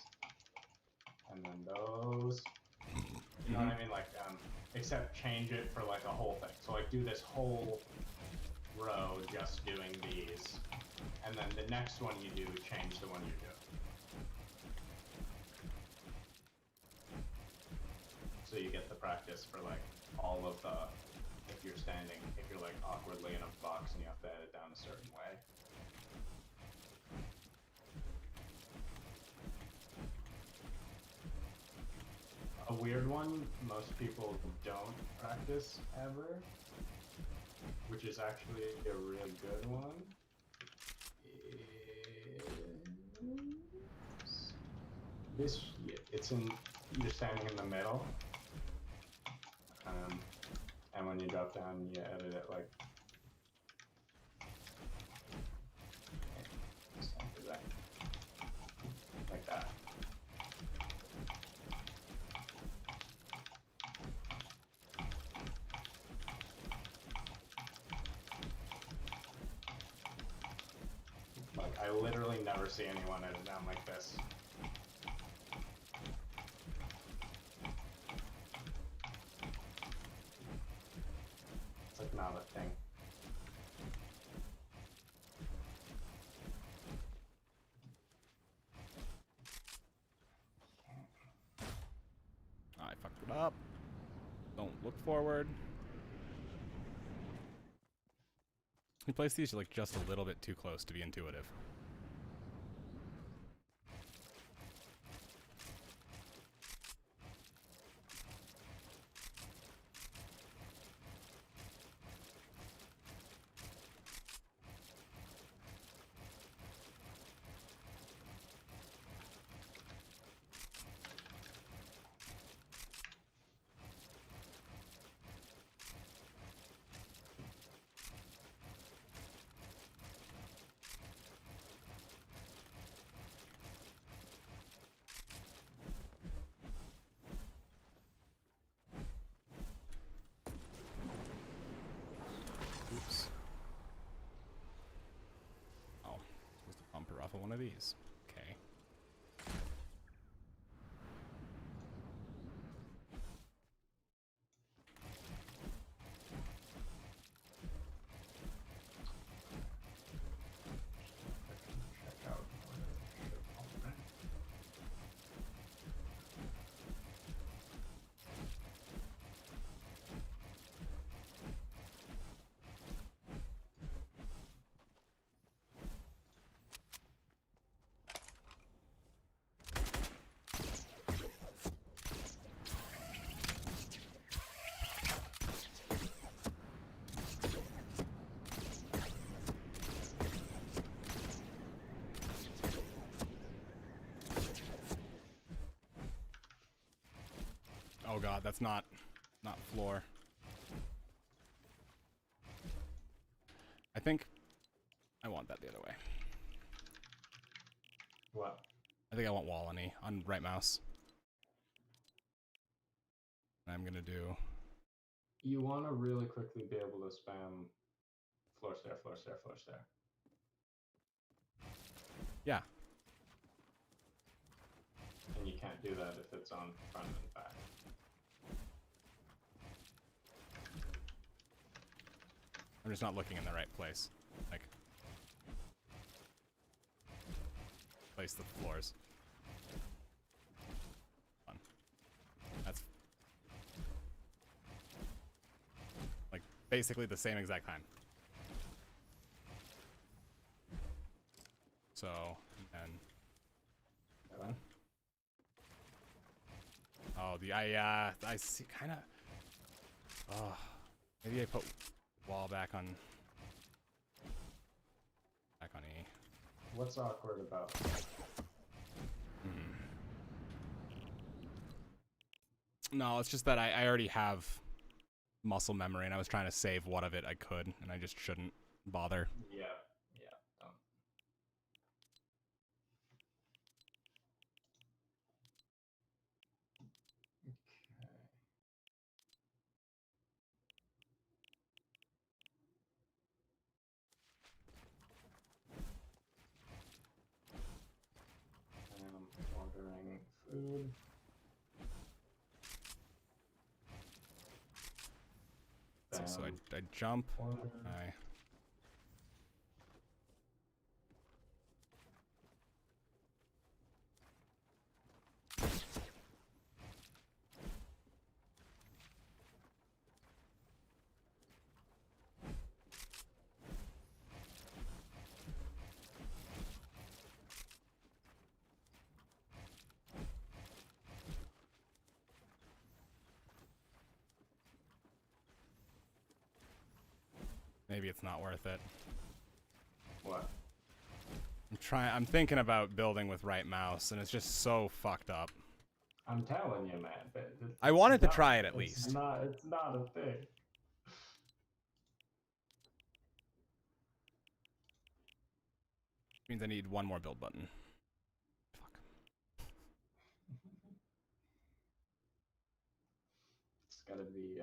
[SPEAKER 4] and then those. You know what I mean? Like, except change it for like a whole thing. So like do this whole row just doing these, and then the next one you do, change the one you do. So you get the practice for like all of the, if you're standing, if you're like awkwardly in a box and you have to edit down a certain way. A weird one most people don't practice ever, which is actually a really good one, is this shit. It's in, you're standing in the middle, and when you drop down, you edit it like like that. Like, I literally never see anyone edit down like this. It's like not a thing.
[SPEAKER 1] I fucked it up. Don't look forward. He placed these like just a little bit too close to be intuitive. Oops. Oh, supposed to bumper off of one of these. Okay.
[SPEAKER 4] Check out.
[SPEAKER 1] Oh god, that's not floor. I think I want that the other way.
[SPEAKER 4] What?
[SPEAKER 1] I think I want Wallany on right mouse. And I'm gonna do.
[SPEAKER 4] You want to really quickly be able to spam floor stair, floor stair, floor stair.
[SPEAKER 1] Yeah.
[SPEAKER 4] And you can't do that if it's on front and back.
[SPEAKER 1] I'm just not looking in the right place. Like, place the floors. Fun. That's like basically the same exact time. So, and oh, I see kind of. Oh, maybe I put wall back on E.
[SPEAKER 4] What's awkward about?
[SPEAKER 1] No, it's just that I already have muscle memory, and I was trying to save what of it I could, and I just shouldn't bother.
[SPEAKER 4] Yeah. Yeah. Ordering food.
[SPEAKER 1] So I jump.
[SPEAKER 4] Order.
[SPEAKER 1] I maybe it's not worth it.
[SPEAKER 4] What?
[SPEAKER 1] I'm thinking about building with right mouse, and it's just so fucked up.
[SPEAKER 4] I'm telling you, man.
[SPEAKER 1] I wanted to try it at least.
[SPEAKER 4] It's not a thing.
[SPEAKER 1] Means I need one more build button. Fuck.
[SPEAKER 4] It's gotta be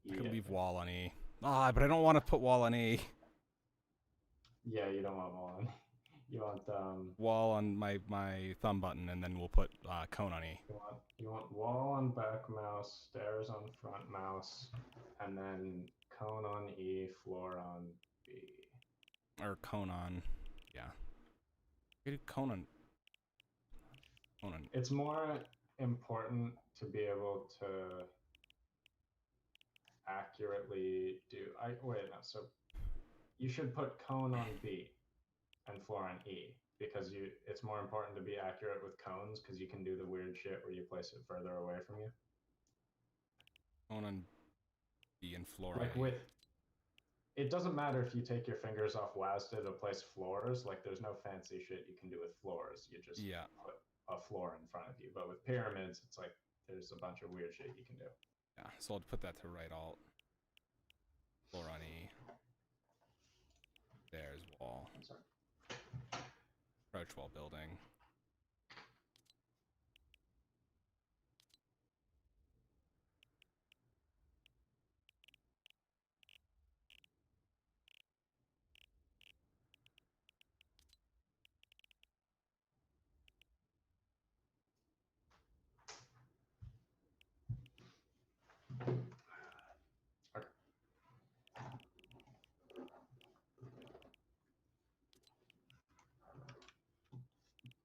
[SPEAKER 1] I could leave wall on E. Ah, but I don't want to put wall on E.
[SPEAKER 4] Yeah, you don't want one. You want
[SPEAKER 1] Wall on my thumb button, and then we'll put cone on E.
[SPEAKER 4] you want wall on back mouse, stairs on front mouse, and then cone on E, floor on B.
[SPEAKER 1] Or cone on, yeah. Get cone on.
[SPEAKER 4] It's more important to be able to accurately do. So you should put cone on B and floor on E because it's more important to be accurate with cones because you can do the weird shit where you place it further away from you.
[SPEAKER 1] Cone on B and floor
[SPEAKER 4] Like
[SPEAKER 1] on E.
[SPEAKER 4] It doesn't matter if you take your fingers off WASD to place floors. Like there's no fancy shit you can do with floors. You just put a floor in front of you. But with pyramids, it's like there's a bunch of weird shit you can do.
[SPEAKER 1] Yeah, so I'll put that to right alt. Floor on E. There's wall. Approach wall building.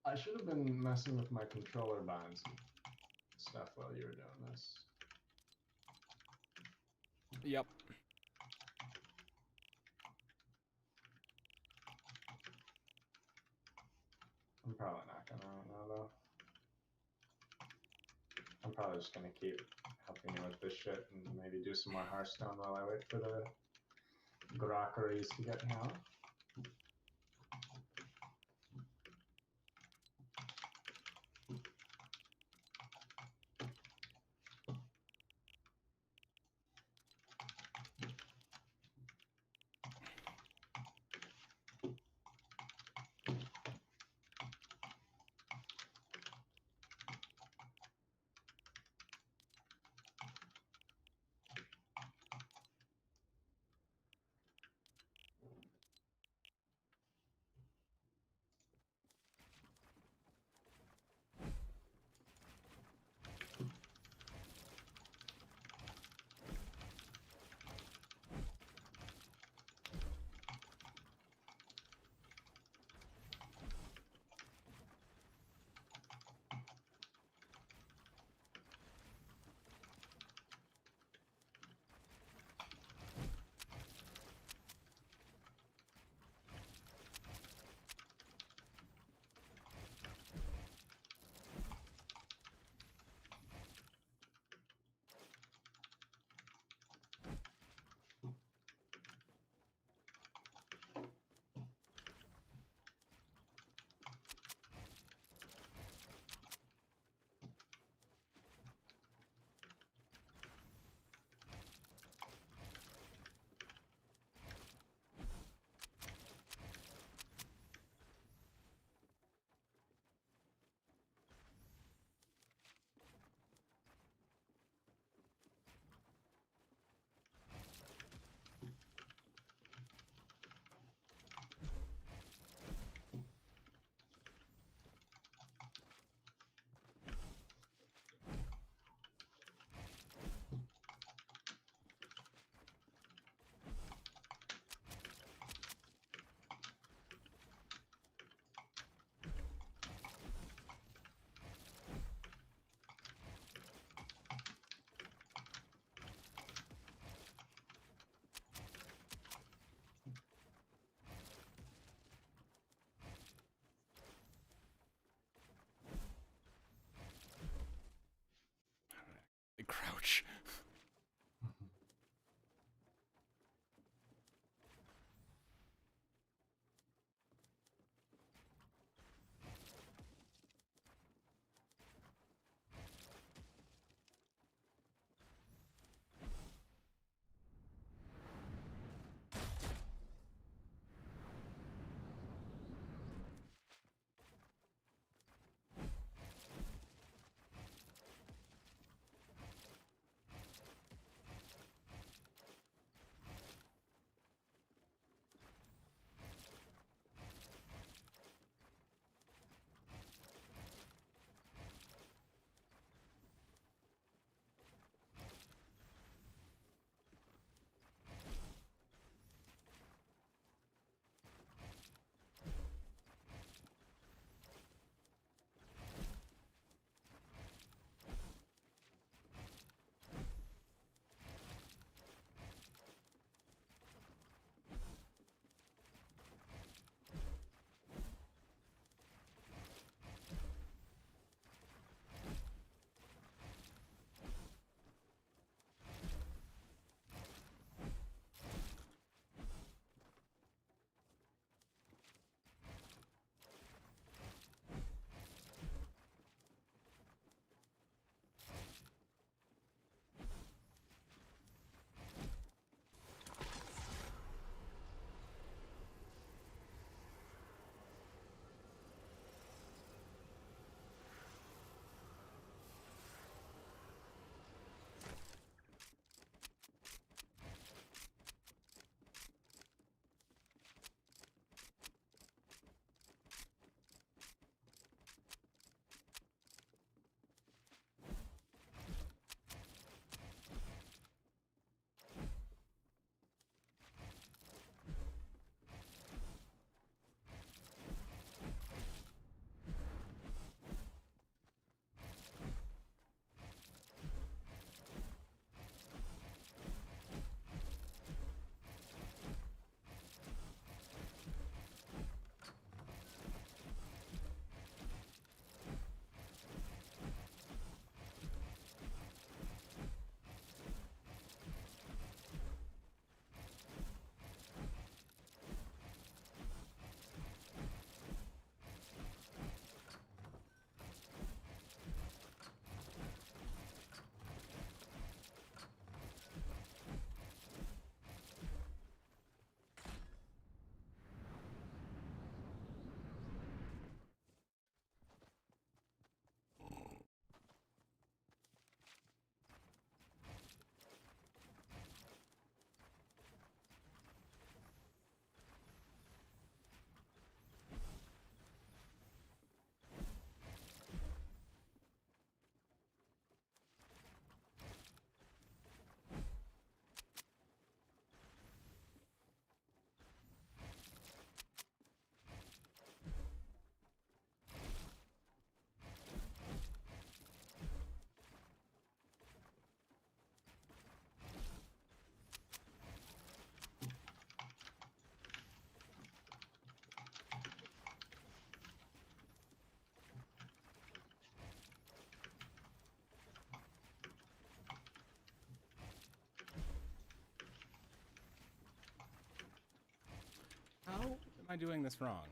[SPEAKER 4] I should have been messing with my controller binds and stuff while you were doing this.
[SPEAKER 1] Yep.
[SPEAKER 4] I'm probably not gonna right now though. I'm probably just gonna keep helping you with this shit and maybe do some more Hearthstone while I wait for the grockeries to get me out.
[SPEAKER 1] doing this wrong?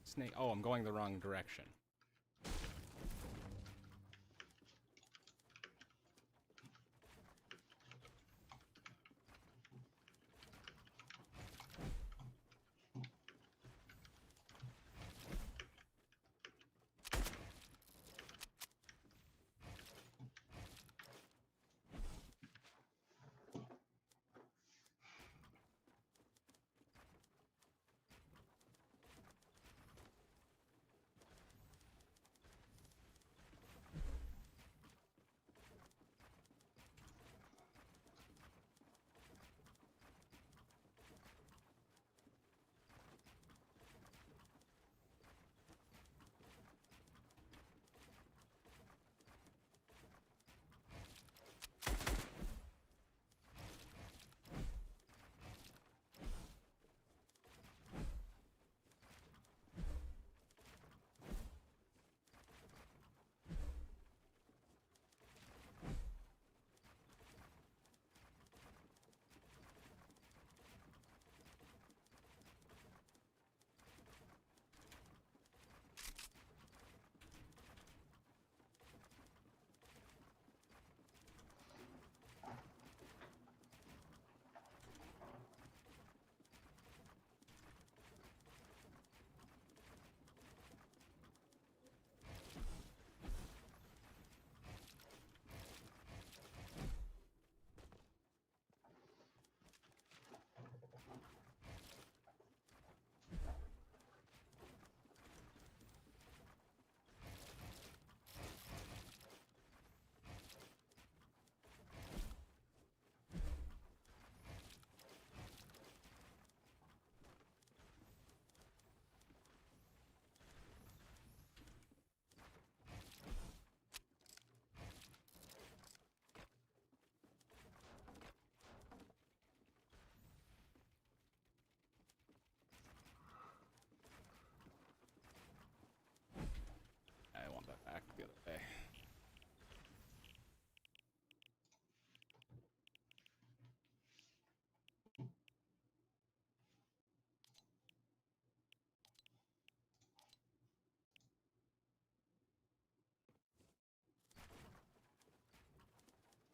[SPEAKER 1] Snake. Oh, I'm going the wrong direction. I want that back the other way.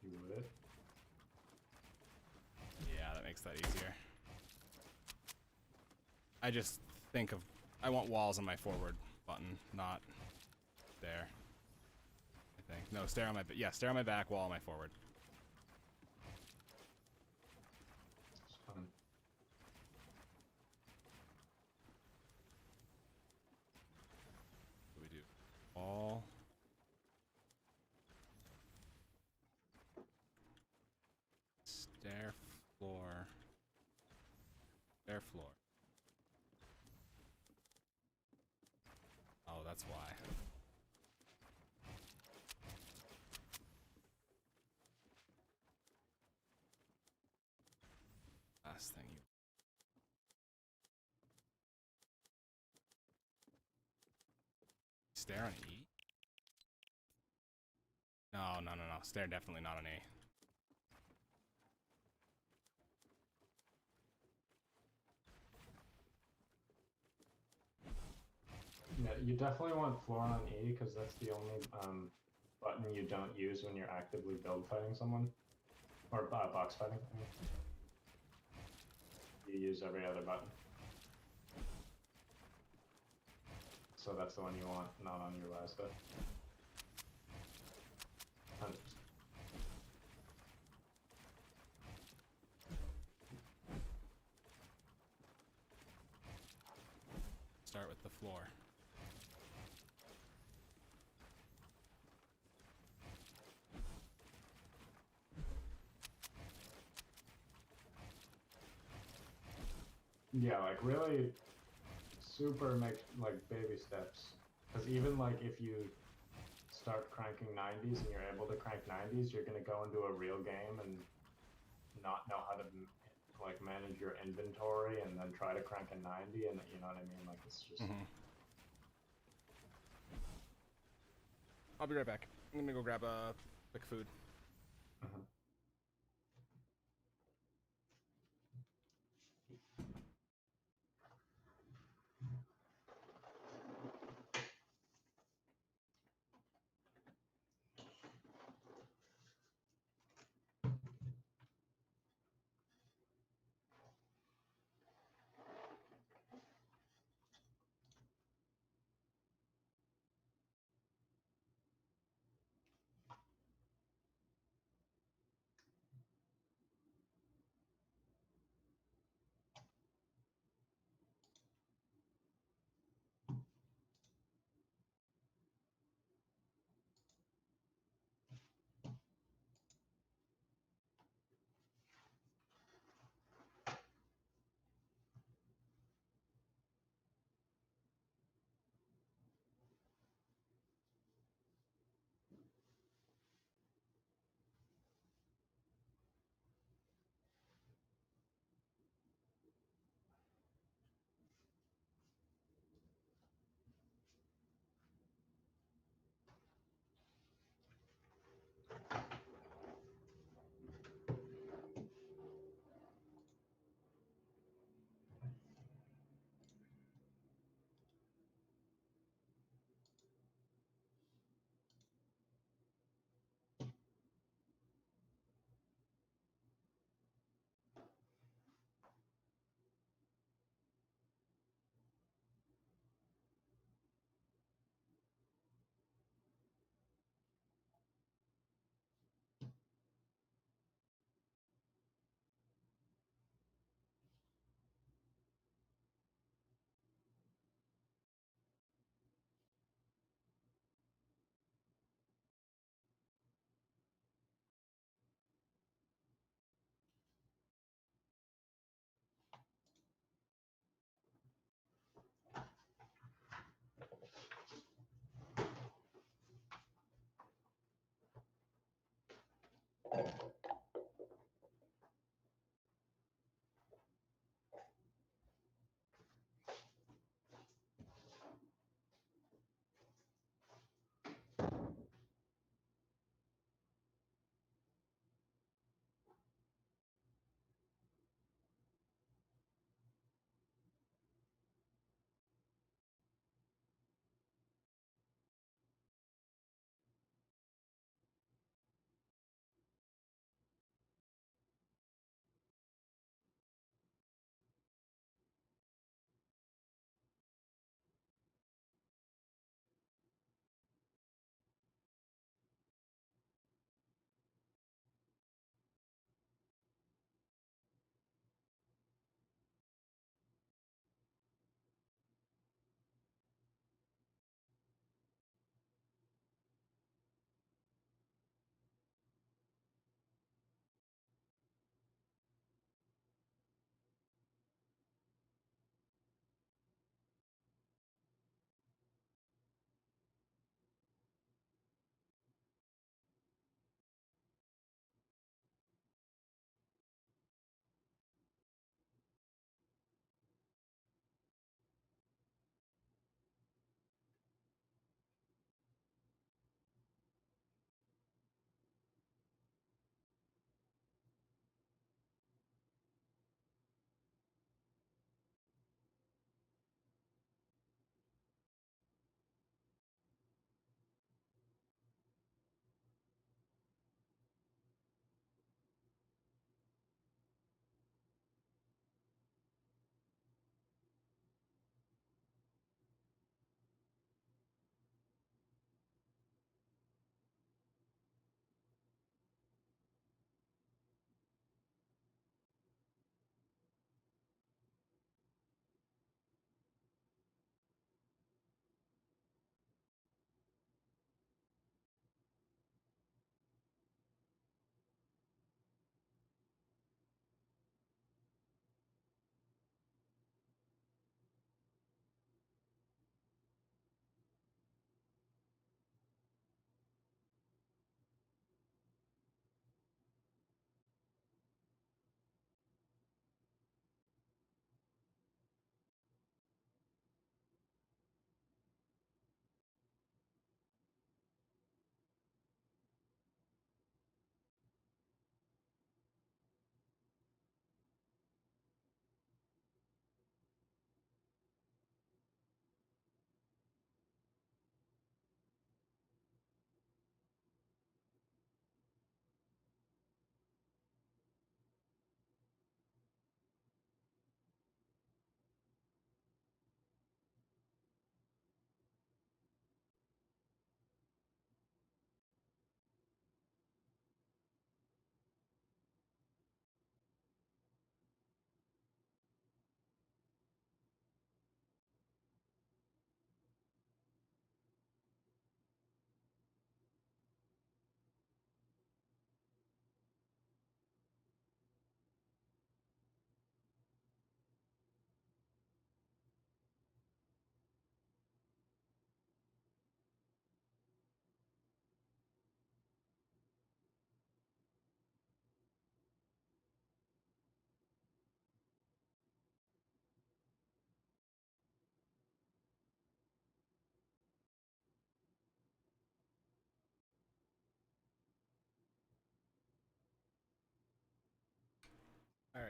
[SPEAKER 10] You would?
[SPEAKER 1] Yeah, that makes that easier. I just think of... I want walls on my forward button, not there. I think. No, stare on my... Yeah, stare on my back, wall on my forward.
[SPEAKER 10] It's fun.
[SPEAKER 1] What do we do? Wall... Stair, floor... Stair, floor. Oh, that's why. Last thing you... Stare on E? No, no, no, no. Stare definitely not on E.
[SPEAKER 10] Yeah, you definitely want floor on E because that's the only button you don't use when you're actively build fighting someone. Or box fighting. I mean. You use every other button. So that's the one you want, not on your last hit. 100%.
[SPEAKER 1] Start with the floor.
[SPEAKER 10] Yeah, like really super make like baby steps. Because even like if you start cranking 90s and you're able to crank 90s, you're gonna go into a real game and not know how to like manage your inventory and then try to crank a 90 and you know what I mean? Like it's just
[SPEAKER 1] I'll be right back. I'm gonna go grab a quick food.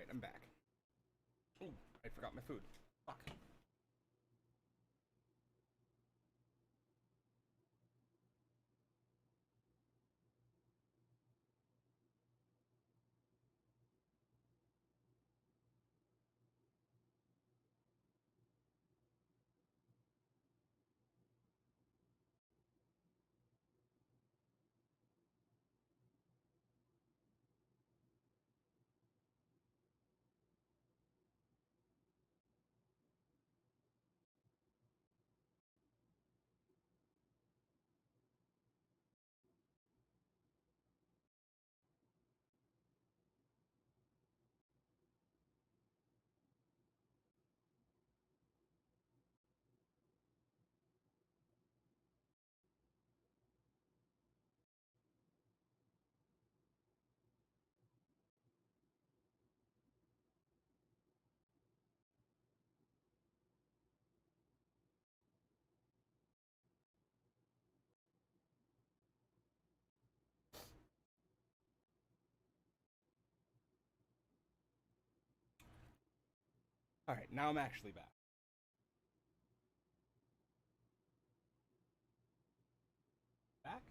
[SPEAKER 1] Alright, I'm back. Ooh, I forgot my food. Fuck. Alright, now I'm actually back. Back?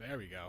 [SPEAKER 1] There we go.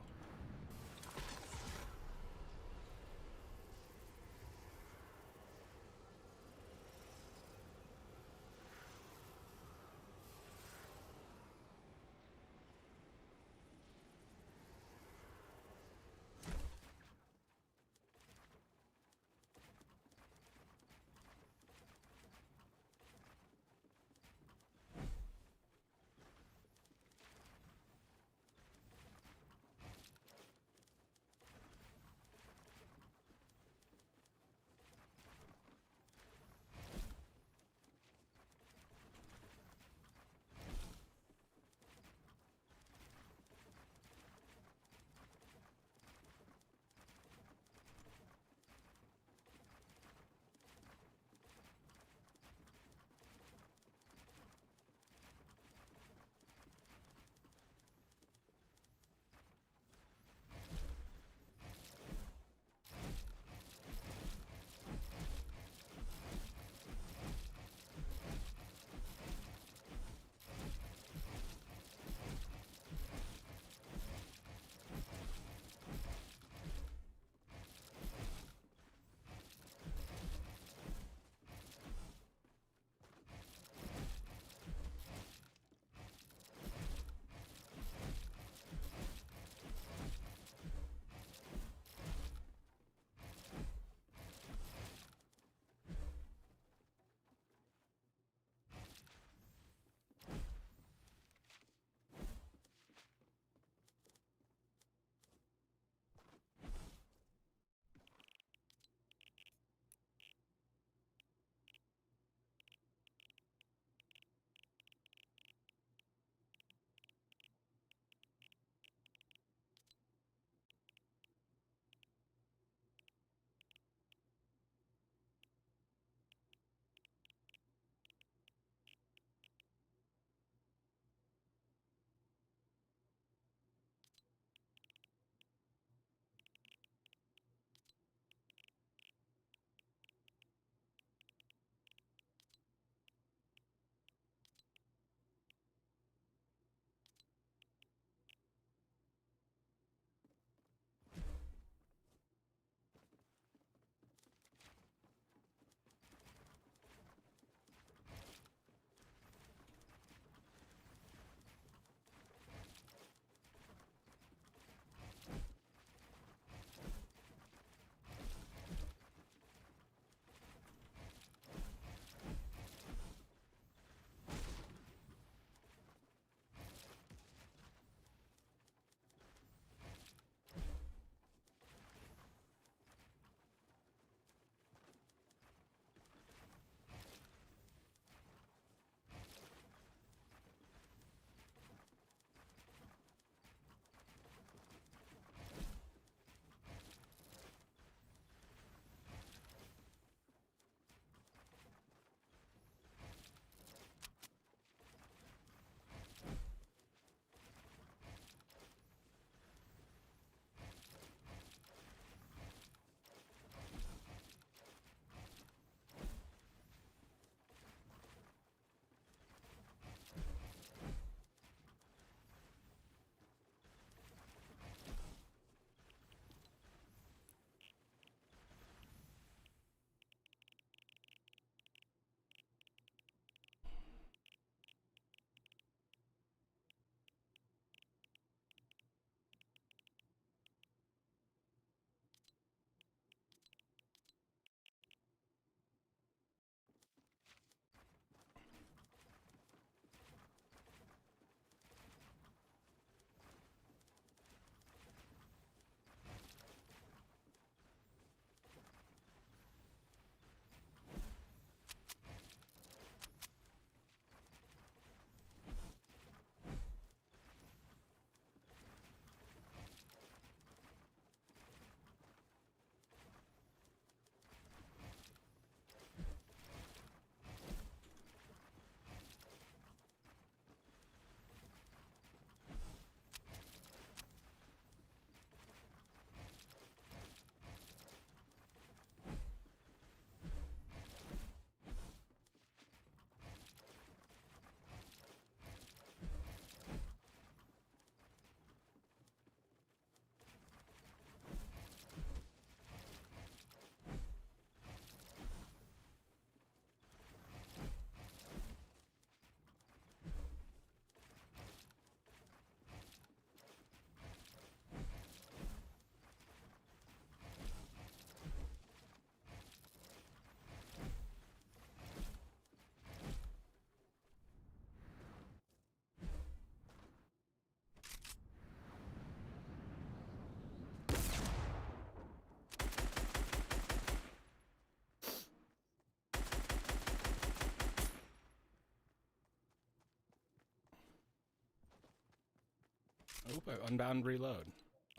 [SPEAKER 1] Oop, I unbound reload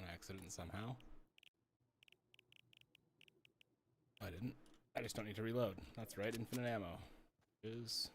[SPEAKER 1] on accident somehow. I didn't. I just don't need to reload. That's right, infinite ammo. Is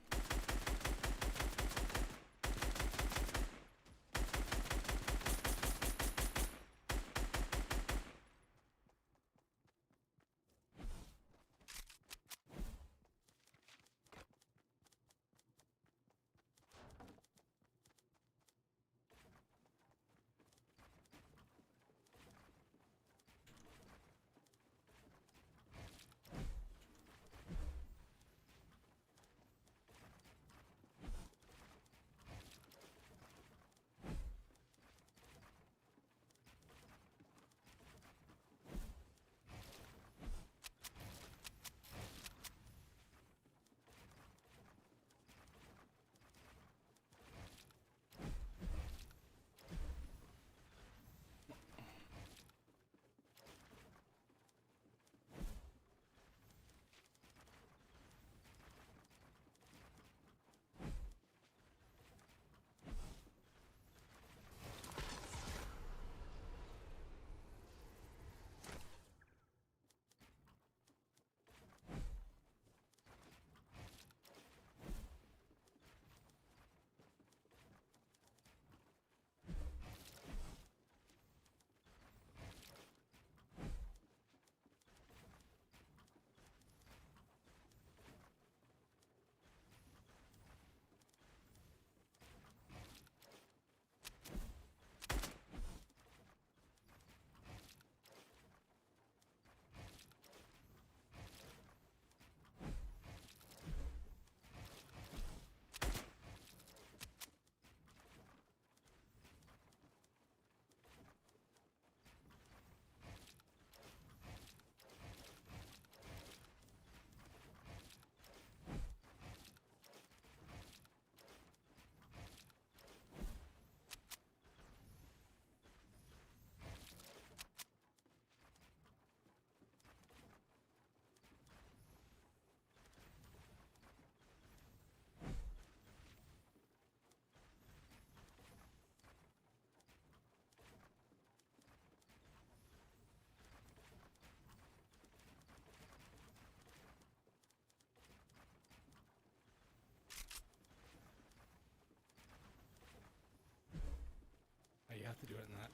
[SPEAKER 1] you have to do it in that.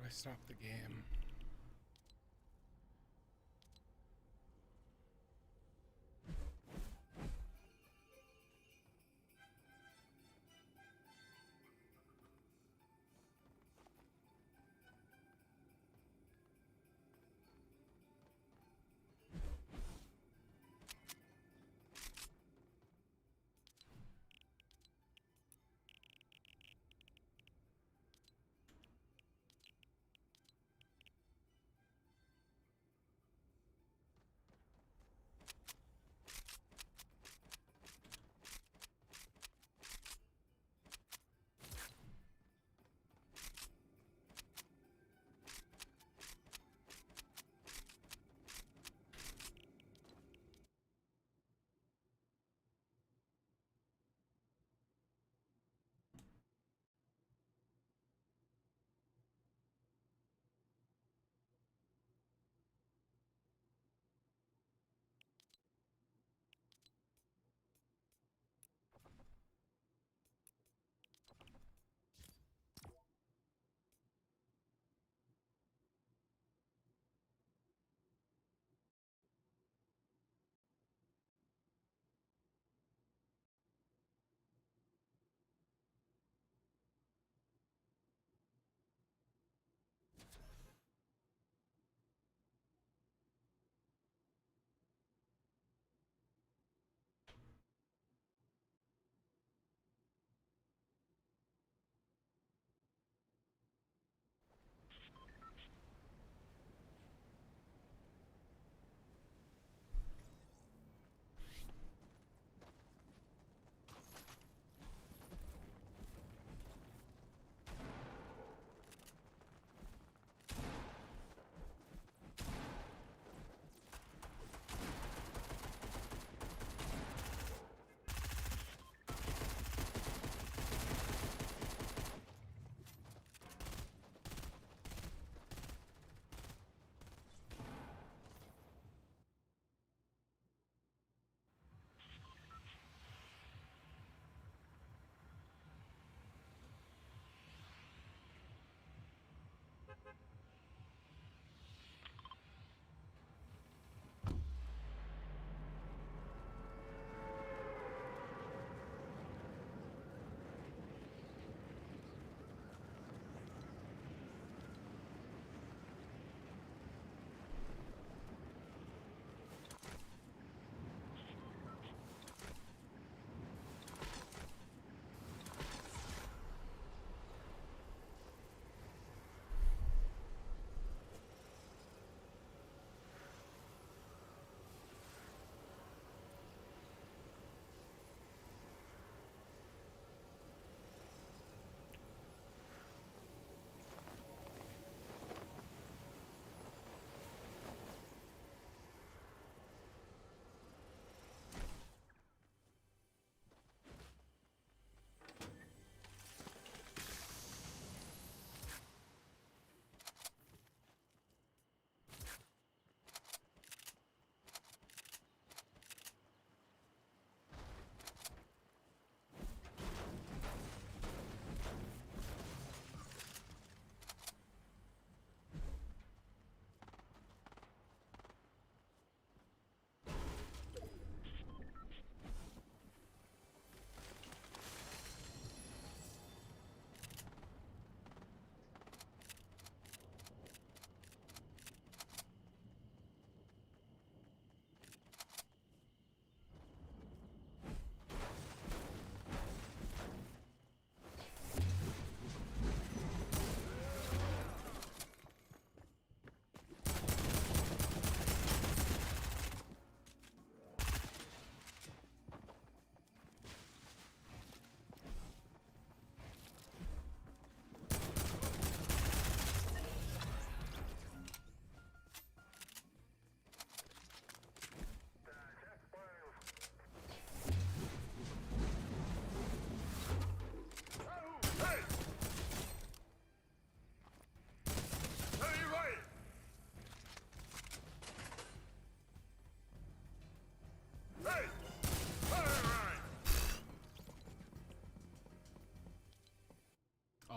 [SPEAKER 1] I stop the game?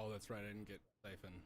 [SPEAKER 1] Oh, that's right, I didn't get Siphon.